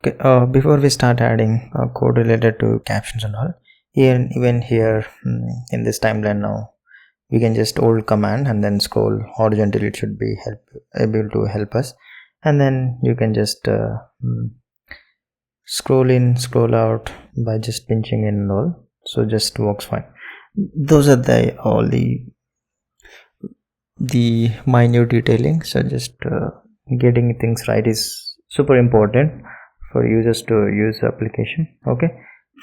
Okay, before we start adding code related to captions and all, even here in this timeline now, we can just hold command and then scroll horizontally. It should be able to help us, and then you can just scroll in, scroll out by just pinching in and all. So just works fine. Those are all the minute detailing. So just getting things right is super important for users to use the application. Okay,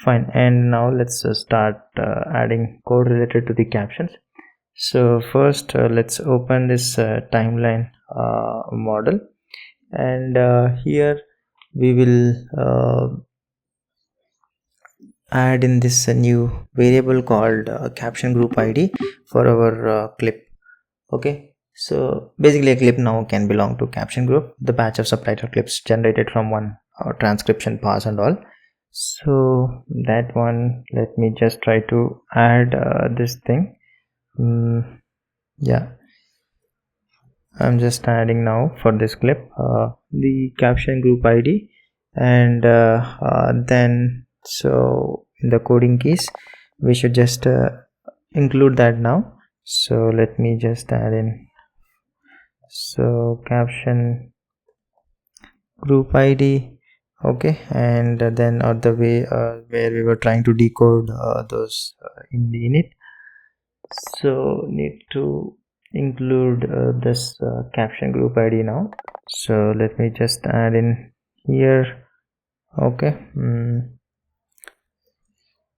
fine. And now let's start adding code related to the captions. So first let's open this timeline model, and here we will add in this new variable called caption group id for our clip. Okay, so basically a clip now can belong to caption group, the batch of subtitle clips generated from one transcription pass and all. So that one, let me just try to add this thing. Yeah, I'm just adding now for this clip the caption group id, and then so in the coding keys we should just include that now. So let me just add in, so caption group id. Okay, and then the way where we were trying to decode those in the init, so need to include this caption group id now. So let me just add in here. Okay,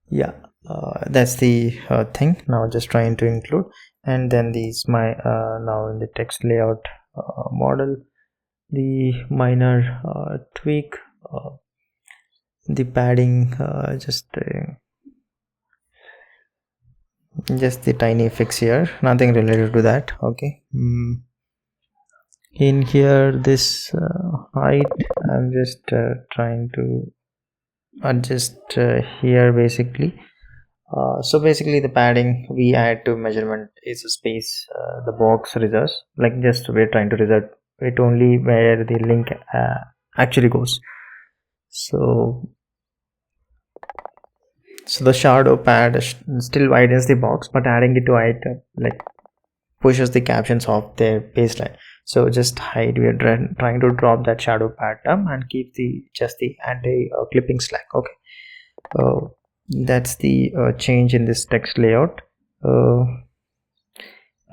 yeah, that's the thing now, just trying to include. And then these my now in the text layout model, the minor tweak, the padding, just the tiny fix here, nothing related to that. Okay, in here this height, I'm just trying to adjust here basically. So basically the padding we add to measurement is a space the box reserves, like just we're trying to reserve it only where the link actually goes. So the shadow pad still widens the box, but adding it to height like pushes the captions off their baseline. So just hide, we are trying to drop that shadow pad term and keep just the anti clipping slack. Okay, that's the change in this text layout.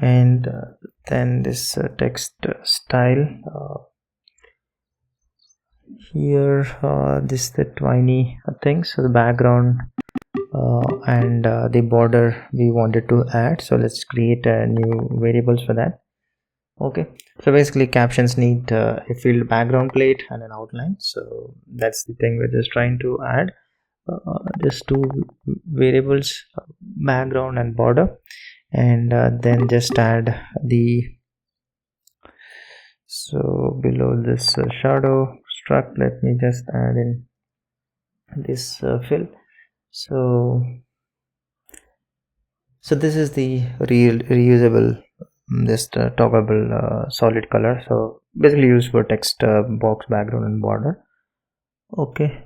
And then this text style here, this the tiny thing, so the background and the border we wanted to add. So let's create new variables for that. Okay, so basically captions need a filled background plate and an outline. So that's the thing we're just trying to add. These two variables, background and border, and then just add the, so below this shadow struct, let me just add in this fill. So this is the reusable, just toggleable solid color, so basically used for text box, background and border. Okay,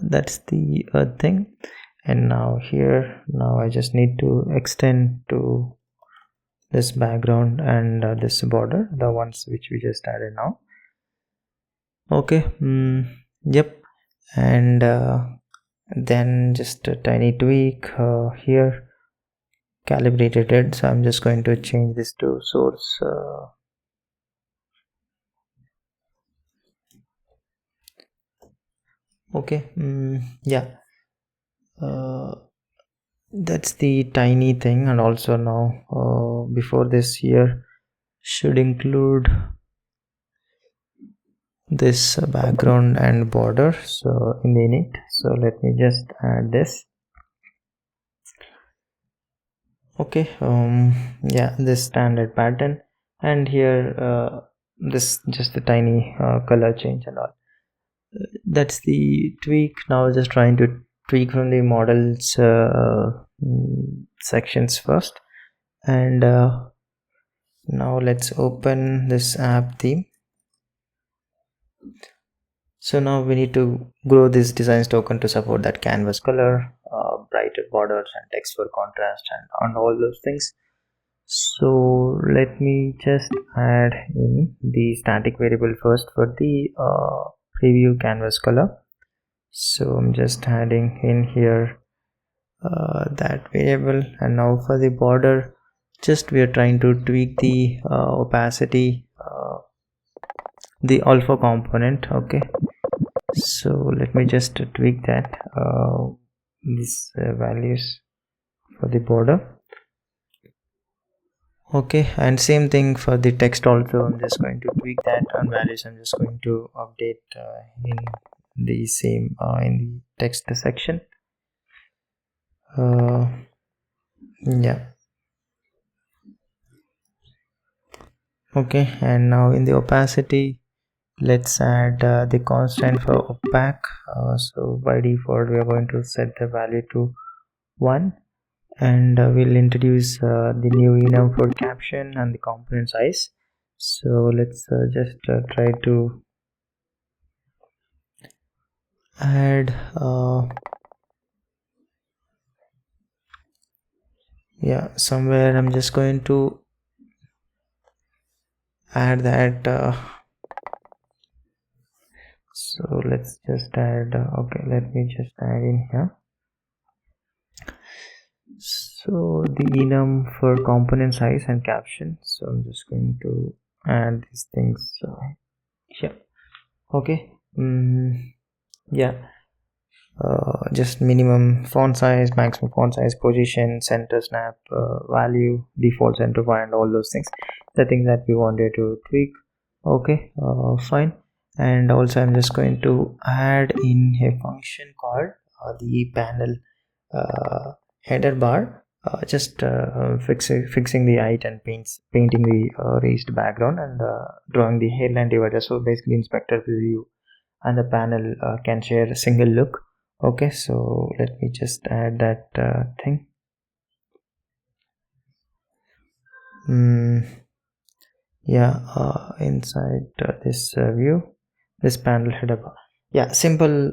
that's the thing. And now here, now I just need to extend to this background and this border, the ones which we just added now. Okay, yep. And then just a tiny tweak here, calibrated it. So I'm just going to change this to source okay, yeah, that's the tiny thing. And also now before this here should include this background and border, so in the init. So let me just add this. Okay, yeah, this standard pattern, and here this just a tiny color change and all. That's the tweak. Now just trying to tweak from the models sections first, and now let's open this app theme. So now we need to grow this designs token to support that canvas color, brighter borders and text for contrast and all those things. So let me just add in the static variable first for the preview canvas color. So I'm just adding in here that variable, and now for the border, just we are trying to tweak the opacity, the alpha component. Okay, so let me just tweak that these values for the border. Okay, and same thing for the text also. I'm just going to tweak that, and values I'm just going to update in the same in the text section. Yeah, okay, and now in the opacity, let's add the constant for opaque. So by default we are going to set the value to 1, and we'll introduce the new enum for caption and the component size. So let's just try to add yeah, somewhere I'm just going to add that so let's just add okay, let me just add in here. So the enum for component size and caption, so I'm just going to add these things here. Okay, yeah, just minimum font size, maximum font size, position, center snap, value, default center point, all those things, the things that we wanted to tweak. Okay, fine. And also I'm just going to add in a function called the panel header bar, just fixing the height and painting the raised background, and drawing the headline divider. So basically inspector preview and the panel can share a single look. Okay, so let me just add that thing. Yeah, inside this view, this panel header bar. Yeah, simple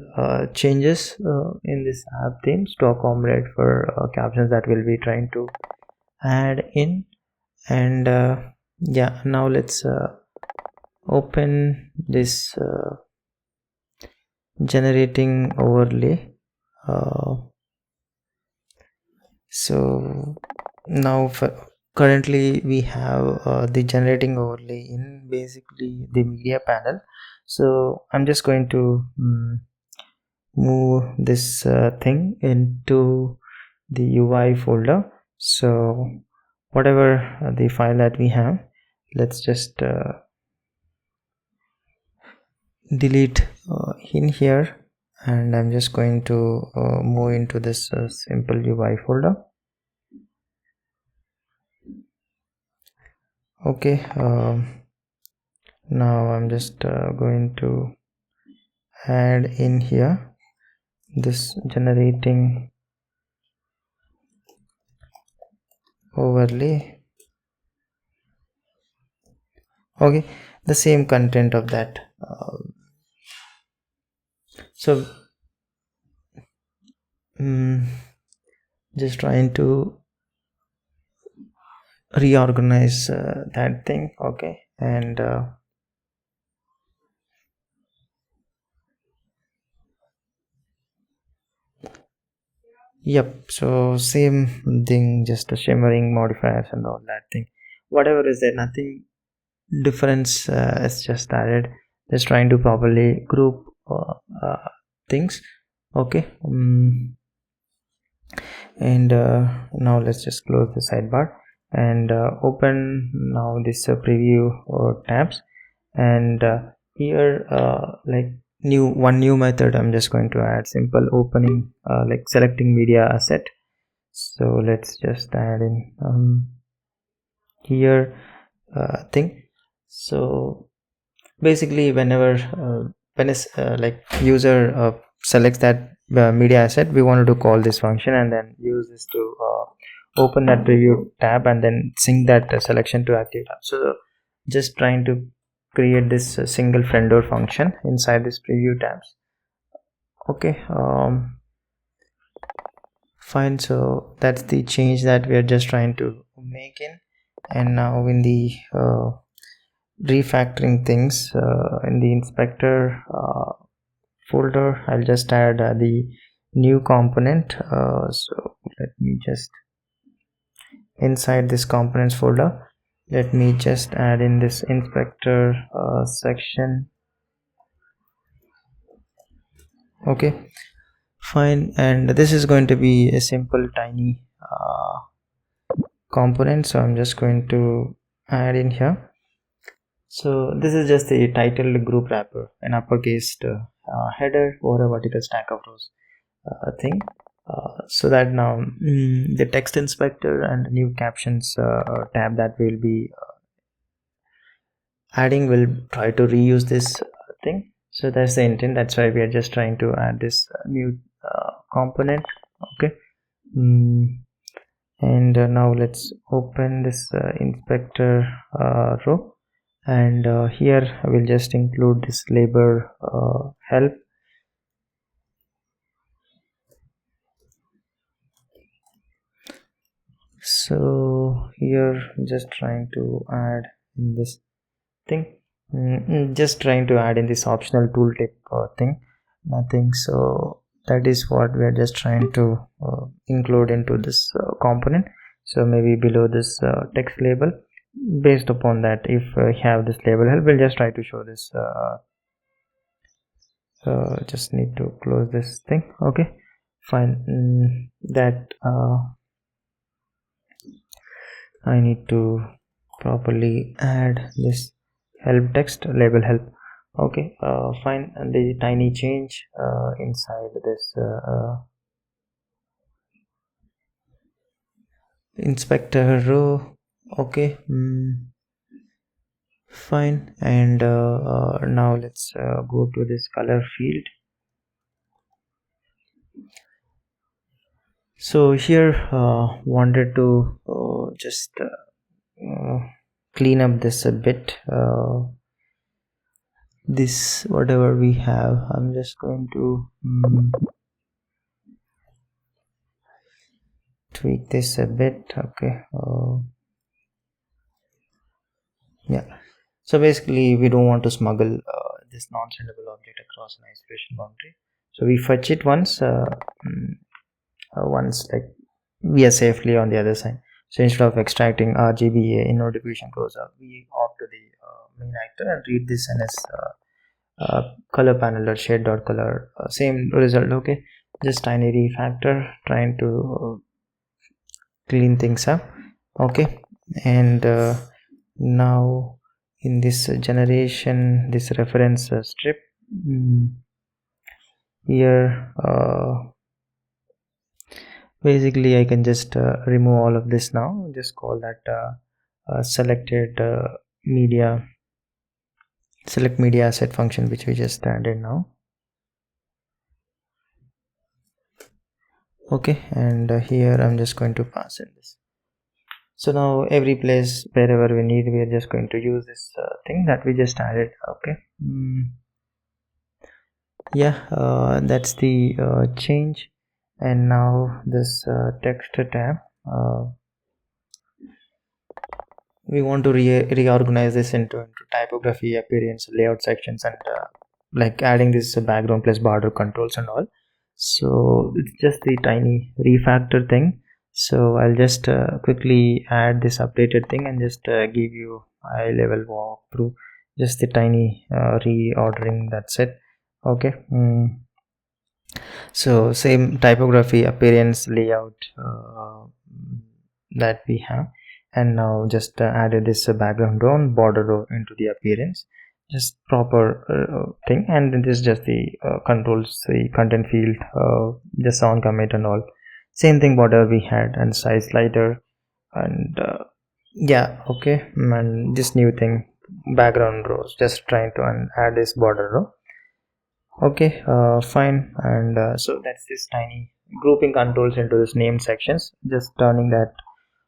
changes in this app themes to accommodate for captions that we'll be trying to add in. And yeah, now let's open this generating overlay. So now currently we have the generating overlay in basically the media panel. So I'm just going to move this thing into the UI folder. So whatever the file that we have, let's just delete in here, and I'm just going to move into this simple UI folder. Okay, now I'm just going to add in here this generating overlay. Okay, the same content of that. So just trying to reorganize that thing. Okay, and yep, so same thing, just the shimmering modifiers and all that thing, whatever is there, nothing difference is just added, just trying to properly group things. Okay, and now let's just close the sidebar and open now this preview tabs, and here like one new method I'm just going to add, simple opening, like selecting media asset. So let's just add in here thing. So basically whenever when is like user selects that media asset, we wanted to call this function and then use this to open that preview tab and then sync that selection to active tab. So just trying to create this single friend door function inside this preview tabs. Okay, fine. So that's the change that we are just trying to make in. And now in the refactoring things, in the inspector folder, I'll just add the new component. So let me just, inside this components folder, let me just add in this inspector section. Okay, fine. And this is going to be a simple tiny component, so I'm just going to add in here. So this is just the title group wrapper, an uppercase header over a vertical stack of rows thing, so that now the text inspector and new captions tab that we'll be adding will try to reuse this thing. So that's the intent. That's why we are just trying to add this new component. Okay, and now let's open this inspector row, and here I will just include this labor help. So here just trying to add in this thing, just trying to add in this optional tooltip thing, nothing. So that is what we are just trying to include into this component. So maybe below this text label, based upon that, if we have this label help, we'll just try to show this just need to close this thing. Okay, fine. That I need to properly add this help text label help. Okay, fine. And the tiny change inside this inspector row. Okay, fine. And now let's go to this color field. So here wanted to just clean up this a bit. This whatever we have, I'm just going to tweak this a bit. Okay, yeah. So basically we don't want to smuggle this non-sendable object across an isolation boundary, so we fetch it once like we are safely on the other side. So instead of extracting RGBA in notification close up, we opt to the main actor and read this in as color panel or shade dot color, same result. Okay, just tiny refactor, trying to clean things up. Okay, and now in this generation, this reference strip here, basically I can just remove all of this now. Just call that selected media, select media asset function, which we just added now. Okay, and here I'm just going to pass in this. So now every place wherever we need, we are just going to use this thing that we just added. Okay, yeah, that's the change. And now this text tab, we want to reorganize this into typography, appearance, layout sections, and like adding this background plus border controls and all. So it's just the tiny refactor thing. So I'll just quickly add this updated thing and just give you high level walkthrough, just the tiny reordering, that's it. Okay, so same typography, appearance, layout that we have, and now just added this background row and border row into the appearance, just proper thing. And then this is just the controls, the content field, just on commit and all, same thing whatever we had, and size slider, and yeah. Okay, and this new thing, background rows, just trying to add this border row. Okay, fine. And so that's this tiny grouping controls into this named sections, just turning that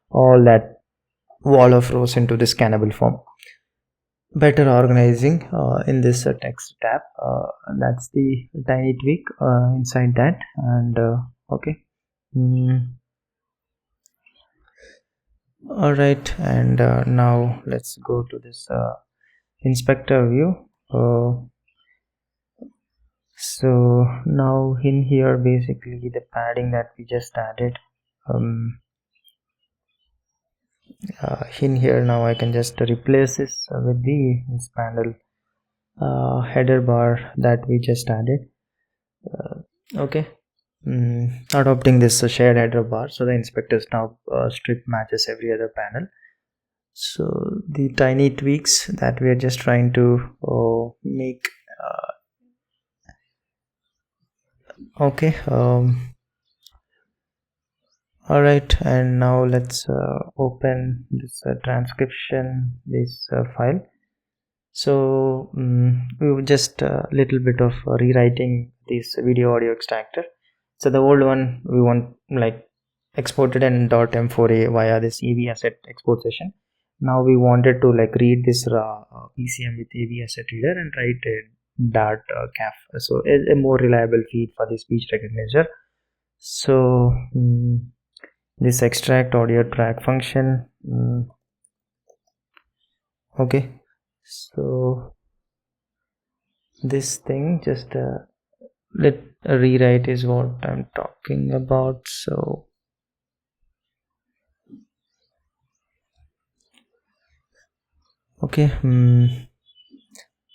all that wall of rows into this scannable form. better organizing in this text tab. That's the tiny tweak inside that. And okay. All right, and now let's go to this inspector view. So now in here, basically the padding that we just added, in here now I can just replace this with this panel header bar that we just added. Okay. Adopting this shared header bar, so the inspectors now strip matches every other panel. So the tiny tweaks that we are just trying to make. Okay. All right, and now let's open this transcription, this file. So we will just a little bit of rewriting this video audio extractor. So the old one we want like exported in .m4a via this AV asset export session. Now we wanted to like read this raw PCM with AV asset reader and write a Dart CAF. So a more reliable feed for the speech recognizer. So this extract audio track function. Okay, so this thing just let rewrite is what I'm talking about. So okay,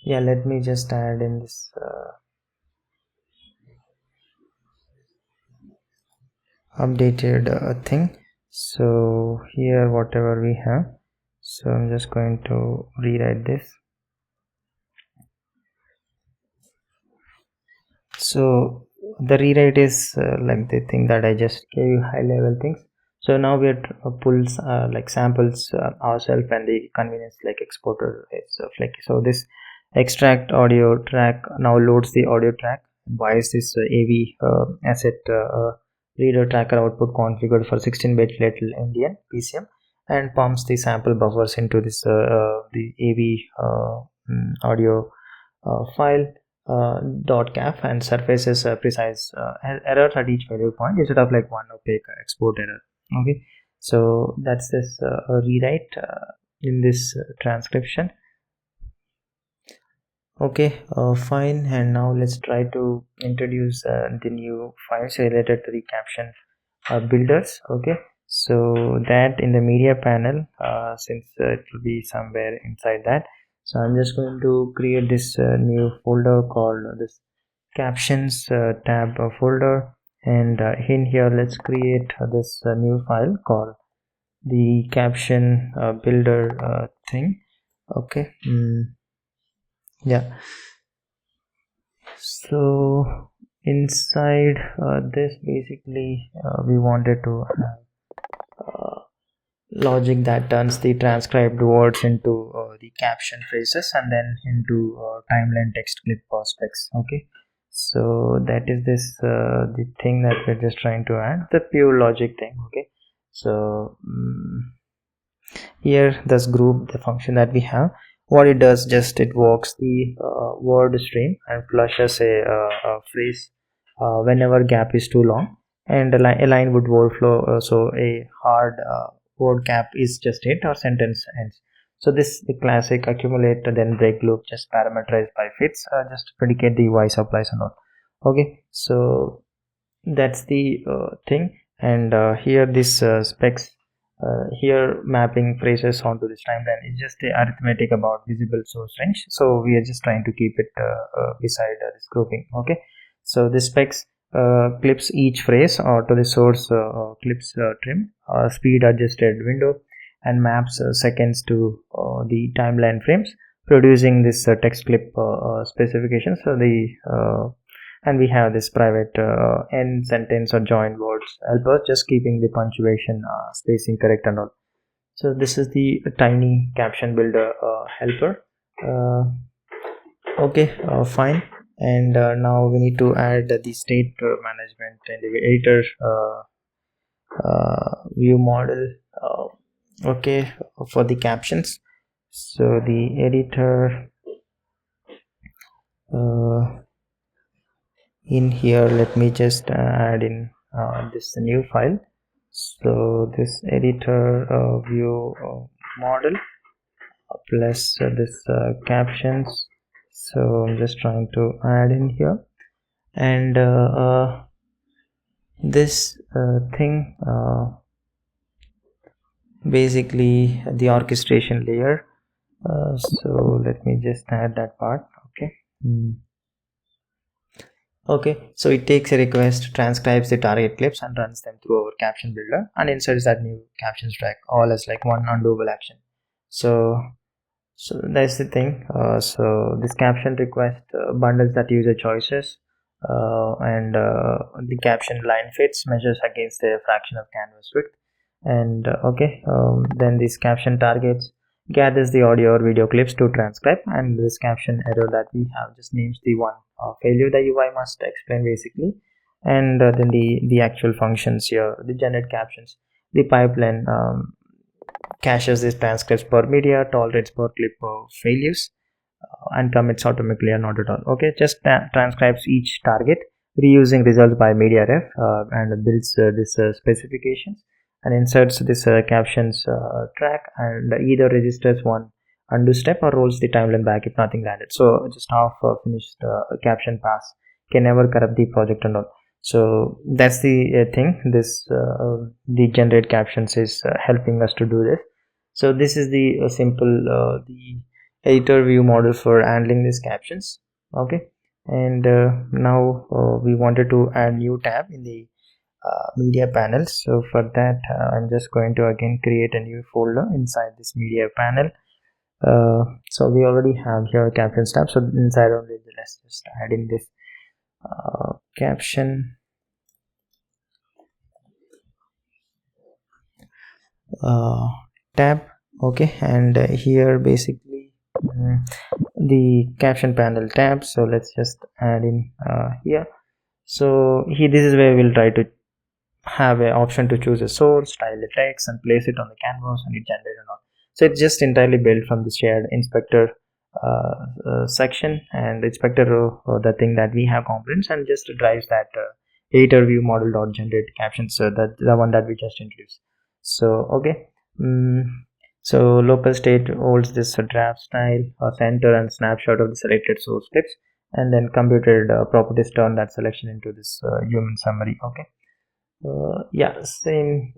yeah, let me just add in this updated thing. So here whatever we have, so I'm just going to rewrite this. So the rewrite is like the thing that I just gave you, high level things. So now we are pulls like samples ourselves, and the convenience like exporter is flaky. So this extract audio track now loads the audio track, buys this AV asset reader tracker output configured for 16-bit little Indian PCM, and pumps the sample buffers into this the AV audio file .caf, and surfaces precise errors at each value point instead of like one opaque export error. Okay, so that's this rewrite in this transcription. Okay, fine, and now let's try to introduce the new files related to the caption builders. Okay, so that in the media panel, since it will be somewhere inside that, so I'm just going to create this new folder called this captions tab folder, and in here let's create this new file called the caption builder thing. Okay, yeah, so inside this basically we wanted to have logic that turns the transcribed words into the caption phrases and then into timeline text clip specs. Okay, so that is this the thing that we're just trying to add, the pure logic thing. Okay, so here this group, the function that we have, what it does, just it walks the word stream and flushes a phrase whenever gap is too long, and a line would word flow, so a hard word gap is just it, or sentence ends. So this the classic accumulate then break loop, just parameterized by fits, just predicate the y supplies and all. Okay, so that's the thing, and here this specs here mapping phrases onto this timeline is just a arithmetic about visible source range, so we are just trying to keep it beside this grouping. Okay, so this specs clips each phrase or to the source clips trim speed adjusted window, and maps seconds to the timeline frames, producing this text clip specification. So the and we have this private end sentence or join words help us just keeping the punctuation spacing correct and all. So this is the tiny caption builder helper. Okay, fine, and now we need to add the state management and the editor view model. Okay, for the captions. So the editor in here, let me just add in this new file. So this editor view model plus this captions. So I'm just trying to add in here, and this thing basically the orchestration layer. So let me just add that part. Okay. Okay, so it takes a request, transcribes the target clips and runs them through our caption builder and inserts that new captions track all as like one undoable action. So that's the thing. So this caption request bundles that user choices, and the caption line fits measures against a fraction of canvas width. And then this caption targets gathers the audio or video clips to transcribe, and this caption error that we have just names the one failure the UI must explain basically. And then the actual functions here, the generate captions, the pipeline caches these transcripts per media, tolerates per clip failures, and commits automatically or not at all. Okay, just transcribes each target reusing results by media ref, and builds this specifications and inserts this captions track, and either registers one undo step or rolls the timeline back if nothing landed. So just half finished caption pass can never corrupt the project and all. So that's the thing. This the generate captions is helping us to do this. So this is the simple the editor view model for handling these captions. Okay, and now we wanted to add new tab in the media panel. So for that I'm just going to again create a new folder inside this media panel. So we already have here captions tab, so inside only let's just add in this caption tab. Okay, and here basically the caption panel tab. So let's just add in here. So here this is where we'll try to have an option to choose a source, style the text and place it on the canvas and it generate and all. So it's just entirely built from the shared inspector section and inspector row, the thing that we have components, and just drives that editor view model dot generate captions, so that the one that we just introduced. So okay, so local state holds this draft style, center and snapshot of the selected source clips, and then computed properties turn that selection into this human summary. Okay. Yeah, same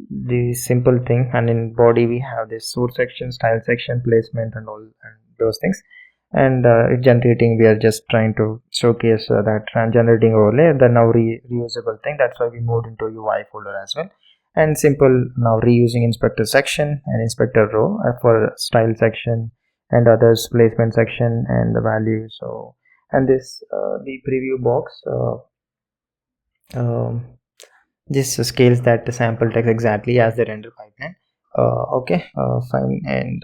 the simple thing, and in body we have this source section, style section, placement and all and those things. And generating, we are just trying to showcase that generating overlay, the now reusable thing. That's why we moved into UI folder as well. And simple now reusing inspector section and inspector row for style section and others, placement section and the value. So and this the preview box this scales that sample text exactly as the render pipeline. Okay, fine. And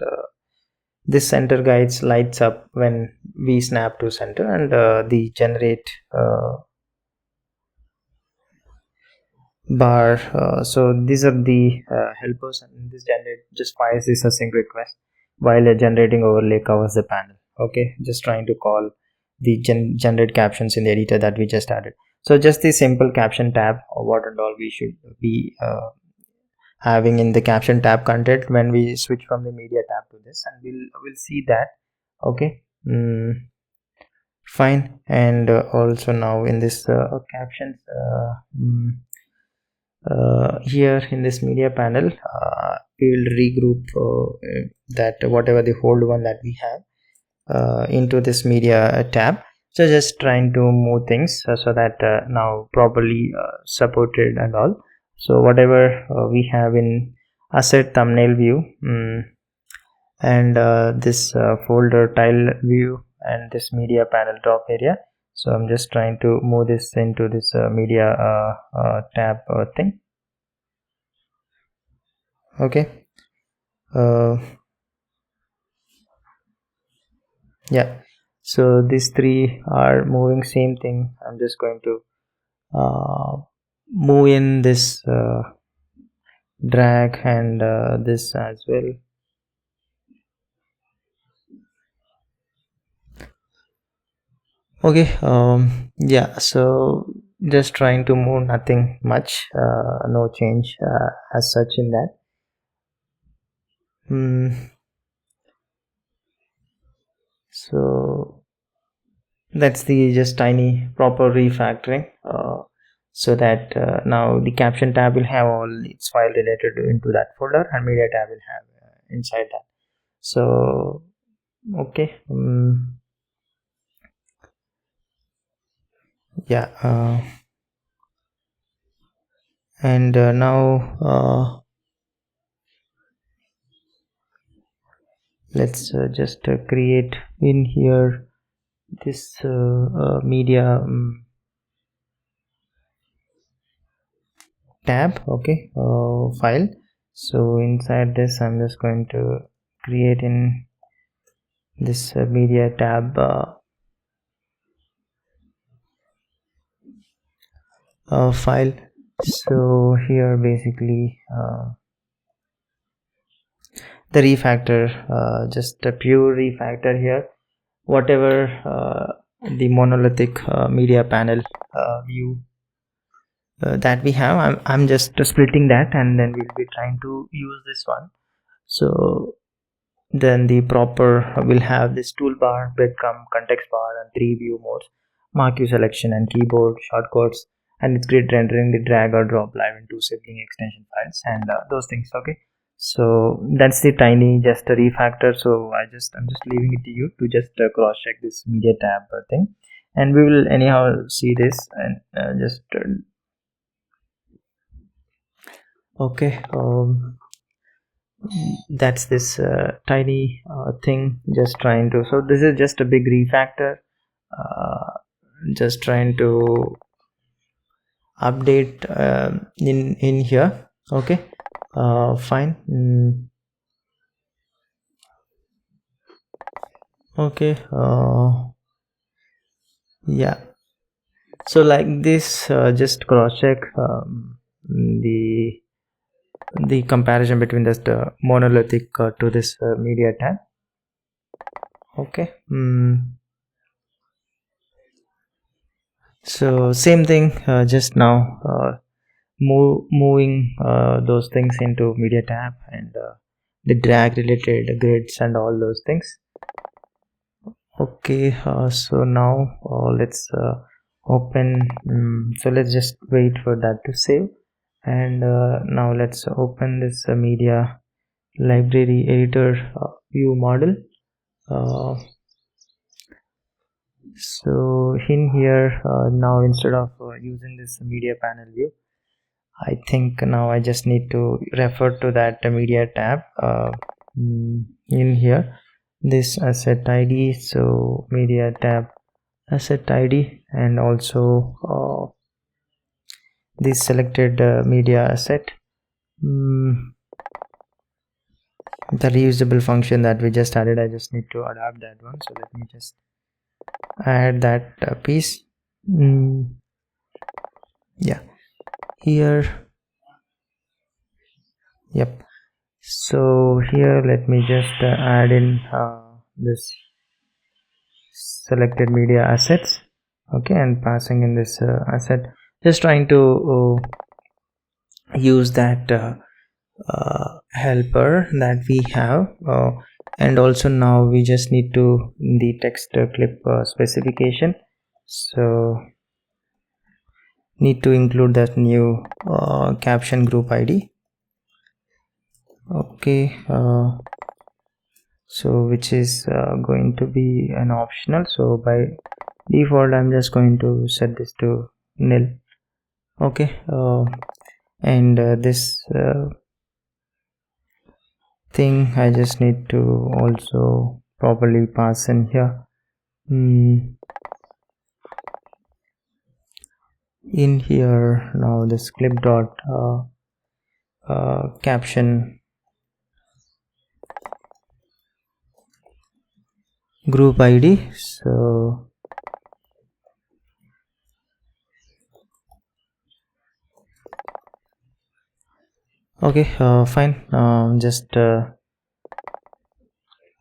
this center guides lights up when we snap to center, and the generate bar. So these are the helpers, and this generate just fires this async request while a generating overlay covers the panel. Okay, just trying to call the generate captions in the editor that we just added. So just the simple caption tab, or what and all we should be having in the caption tab content when we switch from the media tab to this, and we'll see that. Okay, fine. And also now in this captions here in this media panel we will regroup that whatever the hold one that we have into this media tab. So just trying to move things so that now properly supported and all. So whatever we have in asset thumbnail view, and this folder tile view and this media panel top area. So I'm just trying to move this into this media tab thing. Okay, yeah, so these three are moving same thing. I'm just going to move in this drag and this as well. Okay, yeah, so just trying to move, nothing much, no change as such in that. So that's the just tiny proper refactoring, so that now the caption tab will have all its file related into that folder, and media tab will have inside that. So okay, yeah, and now let's just create in here this media tab. Okay, file. So inside this I'm just going to create in this media tab file. So here basically the refactor, just a pure refactor here, whatever the monolithic media panel view that we have, I'm just splitting that, and then we'll be trying to use this one. So then the proper will have this toolbar, breadcrumb, context bar, and 3 view modes, marquee selection, and keyboard shortcuts, and it's grid rendering, the drag or drop live into sibling extension files, and those things. Okay, so that's the tiny just a refactor. So I'm just leaving it to you to just cross check this media tab thing, and we will anyhow see this, and just okay, that's this tiny thing, just trying to, so this is just a big refactor, uh, just trying to update in here. Okay, fine. Okay, yeah, so like this, just cross check the comparison between this monolithic to this media tab. Okay, so same thing, just now moving those things into media tab, and the drag related grids and all those things. Okay, so now let's open, so let's just wait for that to save, and now let's open this media library editor view model. uh, so in here now, instead of using this media panel view, I think now I just need to refer to that media tab in here, this asset ID. So media tab asset ID, and also this selected media asset, the reusable function that we just added. I just need to adapt that one, so let me just add that piece. Yeah, here, yep. So here let me just add in this selected media assets. Okay, and passing in this asset, just trying to use that helper that we have, and also now we just need to the text clip specification, so need to include that new caption group ID. Okay, so which is going to be an optional, so by default I'm just going to set this to nil. Okay, and this thing I just need to also properly pass in here. In here now, this clip dot caption group ID. So okay, fine, just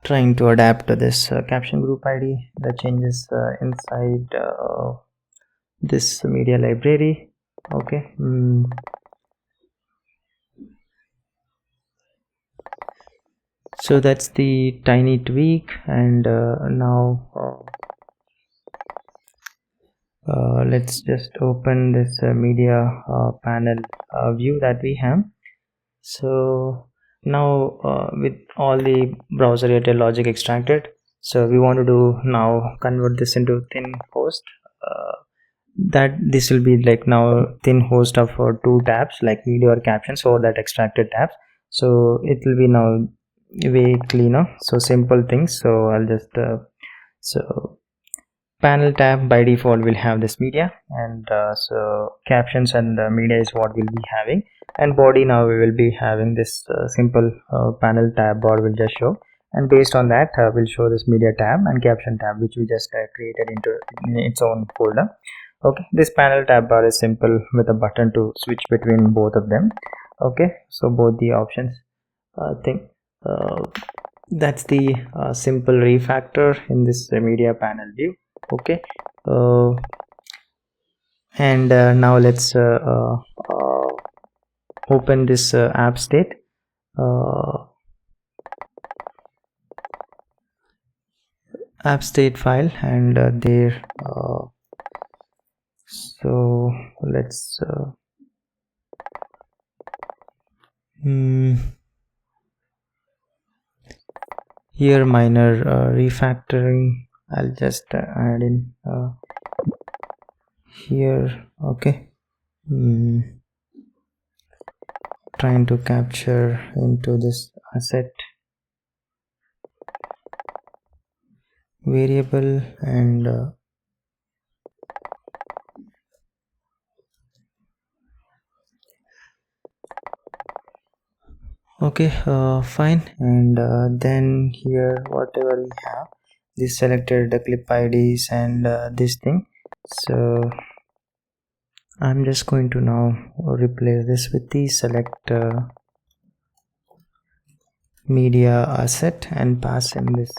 trying to adapt to this caption group ID, the changes inside this media library. Okay. So that's the tiny tweak, and now let's just open this media panel view that we have. So now with all the browser related logic extracted, so we want to do now convert this into thin host. That this will be like now thin host of two tabs like video or captions or that extracted tabs. So it will be now way cleaner. So simple things. So I'll just so panel tab by default will have this media, and so captions and media is what we'll be having, and body now we will be having this simple panel tab bar will just show, and based on that we'll show this media tab and caption tab which we just created into in its own folder. Okay, this panel tab bar is simple with a button to switch between both of them. Okay, so both the options thing. That's the simple refactor in this media panel view. Okay, and now let's open this app state file, and there so let's here minor refactoring I'll just add in here. Okay, trying to capture into this asset variable, and okay, fine. And then here whatever we have, this selected the clip IDs and this thing, so I'm just going to now replace this with the select media asset and pass in this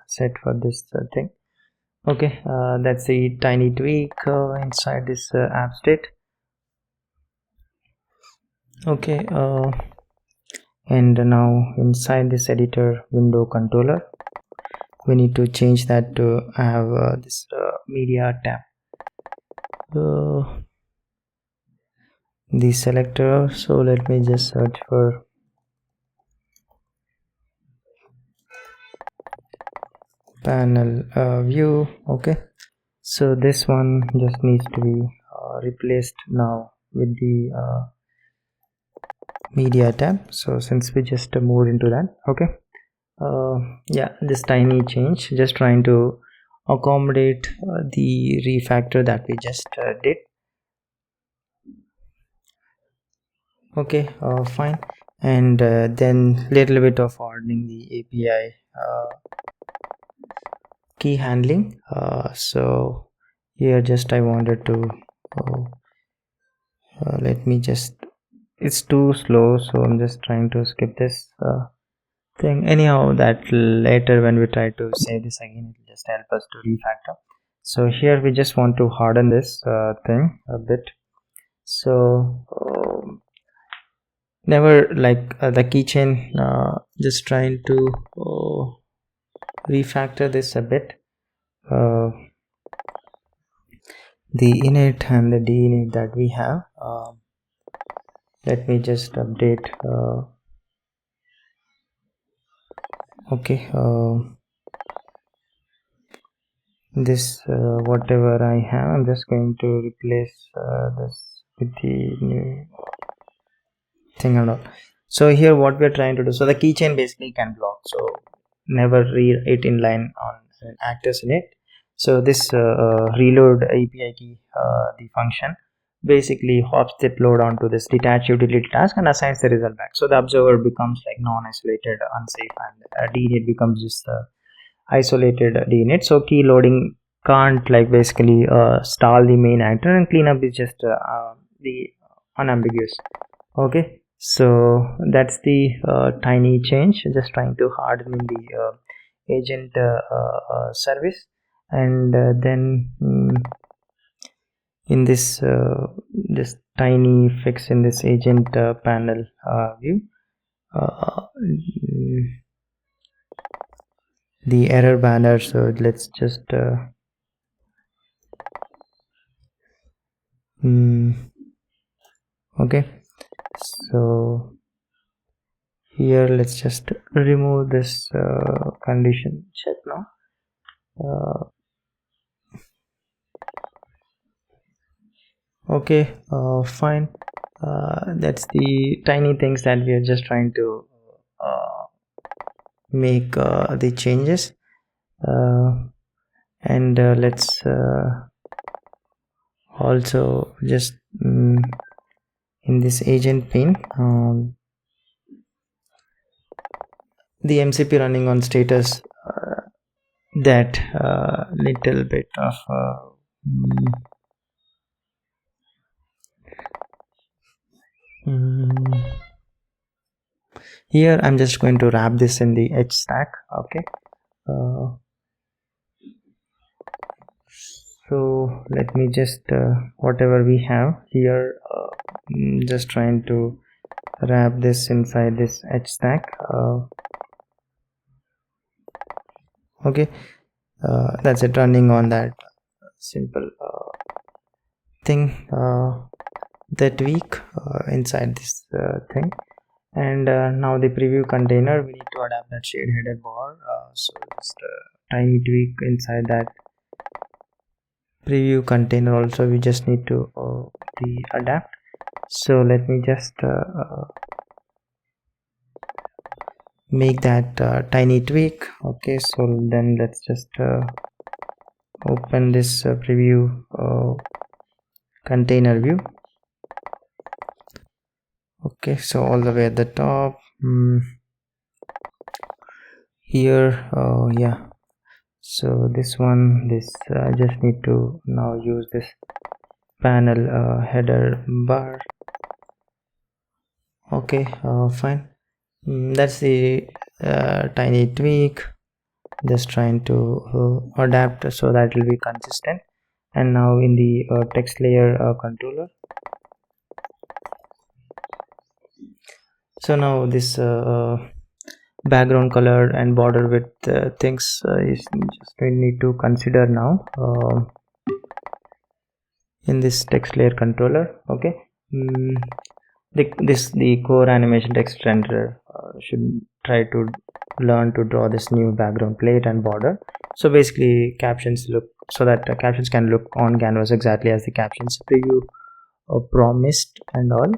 set for this thing. Okay, that's the tiny tweak inside this app state. Okay, and now inside this editor window controller we need to change that to have this media tab, the selector. So let me just search for panel view. Okay, so this one just needs to be replaced now with the media tab. So since we just moved into that, okay, yeah, this tiny change, just trying to accommodate the refactor that we just did. Okay, fine. And then little bit of hardening the API key handling. So here just I wanted to let me just, it's too slow, so I'm just trying to skip this thing. Anyhow, that later when we try to save this again, it will just help us to refactor. So here we just want to harden this thing a bit. So never like the keychain, just trying to refactor this a bit, the init and the dinit that we have. Let me just update. Okay, this whatever I have, I'm just going to replace this with the new thing and all. So here what we're trying to do, so the keychain basically can block, so never read it in line on actors in it. So this reload API key, the function basically hops the load onto this detach utility task and assigns the result back. So the observer becomes like non-isolated, unsafe, and dinit becomes just isolated dinit. So key loading can't like basically stall the main actor, and cleanup is just the unambiguous. Okay, so that's the tiny change, just trying to harden the agent service, and then in this this tiny fix in this agent panel view, the error banner. So let's just okay, so here let's just remove this condition check now. Okay, fine. That's the tiny things that we are just trying to make the changes, and let's also just in this agent pane, the MCP running on status, that little bit of here I'm just going to wrap this in the edge stack. Okay, so let me just whatever we have here, just trying to wrap this inside this edge stack. Okay, that's it, running on that simple thing, that week inside this thing. And now the preview container, we need to adapt that shade header bar, so just a tiny tweak inside that preview container also we just need to adapt. So let me just make that tiny tweak. Okay, so then let's just open this preview container view. Okay, so all the way at the top, here, yeah, so this one, this I just need to now use this panel header bar. Okay, fine. That's the tiny tweak, just trying to adapt so that it will be consistent. And now in the text layer controller, so now this background color and border width things is just we need to consider now in this text layer controller. Okay, the core animation text renderer should try to learn to draw this new background plate and border. So basically captions look so that captions can look on canvas exactly as the captions preview promised and all.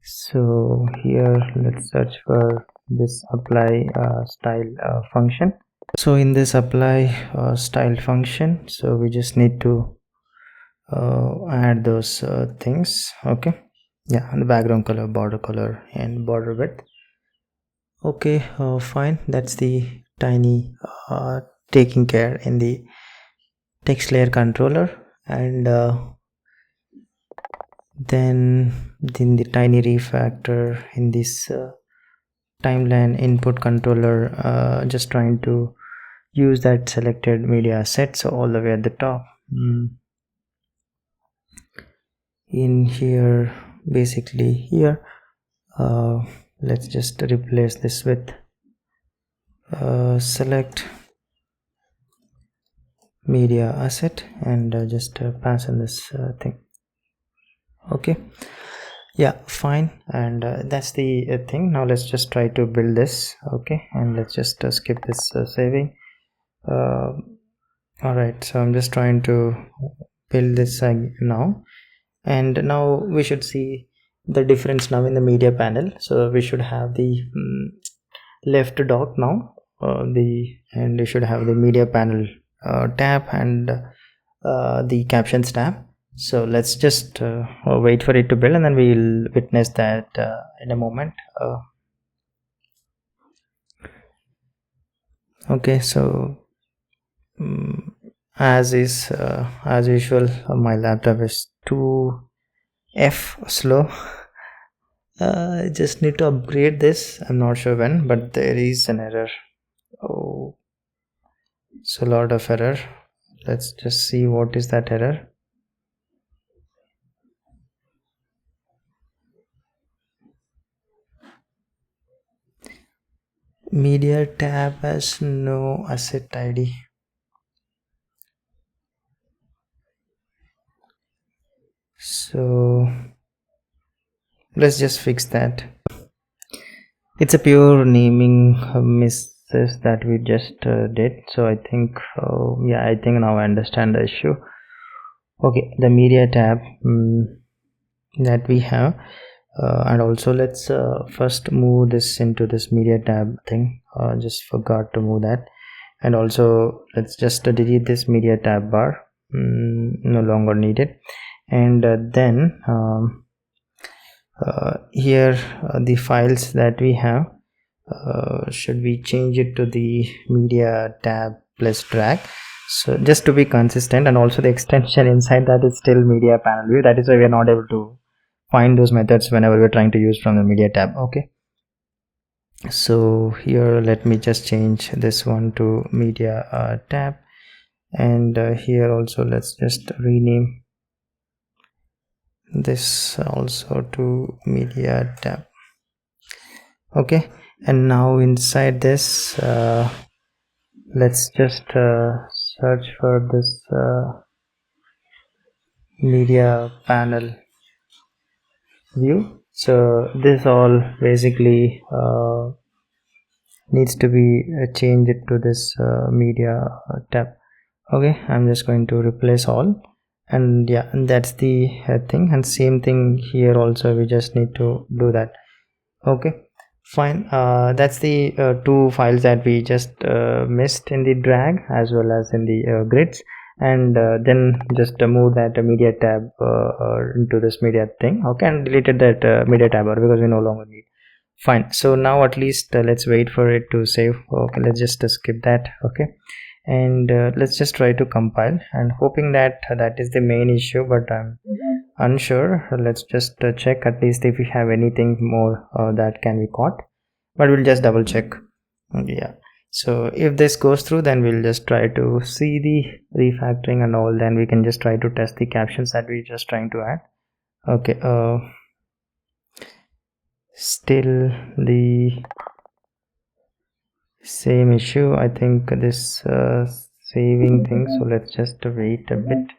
So here let's search for this apply style function. So in this apply style function, so we just need to add those things. Okay, yeah, the background color and border width. Okay, fine, that's the tiny taking care in the text layer controller. And then the tiny refactor in this timeline input controller, just trying to use that selected media set, so all the way at the top. In here, basically here, let's just replace this with select media asset and just pass in this thing. Okay, yeah, fine, and that's the thing. Now let's just try to build this. Okay, and let's just skip this saving. All right, so I'm just trying to build this now, and now we should see the difference now in the media panel. So we should have the left dock now, and we should have the media panel tab and the captions tab. So let's just wait for it to build, and then we'll witness that in a moment. Okay, so as usual, my laptop is too slow. I just need to upgrade this. I'm not sure when, but there is an error. Oh, it's a lot of error. Let's just see what is that error. Media tab has no asset ID. So let's just fix that. It's a pure naming misses that we just did. So I think yeah, I think now I understand the issue. Okay, the media tab that we have, and also let's first move this into this media tab thing. Just forgot to move that. And also let's just delete this media tab bar, no longer needed. And then here the files that we have, should we change it to the media tab plus drag? So just to be consistent, and also the extension inside that is still media panel view. That is why we are not able to find those methods whenever we're trying to use from the media tab. Okay, so here let me just change this one to media tab, and here also let's just rename this also to media tab. Okay, and now inside this let's just search for this media panel view. So this all basically needs to be changed to this media tab. Okay, I'm just going to replace all, and yeah, and that's the thing. And same thing here also, we just need to do that. Okay, fine. That's the two files that we just missed in the drag as well as in the grids. And then just move that media tab into this media thing. Okay, and deleted that media tab because we no longer need. Fine, so now at least let's wait for it to save. Okay, let's just skip that. Okay, and let's just try to compile, and hoping that that is the main issue, but I'm unsure. Let's just check at least if we have anything more that can be caught, but we'll just double check. Yeah, so if this goes through, then we'll just try to see the refactoring and all, then we can just try to test the captions that we're just trying to add. Okay, still the same issue. I think this saving thing, so let's just wait a bit,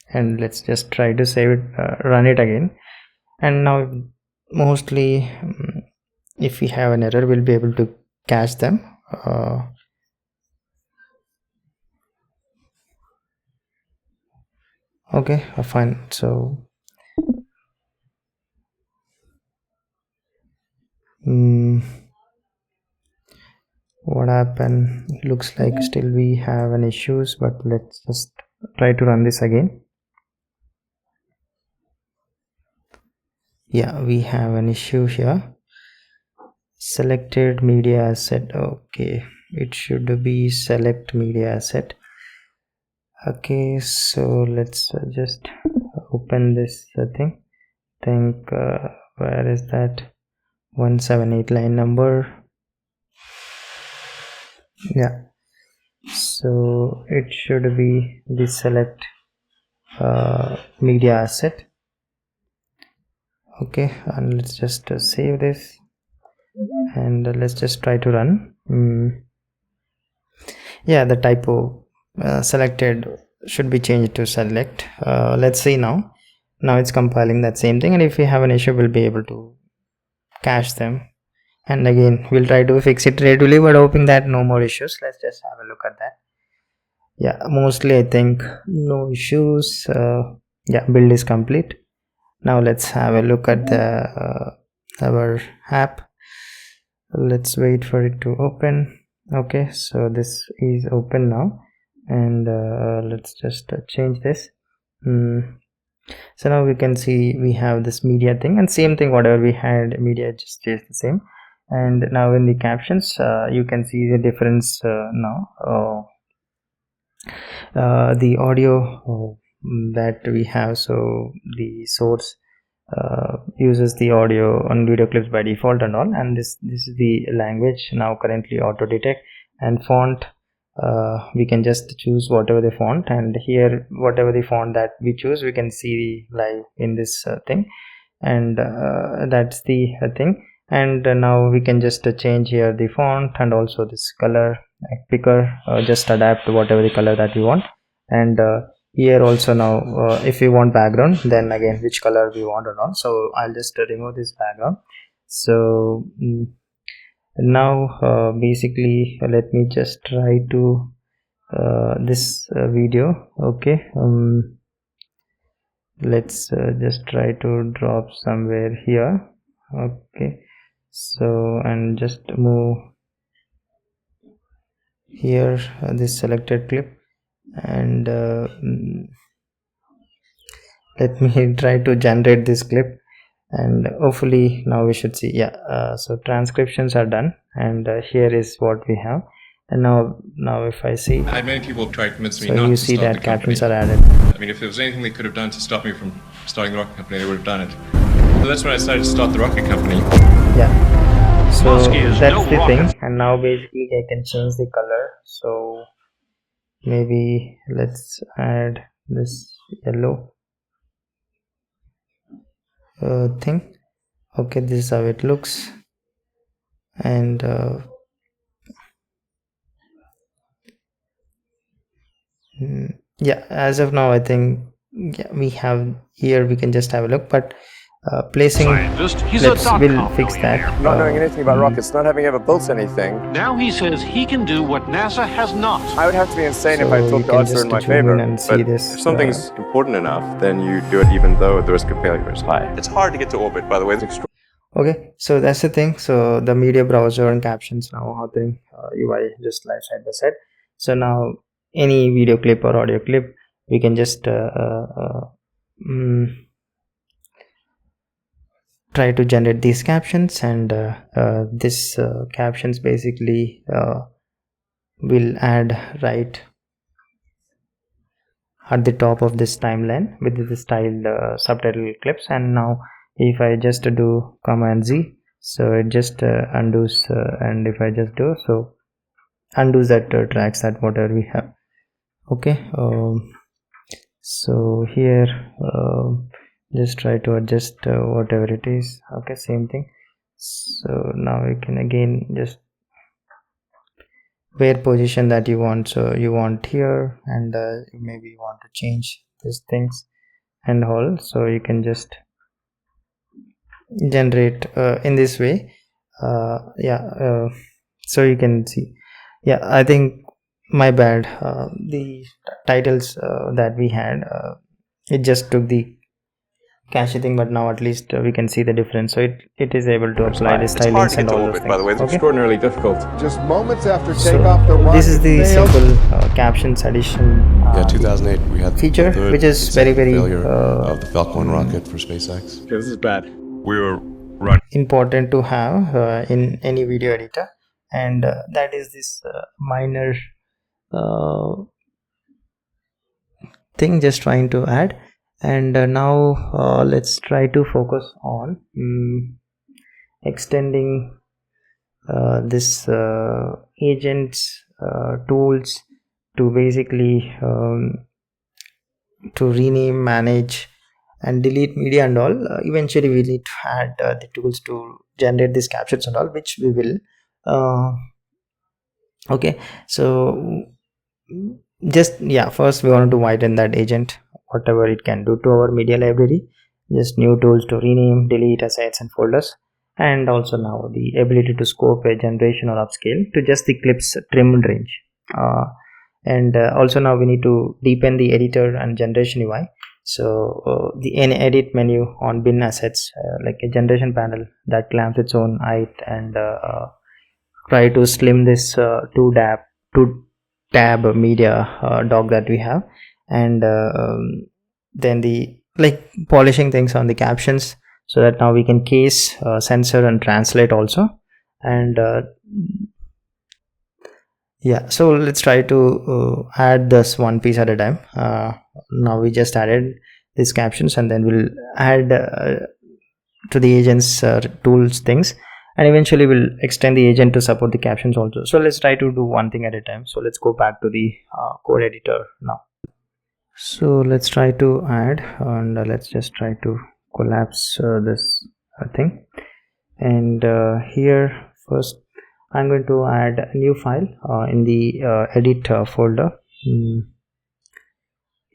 and let's just try to save it, run it again. And now mostly if we have an error, we'll be able to catch them. Okay, fine. So what happened? Looks like still we have an issues, but let's just try to run this again. Yeah, we have an issue here. Selected media asset. Okay, it should be select media asset. Okay, so let's just open this thing. Think where is that 178 line number? Yeah, so it should be the select media asset. Okay, and let's just save this, and let's just try to run. Yeah, the typo selected should be changed to select. Let's see now it's compiling that same thing, and if we have an issue, we'll be able to cache them. And again, we'll try to fix it readily, but hoping that no more issues. Let's just have a look at that. Yeah, mostly I think no issues. Yeah, build is complete. Now let's have a look at the our app. Let's wait for it to open. Okay, so this is open now, and let's just change this. So now we can see we have this media thing, and same thing, whatever we had media just stays the same. And now in the captions, you can see the difference now. The audio that we have, so the source uses the audio and video clips by default and all, and this is the language now currently auto detect. And font, we can just choose whatever the font, and here whatever the font that we choose we can see live in this thing, and that's the thing. And now we can just change here the font and also this color picker, just adapt to whatever the color that we want. And here also now if we want background, then again which color we want or not. So I'll just remove this background. So now basically let me just try to this video. Okay, let's just try to drop somewhere here. Okay, so and just move here this selected clip, and let me try to generate this clip, and hopefully now we should see. Yeah, so transcriptions are done, and here is what we have. And now if I see, many people have tried to convince me so not you to see start that the company. captions are added. I mean, if there was anything they could have done to stop me from starting the rocket company, they would have done it. So that's when I decided to start the rocket company. Yeah, so that's the thing. And now basically I can change the color. So maybe let's add this yellow thing. Okay, this is how it looks. And yeah, as of now I think, yeah, we have here, we can just have a look, but placing clips will fix that. Not knowing anything about rockets, not having ever built anything. Now he says he can do what NASA has not. I would have to be insane if I So thought you the can odds were just in my zoom favor. in and see But this, if something's important enough, then you do it even though the risk of failure is high. It's hard to get to orbit, by the way. It's okay, so that's the thing. So the media browser and captions now authoring UI just live side by side. So now any video clip or audio clip, we can just try to generate these captions, and this captions basically will add right at the top of this timeline with the styled subtitle clips. And now if I just do Command Z, so it just undoes, and if I just do so, undoes that tracks that whatever we have. Okay, so here just try to adjust whatever it is. Okay, same thing. So now you can again just where position that you want, so you want here, and maybe you want to change these things and all, so you can just generate in this way. So you can see, yeah, I think my bad, the titles that we had, it just took the cache thing, but now at least we can see the difference. So it is able to apply the stylings and all those things. by the way, it's Okay? extraordinarily difficult. Just moments after So takeoff, the rocket this is the failed. simple captions addition Yeah, 2008 we had feature, the third which is very failure of the Falcon rocket for SpaceX. Okay, this is bad. We were running. important to have in any video editor, and that is this minor thing just trying to add. And now let's try to focus on extending this agents tools to basically to rename, manage and delete media and all. Eventually we need to add the tools to generate these captions and all, which we will okay, so just first we want to widen that agent, whatever it can do to our media library. Just new tools to rename, delete assets and folders, and also now the ability to scope a generation or upscale to just the clips trim range. And also now we need to deepen the editor and generation UI. So the edit menu on bin assets, like a generation panel that clamps its own height, and try to slim this two tab media dock that we have. And then the polishing things on the captions, so that now we can case, censor and translate also. And so let's try to add this one piece at a time. Now we just added these captions, and then we'll add to the agent's tools things, and eventually we'll extend the agent to support the captions also. So let's try to do one thing at a time. So let's go back to the code editor now. So let's try to add, and let's just try to collapse this thing, and here first I'm going to add a new file in the edit folder.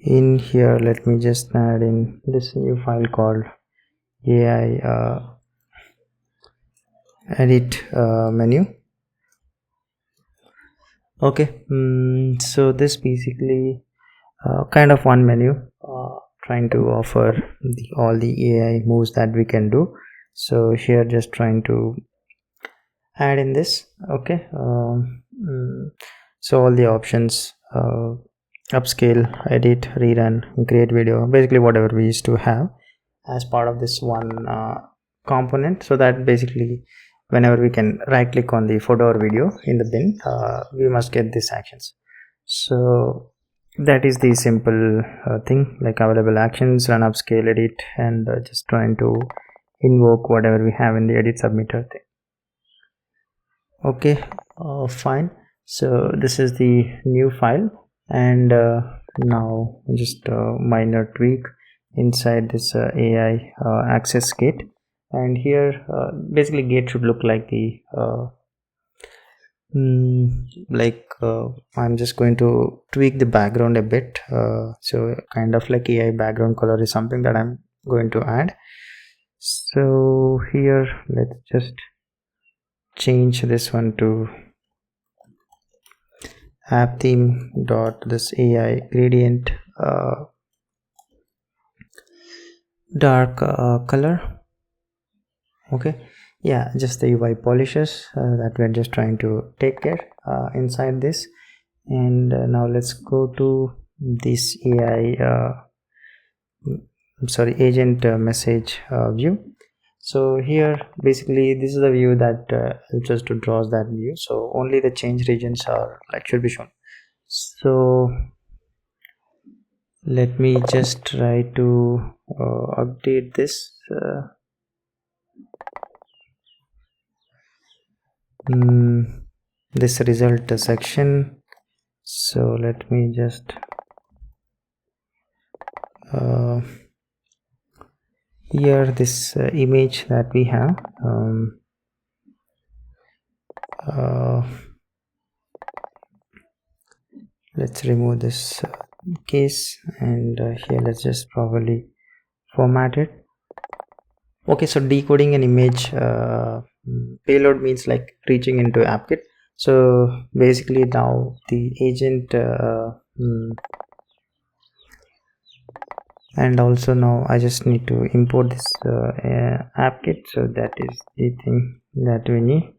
In here, let me just add in this new file called AI edit menu. Okay, so this basically kind of one menu trying to offer all the AI moves that we can do. So here just trying to add in this. Okay, so all the options, upscale, edit, rerun, create video, basically whatever we used to have as part of this one component, so that basically whenever we can right click on the photo or video in the bin, we must get these actions. So that is the simple thing, like available actions, run, upscale, edit, and just trying to invoke whatever we have in the edit submitter thing. Okay, fine. So this is the new file, and now just minor tweak inside this AI access gate, and here basically gate should look like the I'm just going to tweak the background a bit, so kind of like AI background color is something that I'm going to add. So here let's just change this one to app theme dot this AI gradient dark color. Okay, yeah, just the UI polishes that we're just trying to take care inside this. And now let's go to this AI agent message view. So here basically this is the view that helps us to draw that view, so only the change regions are should be shown. So let me just try to update this this result section. So let me just here this image that we have, let's remove this case, and here let's just probably format it. Okay, so decoding an image payload means like reaching into AppKit. So basically now the agent and also now I just need to import this AppKit, so that is the thing that we need.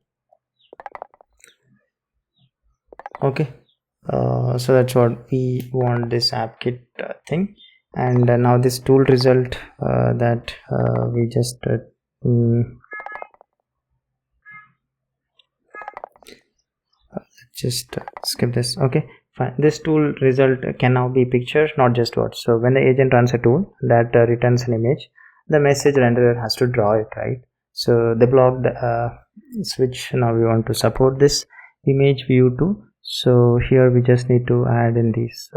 Okay, so that's what we want, this AppKit thing. And now this tool result that we just skip this. Okay, fine. This tool result can now be picture, not just words. So when the agent runs a tool that returns an image, the message renderer has to draw it, right? So the block switch, now we want to support this image view too. So here we just need to add in this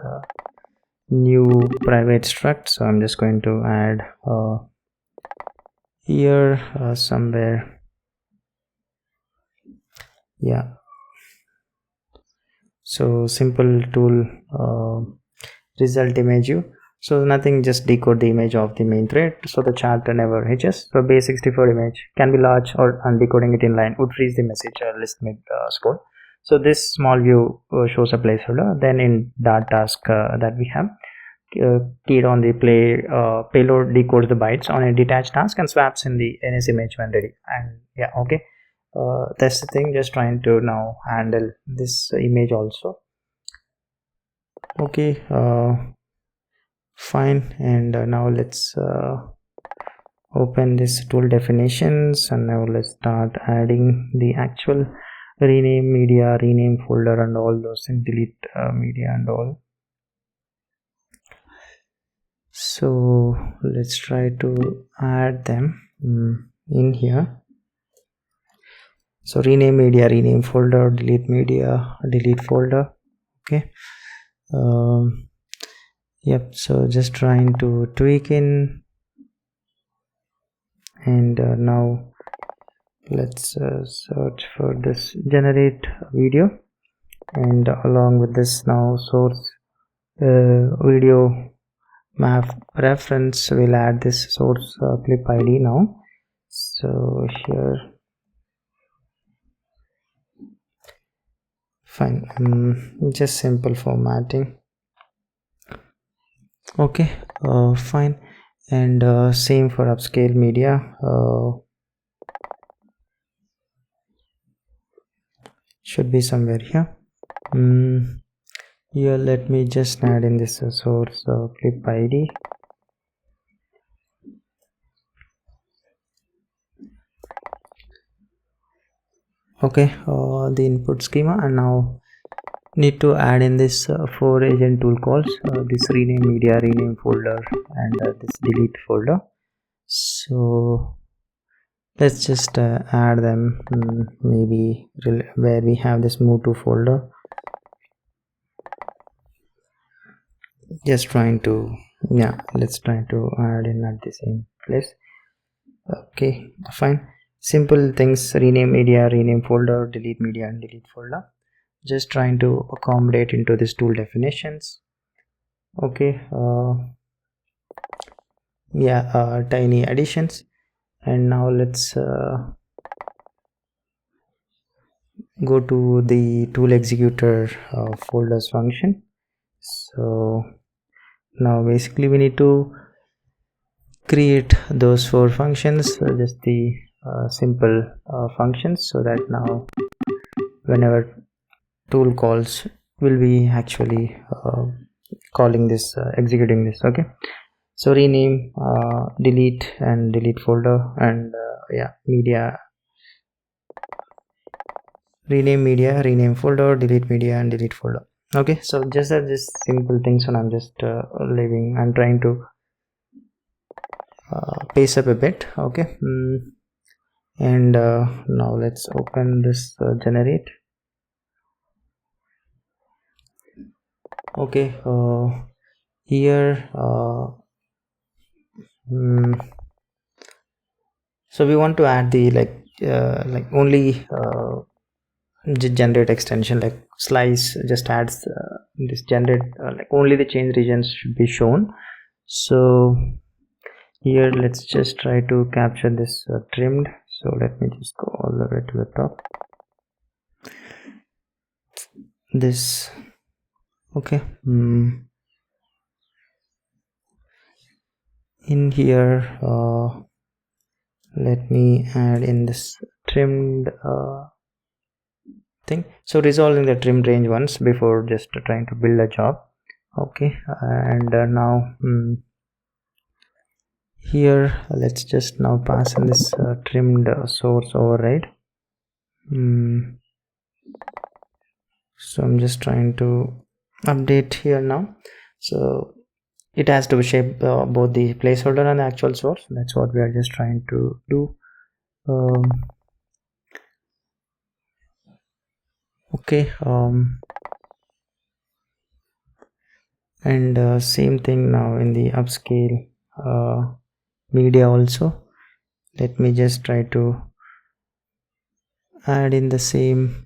new private struct. So I'm just going to add here somewhere, yeah. So simple tool result image view. So nothing, just decode the image of the main thread, so the chart never hitches. So base 64 image can be large, or undecoding it in line would freeze the message list mid scroll. So this small view shows a placeholder. Then in dart task that we have keyed on the payload decodes the bytes on a detached task and swaps in the NS image when ready. And yeah, okay, that's the thing, just trying to now handle this image also. Okay, fine. And now let's open this tool definitions, and now let's start adding the actual rename media, rename folder, and all those things, delete media and all. So let's try to add them in here. So rename media, rename folder, delete media, delete folder. Okay. Yep, so just trying to tweak in, and now let's search for this generate video, and along with this now source video map reference, we'll add this source clip ID now. So here, fine, just simple formatting. Okay, fine. And same for upscale media, should be somewhere here. Here let me just add in this source clip ID. Okay, the input schema, and now need to add in this 4 agent tool calls, this rename media, rename folder, and this delete folder. So let's just add them, maybe where we have this move to folder. Just trying to, yeah, let's try to add in at the same place. Okay, fine. Simple things: rename media, rename folder, delete media, and delete folder. Just trying to accommodate into this tool definitions. Okay, yeah, tiny additions. And now let's go to the tool executor folders function. So now basically we need to create those 4 functions, just the simple functions, so that now whenever tool calls will be actually calling this, executing this. Okay, so rename, delete, and delete folder, and yeah, media, rename media, rename folder, delete media, and delete folder. Okay, so just simple things, and I'm just leaving. I'm trying to pace up a bit. Okay, and now let's open this generate. Okay, here so we want to add the like only generate extension, like slice just adds this generate, like only the change regions should be shown. So here let's just try to capture this trimmed. So let me just go all the way to the top, this. Okay, in here let me add in this trimmed thing. So resolving the trimmed range once before just trying to build a job. Okay, and now here let's just now pass in this trimmed source override. So I'm just trying to update here now, so it has to shape both the placeholder and the actual source. That's what we are just trying to do. Okay, and same thing now in the upscale media also. Let me just try to add in the same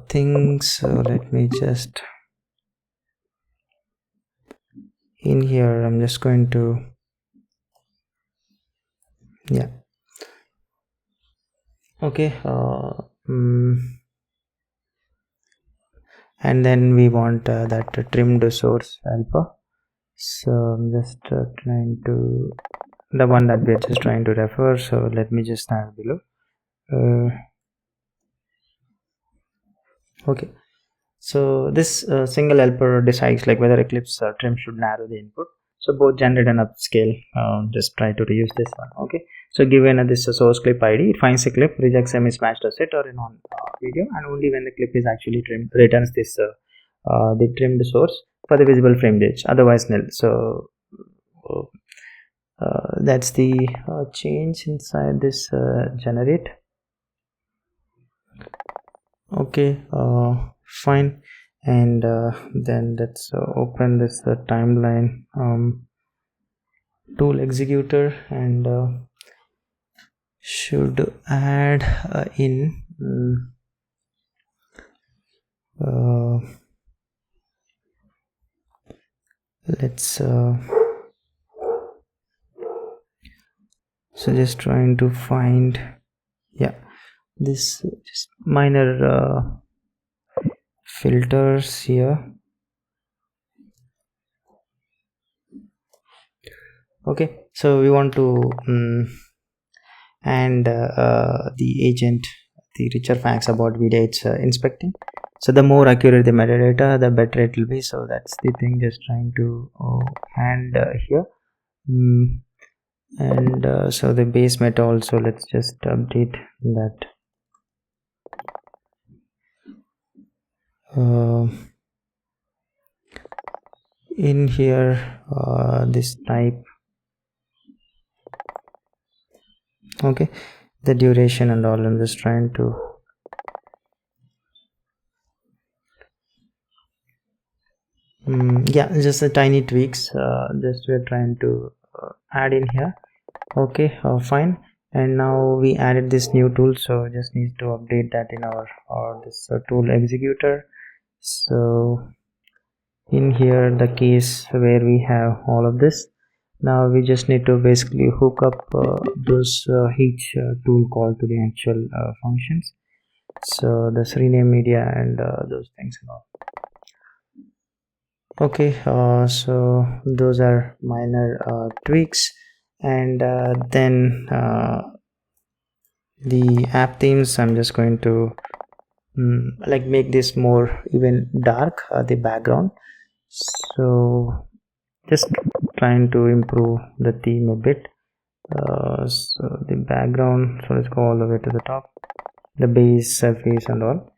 things. So let me just, in here I'm just going to, yeah, okay, and then we want that trimmed source alpha. So I'm just trying to, the one that we're just trying to refer. So let me just add below. Okay, so this single helper decides like whether Eclipse trim should narrow the input. So both generate and upscale, just try to reuse this one. Okay, so given this source clip ID, it finds a clip, rejects a mismatched asset or a non video, and only when the clip is actually trimmed returns this the trimmed source for the visible frame range, otherwise nil. So that's the change inside this generate. Okay, fine. And then let's open this timeline tool executor and should add in let's so just trying to find this just minor filters here. Okay, so we want to and the agent the richer facts about video it's inspecting. So the more accurate the metadata, the better it will be. So that's the thing, just trying to hand here. And so the base meta also, let's just update that. In here this type, okay, the duration and all. I'm just trying to just the tiny tweaks just we're trying to add in here. Okay, fine. And now we added this new tool, so just need to update that in our this tool executor. So in here the case where we have all of this, now we just need to basically hook up those each tool call to the actual functions. So this rename media and those things and all. Okay, so those are minor tweaks. And then the app themes, I'm just going to like make this more even dark, the background. So just trying to improve the theme a bit. So the background, so let's go all the way to the top, the base, surface and all.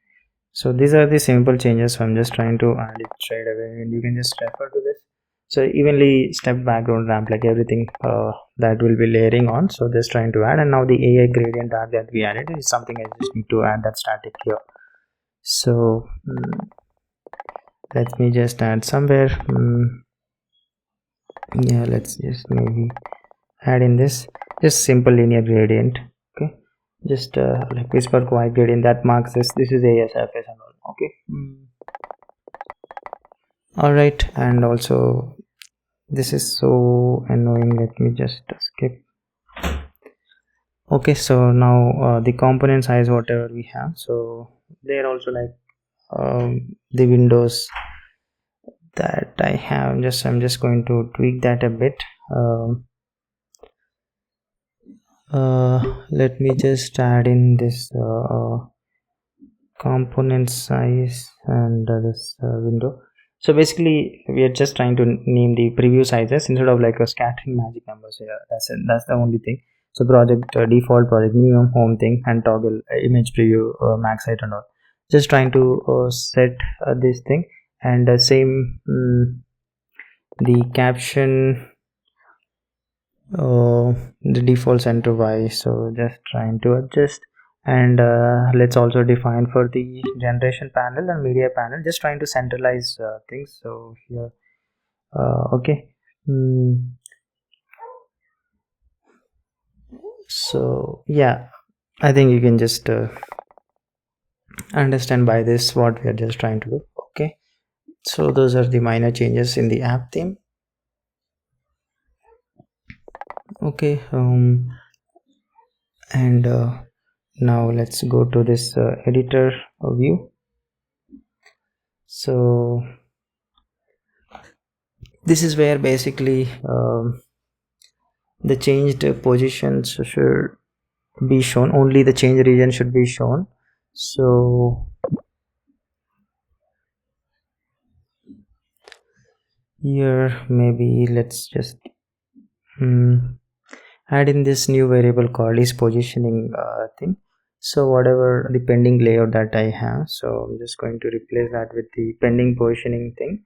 So these are the simple changes, so I'm just trying to add it straight away, and you can just refer to this. So evenly step background ramp, like everything that will be layering on. So just trying to add. And now the AI gradient dark that we added is something I just need to add that static here. So let me just add somewhere. Yeah, let's just maybe add in this just simple linear gradient. Okay, just like whisper quiet gradient that marks this is AI surface and all. Okay, all right. And also this is so annoying, let me just skip. Okay, so now the component size whatever we have, so they're also like the windows that I have, I'm just going to tweak that a bit. Let me just add in this component size and this window. So basically we are just trying to name the preview sizes instead of like a scattering magic numbers here. That's the only thing. So project default, project minimum, home thing, and toggle image preview, max height and all. Just trying to set this thing. And same the caption, the default center Y. So just trying to adjust. And let's also define for the generation panel and media panel, just trying to centralize things. So here okay, so yeah, I think you can just understand by this what we are just trying to do. Okay, so those are the minor changes in the app theme. Okay, and now let's go to this editor view. So this is where basically the changed positions should be shown, only the change region should be shown. So here maybe let's just add in this new variable called is positioning thing. So whatever the pending layout that I have, so I'm just going to replace that with the pending positioning thing.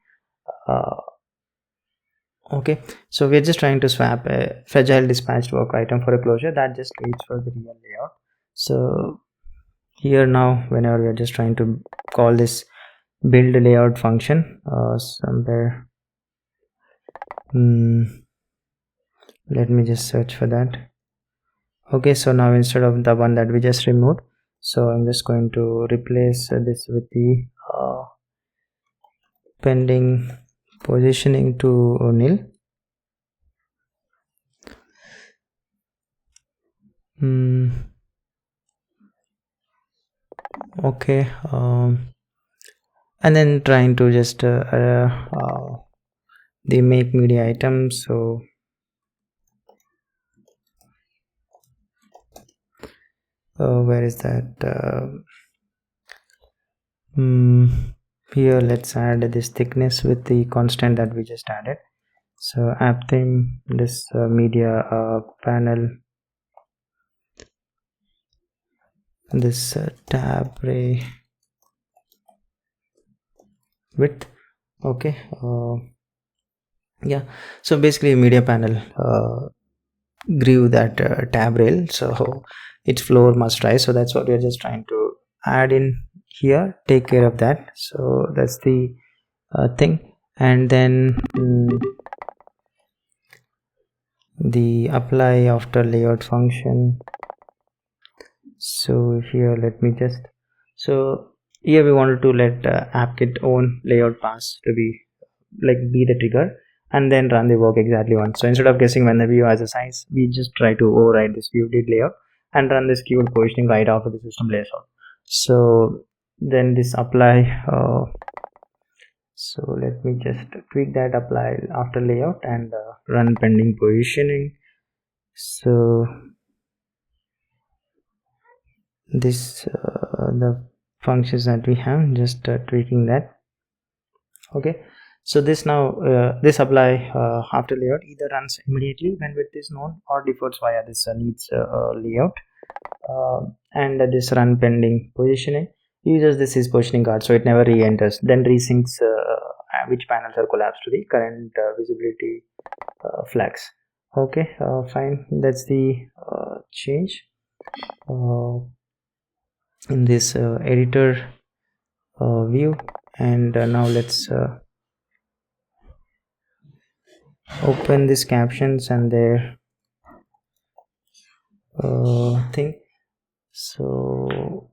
Okay, so we're just trying to swap a fragile dispatched work item for a closure that just waits for the real layout. So here now, whenever we're just trying to call this build layout function somewhere, let me just search for that. Okay, so now instead of the one that we just removed, so I'm just going to replace this with the pending positioning to nil. Okay, and then trying to just the make media item. So where is that? Here let's add this thickness with the constant that we just added. So app theme, this media panel, this tab ray width. Okay, yeah, so basically media panel grew that tab rail, so its floor must rise. So that's what we're just trying to add in here, take care of that. So that's the thing. And then the apply after layout function. So here let me just, so here we wanted to let AppKit own layout pass to be the trigger, and then run the work exactly once. So instead of guessing when the view has a size, we just try to override this view did layout and run this keyword positioning right after the system layout. So then this apply, so let me just tweak that apply after layout and run pending positioning. So this the functions that we have, just tweaking that. Okay, so this now this apply after layout either runs immediately when width is known or defaults via this needs layout, and this run pending positioning uses this is positioning guard, so it never re-enters, then resyncs which panels are collapsed to the current visibility flags. Okay, fine, that's the change in this editor view. And now let's open this captions and their thing. So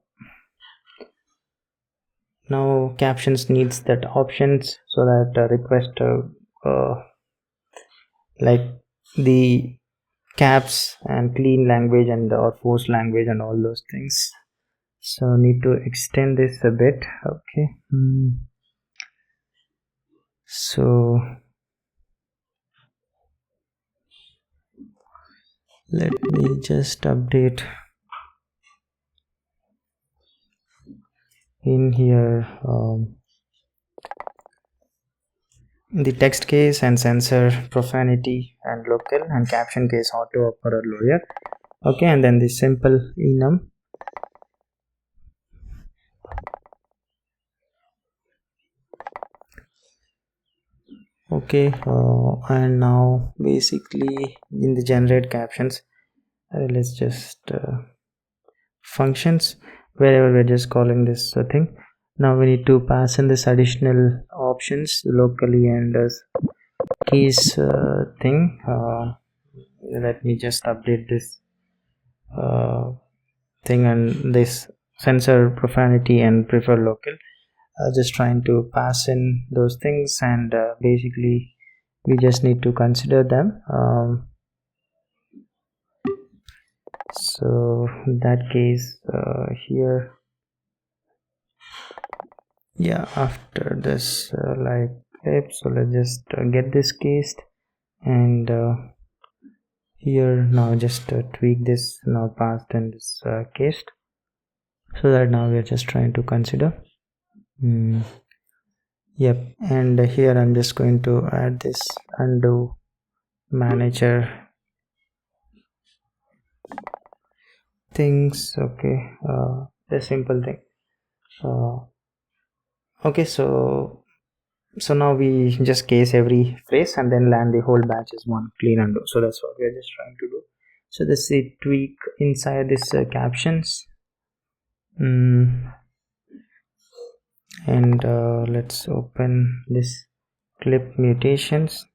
now captions needs that options, so that request like the caps and clean language and or forced language and all those things. So need to extend this a bit. Okay, so let me just update in here the text case and censor profanity and local, and caption case auto upper or lower. Okay, and then the simple enum. Okay, and now basically in the generate captions, let's just functions, wherever we're just calling this thing. Now we need to pass in this additional options locally and keys thing. Let me just update this thing, and this censor profanity and prefer local, just trying to pass in those things, and basically we just need to consider them. So in that case here, yeah, after this so let's just get this cased, and here now just tweak this now passed and this cased, so that now we're just trying to consider. Yep, and here I'm just going to add this undo manager things. Okay, the simple thing. Okay, so now we just case every phrase and then land the whole batch as one clean undo. So that's what we are just trying to do. So this is the tweak inside this captions. And let's open this clip mutations.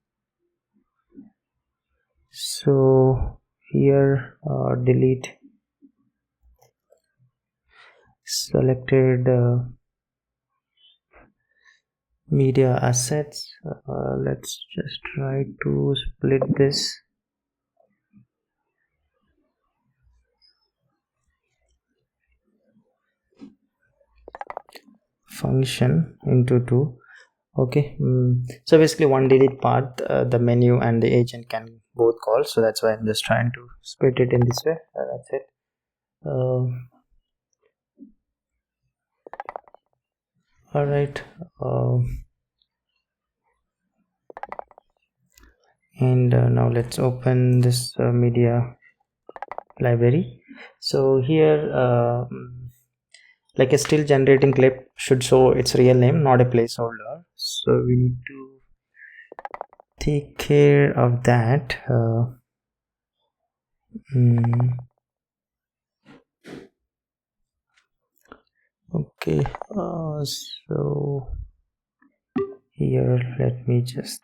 So here delete selected media assets. Let's just try to split this function into two. Okay, so basically one delete part, the menu and the agent can both call, so that's why I'm just trying to split it in this way. That's it. All right, and now let's open this media library. So here like a still generating clip should show its real name, not a placeholder, so we need to take care of that. Okay, so here let me just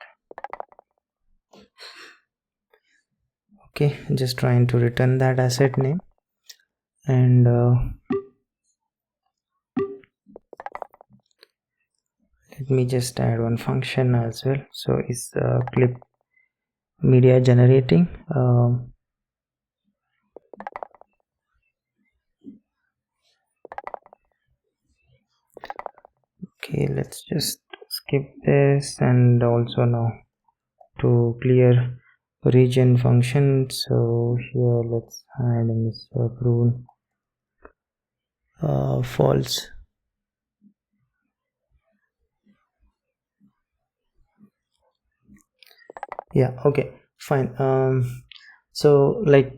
just trying to return that asset name, and let me just add one function as well. So is clip media generating. Okay, let's just skip this, and also now to clear region function. So here let's add in this prune false. Yeah, okay, fine. So like,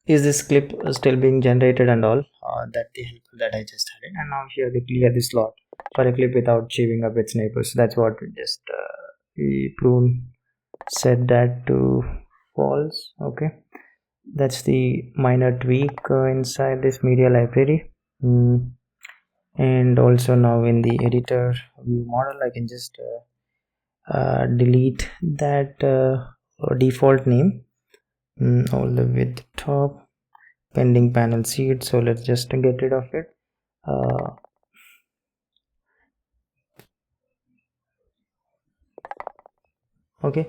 is this clip still being generated and all, that the help that I just had it, and now here we clear the slot for a clip without chewing up its neighbors. That's what we just we prune set that to false. Okay, that's the minor tweak inside this media library. And also now in the editor view model, I can just delete that default name all the way at the top, pending panel seed. So let's just get rid of it. Okay,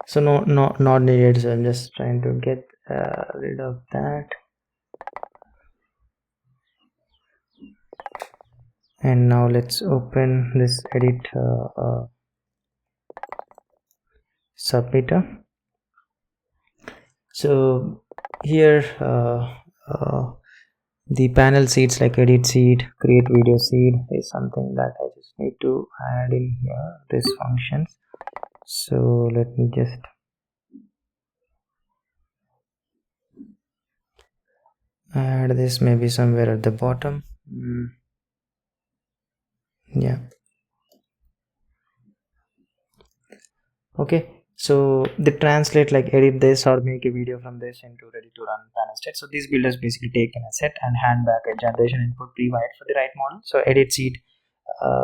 so not needed, so I'm just trying to get rid of that. And now let's open this edit submitter. So here the panel seeds like edit seed, create video seed is something that I just need to add in here, these functions. So let me just add this maybe somewhere at the bottom. Yeah, okay. So they translate like edit this or make a video from this into ready to run panel state. So these builders basically take an asset and hand back a generation input pre-wired for the right model. So edit seed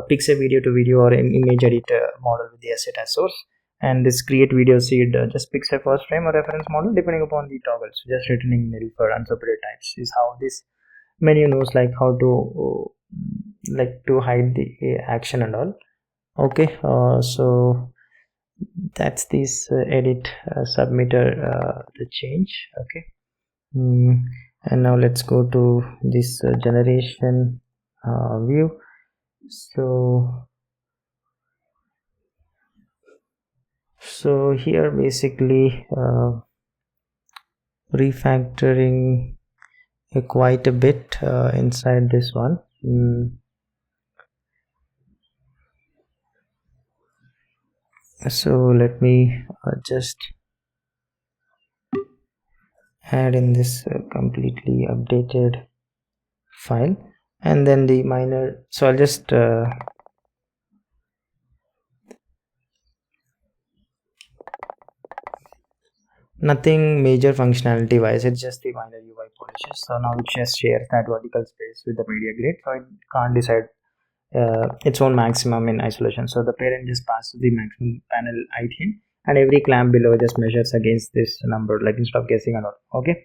picks a video to video or an image edit model with the asset as source, and this create video seed just picks a first frame or reference model depending upon the toggles. So just returning nil for unsupported types is how this menu knows like how to like to hide the action and all. Okay, so that's this edit submitter the change. Okay, and now let's go to this generation view. So here basically refactoring quite a bit inside this one. So let me just add in this completely updated file, and then the minor, so I'll just nothing major functionality wise, it's just the minor UI polishes. So now it just shares that vertical space with the media grid, so it can't decide its own maximum in isolation. So the parent just passes the maximum panel height in, and every clamp below just measures against this number, like instead of guessing and all. Okay,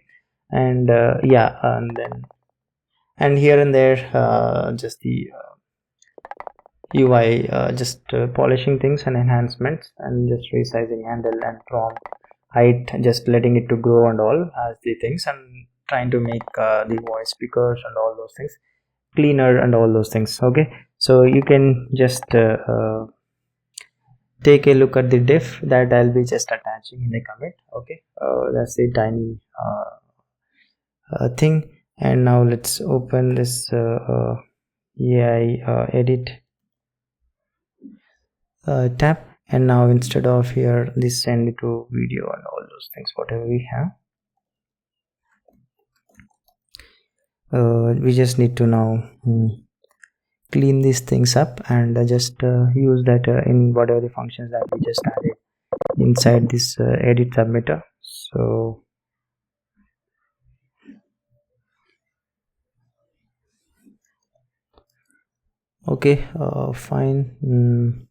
and yeah, and here and there just the UI just polishing things and enhancements, and just resizing handle and prompt height, just letting it to grow and all as the things, and trying to make the voice speakers and all those things cleaner and all those things. Okay, so you can just take a look at the diff that I'll be just attaching in the commit. Okay, that's the tiny thing. And now let's open this AI edit tab, and now instead of here this send it to video and all those things, whatever we have, we just need to now clean these things up and just use that in whatever the functions that we just added inside this edit submitter. So okay, fine.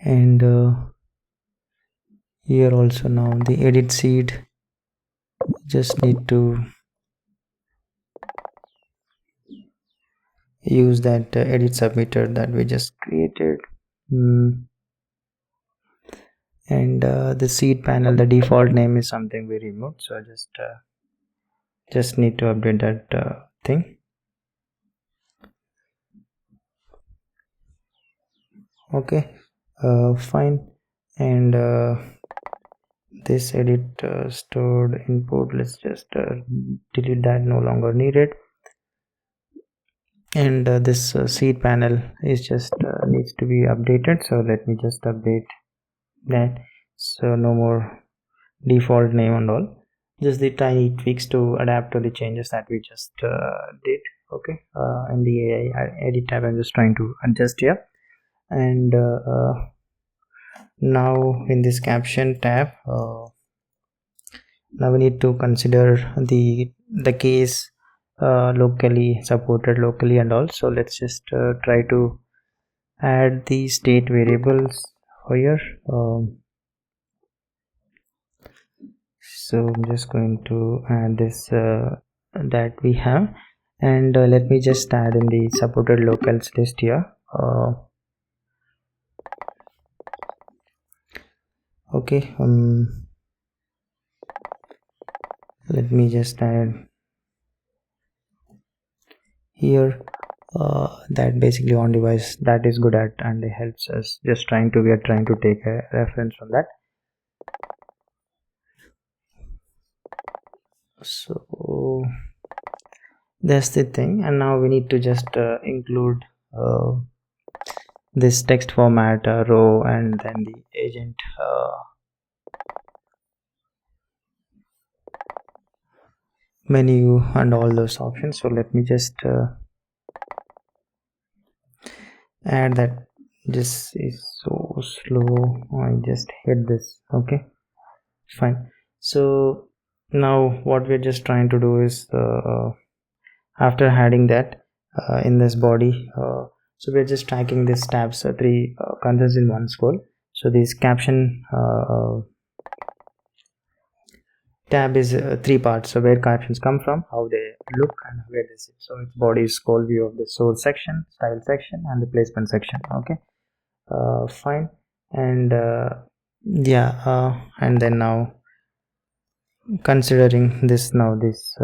And here also now the edit seed, just need to use that edit submitter that we just created. And the seed panel, the default name is something we removed, so I just need to update that thing. Okay, fine. And this edit stored input, let's just delete that, no longer needed. And this seed panel is just needs to be updated, so let me just update that. So no more default name and all, just the tiny tweaks to adapt to the changes that we just did. Okay, in the AI edit tab I'm just trying to adjust here. And now in this caption tab, now we need to consider the case locally supported locally and all. So let's just try to add the state variables here. So I'm just going to add this that we have, and let me just add in the supported locals list here. Okay, let me just add here that basically on device that is good at, and it helps us just we are trying to take a reference from that. So that's the thing. And now we need to just include this text format row, and then the agent menu and all those options. So let me just add that. This is so slow, I just hit this. Okay, fine. So now what we're just trying to do is after adding that in this body, so we're just tracking this tabs, three concerns in one scroll. So this caption tab is three parts. So where captions come from, how they look, and where they sit. So its body is scroll view of the source section, style section, and the placement section. Okay, fine. And yeah, and then now considering this, now this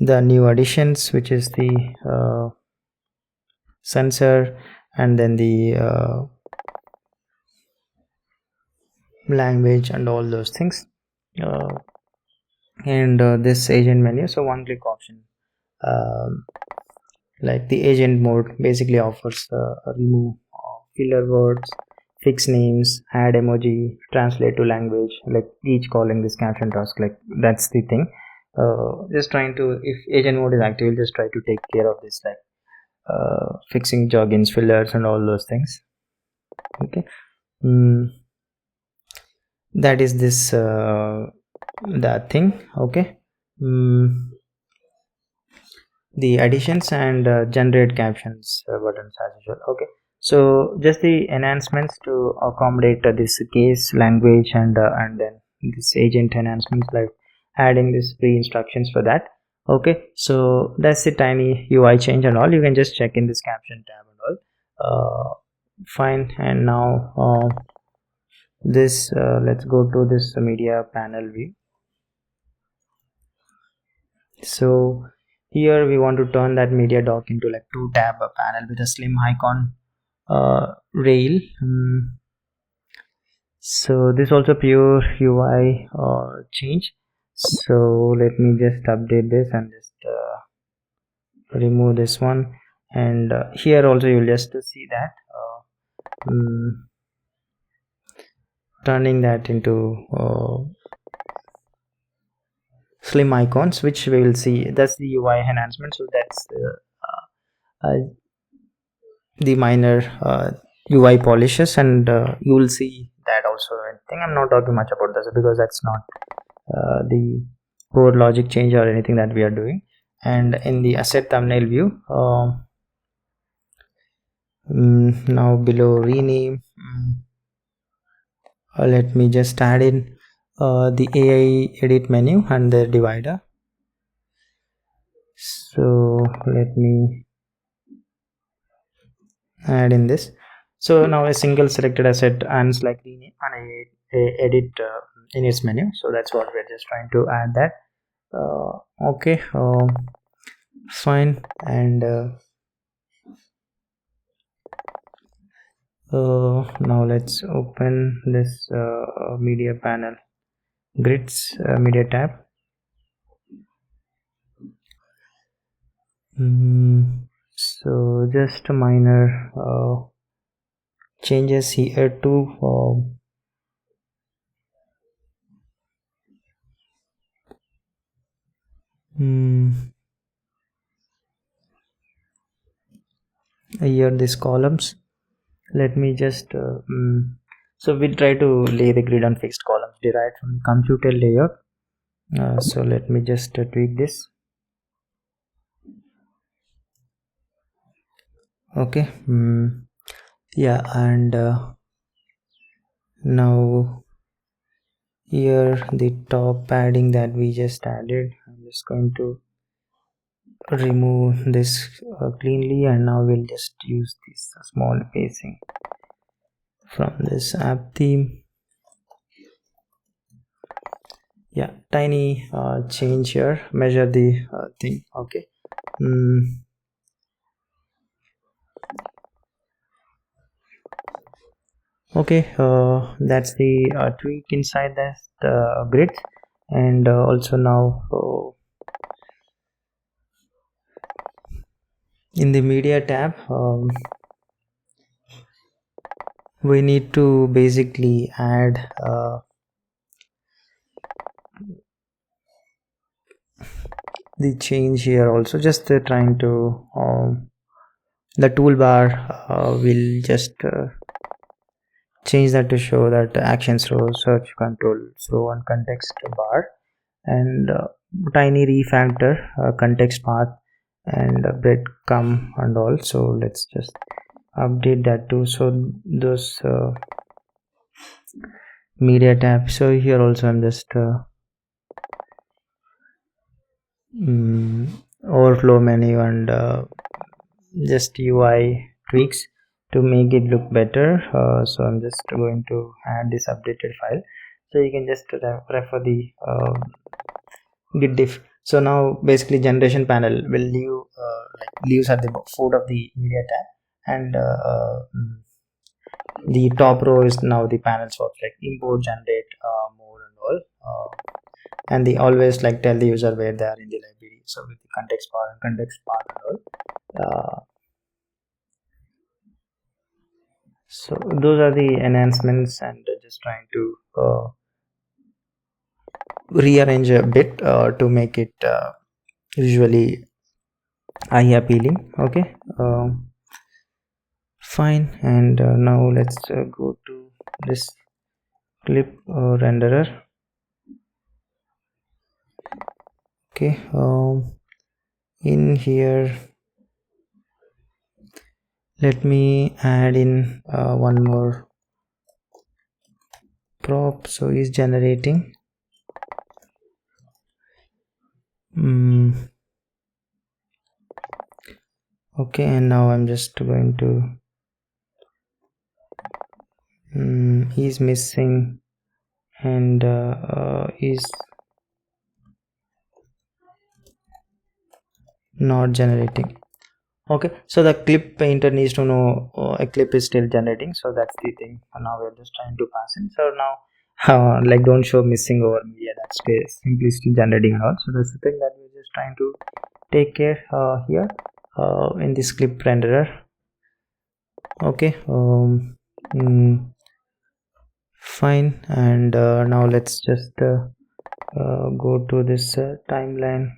the new additions, which is the sensor, and then the language and all those things, and this agent menu. So one click option, like the agent mode basically offers remove filler words, fix names, add emoji, translate to language, like each calling this caption task. Like that's the thing. Just trying to, if agent mode is active, just try to take care of this, like fixing jargons, fillers, and all those things. Okay. That is this that thing. Okay. The additions and generate captions buttons as usual. Okay, so just the enhancements to accommodate this case language and then this agent enhancements, like adding this pre-instructions for that. Okay, so that's the tiny UI change and all. You can just check in this caption tab and all. Fine. And now this let's go to this media panel view. So here we want to turn that media dock into like 2-tab panel with a slim icon rail. So this also pure UI change. So let me just update this and just remove this one, and here also you'll just see that turning that into slim icons, which we will see. That's the UI enhancement. So that's the minor UI polishes, and you will see that also. I think I'm not talking much about this because that's not the core logic change or anything that we are doing. And in the asset thumbnail view, now below rename, let me just add in the AI edit menu and the divider. So let me add in this. So now a single selected asset earns like rename and a edit in its menu. So that's what we're just trying to add that. Okay, fine. And now let's open this media panel grids media tab. So just minor changes here to here these columns. Let me just so we'll try to lay the grid on fixed columns derived from the computer layout. So let me just tweak this. Okay. Yeah, and now here the top padding that we just added, I'm just going to remove this cleanly, and now we'll just use this small spacing from this app theme. Yeah, tiny change here, measure the thing. Okay. Okay, that's the tweak inside the grid. And also now in the media tab, we need to basically add the change here also. Just trying to the toolbar will just change that to show that actions row, search controls row, and context bar, and tiny refactor context path and breadcrumb and all. So let's just update that too. So those media tab. So here also I'm just overflow menu and just UI tweaks to make it look better. So I'm just going to add this updated file, so you can just refer the git diff. So now basically generation panel will leave leaves at the foot of the media tab, and the top row is now the panel swaps, like import, generate, mode, and all, and the always like tell the user where they are in the library. So with the context bar and all. So those are the enhancements, and just trying to rearrange a bit to make it visually eye appealing. Okay, fine. And now let's go to this clip renderer. Okay, in here let me add in one more prop. So is generating okay, and now I'm just going to is missing and is not generating. Okay, so the clip painter needs to know a clip is still generating, so that's the thing. Now we're just trying to pass in. So now like don't show missing over media, that's simply still generating and all. So that's the thing that we're just trying to take care here in this clip renderer. Okay, fine. And now let's just go to this timeline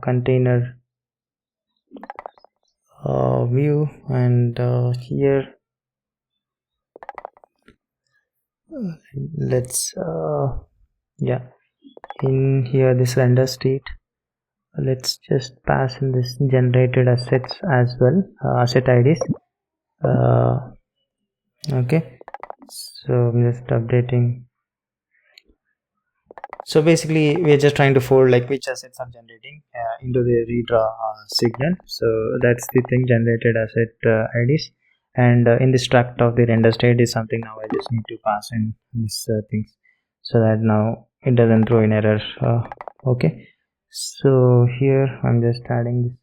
container view, and here let's yeah, in here this render state, let's just pass in this generated assets as well, asset IDs. Okay, so I'm just updating. So basically we're just trying to fold like which assets are generating into the redraw signal. So that's the thing, generated asset IDs. And in this struct of the render state is something now I just need to pass in these things, so that now it doesn't throw in error. Okay, so here I'm just adding this.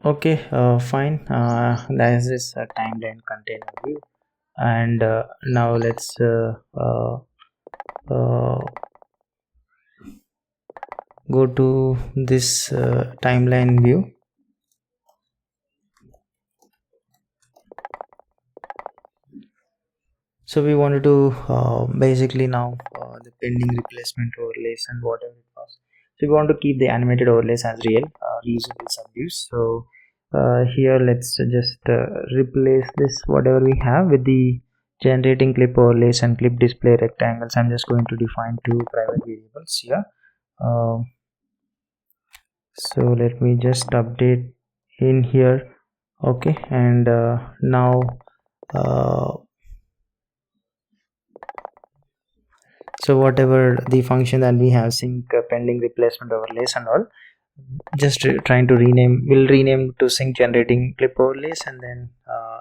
Okay, fine. That is this timeline container view, and now let's go to this timeline view. So we wanted to basically now the pending replacement overlays and whatever it was. So we want to keep the animated overlays as real, reusable subviews. So here let's just replace this whatever we have with the generating clip overlays and clip display rectangles. I'm just going to define two private variables here. So let me just update in here. Okay, and now so whatever the function that we have, sync pending replacement overlays and all, just trying to we'll rename to sync generating clip overlays, and then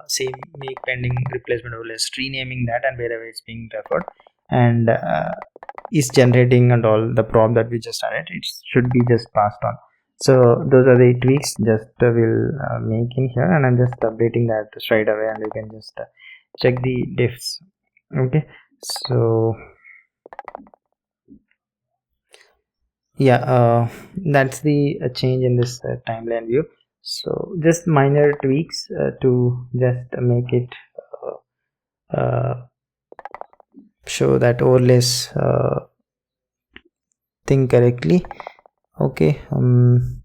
same make pending replacement overlays, renaming that, and wherever it's being referred, and is generating and all the prop that we just added, it should be just passed on. So those are the tweaks just will make in here, and I'm just updating that straight away, and you can just check the diffs. Okay, so yeah, that's the change in this timeline view. So just minor tweaks to just make it show that overlays thing correctly. Okay, and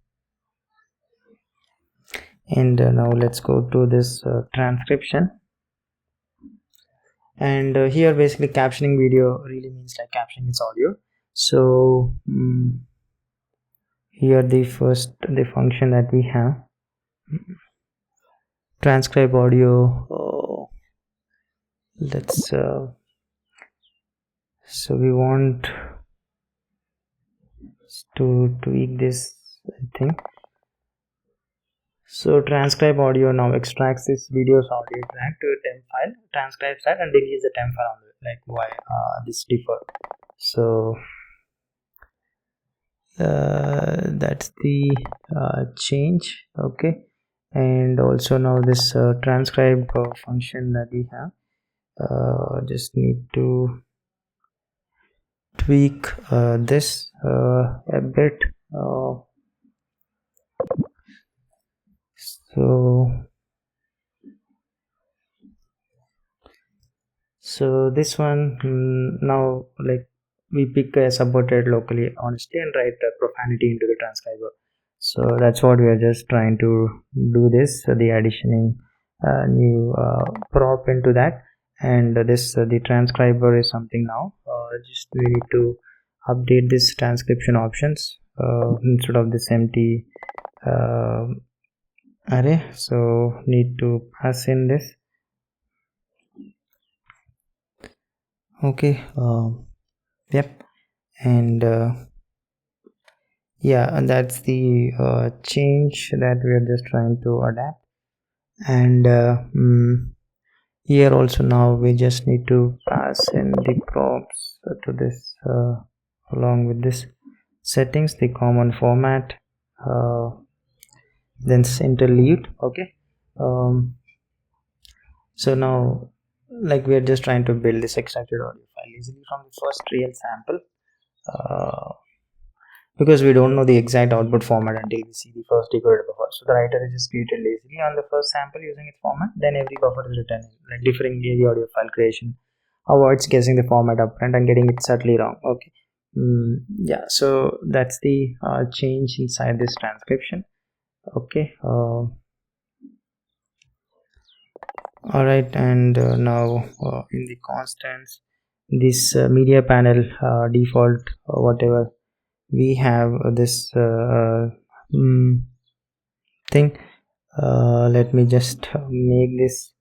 now let's go to this transcription. And here basically captioning video really means like captioning its audio. So here the function that we have, transcribe audio. Let's so we want to tweak this thing. So transcribe audio now extracts this video's audio track to a temp file, transcribes that, and deletes the temp file on it. Like why this differ. So that's the change. Okay, and also now this transcribe function that we have, just need to tweak this a bit. So So this one, now like we pick a supported locally honestly and write profanity into the transcriber. So that's what we are just trying to do this, the additioning new prop into that. And this the transcriber is something now just we need to update this transcription options instead of this empty array. So need to pass in this. Okay, yep. And yeah, and that's the change that we are just trying to adapt. And here also now we just need to pass in the props to this along with this settings, the common format, then interleaved. Okay, so now like we are just trying to build this extracted audio file easily from the first real sample, because we don't know the exact output format until we see the first decoded buffer. So the writer is just created lazily on the first sample using its format, then every buffer is written in. Like differing the audio file creation avoids guessing the format upfront and getting it subtly wrong. Okay, yeah, so that's the change inside this transcription. Okay, all right. And now in the constants, this media panel default whatever we have this thing. Let me just make this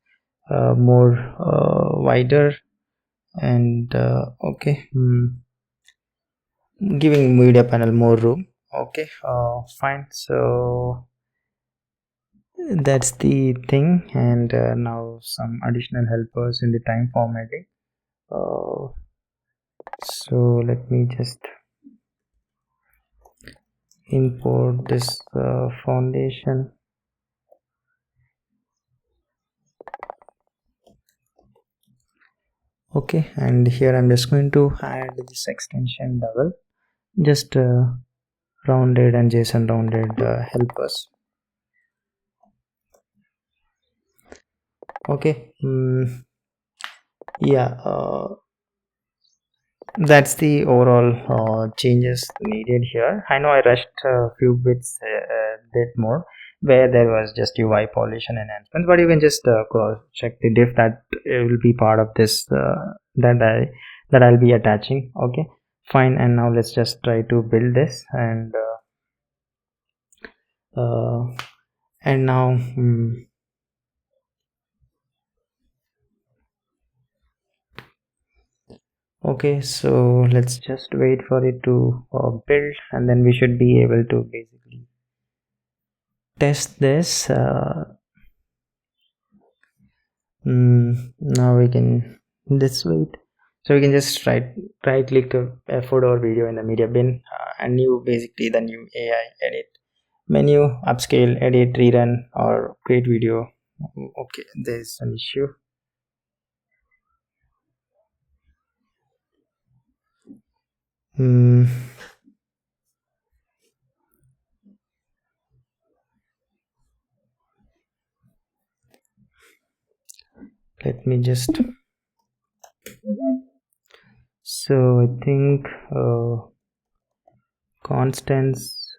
more wider and okay, giving media panel more room. Okay, fine. So that's the thing. And now some additional helpers in the time formatting. So let me just import this foundation. Okay, and here I'm just going to add this extension double, just rounded and JSON rounded helpers. Okay, yeah, that's the overall changes needed here. I know I rushed a few bits a bit more where there was just UI polish and enhancements, but you can just cross check the diff that will be part of this that I'll be attaching. Okay, fine. And now let's just try to build this. And now okay, so let's just wait for it to build, and then we should be able to basically test this. Now we can just wait. So we can just right click a photo or video in the media bin and new basically the new AI edit menu, upscale, edit, rerun, or create video. Okay, there's an issue. Let me just, so I think constants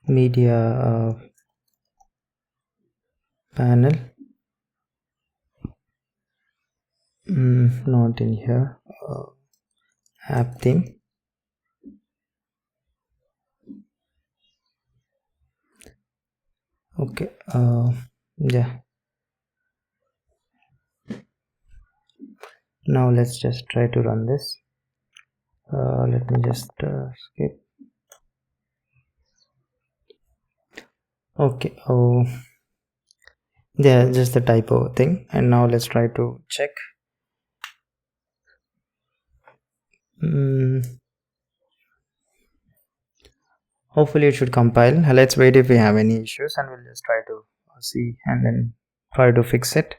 media panel, not in here, app theme. Okay, yeah, now let's just try to run this. Let me just skip. Okay, oh yeah, just the typo thing. And now let's try to check. Hopefully it should compile. Let's wait if we have any issues, and we'll just try to see and then try to fix it.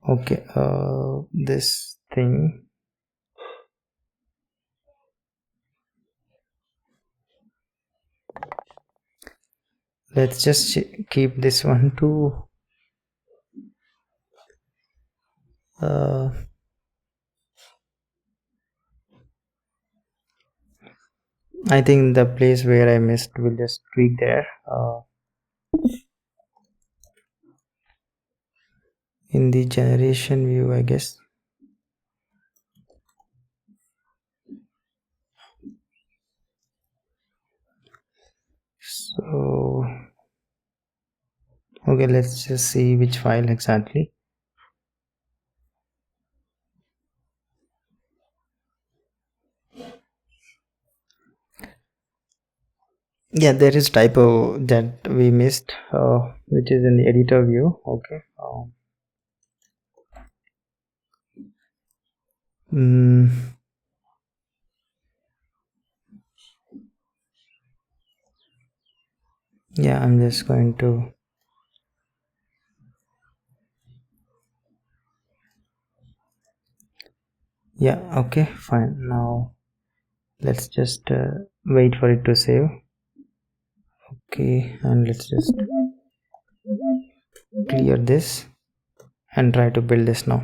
Okay, this thing, let's just keep this one to I think the place where I missed will just tweak there in the generation view, I guess. So okay, let's just see which file exactly. Yeah, there is typo that we missed, which is in the editor view. Okay. Yeah, I'm just going to yeah, okay, fine. Now let's just wait for it to save. Okay, and let's just clear this and try to build this now.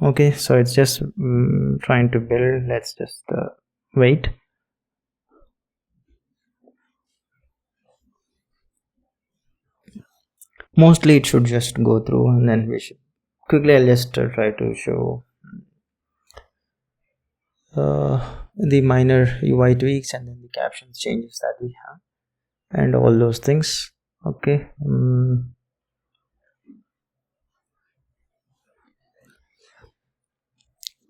Okay, so it's just trying to build. Let's just wait. Mostly it should just go through, and then we should quickly I'll just try to show the minor UI tweaks and then the captions changes that we have and all those things. Okay.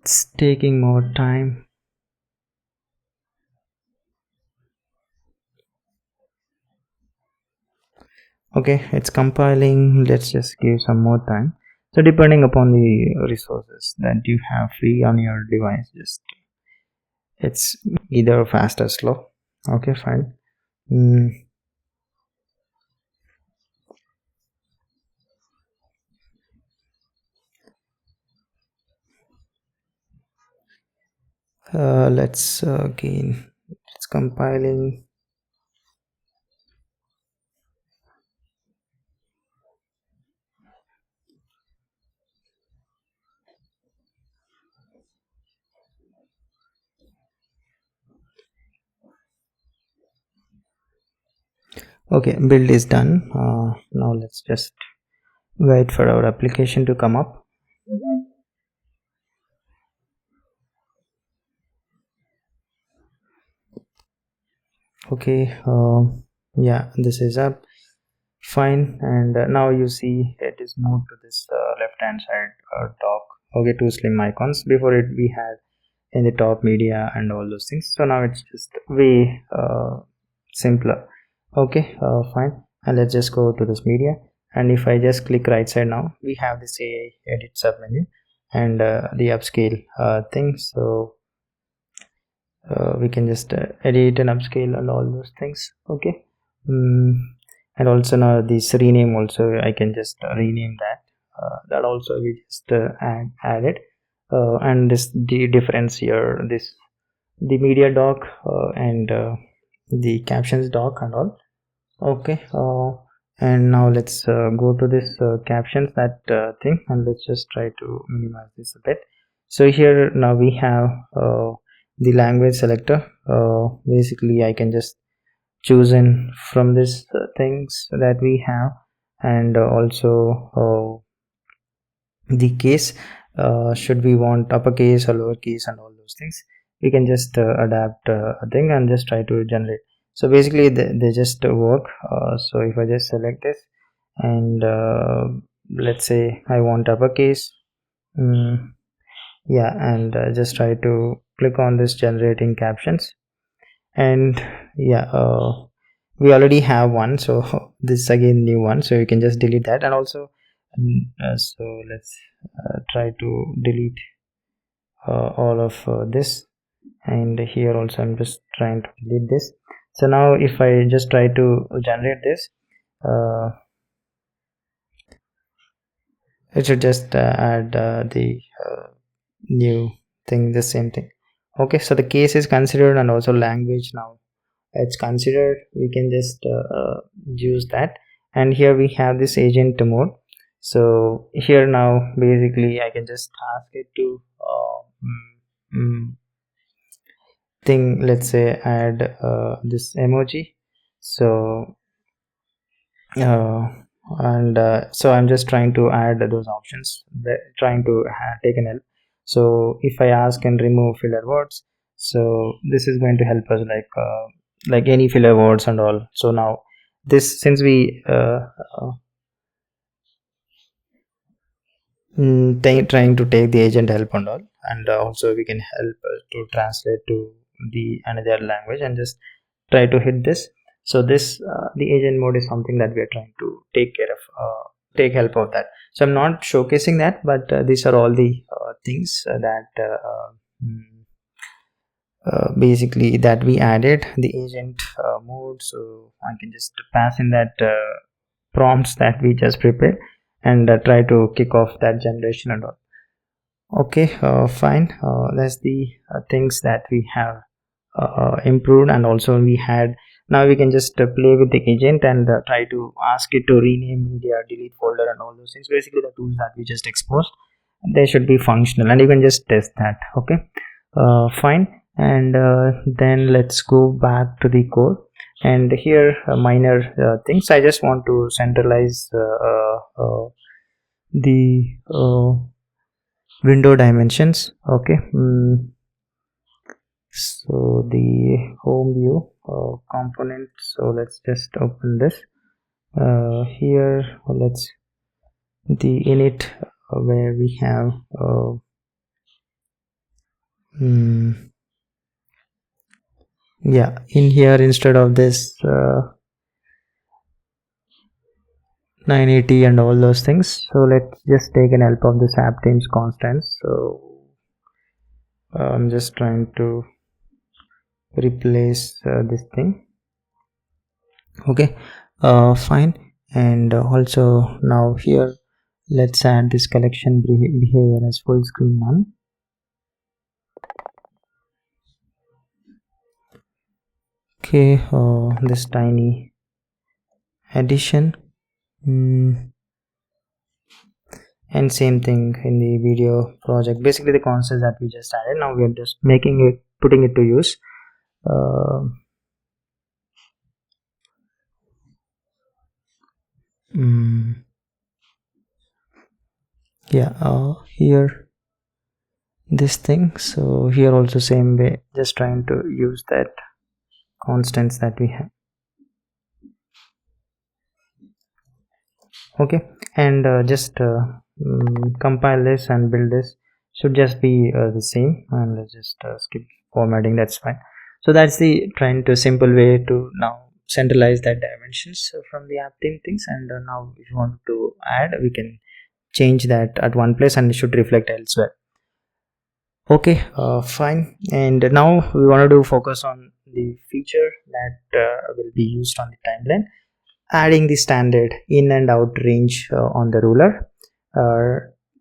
It's taking more time. Okay, it's compiling. Let's just give some more time. So depending upon the resources that you have free on your device, just it's either fast or slow. Okay, fine. Let's again, it's compiling. Okay, build is done. Now let's just wait for our application to come up. Okay, yeah, this is up fine, and now you see it is moved to this left hand side top. Okay, two slim icons. Before it we had in the top media and all those things, so now it's just way simpler. Okay, fine, and let's just go to this media, and if I just click right side, now we have this AI edit submenu and the upscale thing. So we can just edit and upscale and all those things. Okay. And also now this rename also I can just rename that. That also we just add it. And this the difference here, this the media doc and the captions doc and all. Okay. And now let's go to this captions that thing, and let's just try to minimize this a bit. So here now we have the language selector. Basically I can just choose in from this things that we have, and also the case, should we want uppercase or lowercase and all those things, we can just adapt a thing and just try to generate. So basically they just work. So if I just select this and let's say I want uppercase, yeah, and just try to click on this generating captions, and yeah, we already have one, so this is again new one, so you can just delete that. And also so let's try to delete all of this, and here also I'm just trying to delete this. So now if I just try to generate this, it should just add the new thing, the same thing. Okay, so the case is considered and also language now it's considered. We can just use that, and here we have this agent mode. So here now basically I can just ask it to thing, let's say add this emoji. So so I'm just trying to add those options, trying to take an help. So if I ask and remove filler words, so this is going to help us like any filler words and all. So now this, since we trying to take the agent help and all, and also we can help to translate to the another language and just try to hit this. So this the agent mode is something that we are trying to take care of, take help of that. So I'm not showcasing that, but these are all the things that basically that we added the agent mode. So I can just pass in that prompts that we just prepared and try to kick off that generation and all. Okay, fine. That's the things that we have improved, and also we had, now we can just play with the agent and try to ask it to rename media, delete folder and all those things. Basically the tools that we just exposed, they should be functional, and you can just test that. Okay, fine. And then let's go back to the code, and here minor things. I just want to centralize the window dimensions. Okay, so the home view component, so let's just open this here. Let's the init where we have yeah, in here instead of this 980 and all those things, so let's just take an help of this app themes constants. So I'm just trying to replace this thing. Okay, fine. And also now here let's add this collection behavior as full screen none. Okay, this tiny addition, and same thing in the video project. Basically the concepts that we just added, now we are just making it, putting it to use. Yeah, here this thing. So here also same way, just trying to use that constants that we have. Okay, and just compile this and build this, should just be the same, and let's just skip formatting, that's fine. So that's the trying to simple way to now centralize that dimensions from the app theme things. And now if you want to add, we can change that at one place and it should reflect elsewhere. Okay, fine. And now we want to focus on the feature that will be used on the timeline, adding the standard in and out range on the ruler,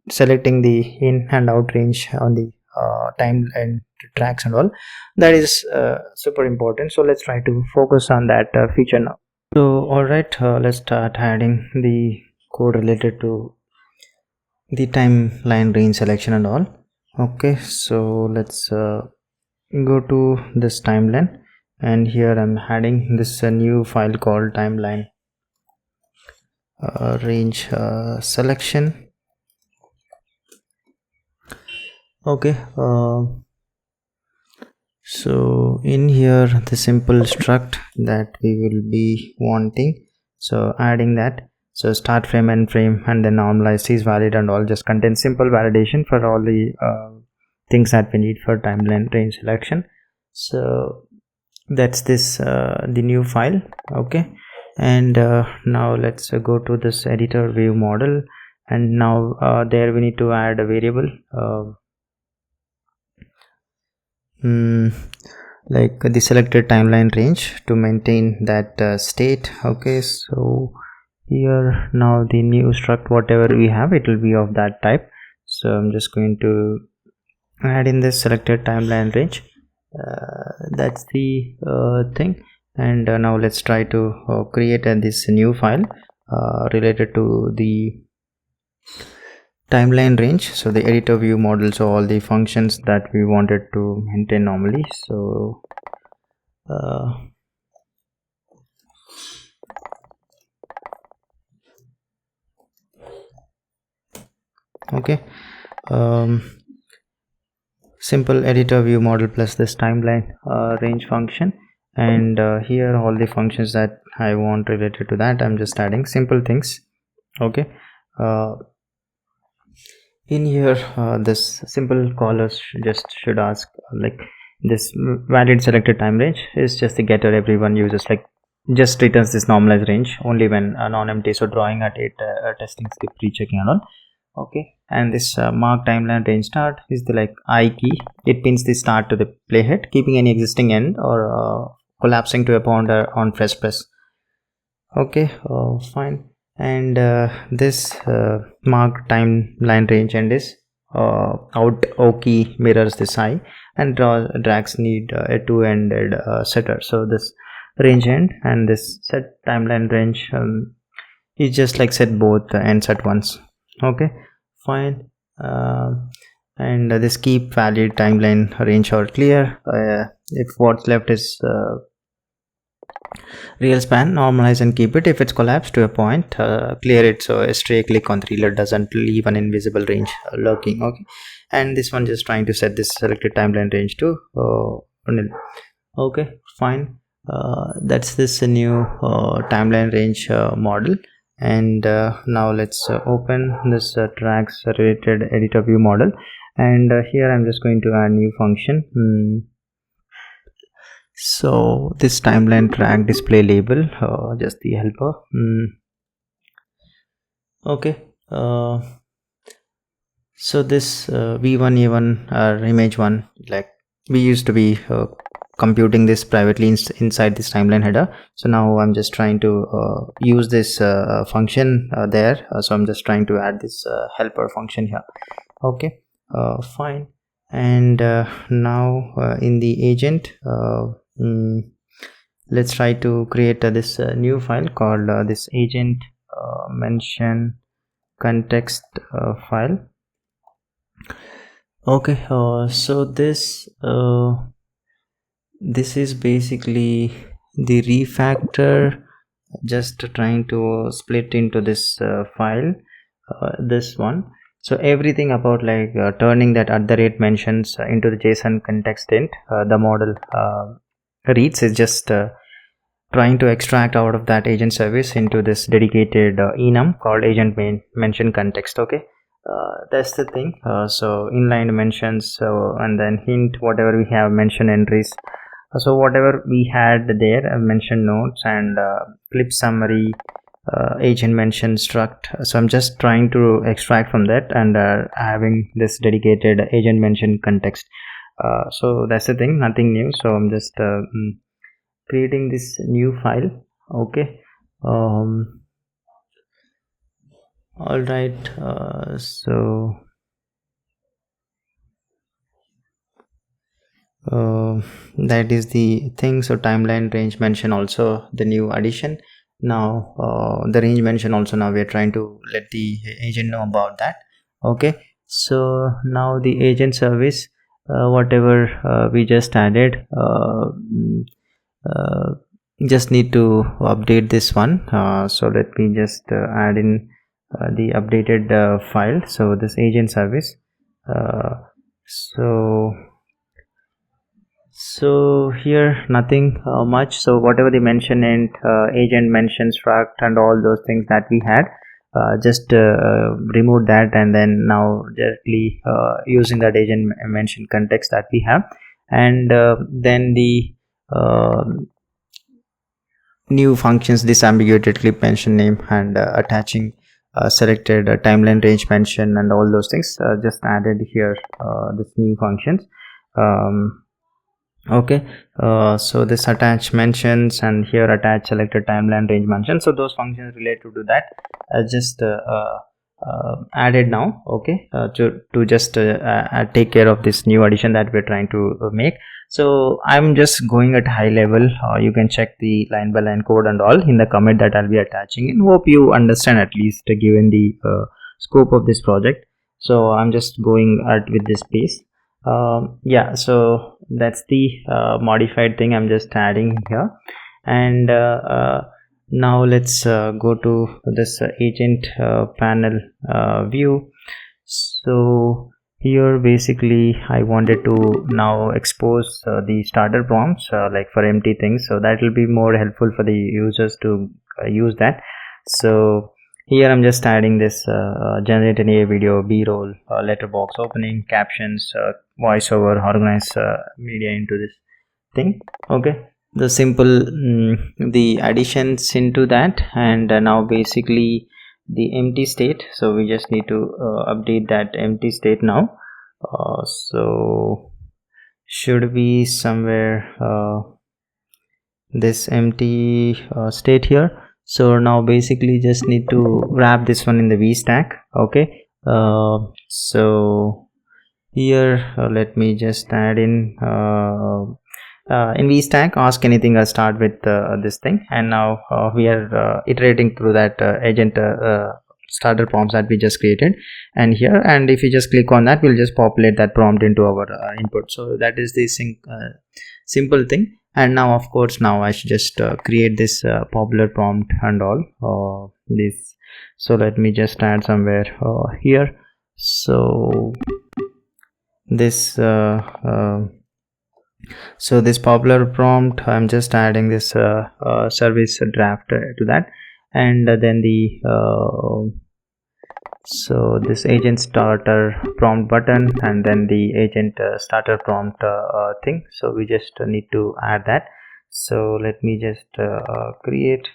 selecting the in and out range on the timeline tracks and all. That is super important. So let's try to focus on that feature now. So alright, let's start adding the code related to the timeline range selection and all. Okay, so let's go to this timeline, and here I'm adding this new file called timeline range selection. Okay, so in here the simple struct that we will be wanting, so adding that. So start frame, end frame, and then normalize is valid and all, just contain simple validation for all the things that we need for timeline range selection. So that's this the new file. Okay, and now let's go to this editor view model, and now there we need to add a variable like the selected timeline range to maintain that state. Okay, so here now the new struct, whatever we have, it will be of that type. So I'm just going to add in this selected timeline range. That's the thing. And now let's try to create this new file related to the timeline range. So the editor view model, so all the functions that we wanted to maintain normally. So okay, simple editor view model plus this timeline range function, and here all the functions that I want related to that, I'm just adding simple things. Okay, in here this simple callers should ask like this valid selected time range is just the getter everyone uses, like just returns this normalized range only when non-empty, so drawing at it, testing, skip, rechecking and all. Okay, and this mark timeline range start is the like I key. It pins the start to the playhead, keeping any existing end or collapsing to a pointer on fresh press. Okay, fine. And this mark timeline range end is out O key mirrors this I, and drags need a two-ended setter. So this range end and this set timeline range is just like set both ends at once. Okay, fine. And this keep valid timeline range or clear if what's left is real span, normalize and keep it. If it's collapsed to a point, clear it, so a stray click on the reload doesn't leave an invisible range lurking. Okay, and this one just trying to set this selected timeline range to nil. Okay, fine. That's this new timeline range model. And now let's open this tracks related editor view model, and here I'm just going to add new function. So this timeline track display label, just the helper. Okay, so this v1 a1 image one, like we used to be computing this privately inside this timeline header. So now I'm just trying to use this function there, so I'm just trying to add this helper function here. Okay, fine. And now in the agent, let's try to create this new file called this agent mention context file. Okay, so this is basically the refactor, just trying to split into this file, this one. So everything about like turning that @ mentions into the JSON context int, the model reads, is just trying to extract out of that agent service into this dedicated enum called agent mention context. Okay, that's the thing. So inline mentions, and then hint, whatever we have, mention entries. So whatever we had there, mention notes and clip summary, agent mention struct. So I'm just trying to extract from that and having this dedicated agent mention context. So that's the thing, nothing new. So I'm just creating this new file. Okay, all right. So that is the thing. So timeline range mention also the new addition. Now the range mention also, now we are trying to let the agent know about that. Okay, so now the agent service, whatever we just added, just need to update this one. So let me just add in the updated file. So this agent service, so here nothing much. So whatever the mention and agent mention struct and all those things that we had, just remove that, and then now directly using that agent mention context that we have, and then the new functions, disambiguated clip mention name, and attaching selected timeline range mention and all those things just added here, this new functions. Okay, so this attach mentions and here attach selected timeline range mention. So those functions related to that, just added now. Okay, to just take care of this new addition that we're trying to make. So I'm just going at high level. You can check the line by line code and all in the comment that I'll be attaching, and hope you understand at least given the scope of this project. So I'm just going at with this pace. Yeah, so that's the modified thing I'm just adding here. And now let's go to this agent panel view. So here basically I wanted to now expose the starter prompts like for empty things, so that will be more helpful for the users to use that. So here I'm just adding this generate an AI video, b-roll, letterbox opening, captions, voiceover, organize media into this thing. Okay, the simple the additions into that, and now basically the empty state. So we just need to update that empty state now. So should be somewhere this empty state here. So now basically just need to wrap this one in the v stack. Okay, so here let me just add in v stack, ask anything, I'll start with this thing. And now we are iterating through that agent starter prompts that we just created, and here, and if you just click on that, we'll just populate that prompt into our input. So that is the simple thing. And now of course now I should just create this popular prompt and all this. So let me just add somewhere here. So this so this popular prompt, I'm just adding this service draft to that, and then the so this agent starter prompt button, and then the agent starter prompt thing. So we just need to add that. So let me just create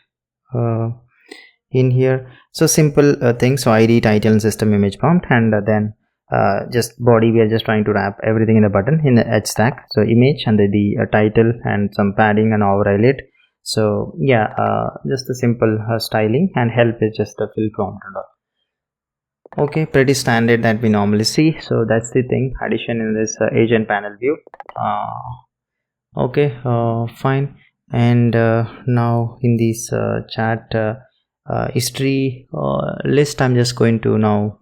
in here. So simple thing. So ID, title, and system image prompt, and then just body, we are just trying to wrap everything in the button in the edge stack. So image, and the title, and some padding and over highlight. So yeah, just a simple styling, and help is just a fill prompt and all. Okay, pretty standard that we normally see. So that's the thing, addition in this agent panel view. Okay, fine. And now in this chat history list, I'm just going to now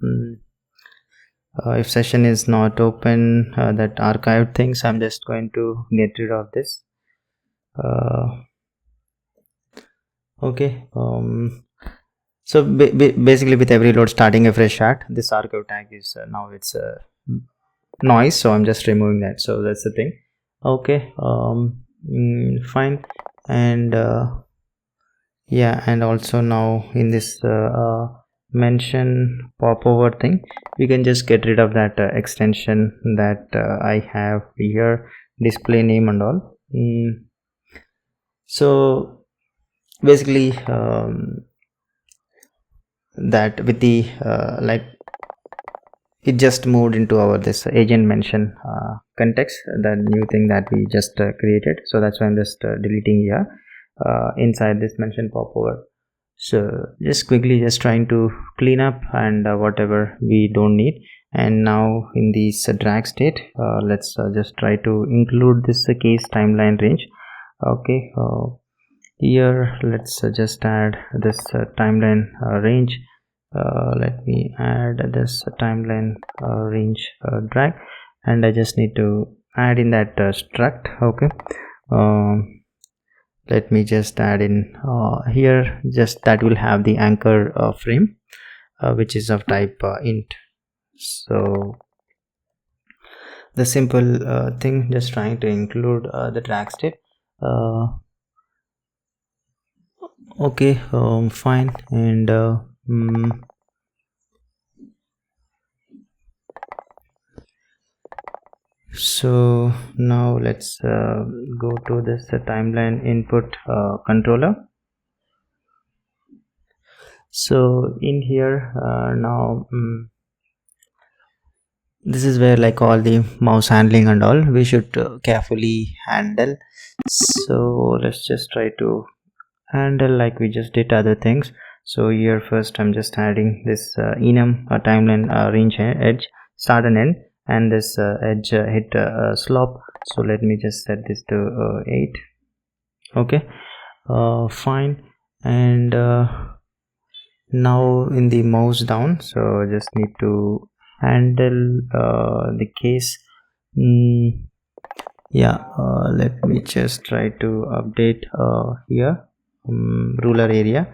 if session is not open, that archived things, I'm just going to get rid of this. Okay, so basically with every load starting a fresh chat, this archive tag is now it's noise, so I'm just removing that. So that's the thing. Okay, fine. And yeah, and also now in this mention popover thing, we can just get rid of that extension that I have here, display name and all. So basically that with the like it just moved into our this agent mention context, the new thing that we just created. So that's why I'm just deleting here inside this mention popover. So just quickly just trying to clean up and whatever we don't need. And now in this drag state, let's just try to include this case timeline range. Okay, here let's just add this timeline range. Let me add this timeline range drag, and I just need to add in that struct. Okay, let me just add in here, just that will have the anchor frame which is of type int. So the simple thing, just trying to include the drag state. Okay, fine. And so now let's go to this timeline input controller. So in here now this is where like all the mouse handling and all we should carefully handle. So let's just try to handle like we just did other things. So here first I'm just adding this enum timeline range edge start and end, and this edge hit slope. So let me just set this to 8. Okay, fine. And now in the mouse down, so just need to handle the case. Yeah, let me just try to update here ruler area.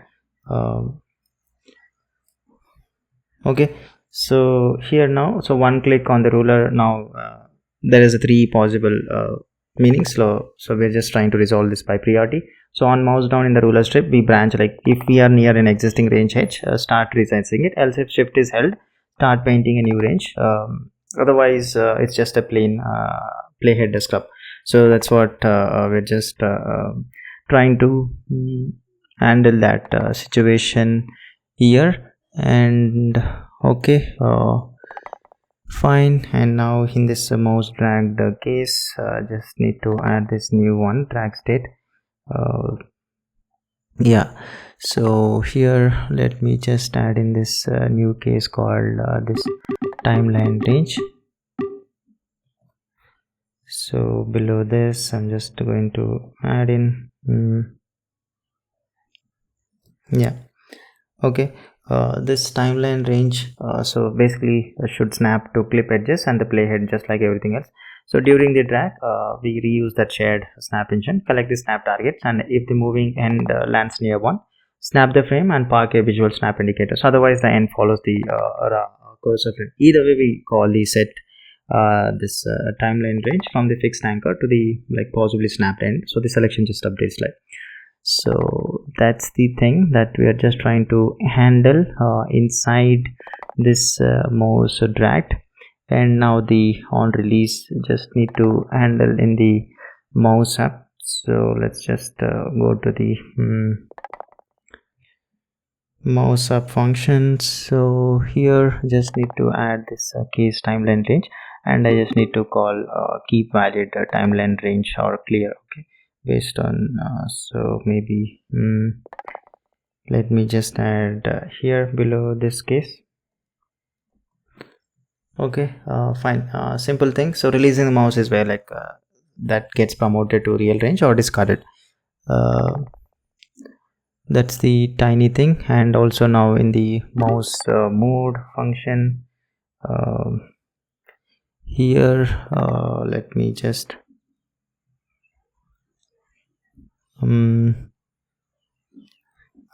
Okay, so here now, so one click on the ruler now, there is a 3 possible meanings. So we're just trying to resolve this by priority. So on mouse down in the ruler strip, we branch, like if we are near an existing range edge, start resizing it, else if shift is held, start painting a new range. Otherwise it's just a plain playhead scrub. So that's what we're just trying to handle that situation here. And okay, fine. And now in this mouse dragged case, just need to add this new one, drag state. Yeah, so here let me just add in this new case called this timeline range. So below this I'm just going to add in yeah, okay, this timeline range, so basically should snap to clip edges and the playhead just like everything else. So during the drag, we reuse that shared snap engine, collect the snap targets, and if the moving end lands near one, snap the frame and park a visual snap indicator. So otherwise the end follows the cursor frame. Either way we call the set this timeline range from the fixed anchor to the like possibly snapped end. So the selection just updates like. So that's the thing that we are just trying to handle inside this mouse dragged. And now the on release just need to handle in the mouse app. So let's just go to the mouse up functions. So here just need to add this case timeline range, and I just need to call keep valid timeline range or clear. Okay, based on so maybe let me just add here below this case. Okay, fine, simple thing. So releasing the mouse is where like that gets promoted to real range or discarded. That's the tiny thing. And also now in the mouse mode function here, let me just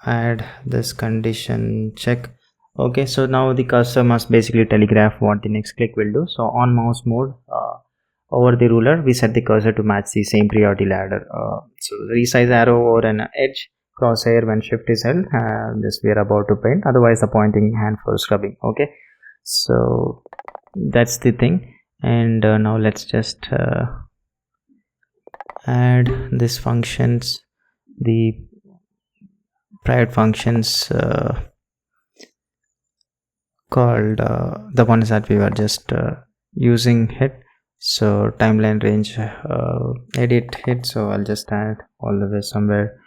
add this condition check. Okay, so now the cursor must basically telegraph what the next click will do. So on mouse mode, over the ruler we set the cursor to match the same priority ladder. So resize arrow over an edge, crosshair when shift is held, just we are about to paint, otherwise the pointing hand for scrubbing. Okay, so that's the thing. And now let's just add this functions, the private functions called the ones that we were just using it. So timeline range edit hit, so I'll just add all the way somewhere.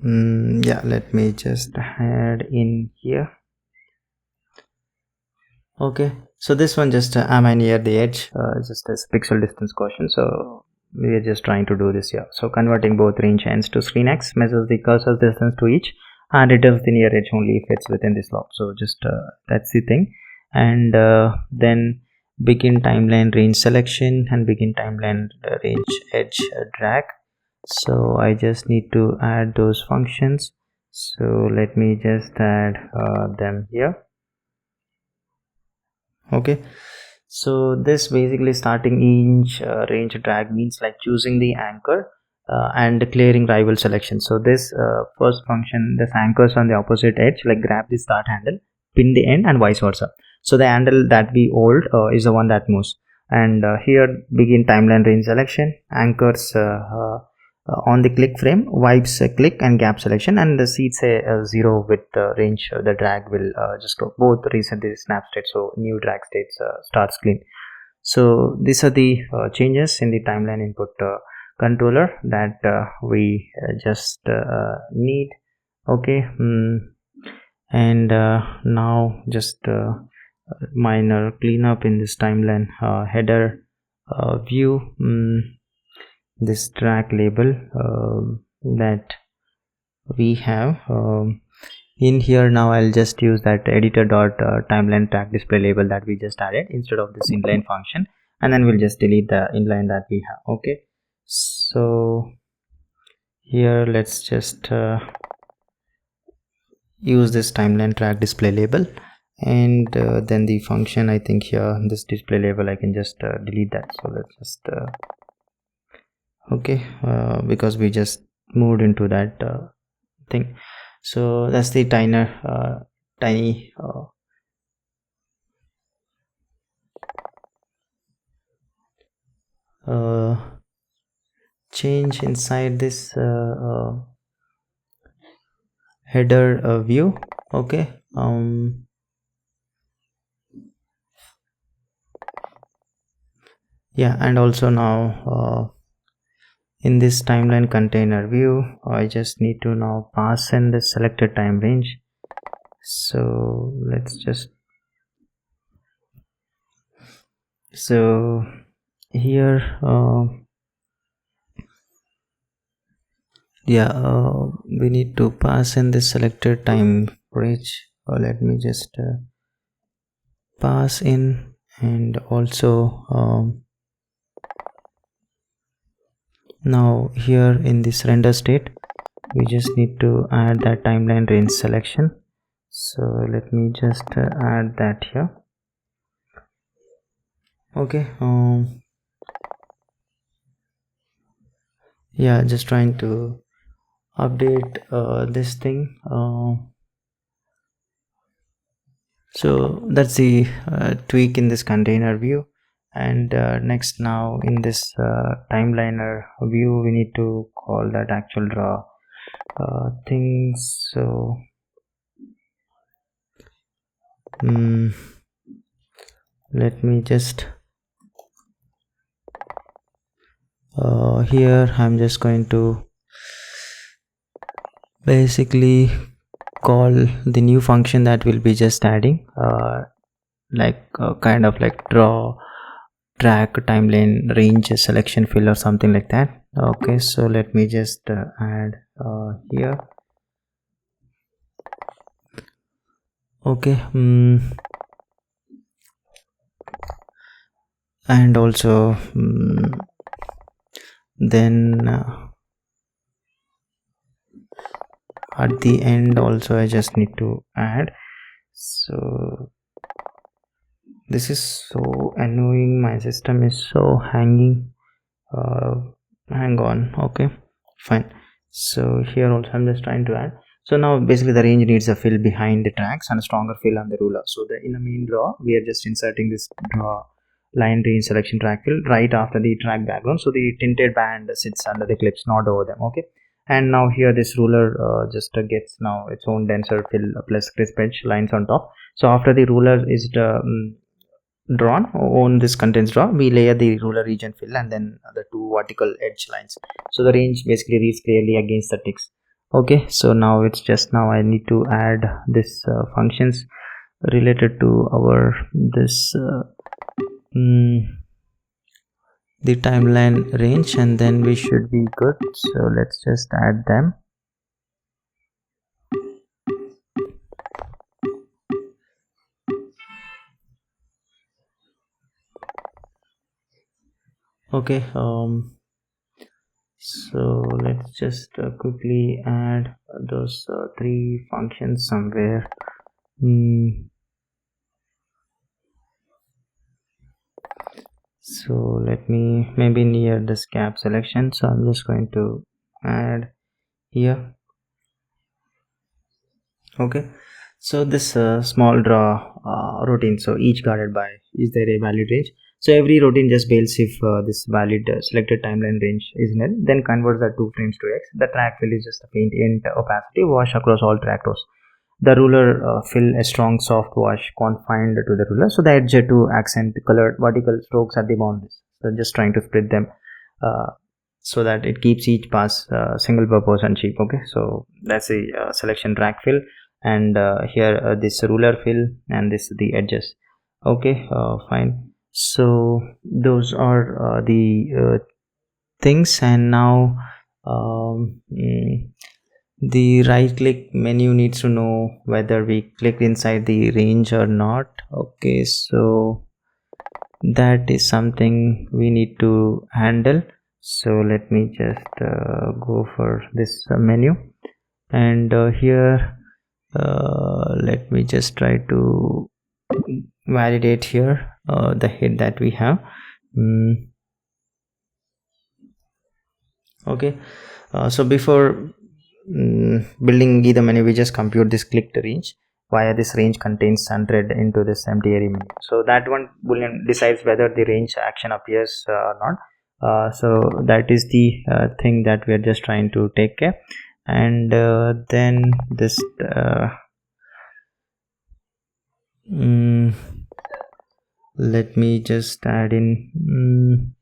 Yeah, let me just add in here. Okay, so this one just am I near the edge, just as pixel distance quotient. So we are just trying to do this here. So converting both range ends to screen X, measures the cursor distance to each and returns the near edge only if it's within the slope. So just that's the thing. And then begin timeline range selection and begin timeline range edge drag. So I just need to add those functions. So let me just add them here. Okay, so this basically starting each range drag means like choosing the anchor and clearing rival selection. So this first function, this anchors on the opposite edge, like grab the start handle, pin the end, and vice versa. So the handle that we hold is the one that moves. And here begin timeline range selection, anchors on the click frame, wipes click and gap selection, and the seats say 0 with range. The drag will just go both reset the snap state, so new drag states starts clean. So these are the changes in the timeline input controller that we just need. Okay. And now just minor cleanup in this timeline header view, this track label that we have in here. Now I'll just use that editor.timeline track display label that we just added instead of this inline function, and then we'll just delete the inline that we have. Okay, so here let's just use this timeline track display label, and then the function, I think here this display label I can just delete that. So let's just okay, because we just moved into that thing. So that's the tiny change inside this header view. Okay, yeah, and also now in this timeline container view, I just need to now pass in the selected time range. So let's just, so here we need to pass in the selected time range. Let me just pass in, and also now here in this render state we just need to add that timeline range selection. So let me just add that here. Okay, yeah, just trying to update this thing. So that's the tweak in this container view. And next, now in this timeliner view we need to call that actual draw thing. So let me just here I'm just going to basically call the new function that will be just adding kind of like draw track timeline range selection fill or something like that. Okay, so let me just add here. Okay, and also then at the end also I just need to add. So this is so annoying, my system is so hanging. Hang on. Okay, fine. So here also I'm just trying to add. So now basically the range needs a fill behind the tracks and a stronger fill on the ruler. So in the main draw we are just inserting this draw line range selection track fill right after the track background, so the tinted band sits under the clips, not over them. Okay, and now here this ruler just gets now its own denser fill plus crisp edge lines on top. So after the ruler is drawn on this contents draw, we layer the ruler region fill and then the two vertical edge lines, so the range basically reads clearly against the ticks. Okay, so now it's just now I need to add this functions related to our this the timeline range, and then we should be good. So let's just add them. Okay, so let's just quickly add those three functions somewhere. So let me maybe near this cap selection, so I'm just going to add here. Okay, so this small draw routine, so each guarded by is there a valid range. So every routine just bails if this valid selected timeline range is nil, then converts the 2 frames to X. The track fill is just a paint int opacity wash across all track rows. The ruler fill a strong soft wash confined to the ruler. So the edge to accent colored vertical strokes at the boundaries. So just trying to split them so that it keeps each pass single purpose and cheap. Okay, so that's the selection drag fill, and here this ruler fill, and this the edges. Okay, fine. So those are the things, and now the right click menu needs to know whether we click inside the range or not. Okay, so that is something we need to handle. So let me just go for this menu, and here let me just try to validate here the hit that we have. Okay, so before building either menu, we just compute this clicked range via this range contains 100 into this empty area menu. So that one boolean decides whether the range action appears or not. So that is the thing that we are just trying to take care. And then this let me just add in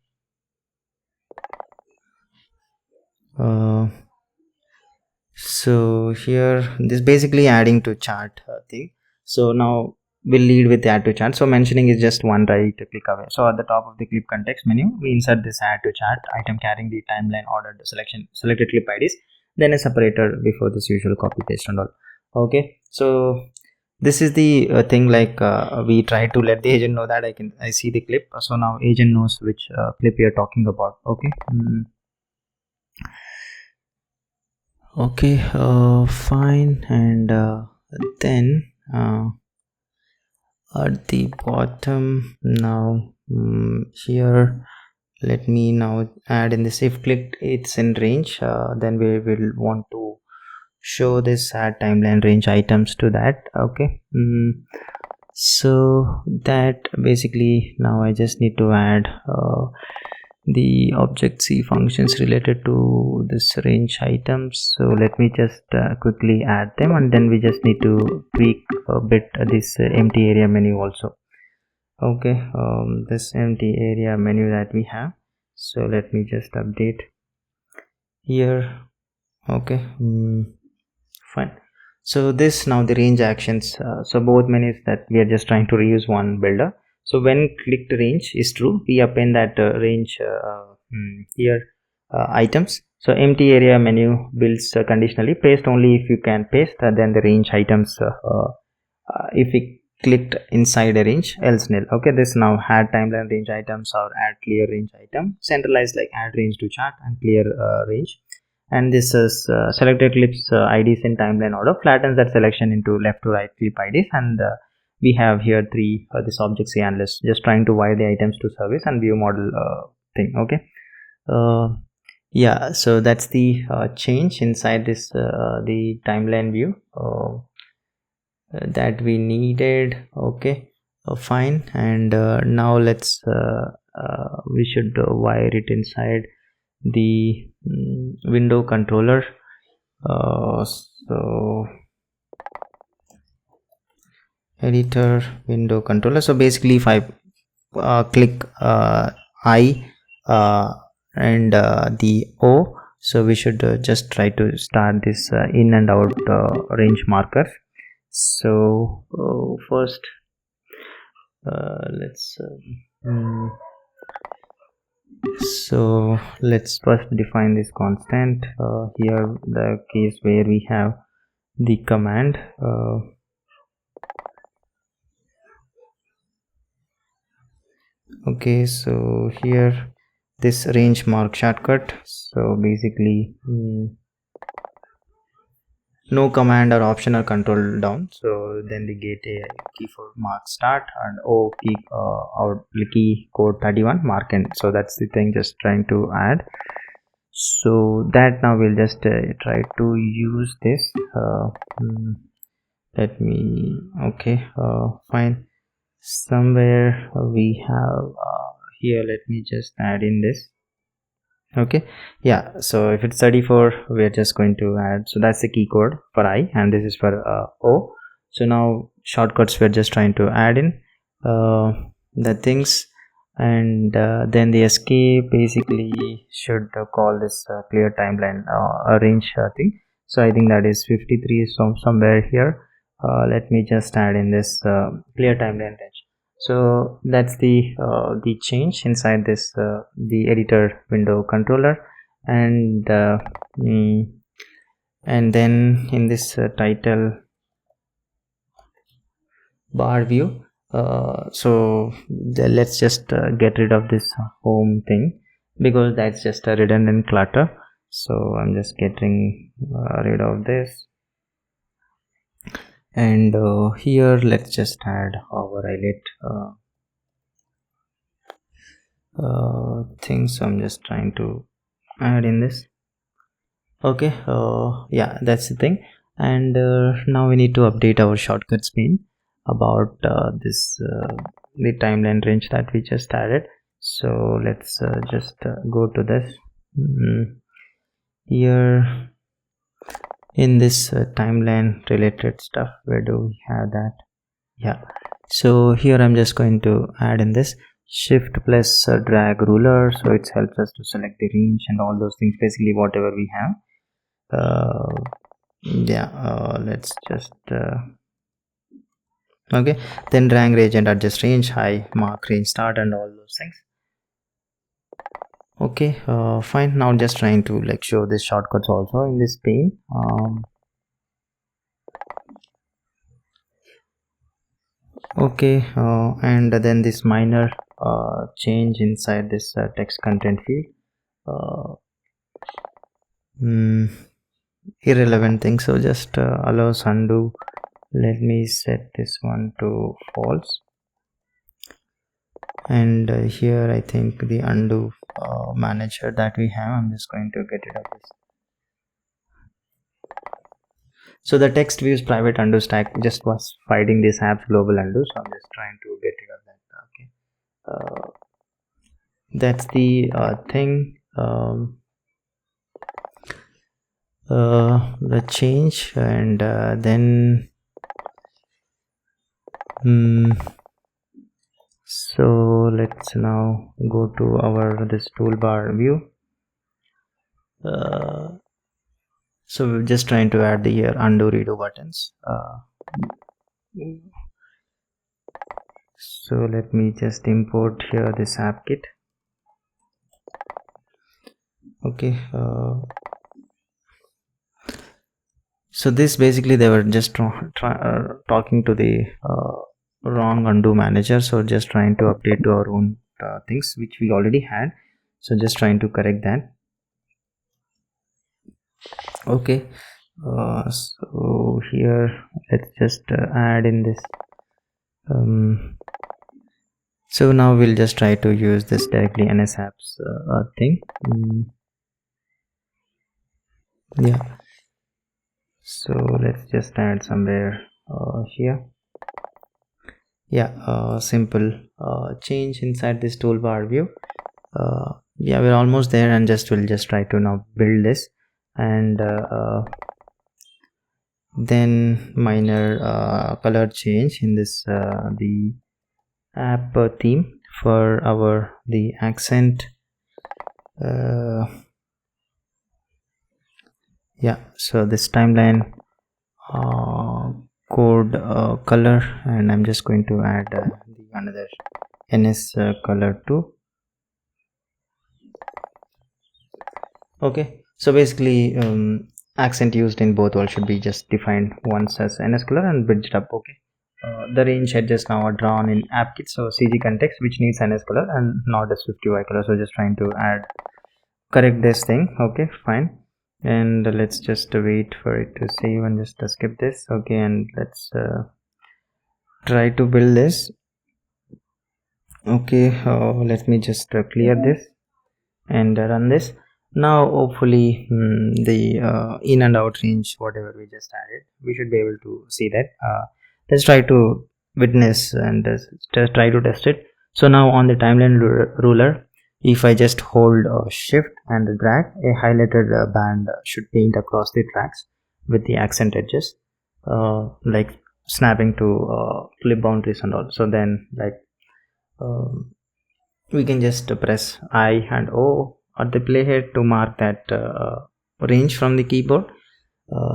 so here this basically adding to chart thing. So now we'll lead with add to chart. So mentioning is just one right click away. So at the top of the clip context menu, we insert this add to chart item carrying the timeline ordered selected clip IDs, then a separator before this usual copy paste and all. Okay, so this is the thing, like we try to let the agent know that I see the clip. So now agent knows which clip we are talking about. Okay. Okay, fine. And then at the bottom now, here let me now add in this if clicked it's in range, then we will want to show this add timeline range items to that. Okay, so that basically now I just need to add the Object-C functions related to this range items. So let me just quickly add them, and then we just need to tweak a bit this empty area menu also. Okay, this empty area menu that we have, so let me just update here. Okay, fine. So this now the range actions, so both menus that we are just trying to reuse one builder. So when clicked range is true, we append that range here items. So empty area menu builds conditionally paste only if you can paste, then the range items if we clicked inside a range, else nil. Okay, this now add timeline range items or add clear range item, centralized like add range to chart and clear range. And this is selected clips IDs in timeline order, flattens that selection into left to right clip IDs, and we have here three this Object-C analyst just trying to wire the items to service and view model thing. Okay, yeah, so that's the change inside this the timeline view that we needed. Okay, fine. And now let's we should wire it inside the window controller. So editor window controller. So basically if I click I and the O, so we should just try to start this in and out range marker. So first let's first define this constant here, the case where we have the command okay, so here this range mark shortcut. So basically no command or option or control down, so then the gate a key for mark start and O key or key code 31 mark end. So that's the thing just trying to add. So that now we'll just try to use this let me okay fine, somewhere we have here, let me just add in this. Okay, yeah, so if it's 34 we're just going to add, so that's the key code for I and this is for O. So now shortcuts we're just trying to add in the things, and then the escape basically should call this clear timeline range thing. So I think that is 53 somewhere here. Let me just add in this clear timeline range. So that's the change inside this the editor window controller. And and then in this title bar view, so let's just get rid of this home thing, because that's just a redundant clutter. So I'm just getting rid of this, and here let's just add our highlight thing. So I'm just trying to add in this. Okay, yeah, that's the thing. And now we need to update our shortcuts pane about this the timeline range that we just added. So let's just go to this here in this timeline related stuff. Where do we have that? Yeah, so here I'm just going to add in this shift plus drag ruler, so it helps us to select the range and all those things, basically whatever we have. Let's just okay, then drag range and adjust range, high, mark range start, and all those things. Okay, fine. Now just trying to like show this shortcuts also in this pane. Okay, and then this minor change inside this text content field, irrelevant thing, so just allows undo. Let me set this one to false, and here I think the undo manager that we have, I'm just going to get rid of this. So the text views private undo stack just was fighting this app's global undo, so I'm just trying to get rid of that. Okay, that's the thing. The change, and then so let's now go to our this toolbar view. So we're just trying to add the here undo redo buttons. So let me just import here this app kit. Okay, so this basically they were just talking to the wrong undo manager, so just trying to update to our own things which we already had, so just trying to correct that. Okay, so here let's just add in this so now we'll just try to use this directly ns apps thing. Yeah, so let's just add somewhere here. Yeah, simple change inside this toolbar view. Yeah, we're almost there, and we'll just try to now build this, and then minor color change in this the app theme for our the accent. Yeah, so this timeline code color, and I'm just going to add another ns color too. Okay, so basically accent used in both worlds should be just defined once as ns color and bridged up. Okay, the range edges now are drawn in AppKit, so CG context which needs ns color and not as 50y color, so just trying to correct this thing. Okay, fine, and let's just wait for it to save and just skip this. Okay, and let's try to build this. Okay, let me just clear this and run this. Now hopefully the in and out range whatever we just added, we should be able to see that. Let's try to witness and just try to test it. So now on the timeline ruler, if I just hold shift and drag, a highlighted band should paint across the tracks with the accent edges, like snapping to clip boundaries and all. So then like we can just press I and O at the playhead to mark that range from the keyboard.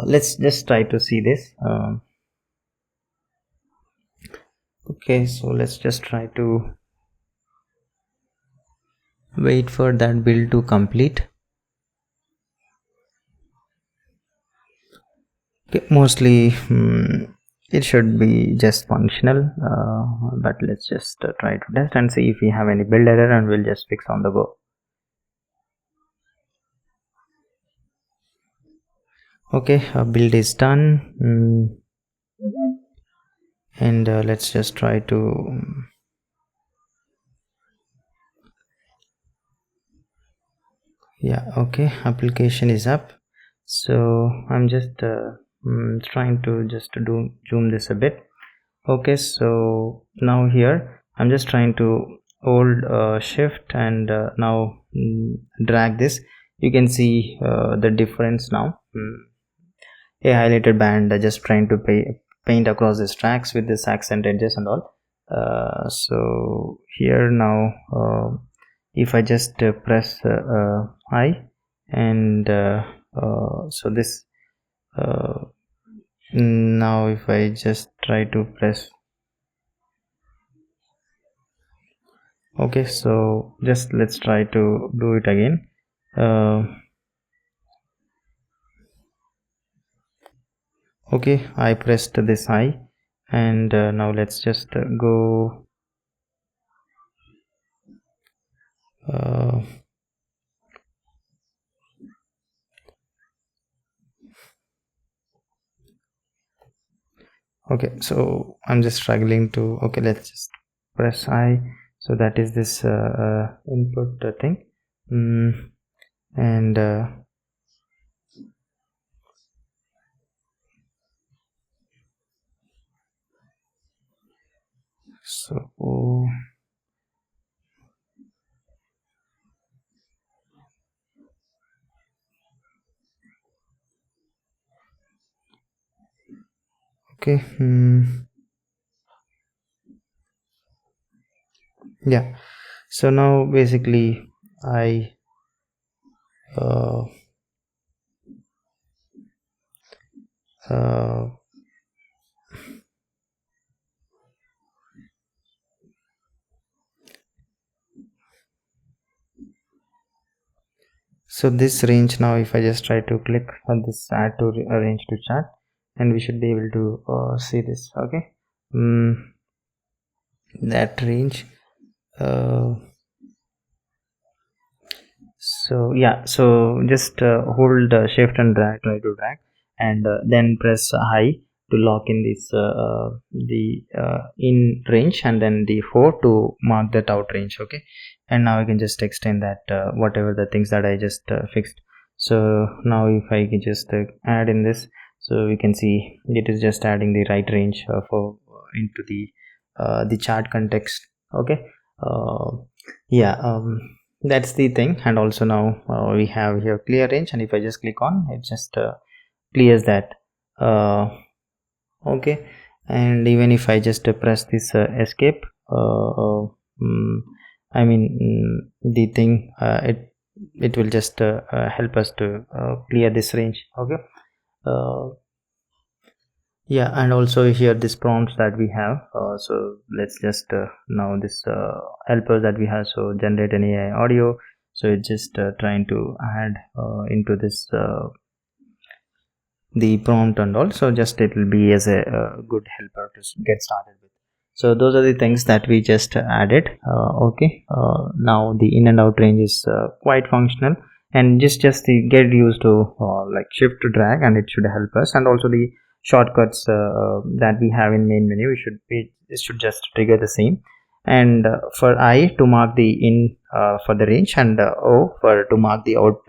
Let's just try to see this. Okay, so let's just try to wait for that build to complete. Okay, mostly it should be just functional, but let's just try to test and see if we have any build error, and we'll just fix on the go. Okay, build is done. And let's just try to yeah, okay, application is up. So I'm just trying to just zoom this a bit. Okay, so now here I'm just trying to hold shift and now drag this. You can see the difference now. A highlighted band, just trying to paint across these tracks with this accent edges and all. So here now if I just press I and so this now if I just try to press, okay, so just let's try to do it again. Okay, I pressed this I and now let's just go okay, so I'm just struggling to, okay, let's just press I, so that is this input thing, and so okay, yeah, so now basically I so this range now, if I just try to click on this add to range to chart, and we should be able to see this. Okay, that range. So yeah, so just hold shift and drag, try to drag, and then press high to lock in this the in range, and then the 4 to mark that out range. Okay, and now I can just extend that whatever the things that I just fixed. So now if I can just add in this, so we can see it is just adding the right range for into the chart context. Okay, yeah, that's the thing. And also now we have here clear range, and if I just click on it, just clears that. Okay, and even if I just press this escape, I mean the thing it will just help us to clear this range. Okay, yeah, and also here this prompts that we have, so let's just now this helpers that we have, so generate an AI audio, so it's just trying to add into this the prompt and all, so just it will be as a good helper to get started with. So those are the things that we just added. Okay, now the in and out range is quite functional, and just get used to like shift to drag, and it should help us. And also the shortcuts that we have in main menu, it should just trigger the same. And for I to mark the in for the range, and O for to mark the out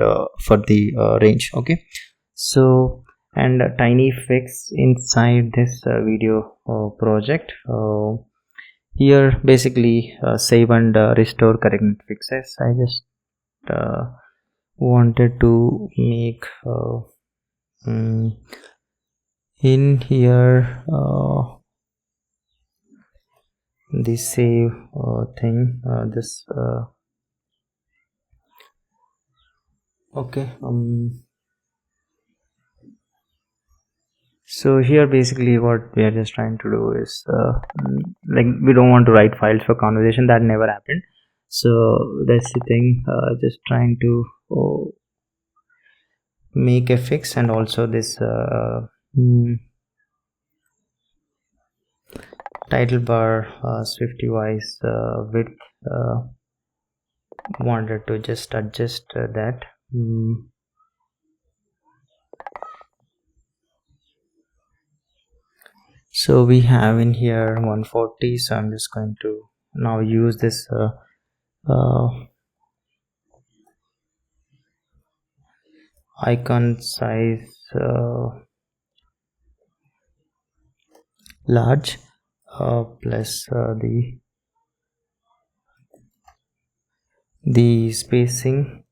for the range. Okay, so and a tiny fix inside this video project. Here basically save and restore correct fixes. I just wanted to make in here the save thing, this okay. So here basically what we are just trying to do is like we don't want to write files for conversation. That never happened. So that's the thing, just trying to make a fix. And also this title bar Swifty wise width, wanted to just adjust that. So we have in here 140, so I'm just going to now use this icon size large plus the spacing.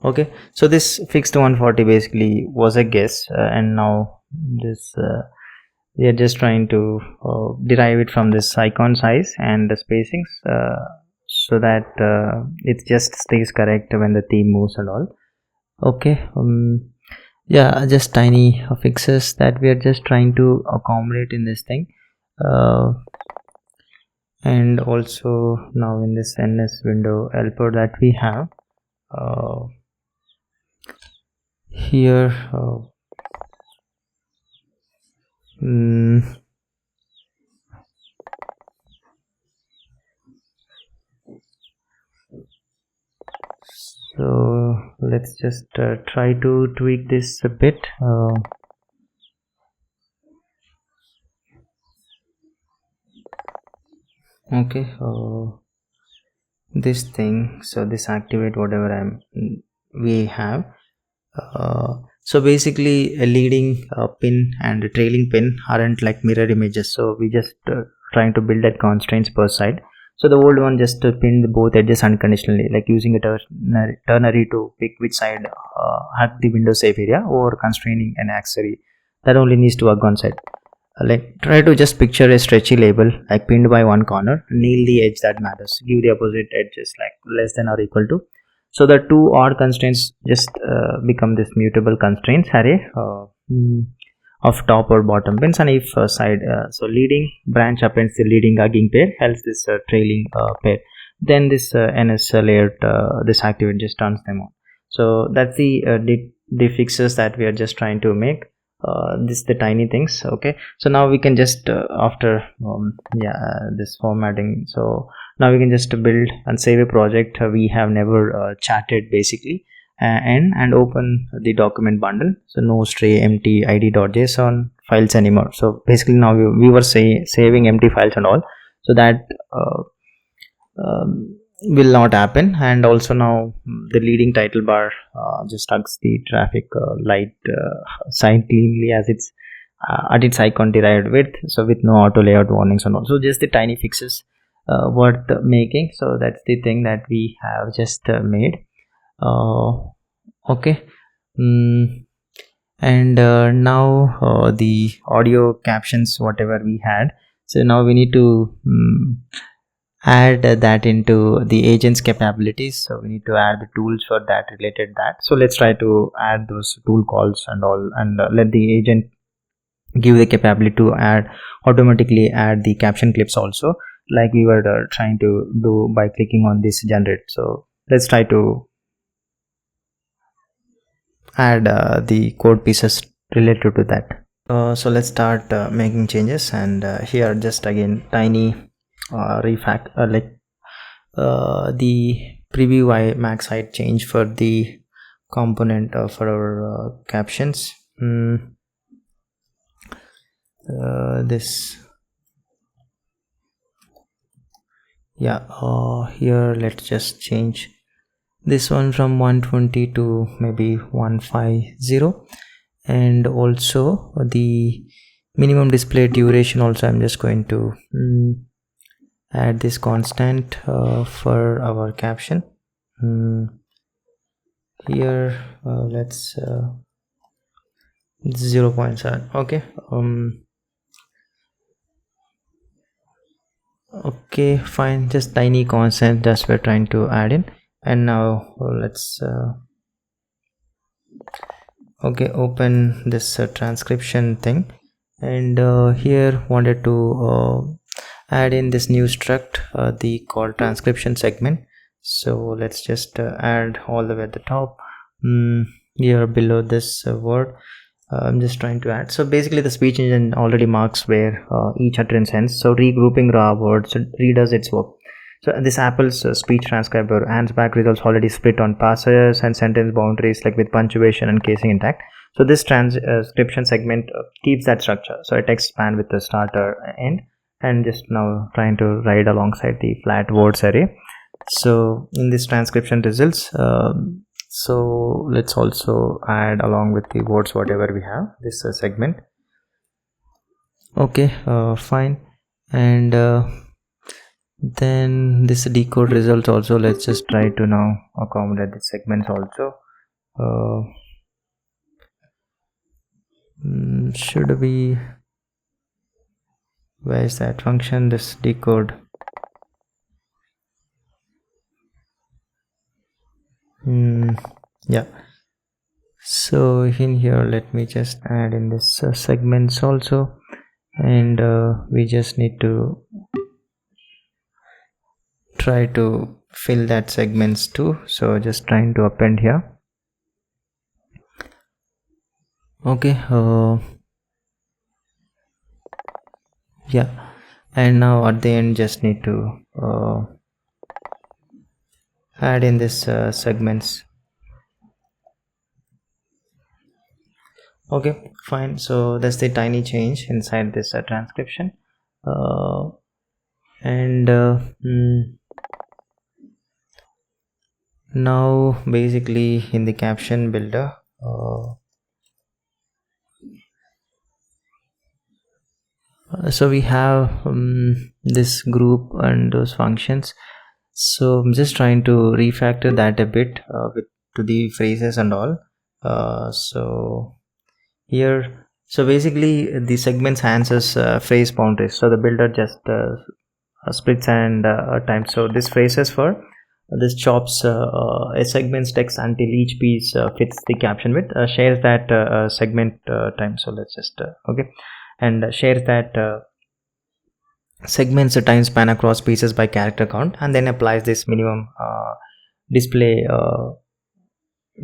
Okay, so this fixed 140 basically was a guess, and now this we are just trying to derive it from this icon size and the spacings, so that it just stays correct when the theme moves and all. Okay, yeah, just tiny fixes that we are just trying to accommodate in this thing. And also now in this ns window helper that we have here, so let's just try to tweak this a bit. Okay, this thing, so this activate whatever we have. So basically a leading pin and a trailing pin aren't like mirror images, so we just trying to build that constraints per side. So the old one just pinned both edges unconditionally, like using a ternary to pick which side had the window safe area, or constraining an accessory that only needs to work on side. Like try to just picture a stretchy label like pinned by one corner, nail the edge that matters, give the opposite edges like less than or equal to. So the two odd constraints just become this mutable constraints array of top or bottom pins. And if side, so leading branch appends the leading hugging pair, else this trailing pair, then this ns layered this activate just turns them on. So that's the fixes that we are just trying to make. This the tiny things. Okay, so now we can just after this formatting, so now we can just build and save a project we have never chatted basically, and open the document bundle. So no stray empty id.json files anymore. So basically now we were saving empty files and all, so that will not happen. And also now the leading title bar just tugs the traffic light sign cleanly as it's at its icon derived width, so with no auto layout warnings and all. So just the tiny fixes worth making. So that's the thing that we have just made. Okay, and now the audio captions whatever we had, so now we need to add that into the agent's capabilities. So we need to add the tools for that related that. So let's try to add those tool calls and all, and let the agent give the capability to automatically add the caption clips also, like we were trying to do by clicking on this generate. So let's try to add the code pieces related to that. So let's start making changes, and here just again tiny like the preview max height change for the component for our captions. This here let's just change this one from 120 to maybe 150, and also the minimum display duration also I'm just going to add this constant for our caption. Here let's 0.7. okay, Okay, fine, just tiny constant that we're trying to add in. And now let's okay, open this transcription thing, and here wanted to add in this new struct, the called transcription segment. So let's just add all the way at the top. Here below this word, I'm just trying to add. So basically the speech engine already marks where each utterance ends, so regrouping raw words redoes its work. So this Apple's speech transcriber hands back results already split on passages and sentence boundaries, like with punctuation and casing intact. So this transcription segment keeps that structure, so a text span with the starter end, and just now trying to write alongside the flat words array. So in this transcription results, so let's also add along with the words whatever we have this segment. Okay, fine. And then this decode results also, let's just try to now accommodate the segments also. Should we, where is that function, this decode? Yeah, so in here let me just add in this segments also, and we just need to try to fill that segments too, so just trying to append here. Okay, yeah, and now at the end just need to add in this segments. Okay, fine, so that's the tiny change inside this transcription. And now basically in the caption builder, so we have this group and those functions. So I'm just trying to refactor that a bit with to the phrases and all. So here, so basically the segments answers phrase boundaries, so the builder just splits and times. So this phrases for this chops a segment's text until each piece fits the caption width, shares that segment time. So let's just okay, and shares that segments a time span across pieces by character count, and then applies this minimum display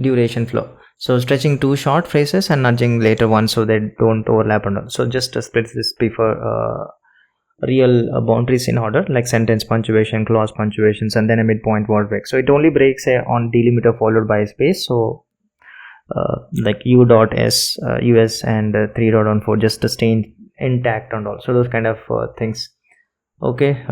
duration flow, so stretching two short phrases and nudging later ones so they don't overlap and all. So just splits this before real boundaries in order, like sentence punctuation, clause punctuations, and then a midpoint word break. So it only breaks on delimiter followed by a space, so like u dot s us and 3 dot on 4 just to stay intact and all, so those kind of things. Okay,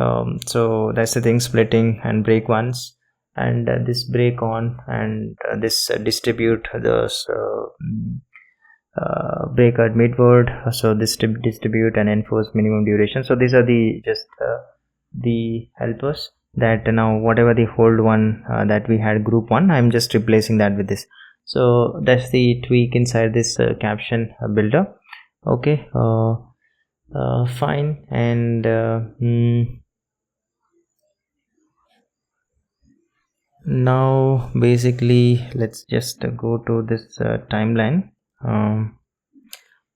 so that's the thing, splitting and break once, and this break on, and this distribute those break at mid word, so this distribute and enforce minimum duration. So these are the just the helpers that now whatever the hold one that we had group one, I'm just replacing that with this. So that's the tweak inside this caption builder. Okay, fine. And now basically let's just go to this timeline.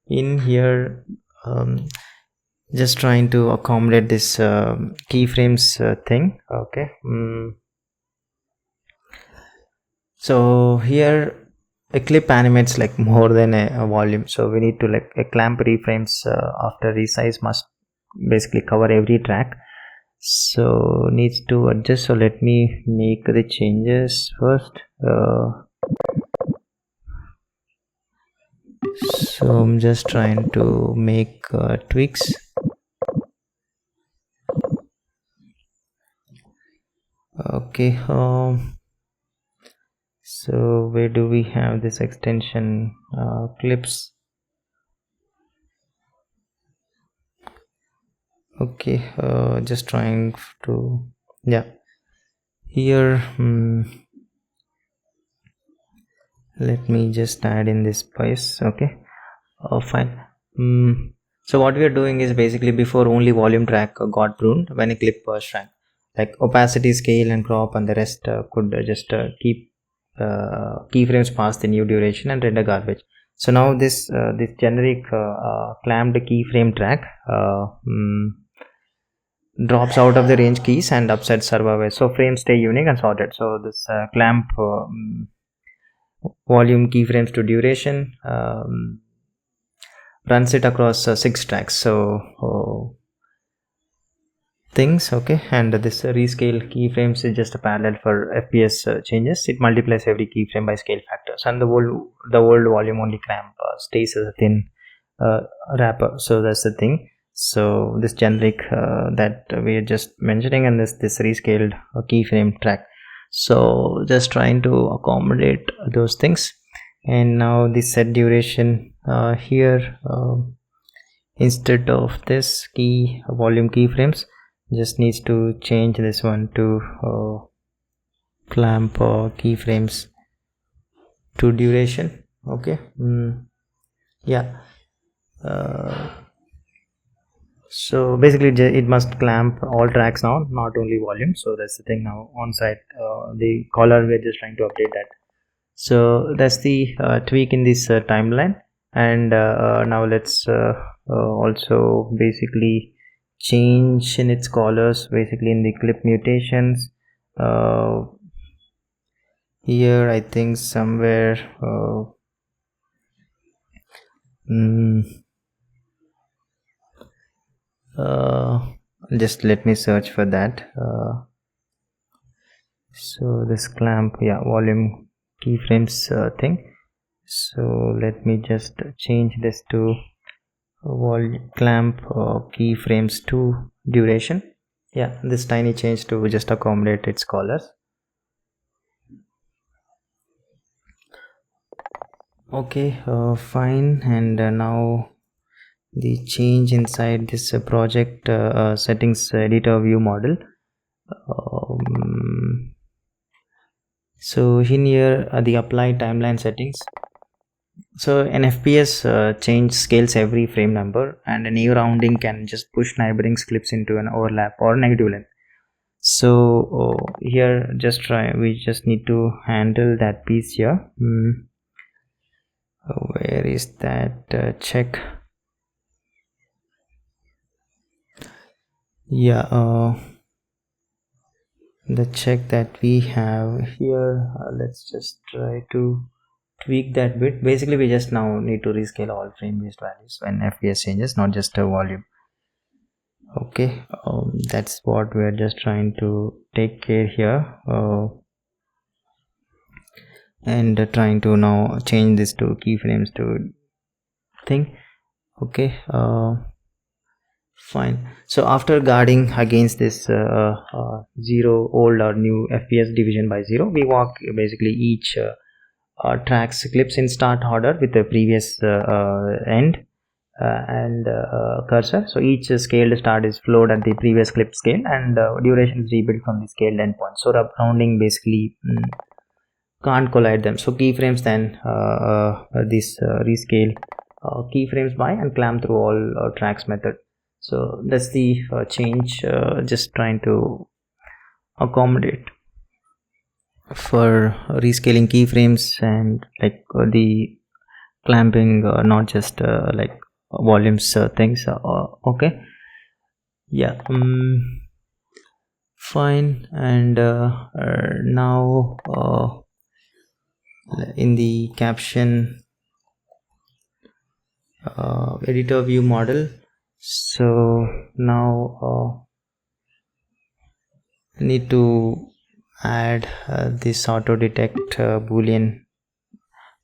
In here just trying to accommodate this keyframes thing. Okay, so here a clip animates like more than a volume, so we need to like a clamp reframes after resize must basically cover every track, so needs to adjust. So let me make the changes first. So I'm just trying to make tweaks. Okay, so where do we have this extension clips? Okay, just trying to, yeah, here let me just add in this spice. Okay, fine. So what we are doing is basically before only volume track got pruned when a clip shrank, like opacity, scale and crop and the rest could just keep keyframes past the new duration and render garbage. So now this generic clamped keyframe track drops out of the range keys and upsets server, so frames stay unique and sorted. So this clamp volume keyframes to duration runs it across 6 tracks. So things, okay, and this rescale keyframes is just a parallel for FPS changes. It multiplies every keyframe by scale factors, and the old volume only clamp stays as a thin wrapper. So that's the thing. So this generic that we are just mentioning, and this rescaled keyframe track, so just trying to accommodate those things. And now the set duration here, instead of this key volume keyframes, just needs to change this one to clamp keyframes to duration. Okay, yeah. So basically it must clamp all tracks now, not only volume. So that's the thing. Now on site the caller, we're just trying to update that. So that's the tweak in this timeline. And now let's also basically change in its callers, basically in the clip mutations. Here I think somewhere just let me search for that. So this clamp, yeah, volume keyframes thing. So let me just change this to clamp keyframes to duration. Yeah, this tiny change to just accommodate its callers. Okay, fine. And now the change inside this project settings editor view model. So in here the apply timeline settings. So an FPS change scales every frame number, and a new rounding can just push neighboring clips into an overlap or negative length. So here we just need to handle that piece here. Where is that check? Yeah, the check that we have here, let's just try to tweak that bit. Basically we just now need to rescale all frame based values when FPS changes, not just a volume. Okay, that's what we're just trying to take care here, and trying to now change this to keyframes to thing. Okay, fine. So after guarding against this 0 old or new FPS division by 0, we walk basically each tracks clips in start order with the previous end and cursor. So each scaled start is flowed at the previous clip scale, and duration is rebuilt from the scaled endpoint. So rounding basically can't collide them. So keyframes then this rescale keyframes by and clamp through all tracks method. So that's the change, just trying to accommodate for rescaling keyframes and like the clamping, not just like volumes things. Okay, yeah, fine. And now in the caption editor view model, so now need to add this auto detect boolean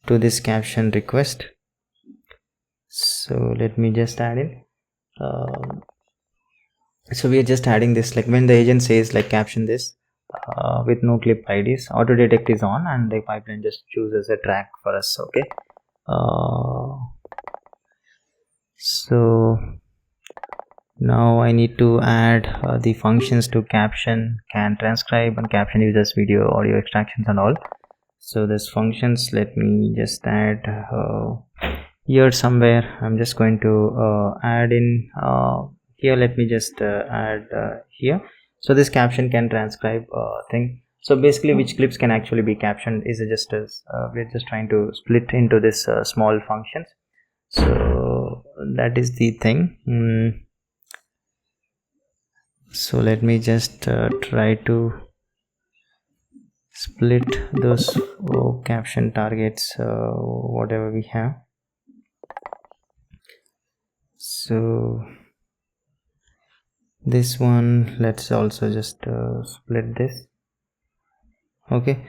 to this caption request. So let me just add in. So we are just adding this, like when the agent says like caption this with no clip IDs, auto detect is on and the pipeline just chooses a track for us. Okay, so now I need to add the functions to caption, can transcribe and caption uses video audio extractions and all. So this functions, let me just add here somewhere I'm just going to add in here. Let me just add here. So this caption can transcribe thing. So basically which clips can actually be captioned is just as we're just trying to split into this small functions. So that is the thing. So let me just try to split those caption targets, whatever we have. So this one, let's also just split this. Okay,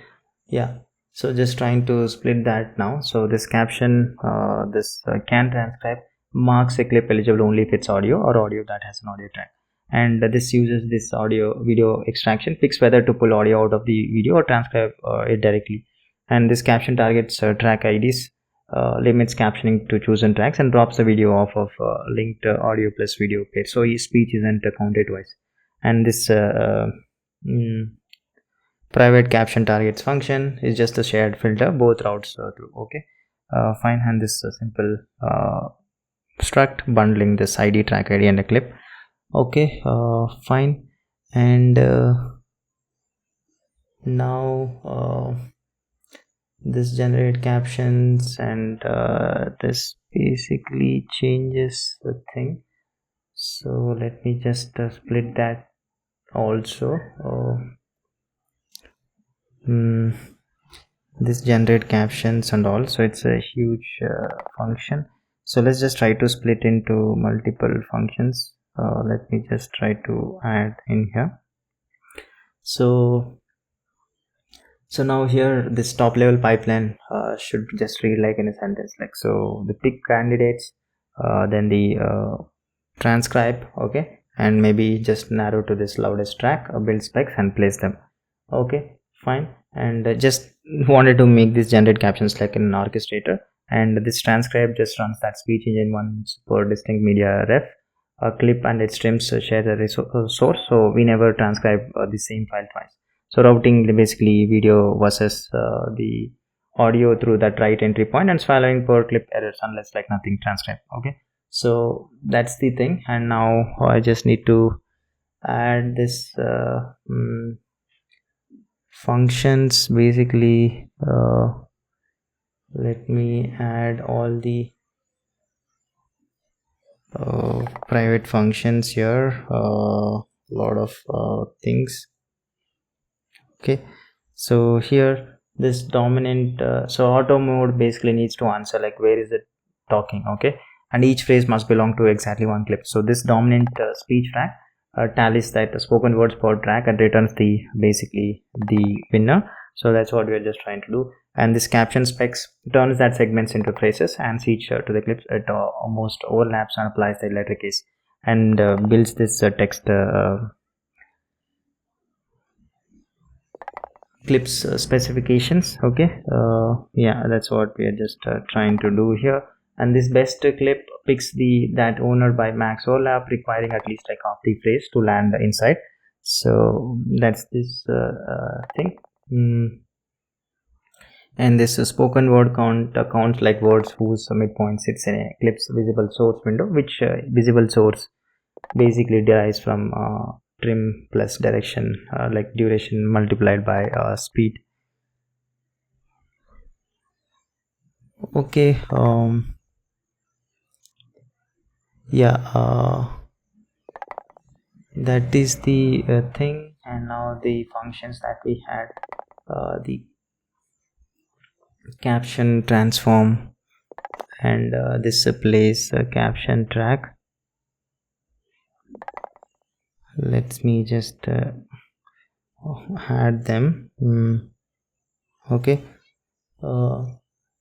yeah, so just trying to split that now. So this caption, this can transcribe marks a clip eligible only if it's audio or audio that has an audio track, and this uses this audio video extraction, picks whether to pull audio out of the video or transcribe it directly. And this caption targets track IDs, limits captioning to chosen tracks, and drops the video off of linked audio plus video page, so his speech isn't counted twice. And this private caption targets function is just a shared filter both routes through. Okay, fine. And this simple struct bundling this ID, track ID, and a clip. Okay, fine. And now this generate captions, and this basically changes the thing. So let me just split that also. This generate captions and all, so it's a huge function. So let's just try to split into multiple functions. Let me just try to add in here. So now here this top level pipeline should just read like in a sentence, like, so the pick candidates, then the transcribe, okay, and maybe just narrow to this loudest track, build specs and place them. Okay, fine. And just wanted to make this generate captions like an orchestrator, and this transcribe just runs that speech engine once per distinct media ref, a clip, and its streams share the source, so we never transcribe the same file twice. So routing basically video versus the audio through that right entry point, and swallowing per clip errors unless like nothing transcribed. Okay, so that's the thing. And now I just need to add this functions basically. Let me add all the private functions here, lot of things. Okay, so here this dominant so auto mode basically needs to answer like where is it talking. Okay, and each phrase must belong to exactly one clip. So this dominant speech track tallies that spoken words per track and returns the basically the winner. So that's what we are just trying to do. And this caption specs turns that segments into phrases and each to the clips. It almost overlaps and applies the letter case, and builds this text clips specifications. Okay, yeah, that's what we are just trying to do here. And this best clip picks that owner by max overlap, requiring at least like half the phrase to land inside. So that's this thing. And this spoken word count counts like words whose midpoint sits in a clip's visible source window, which visible source basically derives from trim plus direction, like duration multiplied by speed. Okay, yeah, that is the thing. And now the functions that we had, the caption transform, and this plays a caption track. Let me just add them. Okay,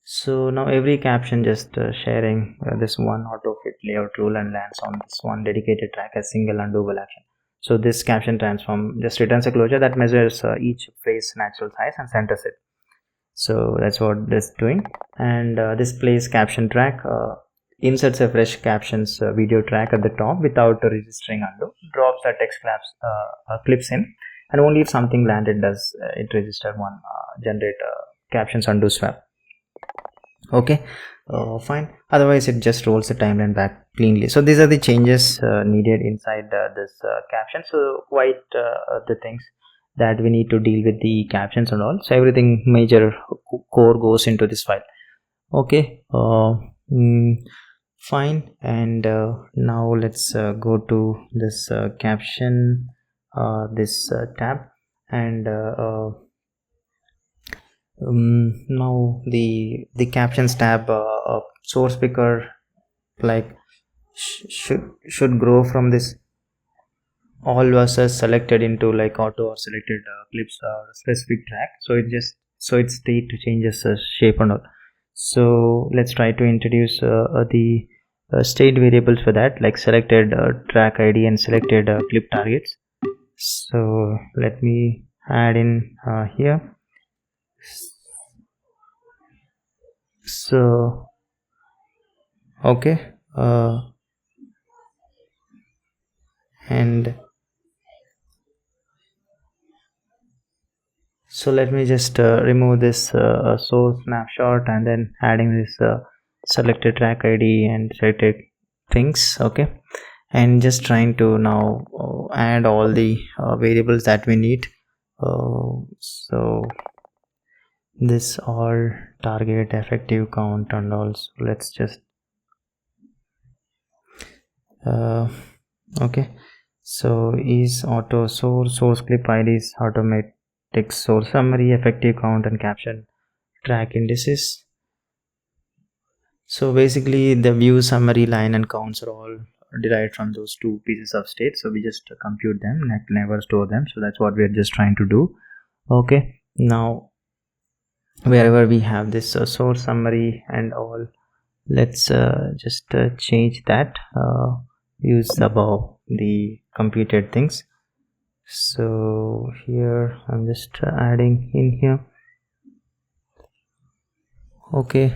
so now every caption just sharing this one auto fit layout rule and lands on this one dedicated track as single undoable action. So this caption transform just returns a closure that measures each phrase natural size and centers it. So that's what this is doing. And this plays caption track, inserts a fresh captions video track at the top without registering undo, drops the text clips in, and only if something landed does it register one generate captions undo swap. Okay, fine. Otherwise it just rolls the timeline back cleanly. So these are the changes needed inside this caption. So quite the things that we need to deal with the captions and all. So everything major core goes into this file. Okay, fine. And now let's go to this caption, this tab, and now the captions tab, source picker, like should grow from this all versus selected into like auto or selected clips or specific track. So its state changes shape and all. So let's try to introduce the state variables for that, like selected track ID and selected clip targets. So let me add in here. So okay, and so let me just remove this source snapshot and then adding this selected track ID and selected things. Okay, and just trying to now add all the variables that we need. So this all target, effective count and also let's just okay. So is auto source clip IDs, automatic source summary, effective count, and caption track indices. So basically the view, summary, line, and counts are all derived from those two pieces of state. So we just compute them, never store them. So that's what we're just trying to do. Okay, now wherever we have this source, summary, and all, let's just change that, use above the computed things. So here I'm just adding in here. Okay,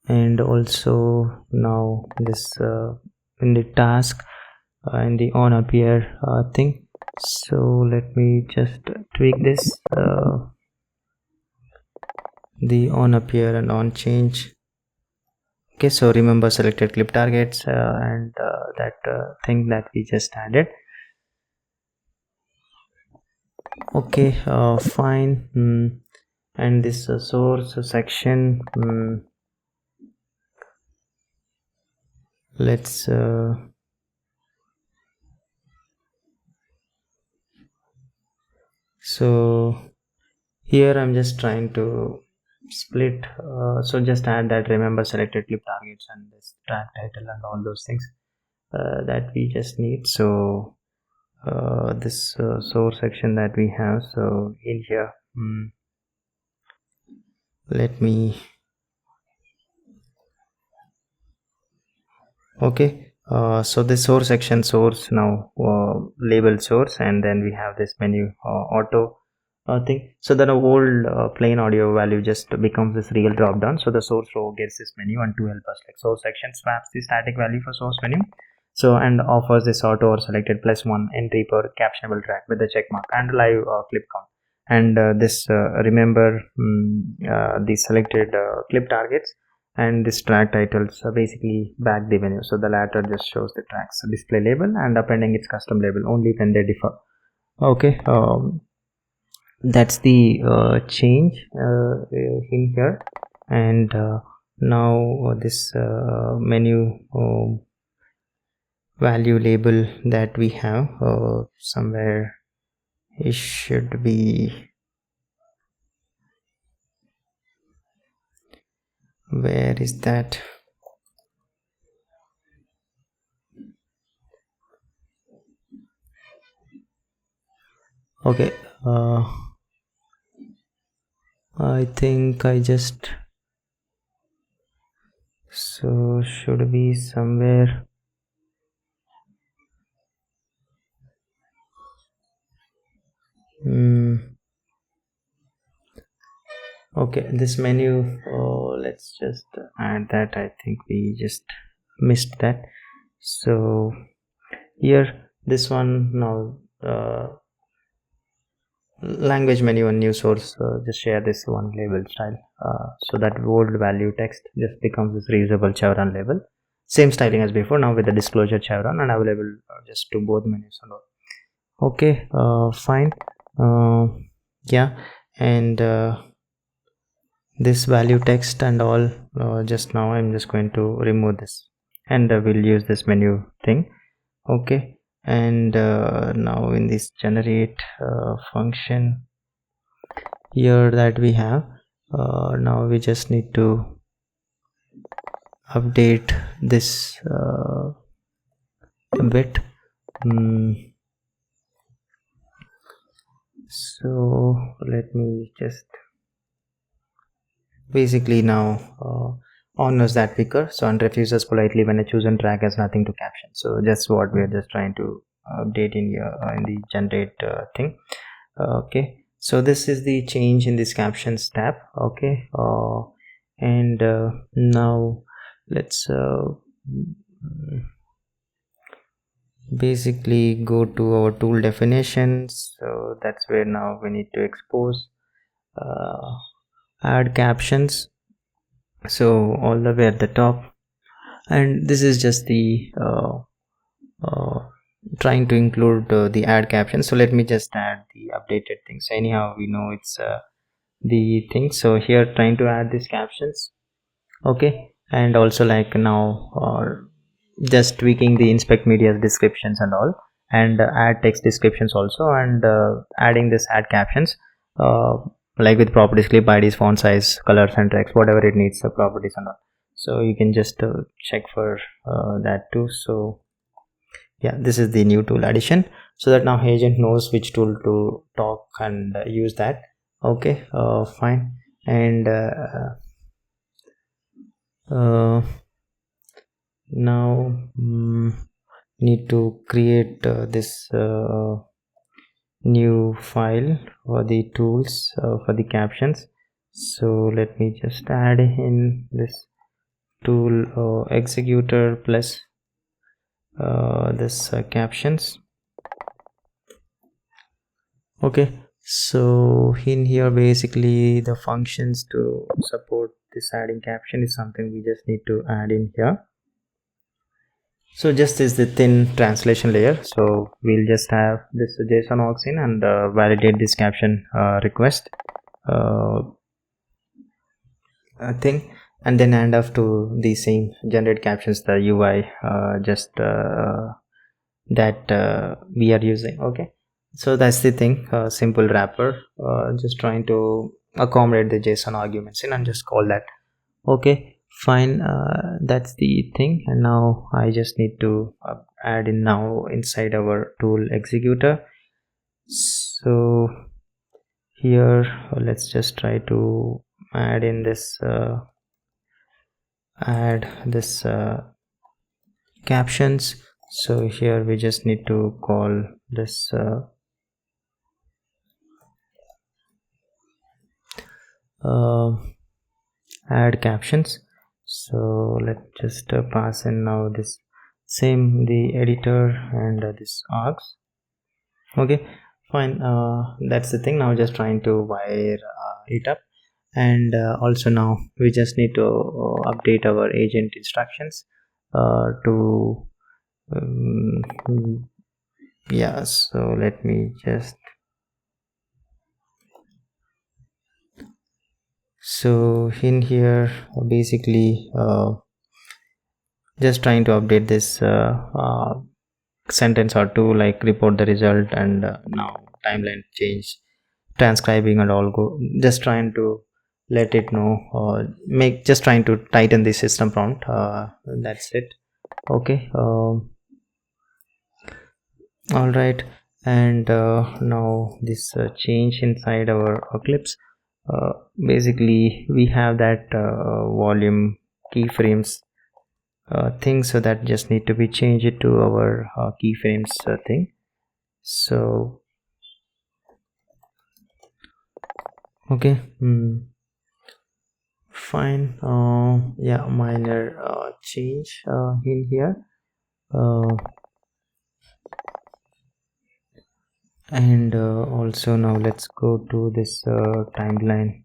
and also now this in the task in the on appear thing. So let me just tweak this, the on appear and on change. Okay, so remember selected clip targets and that thing that we just added. Okay, fine. And this source section, let's so here I'm just trying to split, so just add that remember selected clip targets and this track title and all those things that we just need. So this source section that we have, so in here, let me okay, so this source section, source now label source, and then we have this menu auto thing. So then a old plain audio value just becomes this real drop down. So the source row gets this menu, and to help us, like source section swaps the static value for source menu, so and offers this auto or selected +1 entry per captionable track with the check mark and live clip count, and this remember the selected clip targets and this track titles basically back the menu. So the latter just shows the tracks display label and appending its custom label only when they differ. Okay, that's the change in here. And now this menu value label that we have somewhere, it should be, where is that? Okay, I think I just, so should be somewhere. Okay, this menu, let's just add that. I think we just missed that. So here, this one now, language menu and new source, just share this one label style, so that old value text just becomes this reusable chevron label. Same styling as before, now with the disclosure chevron and available just to both menus and all. Okay, fine. Yeah, and this value text and all, just now I'm just going to remove this, and we'll use this menu thing. Okay, and now in this generate function here that we have, now we just need to update this a bit. So let me just basically now honors that picker, so and refuses politely when a chosen track has nothing to caption. So that's what we are just trying to update in here in the generate thing. Okay, so this is the change in this captions tab. Okay, and now let's basically go to our tool definitions. So that's where now we need to expose add captions, so all the way at the top, and this is just the trying to include the add captions. So let me just add the updated thing. So anyhow we know it's the thing, so here trying to add these captions. Okay, and also like now just tweaking the inspect media descriptions and all, and add text descriptions also, and adding this add captions like with properties, clip IDs, font size, colors and text, whatever it needs, the properties and all. So you can just check for that too. So yeah, this is the new tool addition, so that now agent knows which tool to talk and use that. Okay, fine. And now need to create this new file for the tools for the captions. So let me just add in this tool executor plus this captions. Okay, so in here basically the functions to support this adding caption is something we just need to add in here. So just is the thin translation layer, so we'll just have this JSON aux in and validate this caption request thing, and then hand off to the same generate captions, the UI just that we are using. Okay, so that's the thing, simple wrapper, just trying to accommodate the JSON arguments in and just call that. Okay, fine, that's the thing. And now I just need to add in now inside our tool executor. So here let's just try to add in this captions. So here we just need to call this add captions. So let's just pass in now this same the editor and this args. Okay, fine, that's the thing. Now just trying to wire it up, and also now we just need to update our agent instructions to yeah, so let me just, so in here basically just trying to update this sentence or two, like report the result, and now timeline change, transcribing and all, go just trying to let it know, make just trying to tighten the system prompt, that's it. Okay, all right, and now this change inside our Eclipse, basically we have that volume keyframes thing, so that just need to be changed to our keyframes thing. So okay, fine, yeah, minor change in here. And also now let's go to this timeline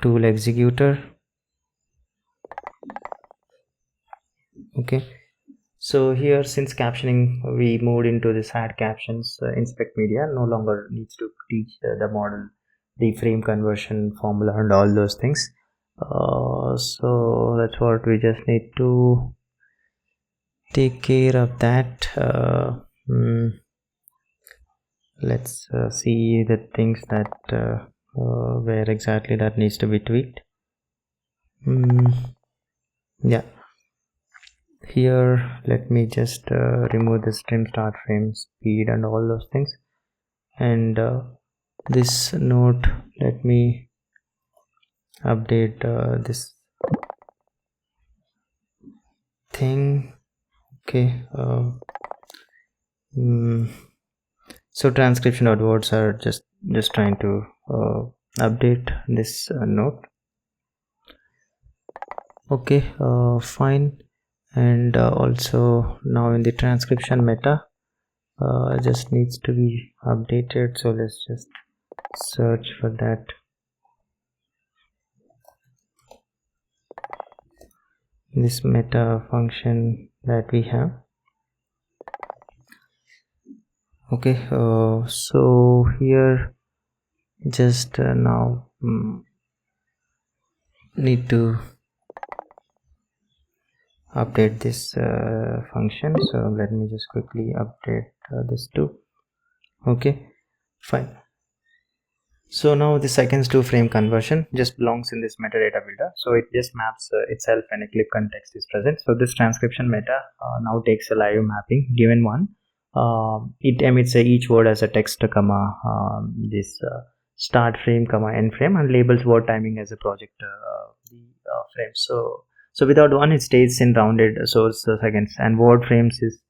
tool executor. Okay, so here, since captioning we moved into this add captions, inspect media no longer needs to teach the model the frame conversion formula and all those things. So that's what we just need to take care of that. Let's see the things that where exactly that needs to be tweaked. Yeah, here let me just remove the trim start frame speed and all those things, and this note, let me update this thing. Okay, so transcription words are just trying to update this note. Okay, fine. And also now in the transcription meta just needs to be updated, so let's just search for that. This meta function that we have. Okay, so here just now need to update this function, so let me just quickly update this too. Okay, fine. So now the seconds to frame conversion just belongs in this metadata builder, so it just maps itself when a clip context is present. So this transcription meta now takes a live mapping given one. It emits each word as a text comma this start frame comma end frame, and labels word timing as a project frame. So without one it stays in rounded source seconds, and word frames is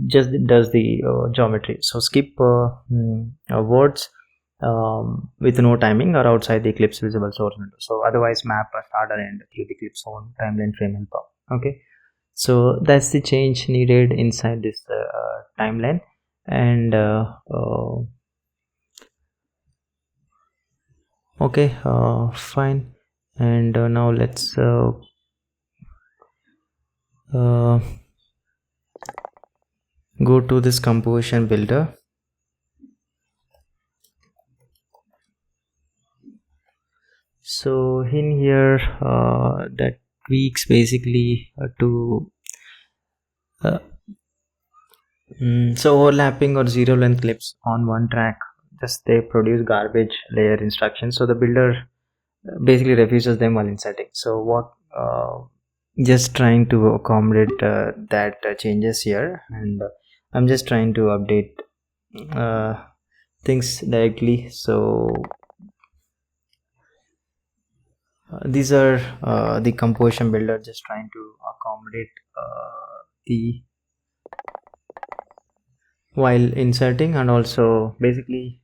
just does the geometry. So skip words with no timing or outside the Eclipse visible source window. So otherwise map a start and end through the Eclipse own timeline frame helper. Okay, so that's the change needed inside this timeline. And okay, fine. And now let's go to this composition builder. So in here that tweaks basically to so overlapping or zero length clips on one track, just they produce garbage layer instructions, so the builder basically refuses them while inserting. So what just trying to accommodate that changes here, and I'm just trying to update things directly. So these are the composition builder just trying to accommodate the while inserting, and also basically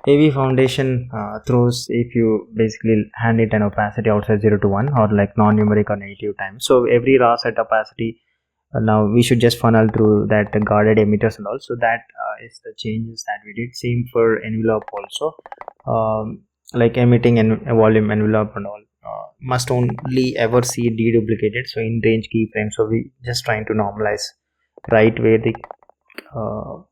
AV foundation throws if you basically hand it an opacity outside 0 to 1 or like non-numeric or negative times. So every raw set opacity now we should just funnel through that guarded emitters and all. So that is the changes that we did. Same for envelope also, like emitting and volume envelope and all must only ever see deduplicated, so in range keyframe. So we just trying to normalize right where the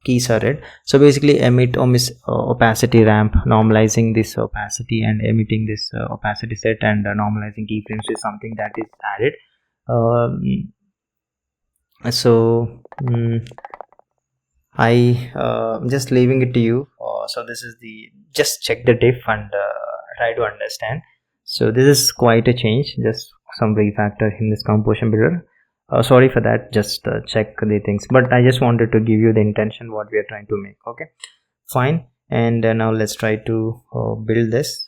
keys are read. So basically emit opacity ramp, normalizing this opacity and emitting this opacity set, and normalizing keyframes is something that is added. So I just leaving it to you. So this is the, just check the diff and try to understand. So this is quite a change, just some refactor in this composition builder. Sorry for that, just check the things, but I just wanted to give you the intention what we are trying to make. Okay, fine. And now let's try to build this.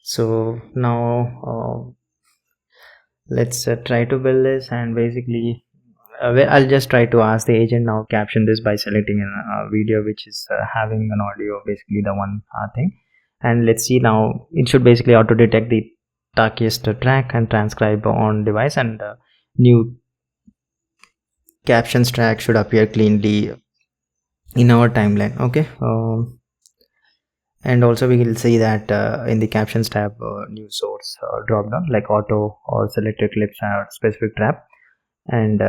So now let's try to build this, and basically I'll just try to ask the agent now caption this by selecting a video which is having an audio, basically the one thing, and let's see now it should basically auto detect the darkest track and transcribe on device, and new captions track should appear cleanly in our timeline. Okay, and also we will see that in the captions tab, new source drop down like auto or selected clips or specific trap, and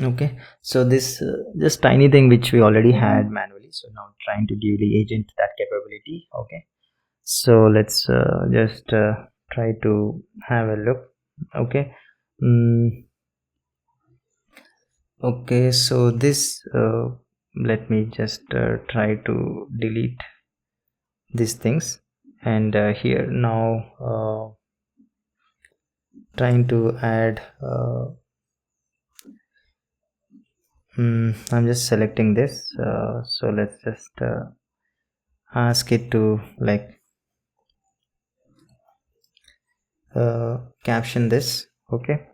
okay, so this just tiny thing which we already had manually, so now trying to give the agent that capability. Okay, so let's just try to have a look. Okay, okay, so this let me just try to delete these things, and here now trying to add I'm just selecting this, so let's just ask it to like caption this. Okay,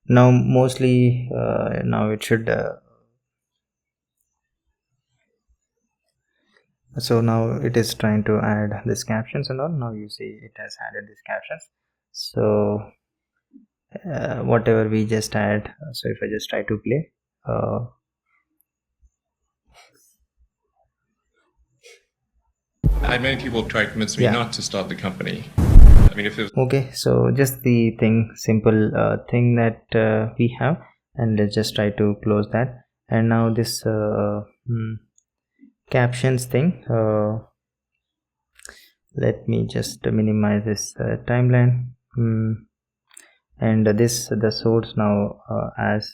now mostly now it should so now it is trying to add this captions and all. Now you see it has added these captions. So whatever we just add, so if I just try to play, I had many people try to convince me Yeah. not to start the company. I mean, if it was okay, so just the thing, simple thing that we have, and let's just try to close that. And now this captions thing, let me just minimize this timeline, and this the source now as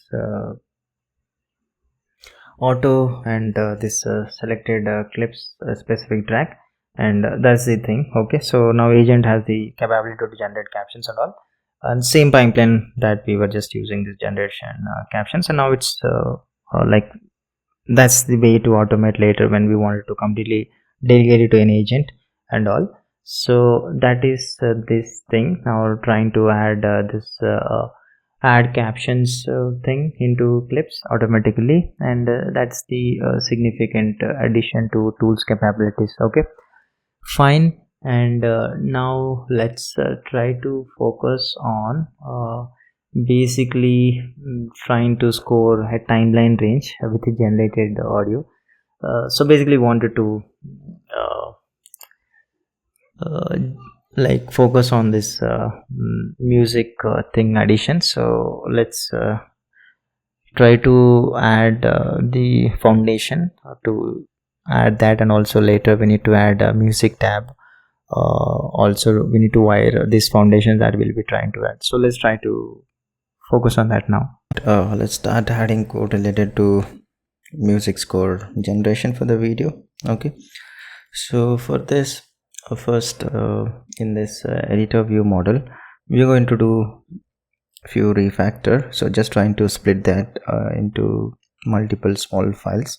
auto, and this selected clips specific track, and that's the thing. Okay, so now agent has the capability to generate captions and all, and same pipeline that we were just using this generation captions, and now it's like that's the way to automate later when we wanted to completely delegate it to an agent and all. So that is this thing. Now trying to add this add captions thing into clips automatically, and that's the significant addition to tools capabilities. Okay, fine, and now let's try to focus on basically trying to score a timeline range with the generated audio. So basically wanted to like focus on this music thing addition. So let's try to add the foundation to add that, and also later we need to add a music tab. Also we need to wire this foundation that we'll be trying to add. So let's try to focus on that now. Let's start adding code related to music score generation for the video. Okay, so for this first in this editor view model, we're going to do few refactor. So just trying to split that into multiple small files.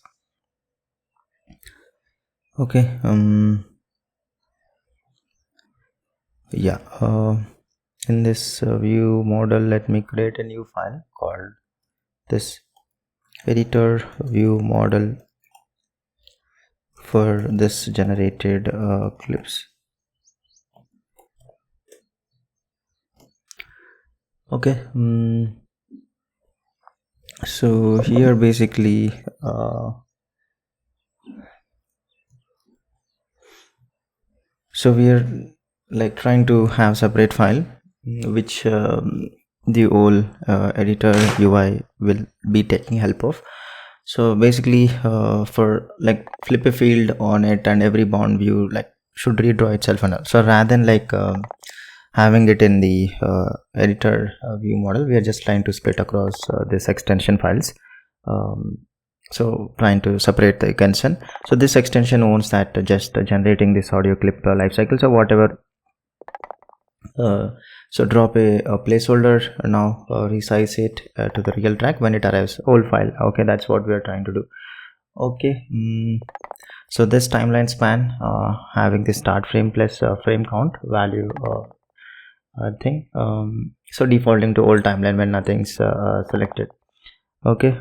Okay, yeah, in this view model, let me create a new file called this editor view model for this generated clips. Okay, so here basically so we are like trying to have separate file which the whole editor UI will be taking help of. So basically for like flip a field on it, and every bound view like should redraw itself and all. So rather than like having it in the editor view model, we are just trying to split across this extension files. So trying to separate the extension. So this extension owns that just generating this audio clip lifecycle. So whatever so drop a placeholder, now resize it to the real track when it arrives whole file. Okay, that's what we are trying to do. Okay, so this timeline span having the start frame plus frame count value thing, so defaulting to old timeline when nothing's selected. Okay,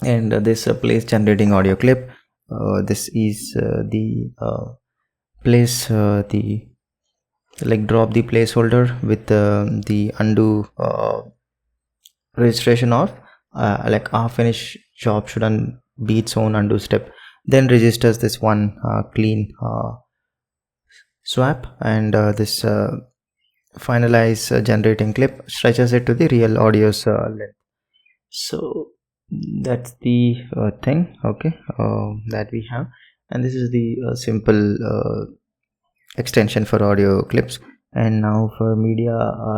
and this place generating audio clip, this is the place the like drop the placeholder with the undo registration off, like our finish job shouldn't be its own undo step, then registers this one clean swap, and this finalize generating clip stretches it to the real audio's length. So that's the thing, okay, that we have, and this is the simple extension for audio clips. And now for media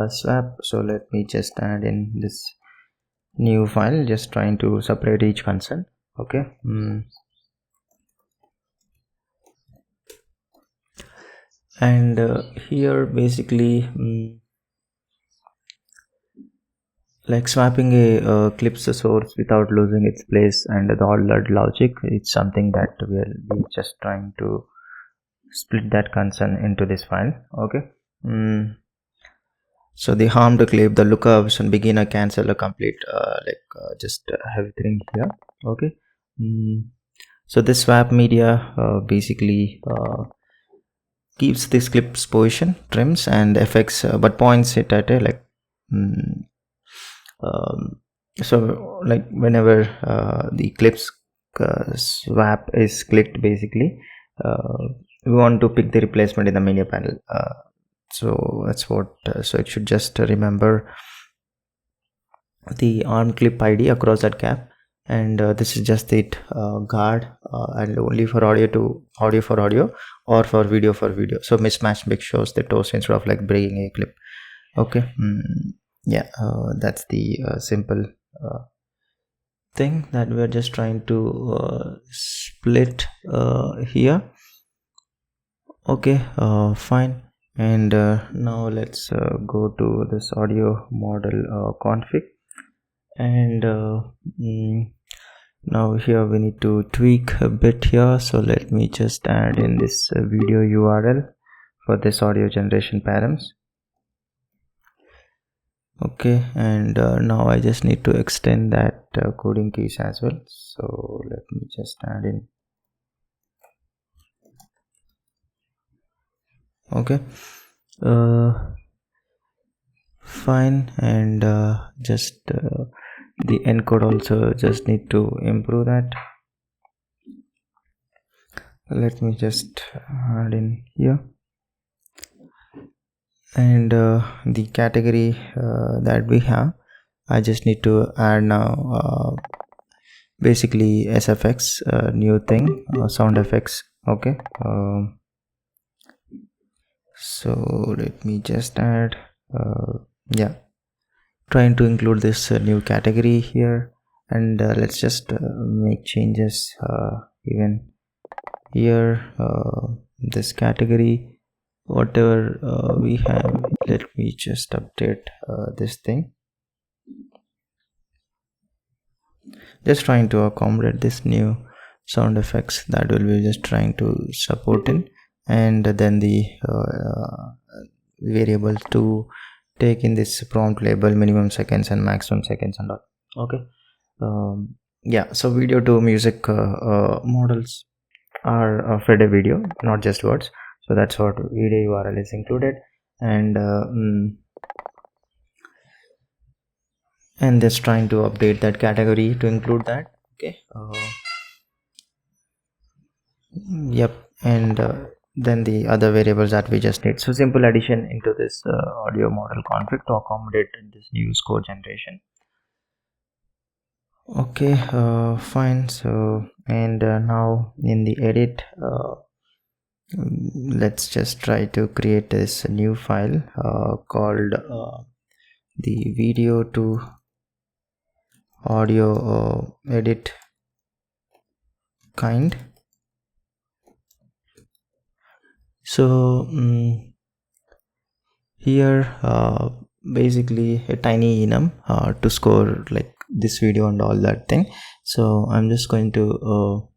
swap, so let me just add in this new file, just trying to separate each concern, okay. And here basically like swapping a clips source without losing its place and the ordered logic, it's something that we'll be just trying to split that concern into this file, okay. So the harmed clip, the lookups and beginner, cancel, complete, just everything here, okay. So this swap media basically keeps this clip's position, trims and effects, but points it at a so like whenever the clips swap is clicked, basically we want to pick the replacement in the media panel, so that's what so it should just remember the arm clip ID across that gap, and this is just it guard, and only for audio to audio for audio or for video for video, so mismatch mix shows the toast instead of like breaking a clip, okay. Yeah, that's the simple thing that we're just trying to split here, okay. Fine. And now let's go to this audio model config, and now here we need to tweak a bit here, so let me just add in this video URL for this audio generation params, okay. And now I just need to extend that coding keys as well, so let me just add in, okay. Fine. And just the encode also just need to improve that, let me just add in here. And the category that we have, I just need to add now basically SFX, new thing, sound effects, okay. So let me just add yeah, trying to include this new category here, and let's just make changes even here, this category, whatever we have, let me just update this thing, just trying to accommodate this new sound effects that will be just trying to support in, and then the variable to take in this prompt label minimum seconds and maximum seconds and all, okay. Yeah, so video to music models are fed a video, not just words, so that's what video URL is included, and just trying to update that category to include that, okay. Yep. And then the other variables that we just need, so simple addition into this audio model config to accommodate this new score generation, okay. Fine. So and now in the edit, let's just try to create this new file called the video to audio edit kind. So here basically a tiny enum to score like this video and all that thing, so I'm just going to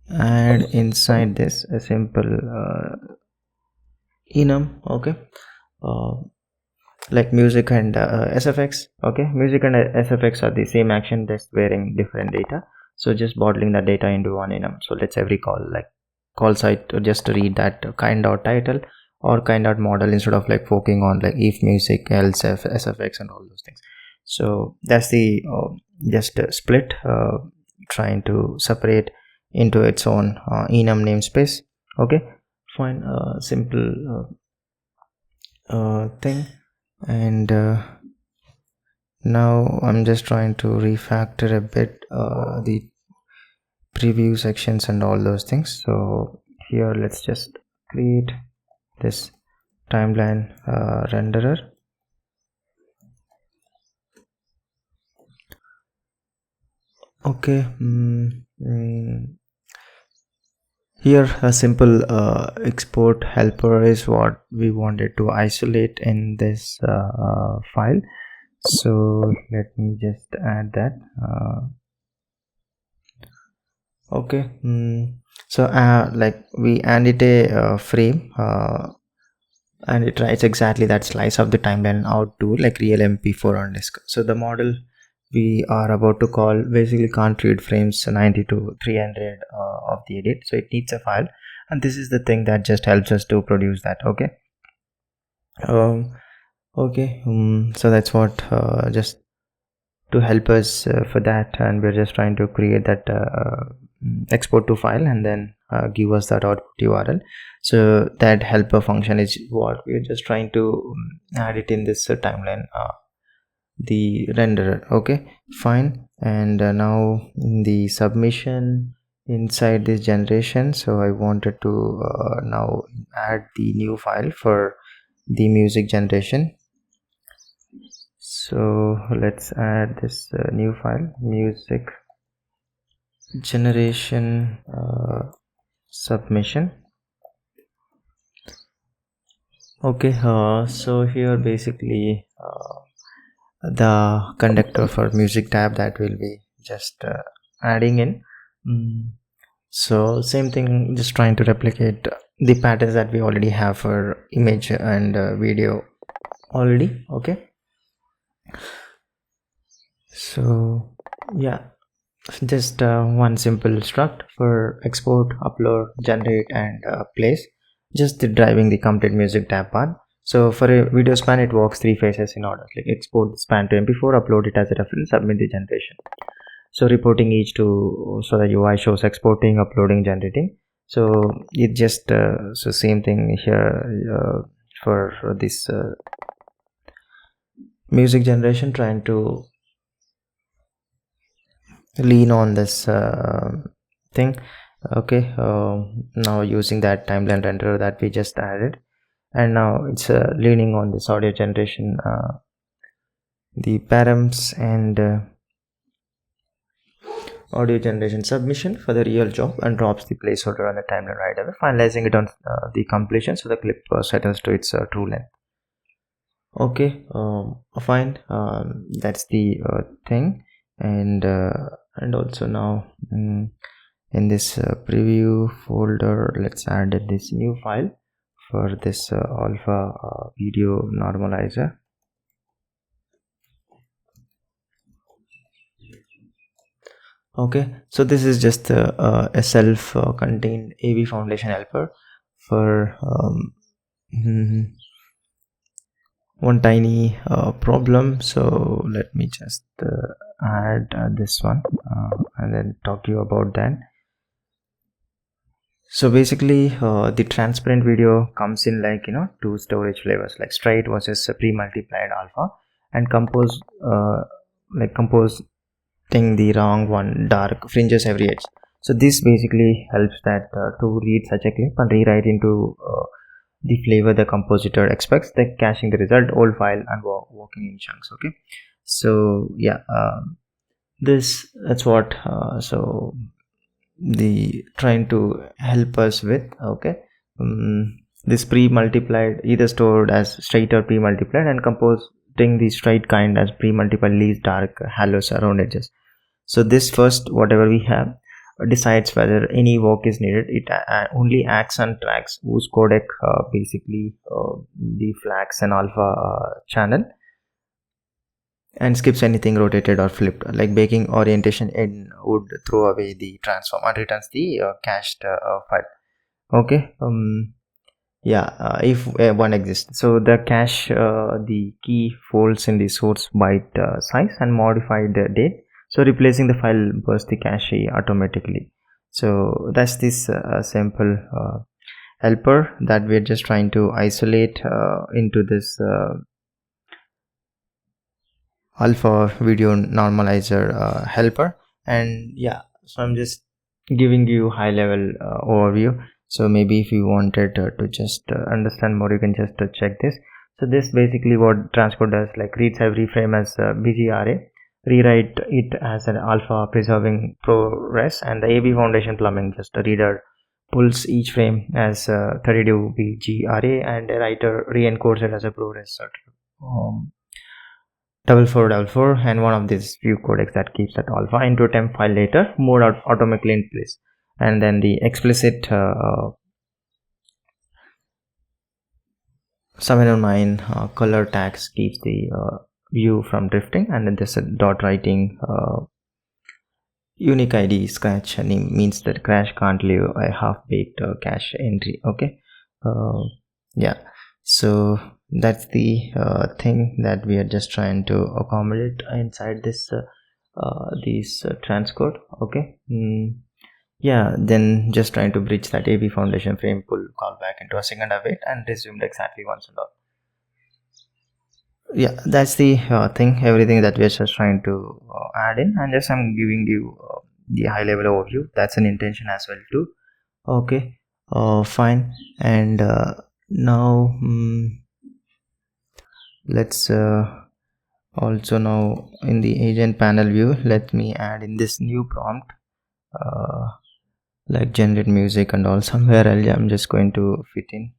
add inside this a simple enum, okay. Like music and SFX, okay. Music and SFX are the same action, just varying different data, so just bottling the data into one enum. So let's every call, like call site, just to read that kind or title or kind out model instead of like focusing on like if music, else if, sfx and all those things. So that's the just split, trying to separate into its own enum namespace. Okay, fine, simple thing. And now I'm just trying to refactor a bit the preview sections and all those things. So here let's just create this timeline renderer. Okay, here a simple export helper is what we wanted to isolate in this file. So let me just add that. Okay, so like we add it a frame, and it writes exactly that slice of the timeline out to like real mp4 on disk. So the model we are about to call basically can't read frames 90 to 300 of the edit, so it needs a file, and this is the thing that just helps us to produce that. Okay, so that's what just to help us for that, and we're just trying to create that export to file and then give us that output URL. So that helper function is what we're just trying to add it in this timeline, the renderer. Okay, fine. And now in the submission inside this generation, so I wanted to now add the new file for the music generation. So let's add this new file, music generation submission. Okay, so here basically the conductor for music tab that will be just adding in. So same thing, just trying to replicate the patterns that we already have for image and video already. Okay, so yeah, just one simple struct for export, upload, generate and place, just driving the complete music tab path. So for a video span, it works 3 phases in order, like export the span to mp4, upload it as a reference, submit the generation. So reporting each to, so the UI shows exporting, uploading, generating. So it just so same thing here for this music generation, trying to lean on this thing. Okay, now using that timeline renderer that we just added, and now it's leaning on this audio generation, the params and audio generation submission for the real job, and drops the placeholder on the timeline right away, finalizing it on the completion, so the clip settles to its true length. Okay, fine, that's the thing. And also now in this preview folder, let's add this new file for this alpha video normalizer. Okay, so this is just a self-contained AV foundation helper for one tiny problem. So let me just add this one and then talk to you about that. So basically the transparent video comes in like, you know, 2 storage flavors, like straight versus pre-multiplied alpha, and compose like composing the wrong one, dark fringes every edge. So this basically helps that to read such a clip and rewrite into the flavor the compositor expects, like caching the result, old file and working in chunks. Okay, so yeah, that's what so the trying to help us with. Okay, this pre-multiplied either stored as straight or pre-multiplied, and composing the straight kind as pre-multiplied leaves dark halos around edges. So this first whatever we have decides whether any work is needed. It only acts on tracks whose codec basically the flags and alpha channel, and skips anything rotated or flipped, like baking orientation in would throw away the transform and returns the cached file. Okay, if one exists. So the cache the key folds in the source byte size and modified date, so replacing the file bursts the cache automatically. So that's this simple helper that we're just trying to isolate into this alpha video normalizer helper. And so I'm just giving you high level overview. So maybe if you wanted to just understand more, you can just check this. So this basically what transcode does, like reads every frame as busy array, rewrite it as an alpha preserving ProRes, and the AB foundation plumbing, just a reader pulls each frame as 32 BG array, and a writer re-encodes it as a ProRes 4444, and one of these view codecs that keeps that alpha into a temp file later, moved out automatically in place. And then the explicit $709 color tags keeps the view from drifting, and then this dot writing unique ID scratch means that crash can't leave a half-baked cache entry. Okay, so that's the thing that we are just trying to accommodate inside this transcode. Okay, then just trying to bridge that AB foundation frame pull callback into a second await and resumed exactly once and all. That's the thing, everything that we're just trying to add in, and just I'm giving you the high level overview. That's an intention as well too. Okay, fine. And now let's also now in the agent panel view, let me add in this new prompt like generate music and all. Somewhere I'm just going to fit in.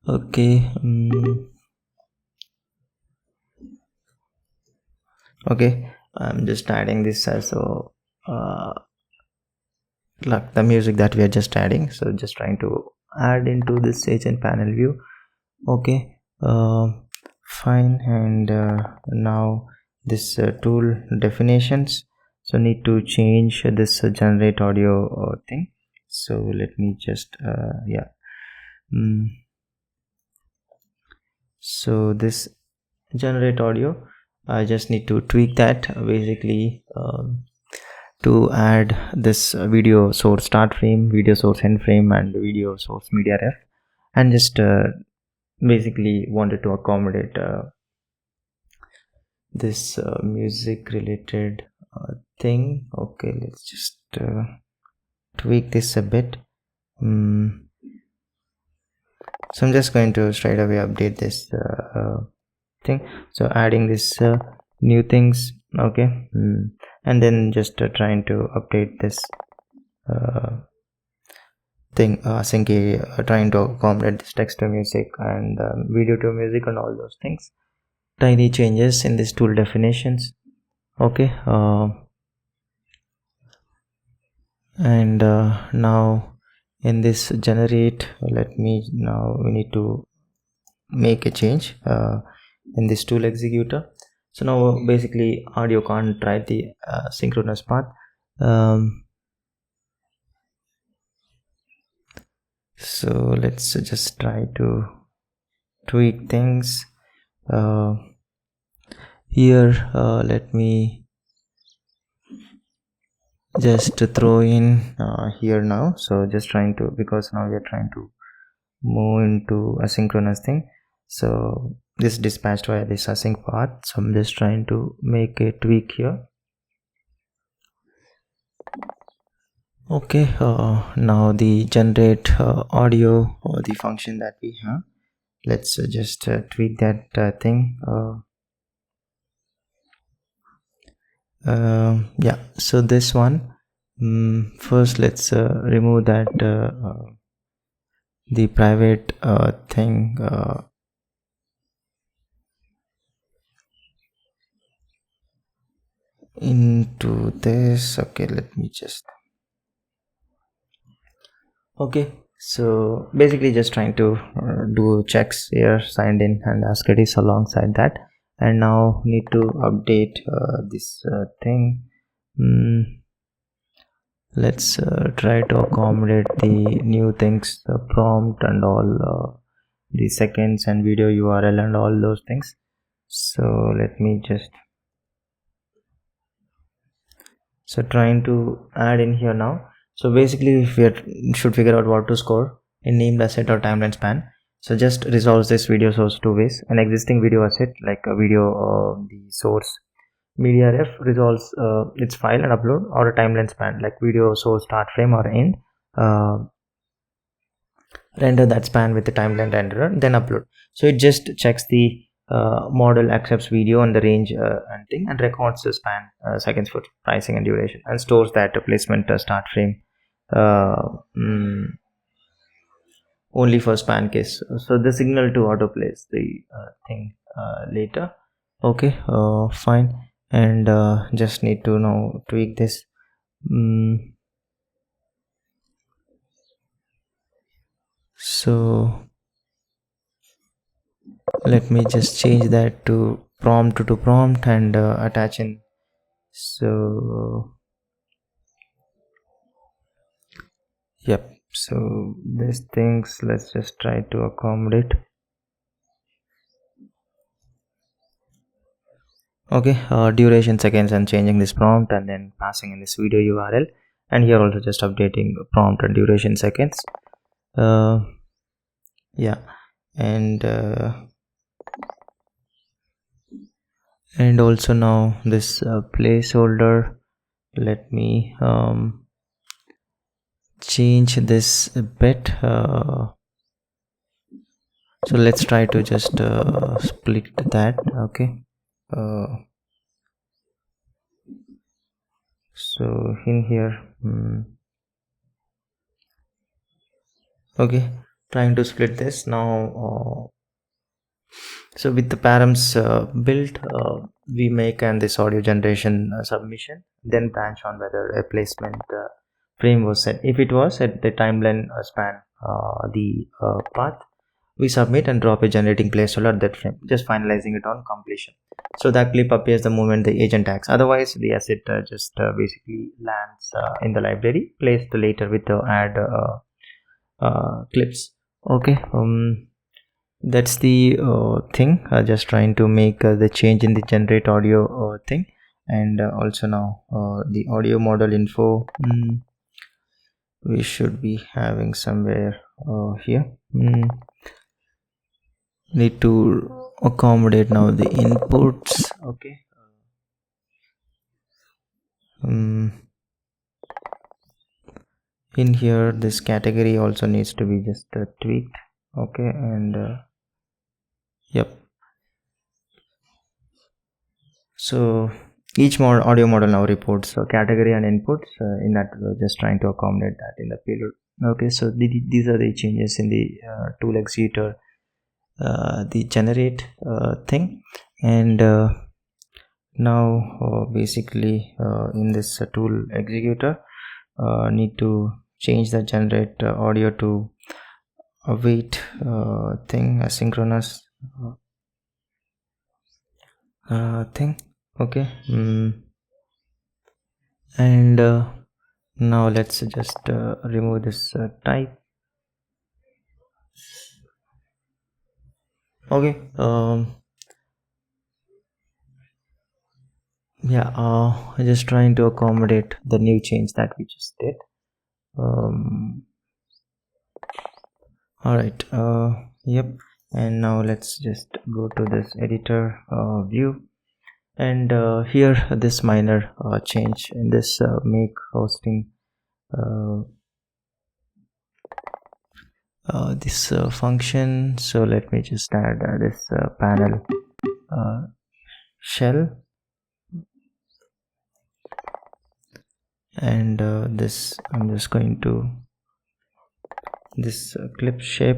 Okay, okay, I'm just adding this as like the music that we are just adding. So just trying to add into this agent panel view. Okay, fine. And now this tool definitions, so need to change this generate audio thing. So let me just so this generate audio, I just need to tweak that basically to add this video source start frame, video source end frame, and video source media ref, and just basically wanted to accommodate this music related thing. Okay, let's just tweak this a bit. So I'm just going to straight away update this thing, so adding this new things. Okay, and then just trying to update this thing sync trying to accommodate this text to music and video to music and all those things. Tiny changes in this tool definitions. Okay, and now in this generate, we need to make a change in this tool executor. So now basically audio can't write the synchronous path. So let's just try to tweak things here. Let me just throw in here now. So just trying to, because now we are trying to move into asynchronous thing, so this dispatched via this async path. So I'm just trying to make a tweak here. Okay, now the generate audio or the function that we have, let's just tweak that thing. So this one, first let's remove that the private thing into this. Okay, let me just, okay, so basically just trying to do checks here, signed in and ask credits alongside that. And now need to update this thing. let's try to accommodate the new things, the prompt and all, the seconds and video URL and all those things. So let me just trying to add in here now. So basically we should figure out what to score in named asset or timeline span. So just resolves this video source two ways: an existing video asset like a video, the source media ref resolves its file and upload, or a timeline span like video source start frame or end, render that span with the timeline renderer, then upload. So it just checks the model accepts video and the range and thing, and records the span, seconds for pricing and duration, and stores that placement start frame only for span case. So the signal to auto-place the thing later. Okay, fine. And just need to now tweak this. So let me just change that to prompt to prompt and attach in. So yep, so these things let's just try to accommodate. Okay, duration seconds and changing this prompt, and then passing in this video URL, and here also just updating prompt and duration seconds. Yeah, and also now this placeholder, let me change this a bit. So let's try to just split that. Okay, so in here okay, trying to split this now. So with the params built, we make and this audio generation submission, then branch on whether a placement frame was set. If it was at the timeline span, the path, we submit and drop a generating placeholder at that frame, just finalizing it on completion. So that clip appears the moment the agent acts. Otherwise the asset just basically lands in the library, placed later with the add clips. Okay, that's the thing. Just trying to make the change in the generate audio thing, and also now the audio model info we should be having somewhere here. Need to accommodate now the inputs. Okay, in here this category also needs to be just tweaked. Okay, and yep, so each audio model now reports category and inputs. In that we're just trying to accommodate that in the payload. Okay, so these are the changes in the tool executor, the generate thing, and now basically in this tool executor need to change the generate audio to await thing, asynchronous thing. Okay, and now let's just remove this type. Okay, yeah, just trying to accommodate the new change that we just did. All right, yep, and now let's just go to this editor view, and here this minor change in this make hosting this function. So let me just add this panel shell, and this I'm just going to this clip shape,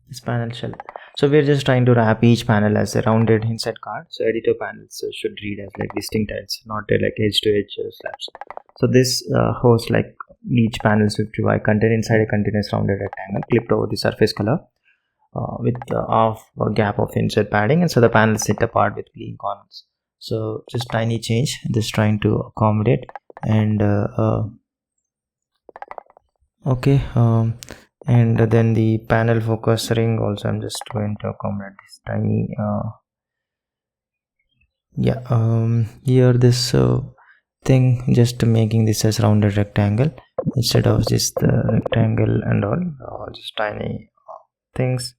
this panel shell. So we're just trying to wrap each panel as a rounded inside card. So editor panels should read as like distinct tiles, not like edge to edge slabs. So this hosts like each panel should provide content inside a continuous rounded rectangle clipped over the surface color with half a gap of insert padding, and so the panels sit apart with clean corners. So just tiny change, just trying to accommodate. And okay, and then the panel focus ring also, I'm just going to accommodate this tiny here this thing, just making this as rounded rectangle instead of just the rectangle and all, just tiny things.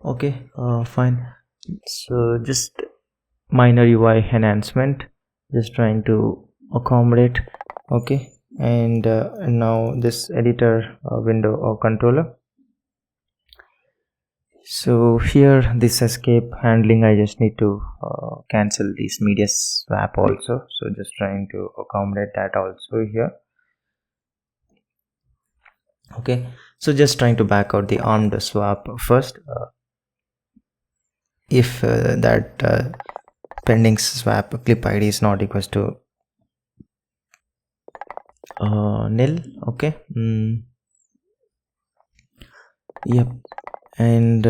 Okay, fine. So just minor UI enhancement, just trying to accommodate. Okay, and now this editor window or controller. So here this escape handling, I just need to cancel this media swap also, so just trying to accommodate that also here. Okay, so just trying to back out the armed swap first. If that pending swap clip id is not equals to nil. Okay, yep. And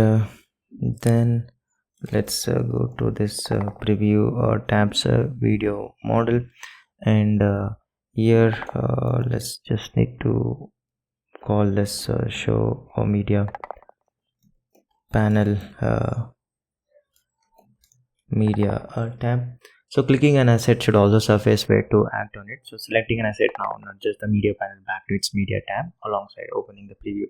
then let's go to this preview tabs video model, and here let's just need to call this show or media panel media tab. So clicking an asset should also surface where to act on it. So selecting an asset now, not just the media panel, back to its media tab alongside opening the preview.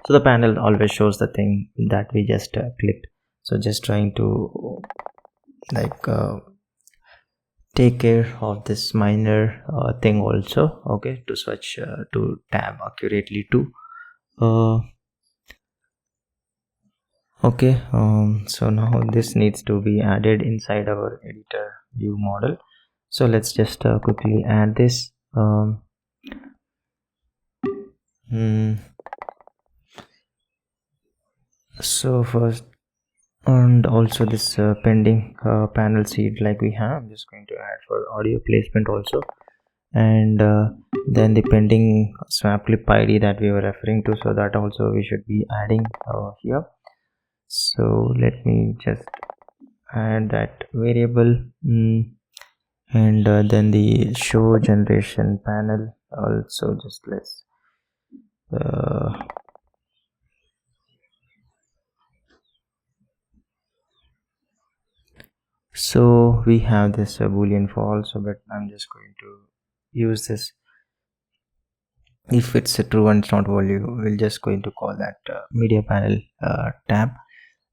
So the panel always shows the thing that we just clicked. So just trying to like take care of this minor thing also. Okay, to switch to tab accurately too. Okay, so now this needs to be added inside our editor view model. So let's just quickly add this. So first, and also this pending panel seed like we have, I'm just going to add for audio placement also, and then the pending swap clip id that we were referring to, so that also we should be adding here. So let me just add that variable, and then the show generation panel also, just let's so we have this boolean false, but I'm just going to use this. If it's a true and it's not value, we'll just going to call that media panel tab,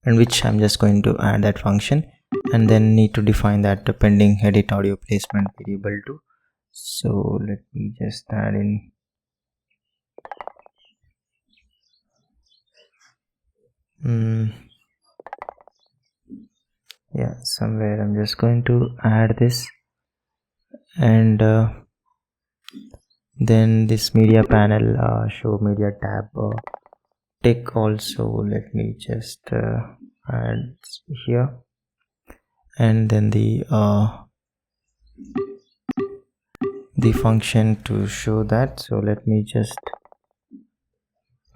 and which I'm just going to add that function, and then need to define that pending edit audio placement variable too. So let me just add in yeah, somewhere I'm just going to add this, and then this media panel show media tab tick also, let me just add here, and then the function to show that, so let me just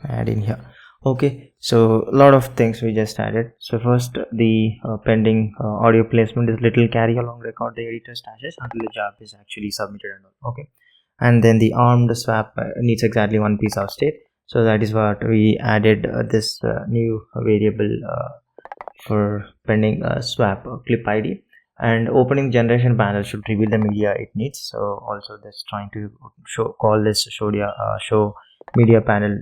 add in here. Okay, so a lot of things we just added. So first, the pending audio placement is little carry along record the editor stashes until the job is actually submitted and all. Okay, and then the armed swap needs exactly one piece of state, so that is what we added this new variable for pending swap clip id, and opening generation panel should reveal the media it needs. So also this trying to call this show media panel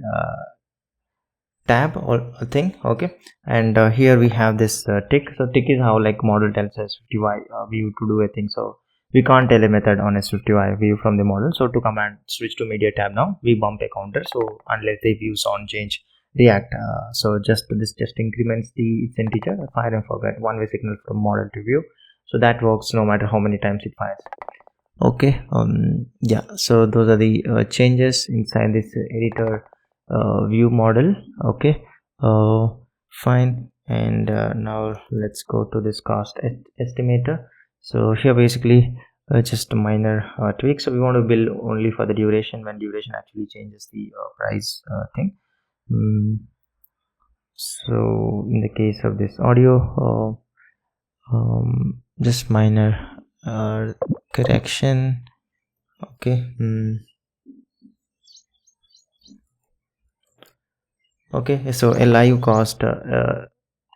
tab or a thing. Okay, and here we have this tick. So tick is how like model tells us 50y view to do a thing, so we can't tell a method on s50y view from the model. So to command switch to media tab, now we bump a counter, so unless the views on change react, so just this just increments the its integer, fire and forget one-way signal from model to view, so that works no matter how many times it fires. Okay, yeah, so those are the changes inside this editor view model. Okay, fine, and now let's go to this cost estimator. So here basically just a minor tweak. So we want to bill only for the duration when duration actually changes the price thing. So in the case of this audio, just minor correction. Okay. Okay, so a live cost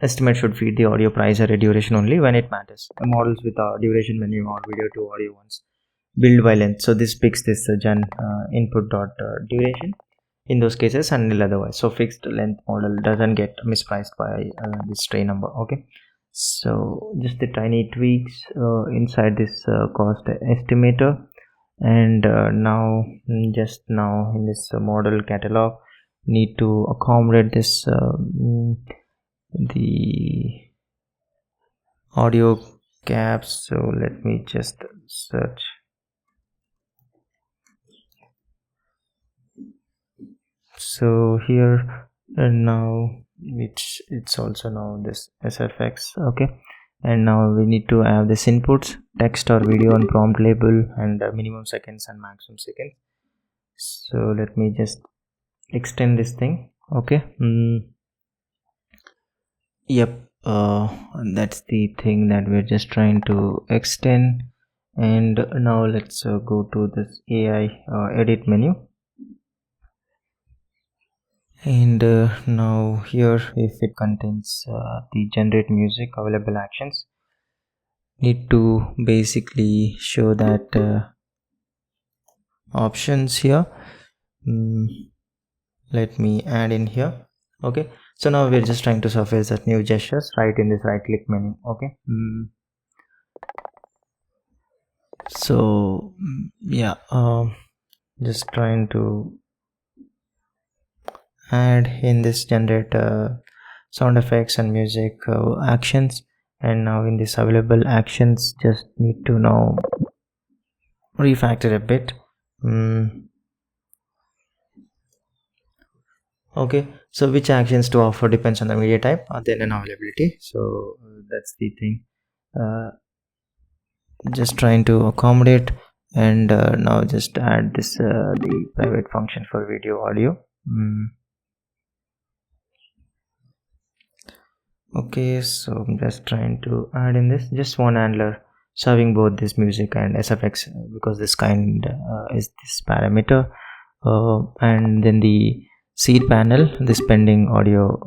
estimate should feed the audio price at a duration only when it matters. Models with a duration menu or video to audio ones build by length. So this picks this gen input dot duration in those cases and nil otherwise. So fixed length model doesn't get mispriced by this tray number. Okay, so just the tiny tweaks inside this cost estimator, and now just now in this model catalog need to accommodate this the audio caps. So let me just search. So here and now it's also now this SFX. Okay, and now we need to have this inputs, text or video and prompt label, and minimum seconds and maximum seconds. So let me just extend this thing. Okay, yep, that's the thing that we're just trying to extend. And now let's go to this AI edit menu, and now here if it contains the generate music available actions, need to basically show that options here. Let me add in here. Okay, so now we're just trying to surface that new gestures right in this right click menu. Okay, so yeah, just trying to add in this generate sound effects and music actions, and now in this available actions just need to now refactor a bit. Okay, so which actions to offer depends on the media type and then an availability. So that's the thing, just trying to accommodate. And now just add this the private function for video audio. Okay, so I'm just trying to add in this just one handler serving both this music and SFX, because this kind is this parameter, and then the seed panel, this pending audio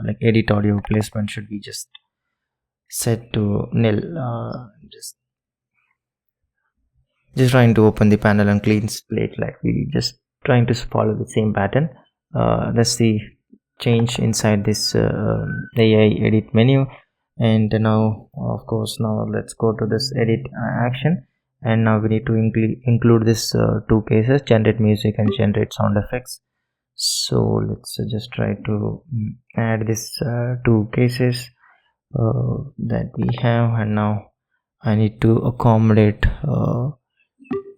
like edit audio placement should be just set to nil. Just trying to open the panel and clean slate, like we just trying to follow the same pattern. That's the change inside this AI edit menu. And now of course now let's go to this edit action, and now we need to include this two cases, generate music and generate sound effects. So let's just try to add this two cases that we have, and now I need to accommodate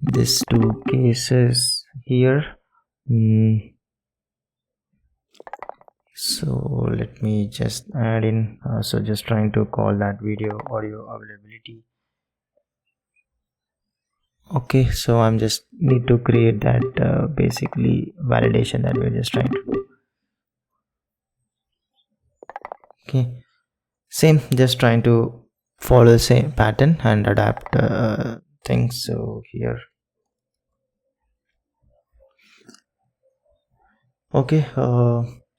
these two cases here. So let me just add in, so just trying to call that video audio availability. Okay, so I'm just need to create that basically validation that we're just trying to do. Okay, same, just trying to follow the same pattern and adapt things. So here, okay,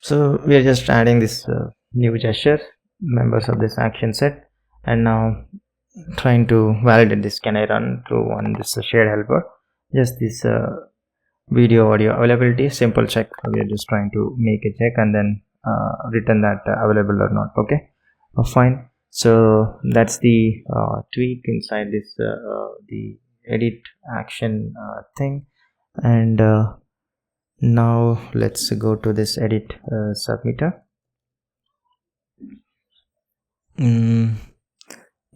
so we are just adding this new gesture members of this action set, and now trying to validate this. Can I run through on this shared helper? Just this video audio availability, simple check. We are just trying to make a check and then return that available or not. Okay, fine. So that's the tweak inside this the edit action thing. And now let's go to this edit submitter.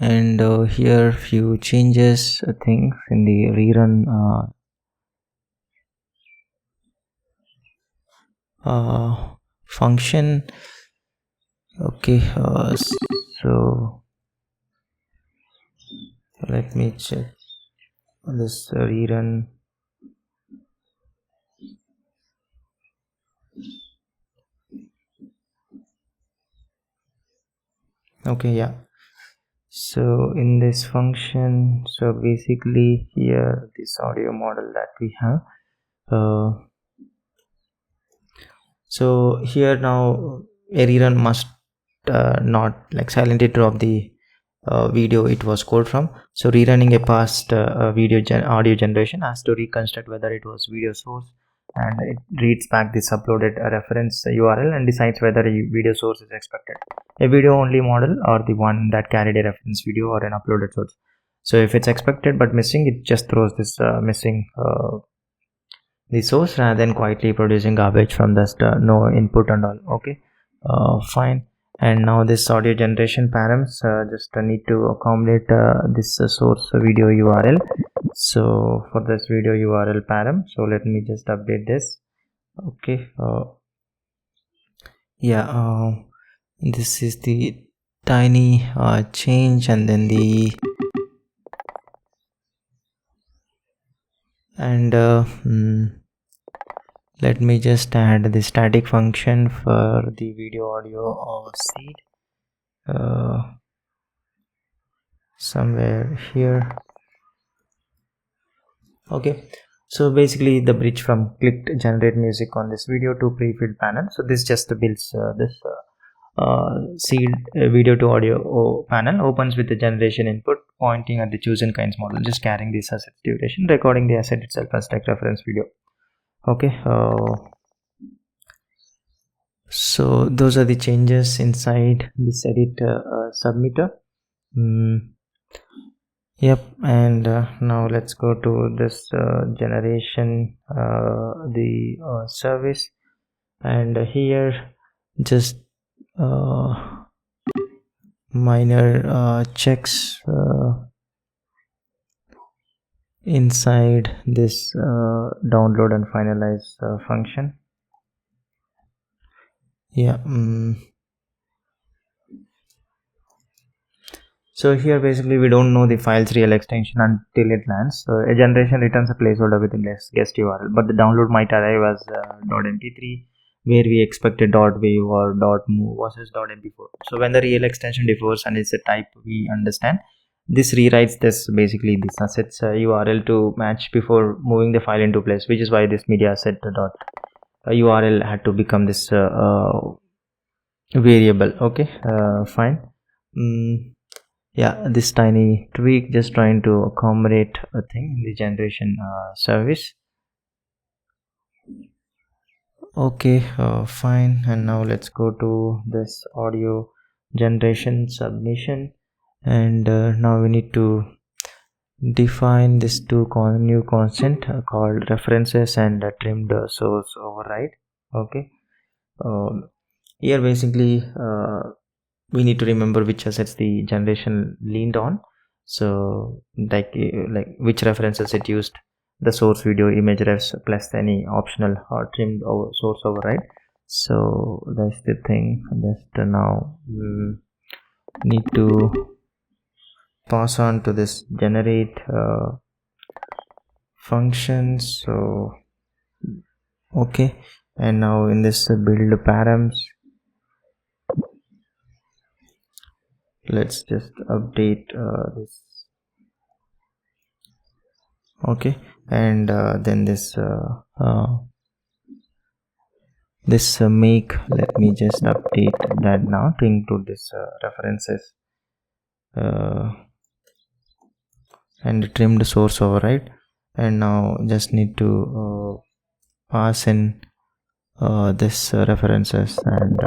And here few changes things in the rerun function. Okay, so let me check this rerun. Okay, yeah. So in this function, so basically here this audio model that we have, so here now a rerun must not like silently drop the video it was called from. So rerunning a past audio generation has to reconstruct whether it was video source, and it reads back this uploaded reference URL and decides whether a video source is expected, a video only model or the one that carried a reference video or an uploaded source. So if it's expected but missing, it just throws this missing the source rather than quietly producing garbage from just no input and all. Okay, fine. And now this audio generation params just need to accommodate this source video URL. So for this video URL param, so let me just update this. Okay, yeah, this is the tiny change, and then the let me just add the static function for the video audio seed somewhere here. Okay, so basically the bridge from clicked generate music on this video to pre-filled panel. So this just builds this seed video to audio panel, opens with the generation input pointing at the chosen kinds model, just carrying this asset duration, recording the asset itself as like reference video. Okay, so those are the changes inside this edit submitter. Yep, and now let's go to this generation the service, and here just minor checks inside this download and finalize function. Yeah, so here basically we don't know the file's real extension until it lands. So a generation returns a placeholder with a guest URL, but the download might arrive as .mp3, where we expected .wav or .move versus .mp4. So when the real extension differs and it's a type we understand, this rewrites this basically this assets URL to match before moving the file into place, which is why this media asset URL had to become this variable. Okay, fine. Yeah, this tiny tweak just trying to accommodate a thing in the generation service. Okay, fine. And now let's go to this audio generation submission, and now we need to define this new constant called references and trimmed source override. Okay, here basically we need to remember which assets the generation leaned on. So like which references it used, the source video, image refs, plus any optional or trimmed source override. So that's the thing. Just now need to pass on to this generate function. So okay, and now in this build params, let's just update this. Okay, and then this make, let me just update that now to include this references and trimmed source override. And now just need to pass in this references and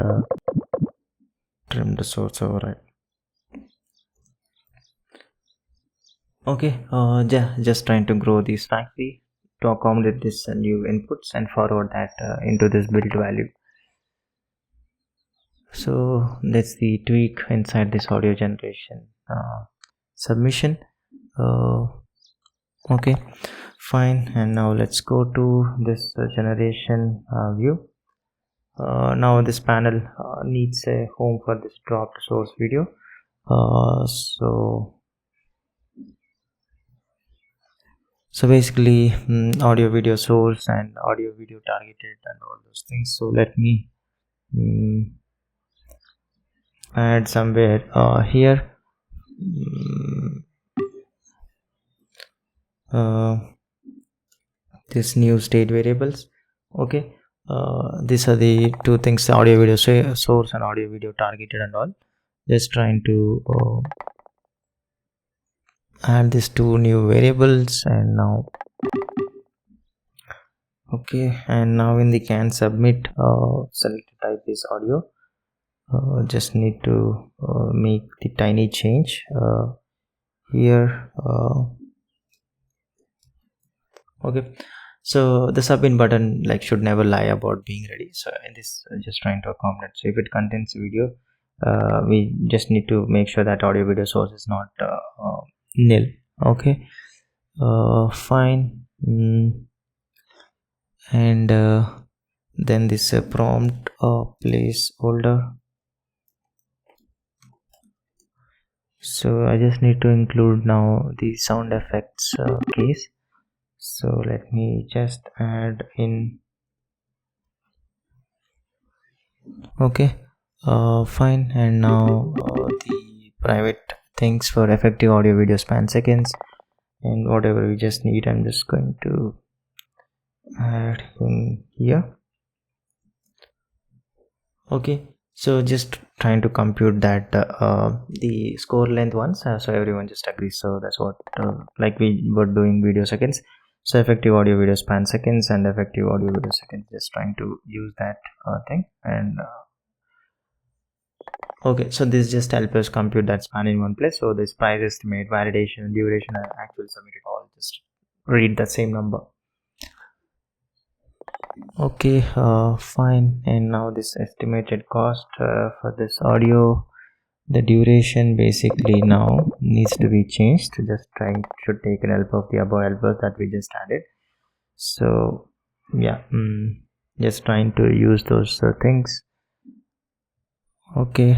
trimmed source override. Okay, just trying to grow this factory to accommodate this new inputs and forward that into this build value. So that's the tweak inside this audio generation submission. Okay, fine. And now let's go to this generation view. Now this panel needs a home for this dropped source video. So basically audio video source and audio video targeted and all those things. So let me add somewhere here this new state variables. Okay, these are the two things, audio video source and audio video targeted and all. Just trying to add these two new variables, and now okay, and now in the can submit select type is audio. Just need to make the tiny change here. Okay, so the submit button like should never lie about being ready. So in this just trying to accommodate. So if it contains video, we just need to make sure that audio video source is not nil. Okay, fine. And then this prompt placeholder. So I just need to include now the sound effects case. So let me just add in. Okay, fine. And now the private things for effective audio video span seconds and whatever we just need, I'm just going to add in here. Okay, so just trying to compute that the score length once, so everyone just agrees. So that's what like we were doing video seconds. So effective audio video span seconds and effective audio video seconds, just trying to use that thing. And okay, so this just helps us compute that span in one place. So this price estimate, validation, duration, and actual submitted all just read the same number. Okay, fine. And now this estimated cost for this audio, the duration basically now needs to be changed. Just trying should take an help of the above helpers that we just added. So yeah, just trying to use those things. Okay,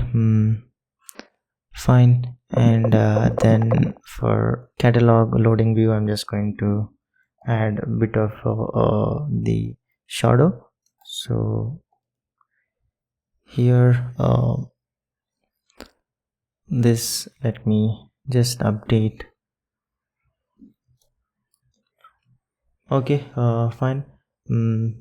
fine. And then for catalog loading view, I'm just going to add a bit of the shadow. So here this, let me just update. Okay, fine.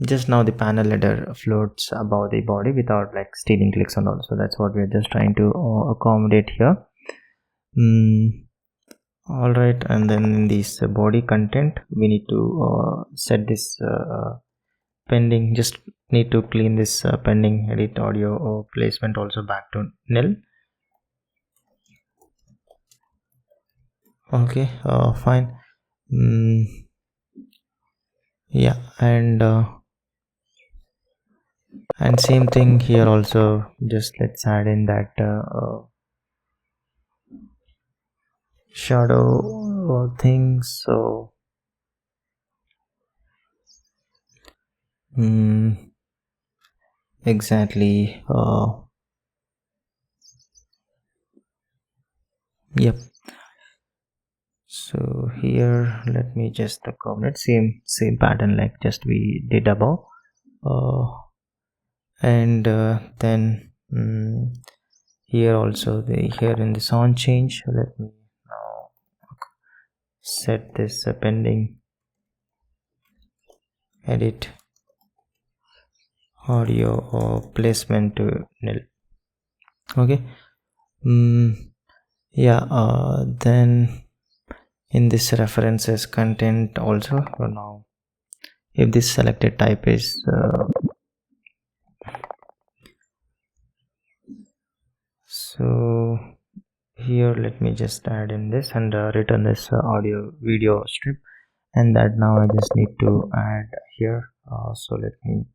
Just now the panel header floats above the body without like stealing clicks and all. So that's what we're just trying to accommodate here. All right, and then in this body content we need to set this pending. Just need to clean this pending edit audio placement also back to nil. Okay, fine. Yeah, and same thing here also. Just let's add in that shadow thing. So exactly, yep. So here let me just accommodate same pattern like just we did above. And then here also here in the sound change, let me now set this pending edit audio placement to nil. Okay, yeah, then in this references content also, for now if this selected type is so here let me just add in this and return this audio video strip, and that now I just need to add here. So let me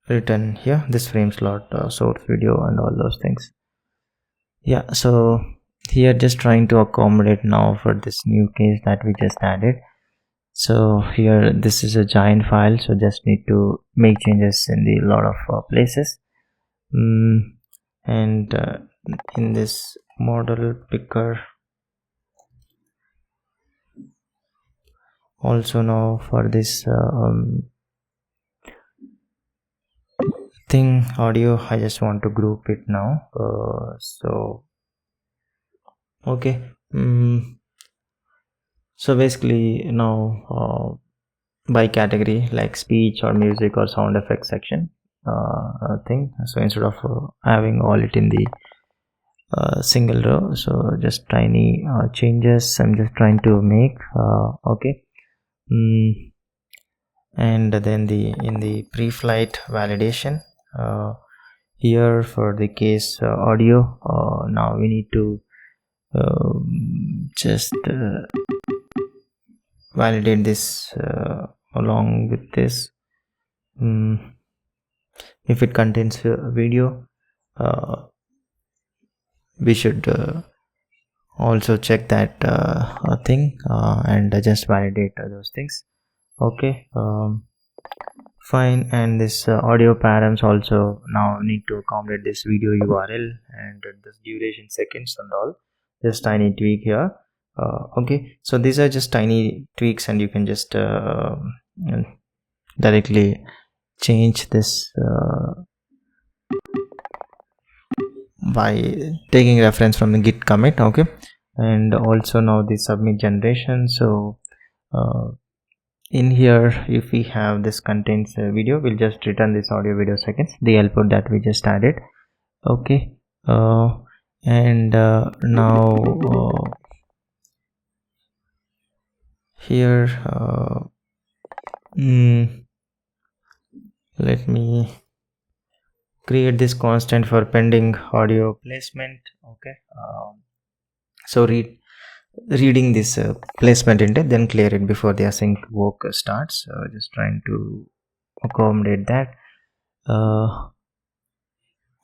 return here this frame slot, source video and all those things. Yeah, so here just trying to accommodate now for this new case that we just added. So here this is a giant file, so just need to make changes in the lot of places. And in this model picker also, now for this thing audio, I just want to group it now. So okay, so basically now by category like speech or music or sound effects section thing. So instead of having all it in the single row, so just tiny changes I'm just trying to make. Okay, and then in the pre-flight validation, here for the case audio, now we need to just validate this along with this. If it contains video, we should also check that thing and just validate those things. Okay, fine. And this audio params also now need to accommodate this video URL and this duration seconds and all. Just tiny tweak here. Okay, so these are just tiny tweaks and you can just directly change this by taking reference from the git commit. Okay, and also now the submit generation. So in here, if we have this contains video, we'll just return this audio video seconds, the output that we just added. Okay, and now here let me create this constant for pending audio placement. Okay, so reading this placement intent, then clear it before the async work starts. Just trying to accommodate that.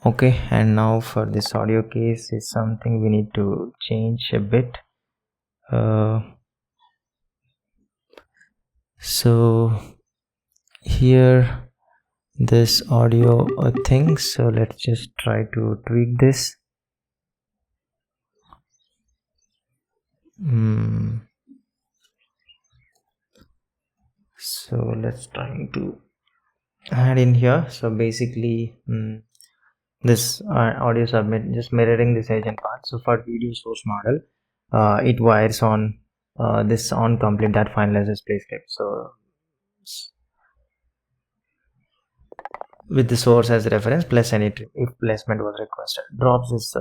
Okay, and now for this audio case is something we need to change a bit. So here this audio thing, so let's just try to tweak this. So let's try to add in here. So basically this audio submit just mirroring this agent part. So for video source model, it wires on this on complete that finalizes place clip. So with the source as reference plus any if placement was requested, drops this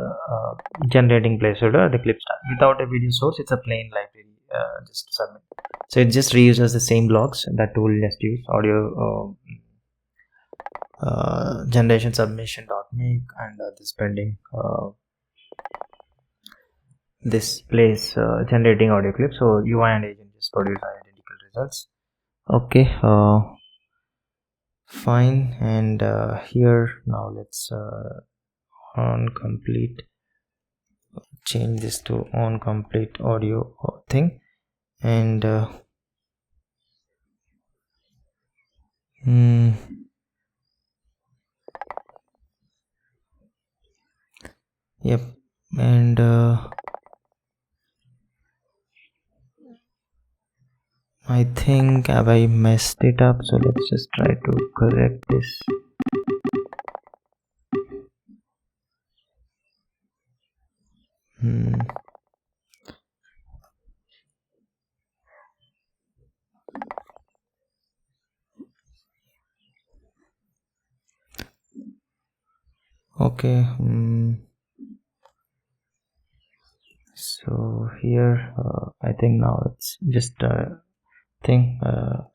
generating placeholder the clip start. Without a video source, it's a plain library just submit. So it just reuses the same blocks that tool just use audio generation submission dot make and this pending this place generating audio clip. So UI and agent just produce identical results. Okay, fine. And here now let's on complete, change this to on complete audio thing, and yep, and I think have I messed it up, so let's just try to correct this. Okay, so here I think now it's just a thing,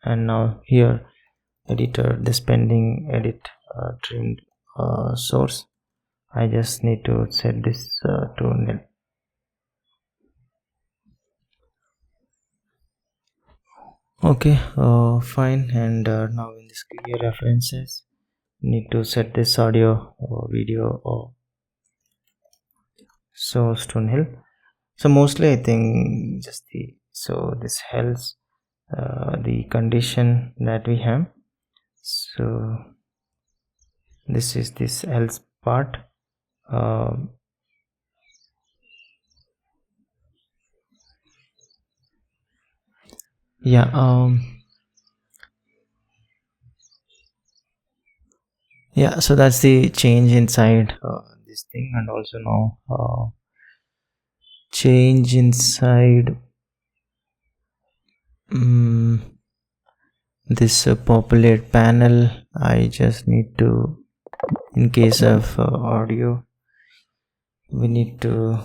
and now here editor this pending edit trimmed source, I just need to set this to nil. Okay, fine. And now in this clear references, need to set this audio or video or source to nil. So mostly I think just the, so this helps the condition that we have. So this is this else part. Yeah, Yeah, so that's the change inside this thing. And also now change inside this populate panel. I just need to, in case of audio, we need to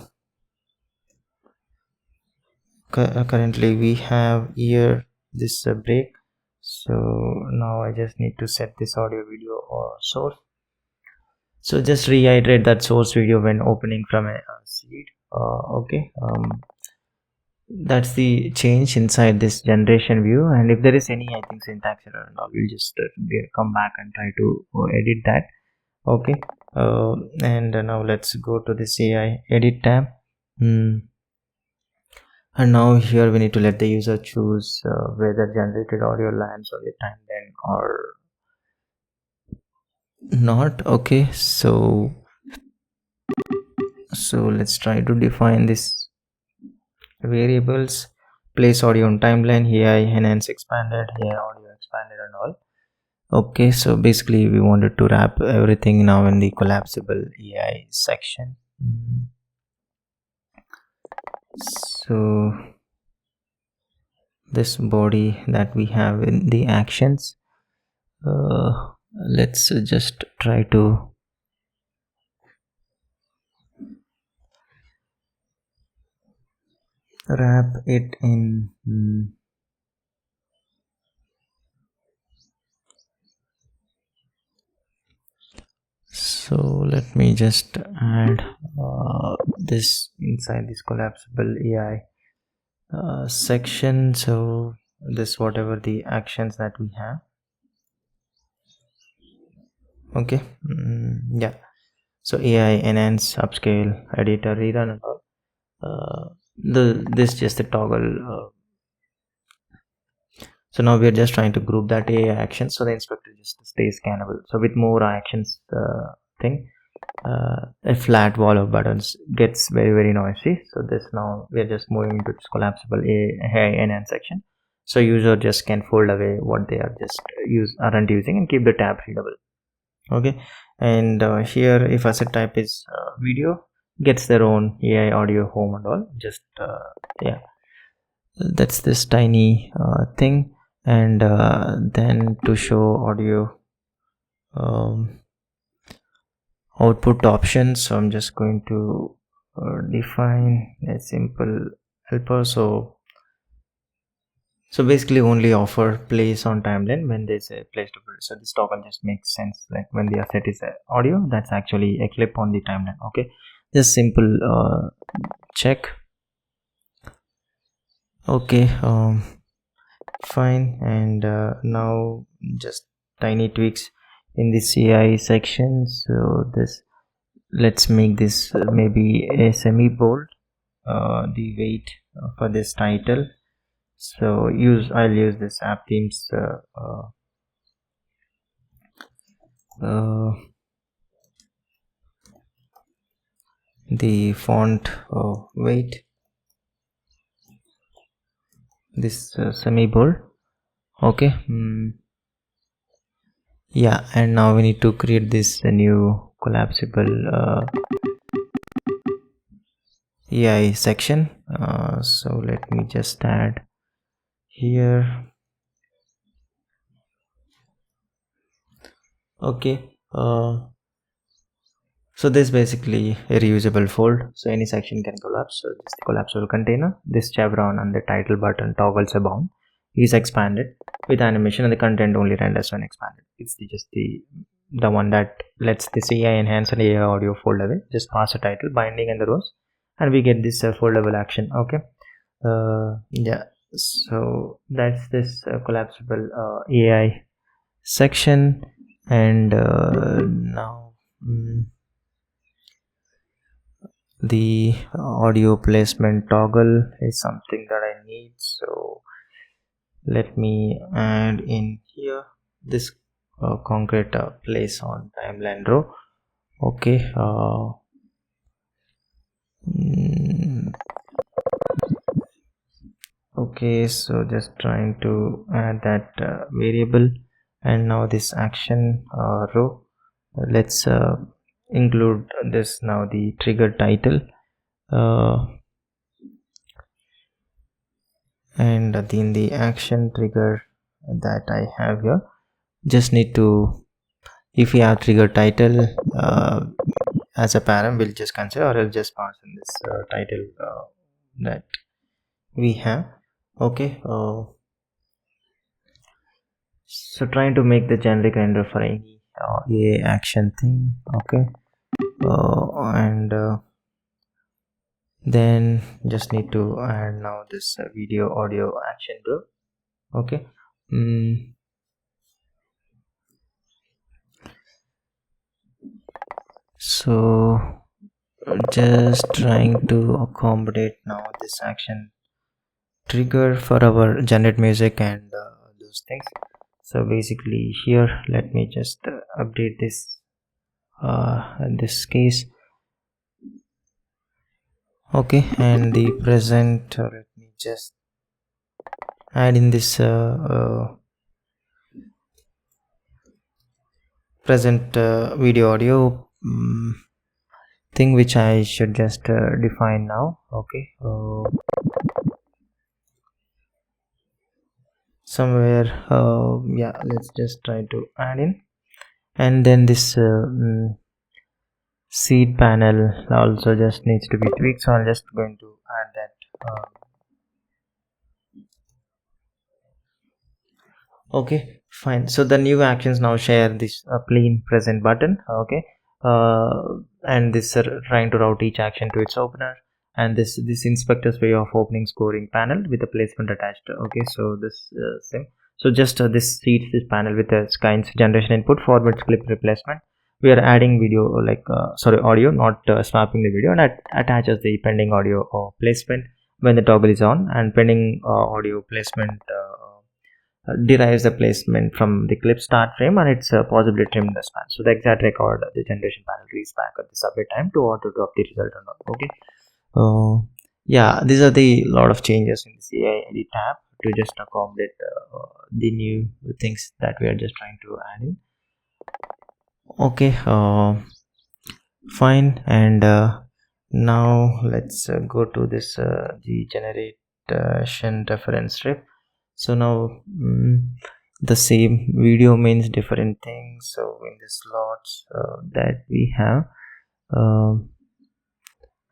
currently we have here this break. So now I just need to set this audio video or source. So just reiterate that source video when opening from a seed. Okay, that's the change inside this generation view. And if there is any, I think, syntax error and all, we'll just come back and try to edit that. Okay, and now let's go to this AI edit tab. And now here we need to let the user choose whether generated audio lands on the timeline or not. Okay, so let's try to define this variables. Place audio on timeline, AI enhance expanded, AI audio expanded and all. Okay, so basically we wanted to wrap everything now in the collapsible AI section. So this body that we have in the actions, let's just try to wrap it in so let me just add this inside this collapsible AI section. So this whatever the actions that we have. Okay, yeah, so AI enhance, upscale, editor, rerun and all. This just a toggle. So now we are just trying to group that AI action so the inspector just stays scannable. So with more actions thing, a flat wall of buttons gets very noisy. So this now we are just moving to this collapsible AI enhance section. So user just can fold away what they are just aren't using and keep the tab readable. Okay, and here if asset type is video, gets their own AI audio home and all. Just yeah, that's this tiny thing. And then to show audio output options, so I'm just going to define a simple helper. So basically only offer place on timeline when there's a place to put it. So this toggle just makes sense, like when the asset is audio, that's actually a clip on the timeline. Okay, just simple check. Okay, fine. And now just tiny tweaks in the CI section. So this, let's make this maybe a semi bold, the weight for this title. So I'll use this app themes the font weight, this semi bold. Okay, yeah, and now we need to create this new collapsible AI section. So let me just add here. Okay, so this is basically a reusable fold, so any section can collapse. So this collapsible container, this chevron and the title button toggles a bound is expanded with animation, and the content only renders when expanded. It's just the one that lets this AI enhance and AI audio fold away. Just pass a title, binding and the rows, and we get this foldable action. Okay, yeah, so that's this collapsible AI section. And now the audio placement toggle is something that I need, so let me add in here this concrete place on timeline row. Okay, okay, so just trying to add that variable. And now this action row, let's include this now, the trigger title, and then the action trigger that I have here. Just need to, if we have trigger title as a param, we'll just consider, or I'll just pass in this title that we have. Okay, so trying to make the generic render for any a action thing. Okay, and then just need to add now this video audio action group. Okay, so just trying to accommodate now this action trigger for our generate music and those things. So basically here, let me just update this in this case. Okay, and the present, let me just add in this present video audio thing, which I should just define now. Okay, somewhere, yeah, let's just try to add in, and then this seed panel also just needs to be tweaked, so I'm just going to add that. Okay, fine. So the new actions now share this plain present button. Okay, and this trying to route each action to its opener, and this inspector's way of opening scoring panel with a placement attached. Okay, so this same. So just this seeds this panel with a kinds generation input, forward clip replacement. We are adding video, like audio, not swapping the video, and attaches the pending audio placement when the toggle is on, and pending audio placement derives the placement from the clip start frame, and it's possibly trimmed the span. So the exact record the generation panel reads back at the submit time to auto drop the result or not. Okay, yeah, these are the lot of changes in the CI edit tab to just accommodate the new things that we are just trying to add in. Okay, fine, and now let's go to this the generation reference strip. So now the same video means different things. So in the slots that we have,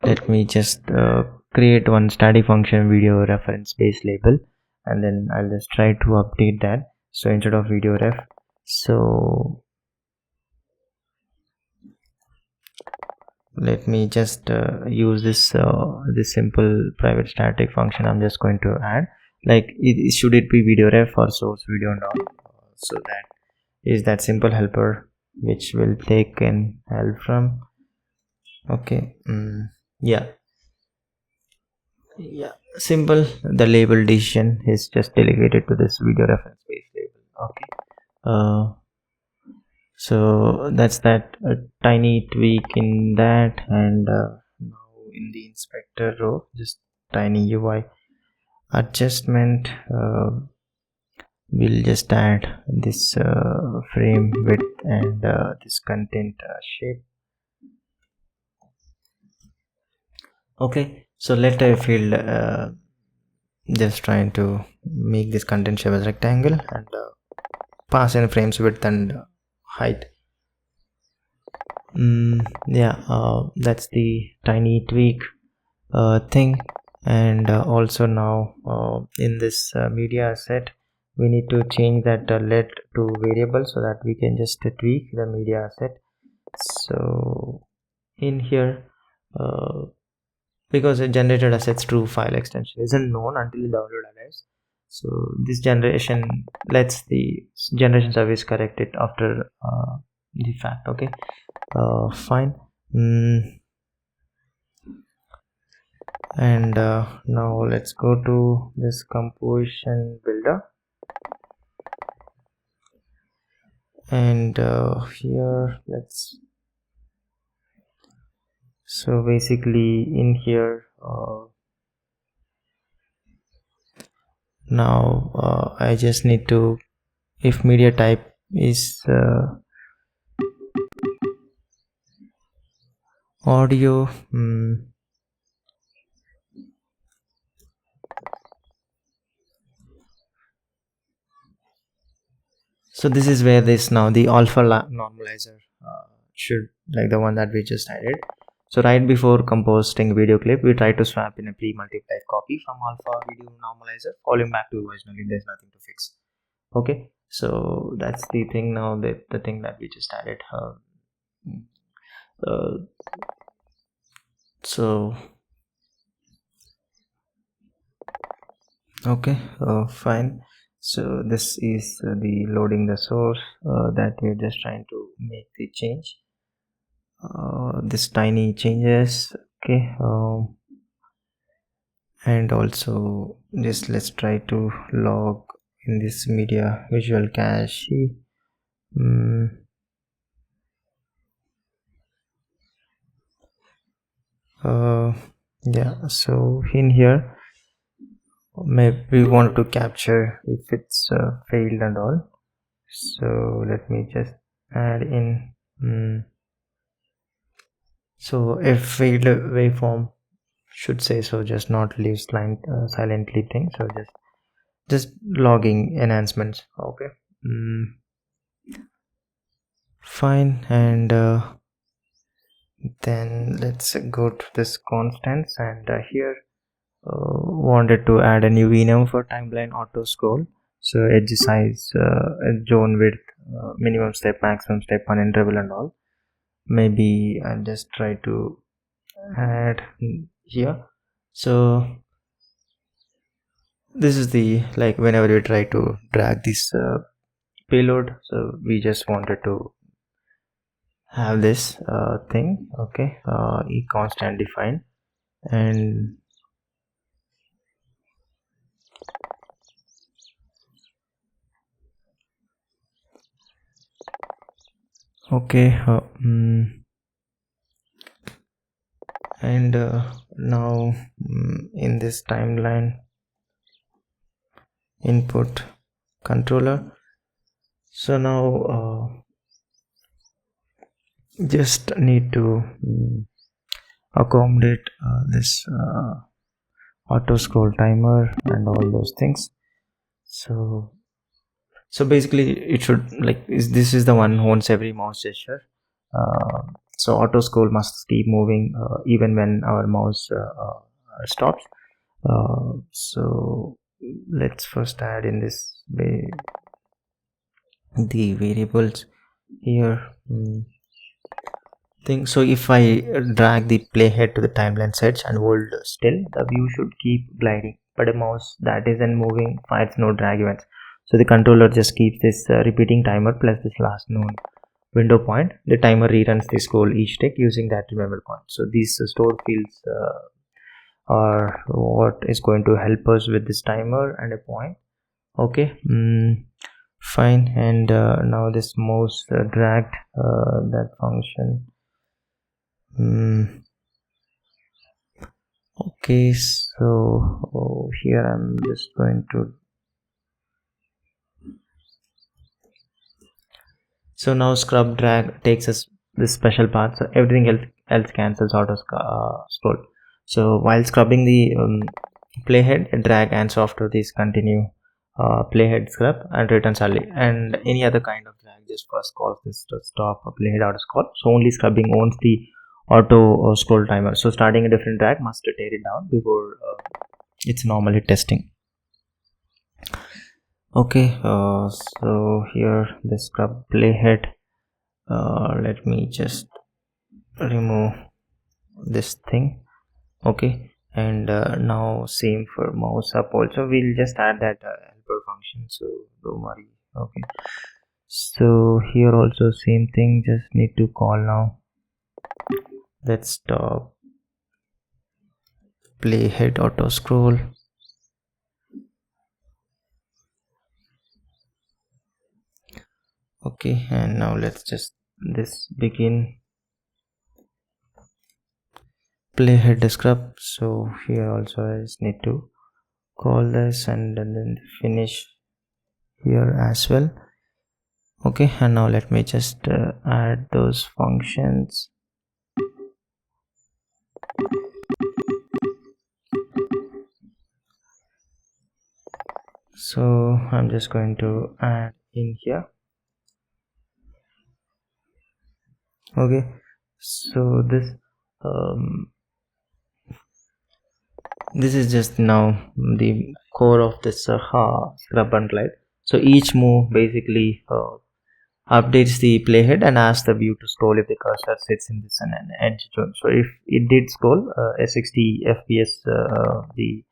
let me just create one static function video reference base label, and then I'll just try to update that. So instead of video ref, so let me just use this this simple private static function. I'm just going to add, like, should it be video ref or source video and all. So that is that simple helper which will take in help from. Okay, yeah, simple. The label decision is just delegated to this video reference base label. Okay, so that's that tiny tweak in that, and now in the inspector row, just tiny UI adjustment. We'll just add this frame width and this content shape. Okay, so let I field just trying to make this content shape as rectangle, and pass in frames width and height. Yeah, that's the tiny tweak thing. And also now in this media asset, we need to change that let to variable, so that we can just tweak the media asset. So in here, because a generated assets true file extension isn't known until the download arrives, so this generation lets the generation service correct it after the fact. Okay, fine. And now let's go to this composition builder, and here let's, so basically in here now I just need to, if media type is audio. So this is where this now the alpha normalizer should, like the one that we just added. So right before composting video clip, we try to swap in a pre-multiplied copy from alpha video normalizer, falling back to original if there's nothing to fix. Okay, so that's the thing now, the thing that we just added. So okay, fine. So this is the loading the source that we're just trying to make the change. This tiny changes. Okay, and also just let's try to log in this media visual cache. Yeah, so in here maybe we want to capture if it's failed and all. So let me just add in so if failed waveform should say so, just not leave silently thing. So just logging enhancements. Okay, fine. And then let's go to this constants, and here wanted to add a new enum for timeline auto scroll. So edge size, zone width, minimum step, maximum step, uninterval and all. Maybe I'll just try to add here. So this is the, like, whenever we try to drag this payload, so we just wanted to have this thing. Okay, e constant defined, and okay, and now in this timeline input controller, so now just need to accommodate this auto scroll timer and all those things. So basically it should, like, this is the one who owns every mouse gesture. So auto scroll must keep moving even when our mouse stops. So let's first add in this way the variables here thing. So if I drag the playhead to the timeline edge and hold still, the view should keep gliding, but a mouse that isn't moving fires no drag events. So the controller just keeps this repeating timer plus this last known window point. The timer reruns the scroll each tick using that remember point. So these stored fields are what is going to help us with this timer and a point. Okay, fine. And now this mouse dragged that function. Okay, so here I'm just going to, so now scrub drag takes us this special path, so everything else cancels auto scroll. So while scrubbing the playhead, drag ends after this continue playhead scrub and returns early, and any other kind of drag just first calls this to stop a playhead auto scroll. So only scrubbing owns the auto scroll timer. So starting a different drag must tear it down before it's normally testing. Okay, so here the scrub playhead, let me just remove this thing. Okay, and now same for mouse up also, we'll just add that helper function, so don't worry. Okay, so here also same thing, just need to call now. Let's stop playhead auto scroll. Okay, and now let's just this begin playhead scrub. So here also I just need to call this and then finish here as well. Okay, and now let me just add those functions. So I'm just going to add in here. Okay, so this is just now the core of this scrub and glide. So each move basically updates the playhead and asks the view to scroll if the cursor sits in this an edge zone. So if it did scroll at 60 fps, the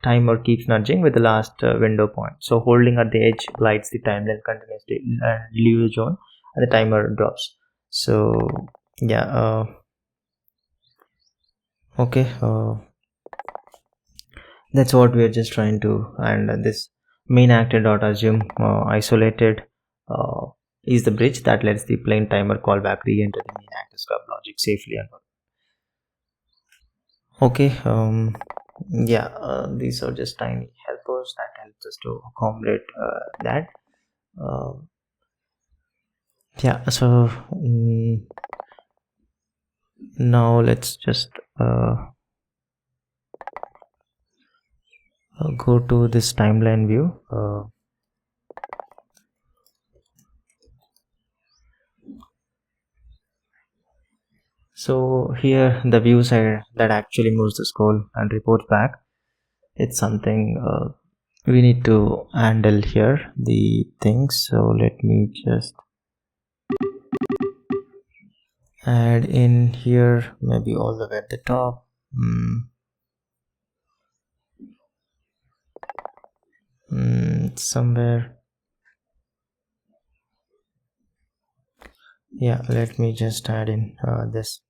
timer keeps nudging with the last window point. So holding at the edge glides the timeline continuously and leaves the zone, and the timer drops. So yeah, okay, that's what we are just trying to. And this main actor dot assume isolated is the bridge that lets the plain timer callback re-enter the main actor scrub logic safely and all. Okay, yeah, these are just tiny helpers that helps us to accommodate that. Yeah, so now let's just go to this timeline view. So here the view side that actually moves the scroll and reports back. It's something we need to handle here, the things. So let me just add in here, maybe all the way at the top. Somewhere, yeah, let me just add in this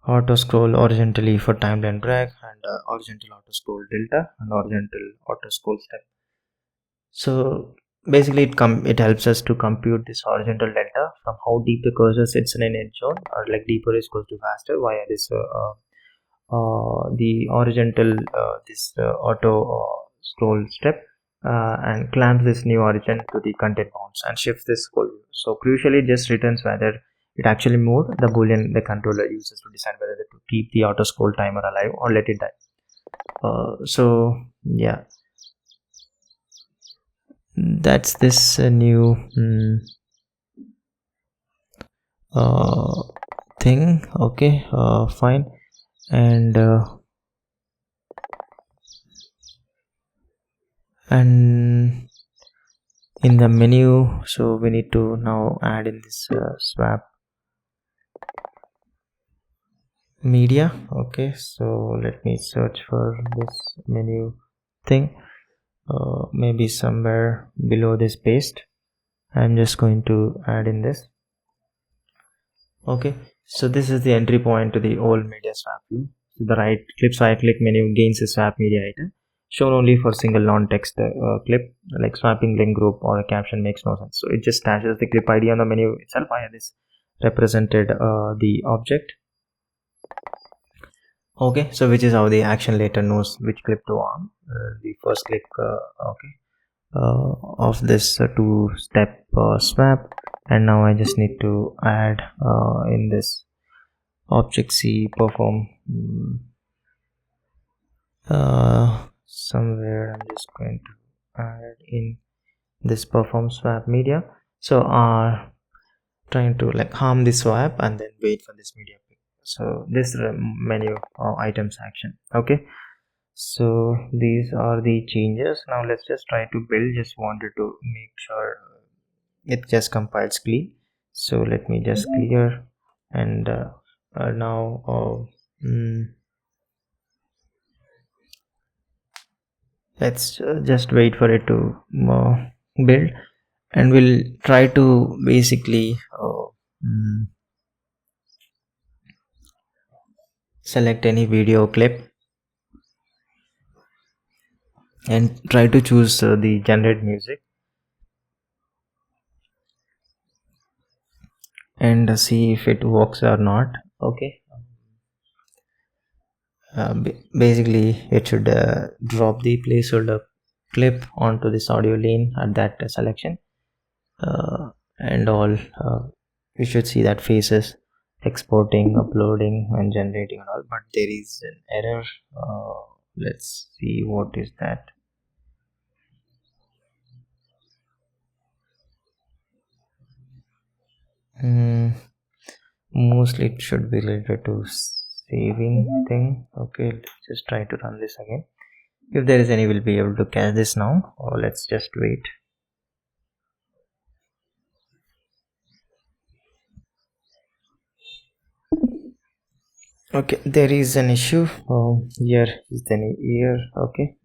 auto scroll horizontally for timeline drag, and horizontal auto scroll delta, and horizontal auto scroll step. So basically it helps us to compute this horizontal delta from how deep the cursor sits in an edge zone, or like deeper is equals to faster via this the horizontal this auto scroll step, and clamps this new origin to the content bounds and shifts this scroll. So crucially, it just returns whether it actually moved. The boolean the controller uses to decide whether to keep the auto scroll timer alive or let it die. So yeah, that's this new thing. Okay, fine. And in the menu, so we need to now add in this swap media. Okay, so let me search for this menu thing, maybe somewhere below this paste. I'm just going to add in this. Okay, so this is the entry point to the old media swap view. So the right click menu gains a swap media item shown only for single non-text clip. Like swapping link group or a caption makes no sense, so it just stashes the clip ID on the menu itself via this represented the object. Okay, so which is how the action later knows which clip to arm. The first click of this two-step swap, and now I just need to add in this object C perform somewhere. I'm just going to add in this perform swap media. So trying to like harm the swap and then wait for this media. So this menu items action. Okay, so these are the changes. Now let's just try to build. Just wanted to make sure it just compiles clean. So let me just clear, and now let's just wait for it to build, and we'll try to basically select any video clip and try to choose the generate music and see if it works or not. Okay, basically it should drop the placeholder clip onto this audio lane at that selection, and all we should see that faces exporting, uploading and generating and all, but there is an error. Let's see what is that. Mostly it should be related to saving thing. Okay, let's just try to run this again. If there is any, we'll be able to catch this now, or let's just wait. Okay, there is an issue. Here is the here. Okay.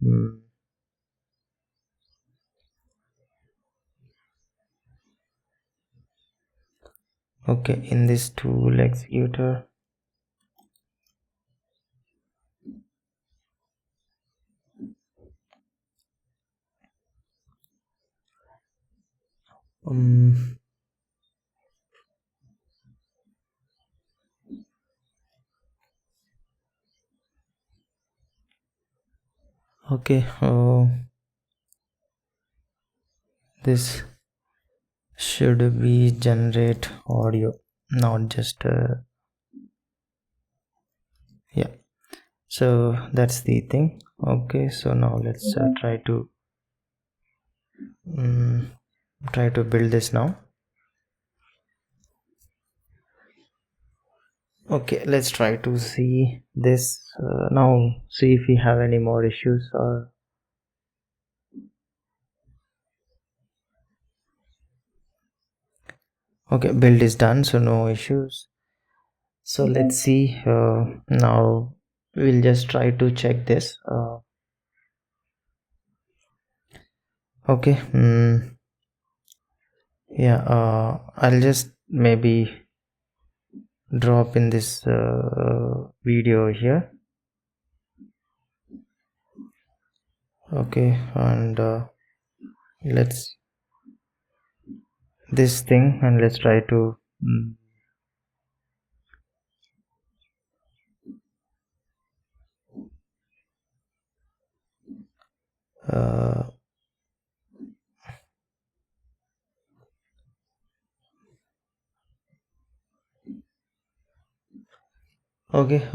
Okay, in this tool executor, okay, this should be generate audio, not just yeah. So that's the thing. Okay, so now let's try to build this now. Okay, let's try to see this now, see if we have any more issues. Or okay, build is done, so no issues. So let's see. Now we'll just try to check this. Okay, yeah, I'll just maybe drop in this video here. Okay, and let's this thing, and let's try to okay,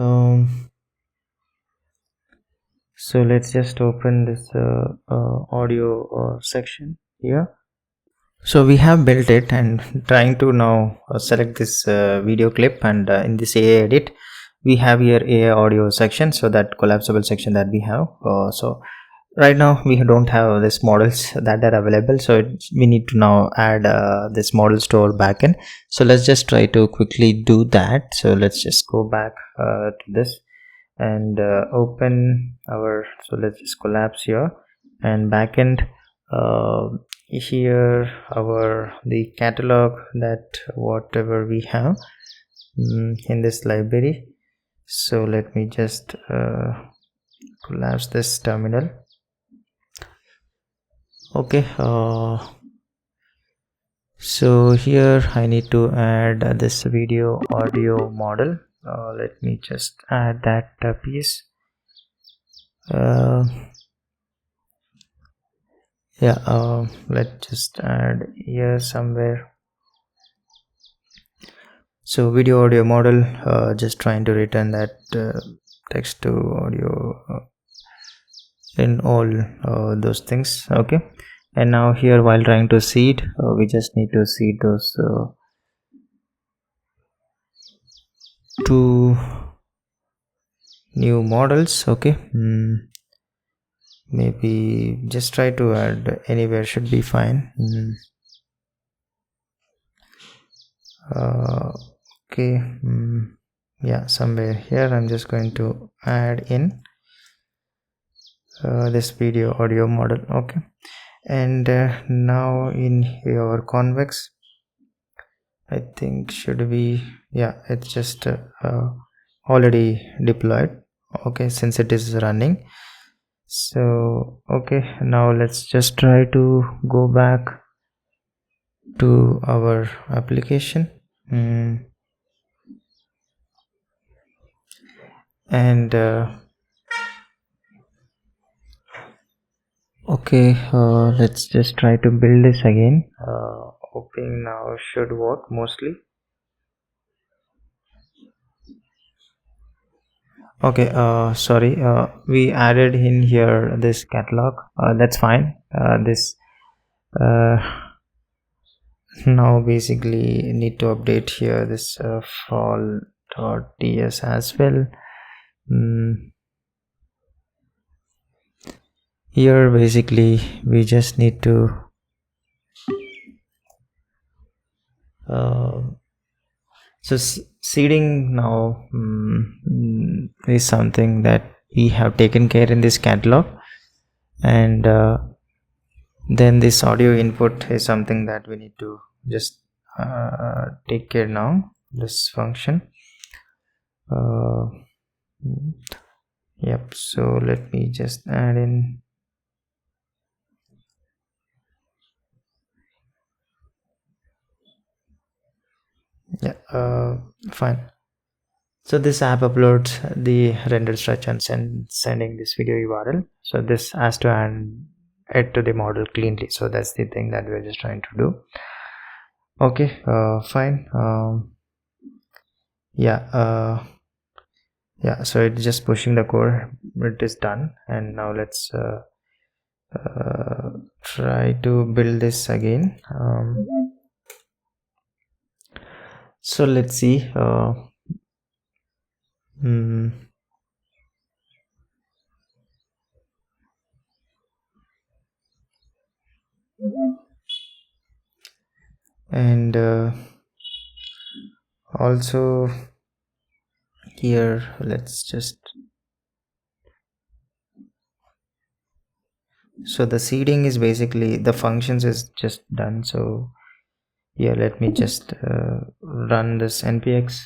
so let's just open this audio section here. So we have built it and trying to now select this video clip, and in this AI edit we have here AI audio section, so that collapsible section that we have. So right now we don't have this models that are available, so we need to now add this model store backend. So let's just try to quickly do that. So let's just go back to this and open our, so let's just collapse here and backend. Here the catalog, that whatever we have in this library. So let me just collapse this terminal. Okay, so here I need to add this video audio model. Let me just add that piece. Yeah, let's just add here somewhere. So video audio model, just trying to return that text to audio in all those things. Okay, and now here while trying to seed, we just need to seed those two new models. Okay, maybe just try to add anywhere, should be fine. Okay, yeah, somewhere here I'm just going to add in this video audio model. Okay, and now in your convex, I think should be, yeah, it's just already deployed. Okay, since it is running. So okay, now let's just try to go back to our application. And okay, let's just try to build this again. Hoping now should work mostly. Okay, sorry, we added in here this catalog. That's fine. This now basically need to update here this fall.ts as well. Here basically we just need to so seeding now is something that we have taken care in this catalog, and then this audio input is something that we need to just take care now, this function. Yep, so let me just add in fine. So this app uploads the render structure and sending this video URL. So this has to add to the model cleanly. So that's the thing that we're just trying to do. Okay, fine. Yeah, so it's just pushing the code. It is done, and now let's try to build this again. So let's see. And also here let's just, so the seeding is basically the functions is just done. So here let me just run this npx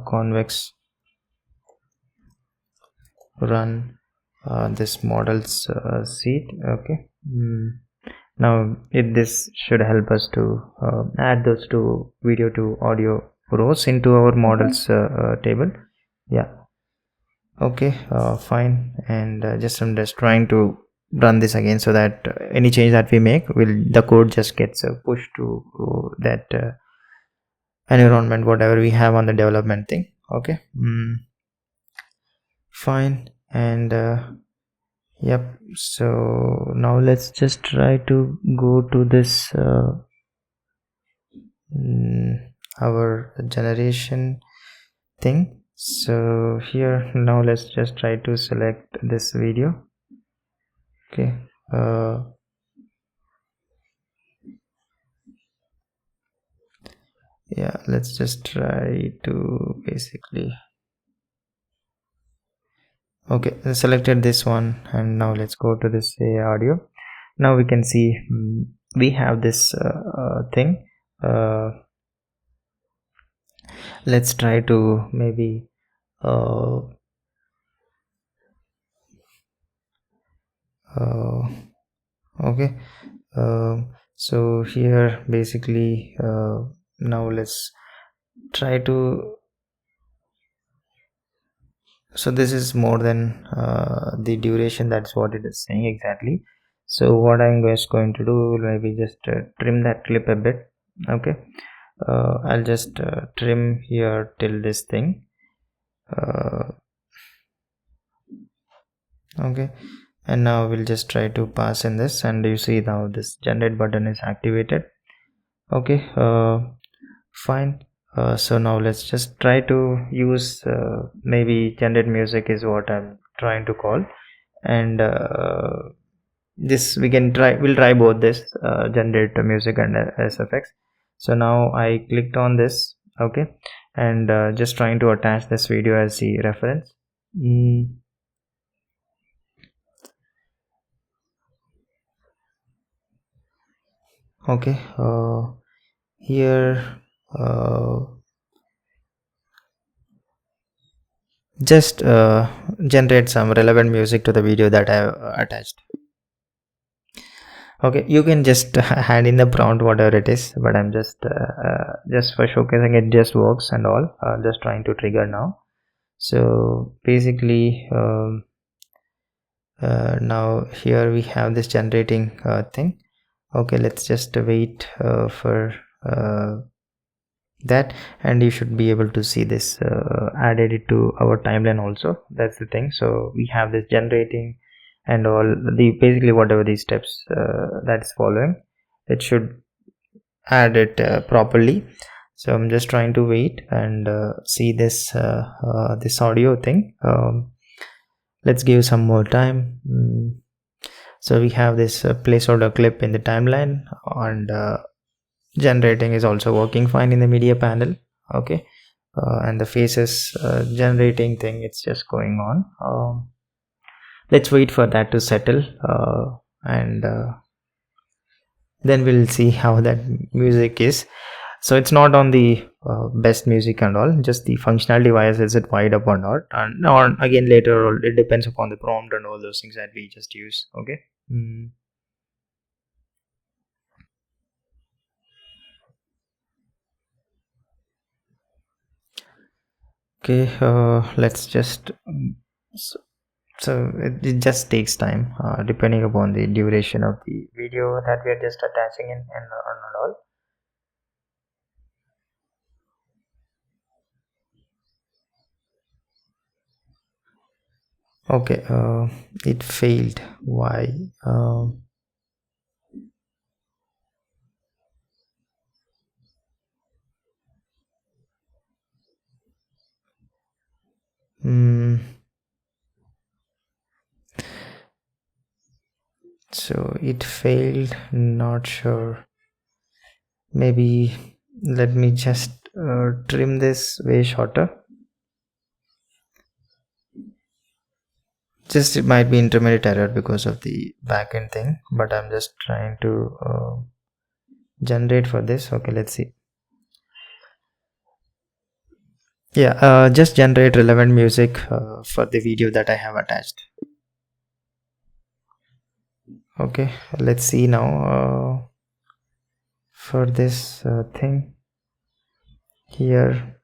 convex run this models seed. Okay, now this should help us to add those two video to audio rows into our models table. Yeah, okay, fine. And I'm just trying to run this again, so that any change that we make the code just gets pushed to that environment whatever we have on the development thing. Okay, fine. And yep, so now let's just try to go to this our generation thing. So here now let's just try to select this video. Okay, yeah, let's just try to basically, okay, I selected this one, and now let's go to this audio. Now we can see we have this thing. Let's try to maybe okay, so here basically now let's try to, so this is more than the duration, that's what it is saying exactly. So what I'm just going to do, maybe just trim that clip a bit. Okay, I'll just trim here till this thing. Okay, and now we'll just try to pass in this, and you see now this generate button is activated. Okay, fine. So now let's just try to use maybe generate music is what I'm trying to call, and this we'll try both this generate music and SFX. So now I clicked on this. Okay, and just trying to attach this video as the reference. Okay, here just generate some relevant music to the video that I have attached. Okay, you can just hand in the prompt whatever it is, but I'm just for showcasing it just works and all. Just trying to trigger now. So basically now here we have this generating thing. Okay, let's just wait for that, and you should be able to see this added it to our timeline also. That's the thing. So we have this generating and all the basically whatever these steps that's following, it should add it properly. So I'm just trying to wait and see this this audio thing. Let's give some more time. So we have this placeholder clip in the timeline, and generating is also working fine in the media panel. Okay, and the faces generating thing, it's just going on. Let's wait for that to settle, and then we'll see how that music is. So it's not on the best music and all, just the functionality wise, is it wide up or not, and or again later it depends upon the prompt and all those things that we just use. Okay. Okay, let's just so it just takes time depending upon the duration of the video that we are just attaching in and all. Okay, it failed. Why? So it failed, not sure. Maybe let me just trim this way shorter. Just it might be intermediate error because of the backend thing, but I'm just trying to generate for this. Okay, let's see. Yeah, just generate relevant music for the video that I have attached. Okay, let's see now for this thing here.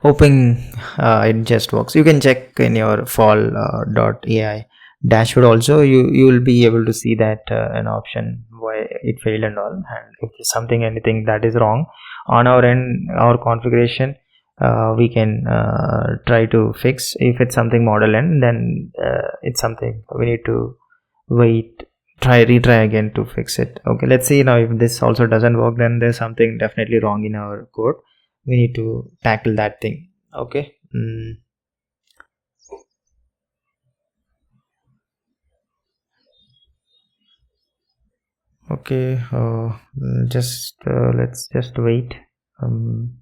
Hoping it just works. You can check in your fall.ai dashboard also. You will be able to see that an option why it failed and all, and if there's something anything that is wrong on our end, our configuration, we can try to fix. If it's something model end, then it's something we need to wait, retry again to fix it. Okay, let's see now. If this also doesn't work, then there's something definitely wrong in our code. We need to tackle that thing. Okay. Okay, let's just wait, and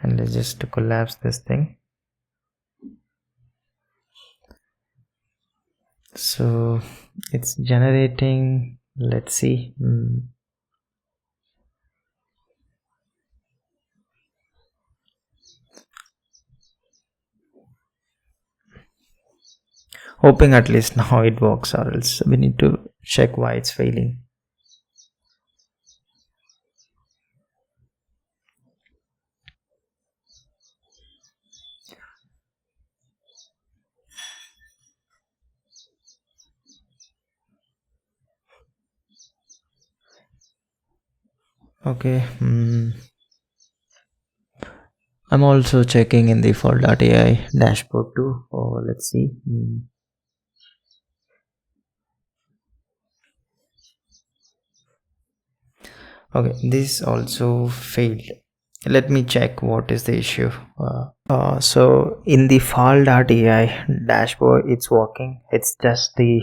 let's just collapse this thing. So it's generating. Let's see. Hoping at least now it works, or else we need to check why it's failing. Okay. I'm also checking in the fall.ai dashboard too. Oh, let's see. Okay, this also failed. Let me check what is the issue. So in the fall.ai dashboard, it's working. It's just the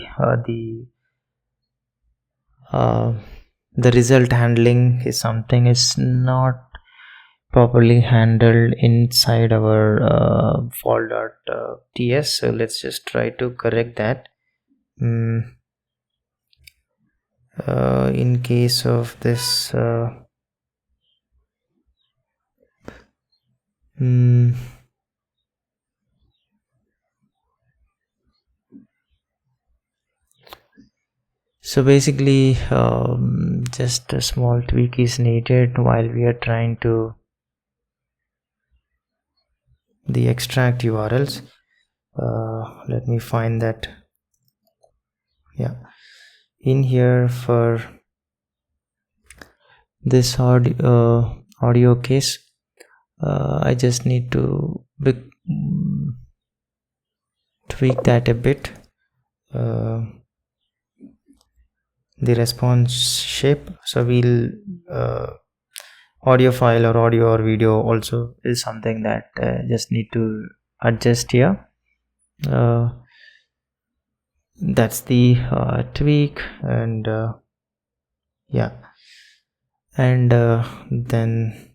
result handling is something is not properly handled inside our fall.ts. So let's just try to correct that. In case of this so basically just a small tweak is needed while we are trying to the extract URLs. Let me find that. Yeah, in here for this audio case. I just need to tweak that a bit. The response shape, so we'll audio file or audio or video also is something that just need to adjust here. That's the tweak, and yeah, and then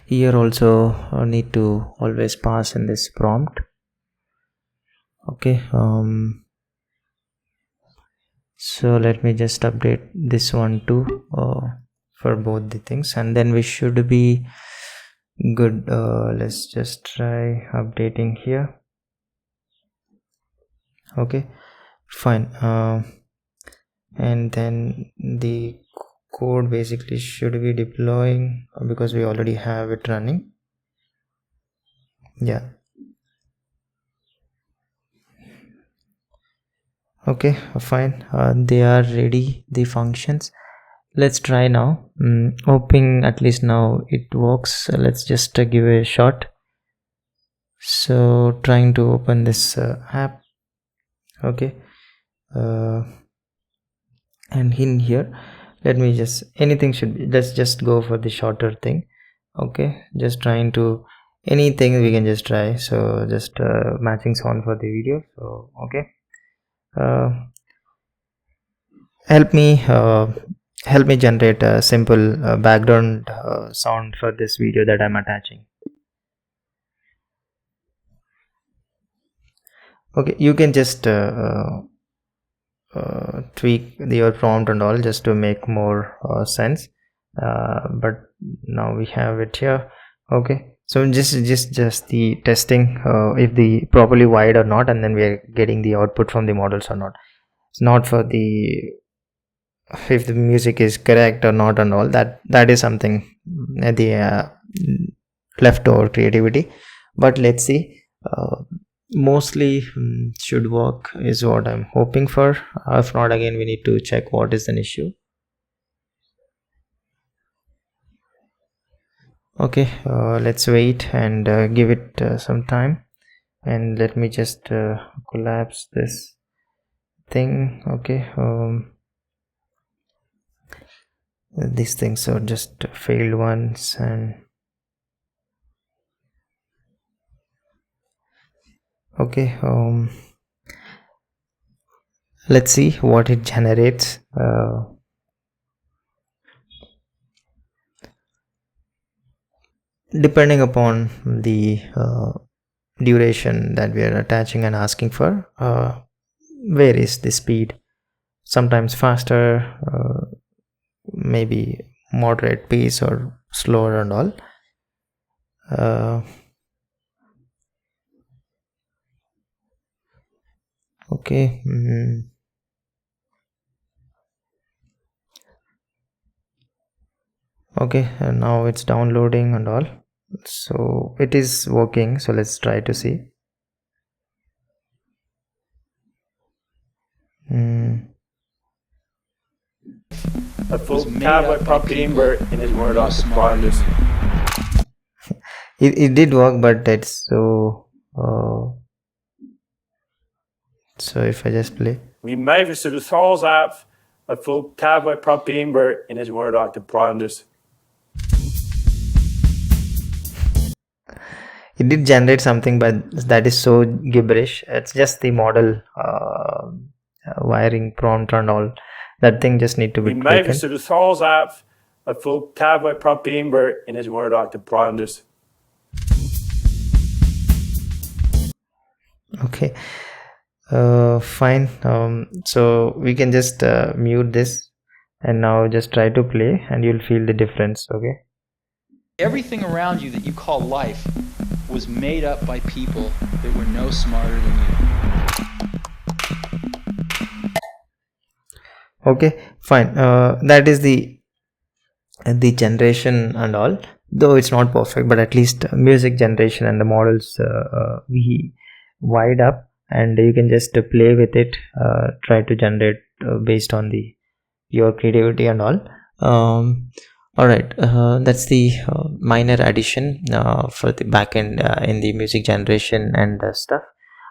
here also need to always pass in this prompt. Okay, so let me just update this one too for both the things, and then we should be good. Let's just try updating here. Okay, fine. And then the code basically should be deploying because we already have it running. Yeah. Okay, fine. They are ready, the functions. Let's try now. Hoping at least now it works. Let's just give a shot. So trying to open this app. Okay, and in here, let me just, anything should be, let's just go for the shorter thing. Okay, just trying to, anything we can just try. So just matching sound for the video. So okay, help me generate a simple background sound for this video that I'm attaching. Okay, you can just tweak your prompt and all just to make more sense, but now we have it here. Okay, so just the testing if the properly wired or not, and then we are getting the output from the models or not. It's not for the if the music is correct or not and all that is something at the leftover creativity, but let's see. Mostly should work is what I'm hoping for. If not, again we need to check what is an issue. Okay, let's wait and give it some time, and let me just collapse this thing. Okay, these things are just failed ones, and okay, let's see what it generates. Depending upon the duration that we are attaching and asking for, varies the speed, sometimes faster, maybe moderate pace or slower and all. Okay, okay, and now it's downloading and all, so it is working. So let's try to see. A full tablet property where in his word occupies. It did work, but it's so so if I just play, We may visit the Souls app a full tablet property where in his word occupies. it did generate something, but that is so gibberish. It's just the model wiring prompt and all. That thing just need to be We may taken. visit the Souls app a full tablet property where in his word occupies. Okay, fine. So we can just mute this and now just try to play, and you'll feel the difference. Okay, everything around you that you call life was made up by people that were no smarter than you. okay, fine. That is the generation and all, though it's not perfect, but at least music generation and the models we wired up, and you can just play with it, try to generate based on the your creativity and all. All right, that's the minor addition for the backend in the music generation and stuff.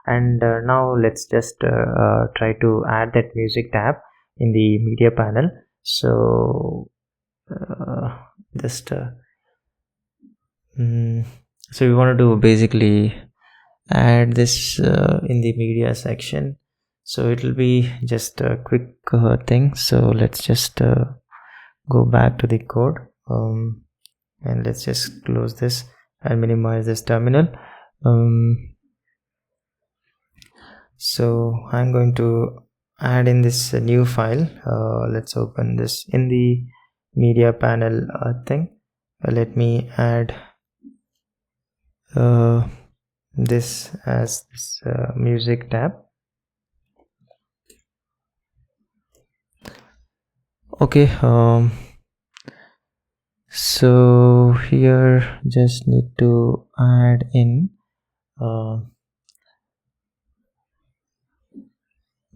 And now let's just try to add that music tab in the media panel. So just so we want to do basically add this in the media section. So it will be just a quick thing. So let's just go back to the code, and let's just close this and minimize this terminal. So I'm going to add in this new file. Let's open this in the media panel thing. Let me add this as this music tab. Okay, so here just need to add in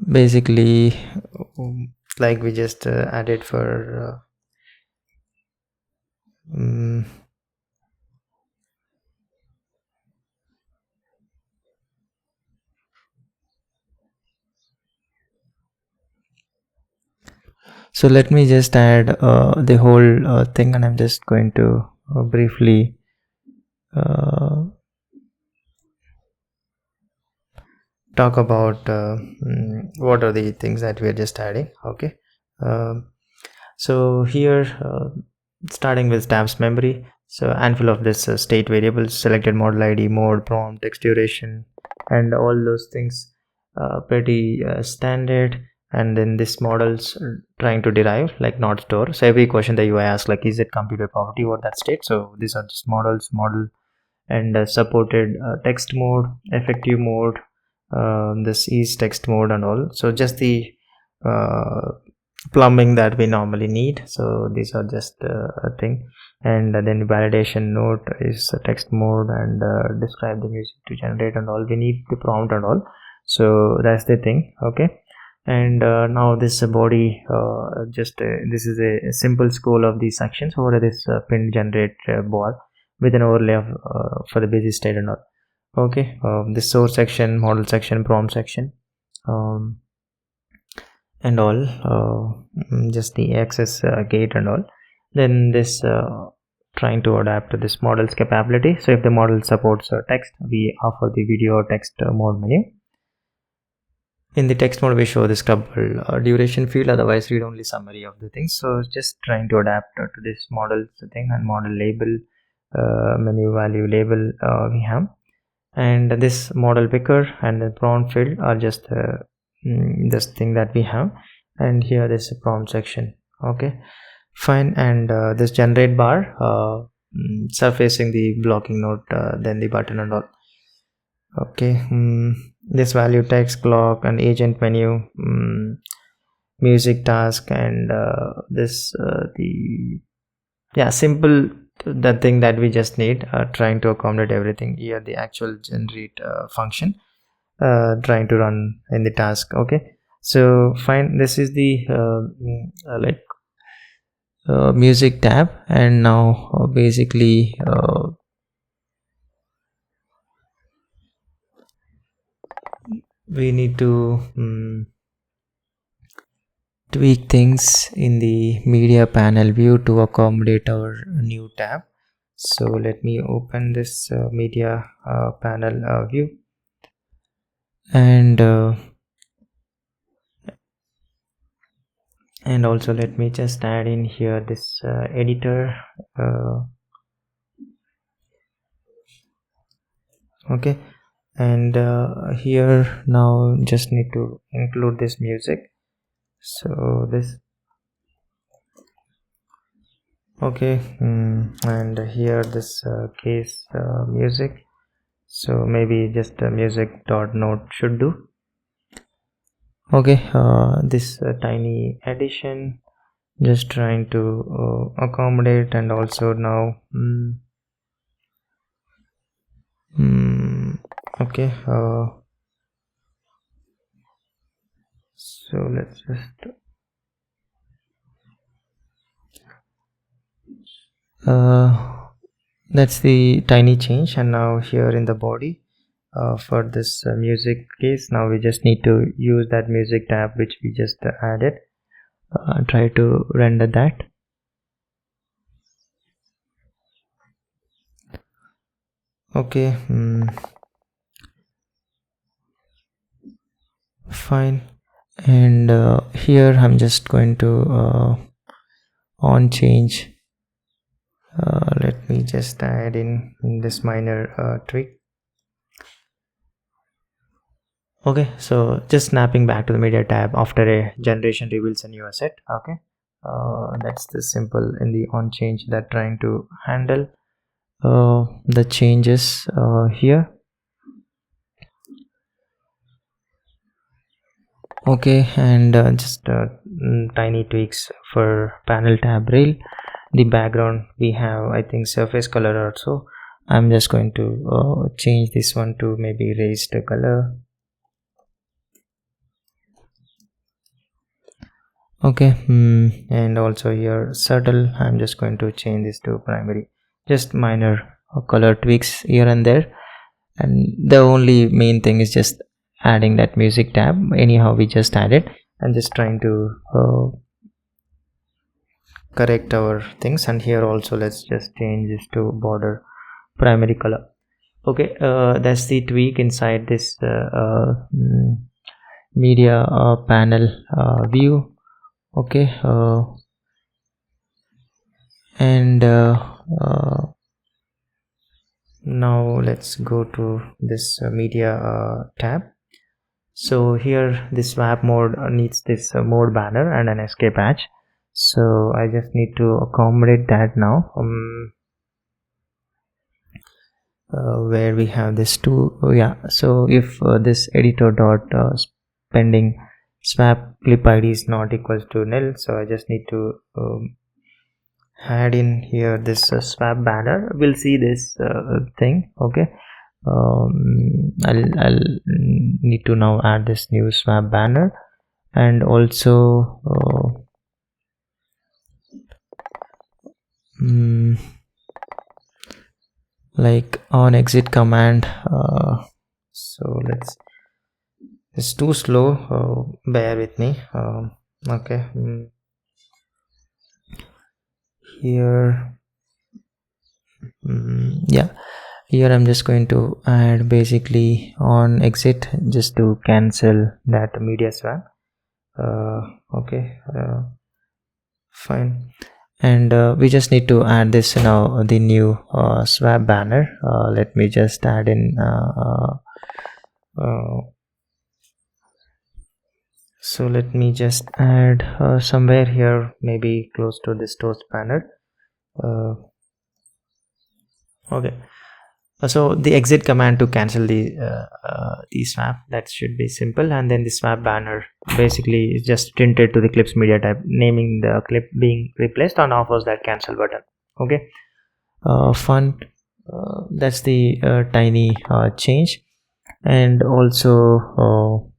basically like we just added for so let me just add the whole thing, and I'm just going to briefly talk about what are the things that we are just adding. Okay, so here starting with tabs memory, so handful of this state variables, selected model ID, mode, prompt, text duration, and all those things pretty standard. And then this models trying to derive like not store. So every question the UI asks like, is it computer property or that state? So these are just models, model, and supported text mode, effective mode, this is text mode and all. So just the plumbing that we normally need. So these are just a thing. And then validation note is text mode, and describe the music to generate and all. We need the prompt and all. So that's the thing. Okay, and now this body just this is a simple scroll of these sections over this print generate bar with an overlay of for the basic state and all. Okay, this source section, model section, prompt section, and all, just the access gate and all. Then this trying to adapt to this model's capability. So if the model supports text, we offer the video or text mode menu. In the text mode, we show the scrubbable duration field, otherwise read only summary of the things. So just trying to adapt to this model thing, and model label, menu value label we have, and this model picker and the prompt field are just this thing that we have. And here this prompt section. Okay, fine. And this generate bar surfacing the blocking node, then the button and all. Okay, this value text, clock, and agent menu, music task, and this the simple the thing that we just need, trying to accommodate everything. Here the actual generate function trying to run in the task. Okay, so fine, this is the music tab. And now basically we need to tweak things in the media panel view to accommodate our new tab. So let me open this media panel view, and also let me just add in here this editor. Okay, and here now just need to include this music. So this, okay, and here this case music. So maybe just music dot note should do. Okay, this tiny addition, just trying to accommodate. And also now okay, so let's just That's the tiny change. And now here in the body, for this music case, now we just need to use that music tab which we just added. Try to render that. Okay, fine. And here I'm just going to on change. Let me just add in this minor tweak. Okay, so just snapping back to the media tab after a generation reveals a new asset. Okay, that's the simple in the on change that trying to handle the changes here. Okay, and just tiny tweaks for panel tab rail. The background we have, I think, surface color also. I'm just going to change this one to maybe raised color. Okay, and also here subtle, I'm just going to change this to primary. Just minor color tweaks here and there, and the only main thing is just adding that music tab. Anyhow, we just added, and just trying to correct our things. And here also let's just change this to border primary color. Okay, that's the tweak inside this media panel view. Okay, and now let's go to this media tab. So here this swap mode needs this mode banner and an escape hatch. So I just need to accommodate that now. Where we have this two. Oh yeah, so if this editor dot pending swap clip id is not equals to nil, so I just need to add in here this swap banner. We'll see this thing. Okay, I'll need to now add this new swap banner, and also like on exit command. So it's too slow, bear with me. Okay, here yeah, here I'm just going to add basically on exit just to cancel that media swap. Okay, fine. And we just need to add this now, the new swap banner. Let me just add in so let me just add somewhere here, maybe close to this toast banner. Okay, so the exit command to cancel the swap, that should be simple. And then the swap banner basically is just printed to the clips media type, naming the clip being replaced, and offers that cancel button. Okay, fun. That's the tiny change. And also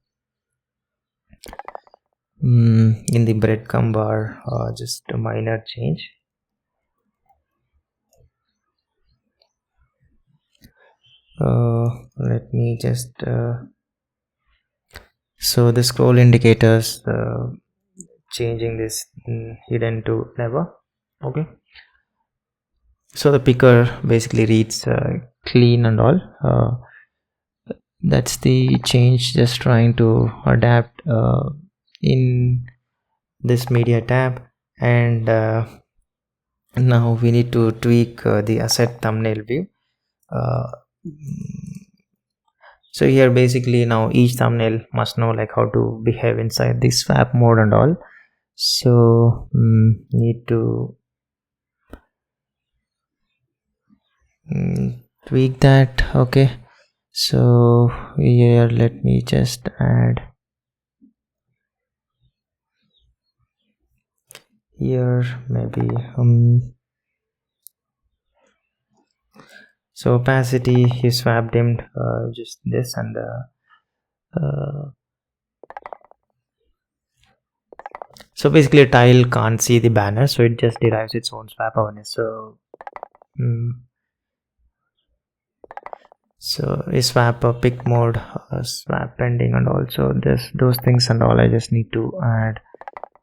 in the breadcrumb bar, just a minor change. Let me just so the scroll indicators, changing this hidden to never. Okay, so the picker basically reads clean and all. That's the change, just trying to adapt in this media tab. And now we need to tweak the asset thumbnail view. So here basically now each thumbnail must know like how to behave inside this swap mode and all. So need to tweak that. Okay, so here let me just add here maybe so opacity is swap dimmed, just this. And so basically a tile can't see the banner, so it just derives its own swap awareness. So So swap pick mode, swap pending, and also those things and all. I just need to add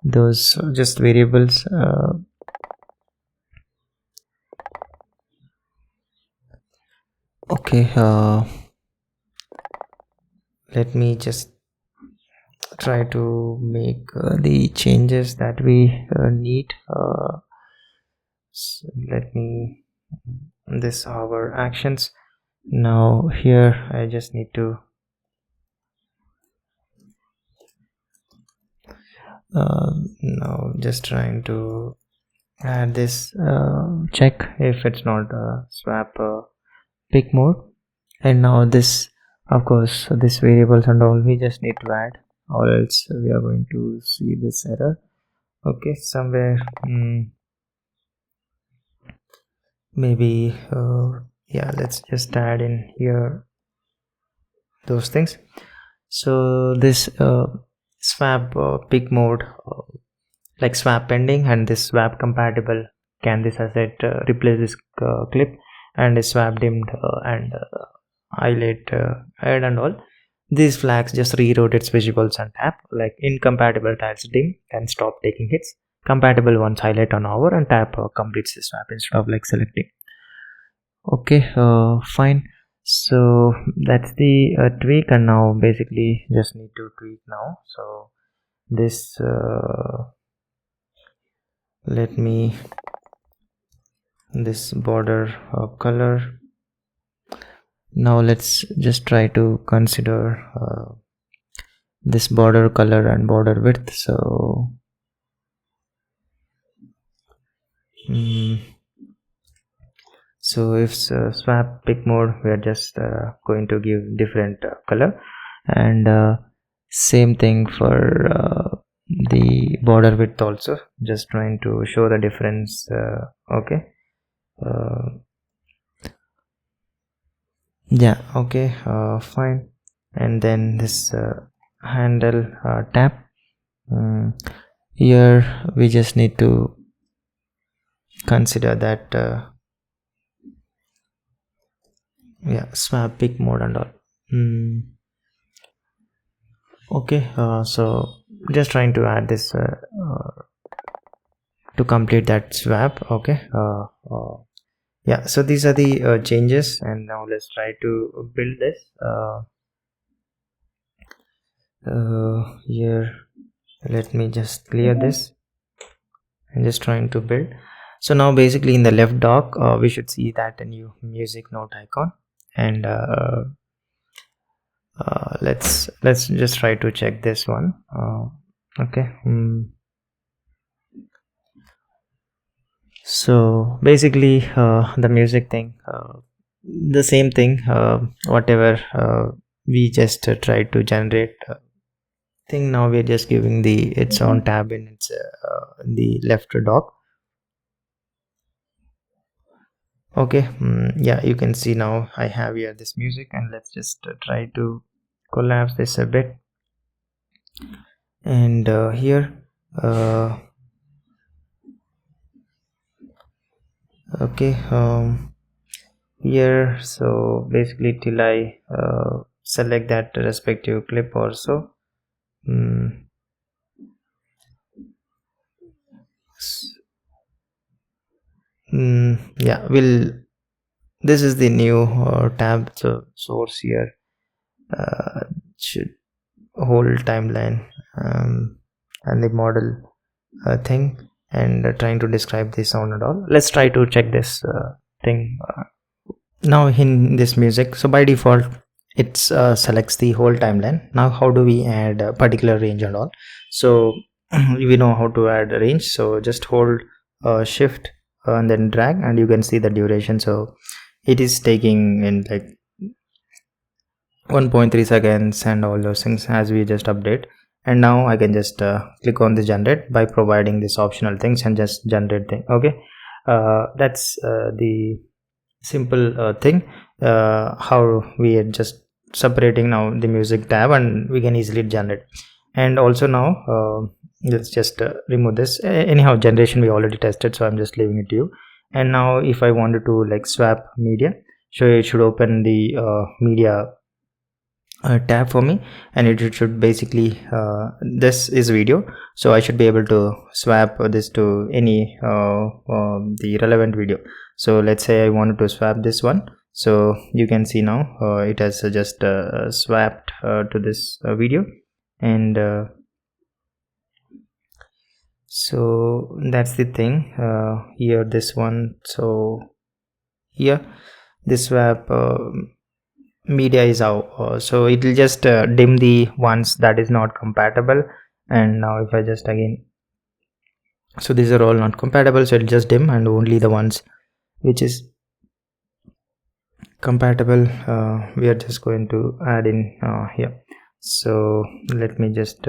those just variables. Okay, let me just try to make the changes that we need. So let me this our actions. Now here I just need to now just trying to add this check if it's not swap pick mode. And now this, of course, this variables and all we just need to add, or else we are going to see this error. Okay, somewhere maybe yeah, let's just add in here those things. So this swap pick mode, like swap pending, and this swap compatible, can this asset replace this clip, and is swap dimmed and highlight add and all. These flags just reroute its visuals and tap, like incompatible tiles dim and stop taking hits, compatible ones highlight on hover and tap completes the swap instead of like selecting. Okay, fine. So that's the tweak, and now basically just need to tweak now. So this let me this border color. Now let's just try to consider this border color and border width. So so if swap pick mode, we are just going to give different color, and same thing for the border width also, just trying to show the difference. Okay, yeah, okay, fine. And then this handle tab, here we just need to consider that yeah, swap pick mode and all. Okay, so just trying to add this to complete that swap. Okay, yeah, so these are the changes, and now let's try to build this here. Let me just clear this and just trying to build. So now basically in the left dock we should see that a new music note icon, and let's just try to check this one. Okay, so basically the music thing, the same thing, whatever we just tried to generate thing, now we're just giving the its own tab in its the left dock. Okay, yeah, you can see now I have here this music, and let's just try to collapse this a bit. And here okay, here, so basically till I select that respective clip or so, yeah, this is the new tab. So source here should whole timeline and the model thing, and trying to describe the sound and all. Let's try to check this thing now in this music. So by default it selects the whole timeline. Now how do we add a particular range and all? So we know how to add a range, so just hold shift and then drag, and you can see the duration. So it is taking in like 1.3 seconds and all those things as we just update. And now I can just click on the generate by providing this optional things and just generate thing. Okay, that's the simple thing how we are just separating now the music tab, and we can easily generate. And also now let's just remove this. Anyhow, generation we already tested, so I'm just leaving it to you. And now if I wanted to like swap media, so it should open the media tab for me, and it should basically this is video, so I should be able to swap this to any the relevant video. So let's say I wanted to swap this one, so you can see now it has just swapped to this video, and so that's the thing here, this one. So here this swap media is out, so it will just dim the ones that is not compatible. And now if I just again, so these are all not compatible, so it'll just dim, and only the ones which is compatible we are just going to add in here. So let me just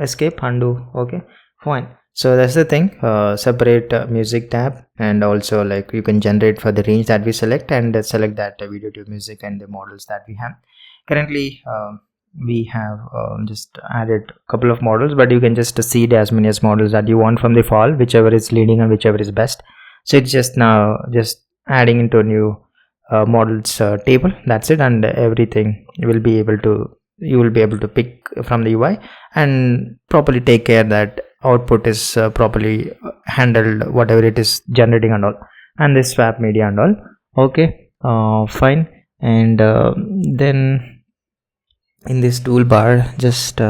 escape, undo. Okay, fine. So that's the thing, separate music tab, and also like you can generate for the range that we select, and select that video to music and the models that we have. Currently we have just added a couple of models, but you can just seed as many as models that you want from the file, whichever is leading and whichever is best. So it's just now just adding into a new models table, that's it, and everything you will be able to pick from the UI and properly take care that output is properly handled, whatever it is generating and all, and this swap media and all. Okay, fine. And then in this toolbar, just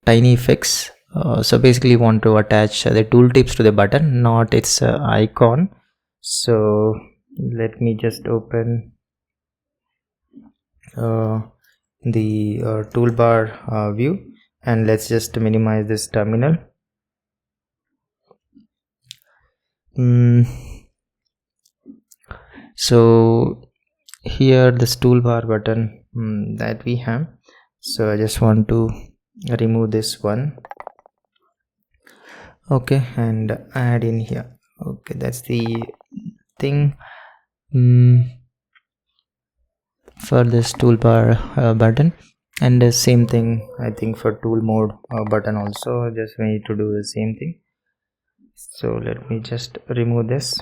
tiny fix. So basically you want to attach the tooltips to the button, not its icon. So let me just open the toolbar view, and let's just minimize this terminal. So here this toolbar button that we have, so I just want to remove this one. Okay, and add in here. Okay, that's the thing for this toolbar button. And the same thing I think for tool mode button also, just we need to do the same thing. So let me just remove this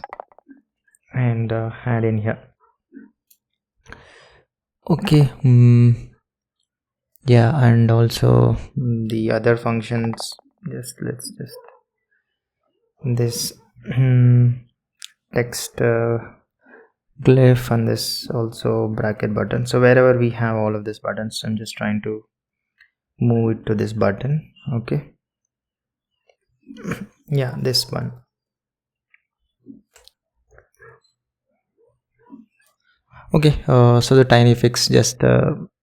and add in here. Okay, yeah, and also the other functions, let's just this text glyph, and this also bracket button. So wherever we have all of these buttons, I'm just trying to move it to this button. Okay, yeah, this one. Okay, so the tiny fix, just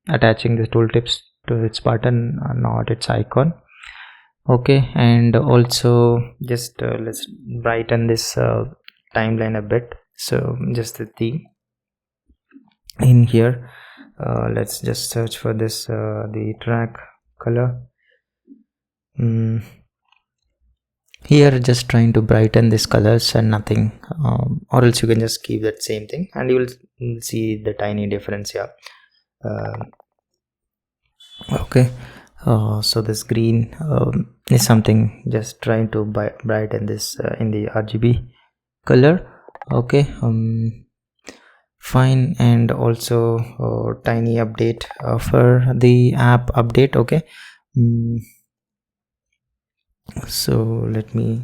attaching the tooltips to its button, not its icon. Okay, and also just let's brighten this timeline a bit. So just the theme in here, let's just search for this the track color. Here just trying to brighten these colors and nothing, or else you can just keep that same thing and you will see the tiny difference here. Okay, so this green is something, just trying to brighten this in the RGB color. Okay, fine. And also tiny update for the app update. Okay, so let me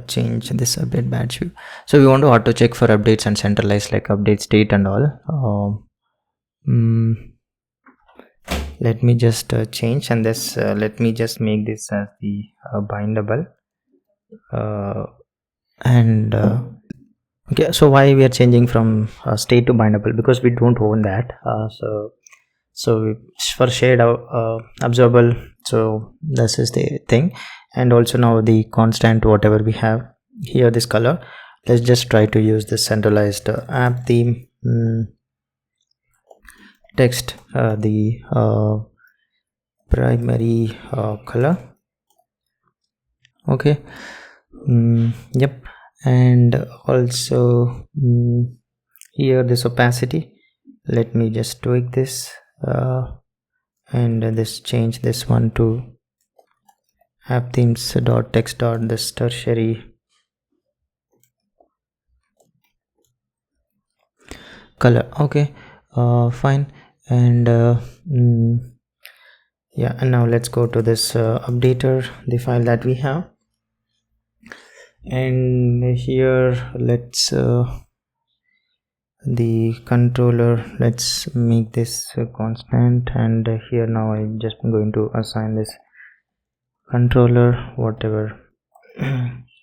change this update badge view. So we want to auto check for updates and centralize like update state and all. Let me just change, and this let me just make this as the bindable and okay. So why we are changing from state to bindable? Because we don't own that. So for shade observable, so this is the thing. And also now the constant whatever we have here, this color, let's just try to use this centralized app theme text, the primary color. Okay, yep. And also here this opacity, let me just tweak this and this, change this one to app themes dot text dot this tertiary color. Okay, fine. And yeah, and now let's go to this updater, the file that we have, and here let's the controller, let's make this constant, and here now I'm just going to assign this controller whatever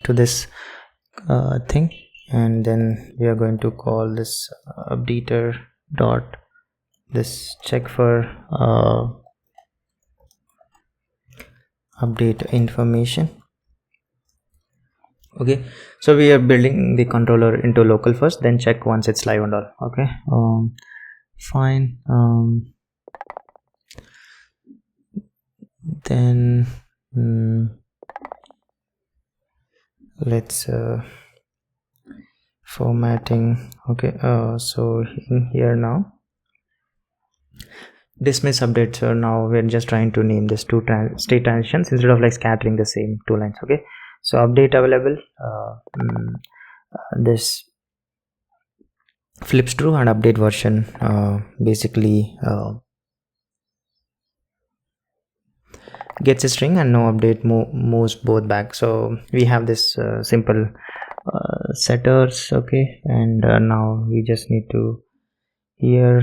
to this thing, and then we are going to call this updater dot this check for update information. Okay, so we are building the controller into local first, then check once it's live and all. Okay, fine. Then let's formatting. Okay, so in here now dismiss updates. So now we're just trying to name this two state transitions instead of like scattering the same two lines. Okay, so update available, this flips true, and update version basically gets a string, and no update moves both back. So we have this simple setters. Okay, and now we just need to here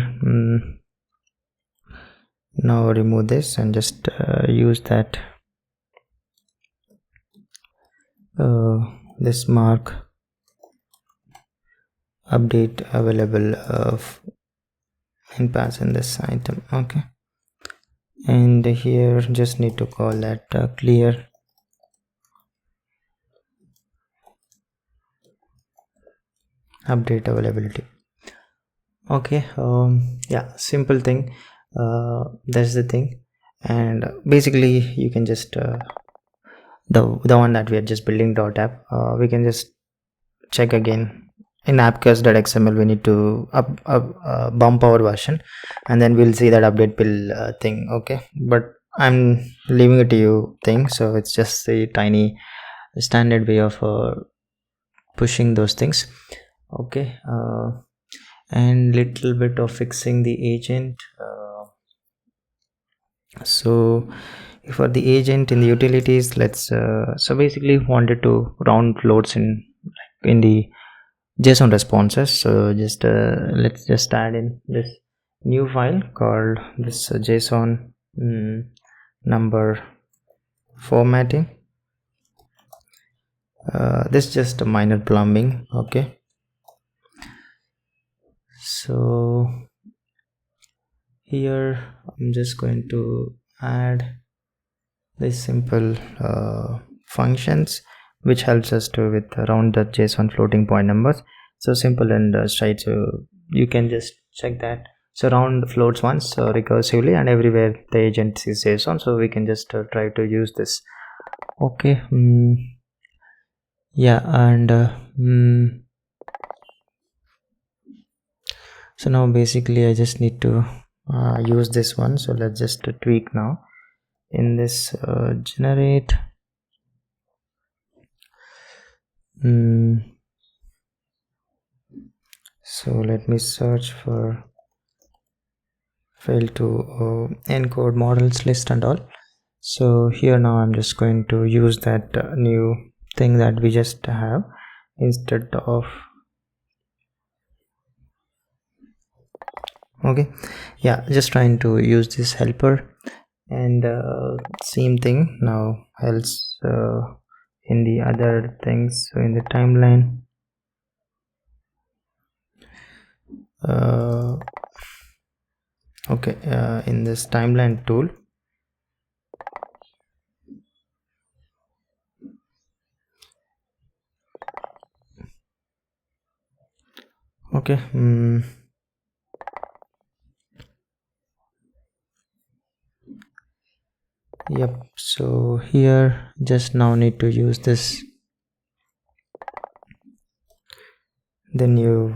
now remove this and just use that this mark update available and pass in this item. Okay, and here just need to call that clear update availability. Okay, yeah, simple thing. That's the thing, and basically you can just the one that we are just building .app, we can just check again in appcast.xml. We need to bump our version, and then we'll see that update bill thing. Okay, but I'm leaving it to you thing, so it's just a tiny standard way of pushing those things. Okay, and little bit of fixing the agent. So for the agent in the utilities, let's so basically wanted to round floats in the JSON responses. So just let's just add in this new file called this JSON number formatting. This is just a minor plumbing. Okay, so here I'm just going to add this simple functions which helps us to with around the JSON floating point numbers. So simple and straight, so you can just check that. So round floats once recursively, and everywhere the agent is JSON, so we can just try to use this. Okay, yeah, and so now basically I just need to use this one. So let's just tweak now in this generate so let me search for fail to encode models list and all. So here now I'm just going to use that new thing that we just have instead of. Okay, yeah, just trying to use this helper, and same thing now else in the other things. So in the timeline okay, in this timeline tool, okay, yep. So here just now need to use this the new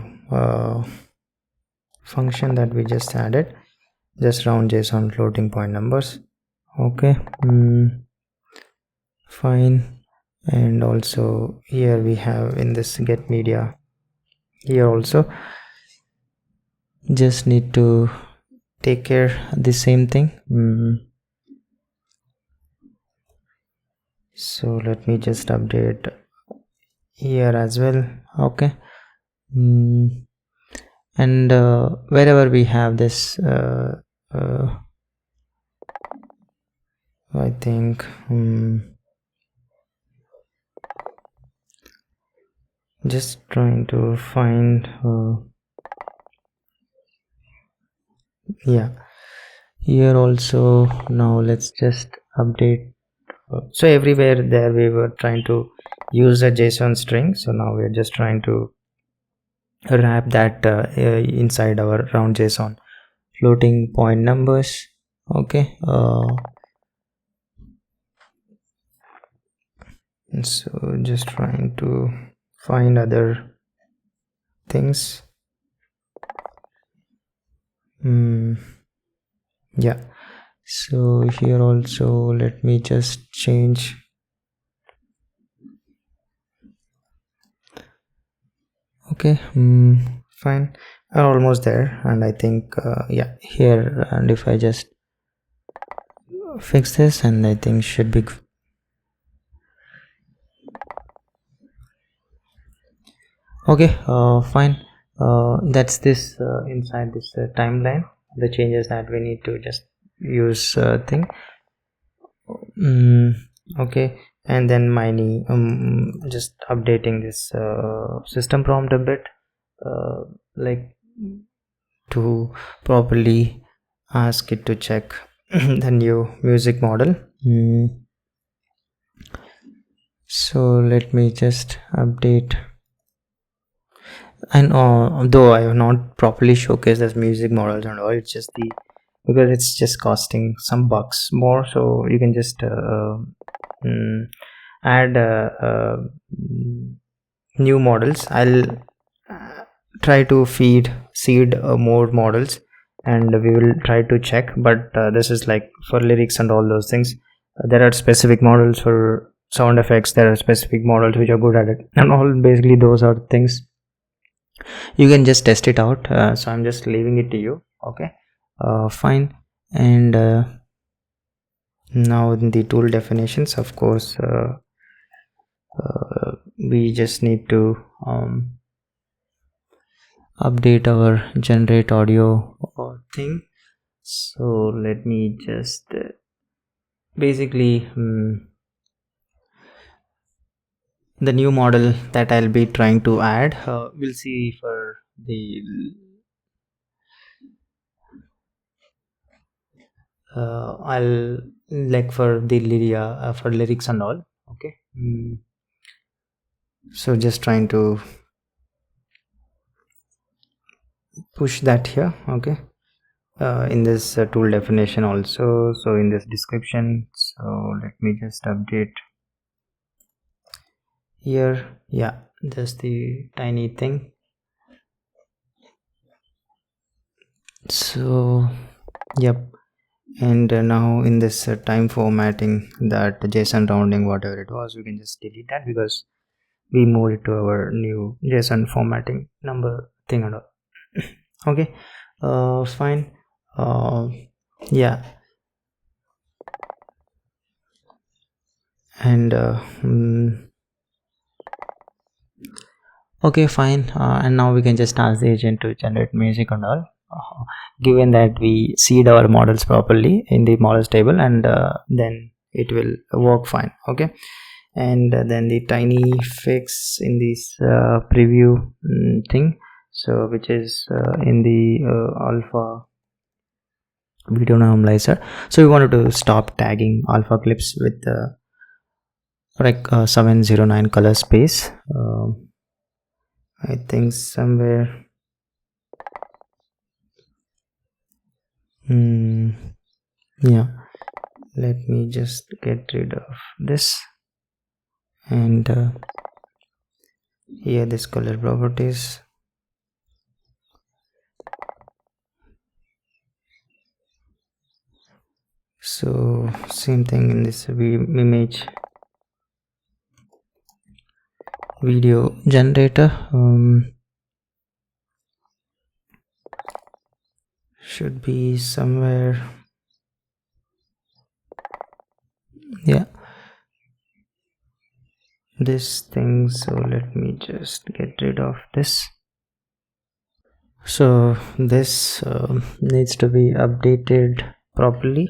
function that we just added, just round JSON floating point numbers. Okay, fine. And also here we have in this get media, here also just need to take care the same thing. So let me just update here as well. Okay. And wherever we have this I think just trying to find yeah, here also. Now let's just update. So everywhere there we were trying to use a JSON string, so now we're just trying to wrap that inside our round JSON floating point numbers. Okay. So just trying to find other things. Yeah, so here also let me just change. Okay. Fine, I'm almost there, and I think yeah, here, and if I just fix this, and I think should be okay. Fine. That's this inside this timeline, the changes that we need to just use thing. Okay. And then miny, just updating this system prompt a bit, like to properly ask it to check the new music model. So let me just update. And though I have not properly showcased as music models and all, it's just because it's just costing some bucks more, so you can just add new models. I'll try to seed more models, and we will try to check, but this is like for lyrics and all those things. There are specific models for sound effects, there are specific models which are good at it, and all basically those are things you can just test it out. So I'm just leaving it to you. Okay. Fine. And now in the tool definitions, of course, we just need to update our generate audio thing. So let me just basically the new model that I'll be trying to add, we'll see for the I'll like for the lyria for lyrics and all. Okay. So just trying to push that here. Okay. In this tool definition also, so in this description, so let me just update here. Yeah, just the tiny thing. So yep. And now in this time formatting, that JSON rounding, whatever it was, we can just delete that because we moved it to our new JSON formatting number thing and all. Okay. Fine. Yeah. And okay, fine. And now we can just ask the agent to generate music and all, given that we seed our models properly in the models table, and then it will work fine. Okay. And then the tiny fix in this preview thing, so which is in the alpha video normalizer. So we wanted to stop tagging alpha clips with like 709 color space. I think somewhere yeah, let me just get rid of this, and here this color properties. So same thing in this image, video generator. Should be somewhere, yeah, this thing. So let me just get rid of this. So this needs to be updated properly.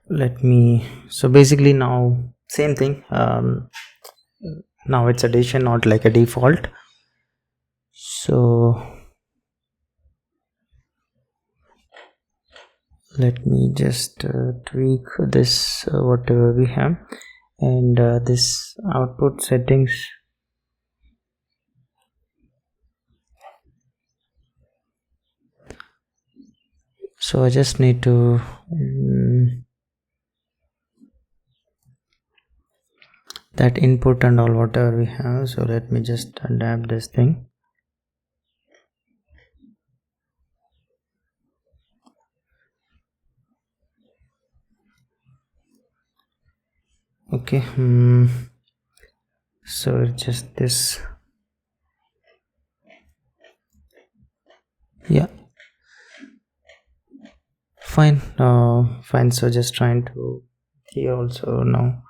Let me, so basically now same thing, now it's addition, not like a default. So let me just tweak this, whatever we have, and this output settings. So I just need to that input and all whatever we have. So let me just adapt this thing. Okay, so it's just this, yeah, fine. Fine. So just trying to here also now,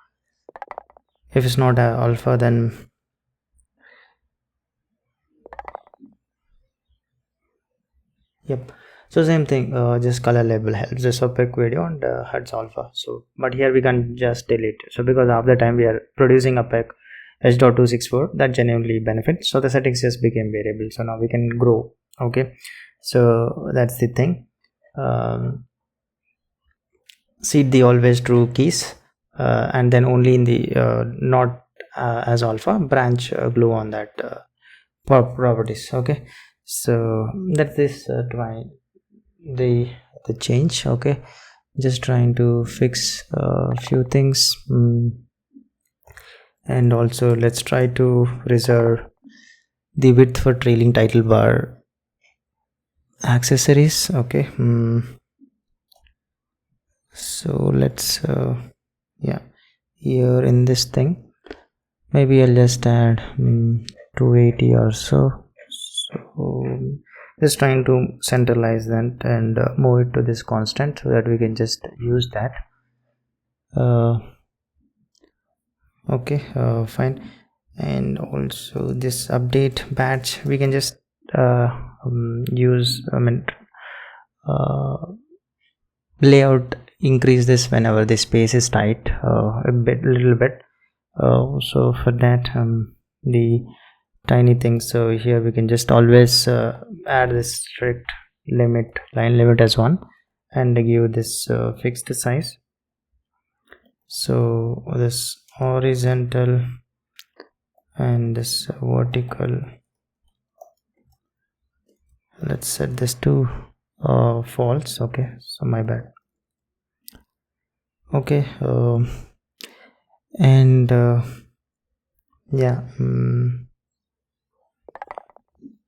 if it's not alpha, then yep. So same thing, just color label helps this opaque video and HUD's alpha. So but here we can just delete. So because half the time we are producing opaque H.264, that genuinely benefits. So the settings just became variable, so now we can grow. Okay, so that's the thing. Seed the always true keys, and then only in the not as alpha branch glue on that properties. Okay, so that's this try the change. Okay, just trying to fix a few things, and also let's try to reserve the width for trailing title bar accessories. Okay, so let's yeah, here in this thing maybe I'll just add 280 or so. So just trying to centralize that and move it to this constant so that we can just use that. Okay, fine. And also this update batch we can just use, layout increase this whenever the space is tight, little bit. So for that, the tiny things, so here we can just always add this strict line limit as 1 and give this fix the size. So this horizontal and this vertical, let's set this to false. Okay, so my bad. Okay, and yeah,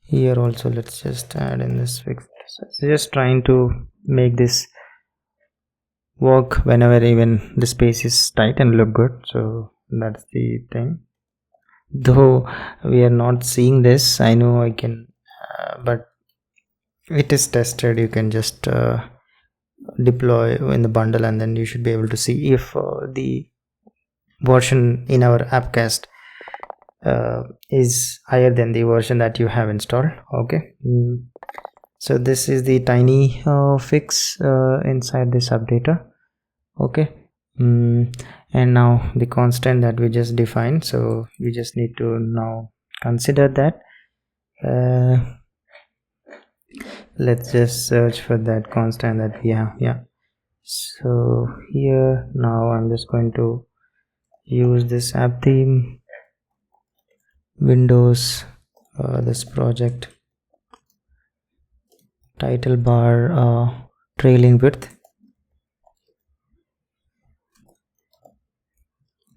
here also let's just add in this fixed size. Just trying to make this work whenever even the space is tight and look good. So that's the thing, though we are not seeing this. I know I can but it is tested. You can just deploy in the bundle and then you should be able to see if the version in our appcast is higher than the version that you have installed. Okay, so this is the tiny fix inside this updater. Okay, and now the constant that we just defined, so we just need to now consider that. Let's just search for that constant that we have. Yeah, so here now I'm just going to use this app theme, Windows, this project, title bar, trailing width.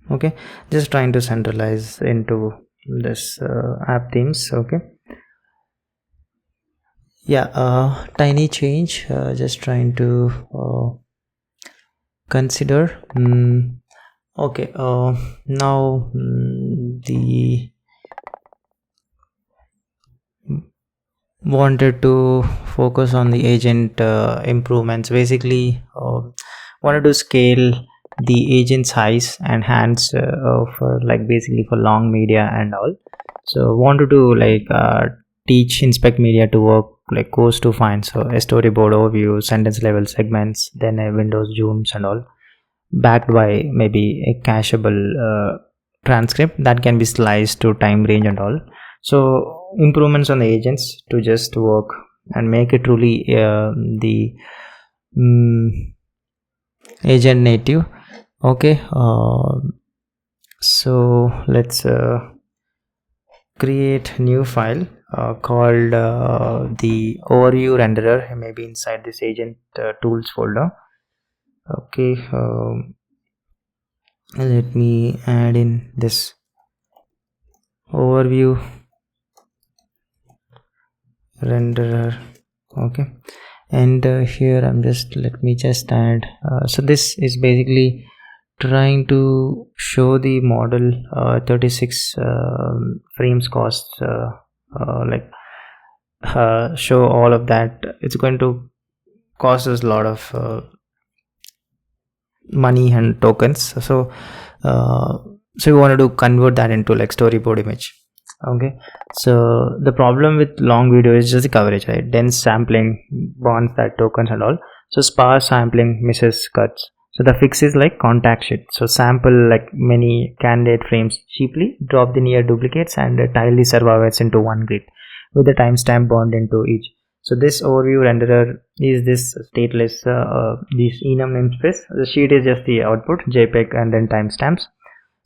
Okay, just trying to centralize into this app themes. Okay, yeah, tiny change, just trying to consider Okay, now the wanted to focus on the agent improvements. Basically, wanted to scale the agent size and hands for like basically for long media and all. So wanted to like teach inspect media to work like coarse to fine. So a storyboard overview, sentence level segments, then a windows zooms and all, backed by maybe a cacheable transcript that can be sliced to time range and all. So improvements on the agents to just work and make it truly the agent native. Okay, so let's create new file called the overview renderer, maybe inside this agent tools folder. Okay, let me add in this overview renderer. Okay, and here I'm just, let me just add so this is basically trying to show the model 36 frames costs, like show all of that. It's going to cost us a lot of money and tokens. So we wanted to convert that into like storyboard image. Okay, so the problem with long video is just the coverage, right? Dense sampling burns that tokens and all. So sparse sampling misses cuts. So the fix is like contact sheet. So sample like many candidate frames cheaply, drop the near duplicates, and tile the survivors into one grid with the timestamp burned into each. So this overview renderer is this stateless this enum namespace. The sheet is just the output JPEG and then timestamps.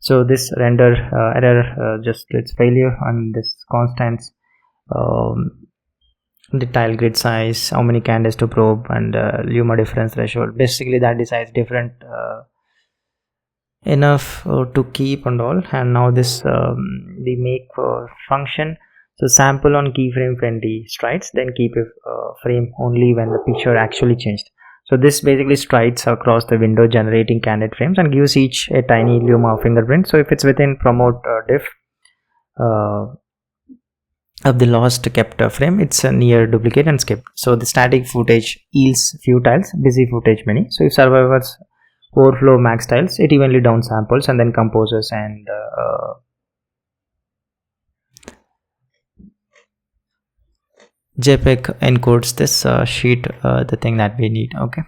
So this render error just its failure on this constants, the tile grid size, how many candidates to probe, and luma difference threshold. Basically that decides different enough to keep and all. And now this the make function. So sample on keyframe 20 strides, then keep a frame only when the picture actually changed. So this basically strides across the window generating candidate frames and gives each a tiny luma fingerprint. So if it's within promote diff of the lost kept frame, it's a near duplicate and skip. So the static footage yields few tiles, busy footage many. So if survivors overflow max tiles, it evenly down samples and then composes and JPEG encodes this sheet, the thing that we need. Okay,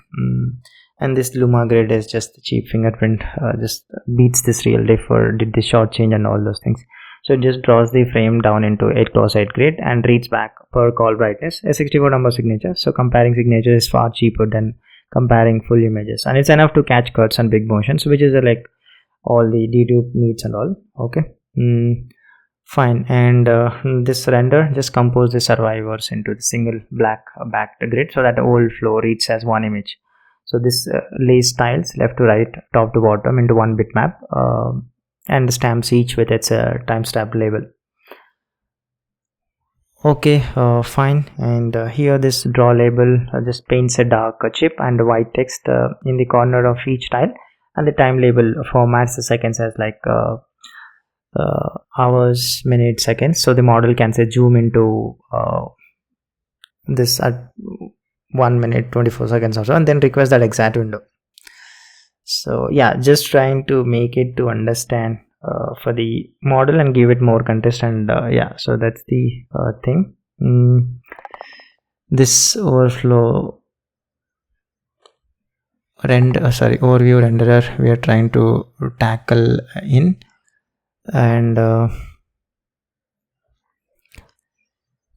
and this luma grid is just the cheap fingerprint, just beats this real diff or did the short change and all those things. So it just draws the frame down into 8x8 grid and reads back per call brightness a 64 number signature. So comparing signatures is far cheaper than comparing full images, and it's enough to catch cuts and big motions, which is like all the dedupe needs and all. Okay, fine. And this render just compose the survivors into the single black backed grid so that the whole flow reads as one image. So this lays tiles left to right, top to bottom into one bitmap, and stamps each with its timestamp label. Okay, fine. And here this draw label just paints a dark chip and white text in the corner of each tile, and the time label formats the seconds as like hours, minutes, seconds. So the model can say zoom into this at 1 minute 24 seconds or so, and then request that exact window. So yeah, just trying to make it to understand for the model and give it more context. And yeah, so that's the thing. This overflow overview renderer we are trying to tackle in. And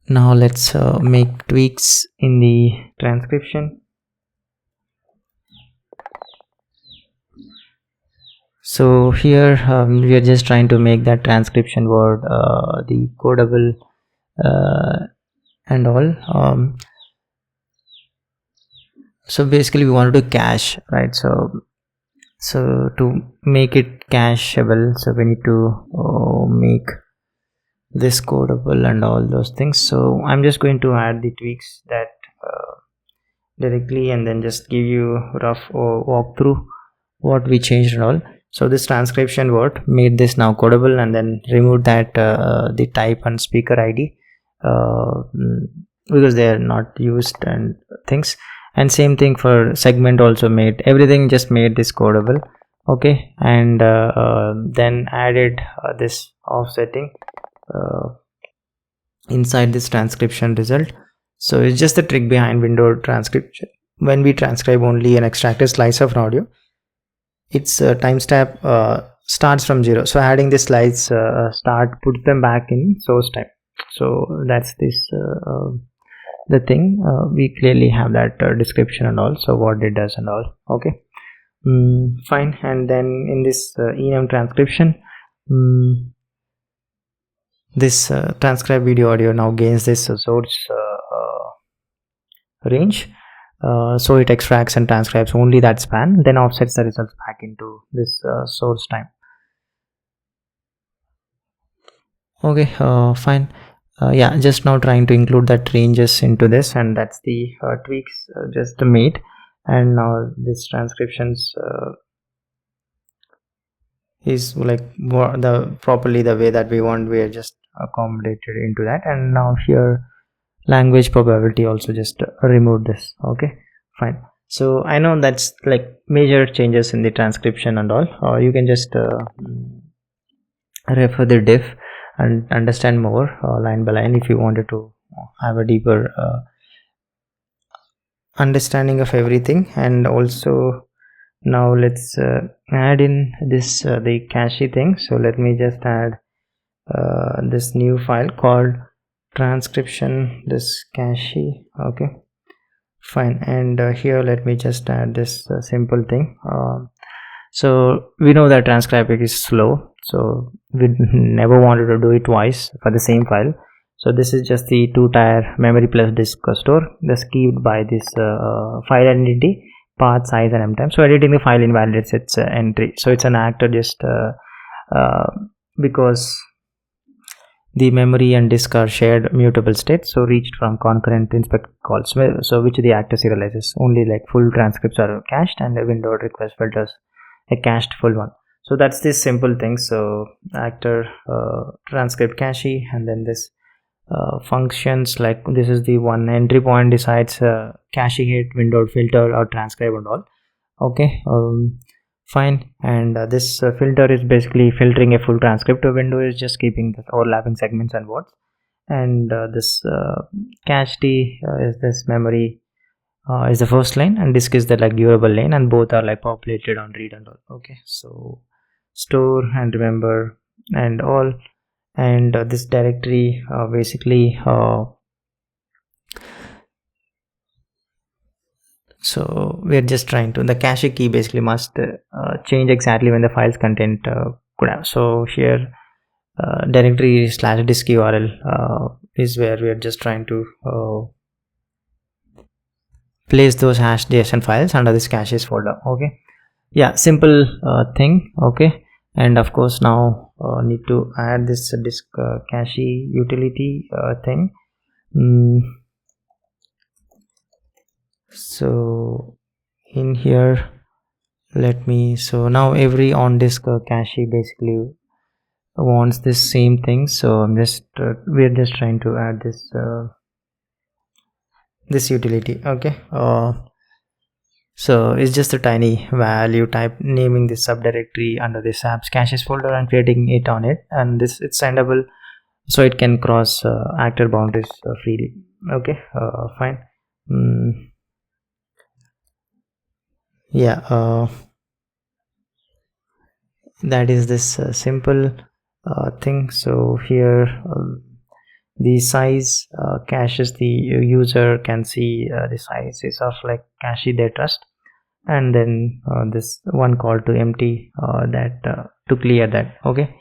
now let's make tweaks in the transcription. So here we are just trying to make that transcription word the codable and all. So basically we wanted to cache, right? So to make it cacheable, so we need to make this codable and all those things. So I'm just going to add the tweaks that directly and then just give you rough walkthrough what we changed and all. So this transcription word made this now codable, and then removed that the type and speaker ID because they are not used and things. And same thing for segment, also made everything, just made this codable. Okay, and then added this offsetting inside this transcription result. So it's just the trick behind window transcription. When we transcribe only an extracted slice of an audio, its timestamp starts from 0. So adding this slice start puts them back in source time. So that's this the thing. We clearly have that description and all, so what it does and all. Okay, fine. And then in this enum transcription, this transcribe video audio now gains this source range. So it extracts and transcribes only that span, then offsets the results back into this source time. Okay, fine. Yeah, just now trying to include that ranges into this, and that's the tweaks just made. And now this transcriptions is like properly the way that we want. We are just accommodated into that. And now here language probability also just remove this. Okay, fine. So I know that's like major changes in the transcription and all. You can just refer the diff and understand more line by line if you wanted to have a deeper understanding of everything. And also now let's add in this the cache thing. So let me just add this new file called transcription, this cache. Okay, fine. And here let me just add this simple thing. So we know that transcribing is slow, so we never wanted to do it twice for the same file. So this is just the 2-tier memory plus disk store, that's keyed by this file identity, path, size, and m time. So editing the file invalidates its entry. So it's an actor just because the memory and disk are shared mutable states, so reached from concurrent inspect calls, so which the actor serializes. Only like full transcripts are cached, and the windowed request filters a cached full one. So that's this simple thing. So actor transcript cache, and then this functions, like this is the one entry point decides cache hit, windowed filter, or transcribe and all. Okay, fine. And this filter is basically filtering a full transcript. Window is just keeping the overlapping segments and words. And this cache is this memory is the first line, and disk is the like durable lane, and both are like populated on read and all. Okay, so store and remember and all. And this directory basically so we are just trying to, the cache key basically must change exactly when the file's content could have. So here directory / disk URL is where we are just trying to place those hash.json files under this caches folder. Okay, yeah, simple thing. Okay, and of course now need to add this disk cache utility thing. So in here let me, so now every on disk cache basically wants this same thing. So I'm just we're just trying to add this this utility. Okay, so it's just a tiny value type, naming this subdirectory under this apps caches folder and creating it on it, and this it's sendable, so it can cross actor boundaries freely. Okay, fine. Yeah, that is this simple thing. So here the size caches, the user can see the size is of like cache they trust, and then this one call to empty that to clear that. Okay,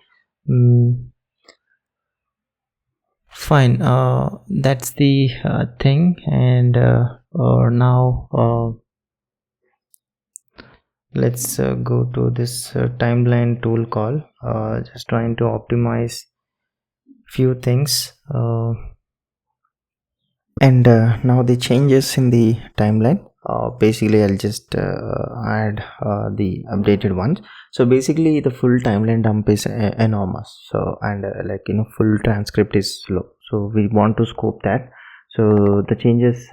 fine. That's the thing. And now let's go to this timeline tool call. Just trying to optimize few things. And now the changes in the timeline, basically I'll just add the updated ones. So basically the full timeline dump is enormous, so and full transcript is slow, so we want to scope that. So the changes,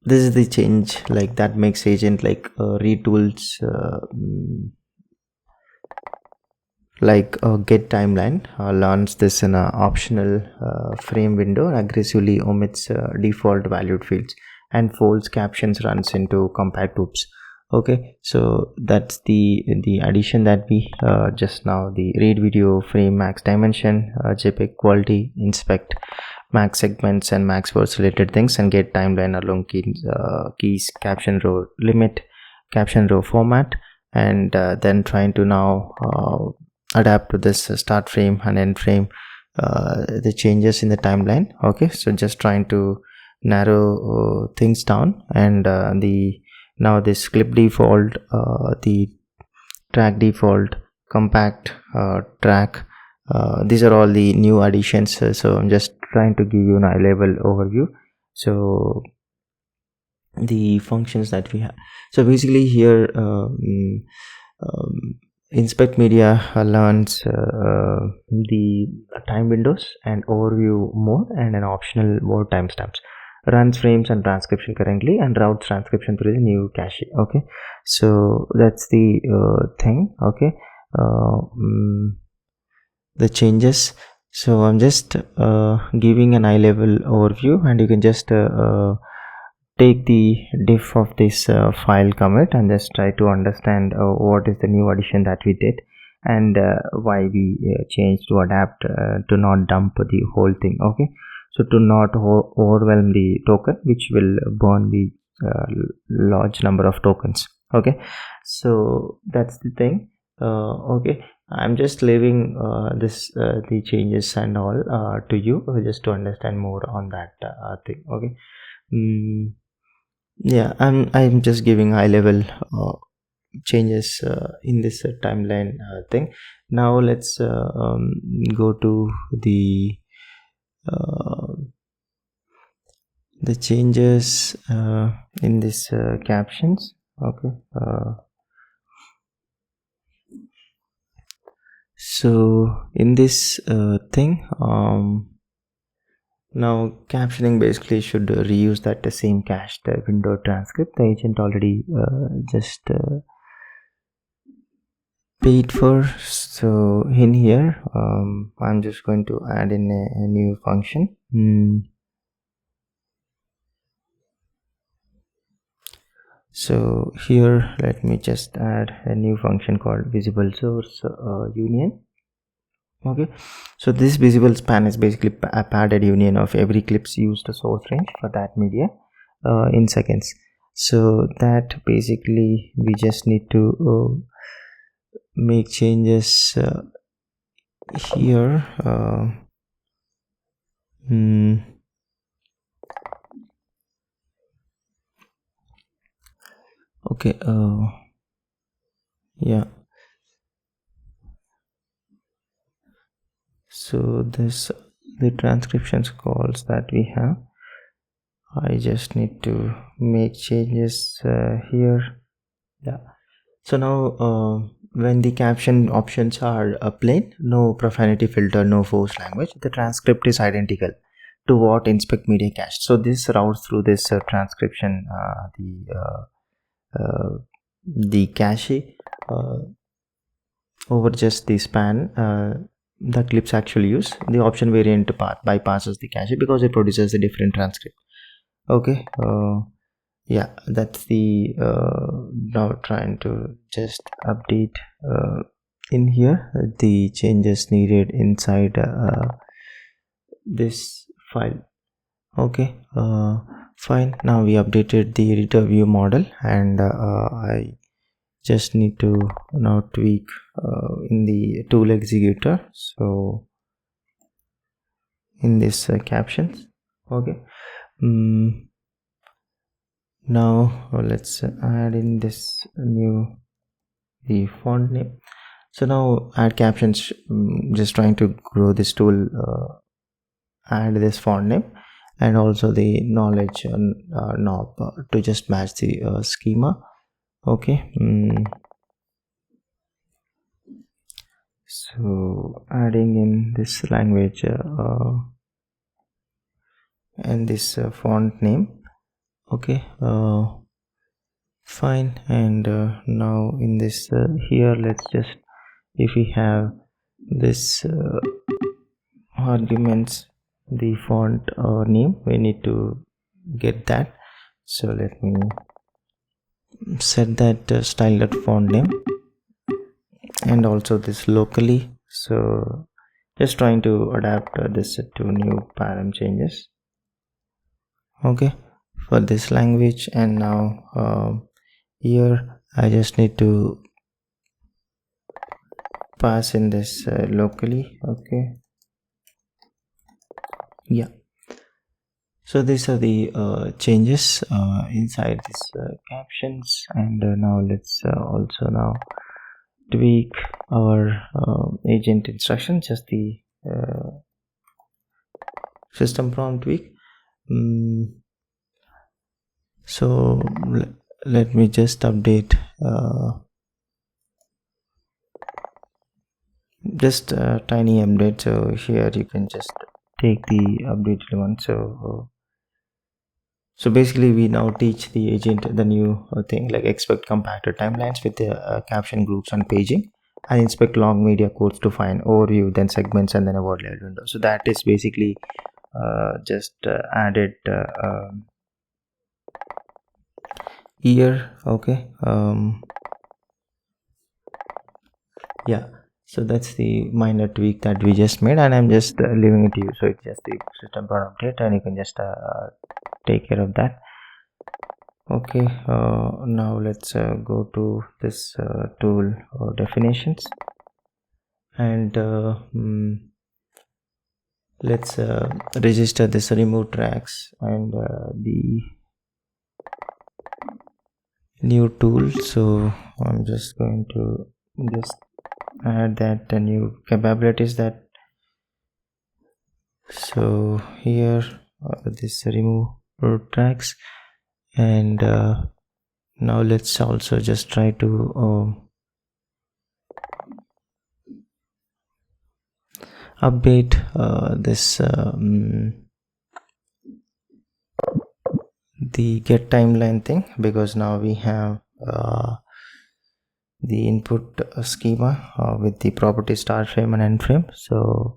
this is the change like that makes agent retools get timeline learns this in a optional frame window and aggressively omits default valued fields and folds captions runs into compact loops. Okay, so that's the addition that we just now, the read video frame max dimension, jpeg quality, inspect max segments and max words related things, and get timeline along keys, caption row limit, caption row format, and then trying to now adapt to this start frame and end frame, the changes in the timeline. Okay, so just trying to narrow things down, and now this clip default, the track default, compact track, these are all the new additions. So I'm just trying to give you an high level overview. So the functions that we have, so basically here inspect media learns the time windows and overview mode and an optional word timestamps, runs frames and transcription currently, and routes transcription through the new cache. Okay, so that's the thing. Okay, the changes. So I'm just giving an high level overview, and you can just take the diff of this file commit and just try to understand what is the new addition that we did, and why we changed to adapt to not dump the whole thing. Okay, so to not overwhelm the token, which will burn the large number of tokens. Okay, so that's the thing. Okay, I'm just leaving the changes and all to you, just to understand more on that thing. Okay. Yeah, I'm just giving high level changes in this timeline thing. Now let's go to the changes in this captions. Okay, so in this thing, now captioning basically should reuse that same cached window transcript the agent already just paid for. So in here I'm just going to add in a new function. So here let me just add a new function called visible source union. Okay, so this visible span is basically a padded union of every clip's used source range for that media in seconds. So that basically we just need to make changes here. Okay, yeah, so this the transcriptions calls that we have, I just need to make changes here. Yeah, so now when the caption options are plain, no profanity filter, no forced language, the transcript is identical to what inspect media cached. So this routes through this transcription the cache over just the span the clips actually use. The option variant path bypasses the cache because it produces a different transcript. Okay, yeah, that's the now trying to just update in here the changes needed inside this file. Okay, fine. Now we updated the editor view model, and I just need to now tweak in the tool executor. So in this captions. Okay, now let's add in this new the font name. So now add captions, just trying to grow this tool add this font name and also the knowledge knob to just match the schema. Okay, so adding in this language and this font name. Okay, fine. And now in this here, let's just, if we have this arguments, the font name, we need to get that. So let me set that style font name and also this locally. So just trying to adapt this to new param changes. Okay, for this language. And now here I just need to pass in this locally. Okay, yeah. So these are the changes inside this captions. And now let's also now tweak our agent instruction, just the system prompt tweak. So let me just update just a tiny update. So here you can just take the updated one. So basically we now teach the agent the new thing, like expect compacted timelines with the caption groups and paging, and inspect long media codes to find overview, then segments, and then a word layout window. So that is basically just added here. Okay, yeah. So that's the minor tweak that we just made, and I'm just leaving it to you. So it's just the system prompt update, and you can just take care of that. Okay, now let's go to this tool definitions, and let's register this remove tracks and the new tool. So I'm just going to just add that new capabilities that. So here this remove tracks, and now let's also just try to update this the get timeline thing, because now we have the input schema with the property start frame and end frame. So,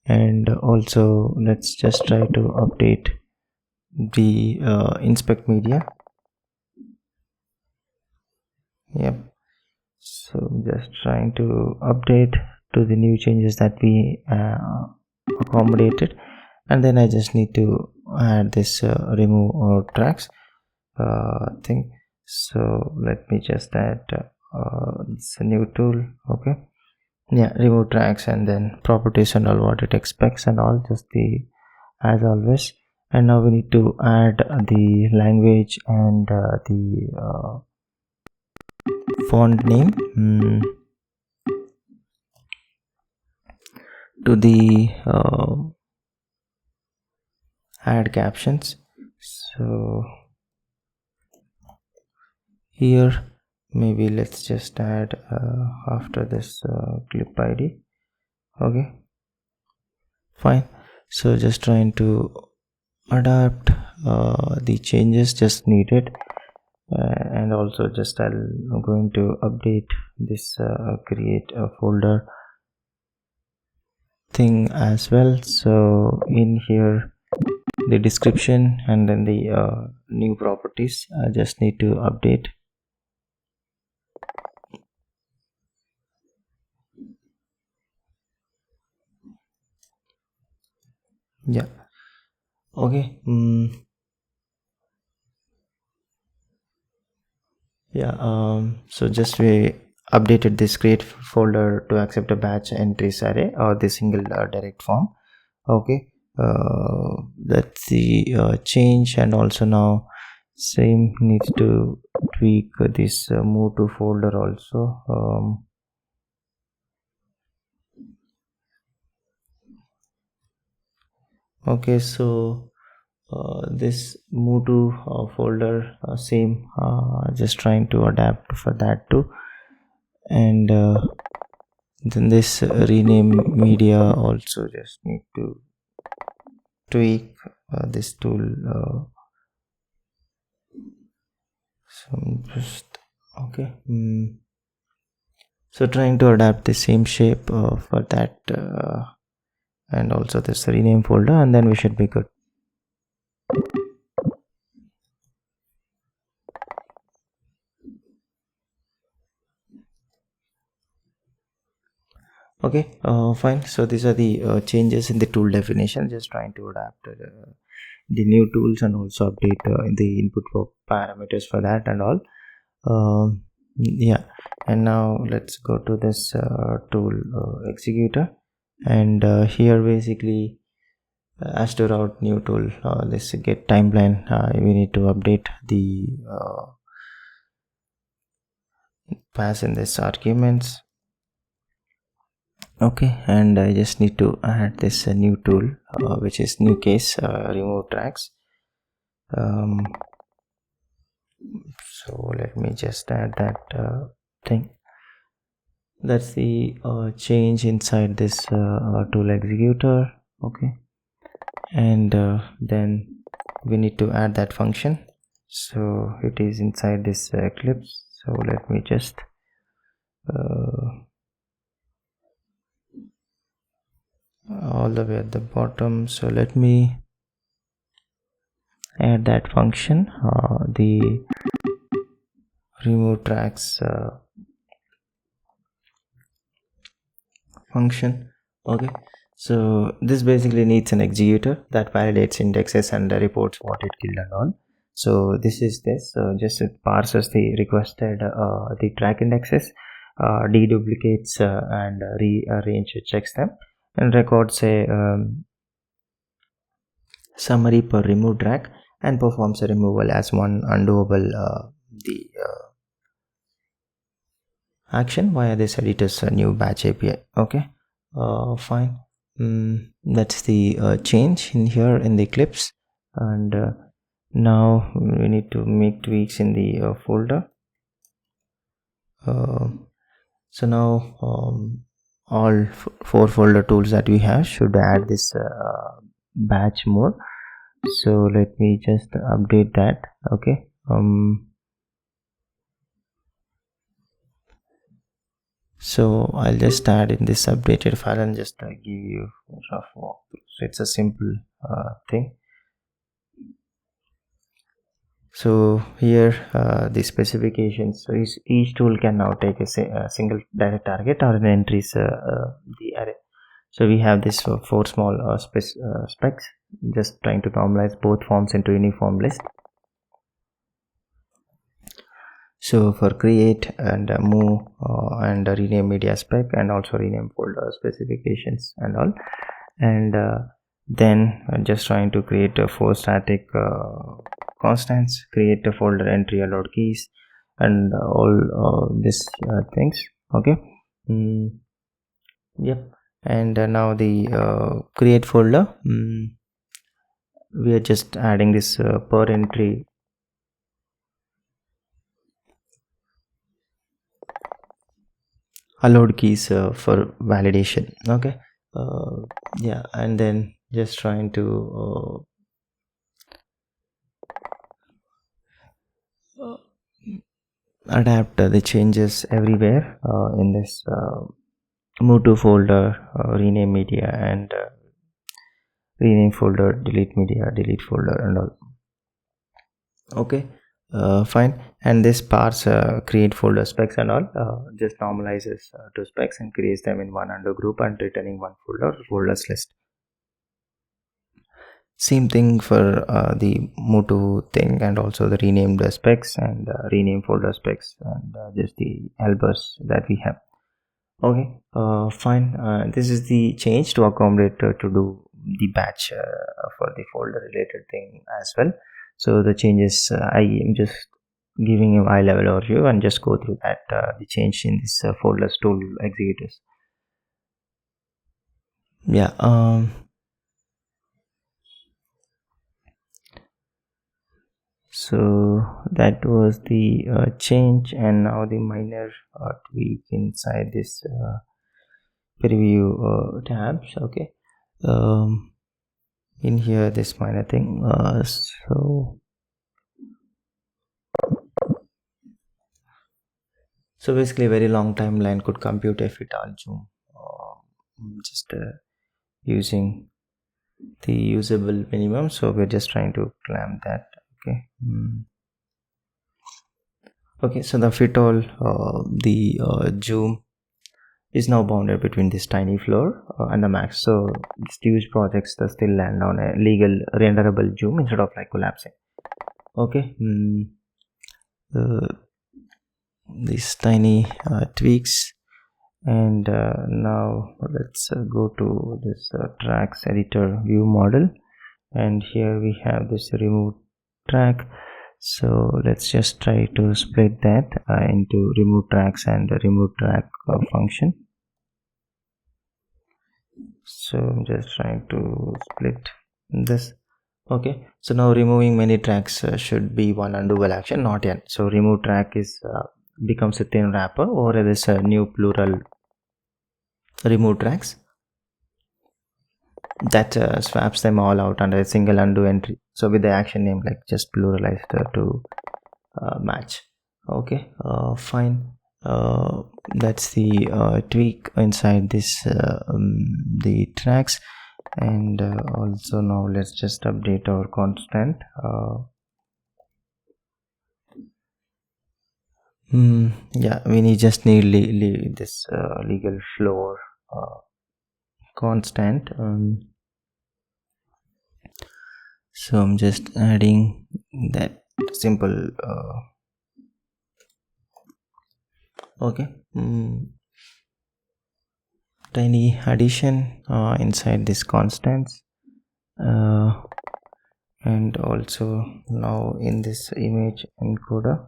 and also let's just try to update the inspect media. Yep, so just trying to update to the new changes that we accommodated, and then I just need to add this remove or tracks thing. So let me just add it's a new tool. Okay, yeah, remove tracks and then properties and all, what it expects and all, just the as always. And now we need to add the language and the font name to the add captions. So here maybe let's just add after this clip ID. Okay, fine. So just trying to adapt the changes just needed, and also just I'm going to update this create a folder thing as well. So in here the description and then the new properties I just need to update. Yeah, okay. Yeah, so just we updated this create folder to accept a batch entries array or the single direct form. Okay, that's the change. And also now same needs to tweak this move to folder also. Okay, so this move to folder, same, just trying to adapt for that too. And then this rename media also just need to tweak this tool. Just okay. So trying to adapt the same shape for that, and also this rename folder, and then we should be good. Okay, fine. So these are the changes in the tool definition. Just trying to adapt the new tools and also update the input for parameters for that and all. Yeah, and now let's go to this tool executor, and here basically as to route new tool, this get timeline, we need to update the pass in this arguments. Okay, and I just need to add this new tool which is new case, remove tracks. So let me just add that thing. That's the change inside this tool executor. Okay, and then we need to add that function, so it is inside this Eclipse. So let me just all the way at the bottom. So let me add that function, the remove tracks function. Okay, so this basically needs an executor that validates indexes and reports what it killed and all. So this is this, just it parses the requested the track indexes, deduplicates and rearrange checks them, and records a summary per remove track, and performs a removal as one undoable the action via this editor's new batch API. Okay, fine. That's the change in here in the Eclipse, and now we need to make tweaks in the folder. So now all four folder tools that we have should add this batch mode. So let me just update that. Okay, so I'll just add in this updated file and just give you a rough walkthrough. So it's a simple thing. So here the specifications. So each tool can now take a single direct target or an entries the array. So we have this four small specs, just trying to normalize both forms into uniform list. So for create and move and rename media spec, and also rename folder specifications and all, and then just trying to create a four static constants, create a folder entry allowed keys, and all these things. Okay, yep. And now the create folder, we are just adding this per entry allowed keys for validation. Okay, yeah, and then just trying to adapt the changes everywhere in this move to folder, rename media, and rename folder, delete media, delete folder, and all. Okay, fine. And this parse create folder specs and all, just normalizes to specs and creates them in one under group and returning one folders list. Same thing for the Motu thing, and also the renamed specs and rename folder specs, and just the helpers that we have. Okay, fine. This is the change to accommodate to do the batch for the folder related thing as well. So the changes, I am just giving you high level overview and just go through that the change in this folders tool executors. Yeah. So that was the change, and now the minor tweak inside this preview tabs. Okay, in here this minor thing. So basically, very long timeline could compute if it all zoom. Just using the usable minimum, so we're just trying to clamp that. Okay. Okay, so the fit all the zoom is now bounded between this tiny floor and the max, so these huge projects that still land on a legal renderable zoom instead of like collapsing. Okay. These tiny tweaks, and now let's go to this tracks editor view model, and here we have this remove track. So let's just try to split that into remove tracks and remove track function. So I'm just trying to split this. Okay, so now removing many tracks should be one undoable action, not n. So remove track is becomes a thin wrapper, or there is a new plural remove tracks that swaps them all out under a single undo entry. So with the action name like just pluralized to match. Okay, fine. That's the tweak inside this the tracks, and also now let's just update our constant. Yeah, we just need this legal floor constant. So I'm just adding that simple okay, tiny addition inside this constants, and also now in this image encoder,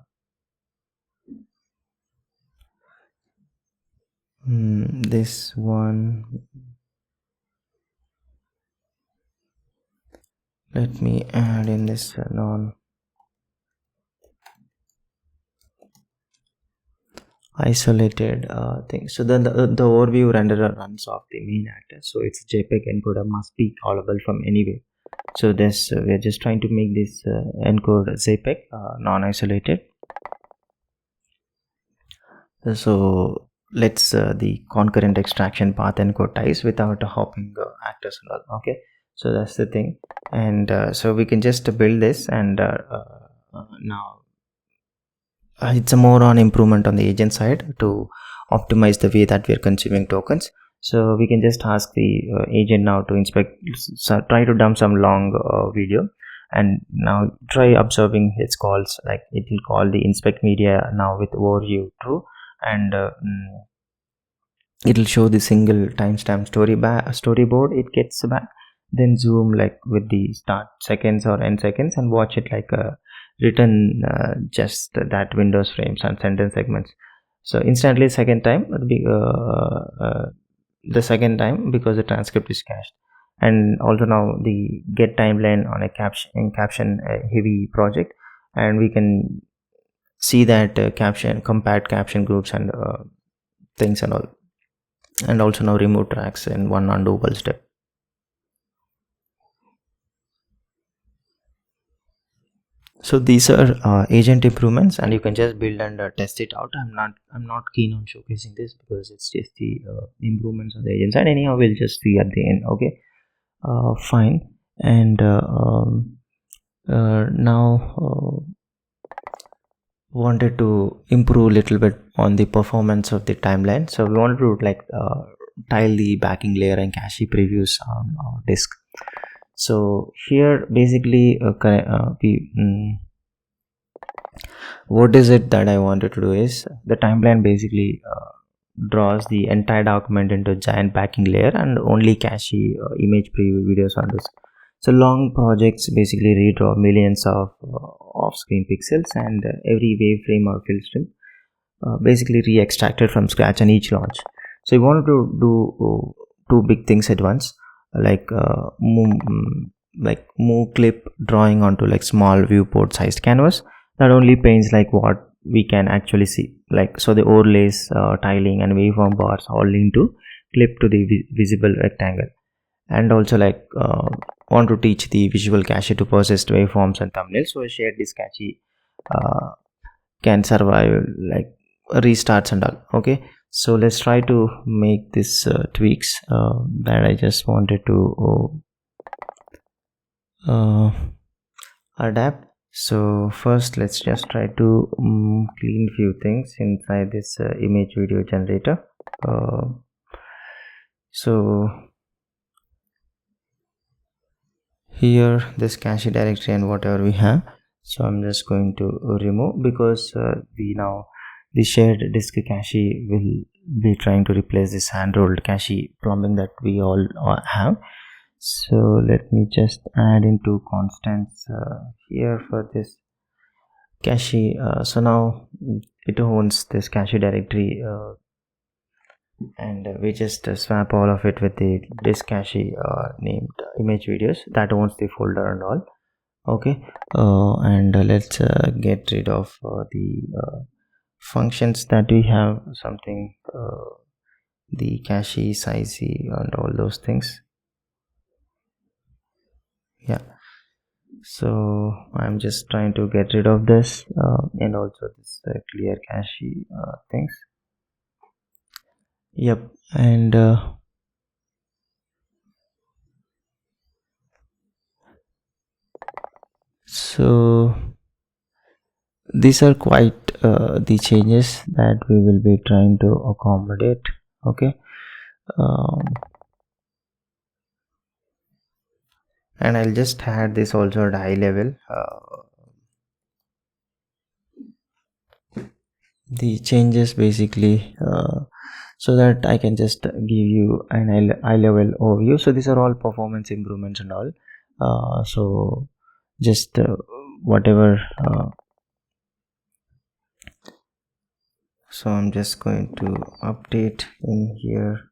this one, let me add in this non isolated thing. So then the overview renderer runs off the main actor, so its JPEG encoder must be callable from anywhere. So this we're just trying to make this encode JPEG non-isolated. So let's the concurrent extraction path encode ties without hopping actors and all. Okay, so that's the thing, and so we can just build this, and now it's a more on improvement on the agent side to optimize the way that we are consuming tokens. So we can just ask the agent now to inspect, try to dump some long video, and now try observing its calls. Like it will call the inspect media now with overview true, and it will show the single timestamp storyboard it gets back, then zoom like with the start seconds or end seconds, and watch it like a written just that windows frames and sentence segments. So instantly second time the second time because the transcript is cached. And also now the get timeline on a caption heavy project, and we can see that caption compared caption groups and things and all, and also now remove tracks in one undoable step. So these are agent improvements, and you can just build and test it out. I'm not keen on showcasing this because it's just the improvements on the agent side. Anyhow, we'll just see at the end. Okay, fine. And now wanted to improve a little bit on the performance of the timeline. So we wanted to like tile the backing layer and cache previews on our disk. So here basically what is it that I wanted to do is the timeline basically draws the entire document into a giant backing layer and only cache image preview videos on disk. So long projects basically redraw millions of off-screen pixels, and every wave frame or fill stream basically re-extracted from scratch on each launch. So we wanted to do two big things at once, like like move clip drawing onto like small viewport sized canvas that only paints like what we can actually see. Like so the overlays, tiling and waveform bars all link to clip to the visible rectangle. And also like want to teach the visual cache to persist waveforms and thumbnails, so a shared disk cache can survive like restarts and all. Okay, so let's try to make this tweaks that I just wanted to adapt. So first let's just try to clean few things inside this image video generator. So here this cache directory and whatever we have, so I'm just going to remove, because the shared disk cache will be trying to replace this hand-rolled cache plumbing that we all have. So let me just add into constants here for this cache. So now it owns this cache directory, and we just swap all of it with the disk cache named image videos that owns the folder and all. Okay, and let's get rid of the functions that we have, something the cache size and all those things. Yeah, so I'm just trying to get rid of this and also this clear cache things. Yep, and so these are quite the changes that we will be trying to accommodate. Okay, and I'll just add this also at high level, the changes basically, so that I can just give you an high level overview. So these are all performance improvements and all, so just whatever, so I'm just going to update in here.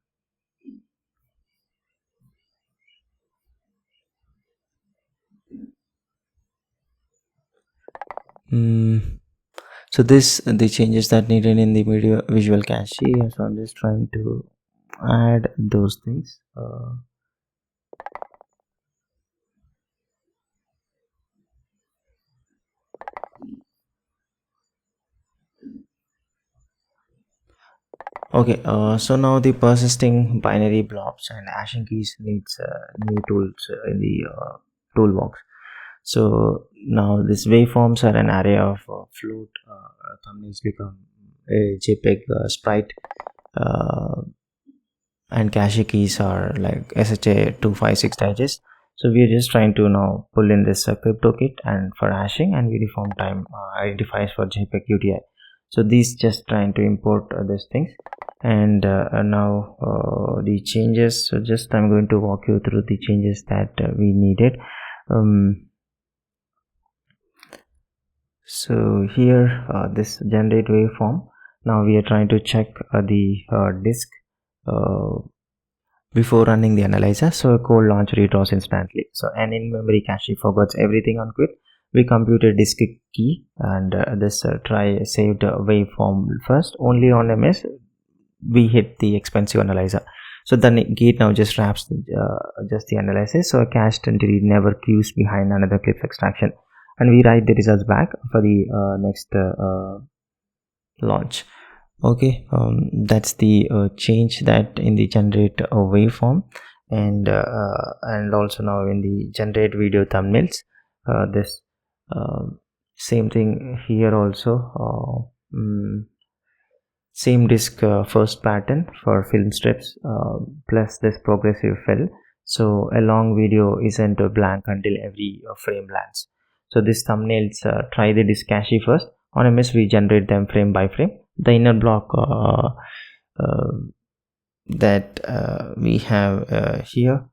So this the changes that needed in the visual cache, so I'm just trying to add those things. Okay, so now the persisting binary blobs and hashing keys needs new tools in the toolbox. So now these waveforms are an array of float thumbnails become a JPEG sprite, and cache keys are like SHA-256 digest. So we are just trying to now pull in this crypto kit and for hashing, and uniform time identifiers for JPEG UTI. So these just trying to import these things. And now the changes, so just I'm going to walk you through the changes that we needed. So here this generate waveform, now we are trying to check the disk before running the analyzer. So a cold launch redraws instantly. So an in-memory cache forgets everything on quit. We computed disk key and this try saved waveform first. Only on MS we hit the expensive analyzer. So the gate now just wraps just the analysis. So a cached entity never queues behind another clip extraction, and we write the results back for the next launch. Okay, that's the change that in the generate waveform, and also now in the generate video thumbnails, this same thing here also. Same disk first pattern for film strips plus this progressive fill. So a long video isn't blank until every frame lands. So these thumbnails try the disk cache first. On MS we generate them frame by frame. The inner block that we have here,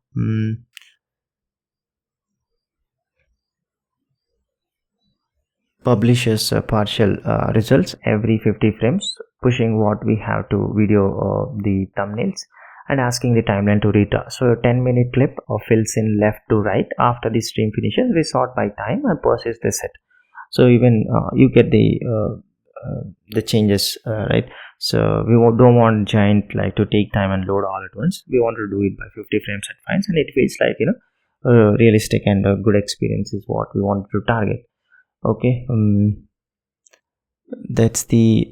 publishes partial results every 50 frames, pushing what we have to video the thumbnails, and asking the timeline to read. So a 10-minute clip fills in left to right. After the stream finishes, we sort by time and persist the set. So even you get the changes, right? So we don't want giant like to take time and load all at once. We want to do it by 50 frames at finds, and it feels like realistic and a good experience is what we want to target. Okay, that's the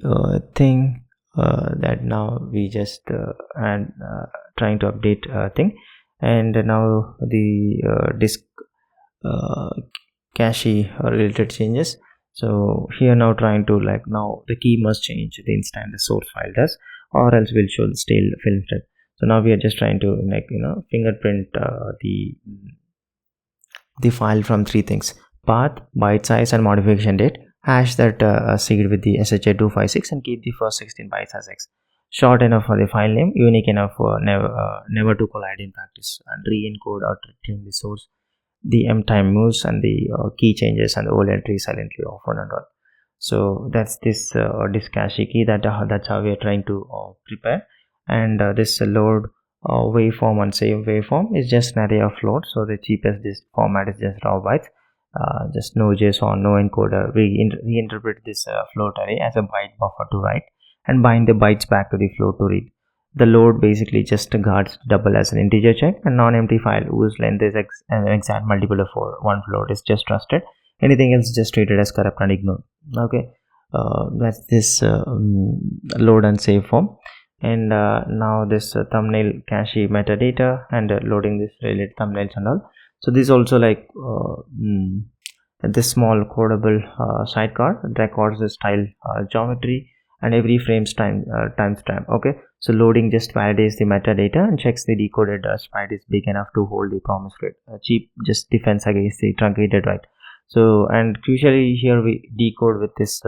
thing that now we just and trying to update thing, and now the disk cache related changes. So here now trying to like now the key must change the instant the source file does, or else we'll show the stale film strip. So now we are just trying to like fingerprint the file from three things: path, byte size, and modification date. Hash that seed with the SHA-256 and keep the first 16 bytes as X. Short enough for the file name, unique enough for never to collide in practice, and re-encode or return the source. The M time moves and the key changes and the old entry silently off and all. So that's this disk cache key that's how we are trying to prepare. And this load waveform and save waveform is just an array of float. So the cheapest disk format is just raw bytes, just no JSON, no encoder. We reinterpret this float array as a byte buffer to write and bind the bytes back to the float to read. The load basically just guards double as an integer check, and non-empty file whose length is an exact multiple of one float is just trusted. Anything else just treated as corrupt and ignored. Okay, that's this load and save form. And now this thumbnail cache metadata and loading this related thumbnails and all. So this also like this small codable sidecar records the style geometry and every frame's timestamp. Okay, so loading just validates the metadata and checks the decoded sprite is big enough to hold the promised rate. Cheap just defense against the truncated write. So, and crucially here we decode with this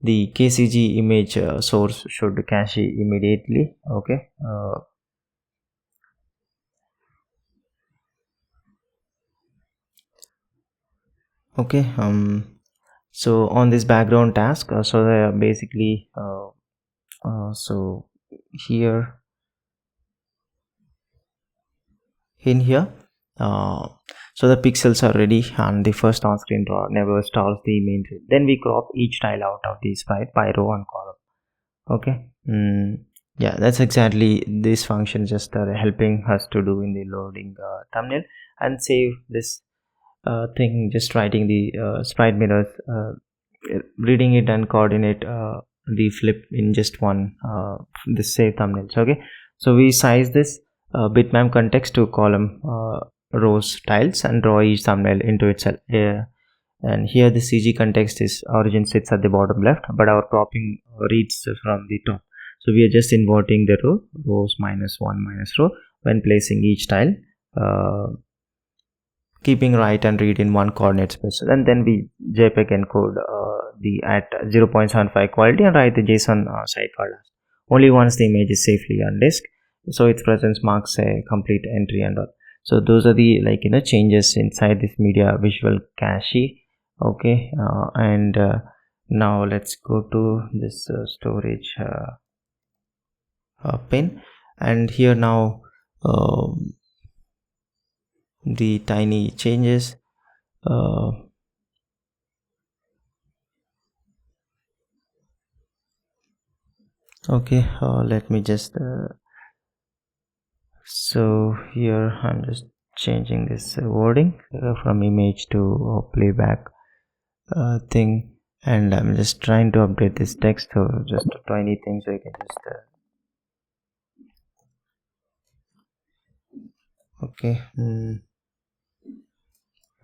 the KCG image source should cache immediately. Okay, okay. So on this background task, so basically so here in here so the pixels are ready, and the first on screen draw never stalls the main thread. Then we crop each tile out of the sprite by row and column. Okay, yeah, that's exactly this function just helping us to do in the loading thumbnail and save this thing, just writing the sprite mirrors, reading it and coordinate the flip in just one the save thumbnails. Okay, so we size this bitmap context to column rows tiles and draw each thumbnail into itself. And here the CG context is origin sits at the bottom left, but our cropping reads from the top. So we are just inverting the rows minus one minus row when placing each tile, keeping write and read in one coordinate space. And then we JPEG encode the at 0.75 quality and write the JSON sidecar last. Only once the image is safely on disk, so its presence marks a complete entry and all. So those are the changes inside this media visual cache. Okay, and now let's go to this storage pin, and here now the tiny changes. Okay, let me just so here I'm just changing this wording from image to playback thing, and I'm just trying to update this text. So just a tiny thing, so you can just okay,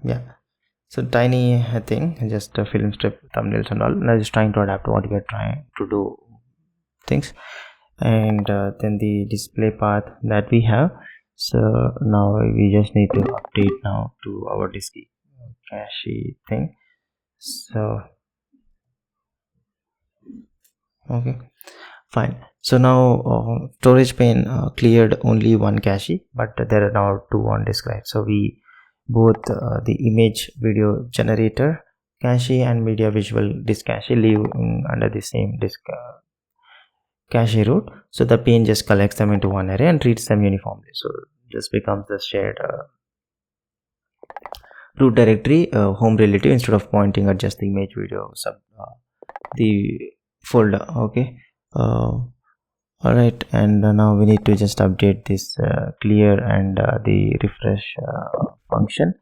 yeah, so tiny thing, just a film strip thumbnails and all. Now just trying to adapt what we are trying to do things. And then the display path that we have. So now we just need to update now to our disk cache thing. So okay, fine. So now storage pane cleared only one cache, but there are now two on disk, right? So we both the image video generator cache and media visual disk cache live under the same disk cache root. So the pane just collects them into one array and treats them uniformly. So this becomes the shared root directory home relative instead of pointing at just the image video sub the folder. Okay. All right, and now we need to just update this clear and the refresh function.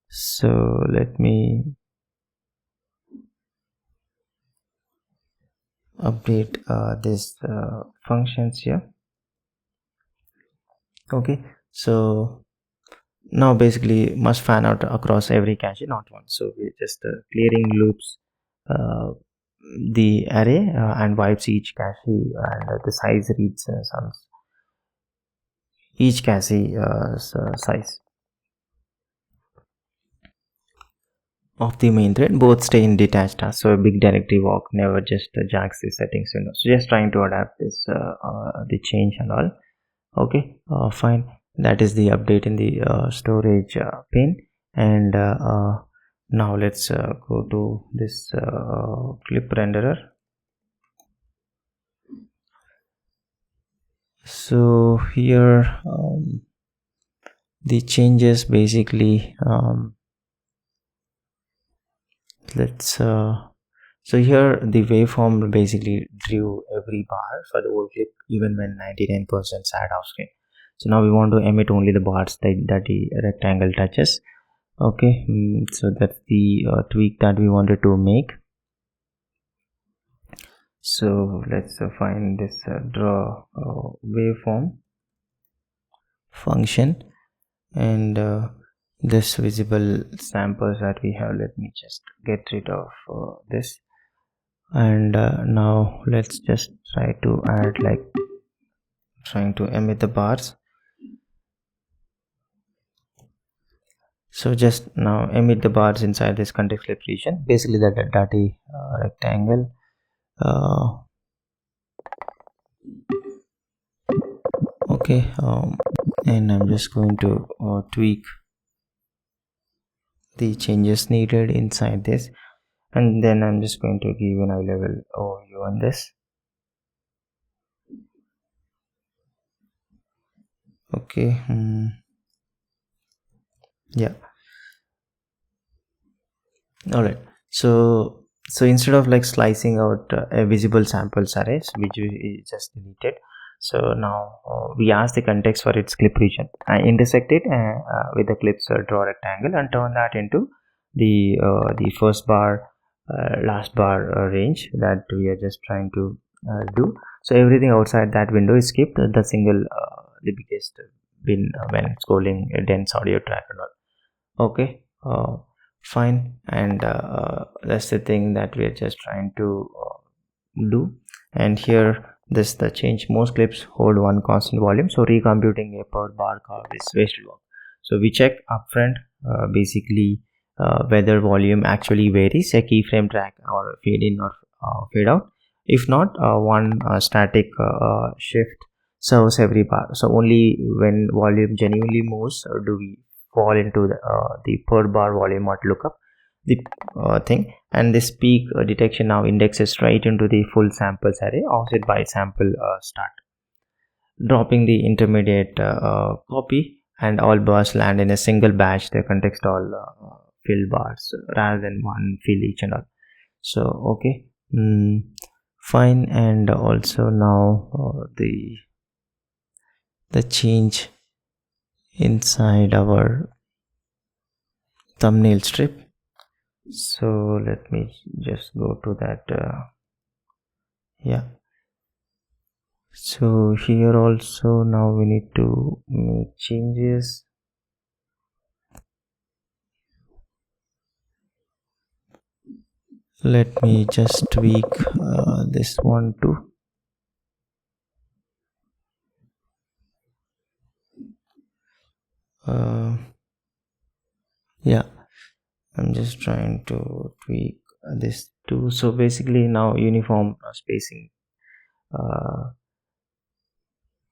So let me update this functions here. Okay, so now basically must fan out across every cache, not one. So we're just clearing loops the array and wipes each cache, and the size reads each cache size of the main thread. Both stay in detached tasks, so a big directory walk never just jacks the settings. So just trying to adapt this the change and all. Okay, fine. That is the update in the storage pane. And now let's go to this clip renderer. So here the changes basically so here the waveform basically drew every bar for the whole clip even when 99% sat off screen. So now we want to emit only the bars that the rectangle touches. Okay, so that's the tweak that we wanted to make. So let's find this draw waveform function, and this visible samples that we have, let me just get rid of this, and now let's just try to add like trying to emit the bars. So just now emit the bars inside this context clip region, basically that dirty rectangle. Okay, and I'm just going to tweak the changes needed inside this, and then I'm just going to give an eye level overview on this. Okay, yeah, all right. So instead of like slicing out a visible samples arrays which we just deleted, so now we ask the context for its clip region and intersect it with the clip's draw rectangle and turn that into the first bar last bar range that we are just trying to do. So everything outside that window is skipped, the single the biggest bin when scrolling a dense audio track and all. Okay, fine, and that's the thing that we are just trying to do. And here this the change, most clips hold one constant volume, so recomputing a per bar curve is wasted work. So we check upfront basically whether volume actually varies a keyframe track or fade in or fade out. If not, one static shift serves every bar. So only when volume genuinely moves do we fall into the per bar volume at lookup the thing, and this peak detection now indexes straight into the full samples array offset by sample start, dropping the intermediate copy, and all bars land in a single batch. The context all fill bars rather than one fill each and all. So okay, fine, and also now the change inside our thumbnail strip. So let me just go to that yeah. So here also now we need to make changes. Let me just tweak this one too. Yeah, I'm just trying to tweak this too. So basically now uniform spacing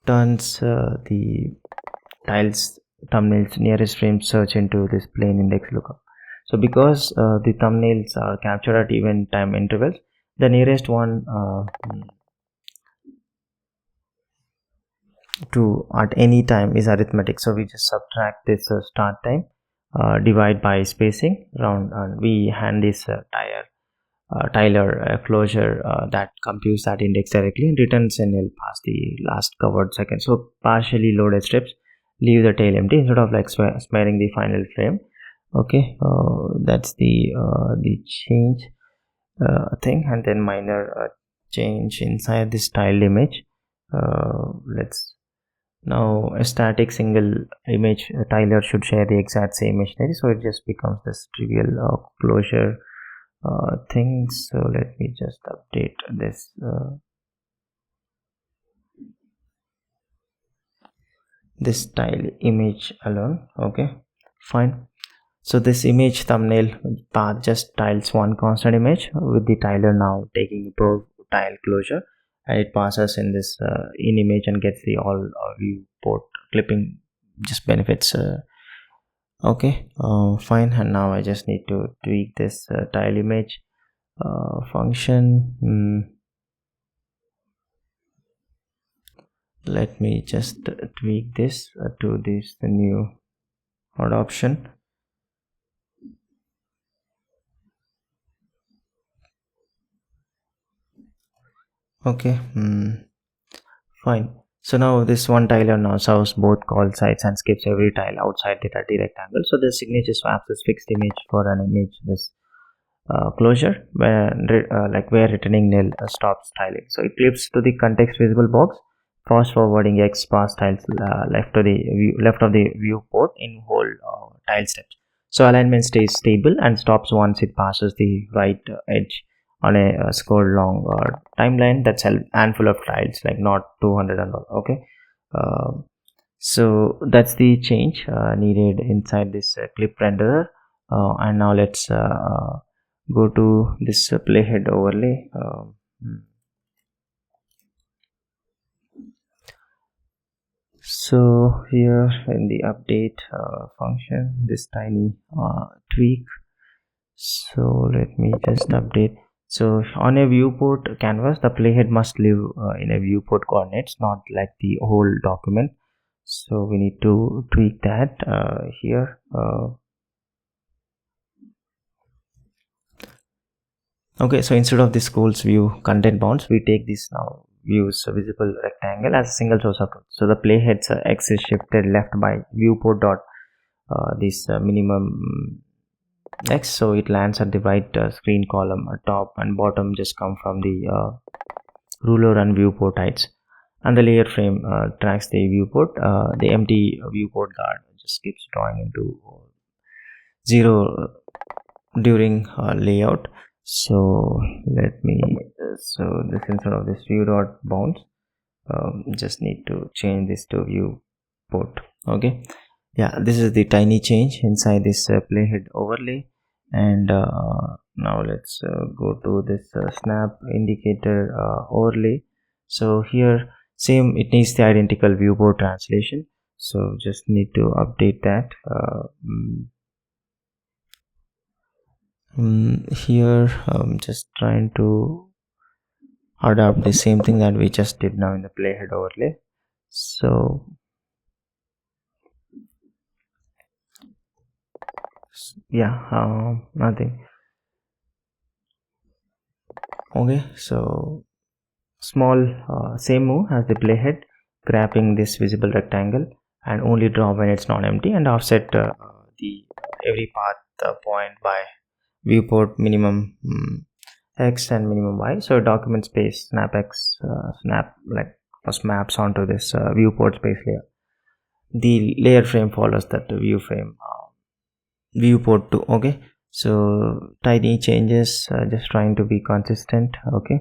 turns the tiles thumbnails nearest frame search into this plain index lookup. So because the thumbnails are captured at even time intervals, the nearest one to at any time is arithmetic, so we just subtract this start time, divide by spacing round, and we hand this Tyler closure that computes that index directly and returns a nil past the last covered second. So partially loaded strips leave the tail empty instead of like smearing the final frame. Okay, that's the change thing. And then minor change inside this styled image. Let's now a static single image Tyler should share the exact same machinery, so it just becomes this trivial closure thing. So let me just update this style image alone. Okay, fine. So this image thumbnail path just tiles one constant image with the tiler now taking pro tile closure, and it passes in this in image and gets the all viewport clipping just benefits. Okay, fine. And now I just need to tweak this tile image function. Let me just tweak this to this the new odd option. Okay, fine. So now this one tiler now serves both call sites and skips every tile outside the 30 rectangle. So the signature swaps this fixed image for an image this closure where where returning nil stops tiling. So it clips to the context visible box, fast forwarding x past tiles left of the viewport in whole tile steps. So alignment stays stable and stops once it passes the right edge on a scroll long timeline that's a handful of tiles, like not 200 and all. Okay, so that's the change needed inside this clip renderer. And now let's go to this playhead overlay. So here in the update function, this tiny tweak. So let me just update. So on a viewport canvas, the playhead must live in a viewport coordinates, not like the whole document. So we need to tweak that here. Okay, so instead of the scrolls view content bounds, we take this now views visible rectangle as a single source of truth. So the playhead's x is shifted left by viewport dot this minimum x, so it lands at the right screen column. Top and bottom just come from the ruler and viewport heights, and the layer frame tracks the viewport. The empty viewport guard just keeps drawing into 0 during layout. So let me so this instead of this view dot bounds, just need to change this to viewport. Okay, yeah, this is the tiny change inside this playhead overlay. And now let's go to this snap indicator overlay. So here same, it needs the identical viewport translation, so just need to update that. Here I'm just trying to adapt the same thing that we just did now in the playhead overlay. So yeah, nothing. Okay, so small same move as the playhead, grabbing this visible rectangle and only draw when it's not empty, and offset the every path point by viewport minimum x and minimum y. So document space snap x snap like first maps onto this viewport space layer. The layer frame follows that view frame viewport too. Okay, so tiny changes, just trying to be consistent. Okay,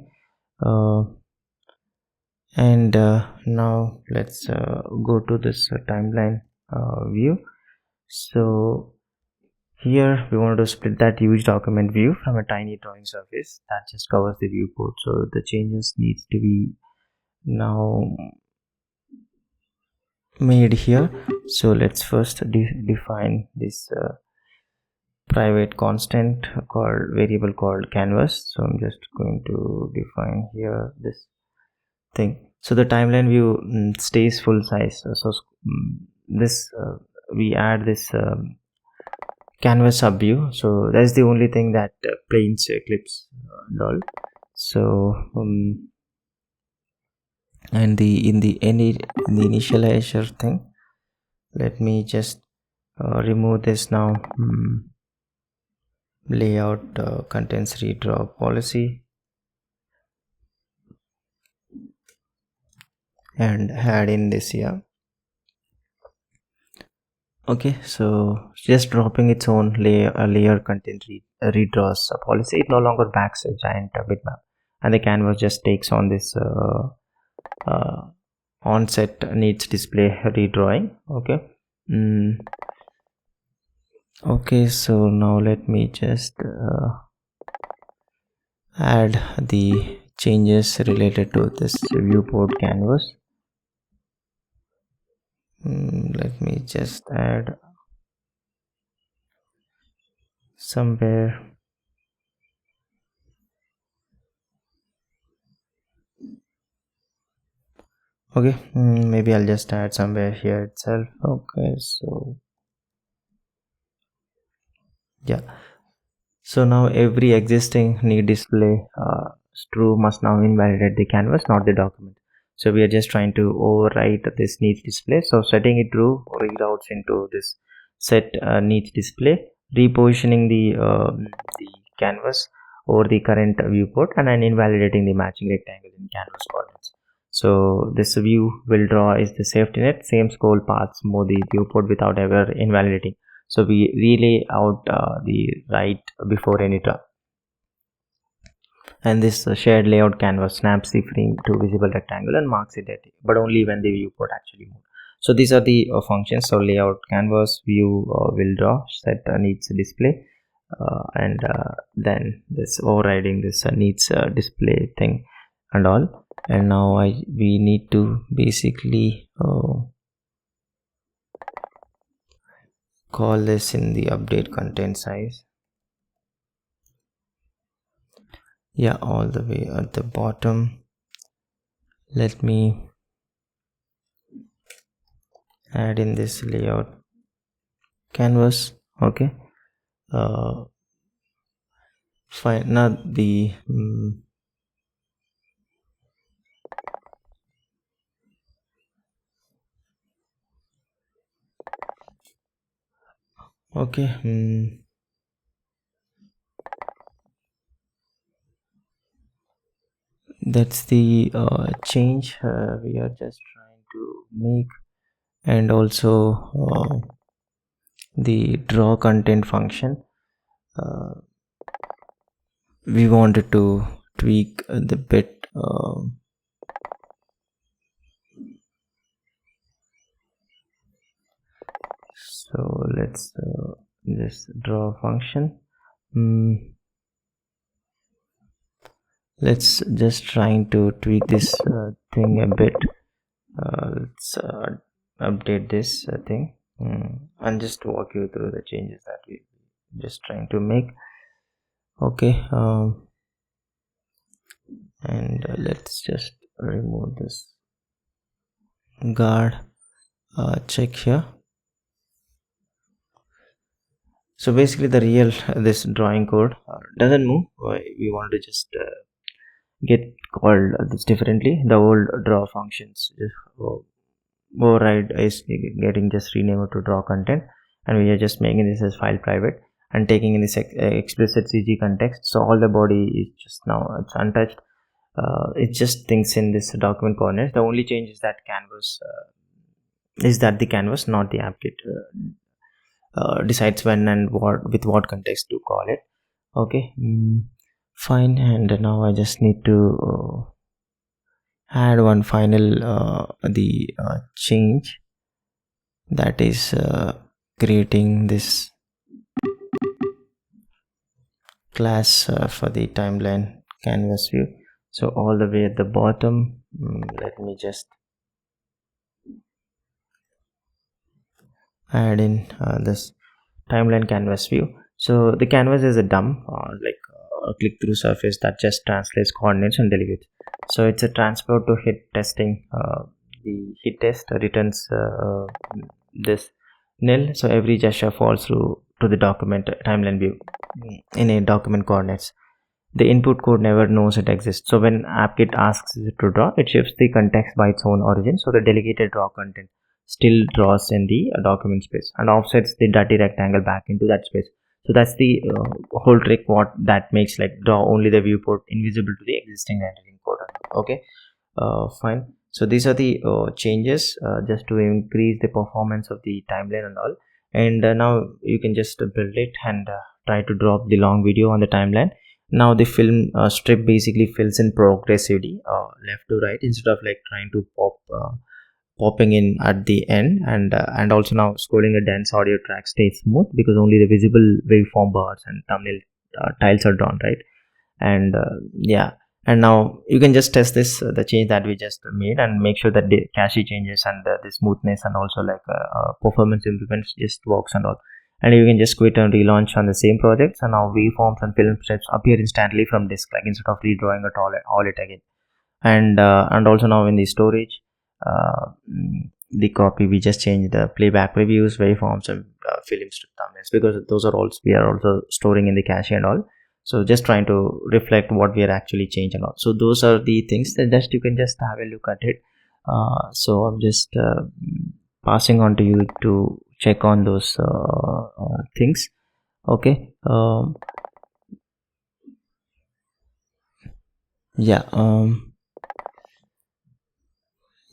and now let's go to this timeline view. So here we wanted to split that huge document view from a tiny drawing surface that just covers the viewport. So the changes needs to be now made here. So let's first define this private constant called variable called canvas. So I'm just going to define here this thing. So the timeline view stays full size. So this we add this canvas sub view. So that's the only thing that planes Eclipse and all. So and in the initializer thing, let me just remove this now. Layout contains redraw policy and add in this here. Okay, so just dropping its own layer content redraws policy. It no longer backs a giant bitmap, and the canvas just takes on this onset needs display redrawing. Okay. Okay, so now let me just add the changes related to this viewport canvas. Let me just add somewhere. Okay, maybe I'll just add somewhere here itself. Okay, so yeah, so now every existing need display true must now invalidate the canvas, not the document. So we are just trying to overwrite this needs display. So setting it true reroutes into this set needs display, repositioning the canvas over the current viewport, and then invalidating the matching rectangle in canvas coordinates. So this view will draw is the safety net, same scroll paths move the viewport without ever invalidating. So we relay out the right before any draw. And this shared layout canvas snaps the frame to visible rectangle and marks it but only when the viewport actually moves. So these are the functions. So layout canvas, view will draw, set needs display, and then this overriding this needs display thing and all. And now we need to basically call this in the update content size. Yeah, all the way at the bottom. Let me add in this layout canvas. Okay, fine. Now the okay. That's the change we are just trying to make. And also the draw content function, we wanted to tweak the bit so let's this draw function, let's just trying to tweak this thing a bit. Let's update this thing and just walk you through the changes that we just trying to make. Okay, and let's just remove this guard check here. So basically the real this drawing code doesn't move. We want to just get called this differently. The old draw functions override is getting just renamed to draw content, and we are just making this as file private and taking in this explicit CG context. So all the body is just now it's untouched. It just thinks in this document coordinates. The only change is that canvas is that the canvas, not the applet, decides when and with what context to call it. Okay, fine. And now I just need to add one final change, that is creating this class for the timeline canvas view. So all the way at the bottom, let me just add in this timeline canvas view. So the canvas is a DOM, like a click-through surface that just translates coordinates and delegates. So it's a transport to hit testing. The hit test returns this nil, so every gesture falls through to the document timeline view in a document coordinates. The input code never knows it exists. So when AppKit asks it to draw, it shifts the context by its own origin. So the delegated draw content still draws in the document space and offsets the dirty rectangle back into that space. So that's the whole trick. What that makes like draw only the viewport invisible to the existing rendering code. Okay, fine. So these are the changes just to increase the performance of the timeline and all. And now you can just build it and try to drop the long video on the timeline. Now the film strip basically fills in progressively left to right instead of like trying to popping in at the end. And also now scrolling a dense audio track stays smooth because only the visible waveform bars and thumbnail tiles are drawn, right? And yeah, and now you can just test this the change that we just made and make sure that the cache changes and the smoothness and also like performance improvements just works and all. And you can just quit and relaunch on the same project. So now waveforms and film strips appear instantly from disk, like instead of redrawing it all it again. And also now in the storage, the copy we just changed the playback previews, waveforms, and film strip thumbnails, because those are also we are also storing in the cache and all. So just trying to reflect what we are actually changing out. So those are the things that just you can just have a look at it. So I'm just passing on to you to check on those things. Okay. Yeah.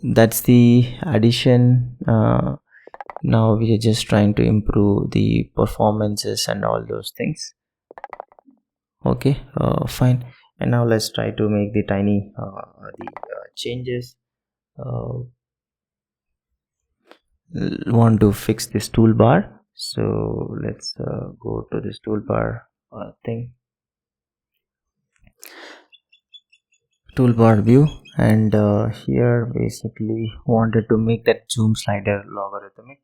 That's the addition. Now we are just trying to improve the performances and all those things. Okay, fine. And now let's try to make the tiny changes. Want to fix this toolbar, so let's go to this toolbar thing, toolbar view, and here basically wanted to make that zoom slider logarithmic.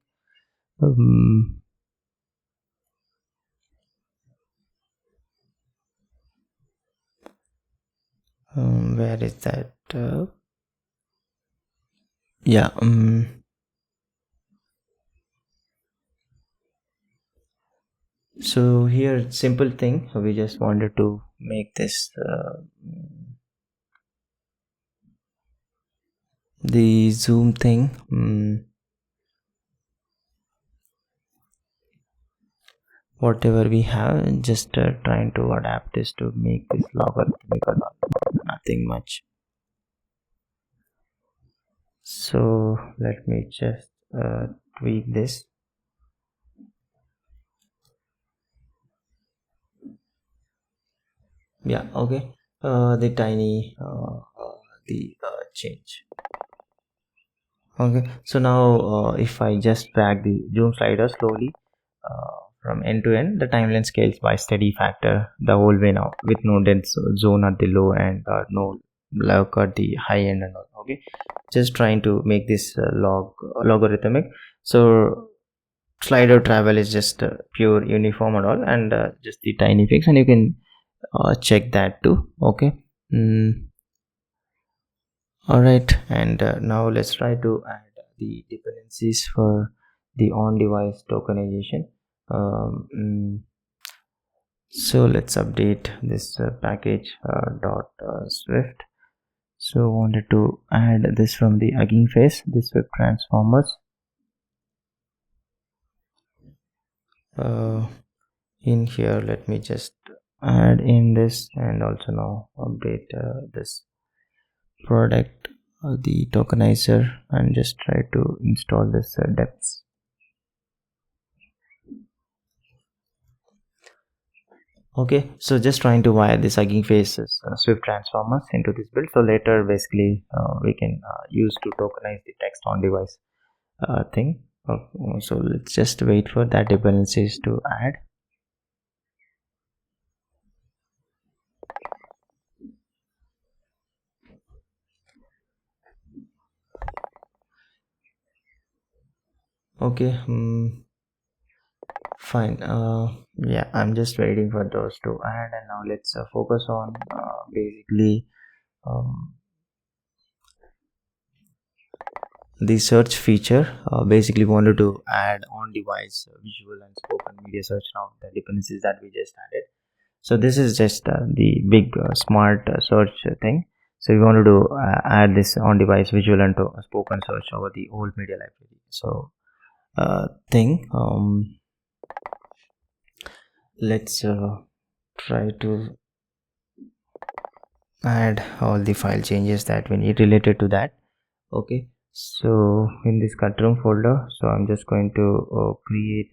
Where is that? Yeah. So here, simple thing. We just wanted to make this the zoom thing. Whatever we have, just trying to adapt this to make this logarithmic or nothing much. So let me just tweak this. Yeah, okay. The tiny change. Okay, so now if I just drag the zoom slider slowly from end to end, the timeline scales by steady factor the whole way now, with no dead zone at the low end or no log at the high end and all. Okay, just trying to make this logarithmic. So slider travel is just pure uniform and all, and just the tiny fix, and you can check that too. Okay. All right, and now let's try to add the dependencies for the on-device tokenization. So let's update this package .swift. So wanted to add this from the Hugging Face, the Swift transformers. In here, let me just add in this, and also now update this product, the tokenizer, and just try to install this depths. Okay, so just trying to wire this Hugging Faces Swift transformers into this build, so later basically we can use to tokenize the text on device thing. So let's just wait for that dependencies to add. Okay, Fine. Yeah, I'm just waiting for those to add, and now let's focus on basically um, the search feature. Basically wanted to add on device visual and spoken media search. Now the dependencies that we just added, so this is just the big smart search thing. So we wanted to add this on device visual and to spoken search over the old media library. So thing let's try to add all the file changes that we need related to that. Okay, so in this Cutroom folder, so I'm just going to create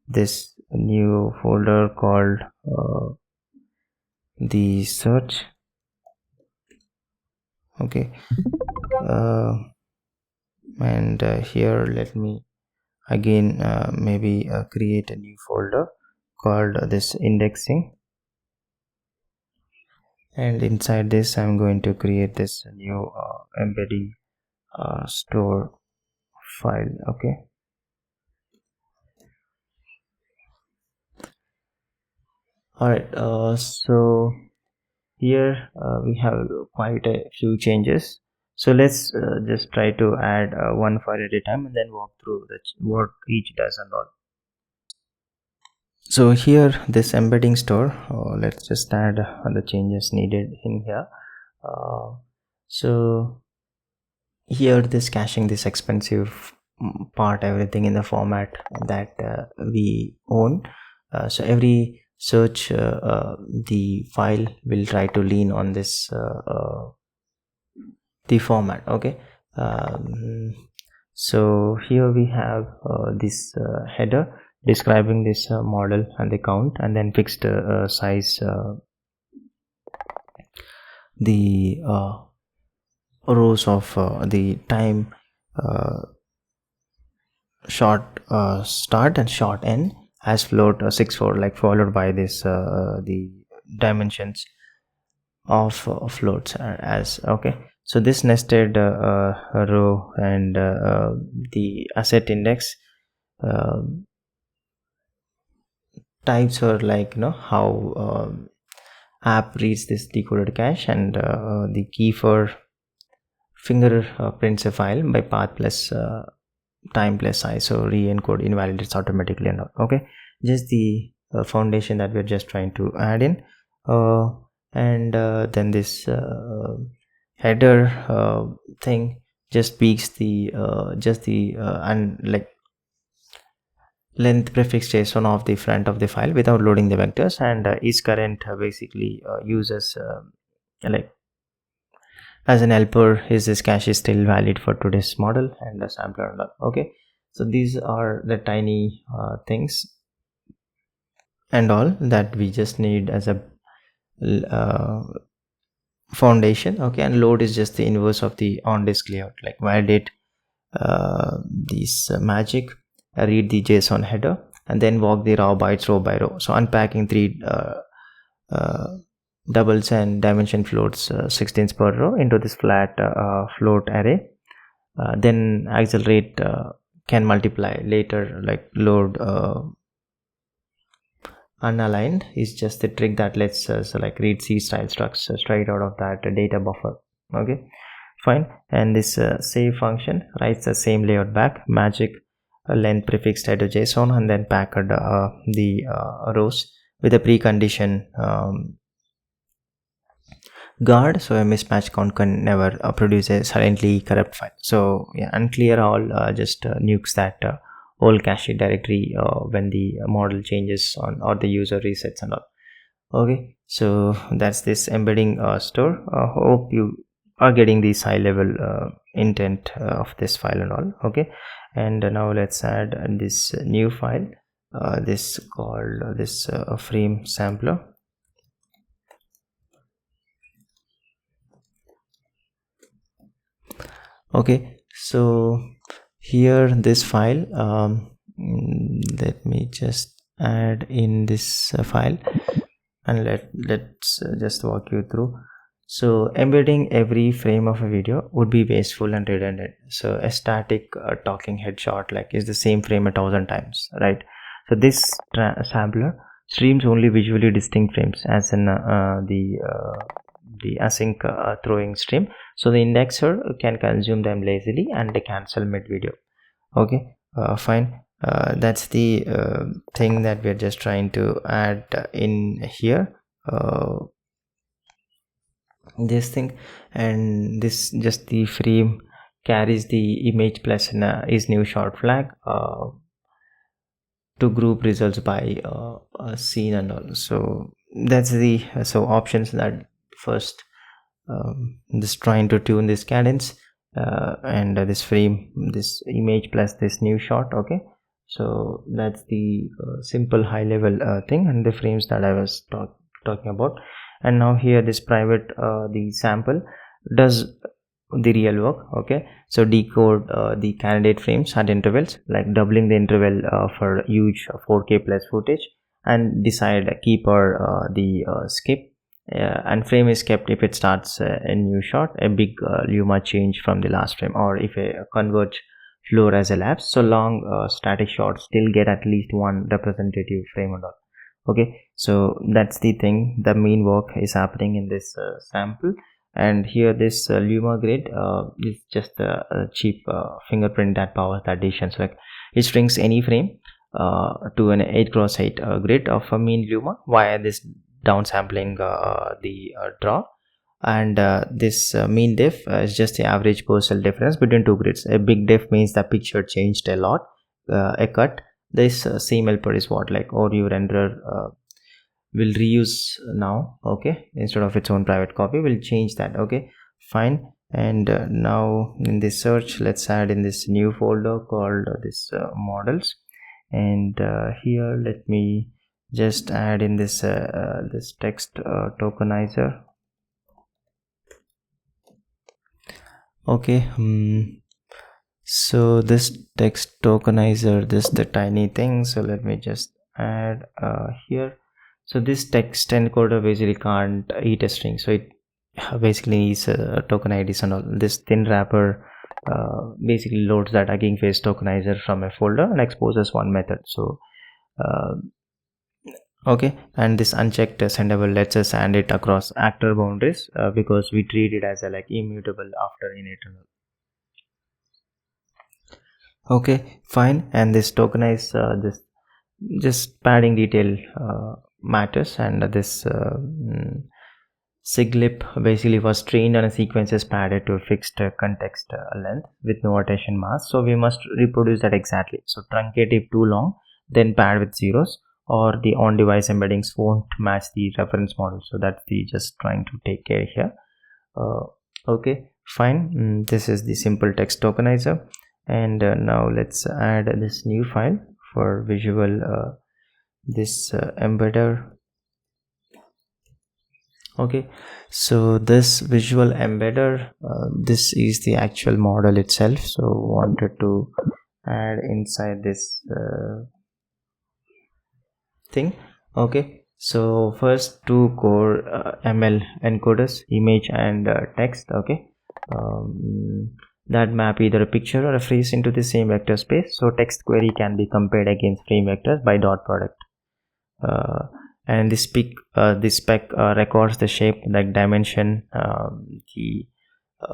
this new folder called the search. Okay, and here let me again maybe create a new folder called this indexing, and inside this I'm going to create this new embedding store file. Okay, alright, so here we have quite a few changes, so let's just try to add one file at a time and then walk through what each does and all. So here this embedding store, let's just add the changes needed in here. So here this caching this expensive part, everything in the format that we own. So every search the file will try to lean on this the format. Okay, so here we have this header describing this model and the count, and then fixed size, the rows of the time, short start and short end as float 64, like followed by this the dimensions of floats as. Okay, so this nested row and the asset index types are like how app reads this decoded cache, and the key for fingerprints a file by path plus time plus size, so re-encode invalidates automatically and all. Okay, just the foundation that we're just trying to add in, and then this header thing just speaks the and like length prefix JSON of the front of the file without loading the vectors, and is current basically uses like as an helper, is this cache is still valid for today's model, and the sampler and all. Okay, so these are the tiny things and all that we just need as a foundation. Okay, and load is just the inverse of the on disk layout, like validate this magic, read the JSON header, and then walk the raw bytes row by row. So unpacking 3 doubles and dimension floats 16s per row into this flat float array, then accelerate can multiply later, like load unaligned is just the trick that lets us like read C style structs straight out of that data buffer. Okay, fine, and this save function writes the same layout back, magic length prefix to JSON, and then packed the rows with a precondition guard, so a mismatch count can never produce a silently corrupt file. So yeah, unclear all just nukes that whole cache directory when the model changes on or the user resets and all. Okay, so that's this embedding store. Hope you are getting this high level intent of this file and all. Okay, and now let's add this new file, this called this frame sampler. Okay, so here this file, let me just add in this file, and let's just walk you through. So embedding every frame of a video would be wasteful and redundant. So a static talking headshot like is the same frame 1,000 times, right? So this sampler streams only visually distinct frames, as in the async throwing stream. So the indexer can consume them lazily and cancel mid video. Okay, fine. That's the thing that we're just trying to add in here. This thing, and this just the frame carries the image plus is new short flag to group results by scene and all. So that's the options that first just trying to tune this cadence and this frame, this image plus this new shot. Okay, so that's the simple high level thing and the frames that I was talking about. And now here this private the sample does the real work. Okay, so decode the candidate frames at intervals, like doubling the interval for huge 4K plus footage, and decide keep or the skip, and frame is kept if it starts a new shot, a big luma change from the last frame, or if a converge flow has elapsed. So long static shots still get at least one representative frame and all. Okay, so that's the thing, the main work is happening in this sample. And here this luma grid is just a cheap fingerprint that powers the addition. So like it strings any frame to an 8x8 grid of a mean luma via this downsampling the draw, and this mean diff is just the average pixel difference between two grids. A big diff means the picture changed a lot. A cut, this CML is what, like, or you renderer will reuse now. Okay, instead of its own private copy, we'll change that. Okay, fine. And now in this search, let's add in this new folder called this models, and here let me just add in this this text tokenizer. Okay, so this text tokenizer, this the tiny thing, so let me just add here. So this text encoder basically can't eat a string, so it basically is token IDs and all. This thin wrapper basically loads that Hugging Face tokenizer from a folder and exposes one method. So okay, and this unchecked sendable lets us send it across actor boundaries because we treat it as a like immutable after init and all. Okay, fine. And this tokenize this just padding detail matters, and this siglip basically was trained on a sequences padded to a fixed context length with no attention mask. So we must reproduce that exactly. So truncate if too long, then pad with zeros, or the on-device embeddings won't match the reference model. So that's the just trying to take care here. Okay, fine. This is the simple text tokenizer. And now let's add this new file for visual this embedder. Okay, so this visual embedder, this is the actual model itself. So wanted to add inside this thing. Okay, so first two core ML encoders, image and text. Okay, that map either a picture or a phrase into the same vector space. So text query can be compared against frame vectors by dot product. And this spec records the shape, like dimension, the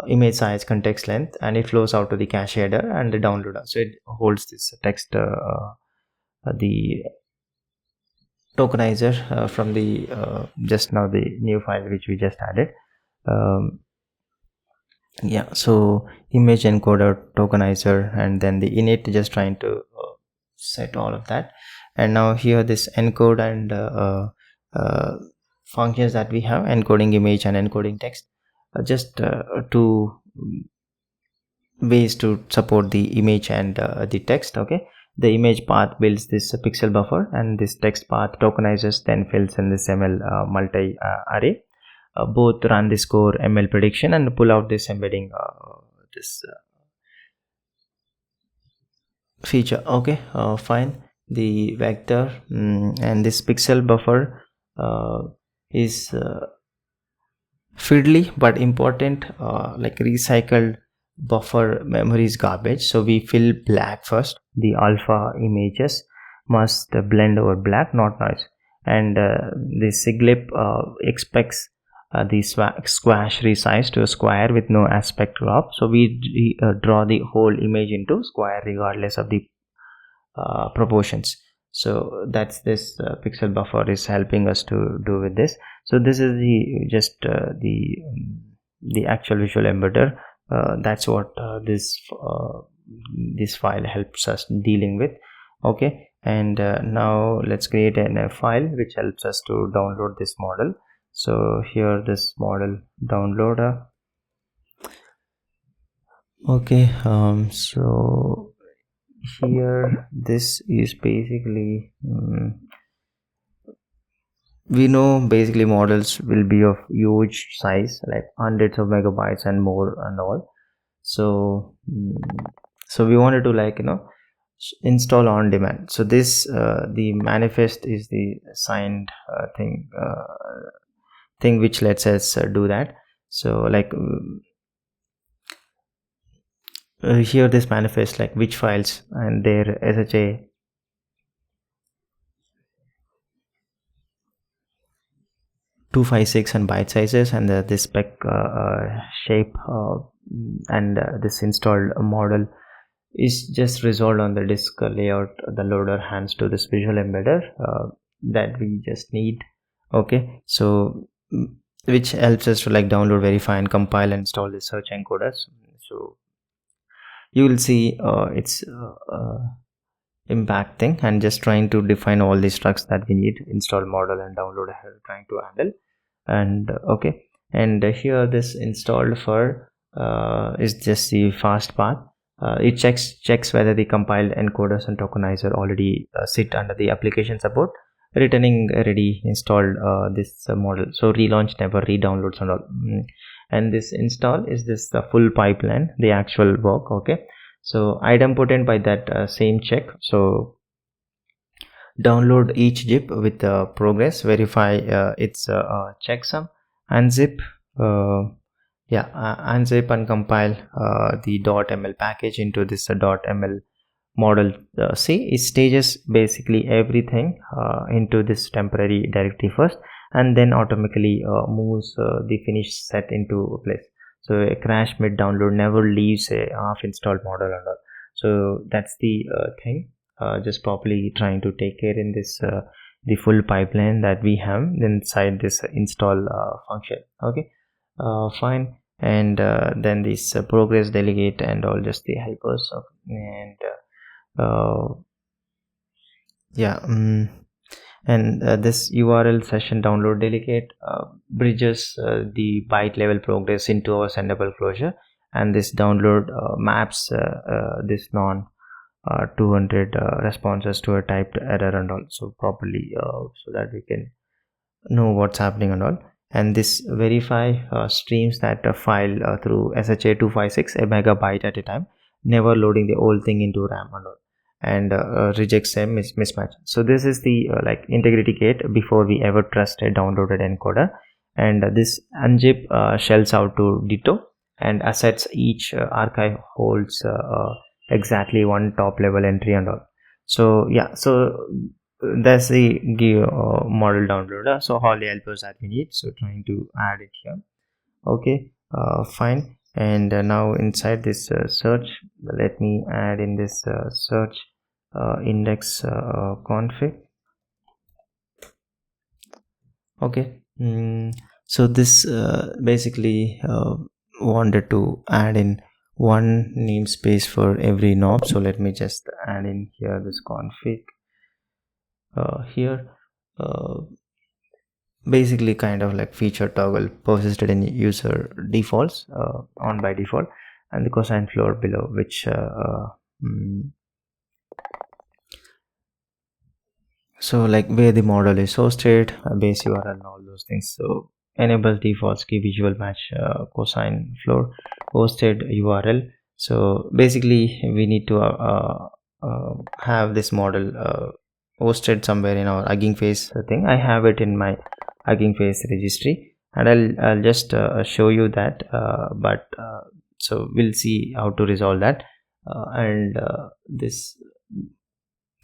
image size, context length, and it flows out to the cache header and the downloader. So it holds this text the tokenizer from the just now the new file which we just added. Yeah, so image encoder, tokenizer, and then the init, just trying to set all of that. And now here this encode and functions that we have, encoding image and encoding text, just two ways to support the image and the text. Okay, the image path builds this pixel buffer, and this text path tokenizes, then fills in this ML multi array. Both run this core ML prediction and pull out this embedding this feature. Okay, fine. The vector and this pixel buffer is fiddly but important. Like recycled buffer memory is garbage, so we fill black first, the alpha images, must blend over black, not noise. And the siglip expects the squash resize to a square with no aspect crop. So we draw the whole image into square regardless of the proportions. So that's this pixel buffer is helping us to do with this. So this is the just the actual visual embedder. That's what this file helps us dealing with. Okay, and now let's create a file which helps us to download this model. So here this model downloader. Okay, so here this is basically we know basically models will be of huge size, like hundreds of megabytes and more and all. So so we wanted to, like, install on demand. So this the manifest is the signed thing which lets us do that. So like here this manifest like which files and their SHA .256 and byte sizes, and this spec shape and this installed model is just resolved on the disk layout. The loader hands to this visual embedder that we just need. Okay, so which helps us to like download, verify, and compile and install the search encoders. So you will see it's impact thing and just trying to define all the structs that we need, install model and download, trying to handle. And okay, and here this installed for is just the fast path. It checks whether the compiled encoders and tokenizer already sit under the application support, returning ready installed this model. So relaunch never re-downloads and all. And this install is this the full pipeline, the actual work. Okay, so idempotent by that same check. So download each zip with progress, verify its checksum, unzip unzip and compile the .ml package into this .ml model. See, it stages basically everything into this temporary directory first, and then automatically moves the finished set into place. So a crash mid download never leaves a half installed model and all. So that's the thing. Just properly trying to take care in this the full pipeline that we have inside this install function. Okay, fine. And then this progress delegate and all, just the helpers of, and this URL session download delegate bridges the byte level progress into our sendable closure, and this download maps this non 200 responses to a typed error and all, so properly so that we can know what's happening and all. And this verify streams that file through SHA 256 a megabyte at a time, never loading the whole thing into RAM and all, and rejects a mismatch. So this is the like integrity gate before we ever trust a downloaded encoder. And this unzip shells out to ditto and assets each archive holds exactly one top level entry and all. So yeah, so that's the model downloader. So all the helpers that we need, so trying to add it here. Okay, fine. And now inside this search, let me add in this search index config. Okay, so this basically wanted to add in one namespace for every knob. So let me just add in here this config here. Basically kind of like feature toggle persisted in user defaults on by default, and the cosine floor below, which so like where the model is hosted, base URL and all those things. So enables defaults key visual match cosine floor hosted URL. So basically we need to have this model hosted somewhere in our Hugging Face thing. I have it in my Hugging Face registry, and I'll just show you that, so we'll see how to resolve that. And this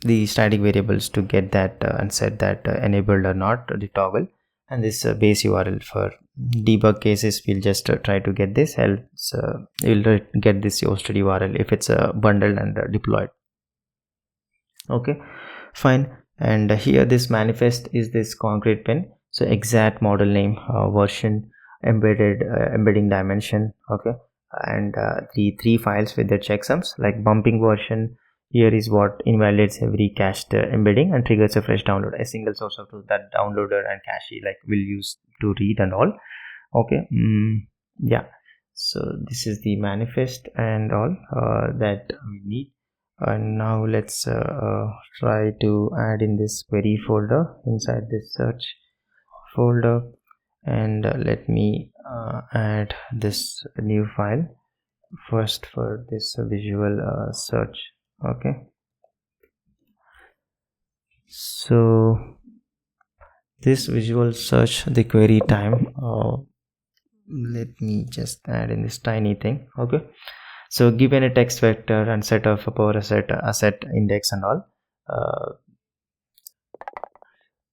the static variables to get that and set that enabled or not, the toggle, and this base URL. For debug cases, we'll just try to get this, else you'll get this hosted URL if it's bundled and deployed. Okay, fine. And here this manifest is this concrete pin, so exact model name, version, embedding dimension. Okay, and the 3 files with the checksums, like bumping version here is what invalidates every cached embedding and triggers a fresh download. A single source of truth that downloader and cache like will use to read and all. Okay, yeah, so this is the manifest and all that we need. And now let's try to add in this query folder inside this search folder, and let me add this new file first for this visual search. Okay, so this visual search, the query time, let me just add in this tiny thing. Okay, so given a text vector and set of a power asset index and all,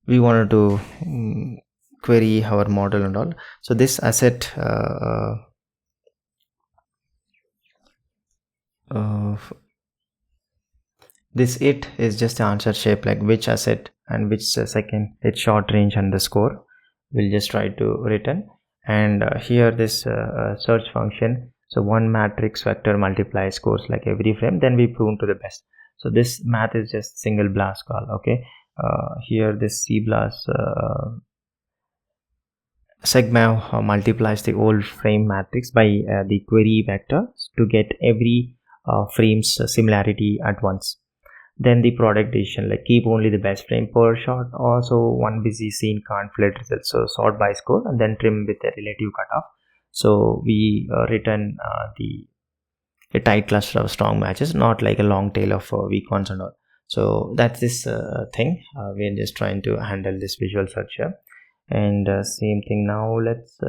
we wanted to query our model and all. So this asset this it is just the answer shape, like which asset and which second, its short range and the score we'll just try to return. And here this search function, so one matrix vector multiplies scores like every frame, then we prune to the best. So this math is just single blast call. Okay, here this C blast segma multiplies the whole frame matrix by the query vector to get every frame's similarity at once. Then the product decision, like keep only the best frame per shot. Also, one busy scene can't filter results, so sort by score and then trim with a relative cutoff. So we return a tight cluster of strong matches, not like a long tail of weak ones and all. So that's this thing. We're just trying to handle this visual search here. And same thing now. Let's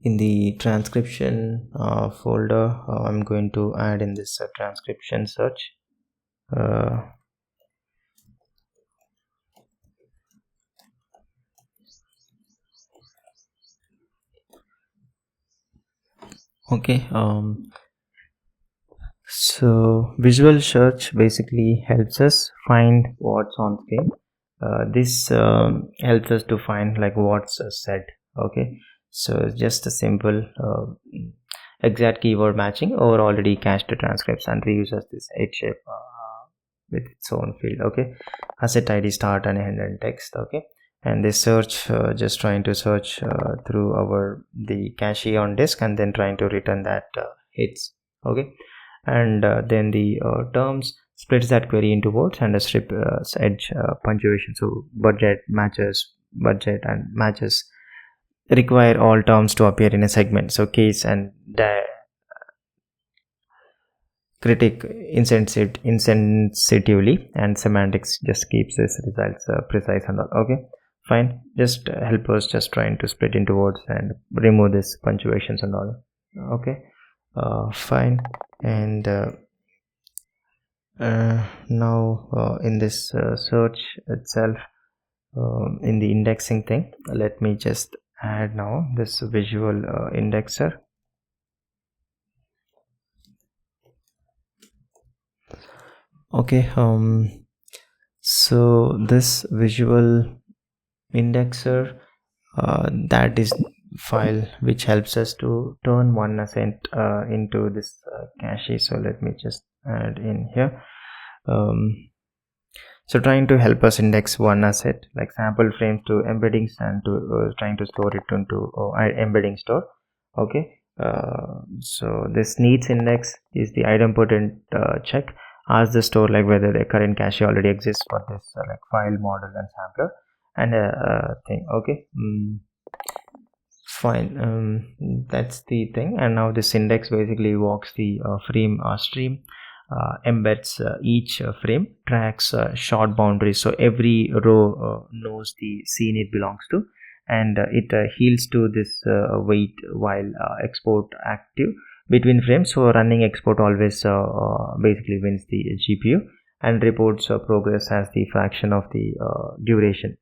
in the transcription folder, I'm going to add in this transcription search. Okay, so visual search basically helps us find what's on screen. This helps us to find like what's said. Okay, so it's just a simple exact keyword matching over already cached transcripts, and reuses this H shape with its own field. Okay, asset ID, start and end and text. Okay, and this search just trying to search through the cache on disk and then trying to return that hits. Okay, and then the terms splits that query into words and a strip edge punctuation. So budget, matches, budget and matches require all terms to appear in a segment. So case and critic insensitively, and semantics just keeps this results precise and all. Okay, fine, just help us just trying to split into words and remove this punctuations and all. Okay, fine. And now in this search itself, in the indexing thing, let me just add now this visual indexer. Okay, so this visual indexer, that is file which helps us to turn one asset into this cache. So let me just add in here. So trying to help us index one asset like sample frames to embeddings and to trying to store it into embedding store. Okay, so this needs index is the idempotent check. Ask the store like whether the current cache already exists for this like file, model and sampler and thing. Okay, fine, that's the thing. And now this index basically walks the frame stream, embeds each frame, tracks short boundaries, so every row knows the scene it belongs to, and it heals to this wait while export active between frames. So running export always basically wins the GPU and reports progress as the fraction of the duration.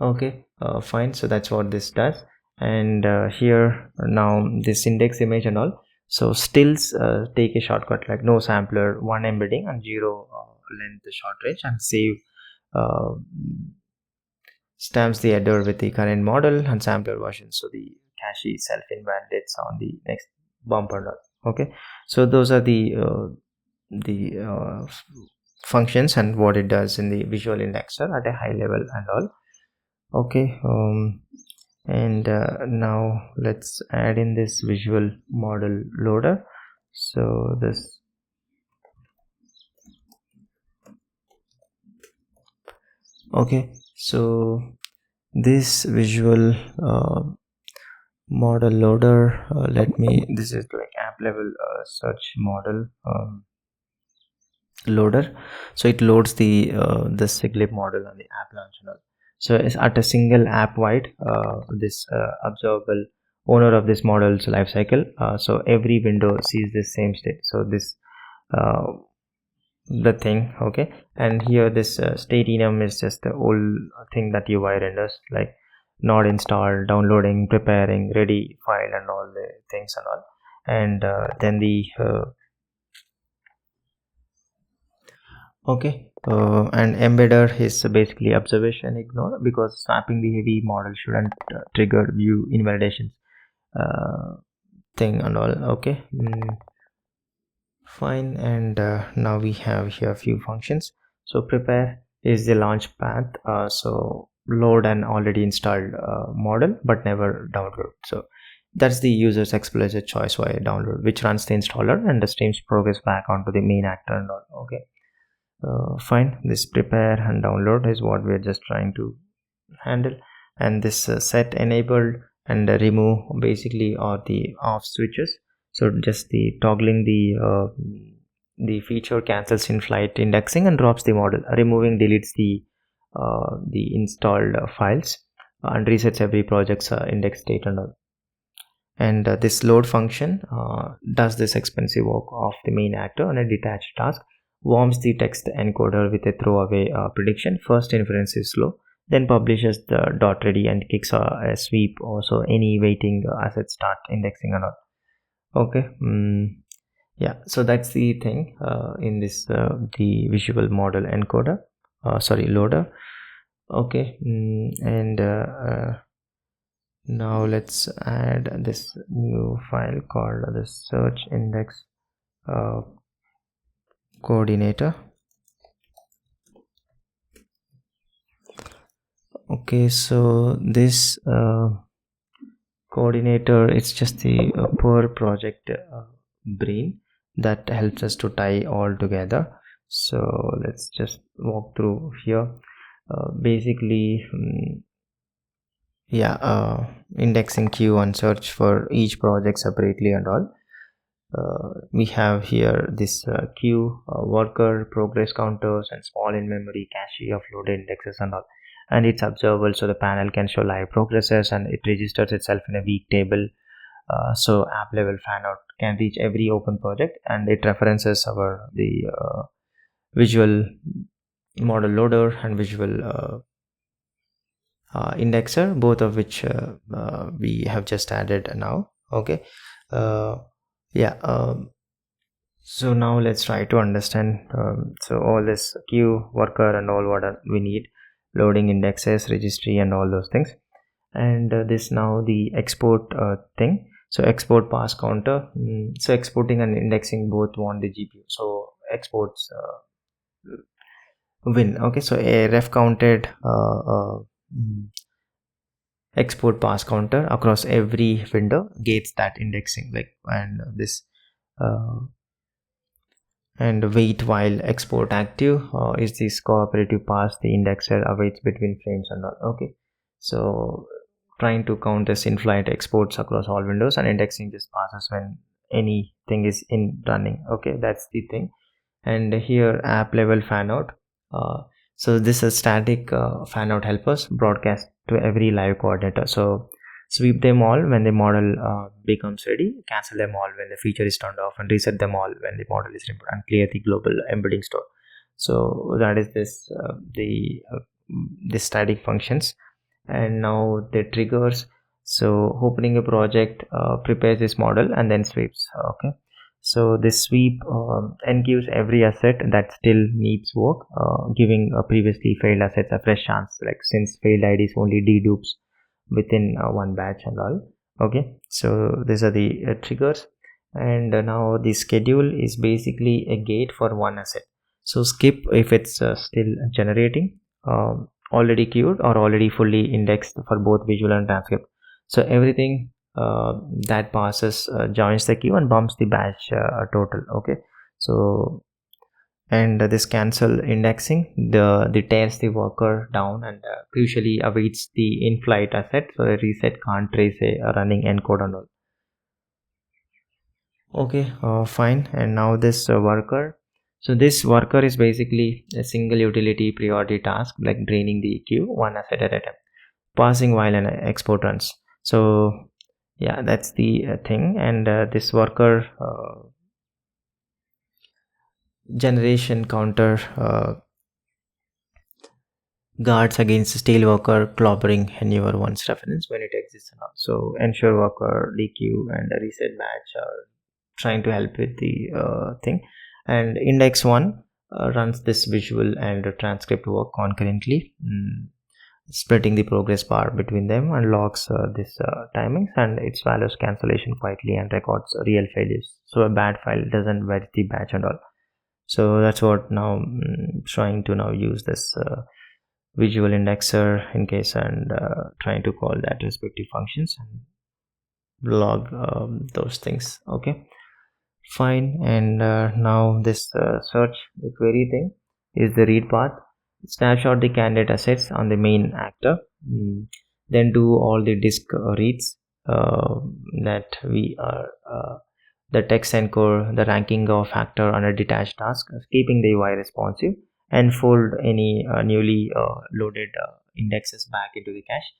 Okay, fine. So that's what this does. And here now this index image and all. So stills take a shortcut like no sampler, 1 embedding and 0 length short range, and save stamps the header with the current model and sampler version. So the cache self invalidates on the next bump or not. Okay, so those are the functions and what it does in the visual indexer at a high level and all. Okay, and now let's add in this visual model loader. So this okay, so this visual model loader, this is like app level search model loader. So it loads the Siglip model on the app launcher. So it's at a single app wide this observable owner of this model's lifecycle. So every window sees the same state. So this the thing. Okay, and here this state enum is just the old thing that UI renders, like not installed, downloading, preparing, ready, file, and all the things and all. And then the and embedder is basically observation ignore, because swapping the heavy model shouldn't trigger view invalidations thing and all. Okay, fine. And now we have here a few functions. So prepare is the launch path, so load an already installed model but never download. So that's the user's explicit choice why download, which runs the installer and the streams progress back onto the main actor and all. Okay, fine. This prepare and download is what we're just trying to handle, and this set enabled and remove basically are the off switches. So just the toggling the feature cancels in-flight indexing and drops the model. Removing deletes the installed files and resets every project's index state and all. And this load function does this expensive work of the main actor on a detached task, warms the text encoder with a throwaway prediction. First inference is slow, then publishes the dot ready and kicks a sweep. Also any waiting assets start indexing and all. Okay, yeah, so that's the thing in this the visual model encoder, loader. Okay, and now let's add this new file called the search index coordinator. Okay, so this coordinator, it's just the per project brain that helps us to tie all together. So let's just walk through here. Basically indexing queue and search for each project separately and all. We have here this queue worker progress counters and small in memory cache of loaded indexes and all, and it's observable, so the panel can show live progresses and it registers itself in a weak table. So app level fan out can reach every open project, and it references the visual model loader and visual indexer, both of which we have just added now. Okay, so now let's try to understand. So all this queue worker and all what we need, loading indexes, registry, and all those things. And this now the export thing. So export pass counter. So exporting and indexing both want the GPU. So exports win. Okay, so a ref counted export pass counter across every window gates that indexing, like, and this and wait while export active is this cooperative pass the indexer awaits between frames and all. Okay, so trying to count this in-flight exports across all windows, and indexing just passes when anything is in running. Okay, that's the thing. And here app level fan out. So this is static fan out help us broadcast to every live coordinator. So Sweep them all when the model becomes ready, cancel them all when the feature is turned off, and reset them all when the model is removed, and clear the global embedding store. So that is the static functions. And now the triggers. So opening a project prepares this model and then sweeps. Okay, so this sweep and gives every asset that still needs work, giving previously failed assets a fresh chance, like since failed IDs only dedupes within one batch and all. Okay, so these are the triggers. And now the schedule is basically a gate for one asset. So skip if it's still generating, already queued, or already fully indexed for both visual and transcript. So everything that passes joins the queue and bumps the batch total. Okay, so and this cancel indexing the tears the worker down and crucially awaits the in-flight asset, so a reset can't trace a running encode and all. Okay, fine. And now this worker. So this worker is basically a single utility priority task, like draining the queue one asset at a time, passing while an export runs. So yeah, that's the thing. And this worker generation counter guards against stale worker clobbering newer one's reference when it exists and all. So ensure worker, dequeue, and a reset batch are trying to help with the thing. And index 1 runs this visual and transcript work concurrently, splitting the progress bar between them, and logs this timings, and its values cancellation quietly and records real failures, so a bad file doesn't vary the batch and all. So that's what now trying to now use this visual indexer in case, and trying to call that respective functions and log those things. Okay, fine. And now this search the query thing is the read path. Snapshot the candidate assets on the main actor, then do all the disk reads that we are the text encode, the ranking of actor on a detached task, keeping the UI responsive, and fold any newly loaded indexes back into the cache.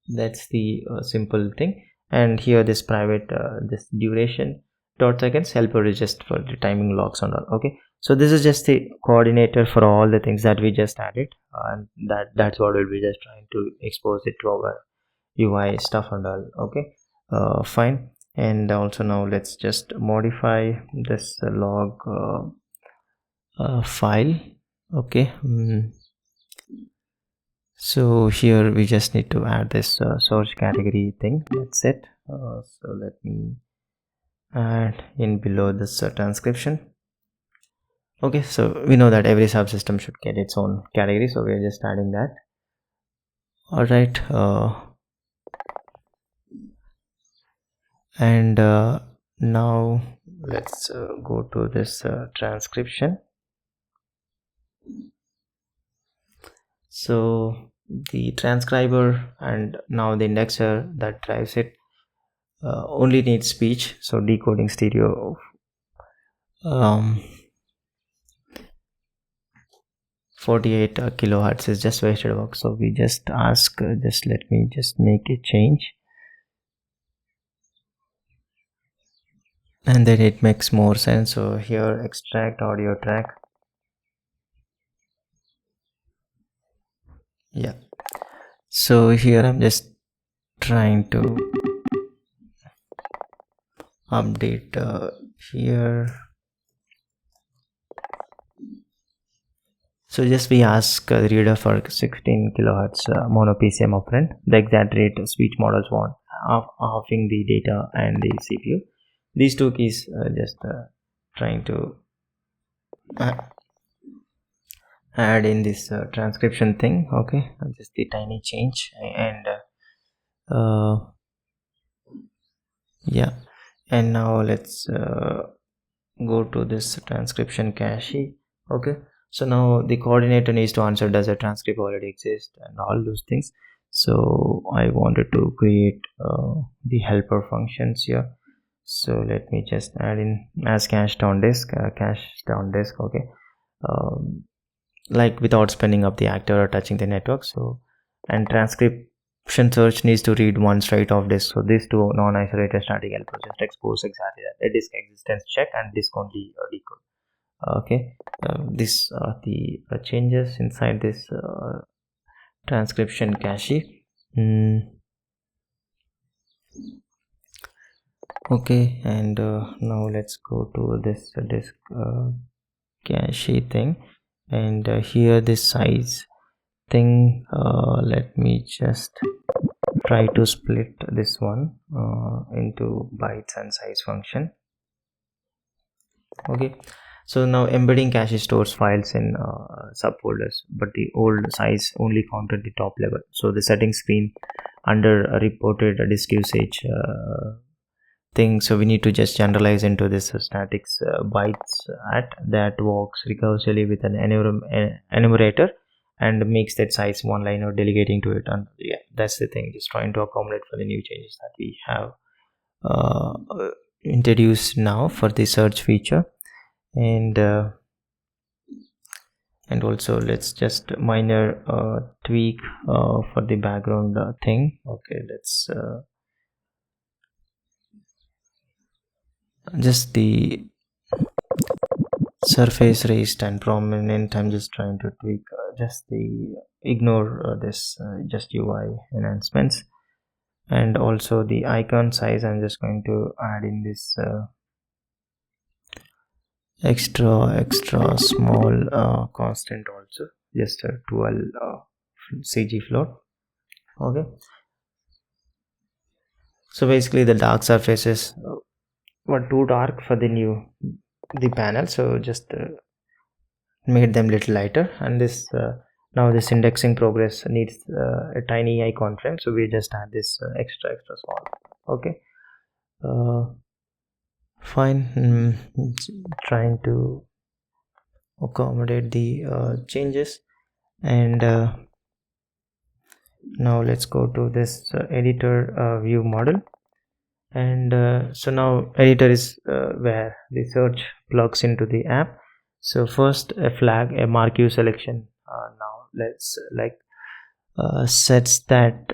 That's the simple thing. And here this private this duration dot seconds helper is just for the timing logs and all. Okay, so this is just the coordinator for all the things that we just added, and that's what we'll be just trying to expose it to our UI stuff and all. Okay, fine. And also now let's just modify this log file. Okay, so here we just need to add this source category thing. That's it. So let me add in below this transcription. Okay, so we know that every subsystem should get its own category, so we are just adding that. All right, and now let's go to this transcription. So the transcriber and now the indexer that drives it only needs speech, so decoding stereo 48 kilohertz is just wasted work. So we just ask just let me just make a change, and then it makes more sense. So here extract audio track. Yeah, so here I'm just trying to update here. So just we ask the reader for 16 kilohertz mono PCM operand, the exact rate speech models want, halving the data and the CPU. These two keys just trying to add in this transcription thing. Okay, just the tiny change. And yeah, and now let's go to this transcription cache. Okay, so now the coordinator needs to answer does a transcript already exist and all those things. So I wanted to create the helper functions here. So let me just add in as cache down disk. Okay, like without spinning up the actor or touching the network. So and transcript search needs to read one straight off disk. So these two non-isolated static L just expose exactly that, a disk existence check and disk only decode. Okay, these are the changes inside this transcription cache. Okay, and now let's go to this disk cache thing, and here this size thing, let me just try to split this one into bytes and size function. Okay, so now embedding cache stores files in subfolders, but the old size only counted the top level. So the settings screen under reported disk usage thing, so we need to just generalize into this statics bytes at that works recursively with an enumerator and makes that size one line or delegating to it. And yeah, that's the thing, just trying to accommodate for the new changes that we have introduced now for the search feature. And also let's just minor tweak for the background thing. Okay, let's just the surface raised and prominent, I'm just trying to tweak just the ignore this just UI enhancements. And also the icon size, I'm just going to add in this extra small constant, also just a 12 CG float. Okay, so basically the dark surfaces were too dark for the panel, so just made them little lighter. And this now this indexing progress needs a tiny icon frame, so we just add this extra small. Okay, fine. Trying to accommodate the changes. And now let's go to this editor view model. And so now editor is where the search plugs into the app. So first a flag, a mark you selection. Now let's sets that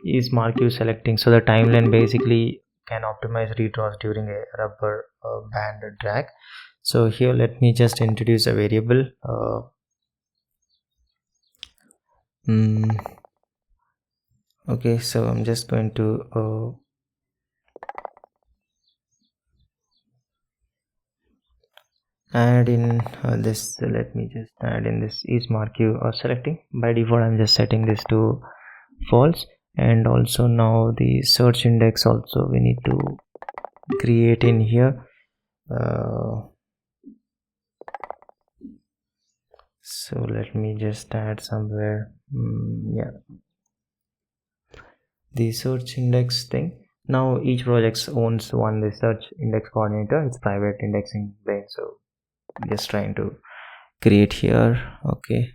is mark you selecting, so the timeline basically can optimize redraws during a rubber band drag. So here let me just introduce a variable okay, so I'm just going to add in this, let me just add in this is mark you or selecting. By default I'm just setting this to false. And also now the search index also we need to create in here. So let me just add somewhere yeah, the search index thing. Now each project owns one the search index coordinator, it's private indexing plane, so just trying to create here. Okay,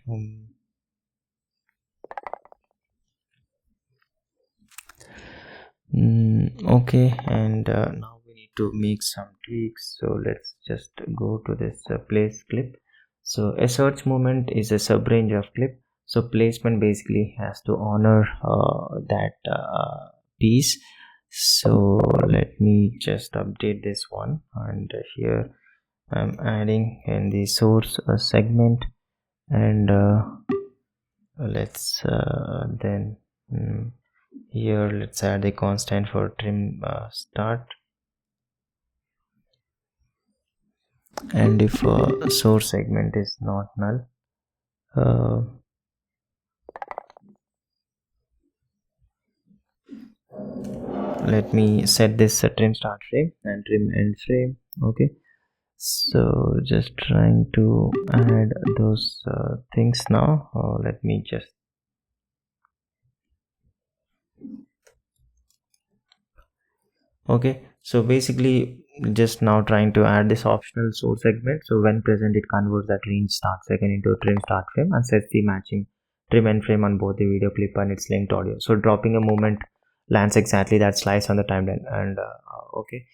okay, and now we need to make some tweaks. So let's just go to this place clip. So a search movement is a sub range of clip, so placement basically has to honor that piece. So let me just update this one, and here I'm adding in the source segment. And let's then here let's add the constant for trim start. And if source segment is not null, let me set this trim start frame and trim end frame. Okay, so just trying to add those things now. Let me just okay, so basically just now trying to add this optional source segment. So when present it converts that range start second into a trim start frame and sets the matching trim end frame on both the video clip and its linked audio. So dropping a movement lands exactly that slice on the timeline. And okay,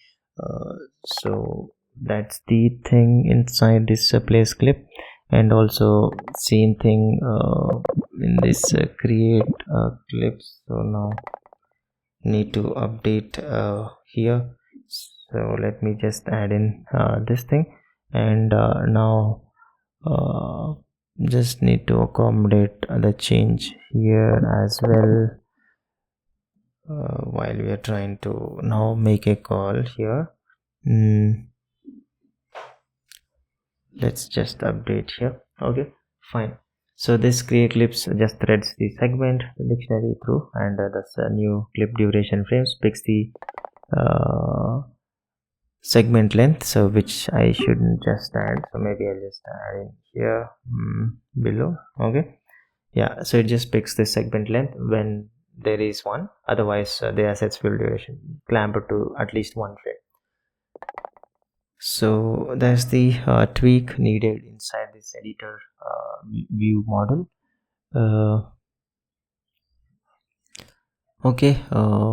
so that's the thing inside this place clip. And also same thing in this create clips. So now need to update here. So let me just add in this thing, and now just need to accommodate the change here as well, while we are trying to now make a call here. Let's just update here. Okay, fine. So this create clips just threads the segment dictionary through, and this new clip duration frames picks the segment length, so which I shouldn't just add, so maybe I'll just add in here below. Okay, yeah, so it just picks the segment length when there is one, otherwise the assets full duration clamped to at least one frame. So that's the tweak needed inside this editor view model. Okay,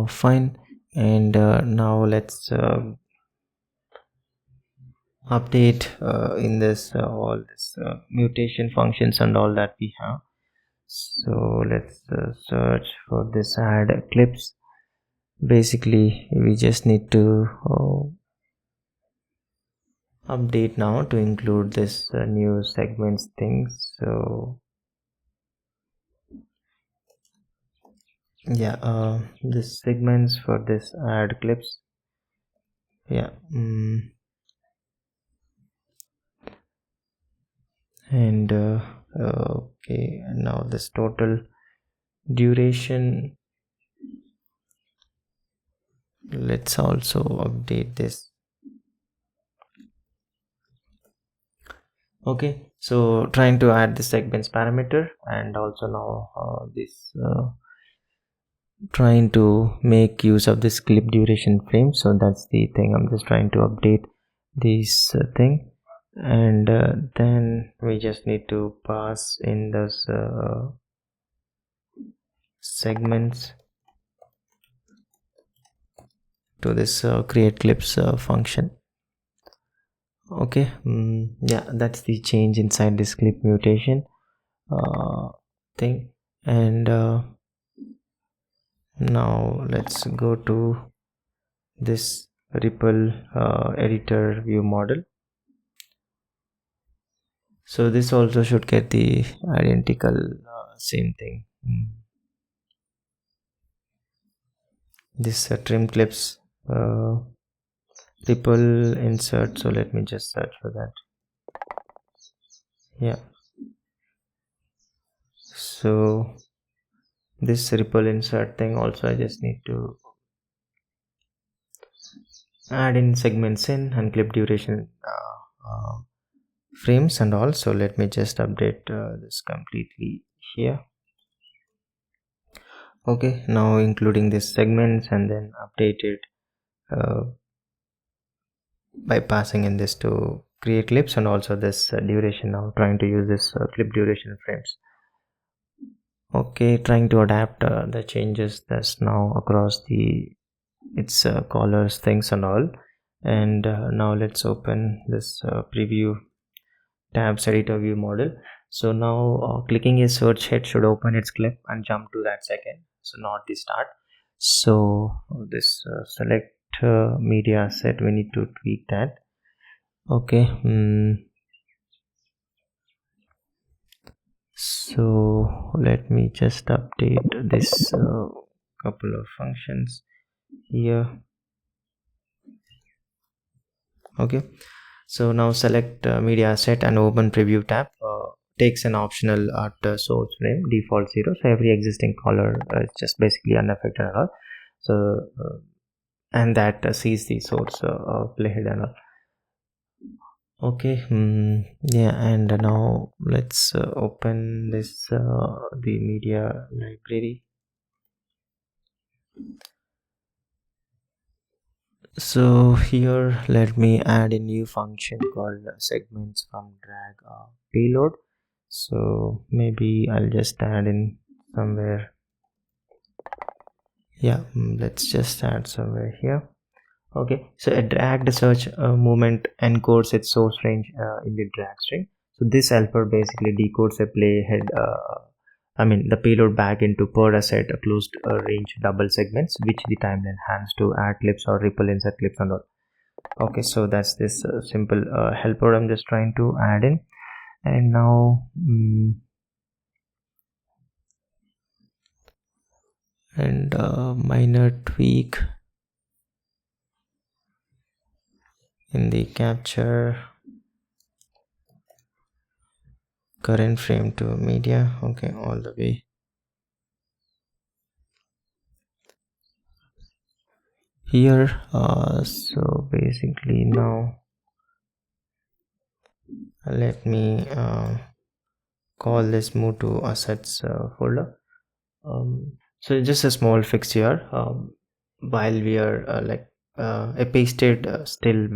fine, and now let's update in this all this mutation functions and all that we have. So let's search for this add clips. Basically we just need to update now to include this new segments things. So yeah, this segments for this add clips. Yeah, and okay, and now this total duration, let's also update this. Okay, so trying to add the segments parameter, and also now this trying to make use of this clip duration frame. So that's the thing, I'm just trying to update this thing, and then we just need to pass in those segments to this create clips function. Okay, yeah, that's the change inside this clip mutation thing, and now let's go to this ripple editor view model. So this also should get the identical same thing. This trim clips ripple insert, so let me just search for that. Yeah, so this ripple insert thing also I just need to add in segments in and clip duration frames and all. So let me just update this completely here. Okay, now including this segments and then update it by passing in this to create clips, and also this duration, now trying to use this clip duration frames. Okay, trying to adapt the changes that's now across the its colors things and all. And now let's open this preview tabs editor view model. So now clicking a search head should open its clip and jump to that second, so not the start. So this select media set, we need to tweak that. Okay, so let me just update this couple of functions here. Okay, so now select media set and open preview tab. Takes an optional at source frame default 0, so every existing color is just basically unaffected at all. So and that sees the source playhead and all. Okay, yeah, and now let's open this the media library. So here let me add a new function called segments from drag payload. So maybe I'll just add in somewhere. Yeah, let's just add somewhere here. Okay, so a dragged search movement encodes its source range in the drag string. So this helper basically decodes a playhead the payload back into per asset closed range double segments, which the timeline hands to add clips or ripple insert clips and all. Okay, so that's this simple helper I'm just trying to add in. And now minor tweak in the capture current frame to media. Okay, all the way here. So basically now let me call this move to assets folder. So just a small fix here. While we are a pasted still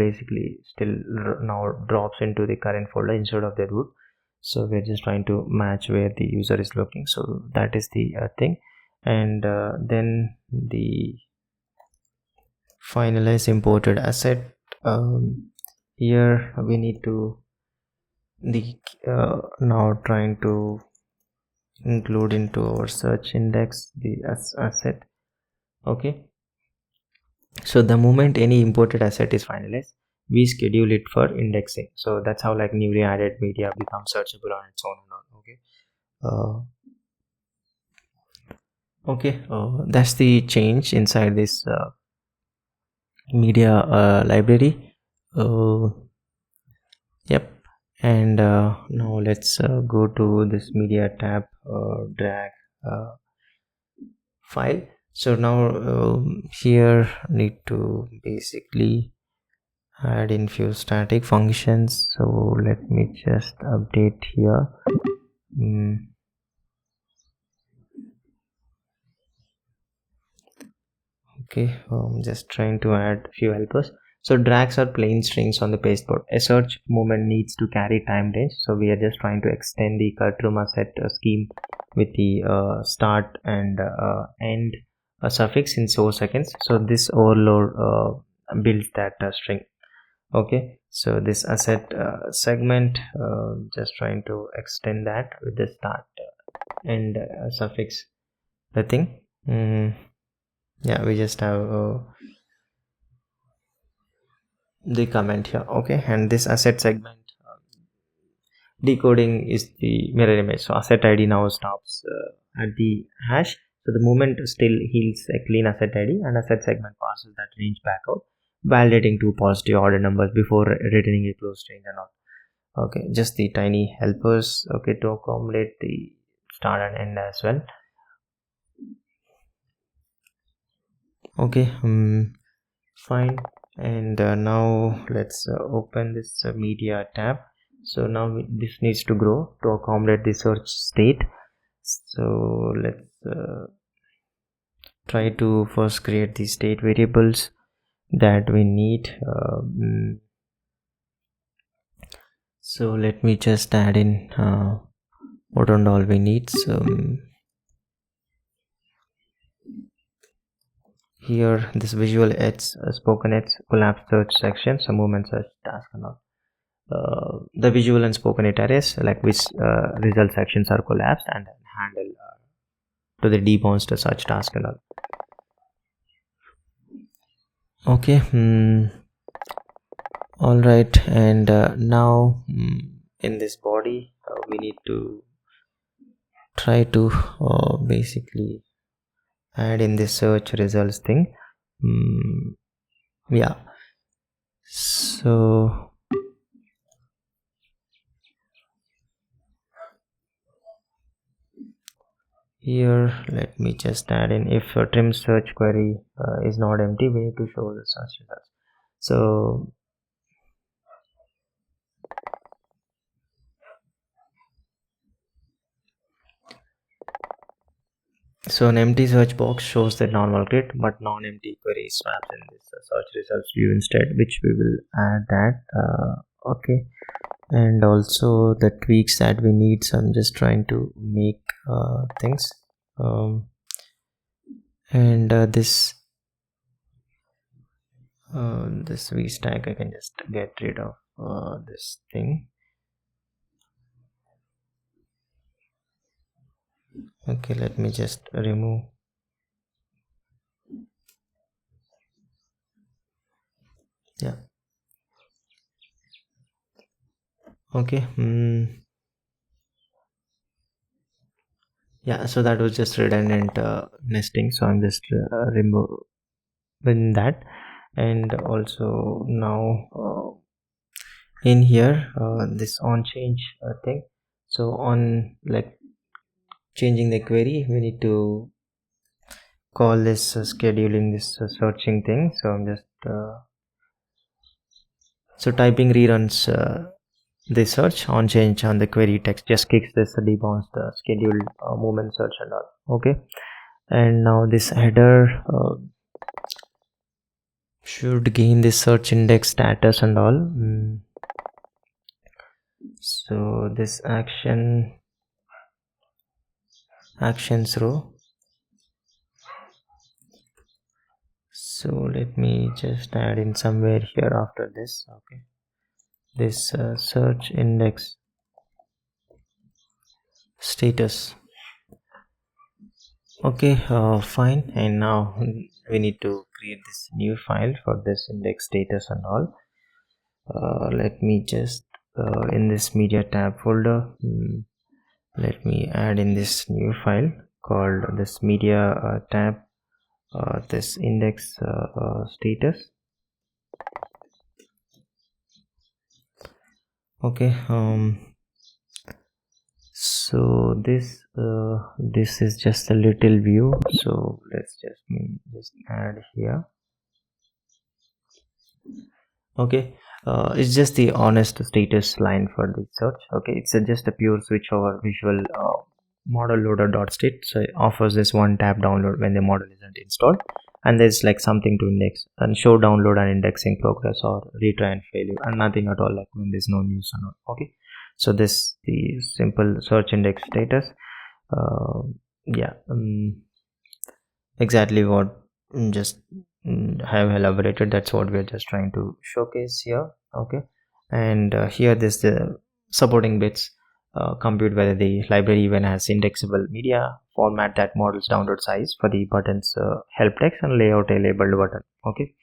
now drops into the current folder instead of the root. So we're just trying to match where the user is looking. So that is the thing. And then the finalize imported asset. Here we need to now trying to include into our search index the asset. Okay, so the moment any imported asset is finalized, we schedule it for indexing. So that's how like newly added media becomes searchable on its own and all. Okay, that's the change inside this media library. Yep. And now let's go to this media tab, drag file. So now here need to basically add in few static functions. So let me just update here. Okay, just trying to add few helpers. So drags are plain strings on the pasteboard. A search movement needs to carry time range. So we are just trying to extend the Cutroom asset scheme with the start and end suffix in 4 seconds. So this overload builds that string. Okay, so this asset segment, just trying to extend that with the start and suffix the thing. Yeah, we just have the comment here. Okay, and this asset segment decoding is the mirror image. So asset id now stops at the hash. So the moment still yields a clean asset id, and asset segment passes that range back out, validating two positive order numbers before returning a closed range and all. Okay, just the tiny helpers. Okay, to accommodate the start and end as well. Okay, fine. And now let's open this media tab. So now this needs to grow to accommodate the search state. So let's try to first create the state variables that we need. So let me just add in what and all we need. So here this visual edge, spoken edge, collapse search section, some movement search task and all. The visual and spoken it arrays like which result sections are collapsed and handle to the debounce search task and all. Okay, all right. And now in this body we need to try to basically add in the search results thing. Yeah, so here let me just add in if a trim search query is not empty, we need to show the search results. So an empty search box shows the normal grid, but non-empty query swaps in this search results view instead, which we will add that. Okay, and also the tweaks that we need. So I'm just trying to make things, and this v stack I can just get rid of this thing. Okay, let me just remove. Yeah. Okay. Yeah, so that was just redundant nesting, so I'm just removing that. And also now in here this on change thing, so on like changing the query, we need to call this scheduling this searching thing. So I'm just so typing reruns the search on change on the query text, just kicks this debounce the scheduled movement search and all. Okay, and now this header should gain this search index status and all. So this actions row, so let me just add in somewhere here after this. Okay, this search index status. Okay, fine. And now we need to create this new file for this index status and all. Let me just in this media tab folder, let me add in this new file called this media tab, this index status. Okay, so this is just a little view, so let's just add here. Okay, it's just the honest status line for the search. Okay, it's just a pure switch over visual model loader dot state, so it offers this one tap download when the model isn't installed, and there's like something to index and show download and indexing progress or retry and failure, and nothing at all like when there's no news or not. Okay, so this the simple search index status. Yeah, exactly what just have elaborated, that's what we're just trying to showcase here. Okay, and here this the supporting bits compute whether the library even has indexable media, format that models download size for the buttons, help text and layout a labeled button. Okay,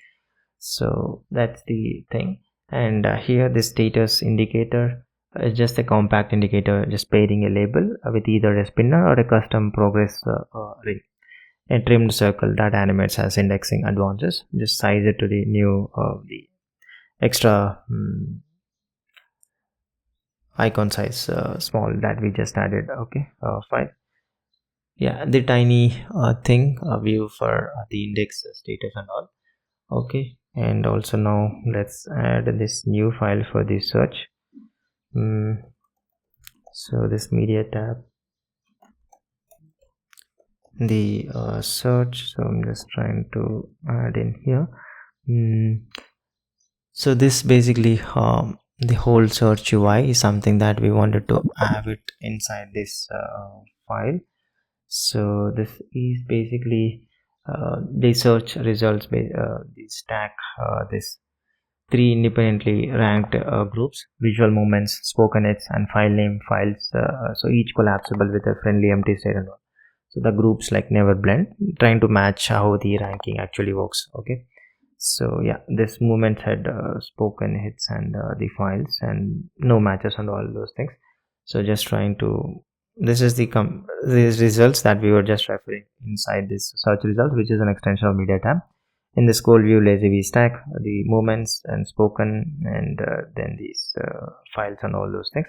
so that's the thing. And here this status indicator is just a compact indicator, just pairing a label with either a spinner or a custom progress ring. A trimmed circle that animates as indexing advances, just size it to the new the extra icon size small that we just added. Okay, fine. Yeah, the tiny thing view for the index status and all. Okay, and also now let's add this new file for the search. So this media tab, the search, so I'm just trying to add in here. So this basically the whole search UI is something that we wanted to have it inside this file. So this is basically the search results, the stack this 3 independently ranked groups: visual movements, spoken hits, and file name files, so each collapsible with a friendly empty state and all. So the groups like never blend, trying to match how the ranking actually works. Okay, so yeah, this movement had spoken hits and the files and no matches and all those things. So just trying to, this is these results that we were just referring inside this search result, which is an extension of media tab. In the scroll view, lazy v stack the movements and spoken, and then these files and all those things.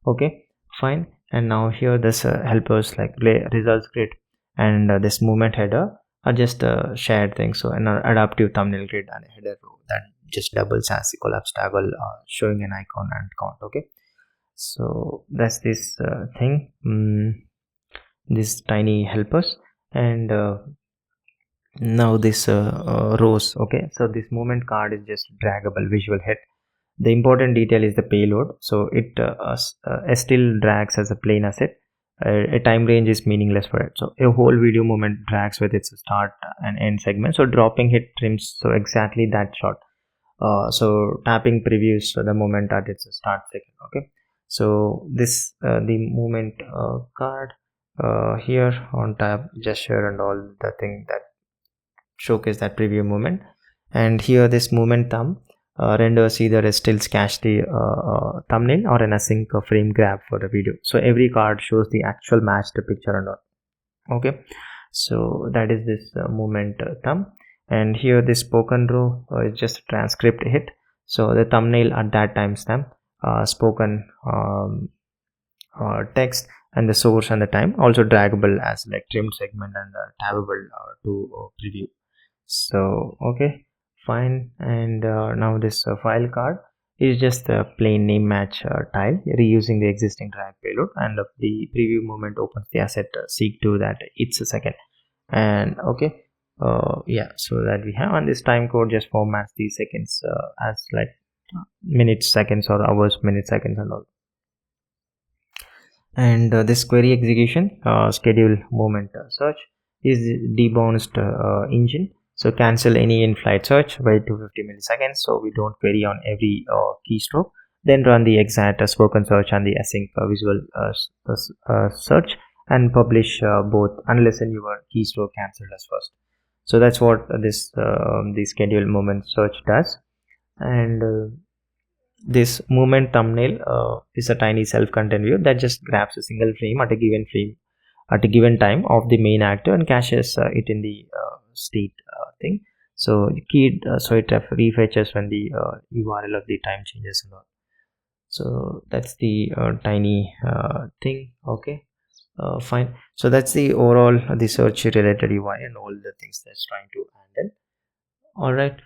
Okay, fine. And now here this helpers like results grid and this movement header are just shared things. So an adaptive thumbnail grid and a header row that just doubles as the collapse toggle, showing an icon and count. Okay, so that's this thing, this tiny helpers. And now this rows. Okay, so this movement card is just draggable visual head. The important detail is the payload, so it still drags as a plain asset. A time range is meaningless for it, so a whole video moment drags with its start and end segment, so dropping hit trims so exactly that short. So tapping previews so the moment at its start second. Okay, so this the movement card here on tab gesture and all the thing that showcase that preview movement. And here this movement thumb renders either a still cache the thumbnail or an async frame grab for the video. So every card shows the actual matched picture and all. Okay, so that is this movement thumb. And here this spoken row is just a transcript hit. So the thumbnail at that timestamp, spoken text, and the source and the time, also draggable as like trimmed segment and tabbable to preview. So okay, fine. And now this file card is just a plain name match tile reusing the existing drag payload, and the preview movement opens the asset seek to that it's a second. And okay, yeah, so that we have, and this time code just formats the seconds as like minutes, seconds, or hours, minutes, seconds, and all. And this query execution schedule moment search is debounced engine. So cancel any in-flight search, wait 250 milliseconds so we don't query on every keystroke, then run the exact spoken search and the async visual search, and publish both unless your keystroke cancelled as first. So that's what this the schedule moment search does. And this movement thumbnail is a tiny self-contained view that just grabs a single frame at a given time of the main actor and caches it in the state thing. So so it refetches when the URL of the time changes and all. So that's the tiny thing. Okay, fine. So that's the overall the search related UI and all the things that's trying to handle. All right,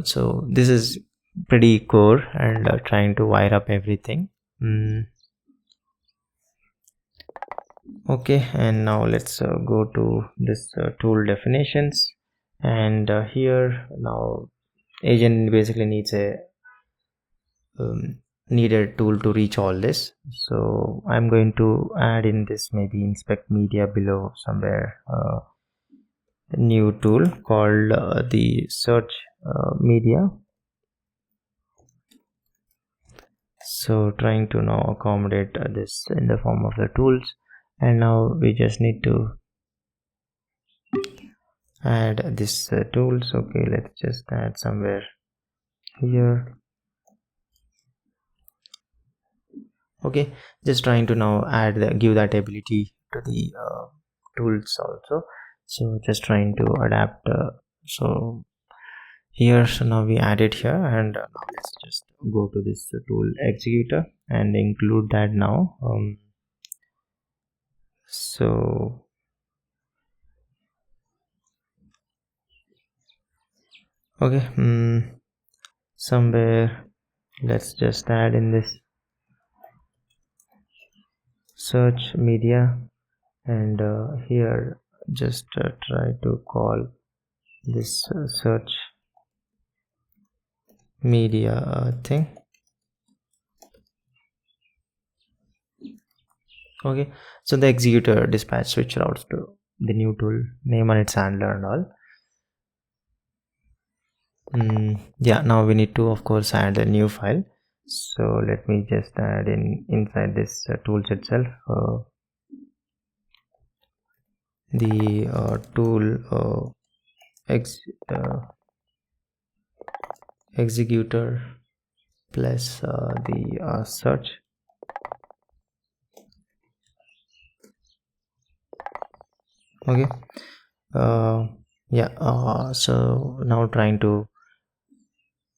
so this is pretty core and trying to wire up everything. Okay, and now let's go to this tool definitions. And here now agent basically needs a needed tool to reach all this. So I'm going to add in this maybe inspect media below somewhere a new tool called the search media. So trying to now accommodate this in the form of the tools, and now we just need to add this tools. Okay, let's just add somewhere here. Okay, just trying to now give that ability to the tools also. So just trying to adapt. So here, so now we add it here, and now let's just go to this tool executor and include that now. So okay, somewhere let's just add in this search media, and here just try to call this search media thing. Okay, so the executor dispatch switch routes to the new tool name and its handler and all. Yeah, now we need to of course add a new file. So let me just add inside this tools itself the tool executor plus the search. Okay, yeah, so now trying to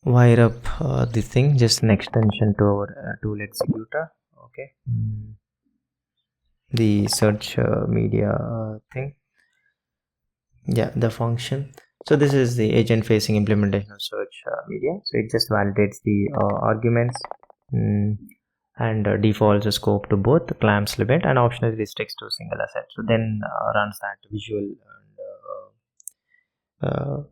wire up the thing, just an extension to our tool executor. Okay, the search media thing, yeah, the function. So this is the agent facing implementation of search media. So it just validates the arguments and defaults the scope to both the clamps limit and optionally restricts to a single asset. So then runs that visual and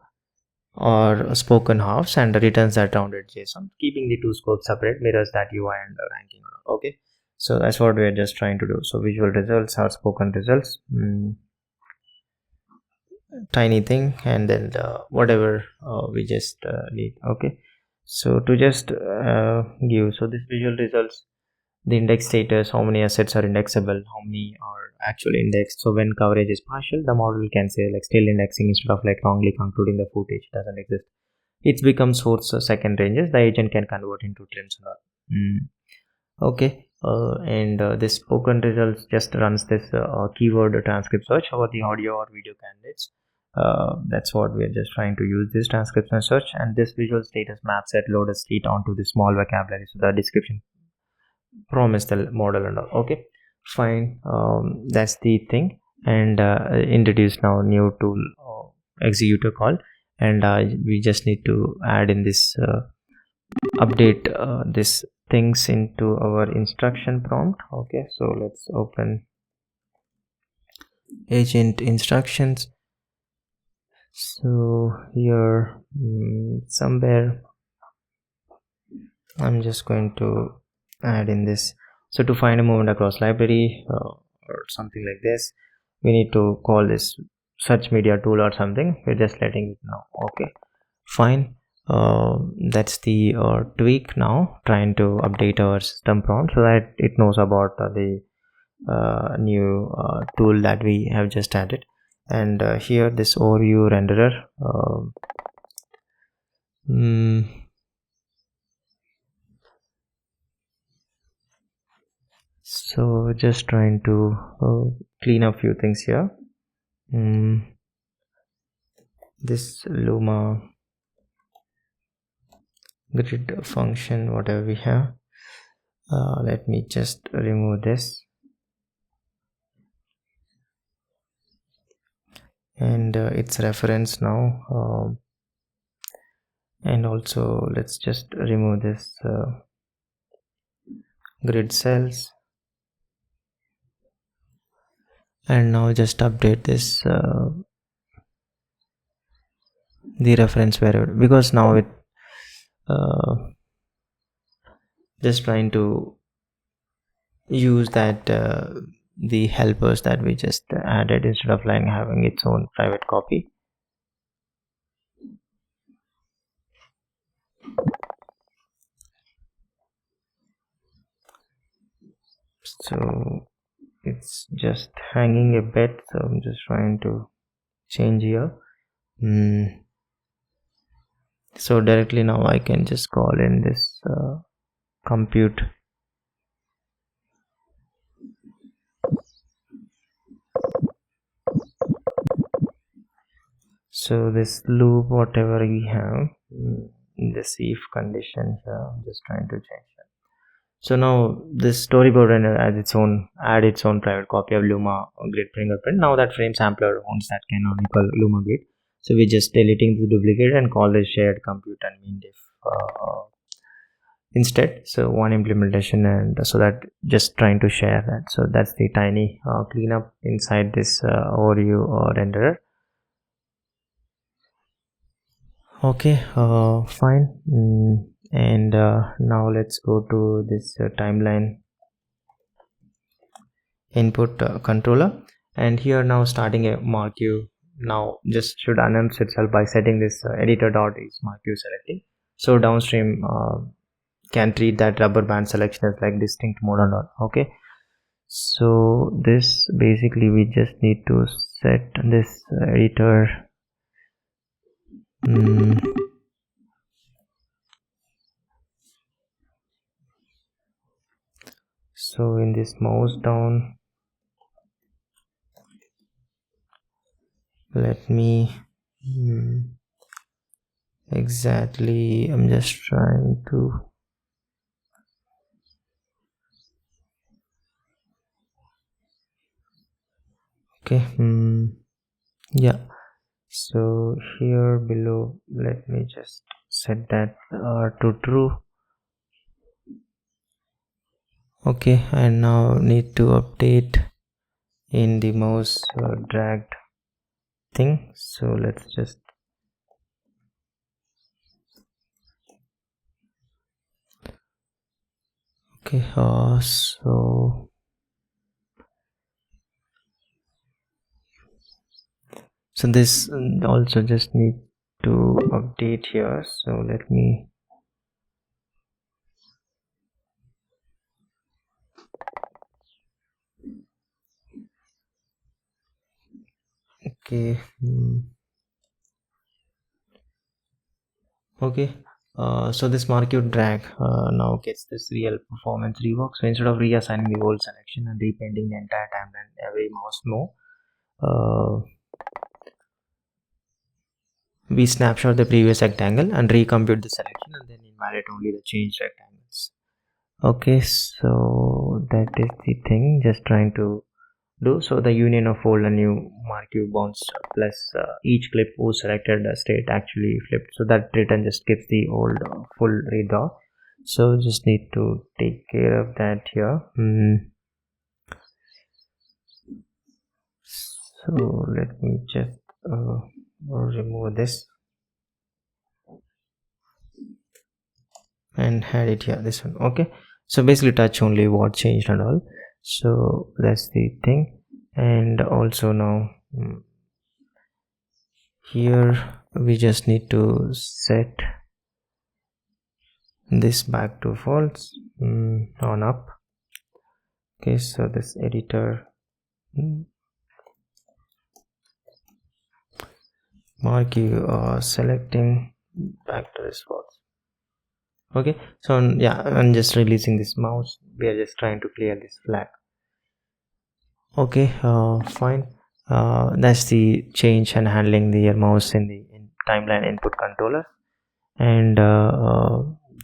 or spoken halves and returns that rounded JSON, keeping the two scopes separate, mirrors that UI and ranking. Okay, so that's what we're just trying to do. So visual results are spoken results, tiny thing, and then whatever we just need. Okay, so to just give, so this visual results, the index status, how many assets are indexable, how many are actually indexed. So when coverage is partial, the model can say like still indexing instead of like wrongly concluding the footage doesn't exist. It becomes source second ranges. The agent can convert into trims and all. Okay. This spoken results just runs this keyword transcript search over the audio or video candidates. That's what we are just trying to use this transcription search, and this visual status maps at loaded state onto the small vocabulary. So the description promise the model and all. Okay, fine. That's the thing. And introduce now new tool executor call, and we just need to add in this update this things into our instruction prompt. Okay, so let's open agent instructions. So here somewhere I'm just going to add in this. So to find a movement across library or something like this, we need to call this search media tool or something. We're just letting it know. Okay, fine. That's the tweak now, trying to update our system prompt so that it knows about the new tool that we have just added. And here this overview renderer, so just trying to clean up few things here. This Luma grid function, whatever we have, let me just remove this, and its reference now, and also let's just remove this grid cells, and now just update this the reference variable, because now it just trying to use that the helpers that we just added instead of like having its own private copy. So it's just hanging a bit, so I'm just trying to change here. So directly now I can just call in this compute. So this loop, whatever we have, this if condition here, I'm just trying to change that. So now this storyboard render adds its own private copy of Luma grid fingerprint. Now that frame sampler owns that canonical Luma grid. So we're just deleting the duplicate and call this shared compute and mean diff instead. So one implementation, and so that just trying to share that. So that's the tiny cleanup inside this overview renderer. Okay, fine. And now let's go to this timeline input controller, and here now starting a marquee now just should announce itself by setting this editor dot is marquee selecting. So downstream can treat that rubber band selection as like distinct mode and all. Okay, so this basically we just need to set this editor so in this mouse down, let me exactly, I'm just trying to okay, yeah, so here below let me just set that to true. Okay, and now need to update in the mouse dragged thing. So let's just okay, so this also just need to update here. So let me Okay. Okay. So this marquee drag now gets this real performance rework. So instead of reassigning the whole selection and repending the entire timeline every mouse move, we snapshot the previous rectangle and recompute the selection and then invalidate only the changed rectangles. Okay, so that is the thing just trying to do. So the union of old and new marquee bounds plus each clip whose selected state actually flipped, so that return just gives the old full redraw. So just need to take care of that here. So let me just remove this and add it here, this one. Okay, so basically touch only what changed and all. So that's the thing. And also now here we just need to set this back to false on up. Okay, so this editor marquee selecting back to this false. Okay, so yeah, I'm just releasing this mouse. We are just trying to clear this flag. Okay, fine. That's the change and handling the mouse in the timeline input controller, and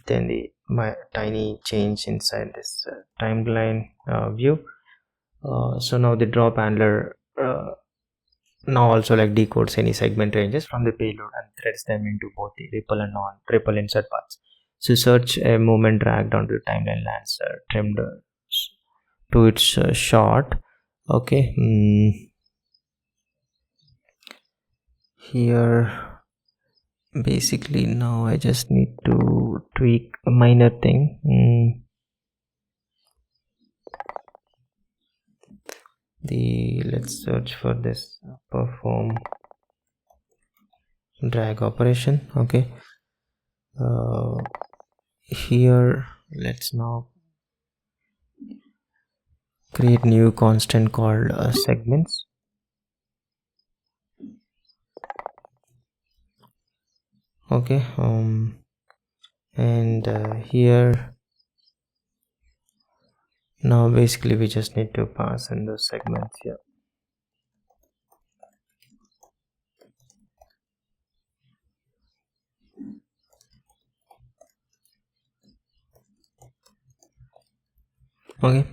then my tiny change inside this timeline view. So now the drop handler now also like decodes any segment ranges from the payload and threads them into both the ripple and non-ripple insert paths. So search a movement dragged onto the timeline lands trimmed to its short. Okay, here basically now I just need to tweak a minor thing. Let's search for this perform drag operation. Okay, here let's now create new constant called segments. Okay, and here now basically we just need to pass in those segments here. Okay,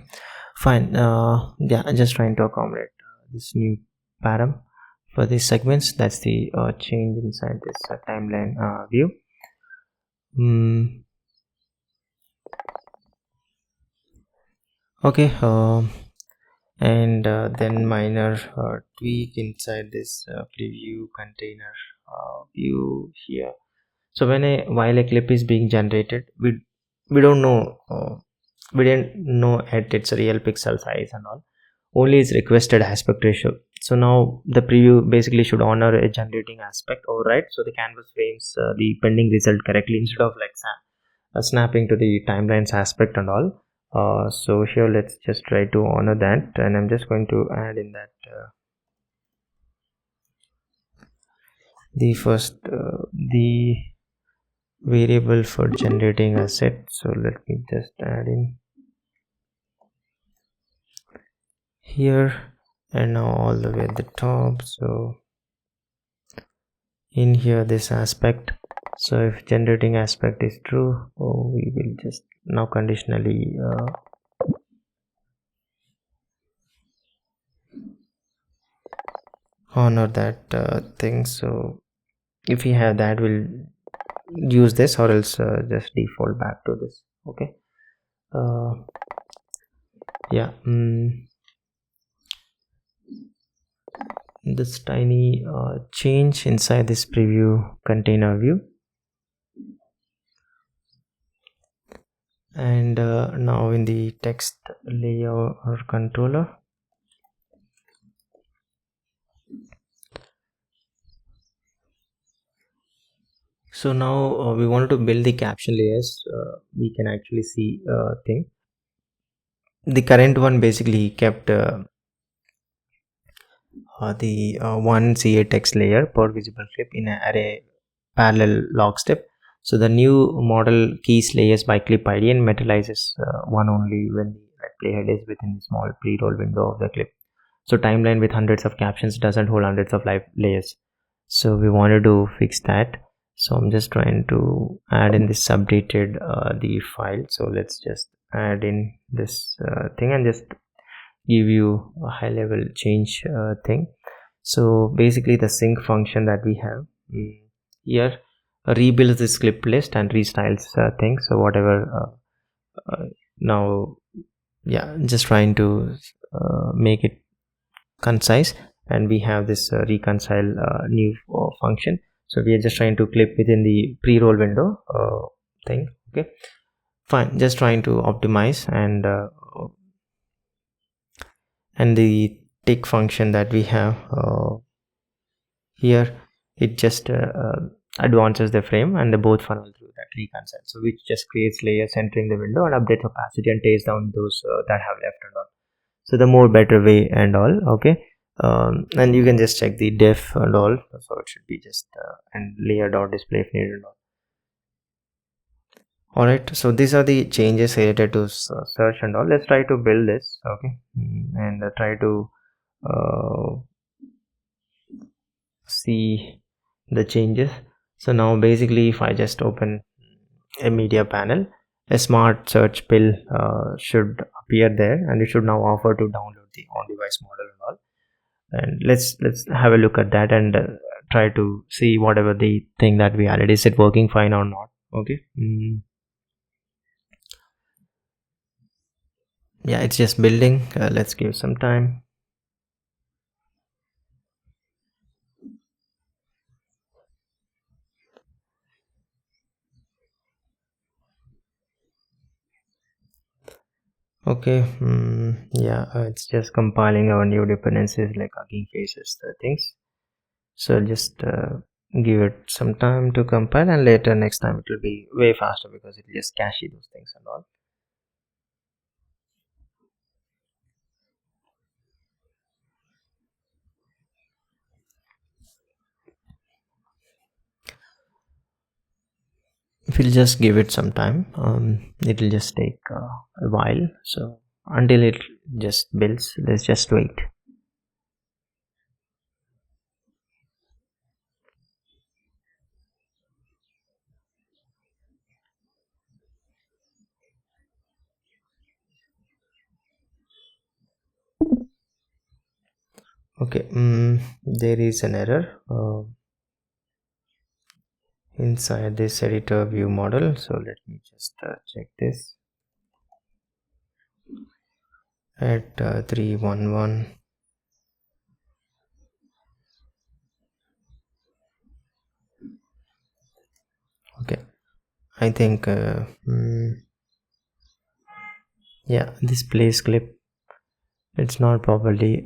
fine. Yeah, I'm just trying to accommodate this new param for these segments. That's the change inside this timeline view. Okay, and then minor tweak inside this preview container view here. So while a clip is being generated, we don't know we didn't know at its real pixel size and all, only its requested aspect ratio. So now the preview basically should honor a generating aspect override, so the canvas frames the pending result correctly instead of like snapping to the timeline's aspect and all. So here let's just try to honor that, and I'm just going to add in that the first the variable for generating a set. So let me just add in here, and now all the way at the top. So in here this aspect, so if generating aspect is true, we will just now conditionally honor that thing. So if we have that, we'll use this, or else just default back to this. Okay, yeah, this tiny change inside this preview container view, and now in the text layer or controller, so now we wanted to build the caption layers. We can actually see thing. The current one basically kept the one CA text layer per visible clip in an array parallel log step. So the new model keys layers by clip ID and materializes one only when the playhead is within the small pre-roll window of the clip. So timeline with hundreds of captions doesn't hold hundreds of live layers. So we wanted to fix that. So I'm just trying to add in this updated the file. So let's just add in this thing and just give you a high level change thing. So basically the sync function that we have here rebuilds this clip list and restyles things. So whatever now, yeah, just trying to make it concise, and we have this reconcile new function. So we are just trying to clip within the pre-roll window thing. Okay, fine, just trying to optimize, and the tick function that we have here, it just advances the frame and the both funnel through that reconcile, so which just creates layers entering the window and updates opacity and takes down those that have left and all. So the more better way and all. Okay, and you can just check the def and all, so it should be just and layer dot display if needed and all. All right, so these are the changes related to search and all. Let's try to build this. Okay, and try to see the changes. So now basically if I just open a media panel, a smart search pill should appear there, and it should now offer to download the on-device model and all. And let's have a look at that and try to see whatever the thing that we added, is it working fine or not. Okay, yeah, it's just building. Let's give some time. Okay, yeah, it's just compiling our new dependencies like hugging faces, the things. So just give it some time to compile, and later next time it will be way faster because it will just cache those things and all. We'll just give it some time. It will just take a while, so until it just builds, let's just wait. Okay, there is an error inside this editor view model, so let me just check this at 311. Okay, I think yeah, this place clip, it's not properly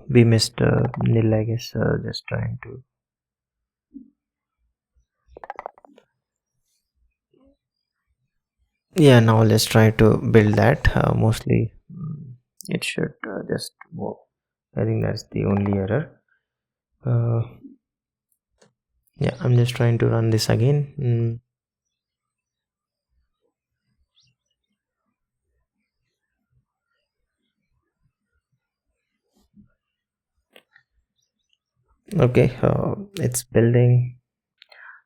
we missed nil, I guess. Just trying to, yeah, now let's try to build that. Mostly it should just work. I think that's the only error. Yeah, I'm just trying to run this again. Okay, it's building.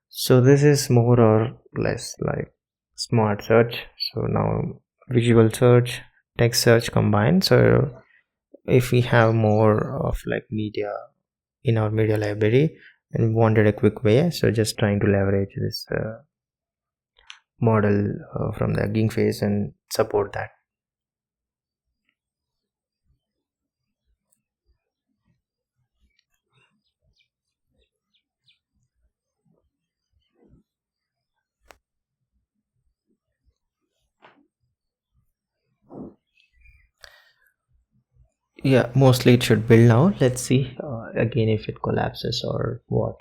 So this is more or less like smart search. So now visual search, text search combined. So if we have more of like media in our media library and wanted a quick way, so just trying to leverage this model from the Hugging Face and support that. Yeah, mostly it should build now. Let's see again if it collapses or what.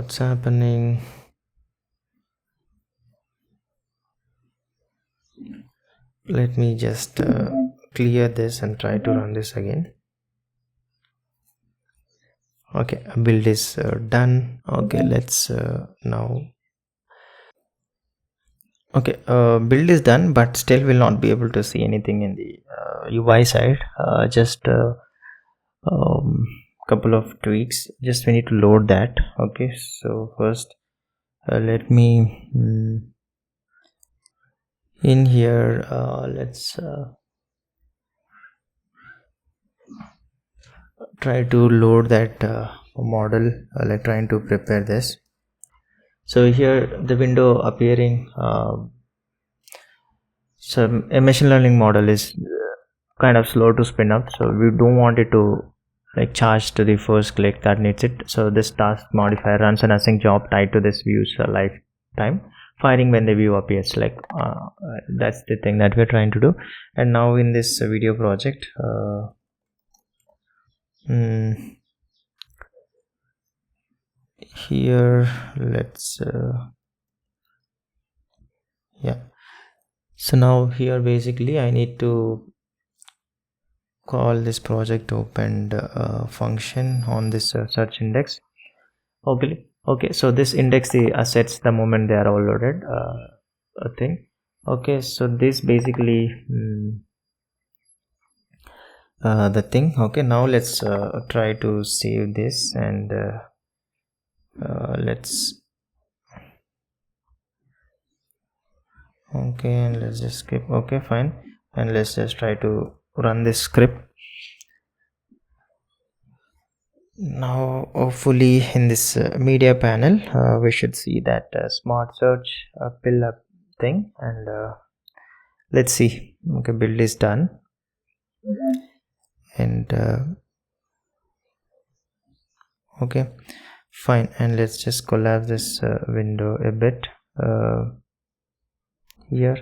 what's happening. Let me just clear this and try to run this again. Okay, build is done. Okay, let's now. Okay, build is done, but still will not be able to see anything in the UI side. Just couple of tweaks. Just we need to load that. Okay, so first let me in here. Let's try to load that model, like trying to prepare this. So here the window appearing, so a machine learning model is kind of slow to spin up, so we don't want it to like charge to the first click that needs it. So this task modifier runs an async job tied to this view's lifetime, firing when the view appears. Like that's the thing that we're trying to do. And now in this video project, here let's yeah, so now here basically I need to call this project opened function on this search index. Okay, so this index the assets the moment they are all loaded thing. Okay, so this basically the thing. Okay, now let's try to save this and let's okay, and let's just skip. Okay, fine, and let's just try to run this script. Now hopefully in this media panel we should see that smart search pill up thing, and let's see. Okay, build is done, and okay, fine, and let's just collapse this window a bit here.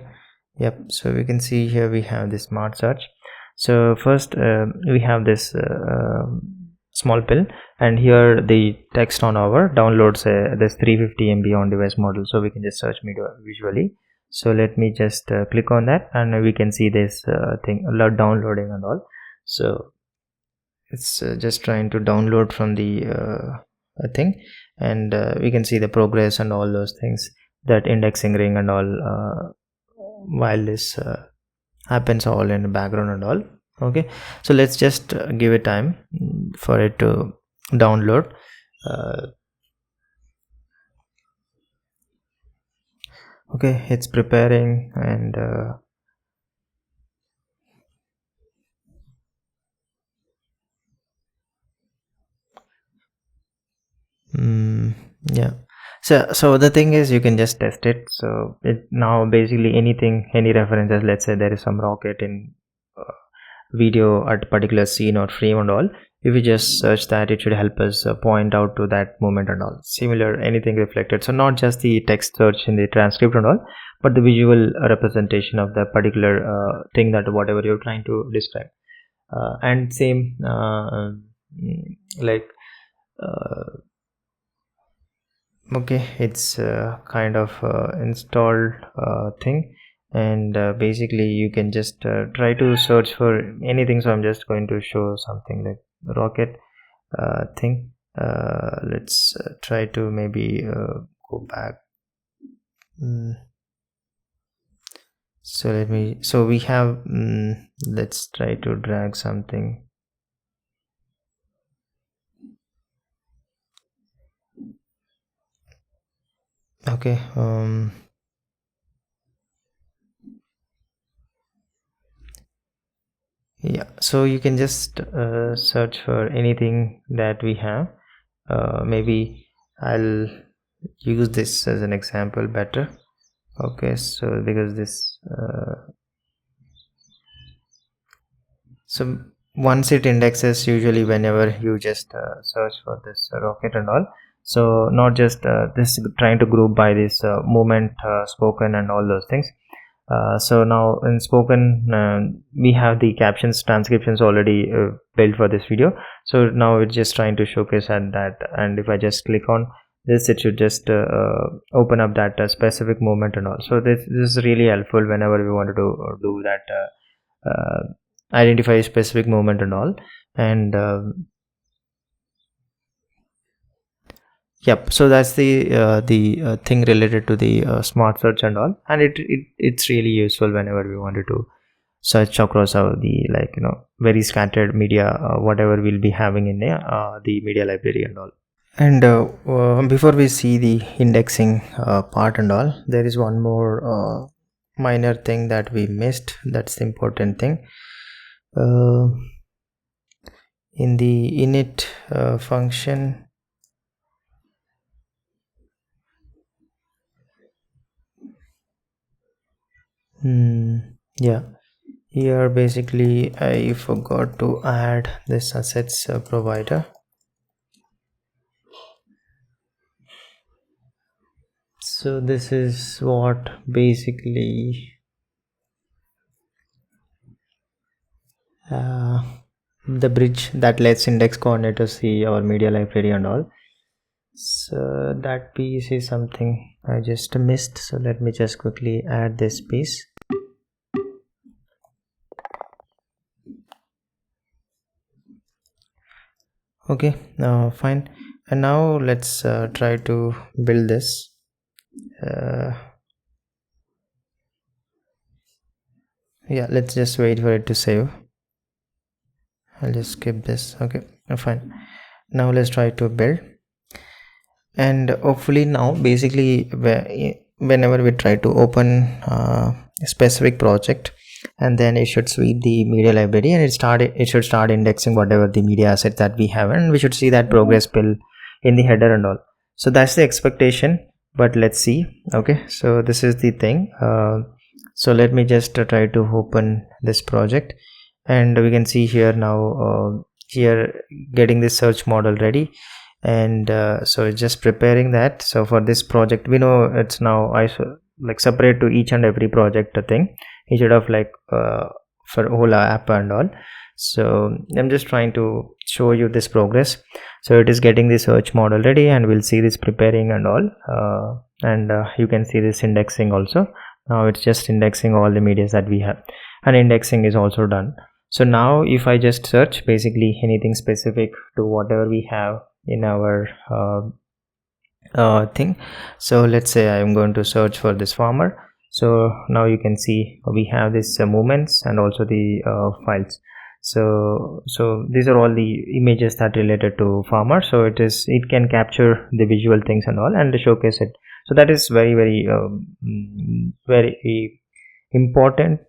Yep, so we can see here we have this smart search. So first we have this small pill, and here the text on our downloads this 350 MB on device model, so we can just search media visually. So let me just click on that, and we can see this thing downloading and all. So it's just trying to download from the thing, and we can see the progress and all those things, that indexing ring and all, while this happens all in the background and all. Okay, so let's just give it time for it to download. Okay, it's preparing, and yeah, so the thing is you can just test it. So it now basically any references, let's say there is some rocket in video at a particular scene or frame and all, if we just search that, it should help us point out to that moment and all. Similar, anything reflected, so not just the text search in the transcript and all, but the visual representation of the particular thing, that whatever you're trying to describe. And same like okay, it's kind of installed thing, and basically you can just try to search for anything. So I'm just going to show something like rocket thing. Let's try to maybe go back. So we have let's try to drag something. Okay, yeah, so you can just search for anything that we have. Maybe I'll use this as an example better. Okay, so because this so once it indexes, usually whenever you just search for this rocket and all, so not just this trying to group by this movement, spoken and all those things. So now in spoken we have the captions, transcriptions already built for this video. So now it's just trying to showcase at that, and if I just click on this, it should just open up that specific moment and all. So this is really helpful whenever we want to do that, identify a specific moment and all. And yep, so that's the thing related to the smart search and all. And it's really useful whenever we wanted to search across the very scattered media, whatever we'll be having in the media library and all. And before we see the indexing part and all, there is one more minor thing that we missed. That's the important thing. In the init function, yeah, here basically I forgot to add this assets provider. So this is what basically the bridge that lets index coordinators see our media library and all. So that piece is something I just missed, so let me just quickly add this piece. Okay, fine. And now let's try to build this. Yeah, let's just wait for it to save. I'll just skip this. Okay, fine. Now let's try to build. And hopefully now basically whenever we try to open a specific project, and then it should sweep the media library and it should start indexing whatever the media asset that we have, and we should see that progress bill in the header and all. So that's the expectation, but let's see. Okay, so this is the thing. So let me just try to open this project, and we can see here now here getting this search model ready. And so it's just preparing that. So for this project, we know it's now separate to each and every project thing instead of for whole app and all. So I'm just trying to show you this progress. So it is getting the search model ready, and we'll see this preparing and all. And you can see this indexing also. Now it's just indexing all the medias that we have, and indexing is also done. So now if I just search basically anything specific to whatever we have in our thing. So let's say I am going to search for this farmer. So now you can see we have this movements and also the files. So these are all the images that related to farmer. So it can capture the visual things and all and showcase it. So that is very very important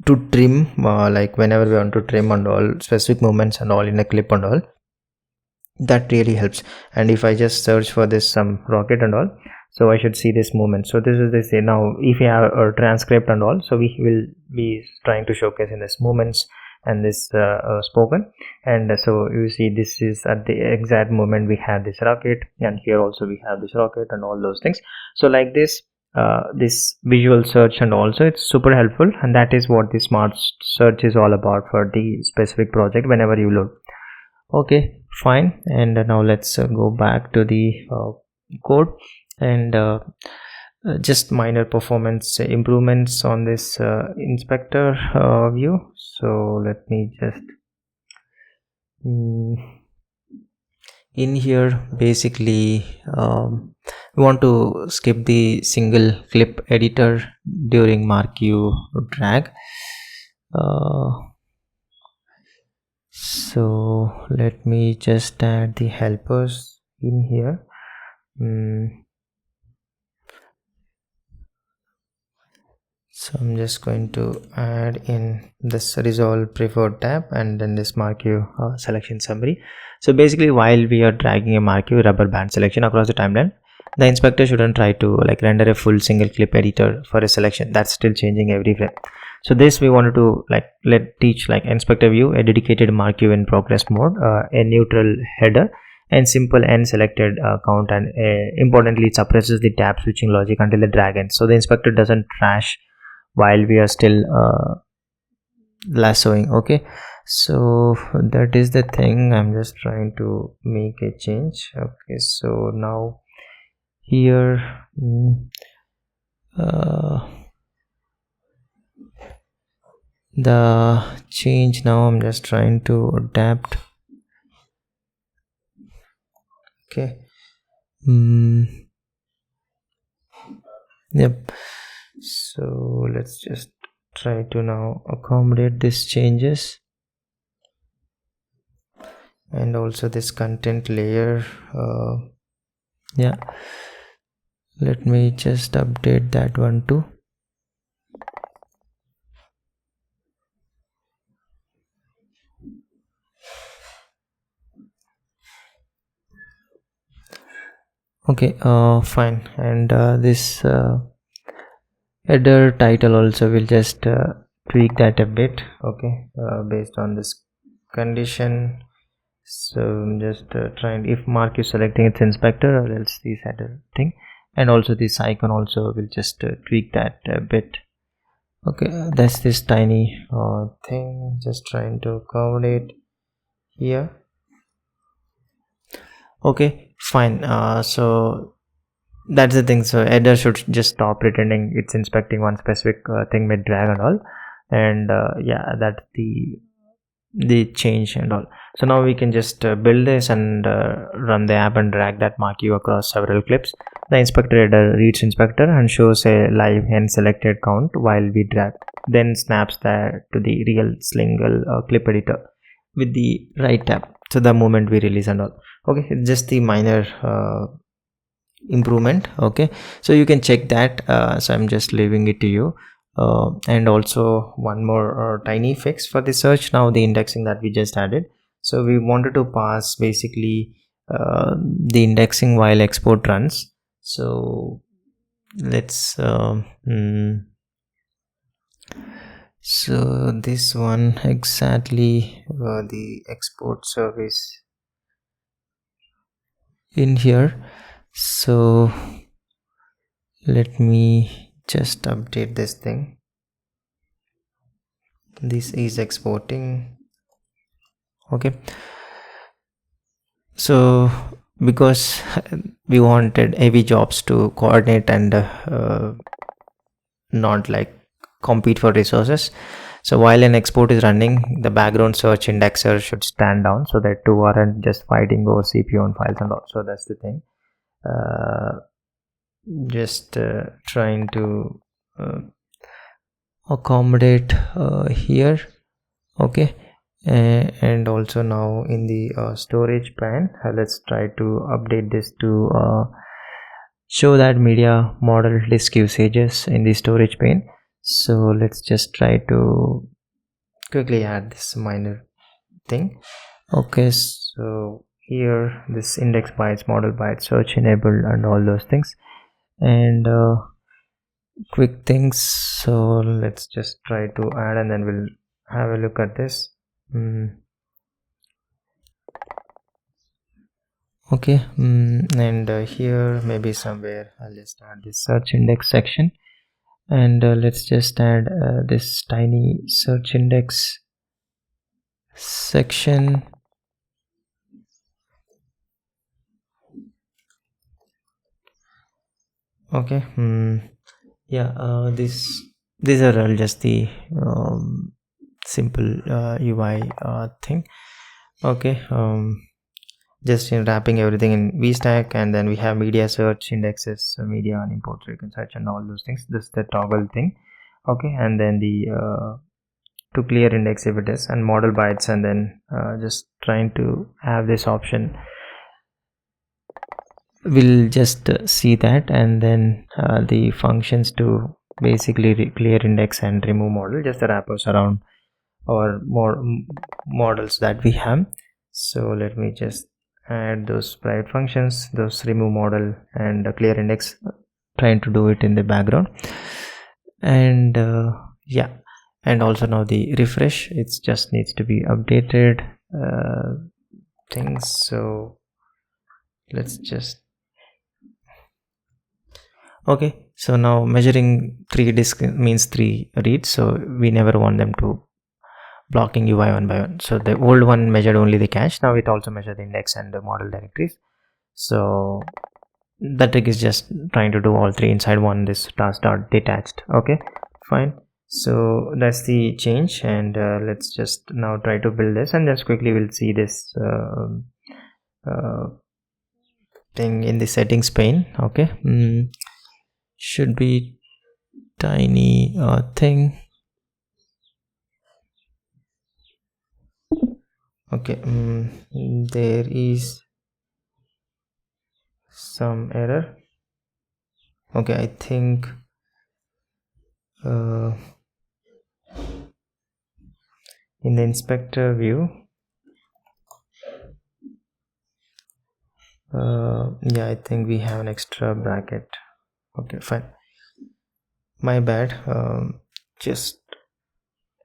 to trim, whenever we want to trim and all specific movements and all in a clip and all. That really helps. And if I just search for this some rocket and all, so I should see this movement. So this is this. Now if you have a transcript and all, so we will be trying to showcase in this movements and this spoken. And so you see this is at the exact moment we have this rocket, and here also we have this rocket and all those things. So like this this visual search and also it's super helpful, and that is what the smart search is all about for the specific project whenever you load. Okay, fine. And now let's go back to the code, and just minor performance improvements on this inspector view. So let me just in here basically we want to skip the single clip editor during marquee drag. So let me just add the helpers in here. So I'm just going to add in this resolve preferred tab and then this marquee selection summary. So basically while we are dragging a marquee rubber band selection across the timeline, the inspector shouldn't try to render a full single clip editor for a selection that's still changing every frame. So this we wanted to teach inspector view, a dedicated marquee in progress mode, a neutral header, and simple end selected count, and importantly it suppresses the tab switching logic until the drag ends, so the inspector doesn't crash while we are still lassoing. Okay, so that is the thing. I'm just trying to make a change. Okay, so now here. The change now, I'm just trying to adapt. Okay. Yep. So let's just try to now accommodate these changes, and also this content layer. Yeah, let me just update that one too. Okay, fine. And this header title also will just tweak that a bit. Okay, based on this condition. So I'm just trying, if Mark is selecting its inspector, or else this header thing, and also this icon also will just tweak that a bit. Okay, that's this tiny thing, just trying to accommodate here. Okay, fine. So that's the thing. So header should just stop pretending it's inspecting one specific thing with drag and all, and yeah, that's the change and all. So now we can just build this and run the app and drag that marquee across several clips. The inspector header reads inspector and shows a live and selected count while we drag, then snaps that to the real single clip editor with the right tab. So the moment we release and all. Okay, it's just the minor improvement. Okay, so you can check that. So I'm just leaving it to you. And also one more tiny fix for the search. Now the indexing that we just added, so we wanted to pass basically the indexing while export runs. So let's so this one exactly, the export service in here. So let me just update this thing. This is exporting. Okay, so because we wanted heavy jobs to coordinate and not like compete for resources, so while an export is running, the background search indexer should stand down so that two aren't just fighting over CPU on files and all. So that's the thing. Just trying to accommodate here. Okay, and also now in the storage pane, let's try to update this to show that media model disk usages in the storage pane. So let's just try to quickly add this minor thing. Okay, so here this index bytes, model bytes, search enabled, and all those things, and quick things. So let's just try to add, and then we'll have a look at this. Okay, and here maybe somewhere I'll just add this search index section, and let's just add this tiny search index section. Okay, yeah, these are all just the simple UI thing. Okay, just in wrapping everything in vstack, and then we have media search indexes, media and import, so you can search and all those things. This is the toggle thing. Okay, and then the to clear index if it is, and model bytes, and then just trying to have this option. We'll just see that, and then the functions to basically clear index and remove model, just the wrappers around or more models that we have. So let me just add those private functions, those remove model and clear index, trying to do it in the background. And yeah, and also now the refresh, it just needs to be updated things. So let's just, okay, so now measuring 3 disk means 3 reads, so we never want them to blocking UI one by one. So the old one measured only the cache, now it also measures the index and the model directories. So the trick is just trying to do all three inside one this task dot detached. Okay, fine. So that's the change, and let's just now try to build this, and just quickly we'll see this thing in the settings pane. Okay, should be tiny thing. Okay, there is some error. Okay, I think in the inspector view, yeah, I think we have an extra bracket. Okay, fine, my bad. Just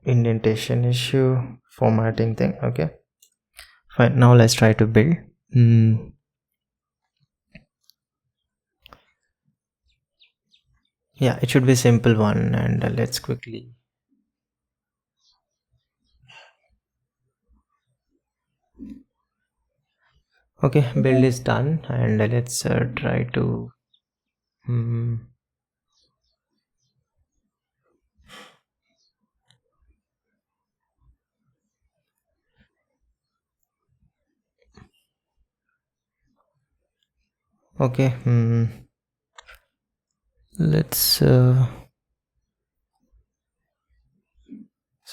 indentation issue, formatting thing. Okay, fine. Now let's try to build. Yeah, it should be simple one, and let's quickly. Okay, build is done, and let's try to okay, let's so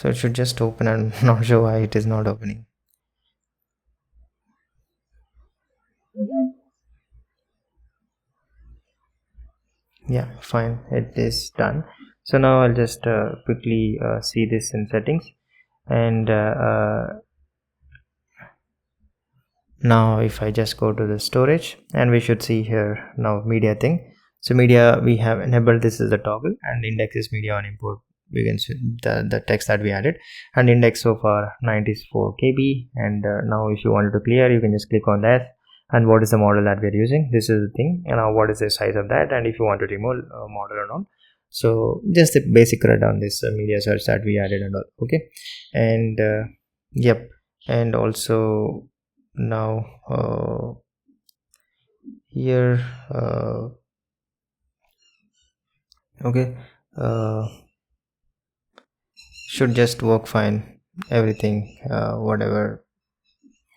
it should just open. I'm not sure why it is not opening. Yeah, fine, it is done. So now I'll just quickly see this in settings, and now if I just go to the storage, and we should see here now media thing. So media, we have enabled this is the toggle, and index is media on import. We can see the text that we added, and index so far 94 KB, and now if you wanted to clear, you can just click on that, and what is the model that we are using, this is the thing, and now what is the size of that, and if you want to remove model or not. So just the basic CRUD on this media search that we added and all. Okay, and yep, and also now here okay, should just work fine, everything whatever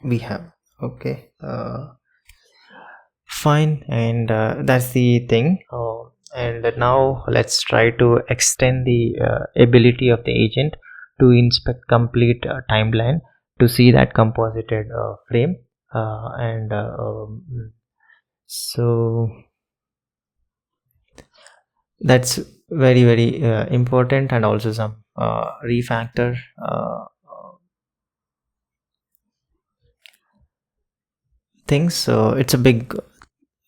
we have. Okay, fine, and that's the thing. And now let's try to extend the ability of the agent to inspect complete timeline to see that composited frame, and so that's very important, and also some refactor things. So it's a big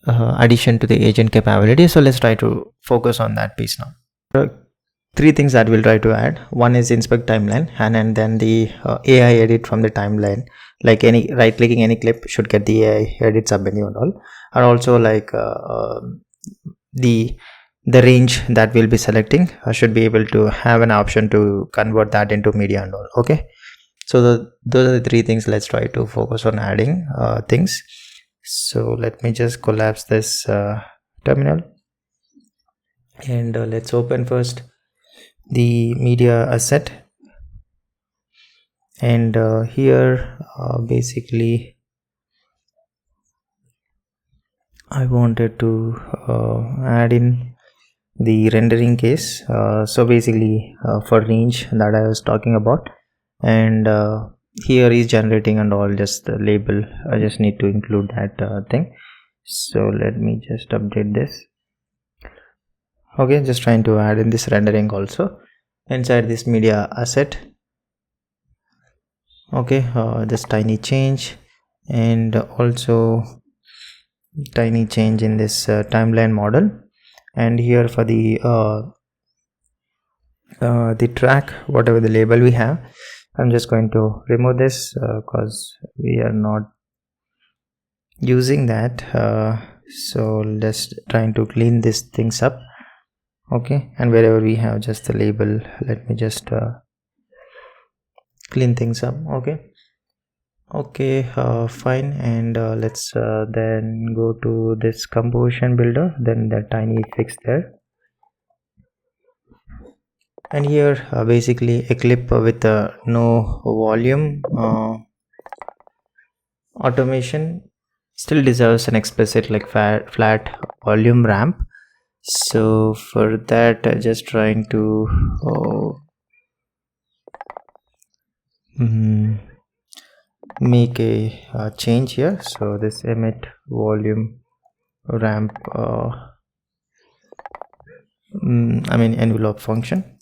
addition to the agent capability, so let's try to focus on that piece now. Three things that we'll try to add. One is inspect timeline, and then the AI edit from the timeline, like any right clicking any clip should get the AI edit submenu and all, and also like the range that we'll be selecting should be able to have an option to convert that into media and all. Okay, so those are the three things. Let's try to focus on adding things. So let me just collapse this terminal, and let's open first the media asset, and here basically I wanted to add in the rendering case. So basically for range that I was talking about, and here is generating and all, just the label, I just need to include that thing. So let me just update this. Okay, just trying to add in this rendering also inside this media asset. Okay, this tiny change, and also tiny change in this timeline model, and here for the track, whatever the label we have, I'm just going to remove this because we are not using that. So let's trying to clean these things up. Okay, and wherever we have just the label, let me just clean things up. Okay, Okay, fine, and let's then go to this composition builder, then the tiny fix there. And here basically a clip with no volume automation still deserves an explicit like flat volume ramp. So for that just trying to make a change here. So this emit volume ramp I mean envelope function.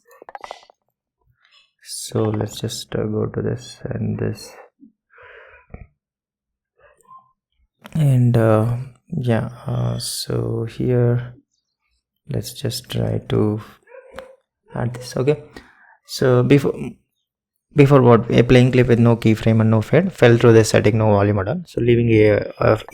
So let's just go to this and this, and so here let's just try to add this. Okay, so before what, a plain clip with no keyframe and no fade fell through this setting, no volume at all, so leaving a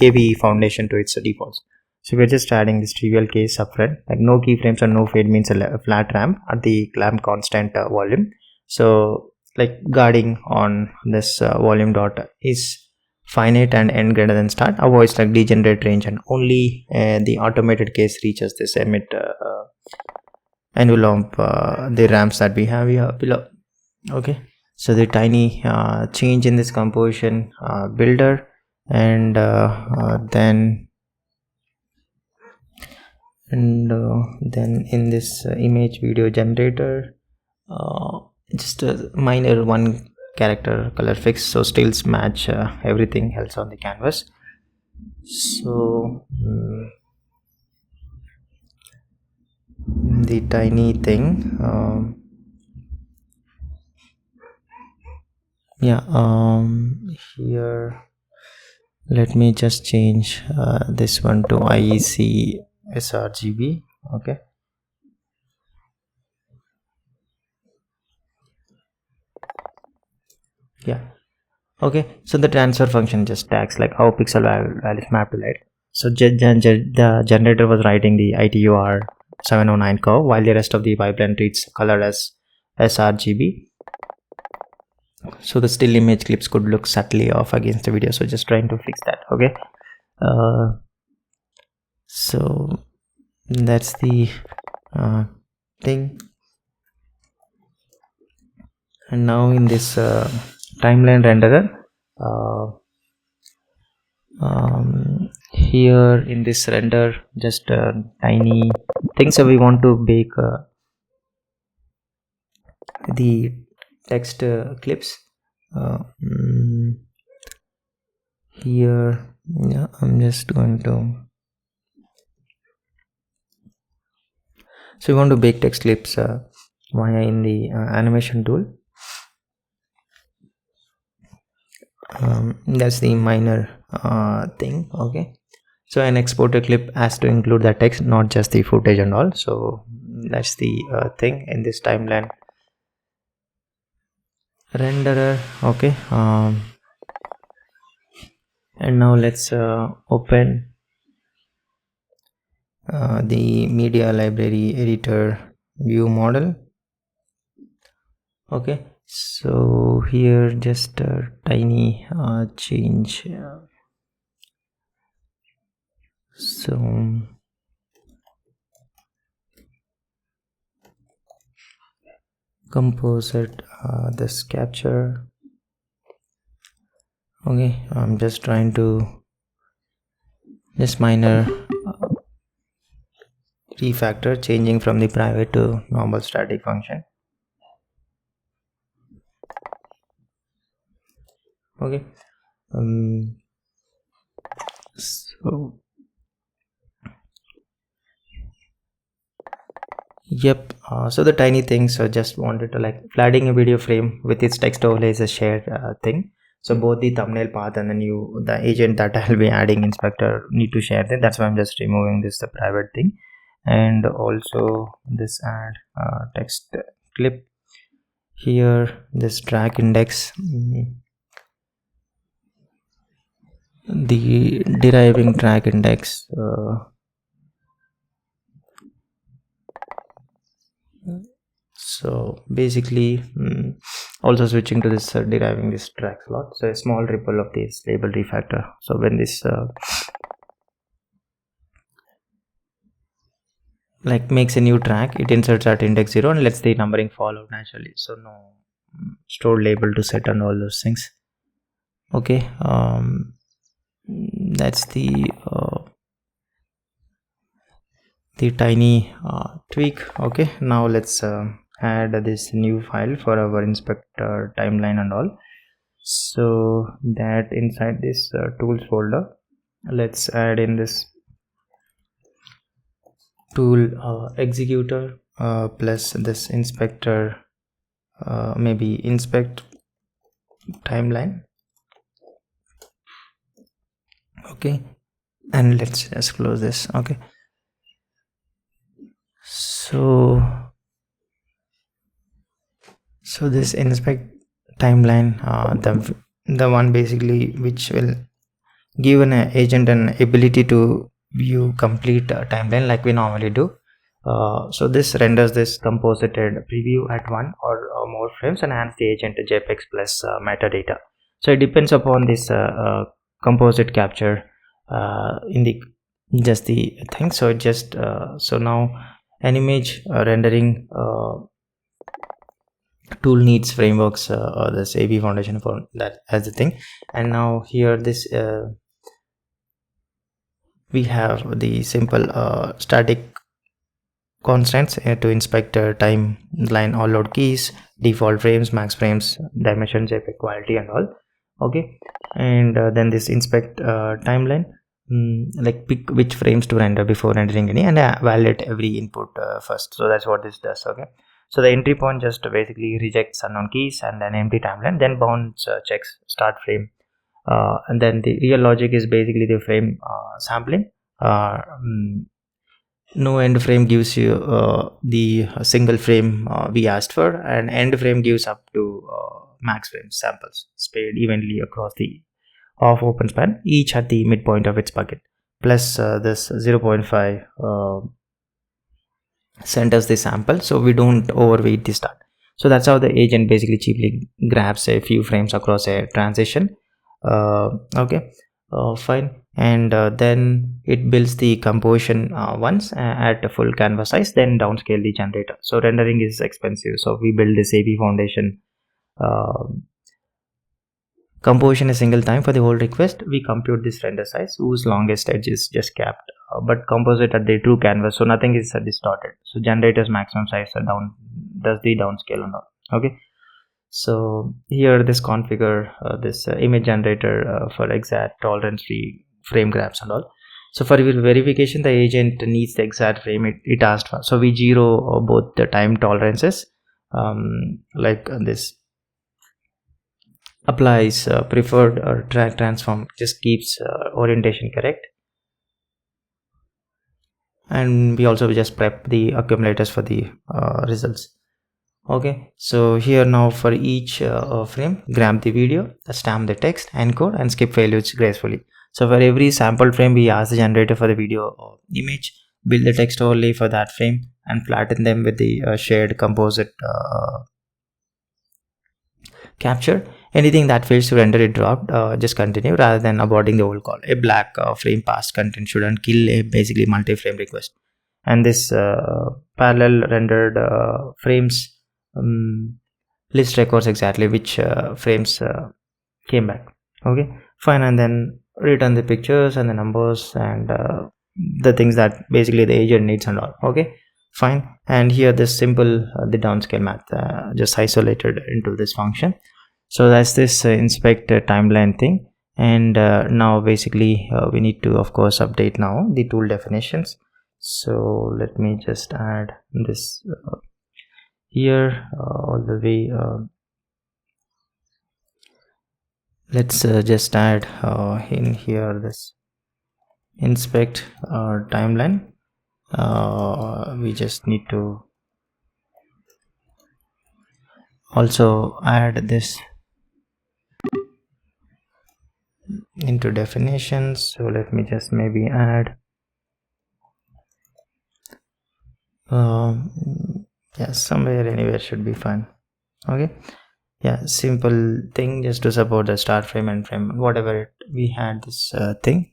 AV foundation to its defaults. So we're just adding this trivial case upfront, like no keyframes and no fade means a flat ramp at the clamp constant volume. So like guarding on this volume dot is finite and end greater than start, avoids like degenerate range, and only the automated case reaches this emit envelope the ramps that we have here below. Okay, so the tiny change in this composition builder, and then in this image video generator just a minor one character color fix, so stills match everything else on the canvas. So the tiny thing here let me just change this one to IEC sRGB. Okay, yeah, okay, so the transfer function just tags like how pixel values map to light. So the generator was writing the ITUR 709 curve while the rest of the pipeline treats color as sRGB. So the still image clips could look subtly off against the video, so just trying to fix that. Okay, so that's the thing. And now in this timeline renderer here in this render just tiny things, so we want to bake the text clips here. Yeah, I'm just going to, so we want to bake text clips via in the animation tool. That's the minor thing. Okay, so an exporter clip has to include the text, not just the footage and all. So that's the thing in this timeline renderer. Okay, and now let's open the media library editor view model. Okay, so here just a tiny change. So composite this capture. Okay, I'm just trying to just minor refactor, changing from the private to normal static function. Okay, so yep, so the tiny things just wanted to like flattening a video frame with its text overlay is a shared thing. So both the thumbnail path and the agent that I'll be adding inspector need to share that. That's why I'm just removing this the private thing, and also this add text clip here, this track index, the deriving track index so basically Also switching to this deriving this track slot, so a small ripple of this label refactor. So when this like makes a new track, it inserts at index 0 and lets the numbering fall out naturally, so no stored label to set and all those things. Okay, that's the tiny tweak. Okay, now let's add this new file for our inspector timeline and all. So that inside this tools folder, let's add in this tool executor plus this inspector, maybe inspect timeline. Okay, and let's just close this. Okay, so this inspect timeline, the one basically which will give an agent an ability to view complete timeline like we normally do. So this renders this composited preview at one or more frames and adds the agent JPEG plus metadata. So it depends upon this composite capture in the just the thing. So it just so now an image rendering tool needs frameworks or this AB foundation for that as the thing. And now here this we have the simple static constants to inspector timeline, all load keys, default frames, max frames, dimension, JPEG quality and all. Okay, and then this inspect timeline, like pick which frames to render before rendering any, and validate every input first. So that's what this does. Okay, so the entry point just basically rejects unknown keys and then empty timeline, then bounce checks start frame, and then the real logic is basically the frame sampling. No end frame gives you the single frame we asked for, and end frame gives up to max frame samples spread evenly across the off open span, each at the midpoint of its bucket, plus this 0.5 centers the sample, so we don't overweight the start. So that's how the agent basically cheaply grabs a few frames across a transition. Okay, fine. And then it builds the composition once at a full canvas size, then downscale the generator. So rendering is expensive, so we build this AB foundation composition a single time for the whole request. We compute this render size whose longest edge is just capped, but composite at the true canvas, so nothing is distorted. So generator's maximum size does the downscale and all. Okay, so here this configure this image generator for exact tolerance free frame grabs and all. So for verification, the agent needs the exact frame it asked for, so we zero both the time tolerances, like this applies preferred or track transform, just keeps orientation correct, and we also just prep the accumulators for the results. Okay, so here now for each frame, grab the video, stamp the text, encode and skip failures gracefully. So for every sample frame, we ask the generator for the video or image, build the text overlay for that frame and flatten them with the shared composite capture. Anything that fails to render it dropped, just continue rather than aborting the whole call. A black frame passed content shouldn't kill a basically multi-frame request. And this parallel rendered frames list records exactly which frames came back. Okay, fine. And then return the pictures and the numbers and the things that basically the agent needs and all. Okay, fine. And here this simple the downscale math just isolated into this function. So that's this inspect timeline thing. And now basically we need to of course update now the tool definitions. So let me just add this here all the way. Let's just add in here this inspect timeline. We just need to also add this into definitions. So let me just maybe add yeah, somewhere anywhere should be fine. Okay, yeah, simple thing just to support the start frame and frame, whatever we had this thing.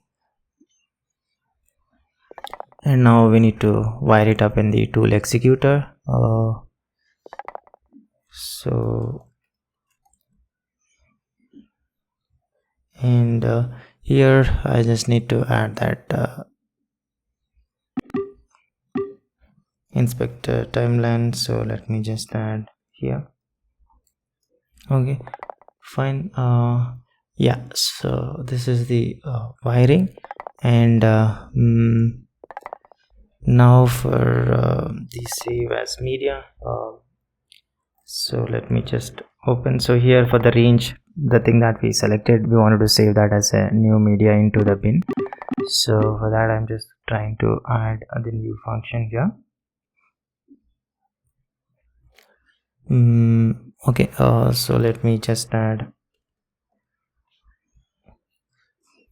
And now we need to wire it up in the tool executor. So and here I just need to add that inspector timeline. So let me just add here. Okay, fine. Yeah, so this is the wiring. And now for the save as media, so let me just open. So here for the range, the thing that we selected, we wanted to save that as a new media into the bin. So for that I'm just trying to add the new function here. Okay, so let me just add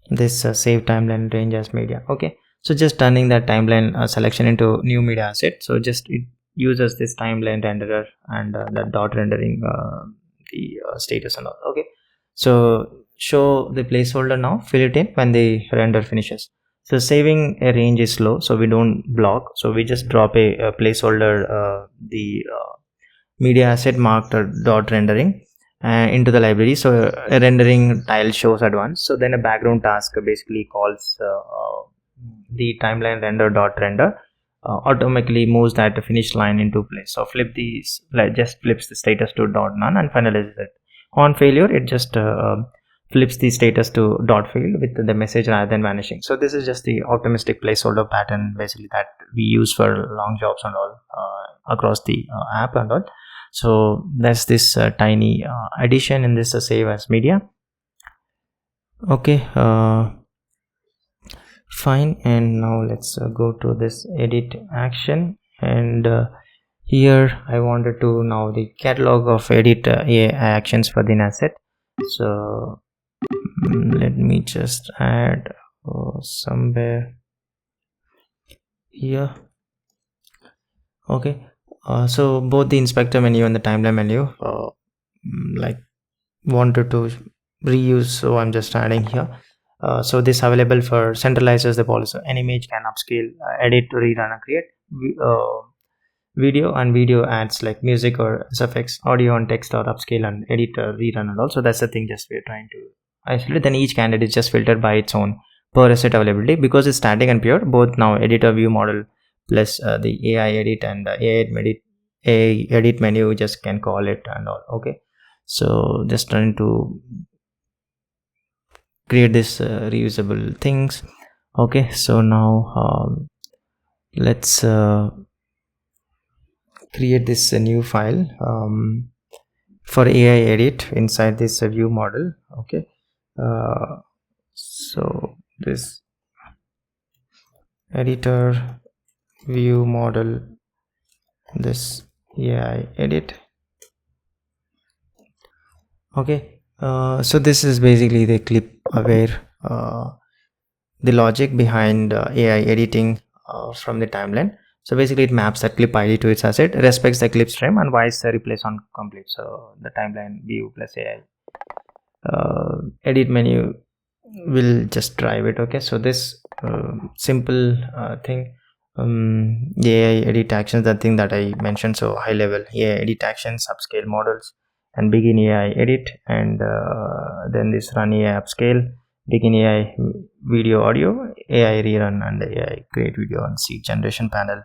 this save timeline range as media. Okay, so just turning that timeline selection into new media asset. So just it uses this timeline renderer and the dot rendering the status and all. Okay, so show the placeholder now, fill it in when the render finishes. So saving a range is slow, so we don't block, so we just drop a placeholder the media asset marked dot rendering into the library. So a rendering tile shows at once. So then a background task basically calls the timeline render dot render, automatically moves that finish line into place. So flip these, like just flips the status to dot none and finalizes it. On failure, it just flips the status to dot failed with the message rather than vanishing. So this is just the optimistic placeholder pattern basically that we use for long jobs and all across the app and all. So that's this tiny addition in this save as media. Okay, fine. And now let's go to this edit action, and here I wanted to now the catalog of edit AI actions for the asset. So let me just add somewhere here. Okay, so both the inspector menu and the timeline menu like wanted to reuse, so I'm just adding here. So this available for centralizes the policy. An image can upscale, edit, rerun and create video, and video adds like music or suffix, audio and text or upscale and edit, rerun and also. That's the thing just we're trying to isolate. Then each candidate is just filtered by its own per asset availability because it's static and pure. Both now editor view model plus the AI edit and AI edit menu just can call it and all. Okay, so just trying to create this reusable things. Okay, so now let's create this new file for AI edit inside this view model. Okay, so this editor view model, this AI edit. Okay, so this is basically the clip where the logic behind AI editing from the timeline. So basically it maps that clip ID to its asset, respects the clip stream and wise replace on complete. So the timeline view plus AI edit menu will just drive it. Okay, so this simple thing, the AI edit actions, the thing that I mentioned. So high level AI edit actions, upscale models and begin AI edit, and then this run AI upscale, begin AI video audio, AI rerun and AI create video and seed generation panel.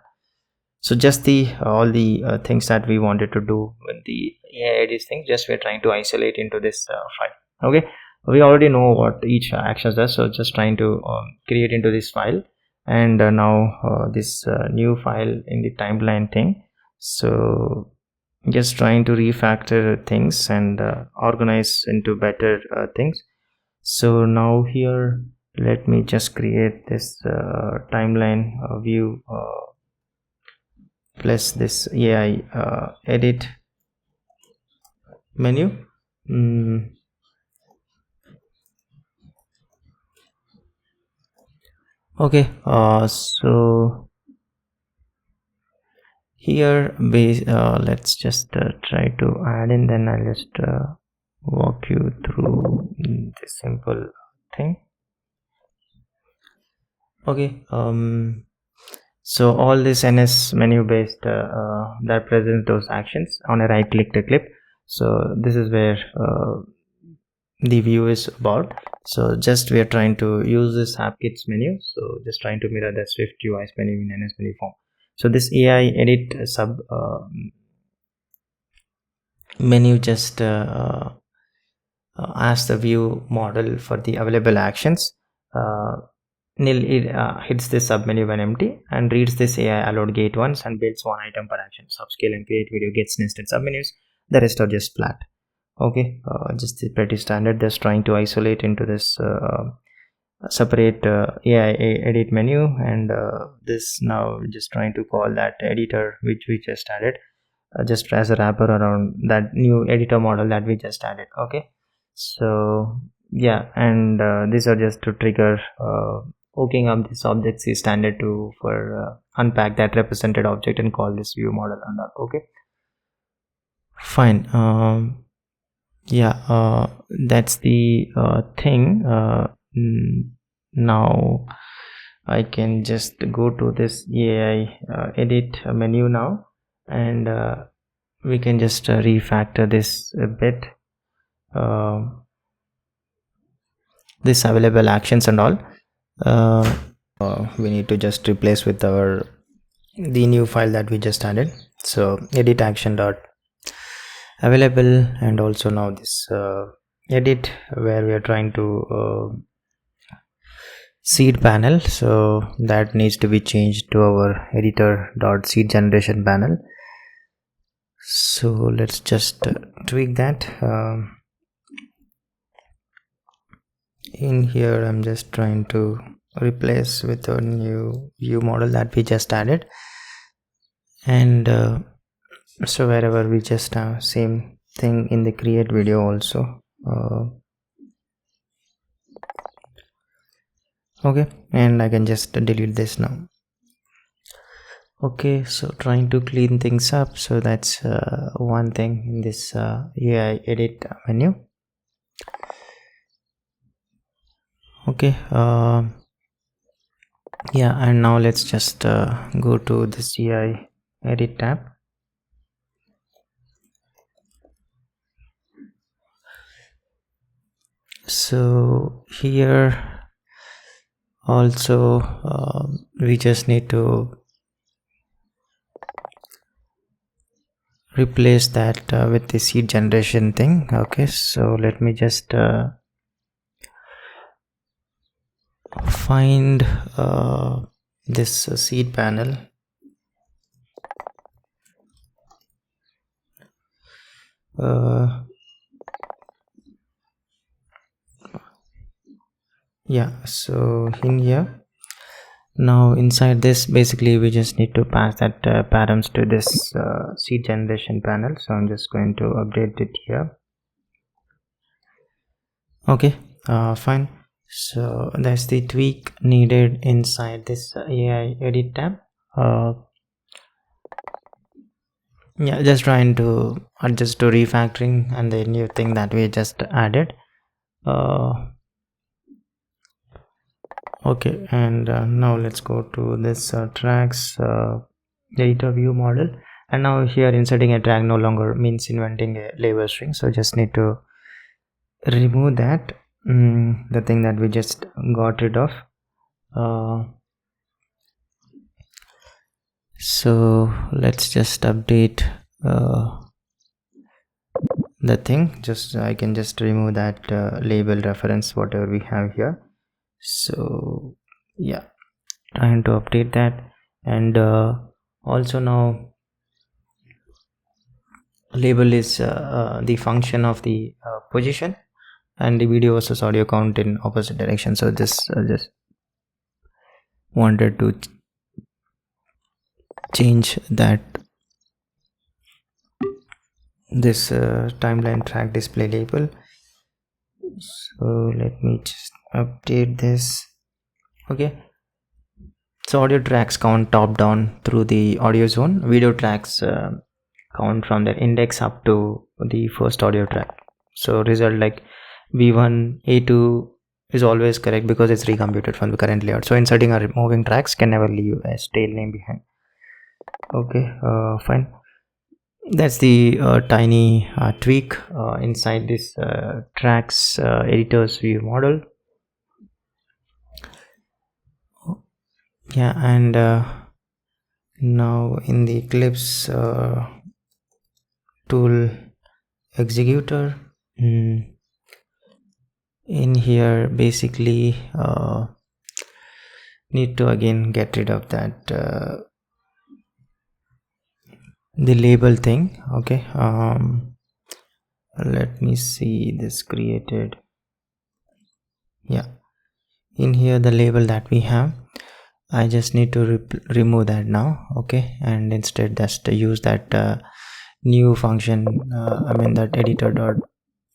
So just the all the things that we wanted to do with the AI edit thing, just we're trying to isolate into this file. Okay, we already know what each action does, so just trying to create into this file. And now this new file in the timeline thing, so just trying to refactor things and organize into better things. So now here let me just create this timeline view plus this AI edit menu. Okay, so here let's just try to add in, then I'll just walk you through this simple thing. Okay, so all this NS menu based that presents those actions on a right click to clip. So this is where the view is about. So just we are trying to use this app kits menu, so just trying to mirror the Swift UI's menu in NS menu form. So this AI edit sub menu just asks the view model for the available actions. It hits this submenu when empty and reads this AI allowed gate once and builds one item per action. Subscale and create video gets nested submenus. The rest are just flat. Okay, just pretty standard. Just trying to isolate into this separate AI edit menu, and this now just trying to call that editor which we just added, just as a wrapper around that new editor model that we just added. Okay, so yeah, and these are just to trigger hooking up this object C standard to for unpack that represented object and call this view model and all. Okay, fine. Yeah, that's the thing. Now I can just go to this AI edit menu now, and we can just refactor this a bit, this available actions and all. We need to just replace with the new file that we just added. So edit action dot available, and also now this edit where we are trying to seed panel, so that needs to be changed to our editor dot seed generation panel. So let's just tweak that. In here I'm just trying to replace with a new view model that we just added, and so wherever we just have same thing in the create video also. Okay, and I can just delete this now. Okay, so trying to clean things up. So that's one thing in this AI edit menu. Okay, yeah, and now let's just go to this AI edit tab. So here also we just need to replace that with the seed generation thing. Okay, so let me just find this seed panel. Yeah, so in here now inside this basically we just need to pass that params to this seed generation panel. So I'm just going to update it here. Okay, fine. So that's the tweak needed inside this AI edit tab. Yeah, just trying to adjust to refactoring and the new thing that we just added. Okay, and now let's go to this tracks editor view model, and now here inserting a tag no longer means inventing a label string, so just need to remove that the thing that we just got rid of. So let's just update the thing. Just I can just remove that label reference whatever we have here. So yeah, trying to update that, and also now label is the function of the position and the video versus audio count in opposite direction. So this just wanted to change that, this timeline track display label. So let me just update this. Okay, So audio tracks count top down through the audio zone. Video tracks count from the index up to the first audio track. So result like V1, A2 is always correct because it's recomputed from the current layout. So inserting or removing tracks can never leave a tail name behind. Okay, fine. That's the tiny tweak inside this tracks editor's view model. Yeah, and now in the Eclipse tool executor, in here basically need to again get rid of that the label thing. Okay, let me see this created. Yeah, in here the label that we have, I just need to remove that now. Okay, and instead just use that new function, that editor dot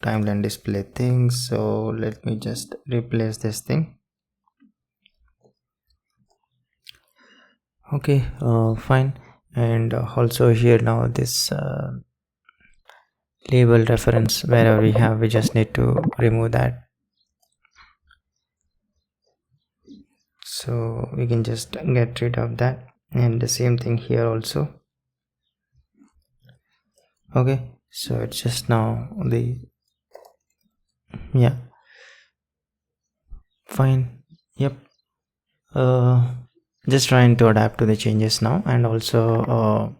timeline display thing. So let me just replace this thing. Okay, fine. And also here now this label reference, wherever we have, we just need to remove that. So we can just get rid of that, and the same thing here also. Okay, so it's just now the, yeah, fine. Yep, just trying to adapt to the changes now. And also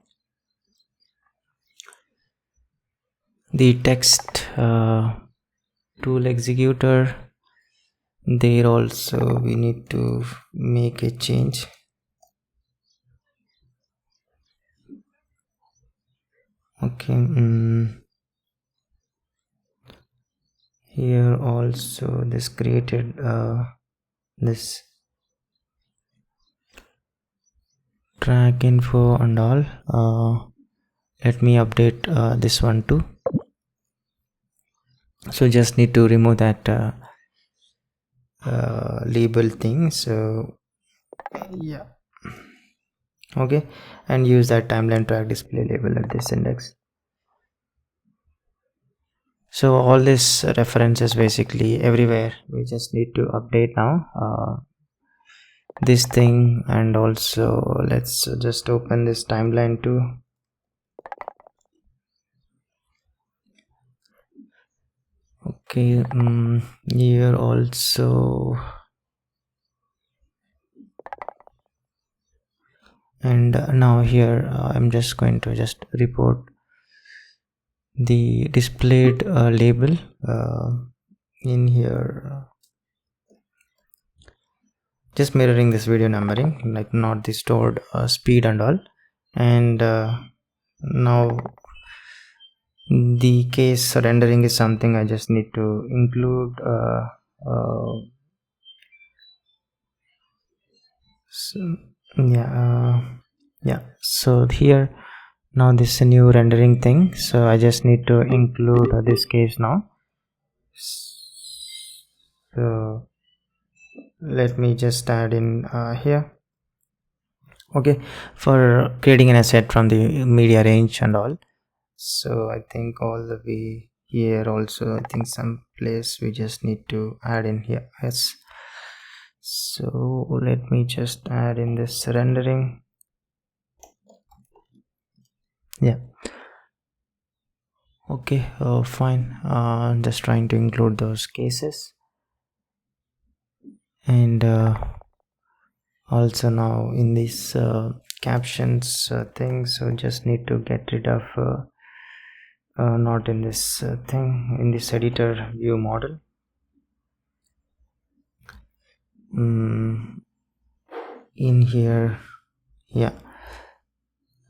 the text tool executor, there also we need to make a change. Okay, here also this created this track info and all. Let me update this one too. So just need to remove that label thing. So yeah, okay, and use that timeline track display label at this index. So all this references basically everywhere, we just need to update now this thing. And also let's just open this timeline too. Okay, here also, and now here I'm just going to just report the displayed label in here, just mirroring this video numbering, like not the stored speed and all. And now the case rendering is something I just need to include. So, yeah, so here now this is a new rendering thing, so I just need to include this case now. So let me just add in here. Okay, for creating an asset from the media range and all. So I think all the way here also, I think some place we just need to add in here. Yes, so let me just add in this rendering. Yeah, okay, fine. Just trying to include those cases. And also now in this captions thing, so just need to get rid of not in this thing, in this editor view model. In here, yeah,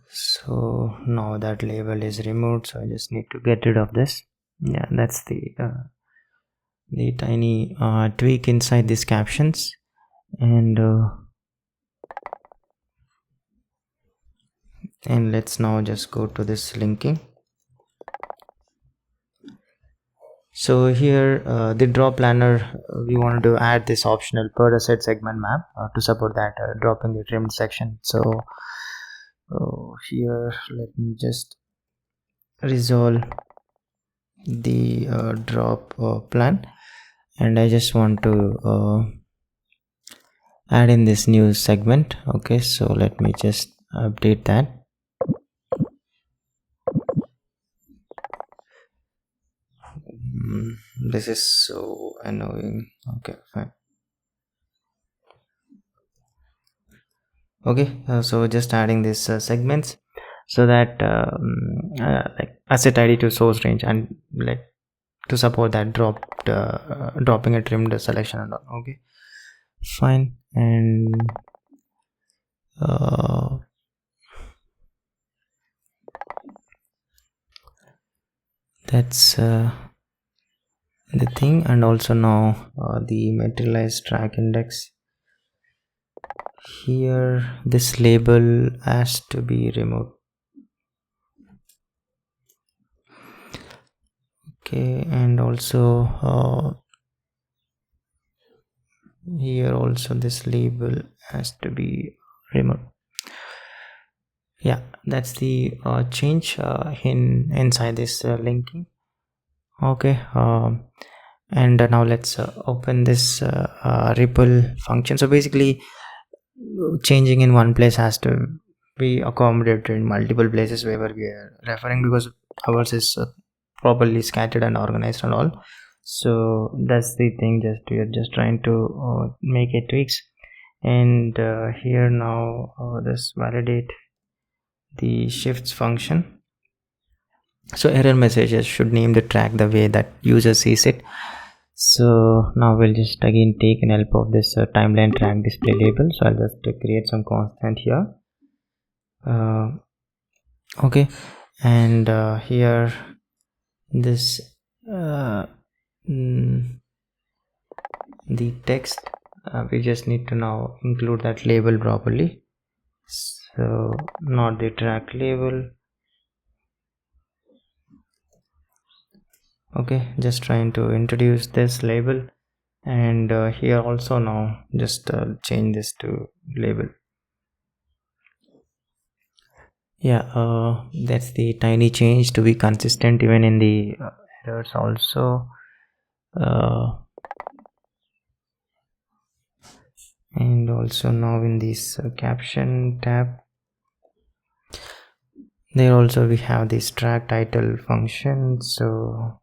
so now that label is removed, so I just need to get rid of this. Yeah, that's the tiny tweak inside these captions. And let's now just go to this linking. So here the drop planner, we wanted to add this optional per asset segment map to support that dropping the trimmed section. So here let me just resolve the drop plan, and I just want to add in this new segment. Okay, so let me just update that. This is so annoying. Okay, fine. Okay, so just adding this segments so that like asset id to source range, and like to support that dropping a trimmed selection and all. Okay, fine. And that's the thing. And also now the materialized track index, here this label has to be removed. Okay, and also here also this label has to be removed. Yeah, that's the change inside this linking. Okay, and now let's open this ripple function. So basically changing in one place has to be accommodated in multiple places wherever we are referring, because ours is properly scattered and organized and all. So that's the thing, we are just trying to make a tweaks. And here now this validate the shifts function. So error messages should name the track the way that user sees it. So now we'll just again take an help of this timeline track display label. So I'll just create some constant here. Okay, and here this the text, we just need to now include that label properly. So not the track label. Okay, just trying to introduce this label, and here also now just change this to label. Yeah, that's the tiny change to be consistent even in the errors also. And also now in this caption tab, there also we have this track title function. So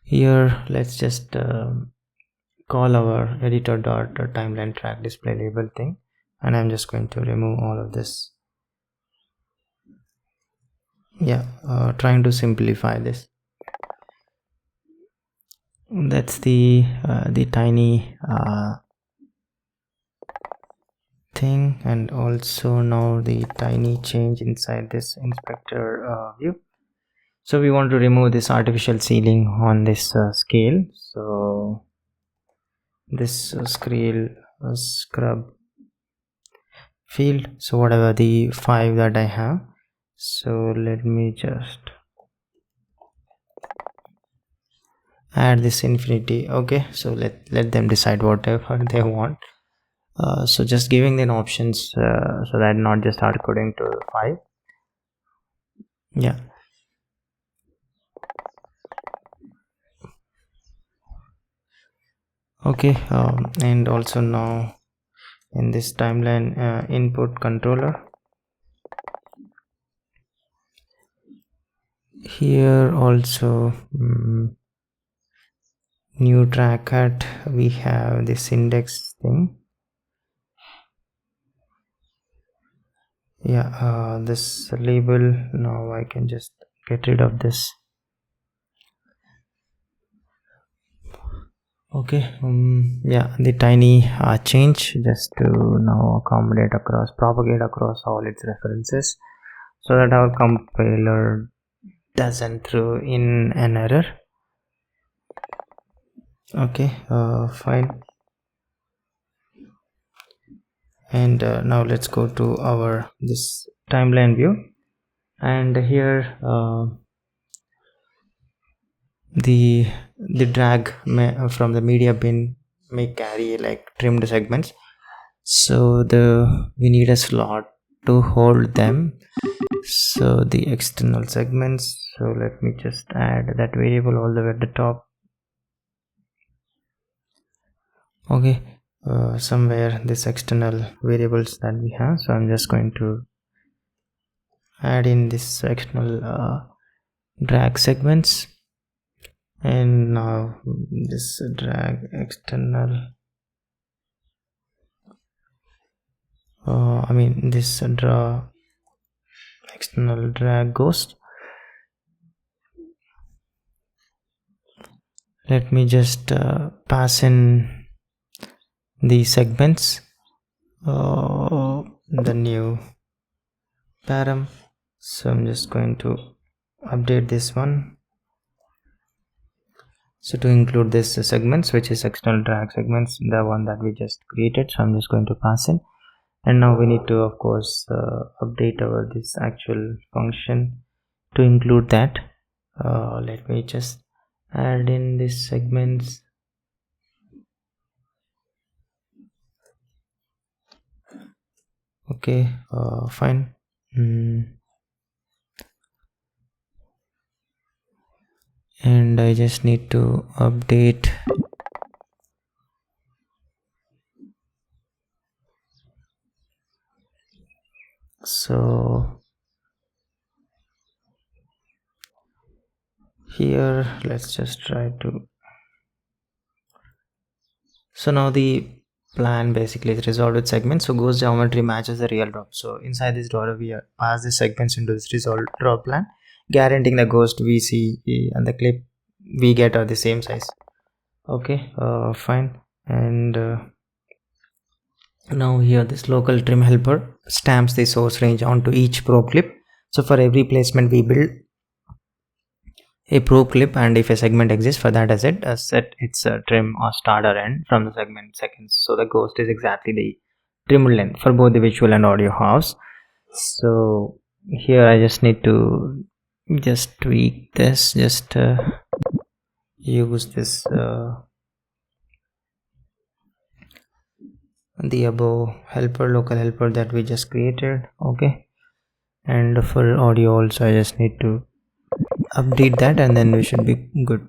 here let's just call our editor.timeline track display label thing, and I'm just going to remove all of this. Yeah, trying to simplify this. That's the tiny thing, and also now the tiny change inside this inspector view. So we want to remove this artificial ceiling on this scale. So this scrub field, so whatever the 5 that I have, so let me just add this infinity. Okay, so let them decide whatever they want. So just giving them options so that not just hard coding to 5. Yeah, okay. And also now in this timeline input controller, here also new track at, we have this index thing. Yeah, this label, now I can just get rid of this. Okay, yeah, the tiny change just to now propagate across all its references, so that our compiler doesn't throw in an error. Okay, fine. And now let's go to our this timeline view. and here the drag from the media bin may carry like trimmed segments, so we need a slot to hold them. So the external segments, so let me just add that variable all the way at the top. Okay, somewhere this external variables that we have, so I'm just going to add in this external drag segments, and now this drag external this draw external drag ghost. Let me just pass in the segments, the new param. So I'm just going to update this one, so to include this segments, which is external drag segments, the one that we just created. So I'm just going to pass in, and now we need to of course update our this actual function to include that. Let me just add in this segments. Okay, fine. And I just need to update so here let's just try to, so now the plan basically is resolved with segments. So ghost geometry matches the real drop. So inside this drawer we pass the segments into this resolved drop plan, guaranteeing the ghost we see and the clip we get are the same size. Okay, fine. And now here this local trim helper stamps the source range onto each probe clip. So for every placement we build a probe clip, and if a segment exists for that asset, set its trim or start or end from the segment seconds. So the ghost is exactly the trimmed length for both the visual and audio halves. So here I just need to just tweak this, just use this the above helper, local helper that we just created. Okay, and for audio also I just need to update that, and then we should be good.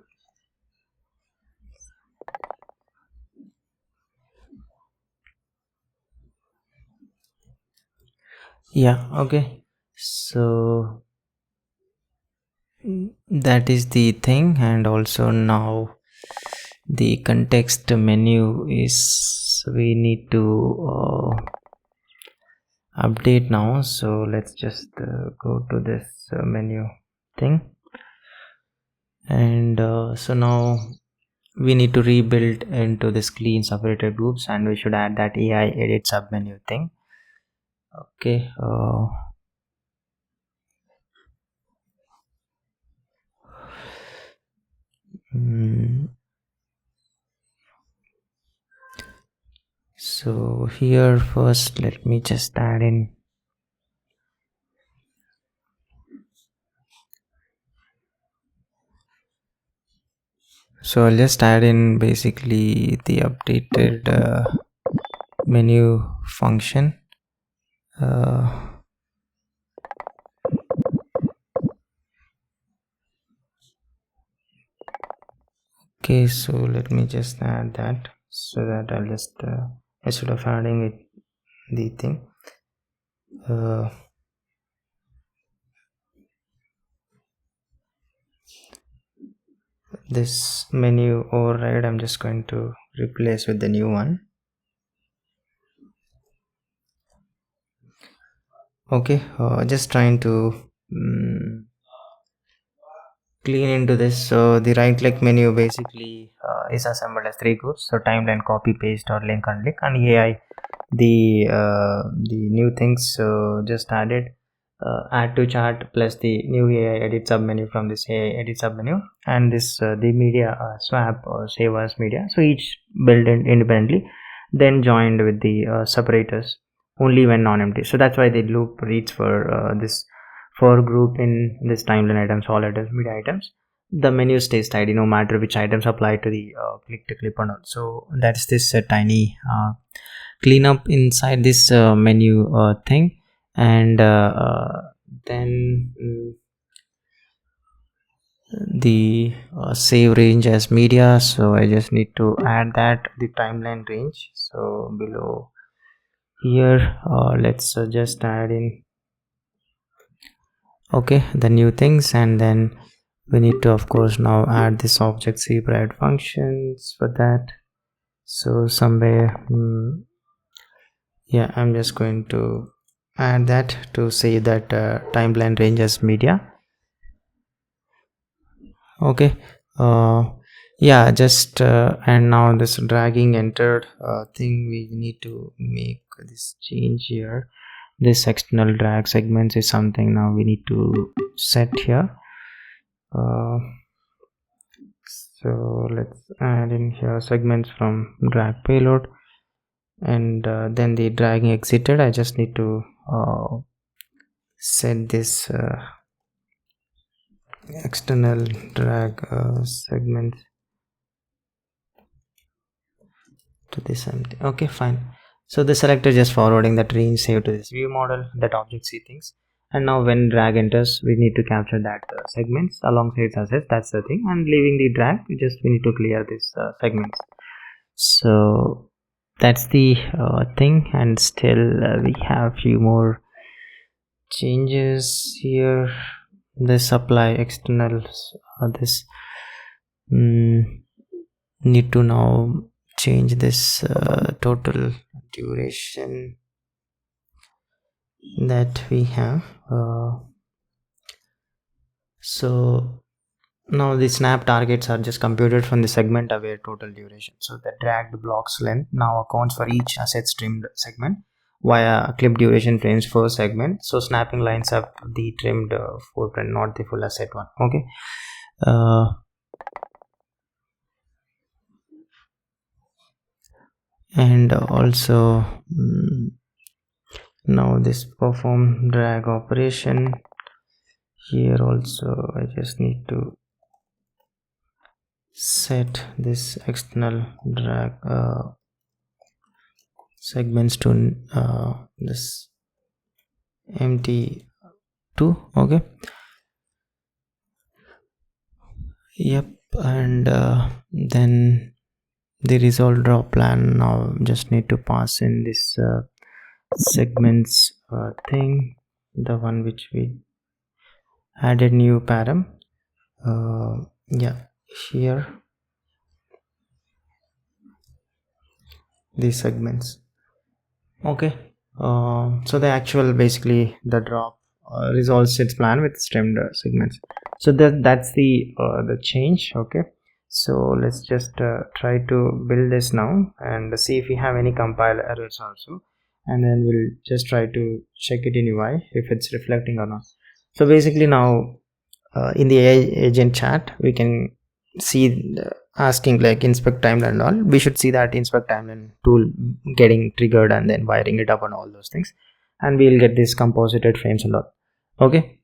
Yeah, okay, so that is the thing. And also now the context menu is, we need to update now. So let's just go to this menu thing, and so now we need to rebuild into this clean separated groups, and we should add that AI edit submenu thing. Okay, so here first let me just add in, so I'll just add in basically the updated menu function. Okay, so let me just add that, so that I'll just instead of adding it the thing, this menu override I'm just going to replace with the new one. Okay, just trying to clean into this. So the right click menu basically is assembled as three groups, so timeline, copy paste or link unlink, and AI the new things. So just added add to chart plus the new AI edit submenu from this AI edit submenu, and this the media swap or save as media, so each built in independently, then joined with the separators only when non-empty. So that's why the loop reads for this for group in this timeline items, all items, media items, the menu stays tidy no matter which items apply to the click to clip or not. So that's this tiny cleanup inside this menu thing. And then the save range as media, so I just need to add that, the timeline range. So below here let's just add in the new things, and then we need to of course now add this object separate functions for that. So somewhere I'm just going to add that to say that timeline range as media. Just and now this dragging entered thing, we need to make this change here. This external drag segments is something now we need to set here. So let's add in here segments from drag payload, and then the dragging exited. I just need to set this external drag segment to this empty. Okay, fine. So the selector just forwarding that range save to this view model, that object see things, and now when drag enters we need to capture that segments alongside its assets. That's the thing. And leaving the drag, we need to clear this segments. So that's the thing. And still we have few more changes here. This apply externals, this need to now change this total duration that we have. So now the snap targets are just computed from the segment aware total duration. So the dragged blocks length now accounts for each asset trimmed segment via clip duration frames per segment. So snapping lines have the trimmed footprint, not the full asset one. Okay. And also now this perform drag operation here also, I just need to set this external drag segments to this empty 2. Okay. Yep. And then the resolve drop plan, now just need to pass in this segments thing, the one which we added new param. Here these segments. Okay. So the actual basically the drop resolves its plan with trimmed segments. So that's the change. Okay. So let's just try to build this now and see if we have any compile errors also, and then we'll just try to check it in UI if it's reflecting or not. So basically now in the AI agent chat we can see asking like inspect timeline and all. We should see that inspect timeline tool getting triggered and then wiring it up and all those things, and we'll get this composited frames and all. Okay.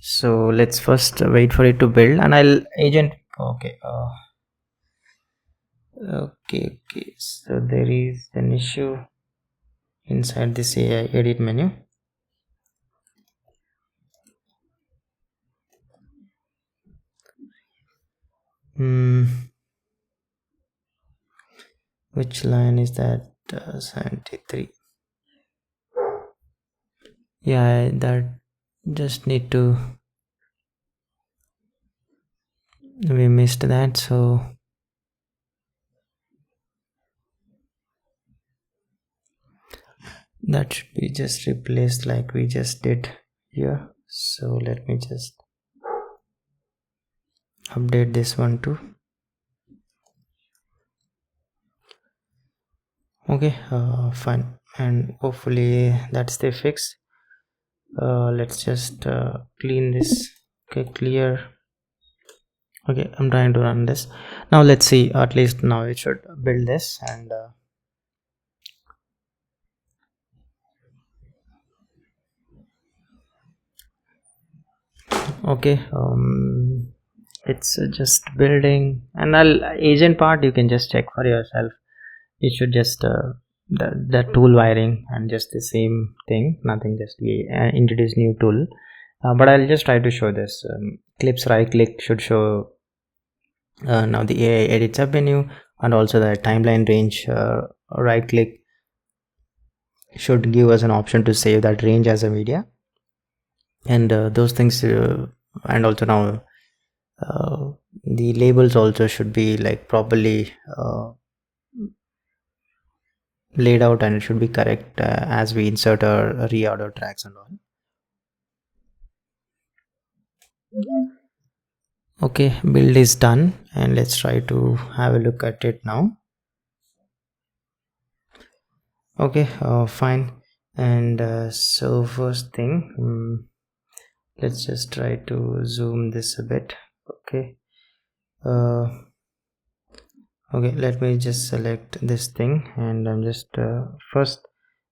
So let's first wait for it to build, and I'll agent. Okay. Okay. So there is an issue inside this AI edit menu. Which line is that? 73. Yeah, that just need to, we missed that, so that should be just replaced like we just did here. So let me just update this one too. Okay, fine, and hopefully that's the fix. Let's just clean this. Okay, clear. Okay, I'm trying to run this now. Let's see, at least now it should build this, and Okay, it's just building, and agent part you can just check for yourself. It should just the tool wiring and just the same thing, nothing, just we introduce new tool. But I'll just try to show this. Clips right click should show now the AI edit sub menu, and also the timeline range right click should give us an option to save that range as a media, and those things, and also now the labels also should be like properly laid out, and it should be correct as we insert our reorder tracks and all. Okay, build is done, and let's try to have a look at it now. Okay, fine. And so first thing, let's just try to zoom this a bit. Okay, okay, let me just select this thing, and I'm just first,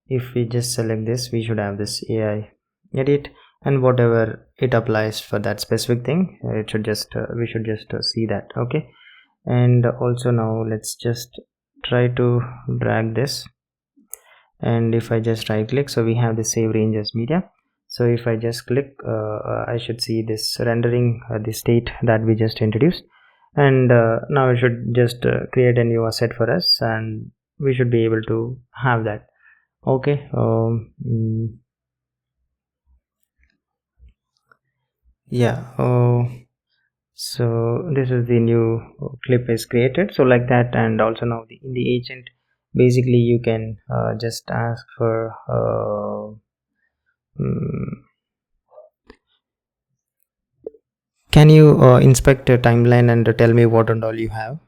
if we just select this, we should have this AI edit, and whatever it applies for that specific thing, it should just we should just see that. Okay, and also now let's just try to drag this, and if I just right click, so we have the save range as media. So if I just click, I should see this rendering the state that we just introduced, and now it should just create a new asset for us, and we should be able to have that. Okay, yeah, so this is the new clip is created, so like that. And also now in the agent, basically you can just ask for can you inspect a timeline and tell me what and all you have.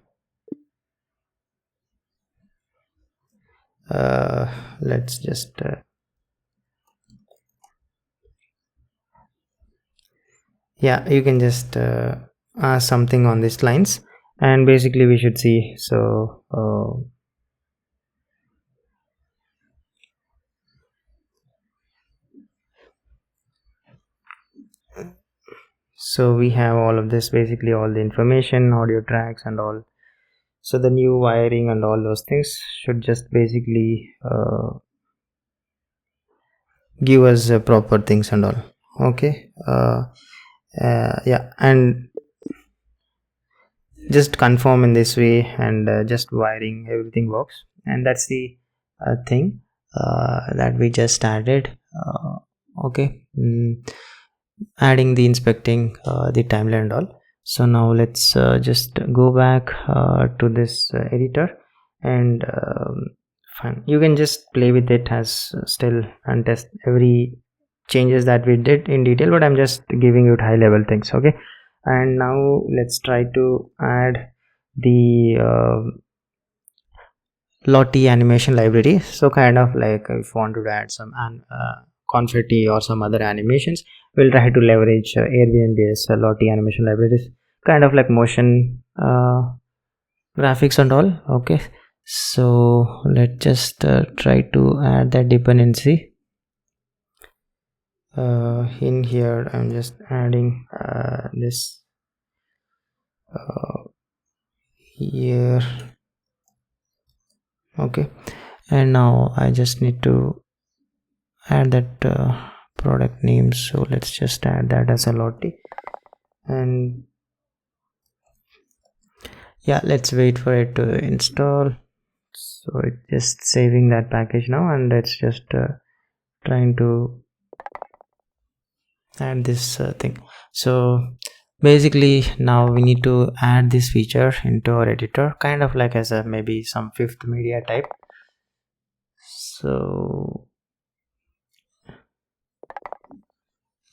Let's just yeah, you can just ask something on these lines, and basically we should see. So we have all of this, basically all the information, audio tracks and all. So the new wiring and all those things should just basically give us proper things and all. Okay, yeah, and just confirm in this way, and just wiring, everything works, and that's the thing that we just added. Okay, adding the inspecting the timeline and all. So now let's just go back to this editor, and fine, you can just play with it as still and test every changes that we did in detail, but I'm just giving you high level things. Okay, and now let's try to add the Lottie animation library. So kind of like if you want to add some confetti or some other animations, we'll try to leverage Airbnb's Lottie animation libraries, kind of like motion graphics and all. Okay, so let's just try to add that dependency. In here I'm just adding this here. Okay, and now I just need to add that product name, so let's just add that as a Lottie, and yeah, let's wait for it to install. So it's just saving that package now, and let's just trying to add this thing. So basically now we need to add this feature into our editor, kind of like as a maybe some fifth media type. So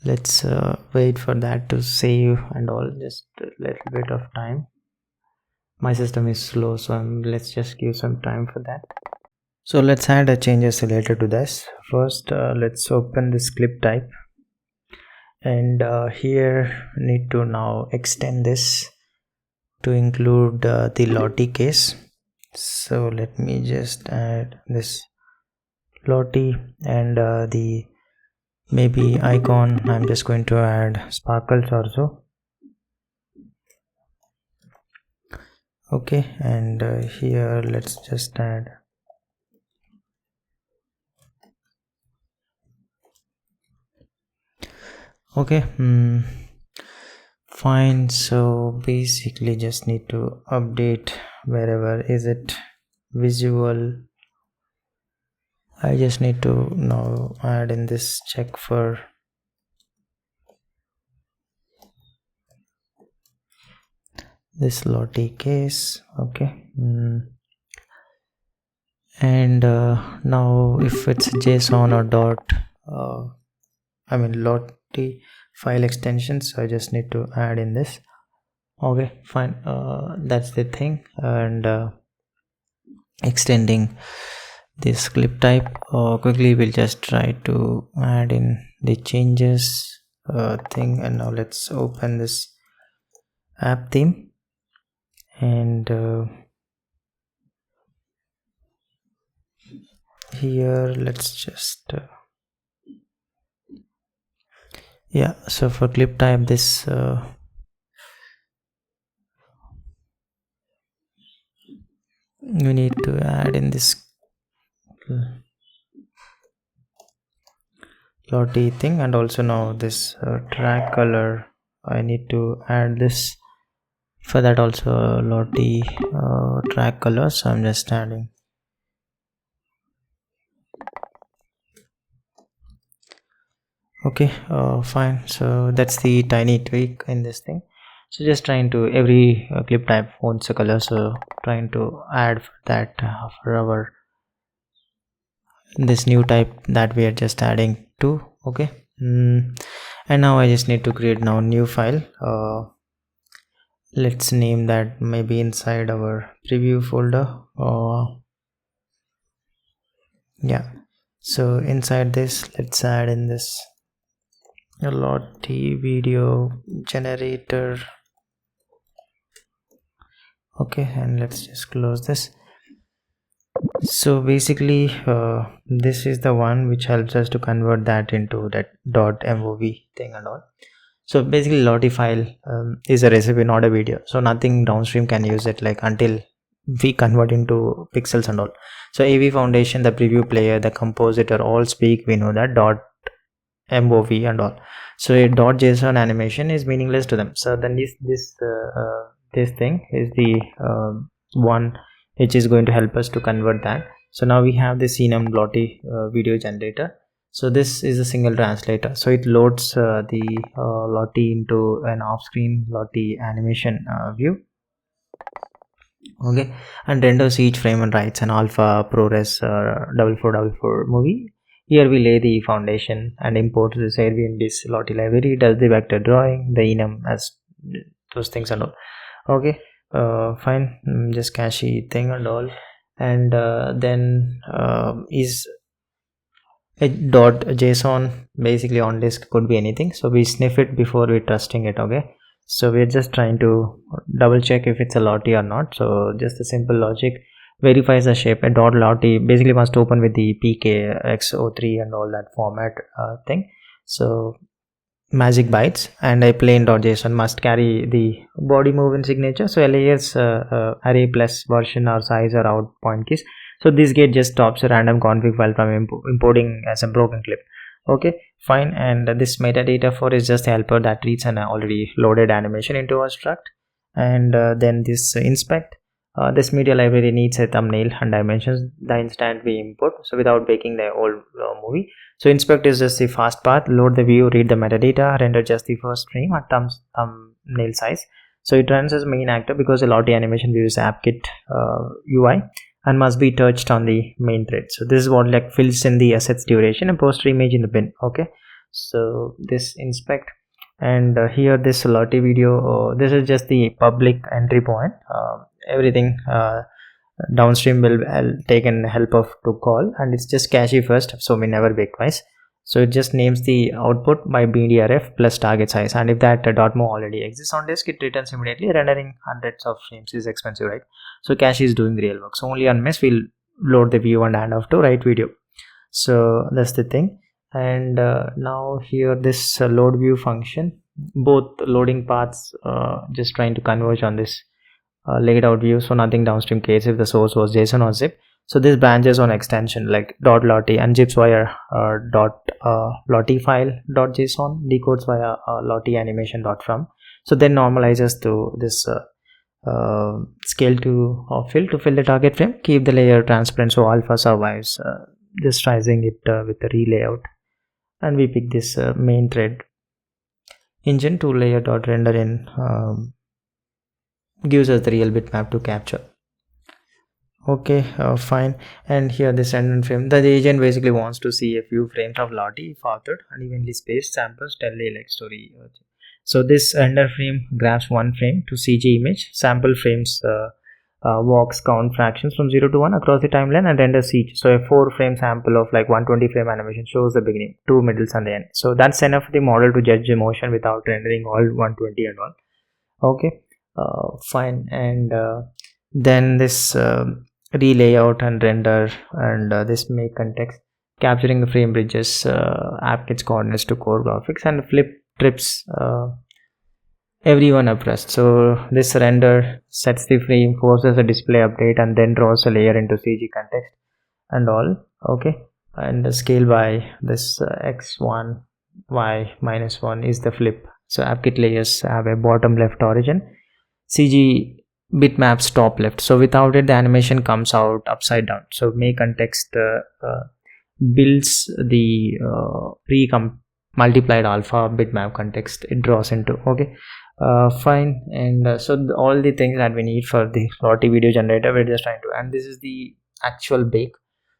let's wait for that to save and all, just a little bit of time. My system is slow, so let's just give some time for that. So let's add changes related to this. First let's open this clip type, and here need to now extend this to include the Lottie case. So let me just add this Lottie, and the maybe icon. I'm just going to add sparkles also. Okay, and here let's just add okay. Fine, so basically just need to update wherever is it visual. I just need to now add in this check for this Lottie case. Okay, and now if it's JSON or dot Lottie file extensions, so I just need to add in this. Okay, fine, that's the thing. And extending this clip type, quickly we'll just try to add in the changes thing. And now let's open this app theme, and here let's just yeah, so for clip type, this we need to add in this Lottie thing. And also now this track color, I need to add this. For that also Lottie track color, so I'm just adding. Okay, fine, so that's the tiny tweak in this thing. So just trying to, every clip type owns a color, so trying to add that for our this new type that we are just adding to. Okay, and now I just need to create now new file. Let's name that maybe inside our preview folder. Yeah, so inside this let's add in this Lottie video generator. Okay, and let's just close this. So basically this is the one which helps us to convert that into that .mov thing and all. So basically Lottie file is a recipe, not a video, so nothing downstream can use it like until we convert into pixels and all. So AV foundation, the preview player, the compositor all speak, we know that .mov and all. So a .json animation is meaningless to them. So then this thing is the one which is going to help us to convert that. So now we have the enum Lottie video generator. So this is a single translator, so it loads the Lottie into an off-screen Lottie animation view. Okay, and renders each frame and writes an alpha ProRes 4444 movie. Here we lay the foundation and import this Airbnb's Lottie library, does the vector drawing, the enum, as those things and all. Okay, fine, just cachy thing and all. And then is a .json basically on disk, could be anything, so we sniff it before we trusting it. Okay, so we're just trying to double check if it's a Lottie or not. So just a simple logic, verifies the shape. A .Lottie basically must open with the PKX03 and all that format thing. So magic bytes, and a plain.json must carry the body moving signature. So LAS array plus version or size or out point keys. So this gate just stops a random config file from importing as a broken clip. Okay, fine. And this metadata for is just a helper that reads an already loaded animation into our struct. And then this inspect, this media library needs a thumbnail and dimensions the instant we import, so without breaking the old movie. So inspect is just the fast path, load the view, read the metadata, render just the first frame at thumbnail size. So it runs as main actor because the Lottie animation view is AppKit UI and must be touched on the main thread. So this is what like fills in the assets duration and poster image in the bin. Okay, so this inspect, and here this Lottie video, this is just the public entry point. Everything downstream will take an help of to call, and it's just cachy first, so we never bake twice. So it just names the output by BDRF plus target size, and if that .mo already exists on disk, it returns immediately. Rendering hundreds of frames is expensive, right? So cache is doing the real work. So only on mess we'll load the view and hand off to write video. So that's the thing. And now here this load view function, both loading paths just trying to converge on this laid out view, so nothing downstream case if the source was JSON or zip. So this branches on extension like .lottie and zips via .lottie file .json, decodes via lottie animation .from. So then normalizes to this scale to fill to fill the target frame, keep the layer transparent so alpha survives, just rising it with the relayout. And we pick this main thread engine to layer render in, gives us the real bitmap to capture. Okay, fine. And here this render frame, the agent basically wants to see a few frames of Lottie if authored, unevenly spaced samples tell a like story. So this render frame grabs one frame to CG image, sample frames walks count fractions from 0 to 1 across the timeline and renders each. So a 4 frame sample of like 120 frame animation shows the beginning, 2 middles and the end. So that's enough for the model to judge the motion without rendering all 120 and all. Okay, fine. And then this relayout and render and this make context, capturing the frame bridges app kits coordinates to core graphics and flip trips everyone abreast. So this render sets the frame, forces a display update and then draws a layer into CG context and all. Okay, and the scale by this x1 y minus 1 is the flip. So AppKit layers have a bottom left origin, CG bitmaps top left, so without it the animation comes out upside down. So make context builds the multiplied alpha bitmap context it draws into. Okay, fine. And so all the things that we need for the Lottie video generator we're just trying to, and this is the actual bake.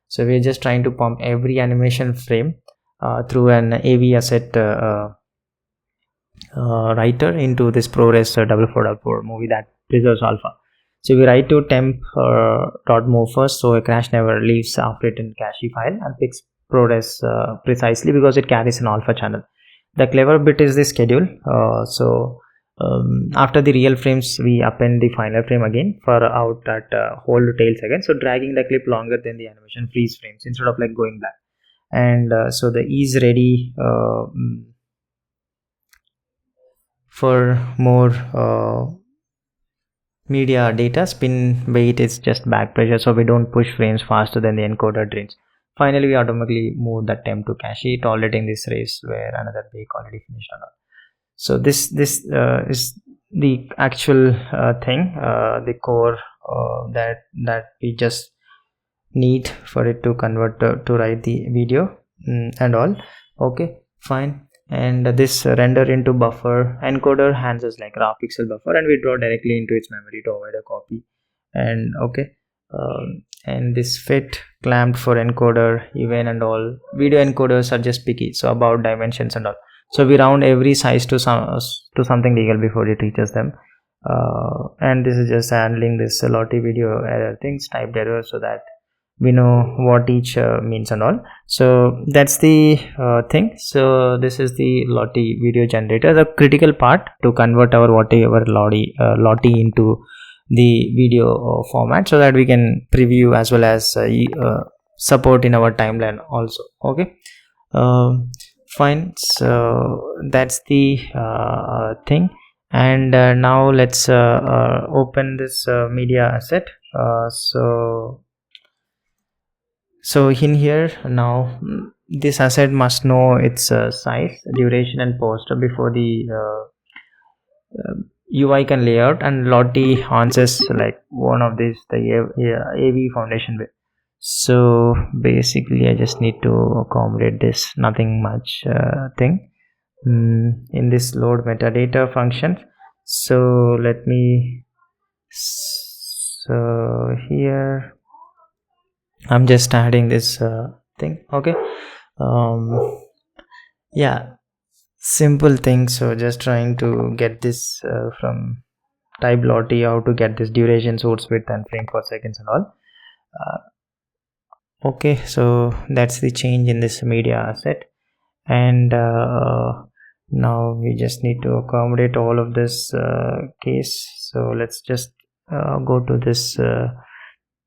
So we're just trying to pump every animation frame through an AV asset writer into this ProRes 4444 movie that preserves alpha. So we write to temp.move first, so a crash never leaves after it in cache file, and picks ProRes precisely because it carries an alpha channel. The clever bit is the schedule. After the real frames we append the final frame again for out at hold tails again, so dragging the clip longer than the animation freeze frames instead of like going back. And so the is ready for more media data. Spin weight is just back pressure, so we don't push frames faster than the encoder drains. Finally we automatically move the temp to cache, tolerating this race where another bake already finished or not. So this is the actual thing, the core that we just need for it to convert to write the video and all. Okay, fine. And this render into buffer encoder hands us like raw pixel buffer, and we draw directly into its memory to avoid a copy. And okay, and this fit clamped for encoder even and all. Video encoders are just picky, so about dimensions and all. So we round every size to something legal before it reaches them. And this is just handling this Lottie video error things, typed error, so that we know what each means and all. So that's the thing. So this is the Lottie video generator, the critical part to convert our whatever Lottie into the video format, so that we can preview as well as support in our timeline also. Okay, fine. So that's the thing. And now let's open this media asset. So in here now this asset must know its size, duration and poster before the UI can lay out, and Lottie answers like one of these, the AV foundation way. So basically I just need to accommodate this, nothing much thing in this load metadata function. So let me, so here I'm just adding this thing. Okay, yeah, simple thing. So just trying to get this from type Lottie, how to get this duration, source width and frame per seconds and all. Okay, so that's the change in this media asset. And now we just need to accommodate all of this case. So let's just go to this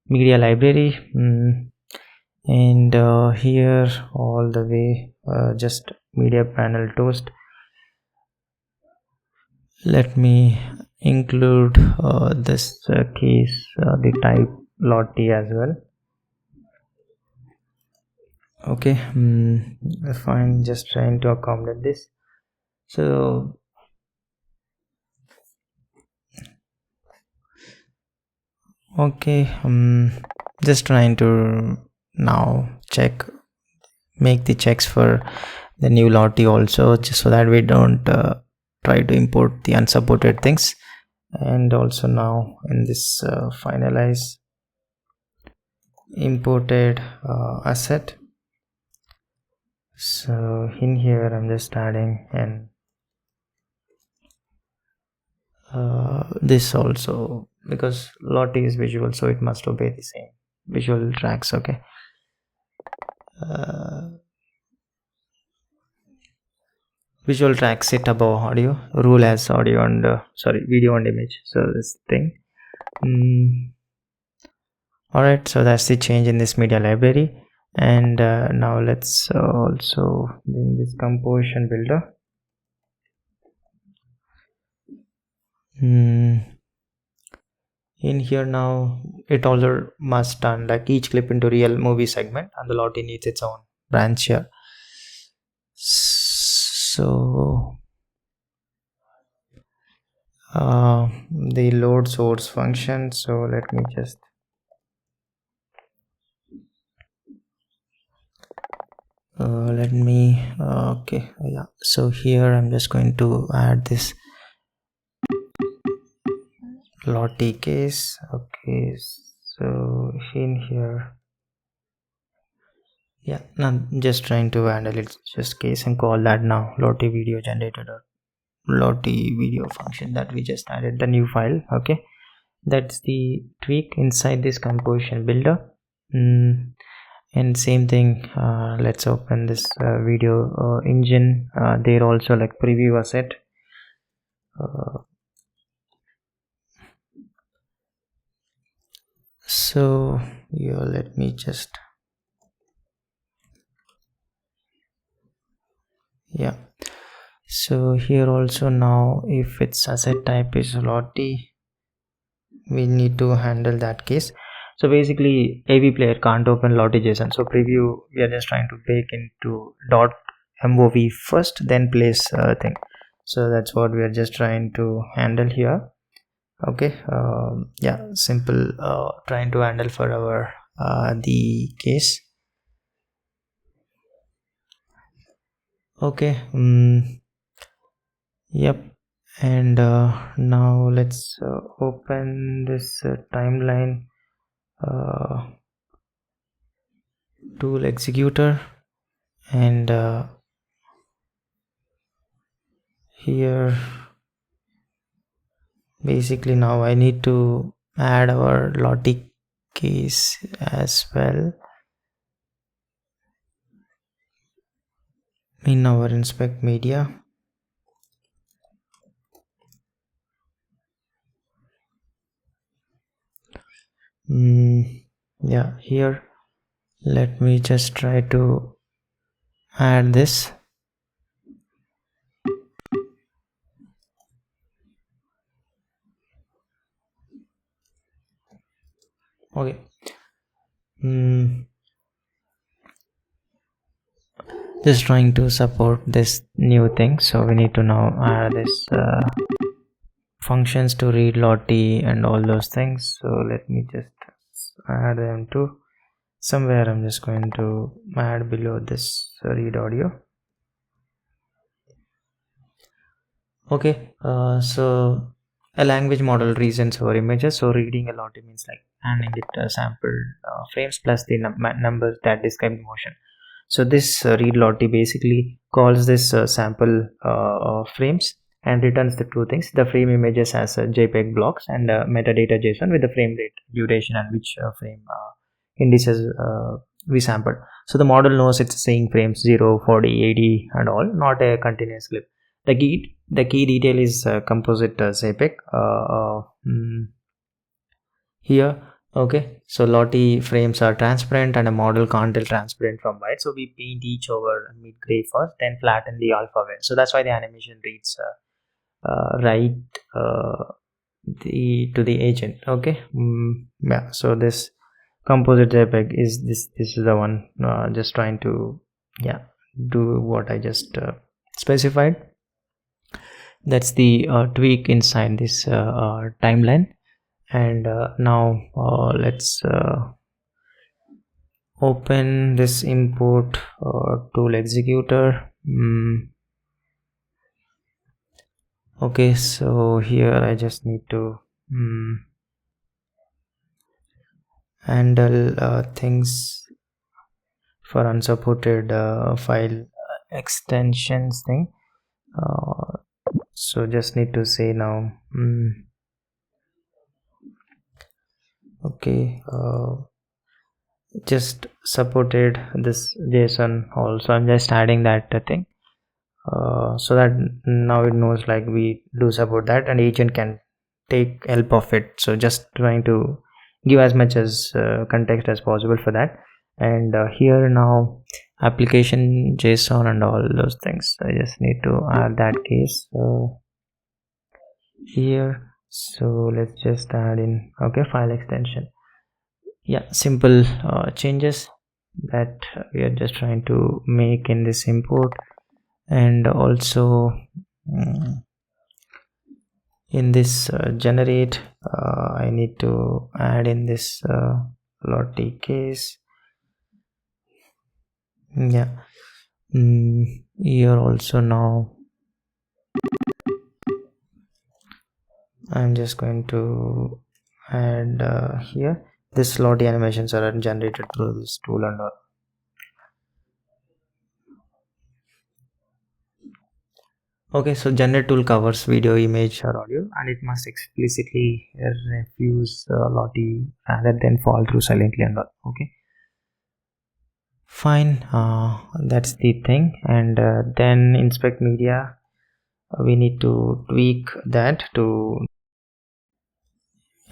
media library and here all the way just media panel toast. Let me include this case, the type Lottie as well. Okay, fine, just trying to accommodate this. So okay, just trying to now make the checks for the new Lottie also, just so that we don't try to import the unsupported things. And also now in this finalize imported asset. So in here I'm just adding and this also, because Lottie is visual, so it must obey the same visual tracks. Okay, visual track sit above audio, rule as audio and video and image. So this thing. Alright, so that's the change in this media library. And now let's also in this composition builder. In here now it also must turn like each clip into real movie segment, and the Lottie needs its own branch here. So the load source function, so let me just okay, yeah, so here I'm just going to add this Lottie case. Okay, so in here, yeah, now I'm just trying to handle it just case and call that now Lottie video generated or Lottie video function that we just added the new file. Okay, that's the tweak inside this composition builder. And same thing, let's open this video engine. There also like preview asset. So yeah, let me just so here also now if its asset type is Lottie, we need to handle that case. So basically AV player can't open Lottie JSON, so preview we are just trying to bake into .mov first, then place thing. So that's what we are just trying to handle here. Okay, yeah, simple trying to handle for our the case. Okay, yep. And now let's open this timeline tool executor, and here basically now I need to add our Lottie case as well in our inspect media. Yeah, here let me just try to add this. Okay, just trying to support this new thing, so we need to now add this functions to read Lottie and all those things. So let me just add them to somewhere. I'm just going to add below this read audio. Okay, so a language model reasons our images. So reading a Lottie means like handing it sample frames plus the numbers that describe the motion. So this read Lottie basically calls this sample frames and returns the two things: the frame images as JPEG blocks and metadata JSON with the frame rate, duration, and which frame indices we sampled. So the model knows it's saying frames 0, 40, 80 and all, not a continuous clip. The key detail is composite JPEG. Here Okay, so Lottie frames are transparent and a model can't tell transparent from white. So we paint each over mid gray first, then flatten the alpha way. So that's why the animation reads right to the agent. Okay, yeah. So this composite JPEG is this is the one. Just trying to do what I just specified. That's the tweak inside this timeline. And now let's open this import tool executor. Okay, so here I just need to handle things for unsupported file extensions thing. So just need to say now okay, just supported this JSON also. I'm just adding that thing so that now it knows like we do support that and agent can take help of it. So just trying to give as much as context as possible for that. And here now application JSON and all those things, I just need to add that case here. So let's just add in okay file extension. Yeah, simple changes that we are just trying to make in this import. And also in this generate I need to add in this Lottie case. Yeah, here also now I'm just going to add here this Lottie animations are generated through this tool and all. Okay, so generate tool covers video, image or audio and it must explicitly refuse Lottie rather than fall through silently and all. Okay, fine, that's the thing. And then inspect media, we need to tweak that to.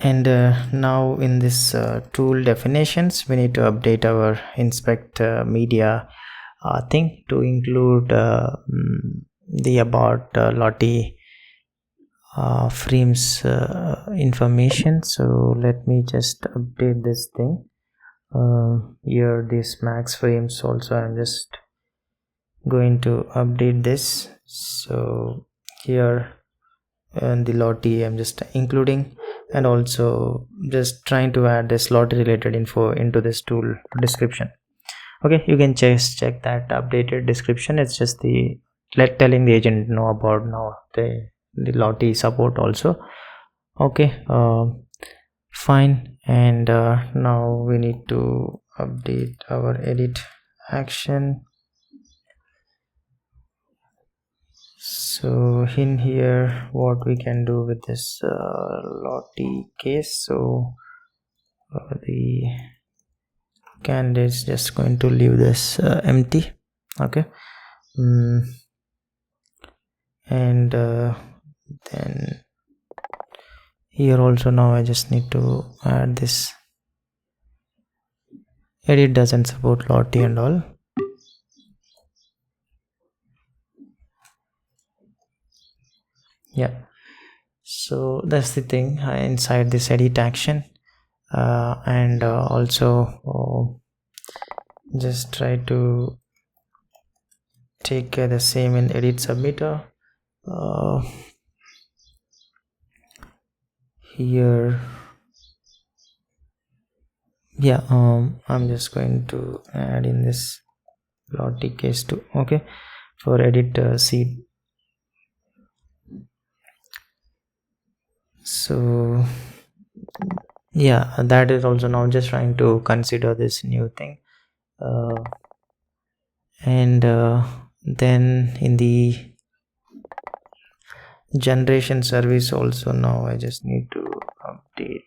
And now in this tool definitions we need to update our inspect media thing to include the about Lottie frames information. So let me just update this thing here, this max frames also. I'm just going to update this. So here and the Lottie I'm just including, and also just trying to add this Lottie related info into this tool description. Okay, you can just check that updated description. It's just the telling the agent know about now the Lottie support also. Okay, fine. And now we need to update our edit action. So in here what we can do with this Lottie case, so the candidate is just going to leave this empty. Okay, and then here also now I just need to add this edit doesn't support Lottie and all. Yeah, so that's the thing inside this edit action. And also just try to take the same in edit submitter. Here yeah, I'm just going to add in this Lottie case too. Okay, for edit seed. So yeah, that is also now just trying to consider this new thing. And then in the generation service also now I just need to update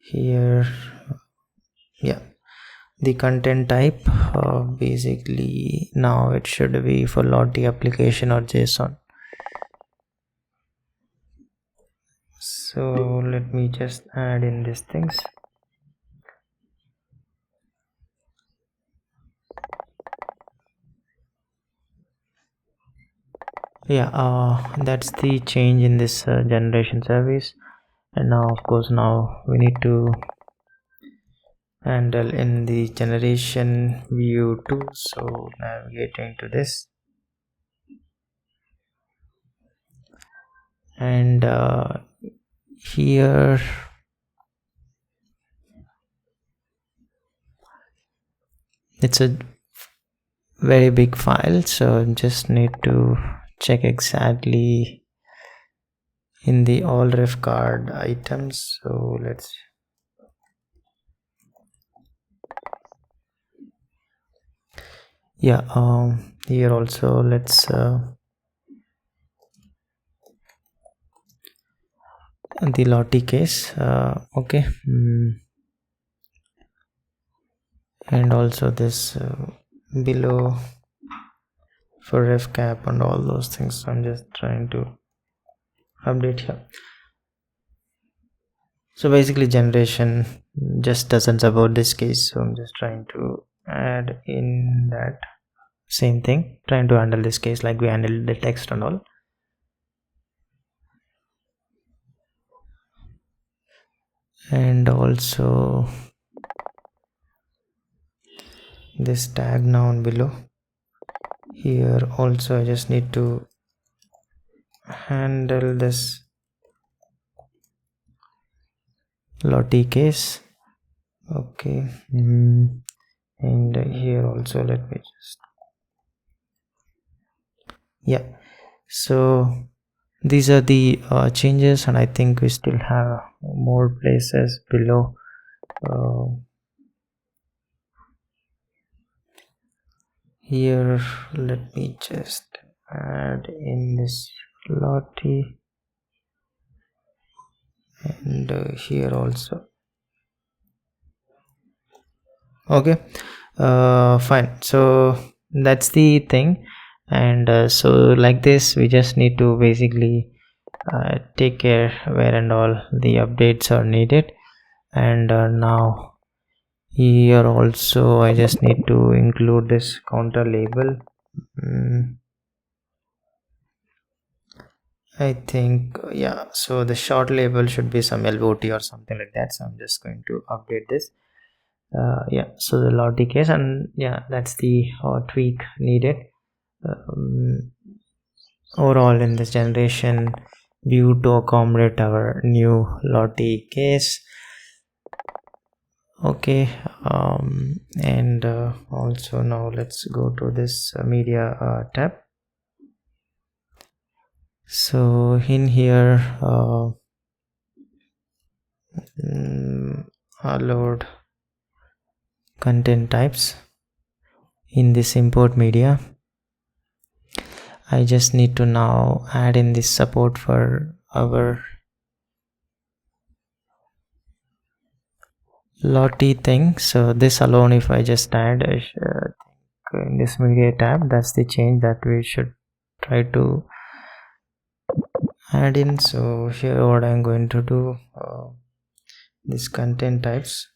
here. Yeah, the content type basically now it should be for Lottie application or JSON. So let me just add in these things. Yeah, that's the change in this generation service. And now of course now we need to handle in the generation view too. So navigate into this, and here it's a very big file, so just need to check exactly in the all ref card items. So let's here also let's the Lottie case, okay, and also this below for ref cap and all those things. So I'm just trying to update here. So basically generation just doesn't support this case, so I'm just trying to add in that same thing, trying to handle this case like we handled the text and all. And also this tag noun below here also I just need to handle this Lottie case, okay. And here also let me just so these are the changes, and I think we still have more places below. Here let me just add in this Lottie, and here also, okay. Fine, so that's the thing. And so like this we just need to basically take care where and all the updates are needed. And now here also I just need to include this counter label. I think so the short label should be some LOT or something like that, so I'm just going to update this. So the Lottie case, and that's the tweak needed. Overall in this generation view to accommodate our new Lottie case, okay. And also now let's go to this media tab. So in here load content types. In this import media I just need to now add in this support for our Lottie thing. So this alone, if I just add in this media tab, that's the change that we should try to add in. So here what I'm going to do, this content types,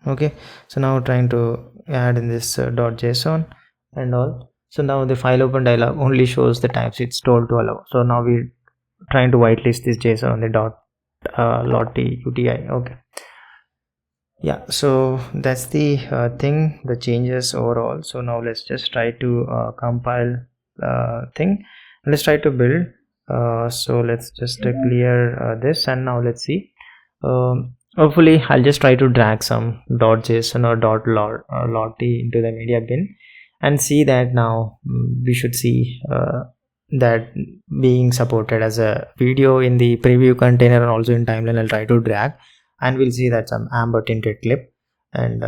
okay. So now trying to add in this .json and all. So now the file open dialog only shows the types it's told to allow. So now we're trying to whitelist this JSON on the Lottie UTI, okay. So that's the thing, the changes overall. So now let's just try to compile thing. Let's try to build. So let's just clear this, and now let's see. Hopefully I'll just try to drag some .json or Lottie into the media bin and see that now we should see that being supported as a video in the preview container and also in timeline. I'll try to drag and we'll see that some amber tinted clip and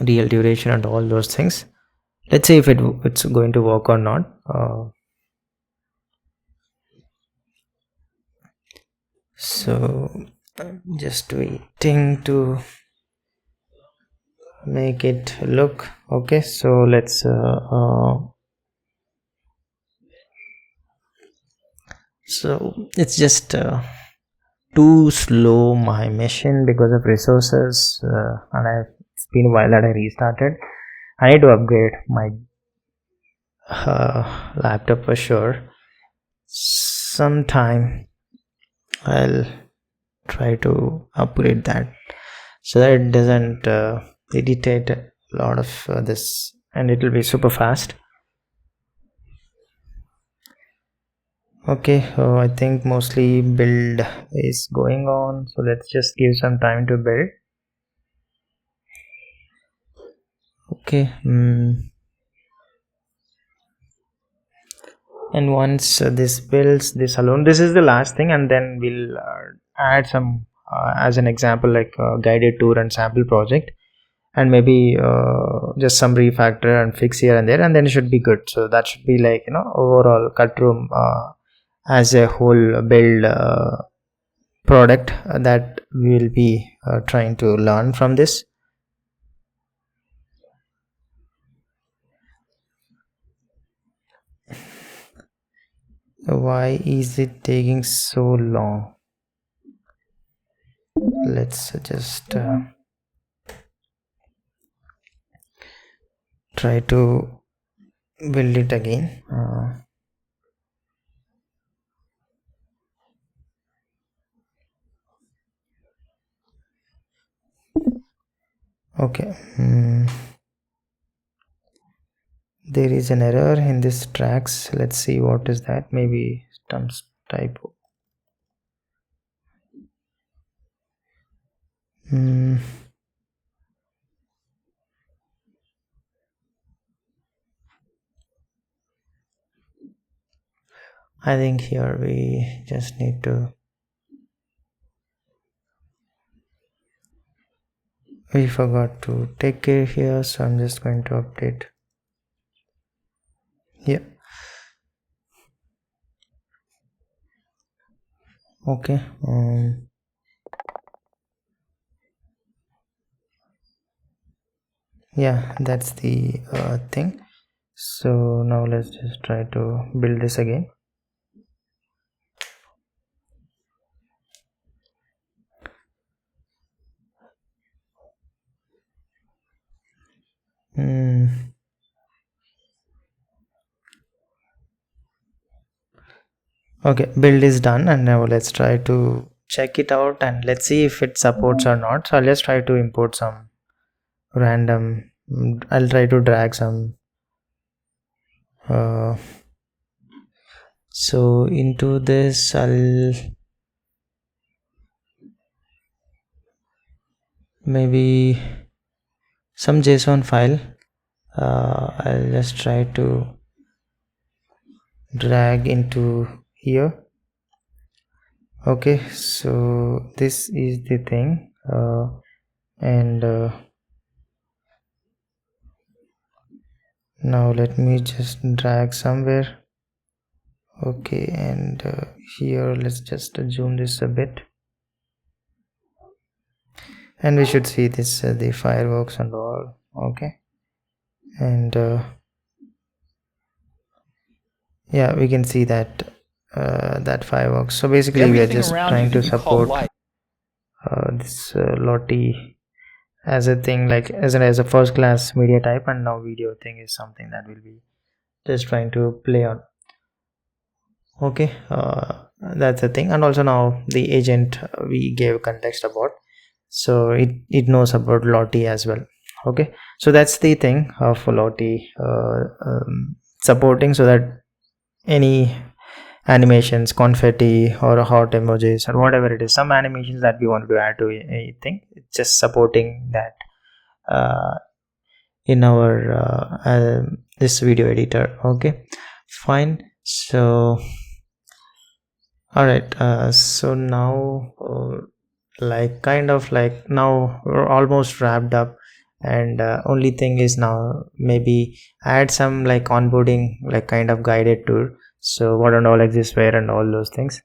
real duration and all those things. Let's see if it's going to work or not. So I'm just waiting to make it look okay. So let's So it's just too slow my machine because of resources, and it's been a while that I restarted. I need to upgrade my laptop for sure. Sometime I'll try to upgrade that so that it doesn't irritate a lot of this, and it will be super fast. Okay, I think mostly build is going on, so let's just give some time to build. Okay, and once this builds, this alone, this is the last thing, and then we'll add some as an example, like guided tour and sample project, and maybe just some refactor and fix here and there, and then it should be good. So that should be like, you know, overall Cutroom as a whole build product that we will be trying to learn from this. Why is it taking so long? Let's just try to build it again. Okay, there is an error in this tracks. Let's see what is that. Maybe some typo. I think here we just need to, we forgot to take care here, so I'm just going to update. Yeah, okay. Yeah, that's the thing. So now let's just try to build this again. Okay, build is done, and now let's try to check it out and let's see if it supports or not. So I'll just try to import some random, I'll try to drag some so into this I'll maybe some JSON file. I'll just try to drag into here. Okay, so this is the thing, and now let me just drag somewhere. Okay, and here let's just zoom this a bit, and we should see this the fireworks and all. Okay, and yeah, we can see that that fireworks. So basically we are just trying to support this Lottie as a thing, like as a first class media type, and now video thing is something that we'll be just trying to play on. Okay, that's the thing. And also now the agent we gave context about, so it knows about Lottie as well. Okay, so that's the thing of Lottie supporting, so that any animations, confetti or hot emojis or whatever it is, some animations that we want to add to a thing, it's just supporting that in our this video editor. Okay, fine. So all right, so now like kind of like now we're almost wrapped up, and only thing is now maybe add some like onboarding, like kind of guided tour, so what and all exists where and all those things.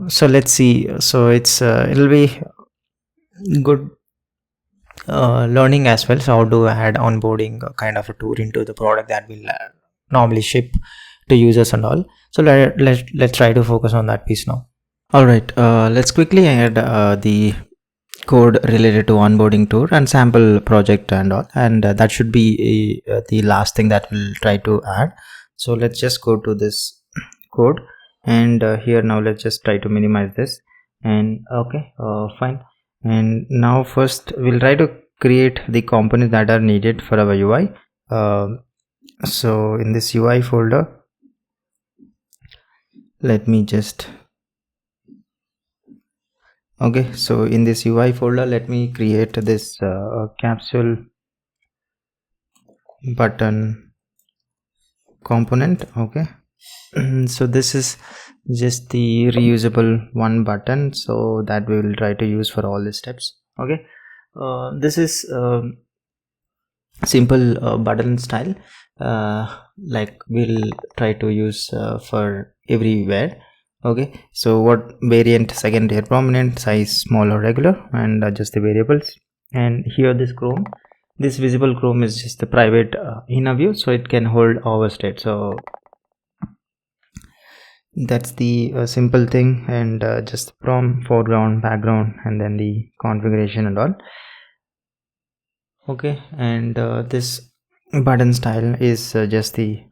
So let's see. So it's it'll be good learning as well. So how to add onboarding kind of a tour into the product that will normally ship to users and all. So let's try to focus on that piece now. All right, let's quickly add the code related to onboarding tour and sample project and all, and that should be the last thing that we'll try to add. So let's just go to this code, and here now let's just try to minimize this, and okay, fine. And now first we'll try to create the components that are needed for our UI. So in this UI folder, let me just okay, so in this UI folder, let me create this capsule button component. Okay, so this is just the reusable one button, so that we will try to use for all the steps. Okay, this is simple button style, like we'll try to use for everywhere. Okay, so what variant, secondary, prominent, size, small or regular, and adjust the variables. And here this Chrome, this visible Chrome is just the private inner view, so it can hold our state. So that's the simple thing, and just from foreground, background, and then the configuration and all. Okay, and this button style is just the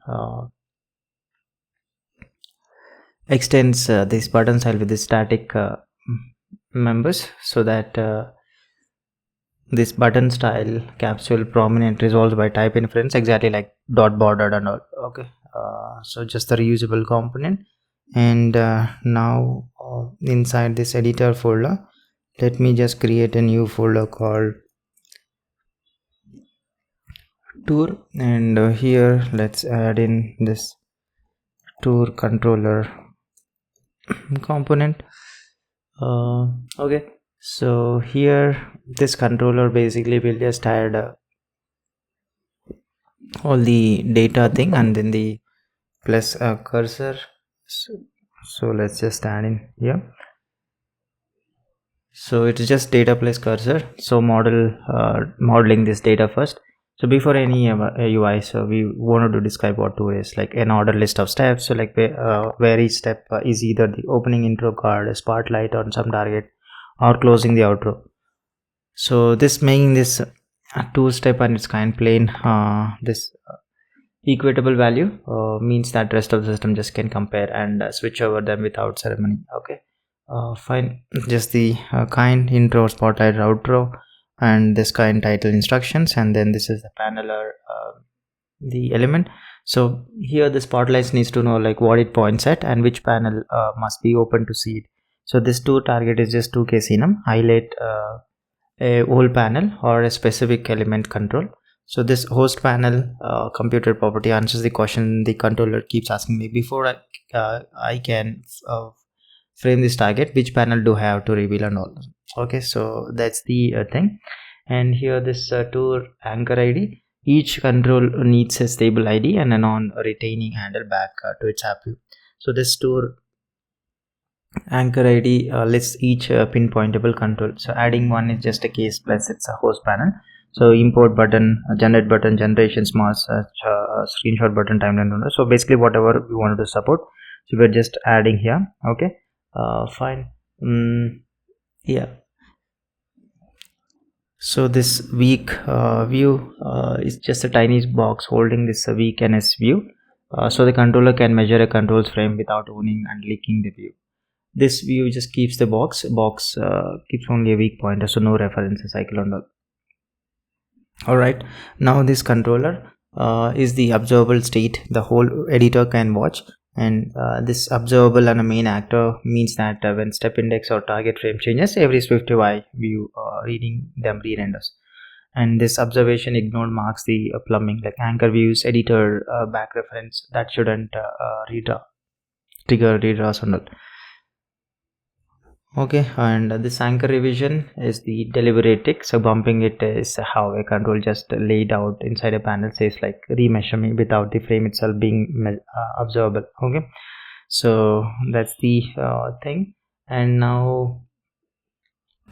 extends this button style with the static members, so that this button style capsule prominent resolved by type inference, exactly like dot bordered and all. Okay, so just the reusable component. And now inside this editor folder, let me just create a new folder called tour, and here let's add in this tour controller component. Okay, so here this controller basically will just add all the data thing, and then the plus cursor. So let's just add in here. So it's just data plus cursor. So modeling this data first. So before any UI, so we wanted to describe what tour is, like an order list of steps. So like where each step is either the opening intro card, a spotlight on some target, or closing the outro. So this making this two step and its kind plain, this equatable value means that rest of the system just can compare and switch over them without ceremony. Okay, fine. Just the kind intro, spotlight, outro, and this kind title instructions, and then this is the paneler, the element. So here the spotlight needs to know like what it points at and which panel must be open to see it. So this tour target is just 2k enum, highlight a whole panel or a specific element control. So this host panel computer property answers the question the controller keeps asking me before I can frame this target, which panel do I have to reveal and all. Okay, so that's the thing. And here this tour anchor ID, each control needs a stable ID and a non-retaining handle back to its app view. So this tour anchor ID lists each pinpointable control. So adding one is just a case plus it's a host panel. So import button, generate button, generation, smart search, screenshot button, timeline. So basically whatever we wanted to support, so we're just adding here. Okay, fine. Yeah, so this weak view is just a tiny box holding this weak NS view, so the controller can measure a controls frame without owning and leaking the view. This view just keeps the box keeps only a weak pointer, so no reference cycle and all. Alright, now this controller is the observable state the whole editor can watch, and this observable and a main actor means that when step index or target frame changes, every Swift UI view reading them re-renders. And this observation ignored marks the plumbing, like anchor views, editor back reference that shouldn't trigger redraws and all. Okay, and this anchor revision is the deliberate tick. So bumping it is how a control just laid out inside a panel says like remeasure me without the frame itself being observable. Okay, so that's the thing. And now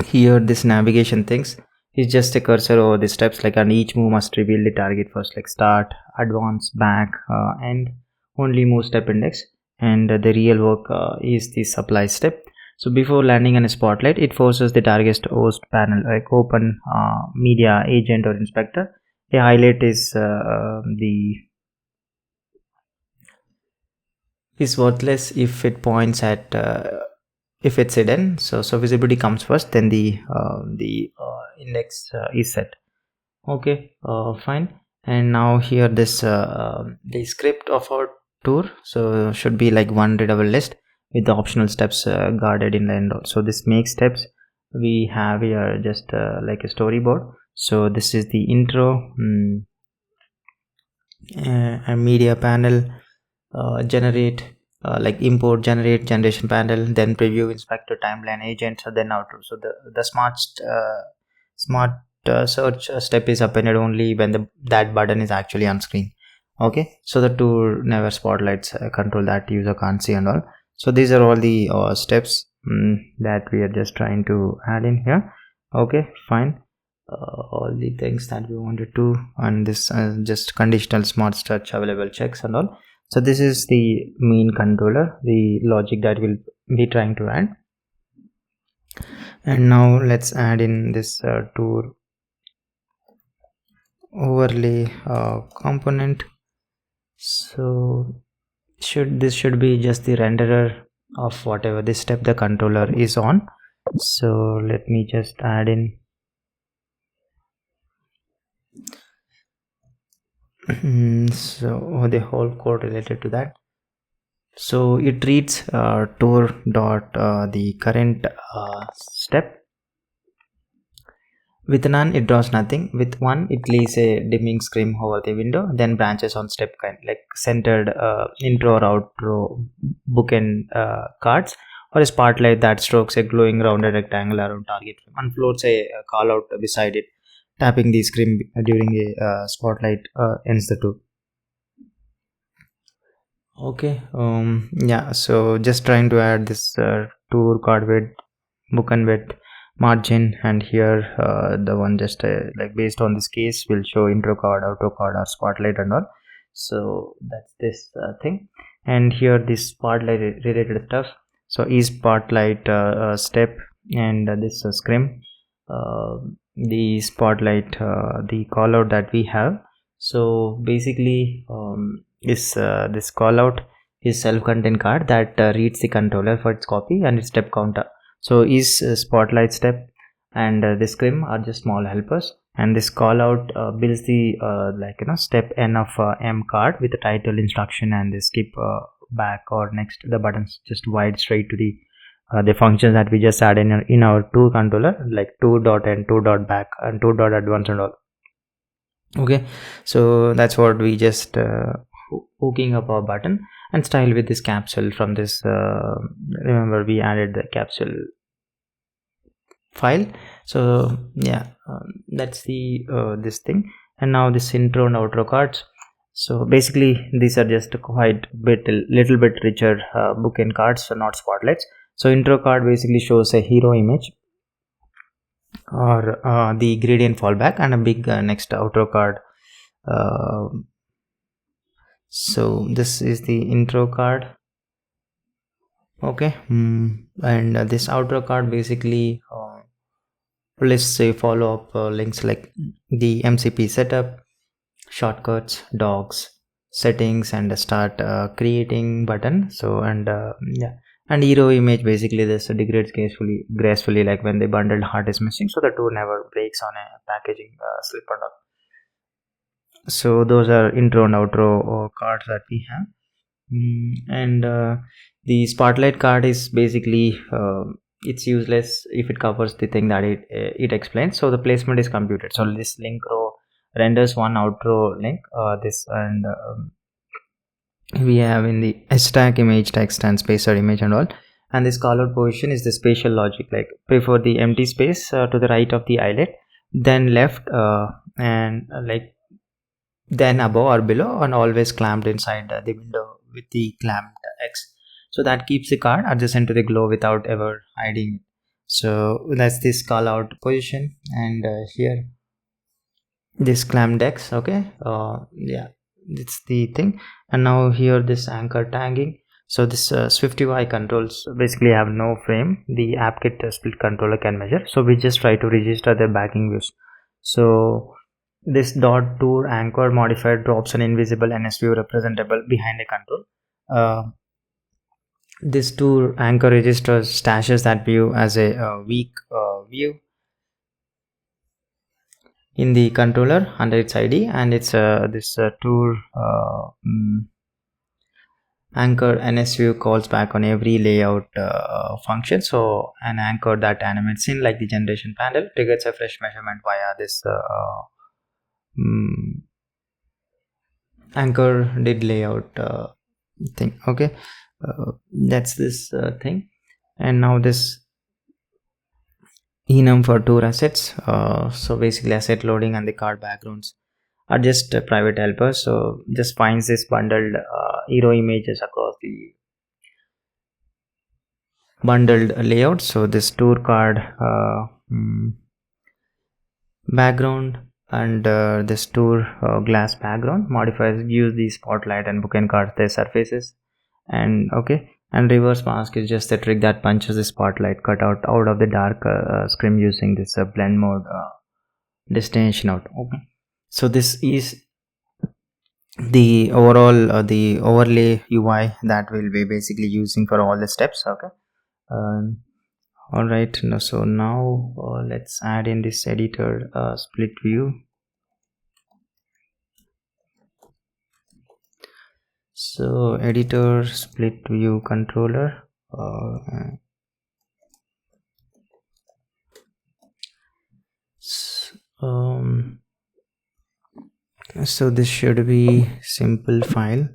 here this navigation things is just a cursor over the steps, like, and each move must reveal the target first, like start, advance, back, end. only move step index, and the real work is the supply step. So before landing on a spotlight, it forces the target host panel, like open media agent or inspector. A highlight is worthless if it points at if it's hidden. So visibility comes first, then the index is set. Okay, fine. And now here this the script of our tour, so should be like one readable list with the optional steps guarded in the end. So this makes steps we have here just like a storyboard. So this is the intro, a media panel, generate, like import, generate, generation panel, then preview, inspector, timeline, agent, so then outro. So the smart search step is appended only when that button is actually on screen. Okay, so the tool never spotlights control that user can't see and all. So these are all the steps that we are just trying to add in here. Okay, fine. All the things that we wanted to, and this just conditional smart search available checks and all. So this is the main controller, the logic that we'll be trying to add. And now let's add in this tour overlay component. So this should be just the renderer of whatever this step the controller is on. So let me just add in so the whole code related to that. So it reads tour dot the current step. With none, it draws nothing. With one, it lays a dimming screen over the window, then branches on step kind, like centered intro or outro bookend cards, or a spotlight that strokes a glowing rounded rectangle around target frame and floats a call out beside it. Tapping the screen during a spotlight ends the tour. Okay, yeah, so just trying to add this tour card width, bookend width, margin, and here the one just like based on this case will show intro card, outro card, or spotlight and all. So that's this thing. And here this spotlight related stuff. So is spotlight step, and this scrim, the spotlight, the call out that we have. So basically this call out is self-contained card that reads the controller for its copy and its step counter. So is spotlight step and the scrim are just small helpers, and this call out builds the step n of m card with the title, instruction, and the skip back or next the buttons just wide straight to the functions that we just add in our tool controller, like tool dot and tool dot back and tool dot advance and all. Okay, so that's what we just hooking up our button and style with this capsule from this remember we added the capsule file. So yeah, that's the this thing. And now this intro and outro cards. So basically these are just quite little bit richer bookend cards, so not spotlights. So intro card basically shows a hero image or the gradient fallback and a big next outro card. So this is the intro card. Okay, and this outro card basically lists a follow-up links like the MCP setup, shortcuts, docs, settings, and start creating button. So and yeah, and hero image basically this degrades gracefully like when the bundled heart is missing, so the tool never breaks on a packaging slip or not. So those are intro and outro cards that we have. And the spotlight card is basically it's useless if it covers the thing that it explains. So the placement is computed. So this link row renders one outro link, this, and we have in the stack image text and spacer image and all. And this call out position is the spatial logic, like prefer the empty space to the right of the eyelet, then left, and like then above or below, and always clamped inside the window with the clamped X. So that keeps the card adjacent to the glow without ever hiding it. So that's this call out position. And here this clamped X. Okay, yeah, it's the thing. And now here this anchor tagging. So this SwiftUI controls basically have no frame. The AppKit split controller can measure. So we just try to register the backing views. So this dot tour anchor modifier drops an invisible NS view representable behind a control. This tour anchor registers stashes that view as a weak view in the controller under its ID, and it's this tour anchor NS view calls back on every layout function. So an anchor that animates in like the generation panel triggers a fresh measurement via this anchor did layout thing. Okay, that's this thing. And now this enum for tour assets. So basically asset loading and the card backgrounds are just private helpers. So just finds this bundled hero images across the bundled layout. So this tour card background and this tour glass background modifiers use the spotlight and bookend cards their surfaces. And okay, and reverse mask is just a trick that punches the spotlight cutout out of the dark screen using this blend mode destination out. Okay, so this is the overall the overlay UI that we'll be basically using for all the steps. Okay, all right, so now let's add in this editor split view. So editor split view controller, so this should be simple file.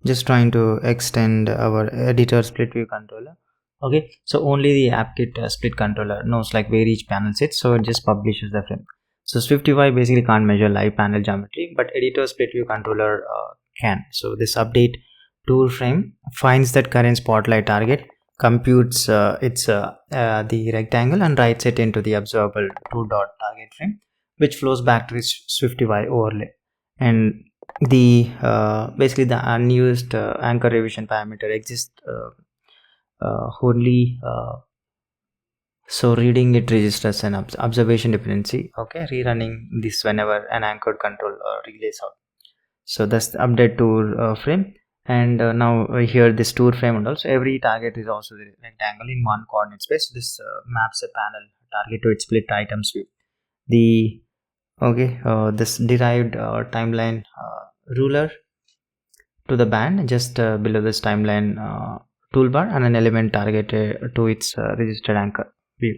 Just trying to extend our editor split view controller. Okay, so only the AppKit split controller knows like where each panel sits, so it just publishes the frame. So SwiftUI basically can't measure live panel geometry, but editor split view controller can. So this update tool frame finds that current spotlight target, computes the rectangle and writes it into the observable tool dot target frame, which flows back to the SwiftUI overlay. And the basically the unused anchor revision parameter exists only. So reading it registers an observation dependency. Okay, rerunning this whenever an anchored control relays out. So that's the update tour frame. And now here this tour frame, and also every target is also the rectangle in one coordinate space. This maps a panel target to its split items view. The this derived timeline ruler to the band just below this timeline toolbar, and an element targeted to its registered anchor view.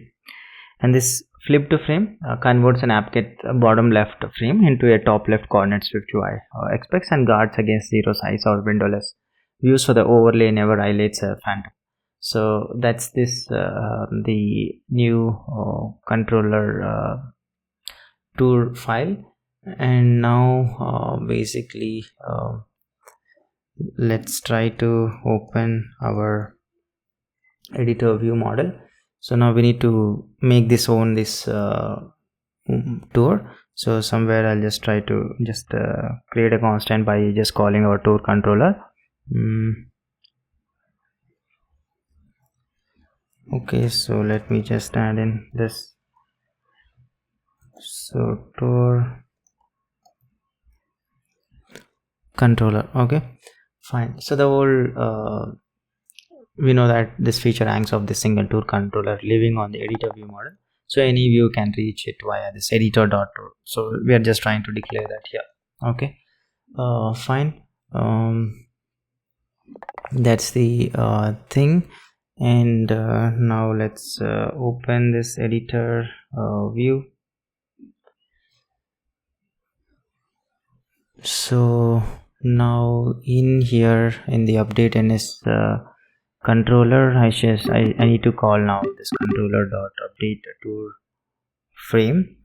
And this flip to frame converts an AppKit bottom left frame into a top left coordinate SwiftUI expects and guards against zero size or windowless views, so the overlay never highlights a phantom. So that's this the new controller tour file. And now basically let's try to open our editor view model. So now we need to make this own this tour. So somewhere I'll just try to just create a constant by just calling our tour controller. Okay, so let me just add in this. So tour controller. Okay, fine. So the whole we know that this feature hangs off the single tour controller living on the editor view model, so any view can reach it via this editor.tour. So we are just trying to declare that here. Okay, fine. That's the thing. And now let's open this editor view. So now in here in the update NS controller, I need to call now this controller dot update tour frame.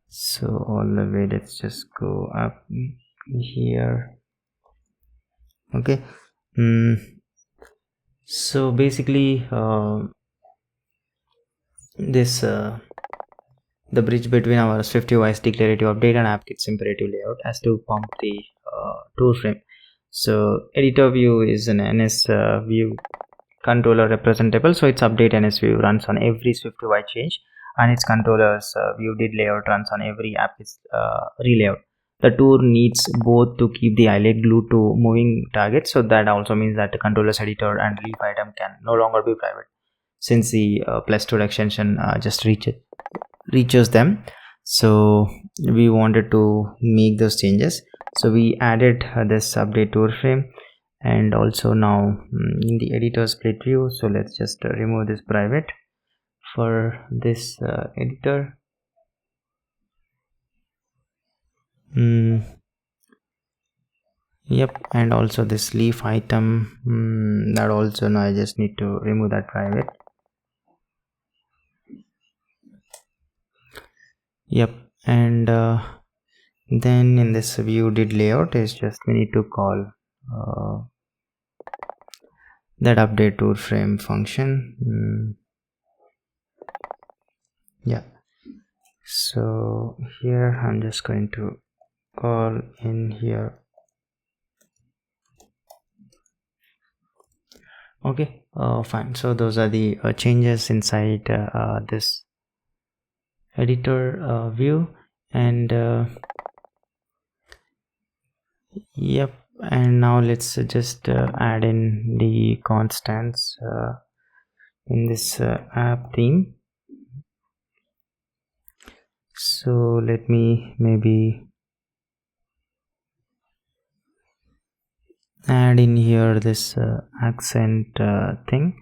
So all the way, let's just go up here. Okay, so basically this the bridge between our Swift UI's declarative update and AppKit's imperative layout as to pump the tool frame. So editor view is an NS view controller representable, so its update NS view runs on every Swift UI change, and its controller's view did layout runs on every AppKit's relayout. The tool needs both to keep the eyelet glued to moving targets, so that also means that the controller's editor and leaf item can no longer be private, since the +tool extension just reaches them. So we wanted to make those changes, so we added this update tool frame, and also now in the editor split view. So let's just remove this private for this editor. Yep, and also this leaf item, that also now I just need to remove that private. Yep, and then in this view did layout is just we need to call that update tool frame function. Yeah, so here I'm just going to call in here. Okay, fine. So those are the changes inside this editor view, and yep, and now let's just add in the constants in this app theme. So let me maybe add in here this accent thing.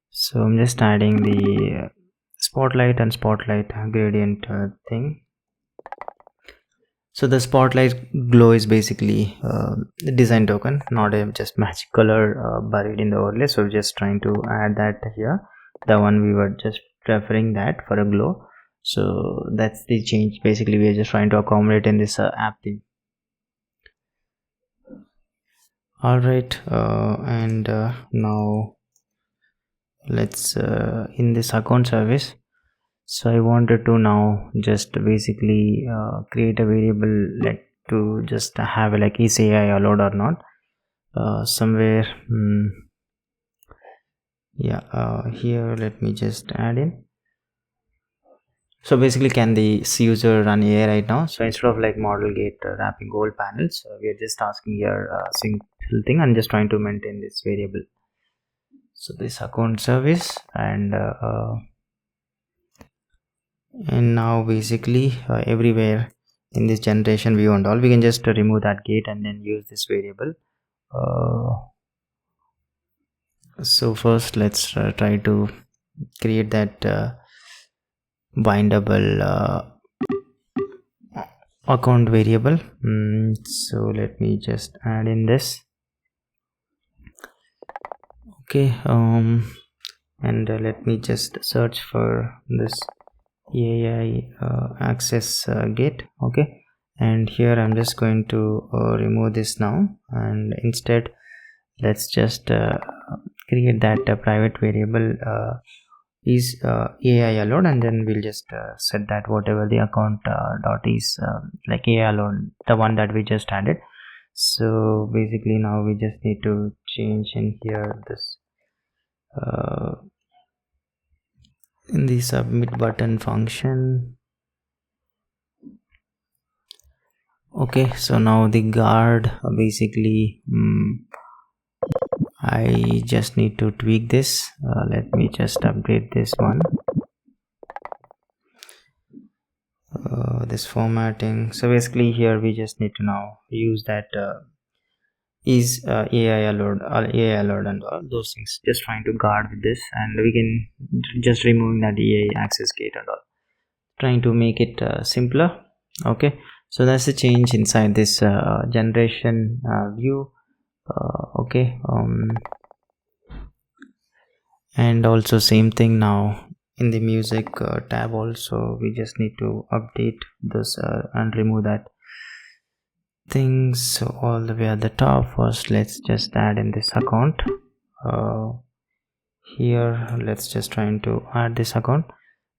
So I'm just adding the spotlight and spotlight gradient thing. So the spotlight glow is basically the design token, not a just magic color buried in the overlay. So we're just trying to add that here, the one we were just referring that for a glow. So that's the change. Basically we are just trying to accommodate in this app theme. Alright, and now let's in this account service. So I wanted to now just basically create a variable like to just have like is AI allowed or not somewhere. Here let me just add in. So basically, can the user run AI right now? So instead of like model gate wrapping goal panels, we are just asking here simple thing and just trying to maintain this variable. So this account service, and now basically everywhere in this generation view and all, we can just remove that gate and then use this variable. So first let's try to create that bindable account variable. So let me just add in this. Okay, and let me just search for this AI access gate. Okay, and here I'm just going to remove this now, and instead let's just create that private variable is AI allowed, and then we'll just set that whatever the account dot is like AI allowed, the one that we just added. So basically now we just need to change in here this in the submit button function. Okay, so now the guard basically I just need to tweak this. Let me just update this one, this formatting. So basically here we just need to now use that is AI allowed and all those things, just trying to guard with this, and we can just removing that AI access gate and all, trying to make it simpler. Okay, so that's the change inside this generation view. Okay, and also same thing now in the music tab also, we just need to update this and remove that things all the way at the top. First let's just add in this account. Here let's just trying to add this account,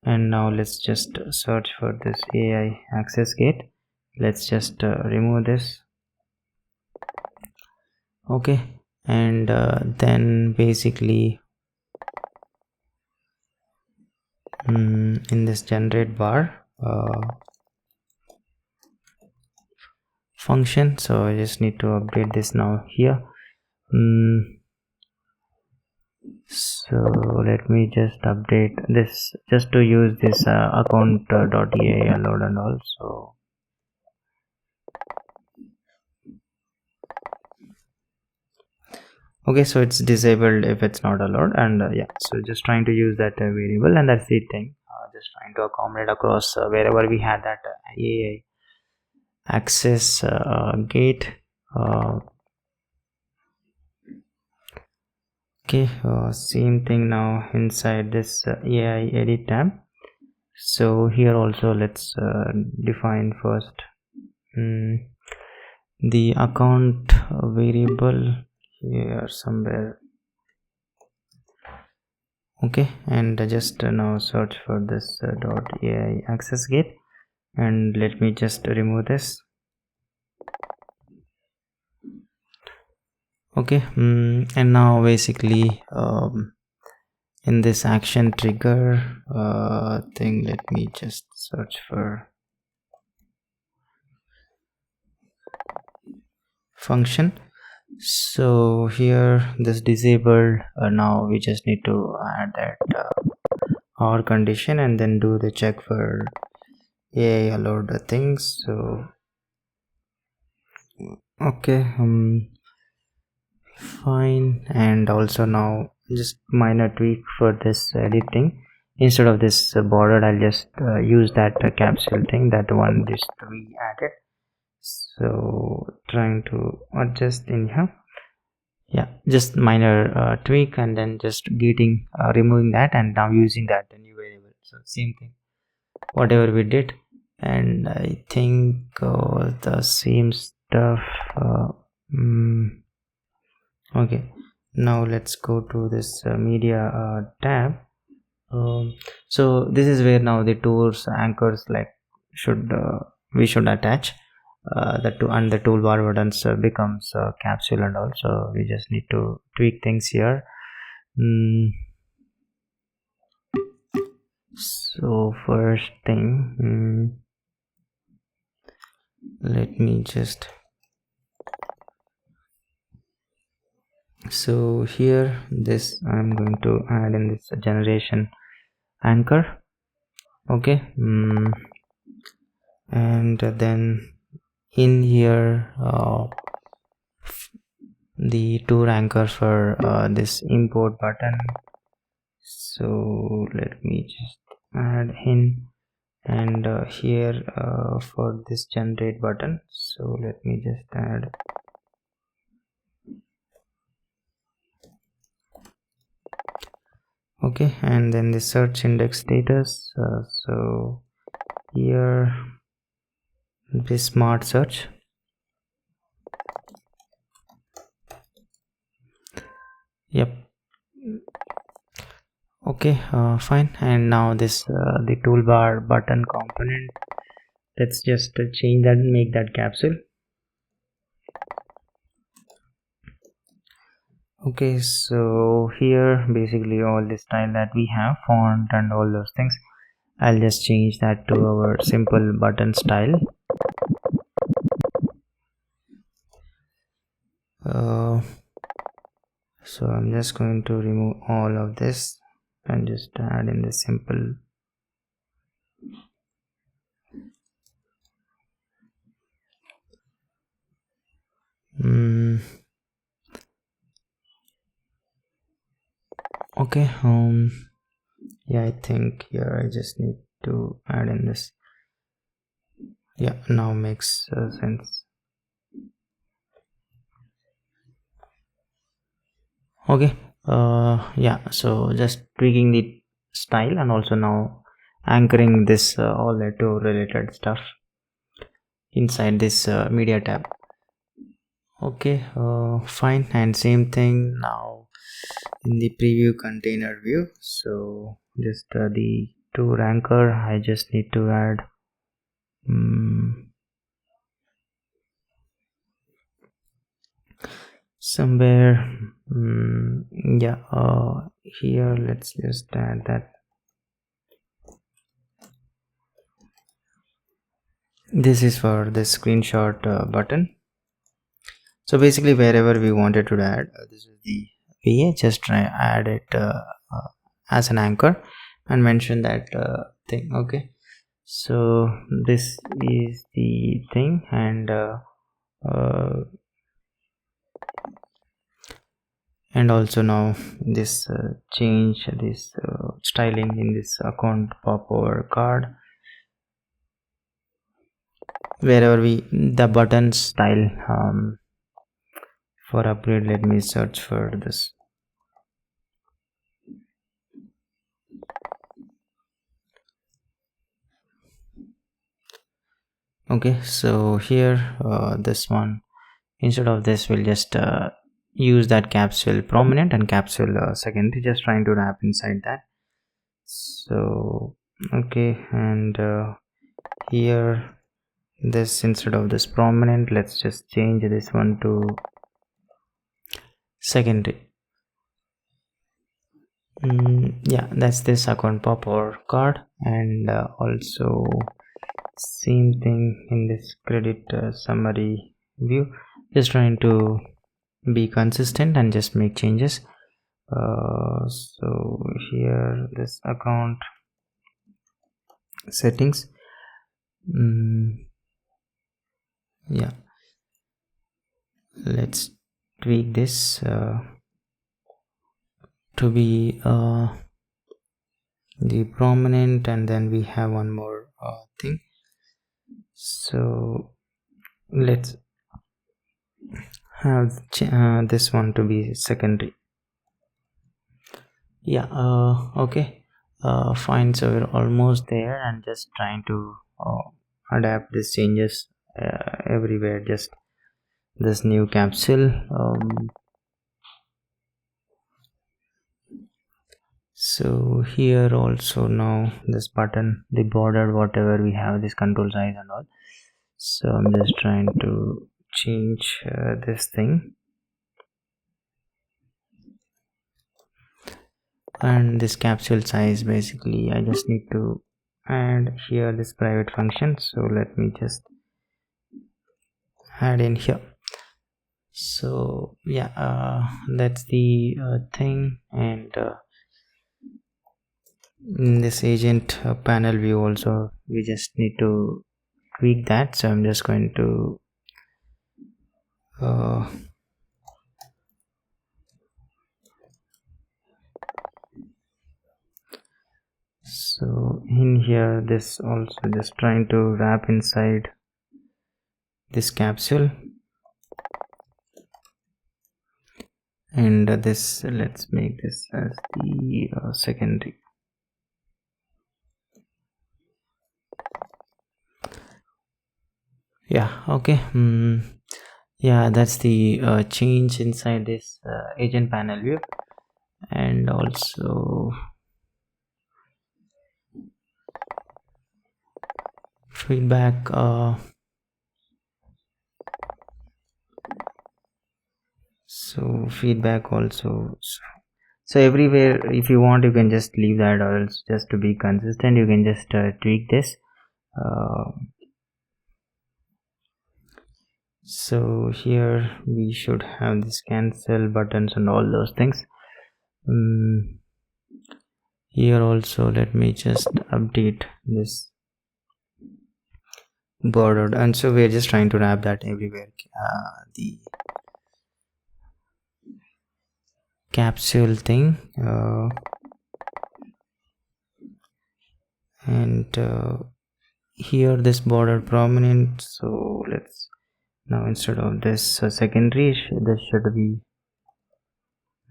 And now let's just search for this AI access gate. Let's just remove this. Okay, and then basically in this generate bar function, so I just need to update this now here. So let me just update this just to use this account.ai allowed and all. So okay, so it's disabled if it's not allowed, and yeah, so just trying to use that variable, and that's the thing. Just trying to accommodate across wherever we had that AI access gate. Okay, same thing now inside this AI edit tab. So here also let's define first the account variable here somewhere. Okay, and just now search for this .ai access gate, and let me just remove this. Okay, and now basically in this action trigger thing, let me just search for function. So here this disabled, now we just need to add that or condition and then do the check for AI allowed things. So okay, fine. And also now just minor tweak for this editing. Instead of this bordered, I'll just use that capsule thing, that one just we added. So trying to adjust in here, yeah, just minor tweak, and then just getting removing that, and now using that new variable. So same thing whatever we did, and I think the same stuff. Okay, now let's go to this media tab. So this is where now the tools anchors like should we should attach the two, and the toolbar buttons becomes capsule, and also we just need to tweak things here. So first thing, let me just, so here this I'm going to add in this generation anchor. Okay, and then in here the tool anchor for this import button. So let me just add in, and here for this generate button, so let me just add okay, and then the search index status, so here this smart search. Yep, okay, fine. And now this the toolbar button component, let's just change that and make that capsule. Okay, so here basically all the style that we have, font and all those things, I'll just change that to our simple button style. So I'm just going to remove all of this and just add in the simple. Okay, yeah, I think here I just need to add in this. Yeah, now makes sense. Okay, yeah, so just tweaking the style, and also now anchoring this all the two related stuff inside this media tab. Okay, fine. And same thing now in the preview container view, so just the to ranker, I just need to add somewhere here let's just add that this is for the screenshot button. So basically wherever we wanted to add this is the VA, just try add it as an anchor and mention that thing. Okay, so this is the thing, and also now this change this styling in this account popover card, wherever the button style for upgrade. Let me search for this. Okay, so here this one, instead of this we'll just use that capsule prominent and capsule secondary, just trying to wrap inside that. So okay, and here this, instead of this prominent, let's just change this one to secondary. Yeah, that's this account popover card, and also same thing in this credit summary view, just trying to be consistent and just make changes. So here this account settings, yeah, let's tweak this to be the prominent, and then we have one more thing, so let's have this one to be secondary. Yeah, okay, fine. So we're almost there, and just trying to adapt these changes everywhere. Just this new capsule, so here also now this button, the border, whatever we have, this control size and all. So I'm just trying to change this thing, and this capsule size, basically I just need to add here this private function. So let me just add in here. So yeah, that's the thing, and in this agent panel view also we just need to tweak that. So I'm just going to so in here this also just trying to wrap inside this capsule, and this, let's make this as the secondary. Yeah, okay. Yeah, that's the change inside this agent panel view, and also feedback, so feedback also, so everywhere if you want you can just leave that, or else just to be consistent you can just tweak this. So here we should have this cancel buttons and all those things. Here also let me just update this bordered, and so we're just trying to wrap that everywhere, the capsule thing, and here this border prominent. So let's now, instead of this secondary, this should be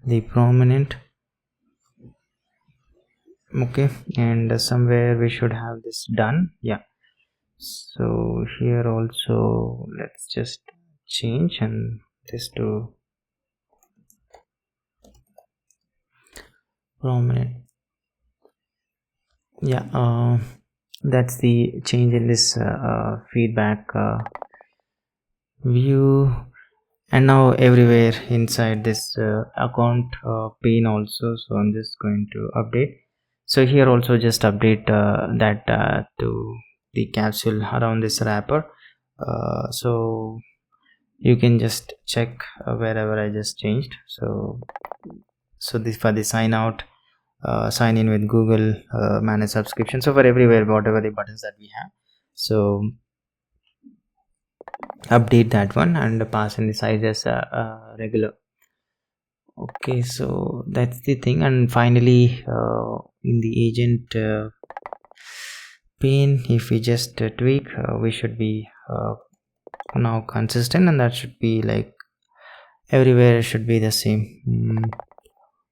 the prominent. Okay, and somewhere we should have this done. Yeah, so here also let's just change and this to prominent. Yeah, that's the change in this feedback view. And now everywhere inside this account pane also, so I'm just going to update. So here also just update that to the capsule around this wrapper. So you can just check wherever I just changed. So this for the sign out, sign in with Google, manage subscription. So for everywhere, whatever the buttons that we have, so update that one and pass in the size as regular. Okay, so that's the thing. And finally, in the agent pane, if we just tweak, we should be now consistent, and that should be like everywhere should be the same.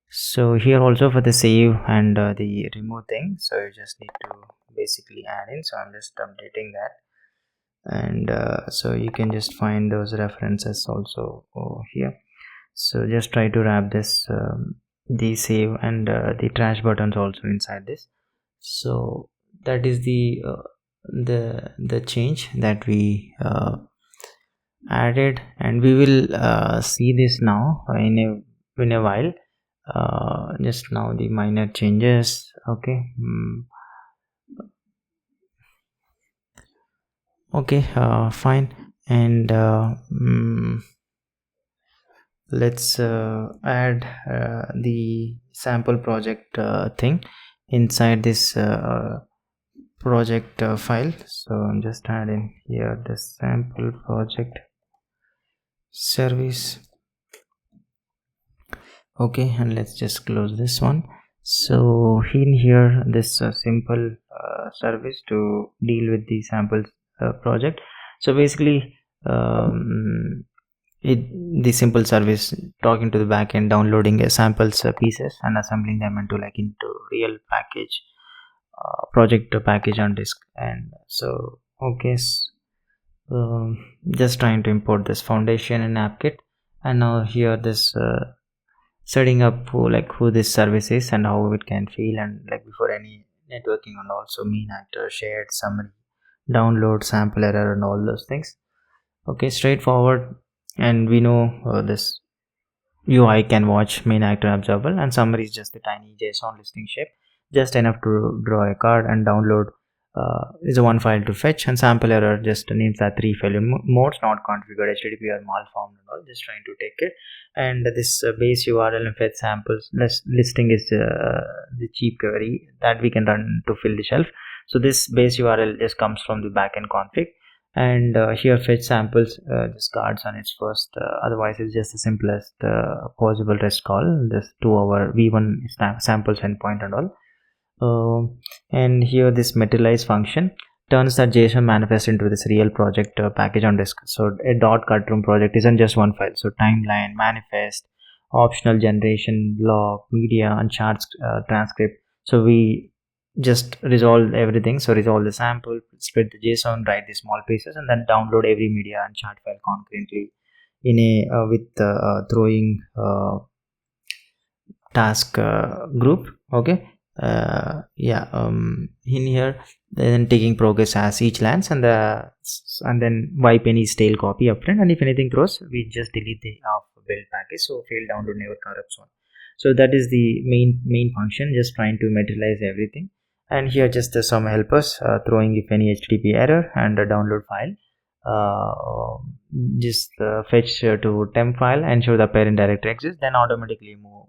So here also for the save and the remove thing, so you just need to basically add in. So I'm just updating that, and so you can just find those references also over here. So just try to wrap this the save and the trash buttons also inside this. So that is the change that we added, and we will see this now in a while. Just now the minor changes. Okay. Okay, fine. And let's add the sample project thing inside this project file. So I'm just adding here the sample project service. Okay, and let's just close this one. So in here this simple service to deal with the sample project. So basically the simple service talking to the backend, downloading samples pieces and assembling them into real package project package on disk. And so okay, just trying to import this foundation in AppKit, and now here this setting up who this service is and how it can feel, and before any networking, and also main actor, shared, summary, download, sample error, and all those things. Okay, straightforward. And we know this UI can watch main actor observable, and summary is just the tiny JSON listing shape, just enough to draw a card, and download is a one file to fetch, and sample error just names that 3 failure modes not configured, HTTP or malformed and all, just trying to take it. And this base URL and fetch samples listing is the cheap query that we can run to fill the shelf. So this base URL just comes from the backend config, and here fetch samples just cards on its first, otherwise it's just the simplest possible REST call, this to our v1 samples endpoint and all. And here this materialize function turns that JSON manifest into this real project package on disk. So a .cutroom project isn't just one file. So timeline, manifest, optional generation, log, media, and charts transcript. So we just resolve everything. So resolve the sample, split the JSON, write the small pieces, and then download every media and chart file concurrently in a with throwing task group. Okay. In here then taking progress as each lands, and then wipe any stale copy upfront, and if anything throws, we just delete the build package. So fail download never corrupts one. So that is the main function, just trying to materialize everything. And here just some helpers throwing if any HTTP error, and a download file, just fetch to temp file, ensure the parent directory exists, then automatically move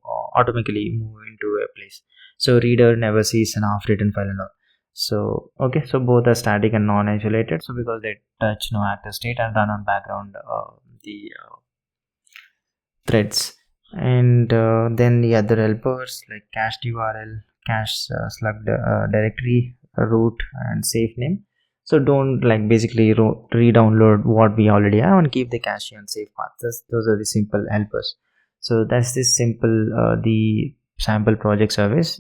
into a place. So reader never sees an half written file and all. So okay, so both are static and non-isolated, so because they touch no active state and run on background the threads. And then the other helpers like cached URL, cache slug directory, root, and safe name. So don't basically re-download what we already have, and keep the cache on safe path. Those are the simple helpers. So that's this simple the sample project service.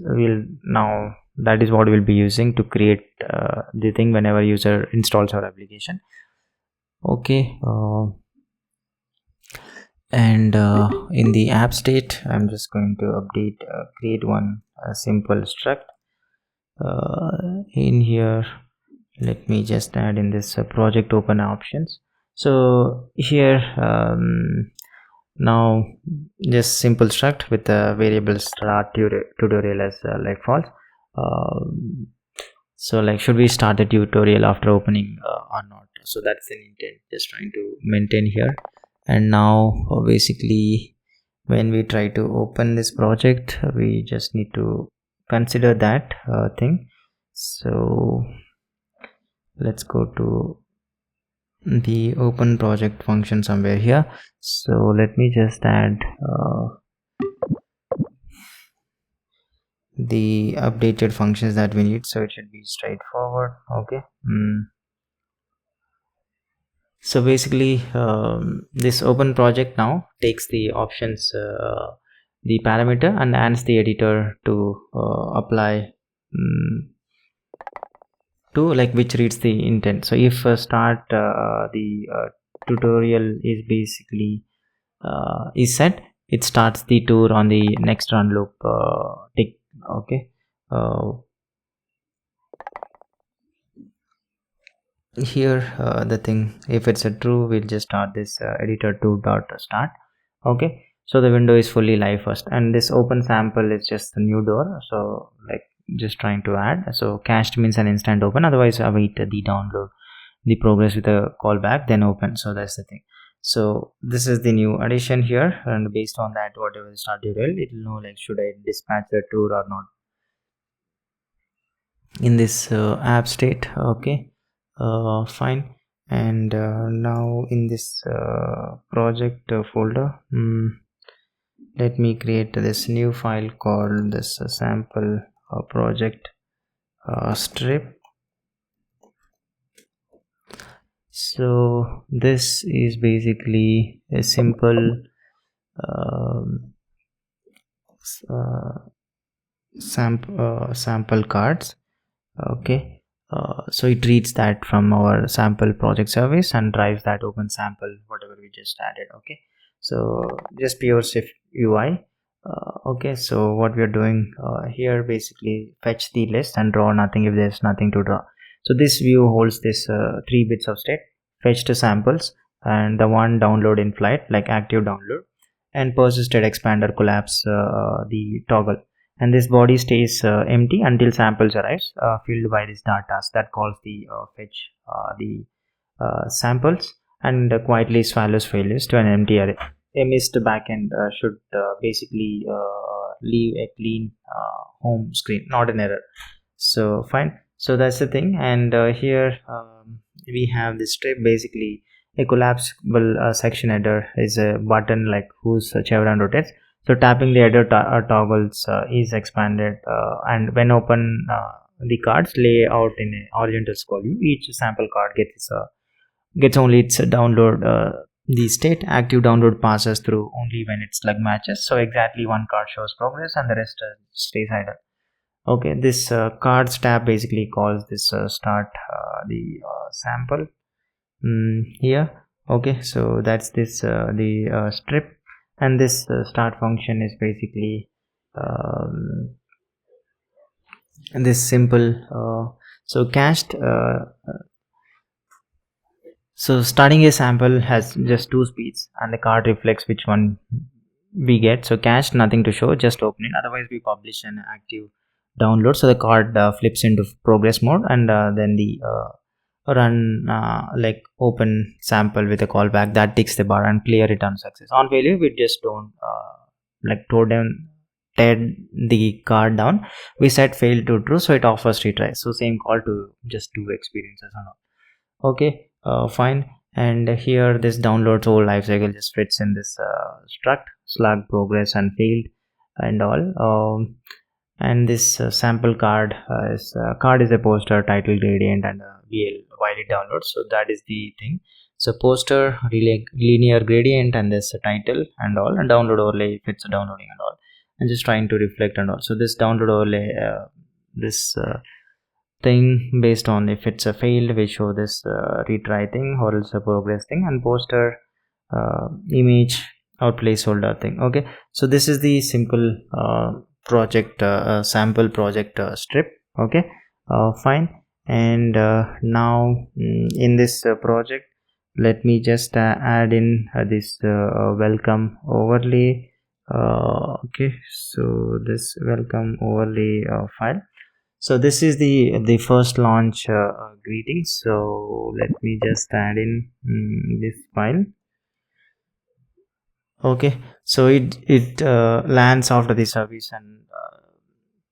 That is what we'll be using to create the thing whenever user installs our application. Okay, and in the app state, I'm just going to update create one simple struct, in here let me just add in this project open options. So here now just simple struct with the variable start tutorial as like false. So like should we start the tutorial after opening or not? So that's an intent, just trying to maintain here. And now basically when we try to open this project, we just need to consider that thing. So let's go to the open project function somewhere here. So let me just add the updated functions that we need, so it should be straightforward. Okay. So basically this open project now takes the options the parameter and adds the editor to apply to like which reads the intent. So if start the tutorial is basically is set, it starts the tour on the next run loop tick. Okay. Here the thing, if it's a true, we'll just start this editor to dot start. Okay, so the window is fully live first, and this open sample is just the new door. So like just trying to add, so cached means an instant open, otherwise await the download, the progress with a callback, then open. So that's the thing. So this is the new addition here, and based on that, whatever the start URL, it will know like should I dispatch the tour or not in this app state. Okay. Fine. And now in this project folder, let me create this new file called this sample project strip. So this is basically a simple sample cards. Okay. So it reads that from our sample project service and drives that open sample whatever we just added. Okay, so just pure Swift UI. Okay, so what we are doing here, basically fetch the list and draw nothing if there's nothing to draw. So this view holds this 3 bits of state, fetch to samples, and the one download in flight like active download, and persisted expander collapse the toggle. And this body stays empty until samples arrives filled by this data that calls the fetch the samples and quietly swallows failures to an empty array. A missed backend should basically leave a clean home screen, not an error. So fine, so that's the thing. And here we have this strip, basically a collapsible section header is a button like whose chevron rotates. So tapping the header toggles is expanded and when open the cards lay out in a horizontal scroll view. Each sample card gets only its download the state. Active download passes through only when its slug matches. So exactly one card shows progress and the rest stays idle. Okay, this cards tab basically calls this start the sample here. Okay, so that's this the strip. And this start function is basically this simple so cached so starting a sample has just 2 speeds and the card reflects which one we get. So cached, nothing to show, just open it, otherwise we publish an active download. So the card flips into progress mode, and then the run like open sample with a callback that ticks the bar and clear return success. On failure, we just don't like tear the card down, we set fail to true, so it offers retry. So same call to just 2 experiences or not. Okay, fine. And here this downloads whole lifecycle just fits in this struct slug progress and failed and all. And this sample card is a poster, title, gradient, and VL while it downloads. So that is the thing. So poster, linear gradient, and this title and all, and download overlay if it's downloading and all, and just trying to reflect and all. So this download overlay this thing based on if it's a failed, we show this retry thing or else a progress thing, and poster image or placeholder thing. Okay, so this is the simple project sample project strip. Okay, fine. And now in this project, let me just add in this welcome overlay. Okay, so this welcome overlay file. So this is the first launch greeting. So let me just add in this file. Okay, so it lands after the service and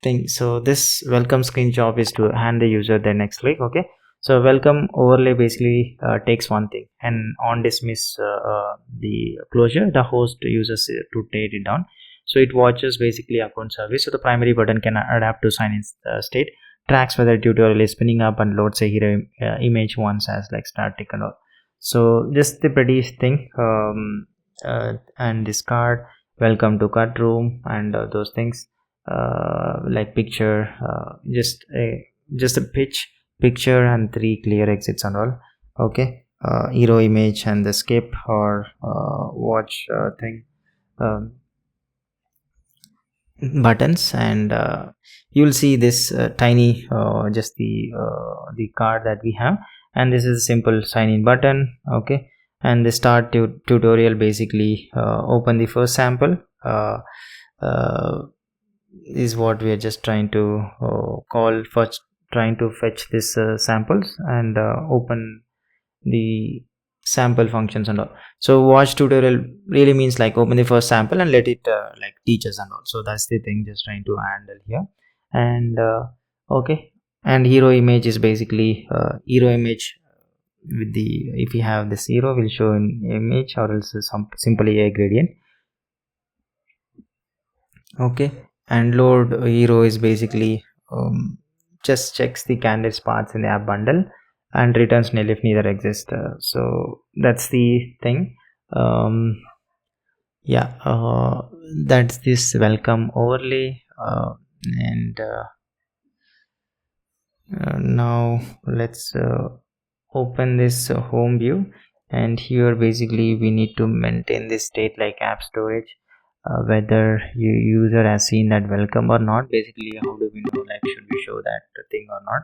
thing. So this welcome screen job is to hand the user the next click. Okay, so welcome overlay basically takes one thing, and on dismiss the closure, the host uses to take it down. So it watches basically account service. So the primary button can adapt to sign in state, tracks whether tutorial is spinning up, and loads a hero image once as like static and all. So just the pretty thing. And discard welcome to Cutroom and those things, like picture, just a picture and 3 clear exits and all. Okay, hero image and the skip or watch thing, buttons, and you'll see this tiny just the card that we have, and this is a simple sign in button. Okay, and the start tutorial basically open the first sample is what we are just trying to call first, trying to fetch this samples and open the sample functions and all. So watch tutorial really means like open the first sample and let it like teach us and all. So that's the thing just trying to handle here. And okay, and hero image is basically hero image with the, if you have this hero will show in image, or else some simply a gradient. Okay, and load hero is basically just checks the candidates paths in the app bundle and returns nil if neither exists. So that's the thing. Yeah, that's this welcome overlay. And now let's open this home view, and here basically we need to maintain this state like app storage, whether user has seen that welcome or not. Basically, how do we know, like should we show that thing or not,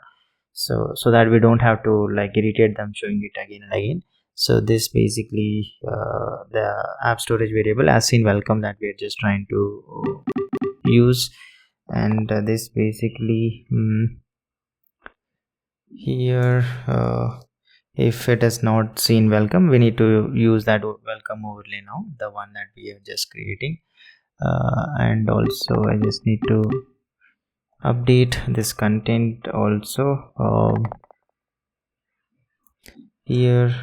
so that we don't have to like irritate them showing it again and again. So this basically the app storage variable as seen welcome that we are just trying to use. And this basically here if it has not seen welcome, we need to use that welcome overlay now, the one that we are just creating. And also I just need to update this content also. Here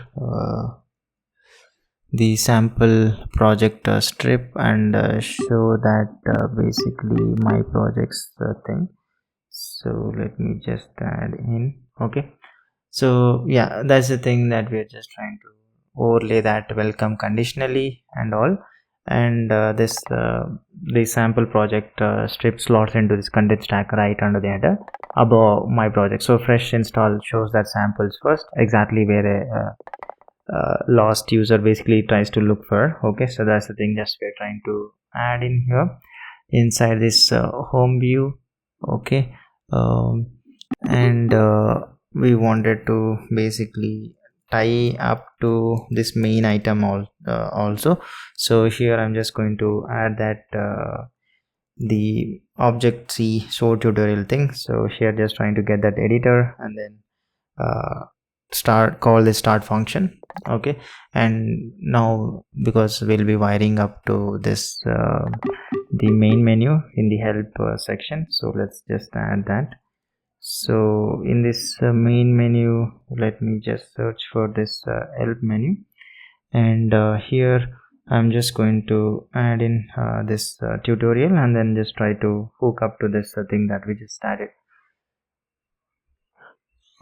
the sample project strip, and show that basically my projects thing. So let me just add in. Okay, so yeah, that's the thing that we're just trying to overlay that welcome conditionally and all. And this the sample project strip slots into this content stack right under the header above my project. So fresh install shows that samples first, exactly where a lost user basically tries to look for. Okay, so that's the thing just we're trying to add in here inside this home view. Okay, and we wanted to basically tie up to this main item also. So here I'm just going to add that the object C sort tutorial thing. So here just trying to get that editor, and then call the start function. Okay, and now because we'll be wiring up to this the main menu in the help section, so let's just add that. So in this main menu, let me just search for this help menu, and here I'm just going to add in this tutorial, and then just try to hook up to this thing that we just added.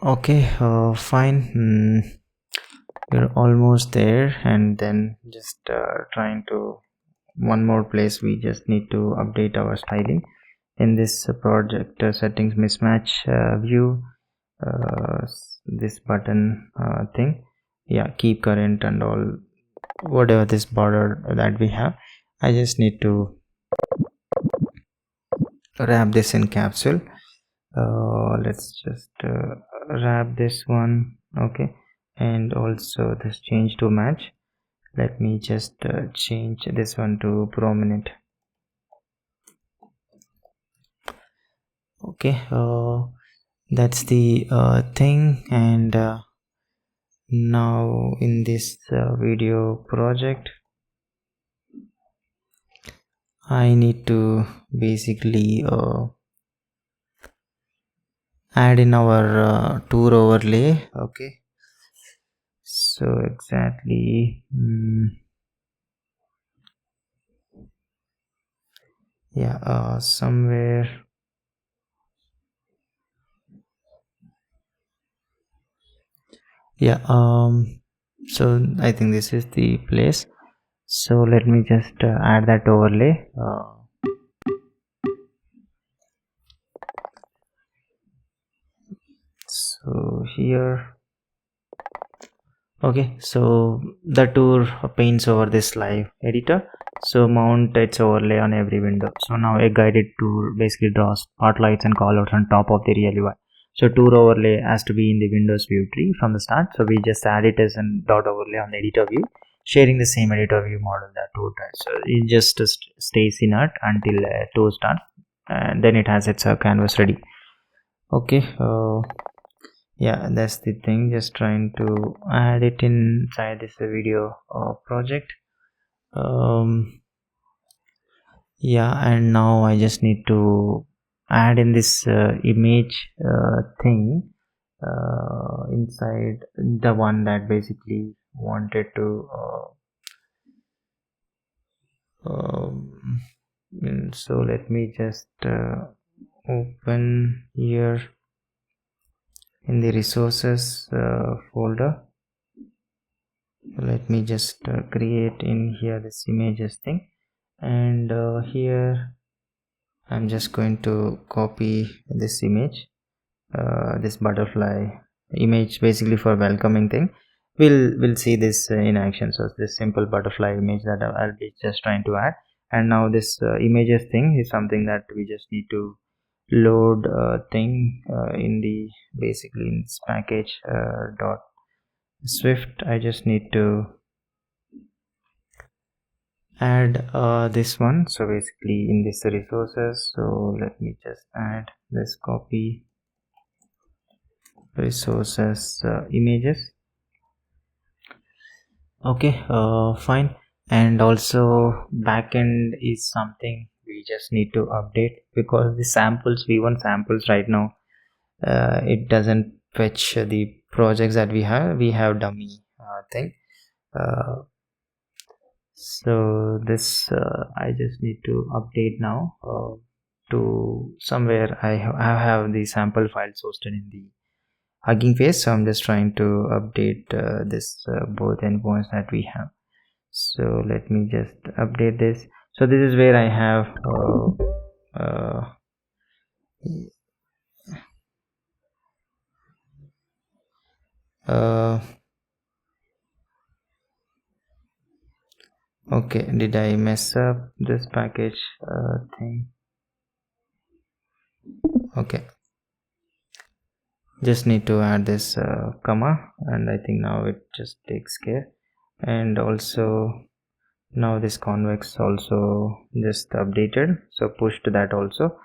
Okay, fine. We're almost there, and then just trying to one more place we just need to update our styling in this project settings mismatch view, this button thing. Yeah, keep current and all, whatever this border that we have. I just need to wrap this in capsule. Let's just wrap this one. Okay, and also this change to match. Let me just change this one to prominent. Okay, that's the thing. And now in this video project, I need to basically add in our tour overlay. Okay, so exactly yeah, somewhere, yeah, so I think this is the place. So let me just add that overlay. So here, okay, so the tour paints over this live editor, so mount its overlay on every window. So now a guided tour basically draws spotlights and callouts on top of the real UI. So tour overlay has to be in the Windows view tree from the start, so we just add it as a dot overlay on the editor view, sharing the same editor view model that tour does. So it just stays inert until tour starts, and then it has its canvas ready. Okay, yeah, that's the thing, just trying to add it inside this video project. Yeah, and now I just need to add in this image thing inside the one that basically wanted to so let me just open here in the resources folder. Let me just create in here this images thing, and here I'm just going to copy this image, this butterfly image, basically for welcoming thing. We'll see this in action. So this simple butterfly image that I'll be just trying to add, and now this images thing is something that we just need to load thing in the basically in this package dot swift. I just need to add this one. So basically in this resources, so let me just add this copy resources images. Okay, fine. And also backend is something we just need to update, because the samples, v1 samples right now, it doesn't fetch the projects that we have dummy thing. So this I just need to update now to somewhere I have the sample files hosted in the Hugging Face. So I'm just trying to update this both endpoints that we have. So let me just update this. So this is where I have okay, did I mess up this package thing? Okay, just need to add this comma, and I think now it just takes care. And also now this convex also just updated, so pushed that also,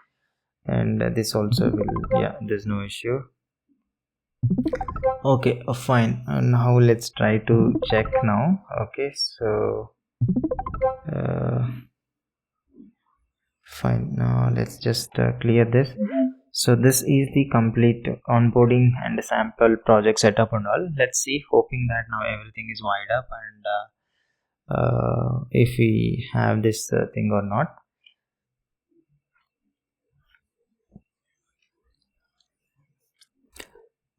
and this also will, yeah, there's no issue. Okay, fine. Now let's try to check now. Okay, so fine, now let's just clear this. So this is the complete onboarding and sample project setup and all. Let's see, hoping that now everything is wired up, and if we have this thing or not.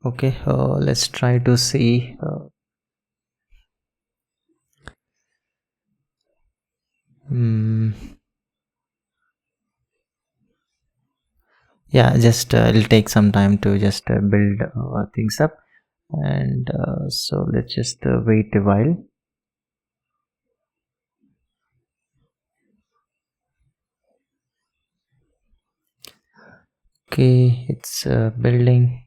Okay, let's try to see. Yeah, just it'll take some time to just build things up, and so let's just wait a while. Okay, it's building.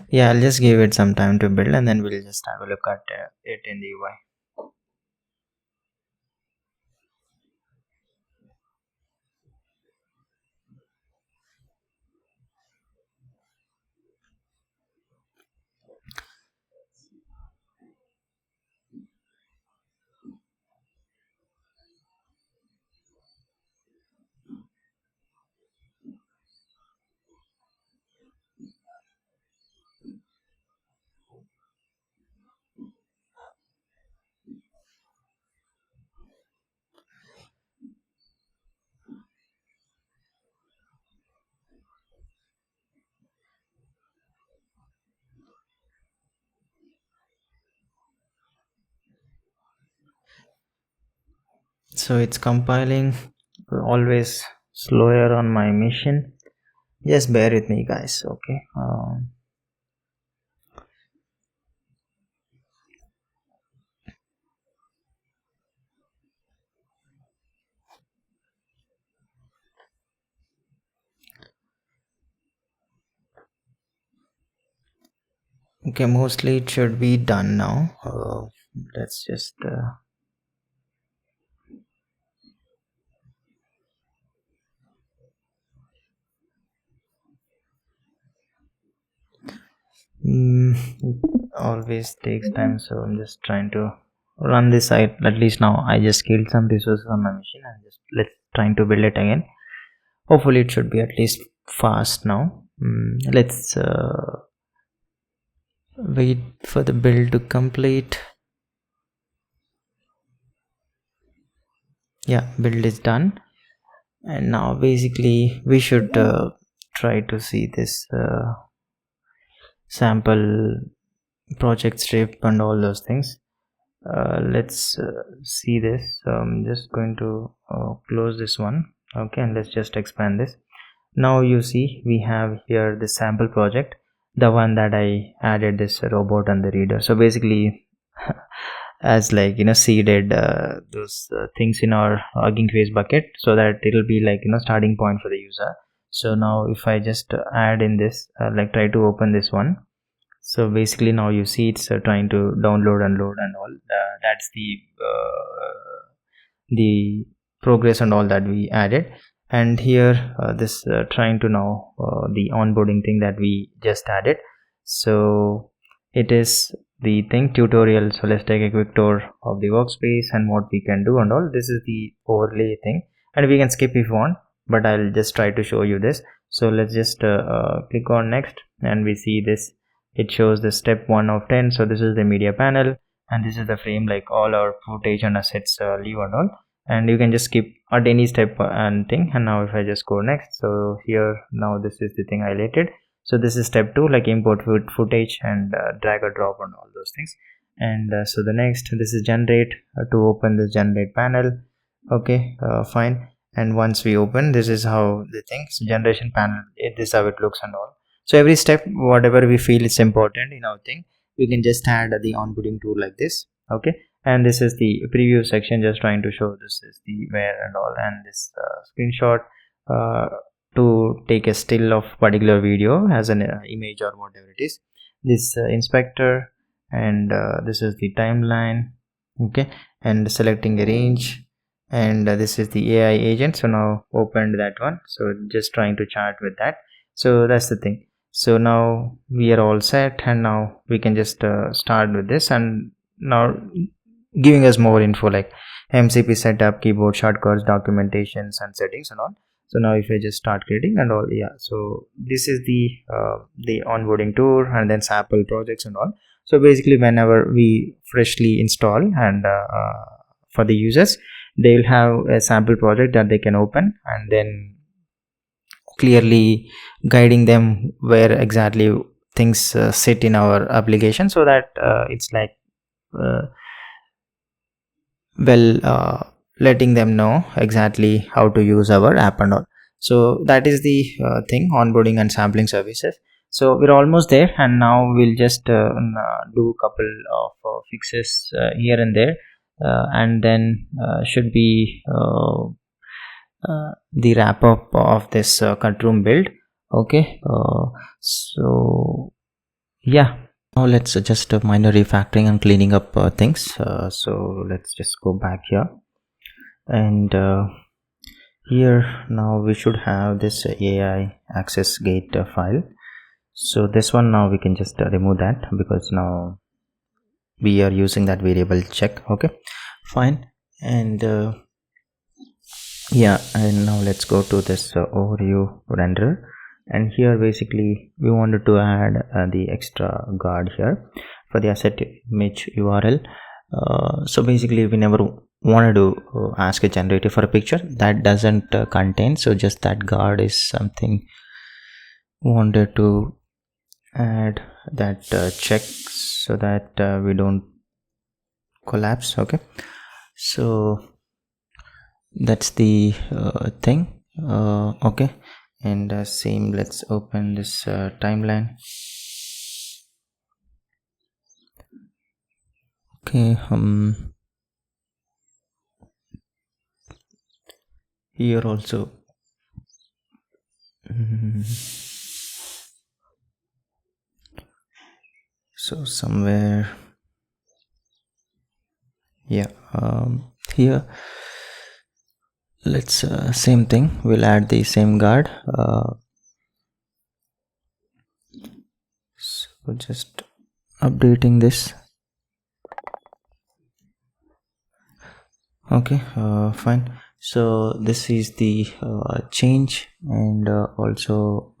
Yeah, I'll just give it some time to build, and then we'll just have a look at it in the UI. So it's compiling, always slower on my machine. Just bear with me, guys. Okay. Okay, mostly it should be done now. Let's just it always takes time, so I'm just trying to run this site. At least now I just killed some resources on my machine and just let's trying to build it again. Hopefully it should be at least fast now. Let's wait for the build to complete. Yeah, build is done, and now basically we should try to see this sample project strip and all those things. Let's see this. So I'm just going to close this one. Okay, and let's just expand this. Now you see we have here the sample project, the one that I added this robot and the reader. So basically as like seeded those things in our Hugging Face bucket, so that it'll be like starting point for the user. So now if I just add in this like try to open this one, so basically now you see it's trying to download and load and all. That's the progress and all that we added. And here this trying to now the onboarding thing that we just added. So it is the thing tutorial. So let's take a quick tour of the workspace and what we can do and all. This is the overlay thing, and we can skip if you want, but I'll just try to show you this. So let's just click on next, and we see this. It shows the step 1 of 10. So this is the media panel, and this is the frame, like all our footage and assets leave and all. And you can just skip at any step and thing. And now if I just go next, so here now this is the thing highlighted. So this is step 2, like import footage and drag or drop and all those things. And so the next, this is generate, to open this generate panel. Okay, fine. And once we open, this is how the things generation panel, this is how it looks and all. So every step, whatever we feel is important in our thing, we can just add the onboarding tool like this. Okay, and this is the preview section, just trying to show this is the where and all, and this screenshot to take a still of particular video as an image or whatever it is. This inspector, and this is the timeline. Okay, and selecting a range, and this is the AI agent. So now opened that one, so just trying to chat with that. So that's the thing. So now we are all set, and now we can just start with this, and now giving us more info like MCP setup, keyboard shortcuts, documentations and settings and all. So now if I just start creating and all, yeah, so this is the onboarding tour, and then sample projects and all. So basically whenever we freshly install, and for the users, they will have a sample project that they can open, and then clearly guiding them where exactly things sit in our application, so that it's like letting them know exactly how to use our app and all. So that is the thing, onboarding and sampling services. So we're almost there, and now we'll just do a couple of fixes here and there, and then should be the wrap up of this Cutroom build. Okay, so yeah, now let's just minor refactoring and cleaning up things. So let's just go back here, and here now we should have this AI access gate file. So this one, now we can just remove that, because now we are using that variable check. Okay, fine. And yeah, and now let's go to this overview renderer, and here basically we wanted to add the extra guard here for the asset image URL. So basically we never wanted to ask a generator for a picture that doesn't contain, so just that guard is something wanted to add that check, so that we don't collapse. Okay, so that's the thing. Okay, and same, let's open this timeline. Okay, here also so somewhere, yeah, here let's same thing, we'll add the same guard. So just updating this. Okay, fine. So this is the change, and also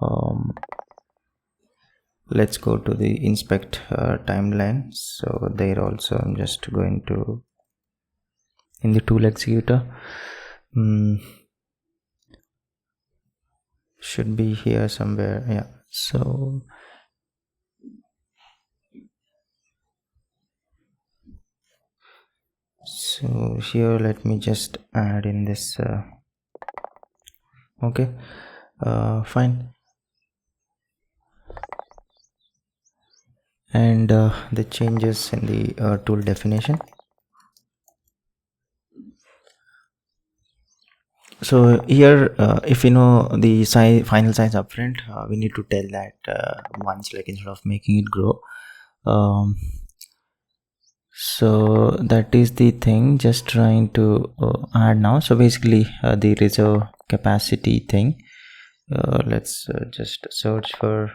let's go to the inspect timeline. So there also I'm just going to, in the tool executor, should be here somewhere. Yeah, so here let me just add in this okay, fine. And the changes in the tool definition. So here if you know the final size upfront, we need to tell that once, like instead of making it grow. So that is the thing, just trying to add now. So basically the reserve capacity thing, let's just search for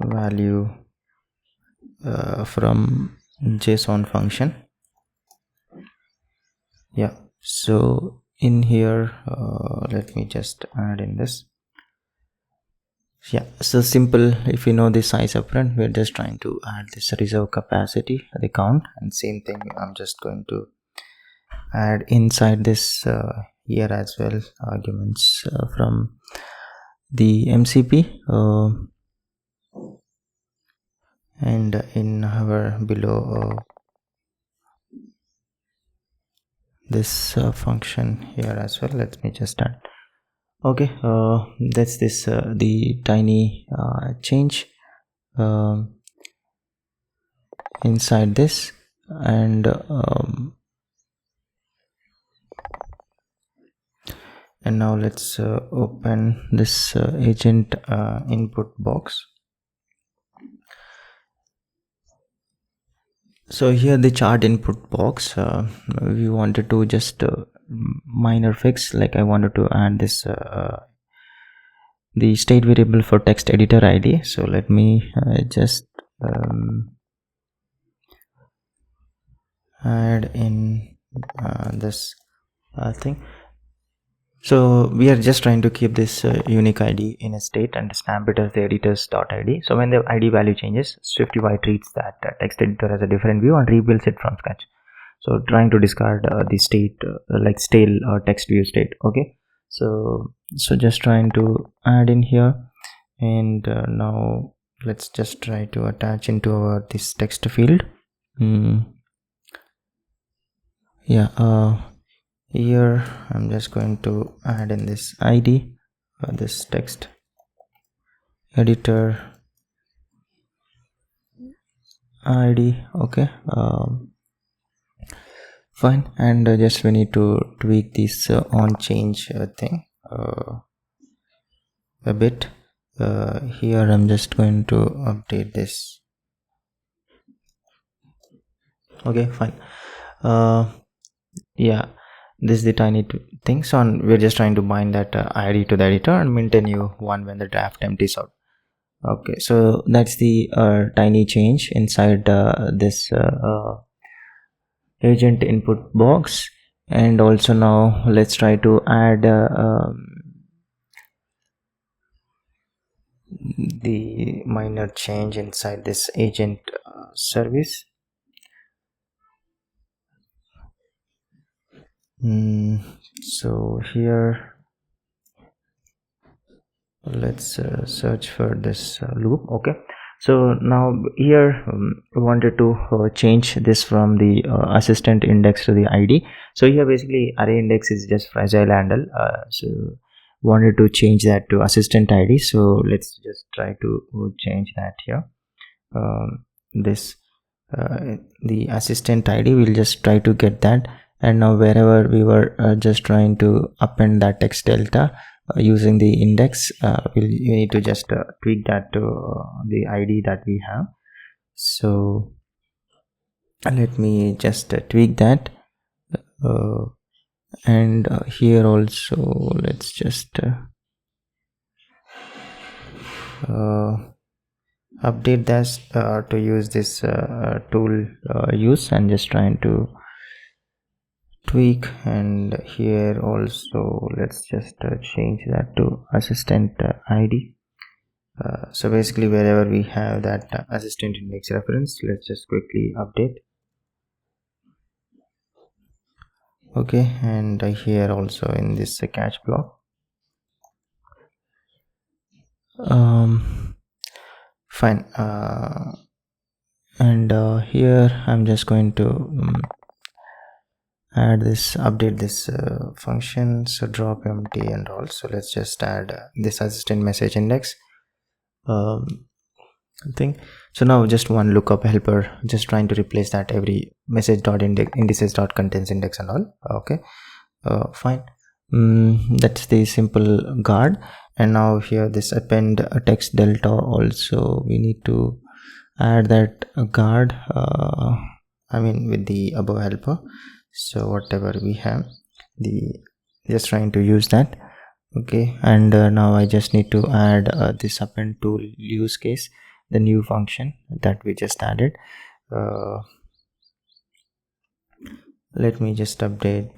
value from JSON function. Yeah, so in here let me just add in this. Yeah, so simple. If you know the size upfront, we're just trying to add this reserve capacity, the count, and same thing I'm just going to add inside this here as well, arguments from the MCP, and in our below this function here as well. Let me just add. Okay, that's this the tiny change inside this, and now let's open this agent input box. So here the chart input box, we wanted to just minor fix, like I wanted to add this the state variable for text editor ID. So let me just add in this thing. So we are just trying to keep this unique ID in a state and stamp it as the editors.id. So when the ID value changes, Swiftify treats that text editor as a different view and rebuilds it from scratch. So trying to discard the state like stale text view state. Okay, so just trying to add in here, and now let's just try to attach into our this text field. Here I'm just going to add in this ID, this text editor ID. Okay, fine. And just we need to tweak this on change thing a bit. Here I'm just going to update this. Okay, fine. Yeah, this is the tiny thing. So we're just trying to bind that ID to the editor and maintain new one when the draft empties out. Okay, so that's the tiny change inside this agent input box. And also now let's try to add the minor change inside this agent service. So here let's search for this loop. Okay, so now here we wanted to change this from the assistant index to the ID. So here basically array index is just fragile handle, so wanted to change that to assistant ID. So let's just try to change that here. The assistant ID, we'll just try to get that. And now wherever we were just trying to append that text delta using the index, we need to just tweak that to the ID that we have. So let me just tweak that, and here also let's just update this to use this tool use, and just trying to tweak. And here also let's just change that to assistant ID. So basically wherever we have that assistant index reference, let's just quickly update. Okay, and here also in this catch block, fine. And here I'm just going to add this, update this function. So drop empty, and also let's just add this assistant message index thing. So now just one lookup helper, just trying to replace that every message dot indices dot contains index and all. Okay, fine. That's the simple guard. And now here this append text delta, also we need to add that guard, I mean with the above helper. So whatever we have, just trying to use that. Okay, and now I just need to add this append tool use case, the new function that we just added. Let me just update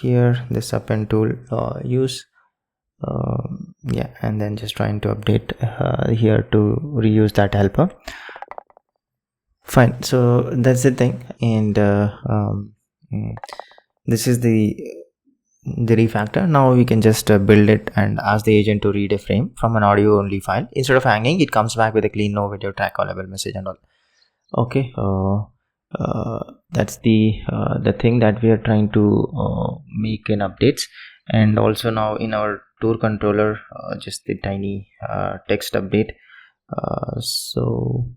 here this append tool use, yeah, and then just trying to update here to reuse that helper. Fine, so that's the thing. And this is the refactor. Now we can just build it and ask the agent to read a frame from an audio only file. Instead of hanging, it comes back with a clean no video track callable message and all. Okay, that's the thing that we are trying to make in updates. And also now in our tour controller, just the tiny text update. So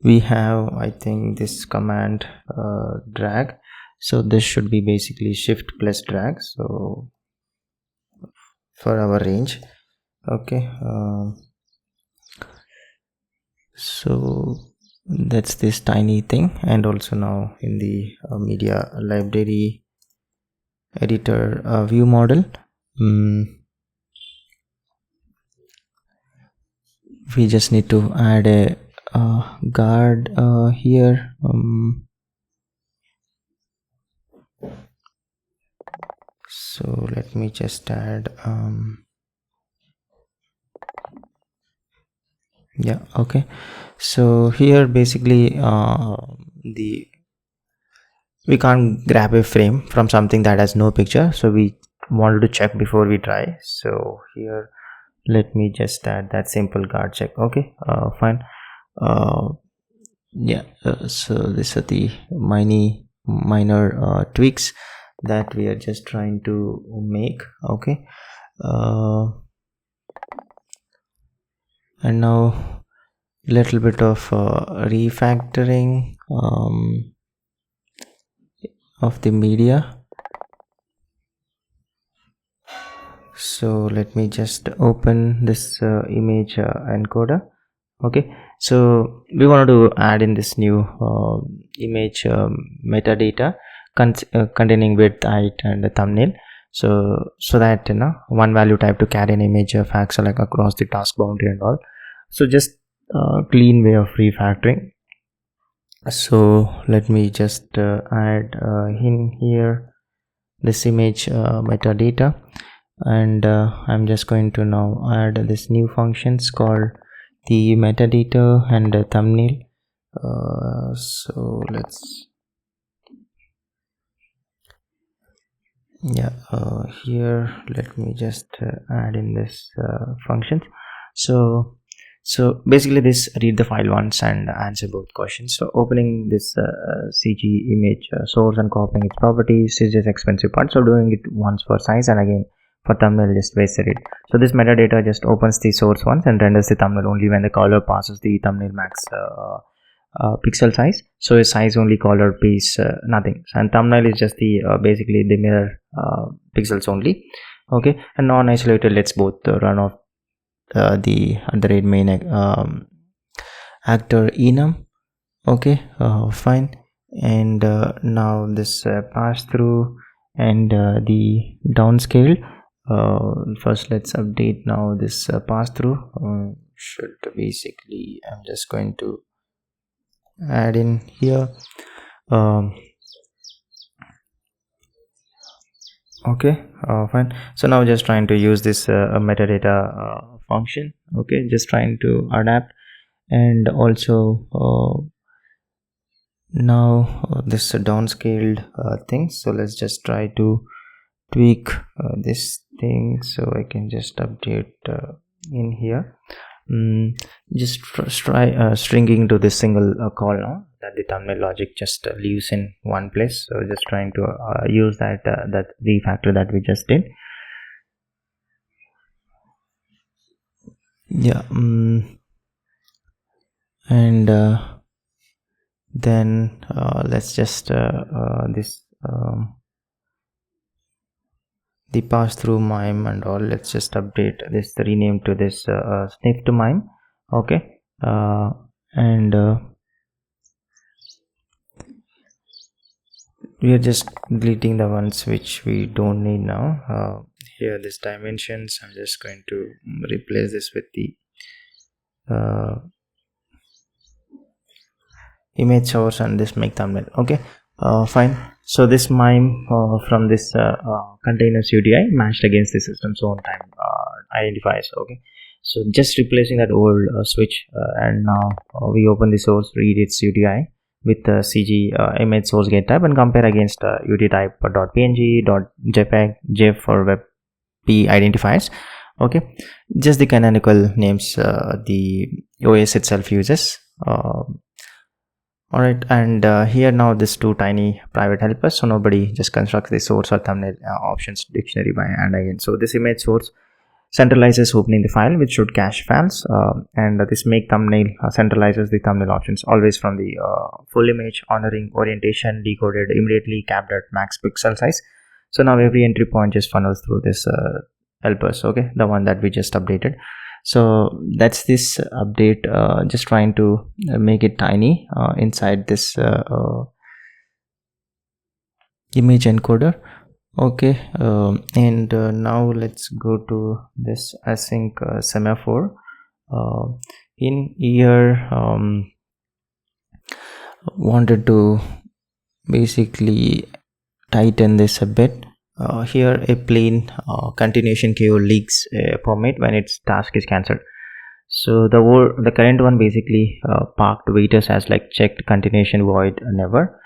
we have, I think, this command drag. So this should be basically shift plus drag, so for our range. Okay, so that's this tiny thing. And also now in the media library editor view model, we just need to add a guard here. So let me just add yeah, okay. So here basically we can't grab a frame from something that has no picture, so we wanted to check before we try. So here let me just add that simple guard check. Okay, fine. Yeah, so these are the minor tweaks that we are just trying to make. Okay, and now little bit of refactoring of the media. So let me just open this image encoder. Okay, so we wanted to add in this new image metadata containing width, height, and the thumbnail. So that one value type to carry an image facts like across the task boundary and all. So just clean way of refactoring. So let me just add in here this image metadata, and I'm just going to now add this new functions called the metadata and the thumbnail. So let's here let me just add in this functions. So basically this read the file once and answer both questions. So opening this CG image source and copying its properties is just expensive part, so doing it once for size and again for thumbnail just waste it. So this metadata just opens the source once and renders the thumbnail only when the caller passes the thumbnail max pixel size. So a size only caller pays nothing, and thumbnail is just the basically the mirror pixels only. Okay, and non-isolated lets both run off the @main actor enum. Okay, fine. And now this pass through and the downscale. First let's update now this pass through. Should basically I'm just going to add in here. Okay, fine. So now just trying to use this metadata function. Okay, just trying to adapt, and also now this downscaled thing. So let's just try to tweak this thing, so I can just update in here. Just try stringing to this single call now that the thumbnail logic just leaves in one place. So just trying to use that that refactor that we just did. Yeah, and then let's just this the pass through mime and all, let's just update this rename to this sniff to mime. Okay, and we are just deleting the ones which we don't need now. Here this dimensions, I'm just going to replace this with the image source and this make thumbnail. Okay, fine. So this mime from this containers UDI matched against the system's own time identifiers. Okay, so just replacing that old switch, and now we open the source, read its UDI with the CG image source get type and compare against UD type .png, .jpeg, GIF or WebP identifiers. Okay, just the canonical names the OS itself uses. Alright, and here now this two tiny private helpers, so nobody just constructs the source or thumbnail options dictionary by hand again. So this image source centralizes opening the file, which should cache files, and this make thumbnail centralizes the thumbnail options always from the full image, honoring orientation, decoded immediately, capped at max pixel size. So now every entry point just funnels through this helpers. Okay, the one that we just updated. So that's this update, just trying to make it tiny inside this image encoder. Okay, and now let's go to this async semaphore. In here wanted to basically tighten this a bit. Here a plain continuation KO leaks a permit when its task is cancelled. So the current one basically parked waiters as like checked continuation void never,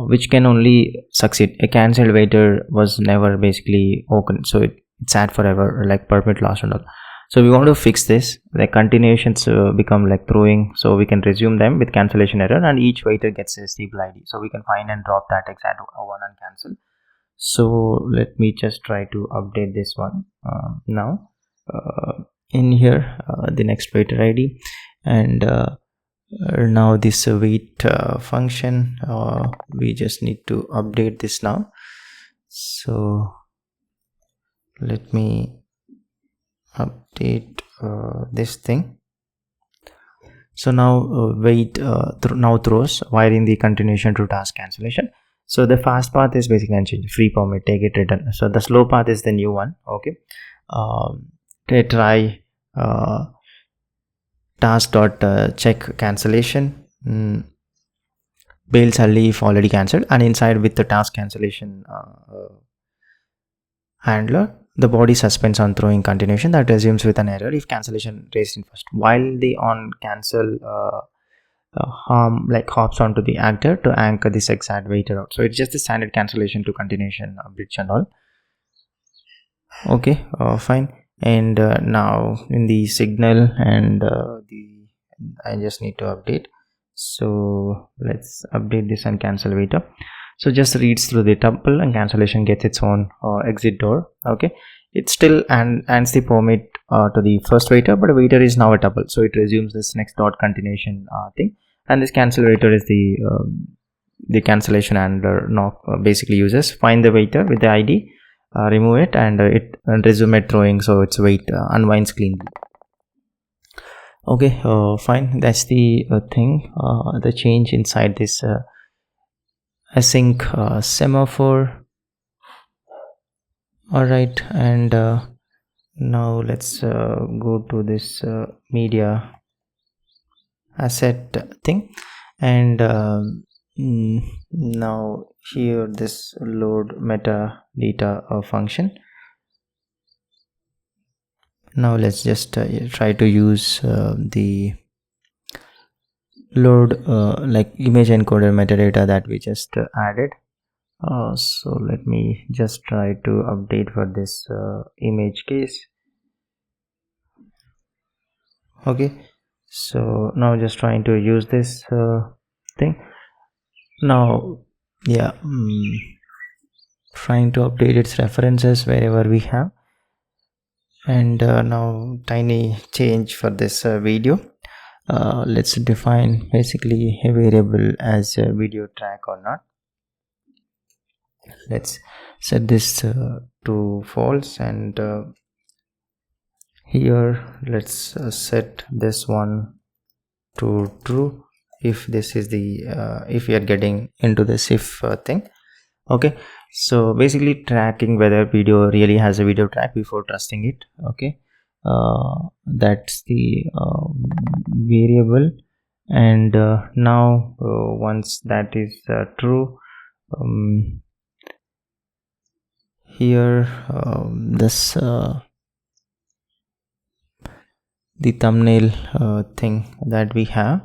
which can only succeed. A cancelled waiter was never basically open, so it's sad forever, like permit lost and all. So we want to fix this. The continuations become like throwing, so we can resume them with cancellation error, and each waiter gets a stable ID. So we can find and drop that exact one and cancel. So let me just try to update this one now. In here, the next waiter ID, and now this wait function, we just need to update this now. So let me update this thing. So now wait now throws while in the continuation to task cancellation. So the fast path is basically unchanged, free permit, take it, return. So the slow path is the new one. Okay, try task dot check cancellation, bails early if already cancelled, and inside with the task cancellation handler, the body suspends on throwing continuation that resumes with an error if cancellation raised in first, while the on cancel harm like hops onto the actor to anchor this exact waiter out. So it's just the standard cancellation to continuation bridge and all. Okay, fine. And now in the signal and I just need to update. So let's update this and cancel waiter. So just reads through the tuple and cancellation gets its own exit door. Okay, it still ends the permit to the first waiter, but waiter is now a tuple, so it resumes this next dot continuation thing. And this cancel waiter is the cancellation handler basically uses find the waiter with the ID, remove it, and it resume it throwing, so its wait unwinds cleanly. Okay, fine. That's the thing. The change inside this async semaphore. Alright, and now let's go to this media asset thing, and now here this load metadata function. Now let's just try to use the load like image encoder metadata that we just added. So let me just try to update for this image case. Okay, so now just trying to use this thing now. Yeah, trying to update its references wherever we have. And now tiny change for this video. Let's define basically a variable as a video track or not. Let's set this to false, and here let's set this one to true if this is the if we are getting into this if thing. Okay, so basically tracking whether video really has a video track before trusting it. Okay, that's the variable, and now once that is true, here this the thumbnail thing that we have,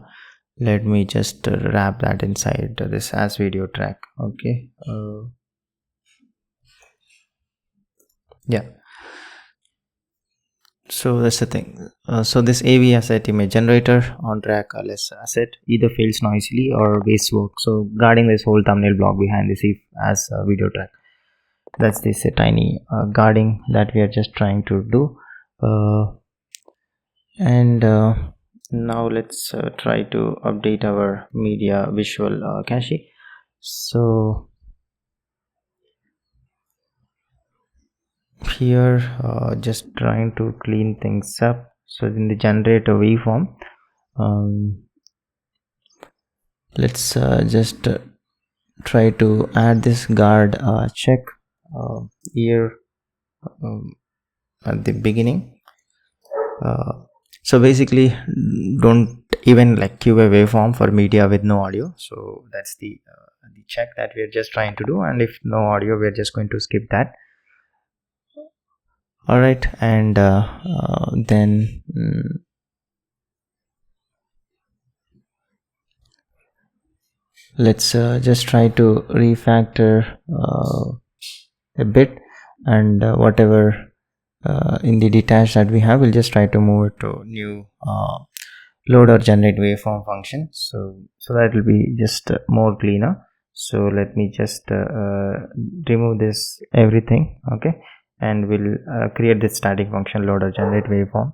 let me just wrap that inside this as video track. Okay, yeah, so that's the thing. So this AV asset image generator on track less asset either fails noisily or wastes work, so guarding this whole thumbnail block behind this if as a video track. That's this tiny guarding that we are just trying to do. And now let's try to update our media visual cache. So here just trying to clean things up. So in the generator waveform, let's just try to add this guard check here at the beginning. So basically don't even like cue a waveform for media with no audio. So that's the check that we are just trying to do, and if no audio we are just going to skip that. All right, and then let's just try to refactor a bit, and whatever in the detached that we have, we'll just try to move it to new load or generate waveform function. So that will be just more cleaner. So let me just remove this everything, okay, and we'll create this static function load or generate waveform.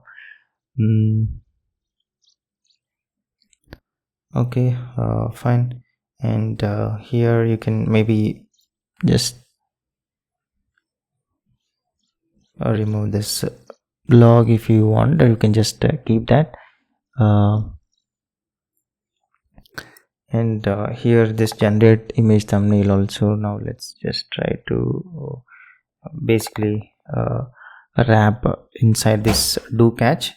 Okay, fine. And here you can maybe just remove this log if you want, or you can just keep that. And here this generate image thumbnail also. Now let's just try to basically wrap inside this do catch.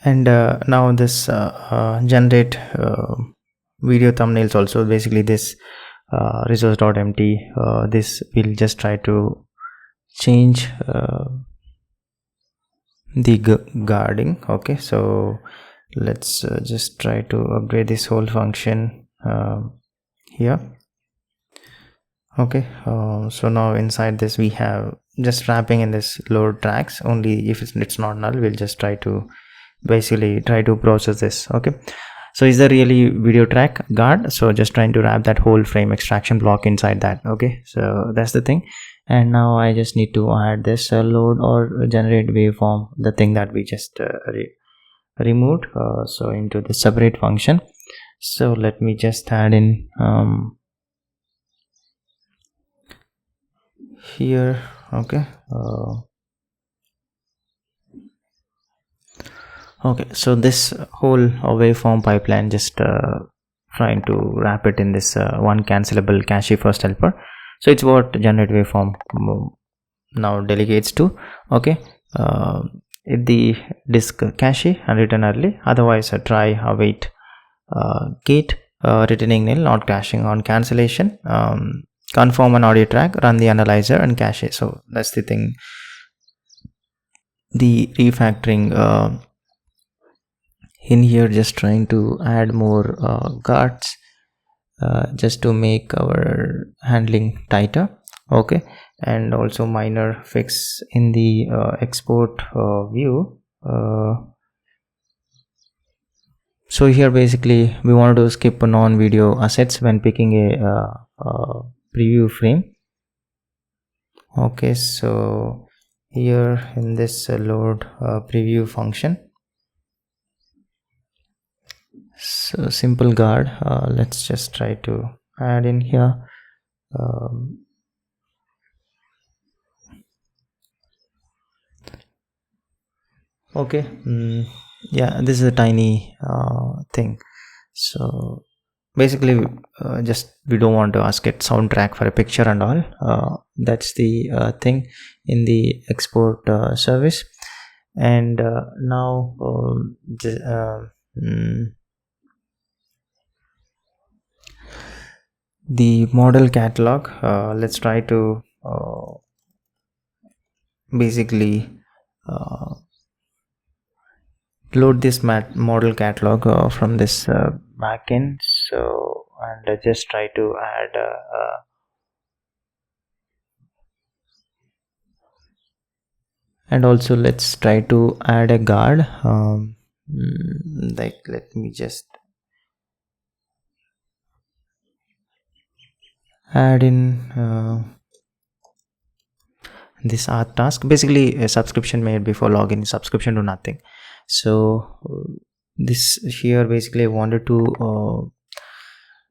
And now this generate video thumbnails also, basically this resource.empty, this will just try to change the guarding. Okay, so let's just try to upgrade this whole function here. Okay, so now inside this we have just wrapping in this load tracks. Only if it's not null, we'll just try to basically try to process this. Okay, so is there really video track guard? So just trying to wrap that whole frame extraction block inside that. Okay, so that's the thing. And now I just need to add this load or generate waveform, the thing that we just removed, so into the separate function. So let me just add in here. Okay, okay, so this whole waveform pipeline, just trying to wrap it in this one cancelable cache first helper. So it's what generate waveform now delegates to. Okay, the disk cache and return early, otherwise try await gate returning nil, not caching on cancellation, confirm an audio track, run the analyzer and cache. So that's the thing, the refactoring in here, just trying to add more guards just to make our handling tighter. Okay, and also minor fix in the export view. So here basically we want to skip non-video assets when picking a preview frame. Okay, so here in this load preview function, so simple guard, let's just try to add in here. Okay, yeah, this is a tiny thing. So basically just we don't want to ask it soundtrack for a picture and all. That's the thing in the export service. And now the model catalog, let's try to basically load this model catalog from this backend. So, and just try to add and also let's try to add a guard, like let me just add in this art task, basically a subscription made before login, subscription to nothing. So this here basically I wanted to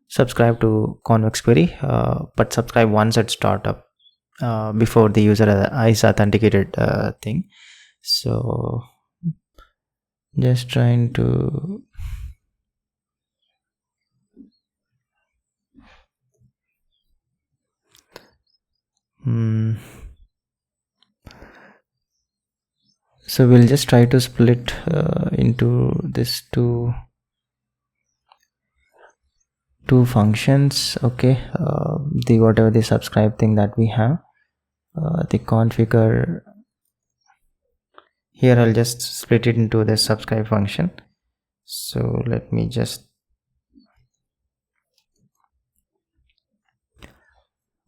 subscribe to convex query, but subscribe once at startup before the user is authenticated thing. So just trying to so we'll just try to split into this two functions. Okay, the whatever the subscribe thing that we have, the configure, here I'll just split it into the subscribe function. So let me just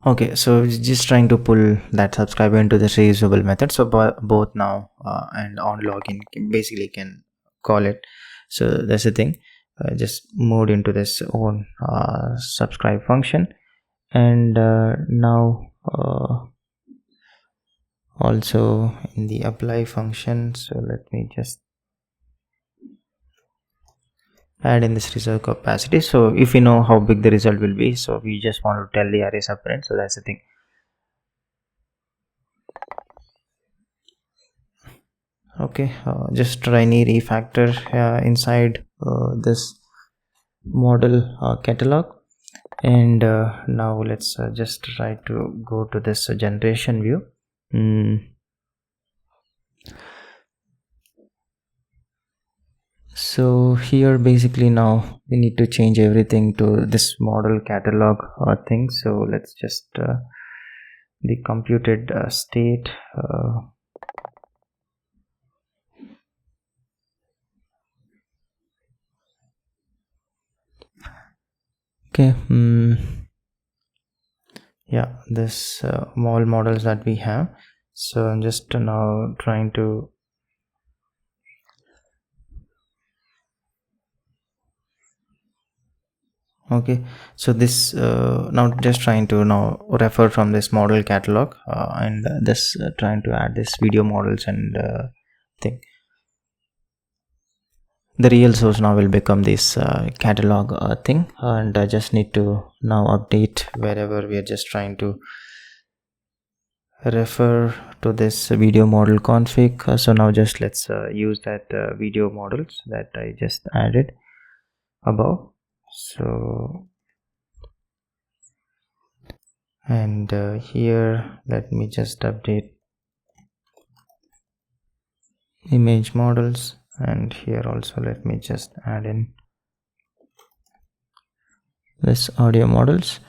Okay, so just trying to pull that subscriber into this reusable method. So both now and on login basically can call it. So that's the thing. Just moved into this own subscribe function, and now also in the apply function. So let me just add in this result capacity. So if we know how big the result will be, so we just want to tell the array subparent. So that's the thing. Okay, just try any refactor inside this model catalog, and now let's just try to go to this generation view. So here basically now we need to change everything to this model catalog thing. So let's just the computed state okay. Yeah, this all models that we have. So I'm just now trying to okay, so this now just trying to now refer from this model catalog and this trying to add this video models and thing. The real source now will become this catalog thing, and I just need to now update wherever we are just trying to refer to this video model config. So now just let's use that video models that I just added above. So and here let me just update image models, and here also let me just add in this audio models.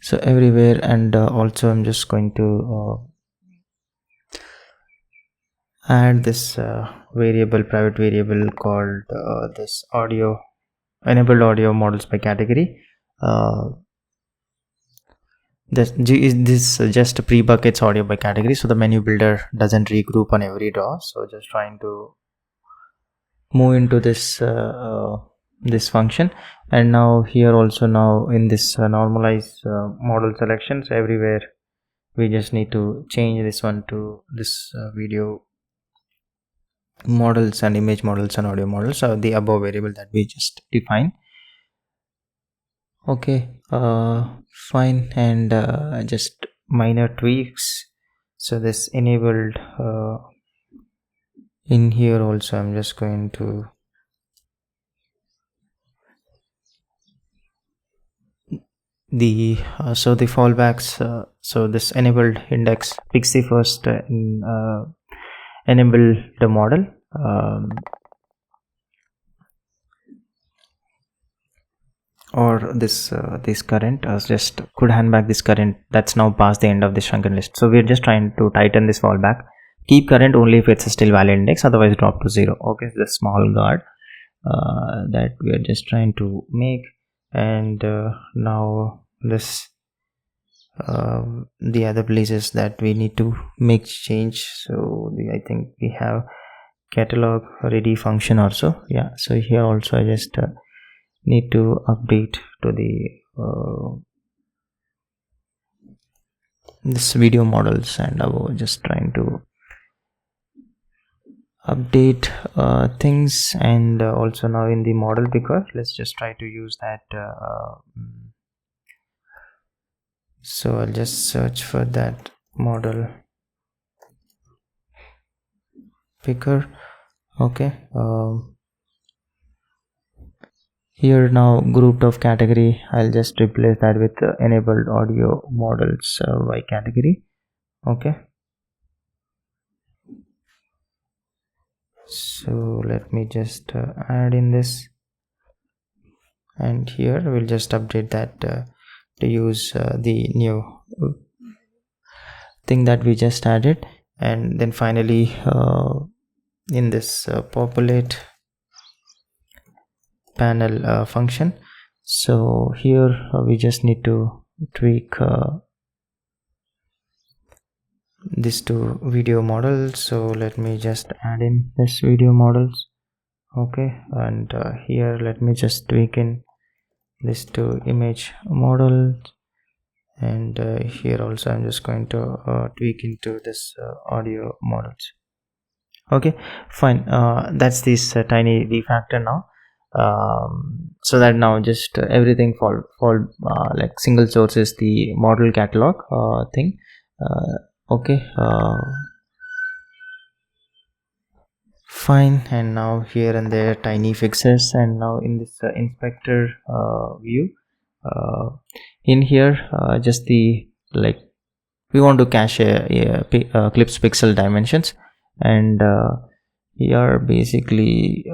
So everywhere, and also I'm just going to add this private variable called this audio enabled audio models by category. This is just pre-buckets audio by category, so the menu builder doesn't regroup on every draw. So just trying to move into this this function, and now here also now in this normalize model selections everywhere we just need to change this one to this video models and image models and audio models, so the above variable that we just defined. Okay, fine, and just minor tweaks. So this enabled in here also I'm just going to the so the fallbacks, so this enabled index picks the first enable the model, or this current just could hand back this current that's now past the end of the shrunken list. So we're just trying to tighten this fallback, keep current only if it's a still valid index, otherwise drop to 0. Okay, the small guard that we are just trying to make, and now this the other places that we need to make change. So I think we have catalog ready function also. Yeah, so here also I just need to update to the this video models, and I was just trying to update things, and also now in the model picker let's just try to use that so I'll just search for that model picker. Okay, here now grouped of category, I'll just replace that with enabled audio models by category. Okay, so let me just add in this, and here we'll just update that to use the new thing that we just added, and then finally in this populate panel function, So here we just need to tweak this to video model. So let me just add in this video models. Okay, and here let me just tweak in this to image model, and here also I'm just going to tweak into this audio models. Okay, fine. That's this tiny refactor now. So that now just everything fall like single source is the model catalog thing. Okay, fine. And now here and there tiny fixes, and now in this inspector view, in here just the like we want to cache clips pixel dimensions, and here basically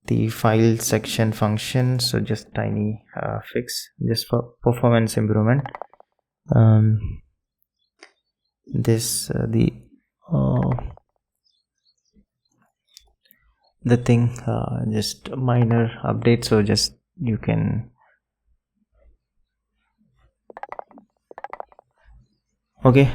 the file section function. So just tiny fix just for performance improvement. This the thing just minor update, so just you can okay.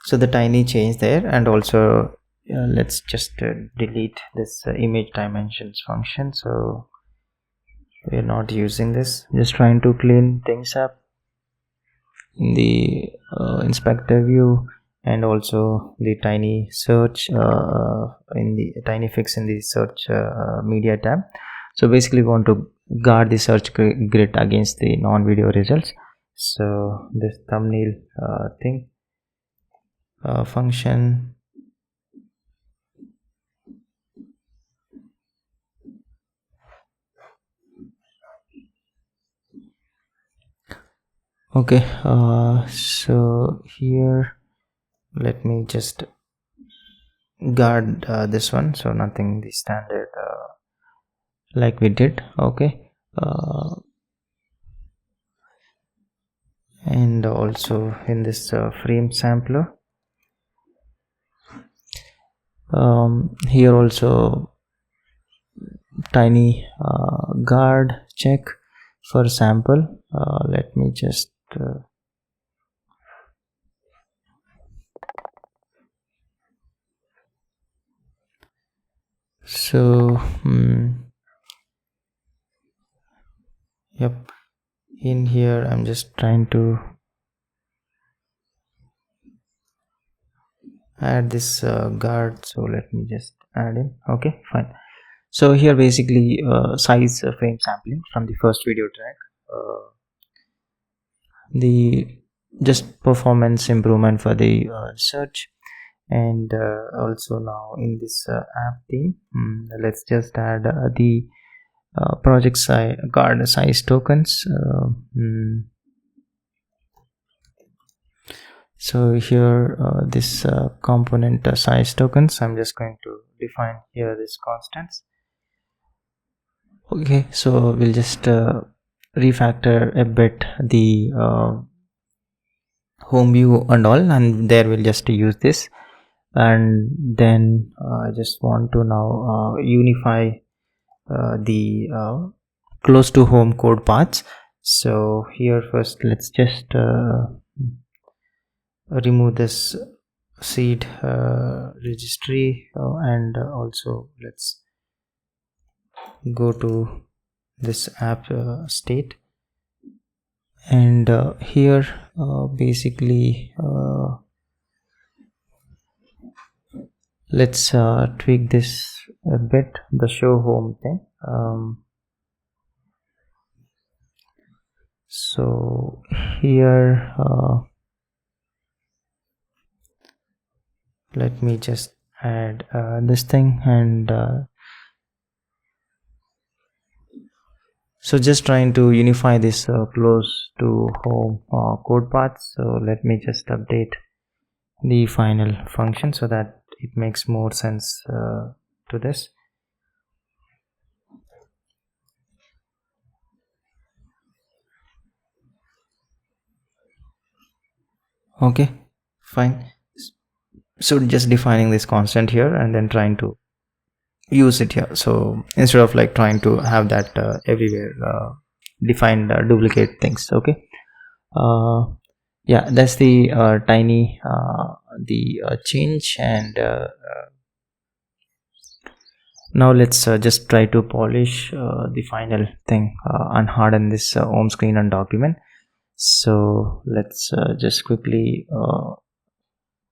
So the tiny change there, and also let's just delete this image dimensions function. So we're not using this, just trying to clean things up in the inspector view, and also the tiny search in the tiny fix in the search media tab. So basically we want to guard the search grid against the non-video results. So this thumbnail thing function, okay. So here let me just guard this one, so nothing the standard like we did. Okay, and also in this frame sampler, here also tiny guard check for sample. Let me just so yep, in here I'm just trying to add this guard, so let me just add in. Okay, fine. So here basically size frame sampling from the first video track, the just performance improvement for the search, and also now in this app theme, let's just add the project size guard size tokens. So here this component size tokens, I'm just going to define here this constants. Okay, so we'll just refactor a bit the home view and all, and there we'll just use this. And then I just want to now unify the close to home code paths. So here first let's just remove this seed registry, and also let's go to this app state, and here basically let's tweak this a bit, the show home thing. So here let me just add this thing, and so just trying to unify this close to home code paths. So let me just update the final function so that it makes more sense to this. Okay, fine. So just defining this constant here and then trying to use it here. So instead of like trying to have that everywhere defined duplicate things. Okay, yeah, that's the tiny change. And now let's just try to polish the final thing and harden this home screen and document. So let's just quickly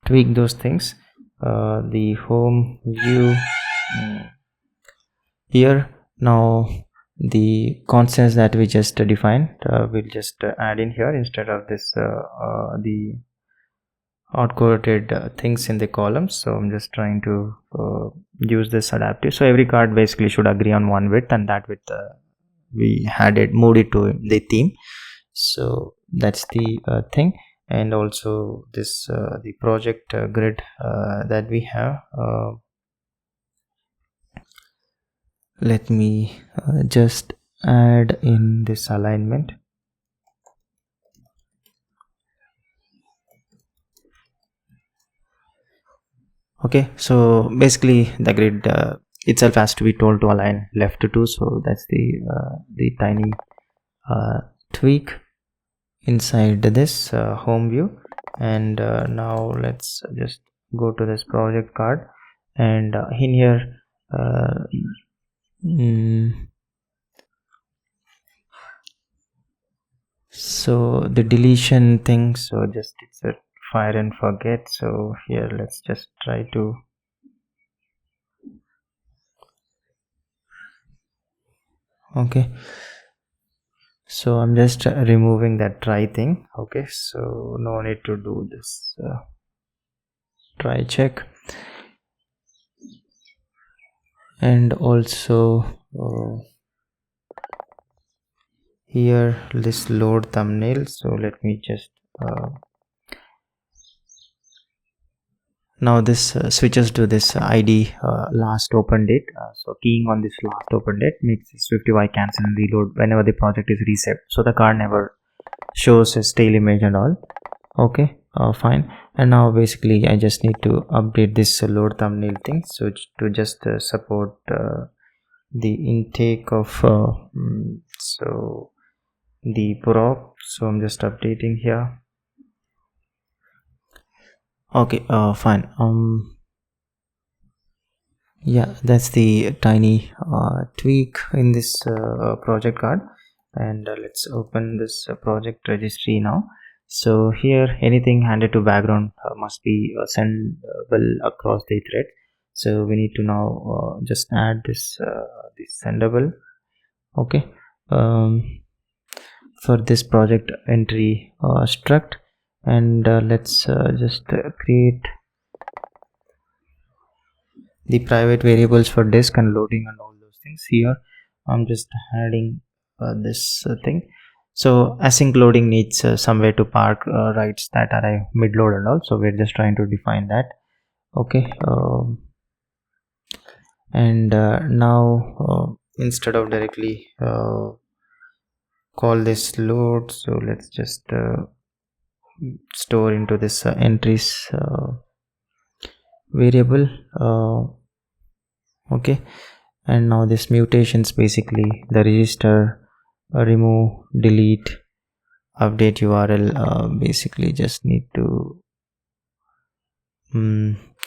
tweak those things. The home view here. Now the constants that we just defined, we'll just add in here instead of this the hard-coded things in the columns. So I'm just trying to use this adaptive. So every card basically should agree on one width, and that width we had it moved it to the theme. So that's the thing. And also this the project grid that we have. Let me just add in this alignment. Okay, so basically the grid itself has to be told to align left to 2. So that's the tiny tweak inside this home view. And now let's just go to this project card, and in here so the deletion thing, so just it's a fire and forget. So here let's just try to okay, so I'm just removing that try thing. Okay, so no need to do this try check. And also here this load thumbnail. So let me just now this switches to this id last open date. So keying on this last open date makes this 50y cancel and reload whenever the project is reset, so the card never shows a stale image and all. Okay, fine. And now basically I just need to update this load thumbnail thing, so to just support the intake of so the prop. So I'm just updating here. Okay, fine. Yeah, that's the tiny tweak in this project card. And let's open this project registry now. So here anything handed to background must be sendable across the thread. So we need to now just add this sendable. Okay, for this project entry struct. And let's just create the private variables for disk and loading and all those things. Here I'm just adding this thing. So async loading needs somewhere to park writes that arrive mid load and all, so we're just trying to define that. Okay, and now instead of directly call this load, so let's just store into this entries variable. Okay, and now this mutations, basically the register remove, delete, update URL basically just need to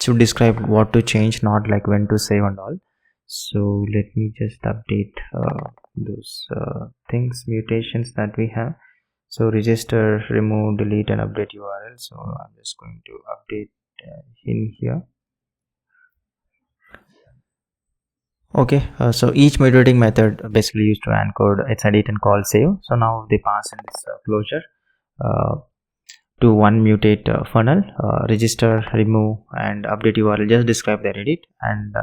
should describe what to change, not like when to save and all. So let me just update those things, mutations that we have. So register, remove, delete and update URL. So I'm just going to update in here. Okay, so each mutating method basically used to encode its edit and call save. So now they pass in this closure to one mutate funnel, register, remove and update URL just describe their edit, and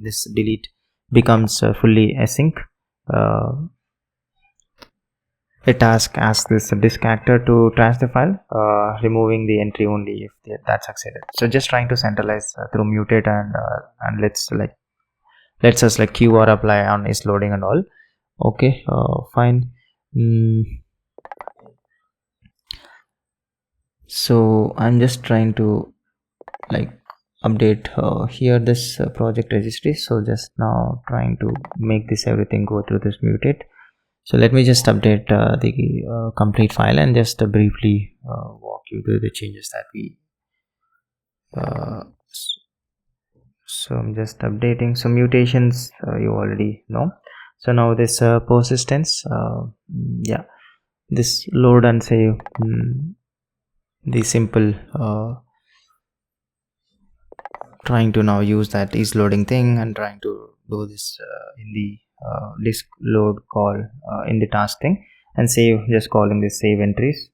this delete becomes fully async. A task asks this disk actor to trash the file, removing the entry only if that's succeeded. So just trying to centralize through mutate and let's us like queue or apply on is loading and all. Okay, fine. So I'm just trying to like update here this project registry. So just now trying to make this everything go through this mutate. So let me just update the complete file and just briefly walk you through the changes that we so I'm just updating. So mutations you already know. So now this persistence, yeah, this load and save, the simple trying to now use that is loading thing and trying to do this in the disk load call in the task thing, and save, just calling this save entries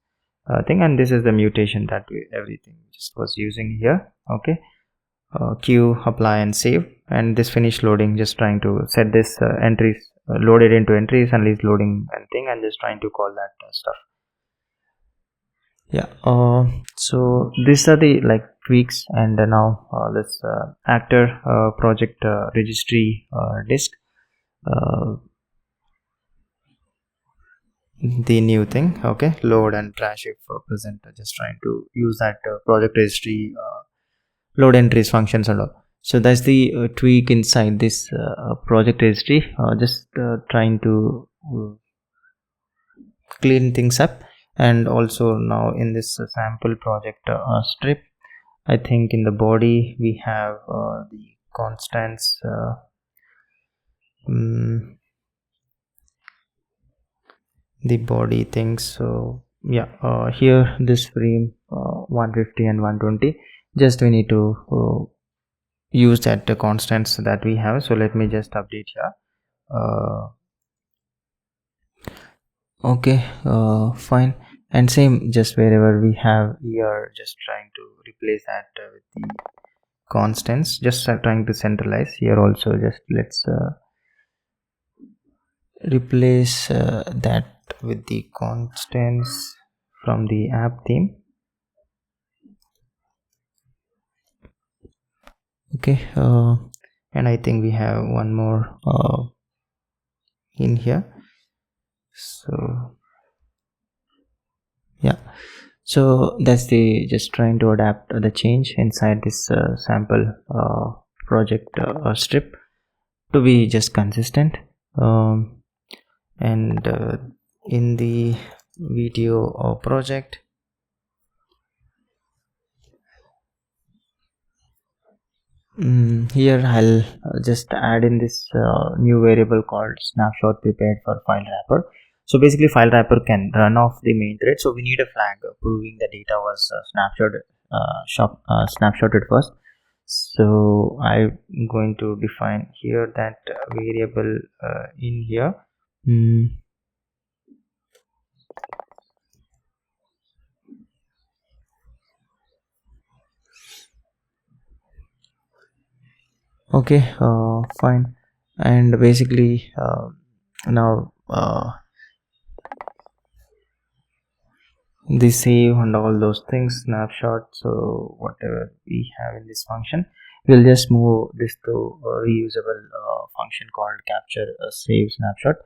thing. And this is the mutation that everything just was using here. Okay, queue, apply and save, and this finish loading, just trying to set this entries loaded into entries and least loading and thing, and just trying to call that stuff. Yeah, so these are the like tweaks. And now this actor project registry disk, the new thing. Okay, load and trash if present, just trying to use that project registry load entries functions and all. So that's the tweak inside this project registry, just trying to clean things up. And also now in this sample project strip, I think in the body we have the constants, the body things. So yeah, here this frame 150 and 120, just we need to use that constants that we have. So let me just update here. Okay, fine. And same, just wherever we have here, just trying to replace that with the constants, just trying to centralize here also. Just let's replace that with the constants from the app theme. Okay, and I think we have one more in here. So yeah, so that's the just trying to adapt the change inside this sample project strip to be just consistent. And in the video project, here I'll just add in this new variable called snapshot prepared for file wrapper. So basically file wrapper can run off the main thread, so we need a flag proving the data was snapshotted first. So I'm going to define here that variable in here. Okay, fine. And basically now the save and all those things, snapshot, so whatever we have in this function, we'll just move this to a reusable function called capture save snapshot,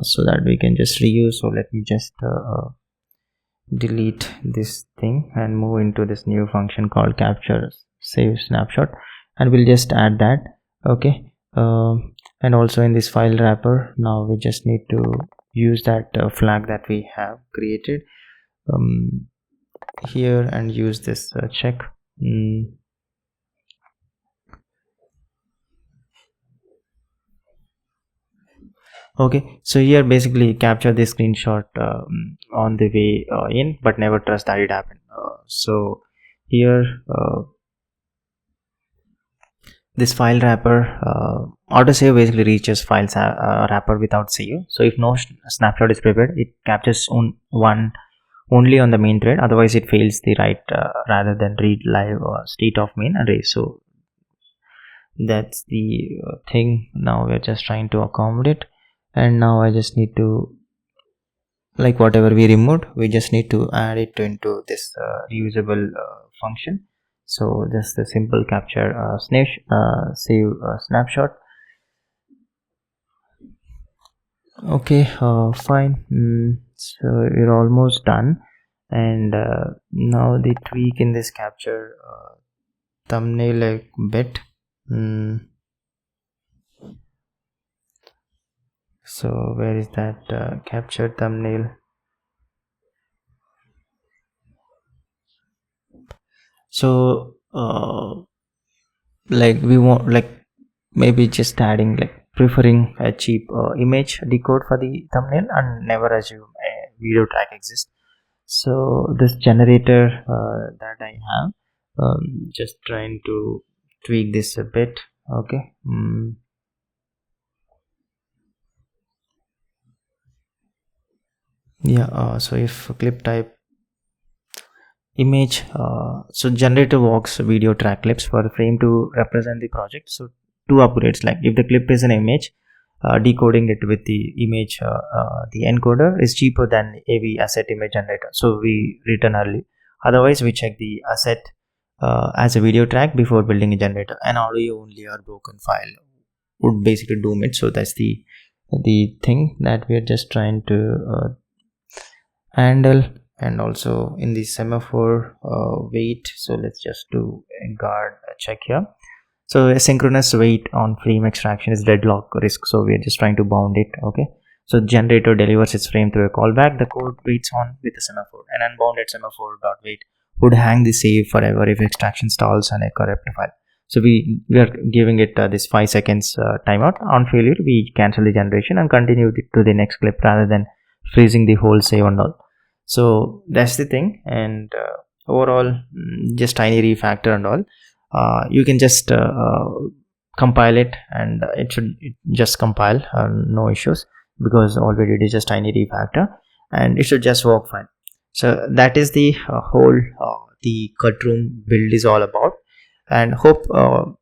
so that we can just reuse. So let me just delete this thing and move into this new function called capture save snapshot, and we'll just add that. Okay, and also in this file wrapper, now we just need to use that flag that we have created here and use this check. Okay, so here basically capture the screenshot on the way in, but never trust that it happened. So here this file wrapper autosave basically reaches files wrapper without save. So if no snapshot is prepared, it captures only on the main thread, otherwise it fails the write rather than read live state of main array. So that's the thing now we're just trying to accommodate. And now I just need to, like whatever we removed, we just need to add it into this reusable function. So just a simple capture save snapshot. Okay, fine. So we're almost done. And now the tweak in this capture thumbnail a bit. So where is that captured thumbnail? So like we want, like maybe just adding, like preferring a cheap image decode for the thumbnail and never assume a video track exists. So this generator that I have, just trying to tweak this a bit. Okay. Yeah, so if clip type image, so generator walks video track clips for the frame to represent the project. So two upgrades, like if the clip is an image, decoding it with the image, the encoder is cheaper than AV asset image generator, so we return early. Otherwise we check the asset as a video track before building a generator, and audio only or broken file would basically doom it. So that's the thing that we are just trying to handle. And also in the semaphore wait, so let's just do a guard check here. So asynchronous wait on frame extraction is deadlock risk, so we are just trying to bound it. Okay, so generator delivers its frame through a callback, the code waits on with a semaphore. An unbounded semaphore dot wait would hang the save forever if extraction stalls and a corrupt file. So we are giving it this 5 seconds timeout. On failure we cancel the generation and continue to the next clip rather than freezing the whole save and all. So that's the thing. And overall, just tiny refactor and all, you can just compile it, and it should just compile, no issues, because all we did is just tiny refactor and it should just work fine. So that is the whole the Cutroom build is all about, and hope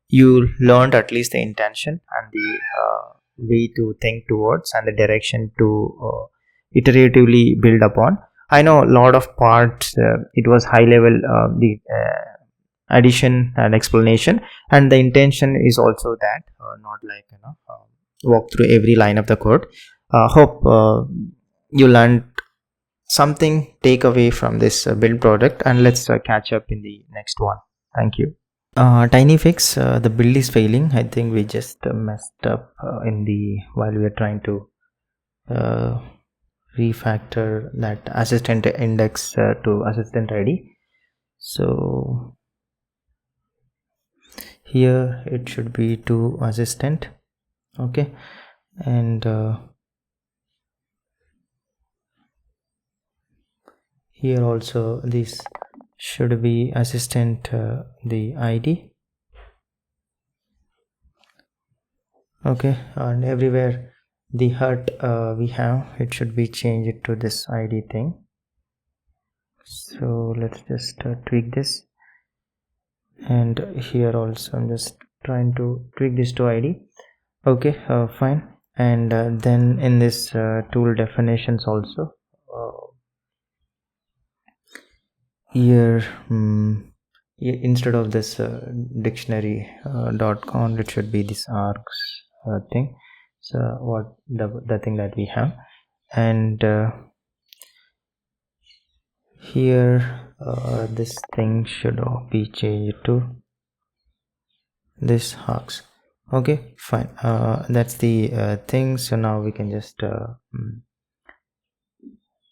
you learned at least the intention and the way to think towards and the direction to iteratively build upon. I know a lot of parts, it was high level, the addition and explanation, and the intention is also that, not like walk through every line of the code. Hope you learned something, take away from this build product, and let's catch up in the next one. Thank you. Tiny fix, the build is failing. I think we just messed up in the while we are trying to refactor that assistant index to assistant ID. So here it should be to assistant. Okay, and here also this should be assistant the ID. Okay, and everywhere the HUT we have, it should be changed to this ID thing. So let's just tweak this, and here also I'm just trying to tweak this to ID. Okay, fine. And then in this tool definitions also, here instead of this dictionary .const, it should be this args thing. So what the thing that we have, and here this thing should be changed to this args. Okay, fine. That's the thing. So now we can just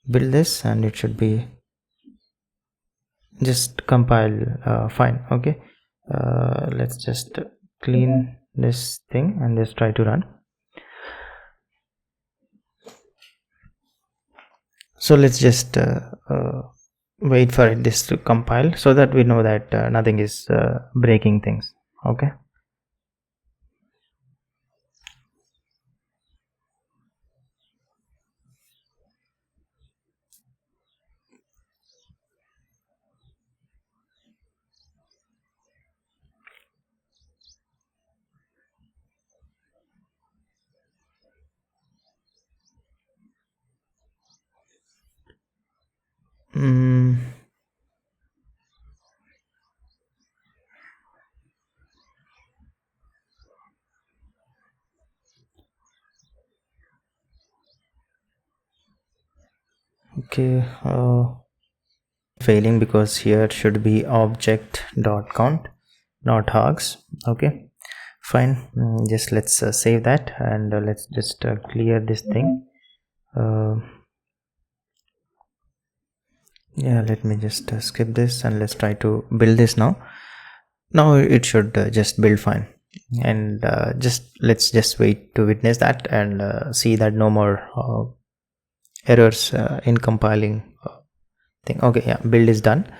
build this, and it should be just compile fine. Okay, let's just clean this thing and just try to run. So let's just wait for this to compile, so that we know that nothing is breaking things. Okay. Okay, failing because here should be object.count, not hogs. Okay, fine. Just let's save that, and let's just clear this thing. Yeah, let me just skip this and let's try to build this now. Now it should just build fine, and let's just wait to witness that and see that no more errors in compiling thing. Okay, yeah, build is done.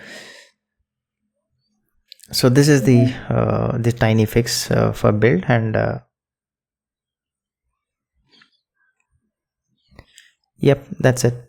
So this is the tiny fix for build, and yep, that's it.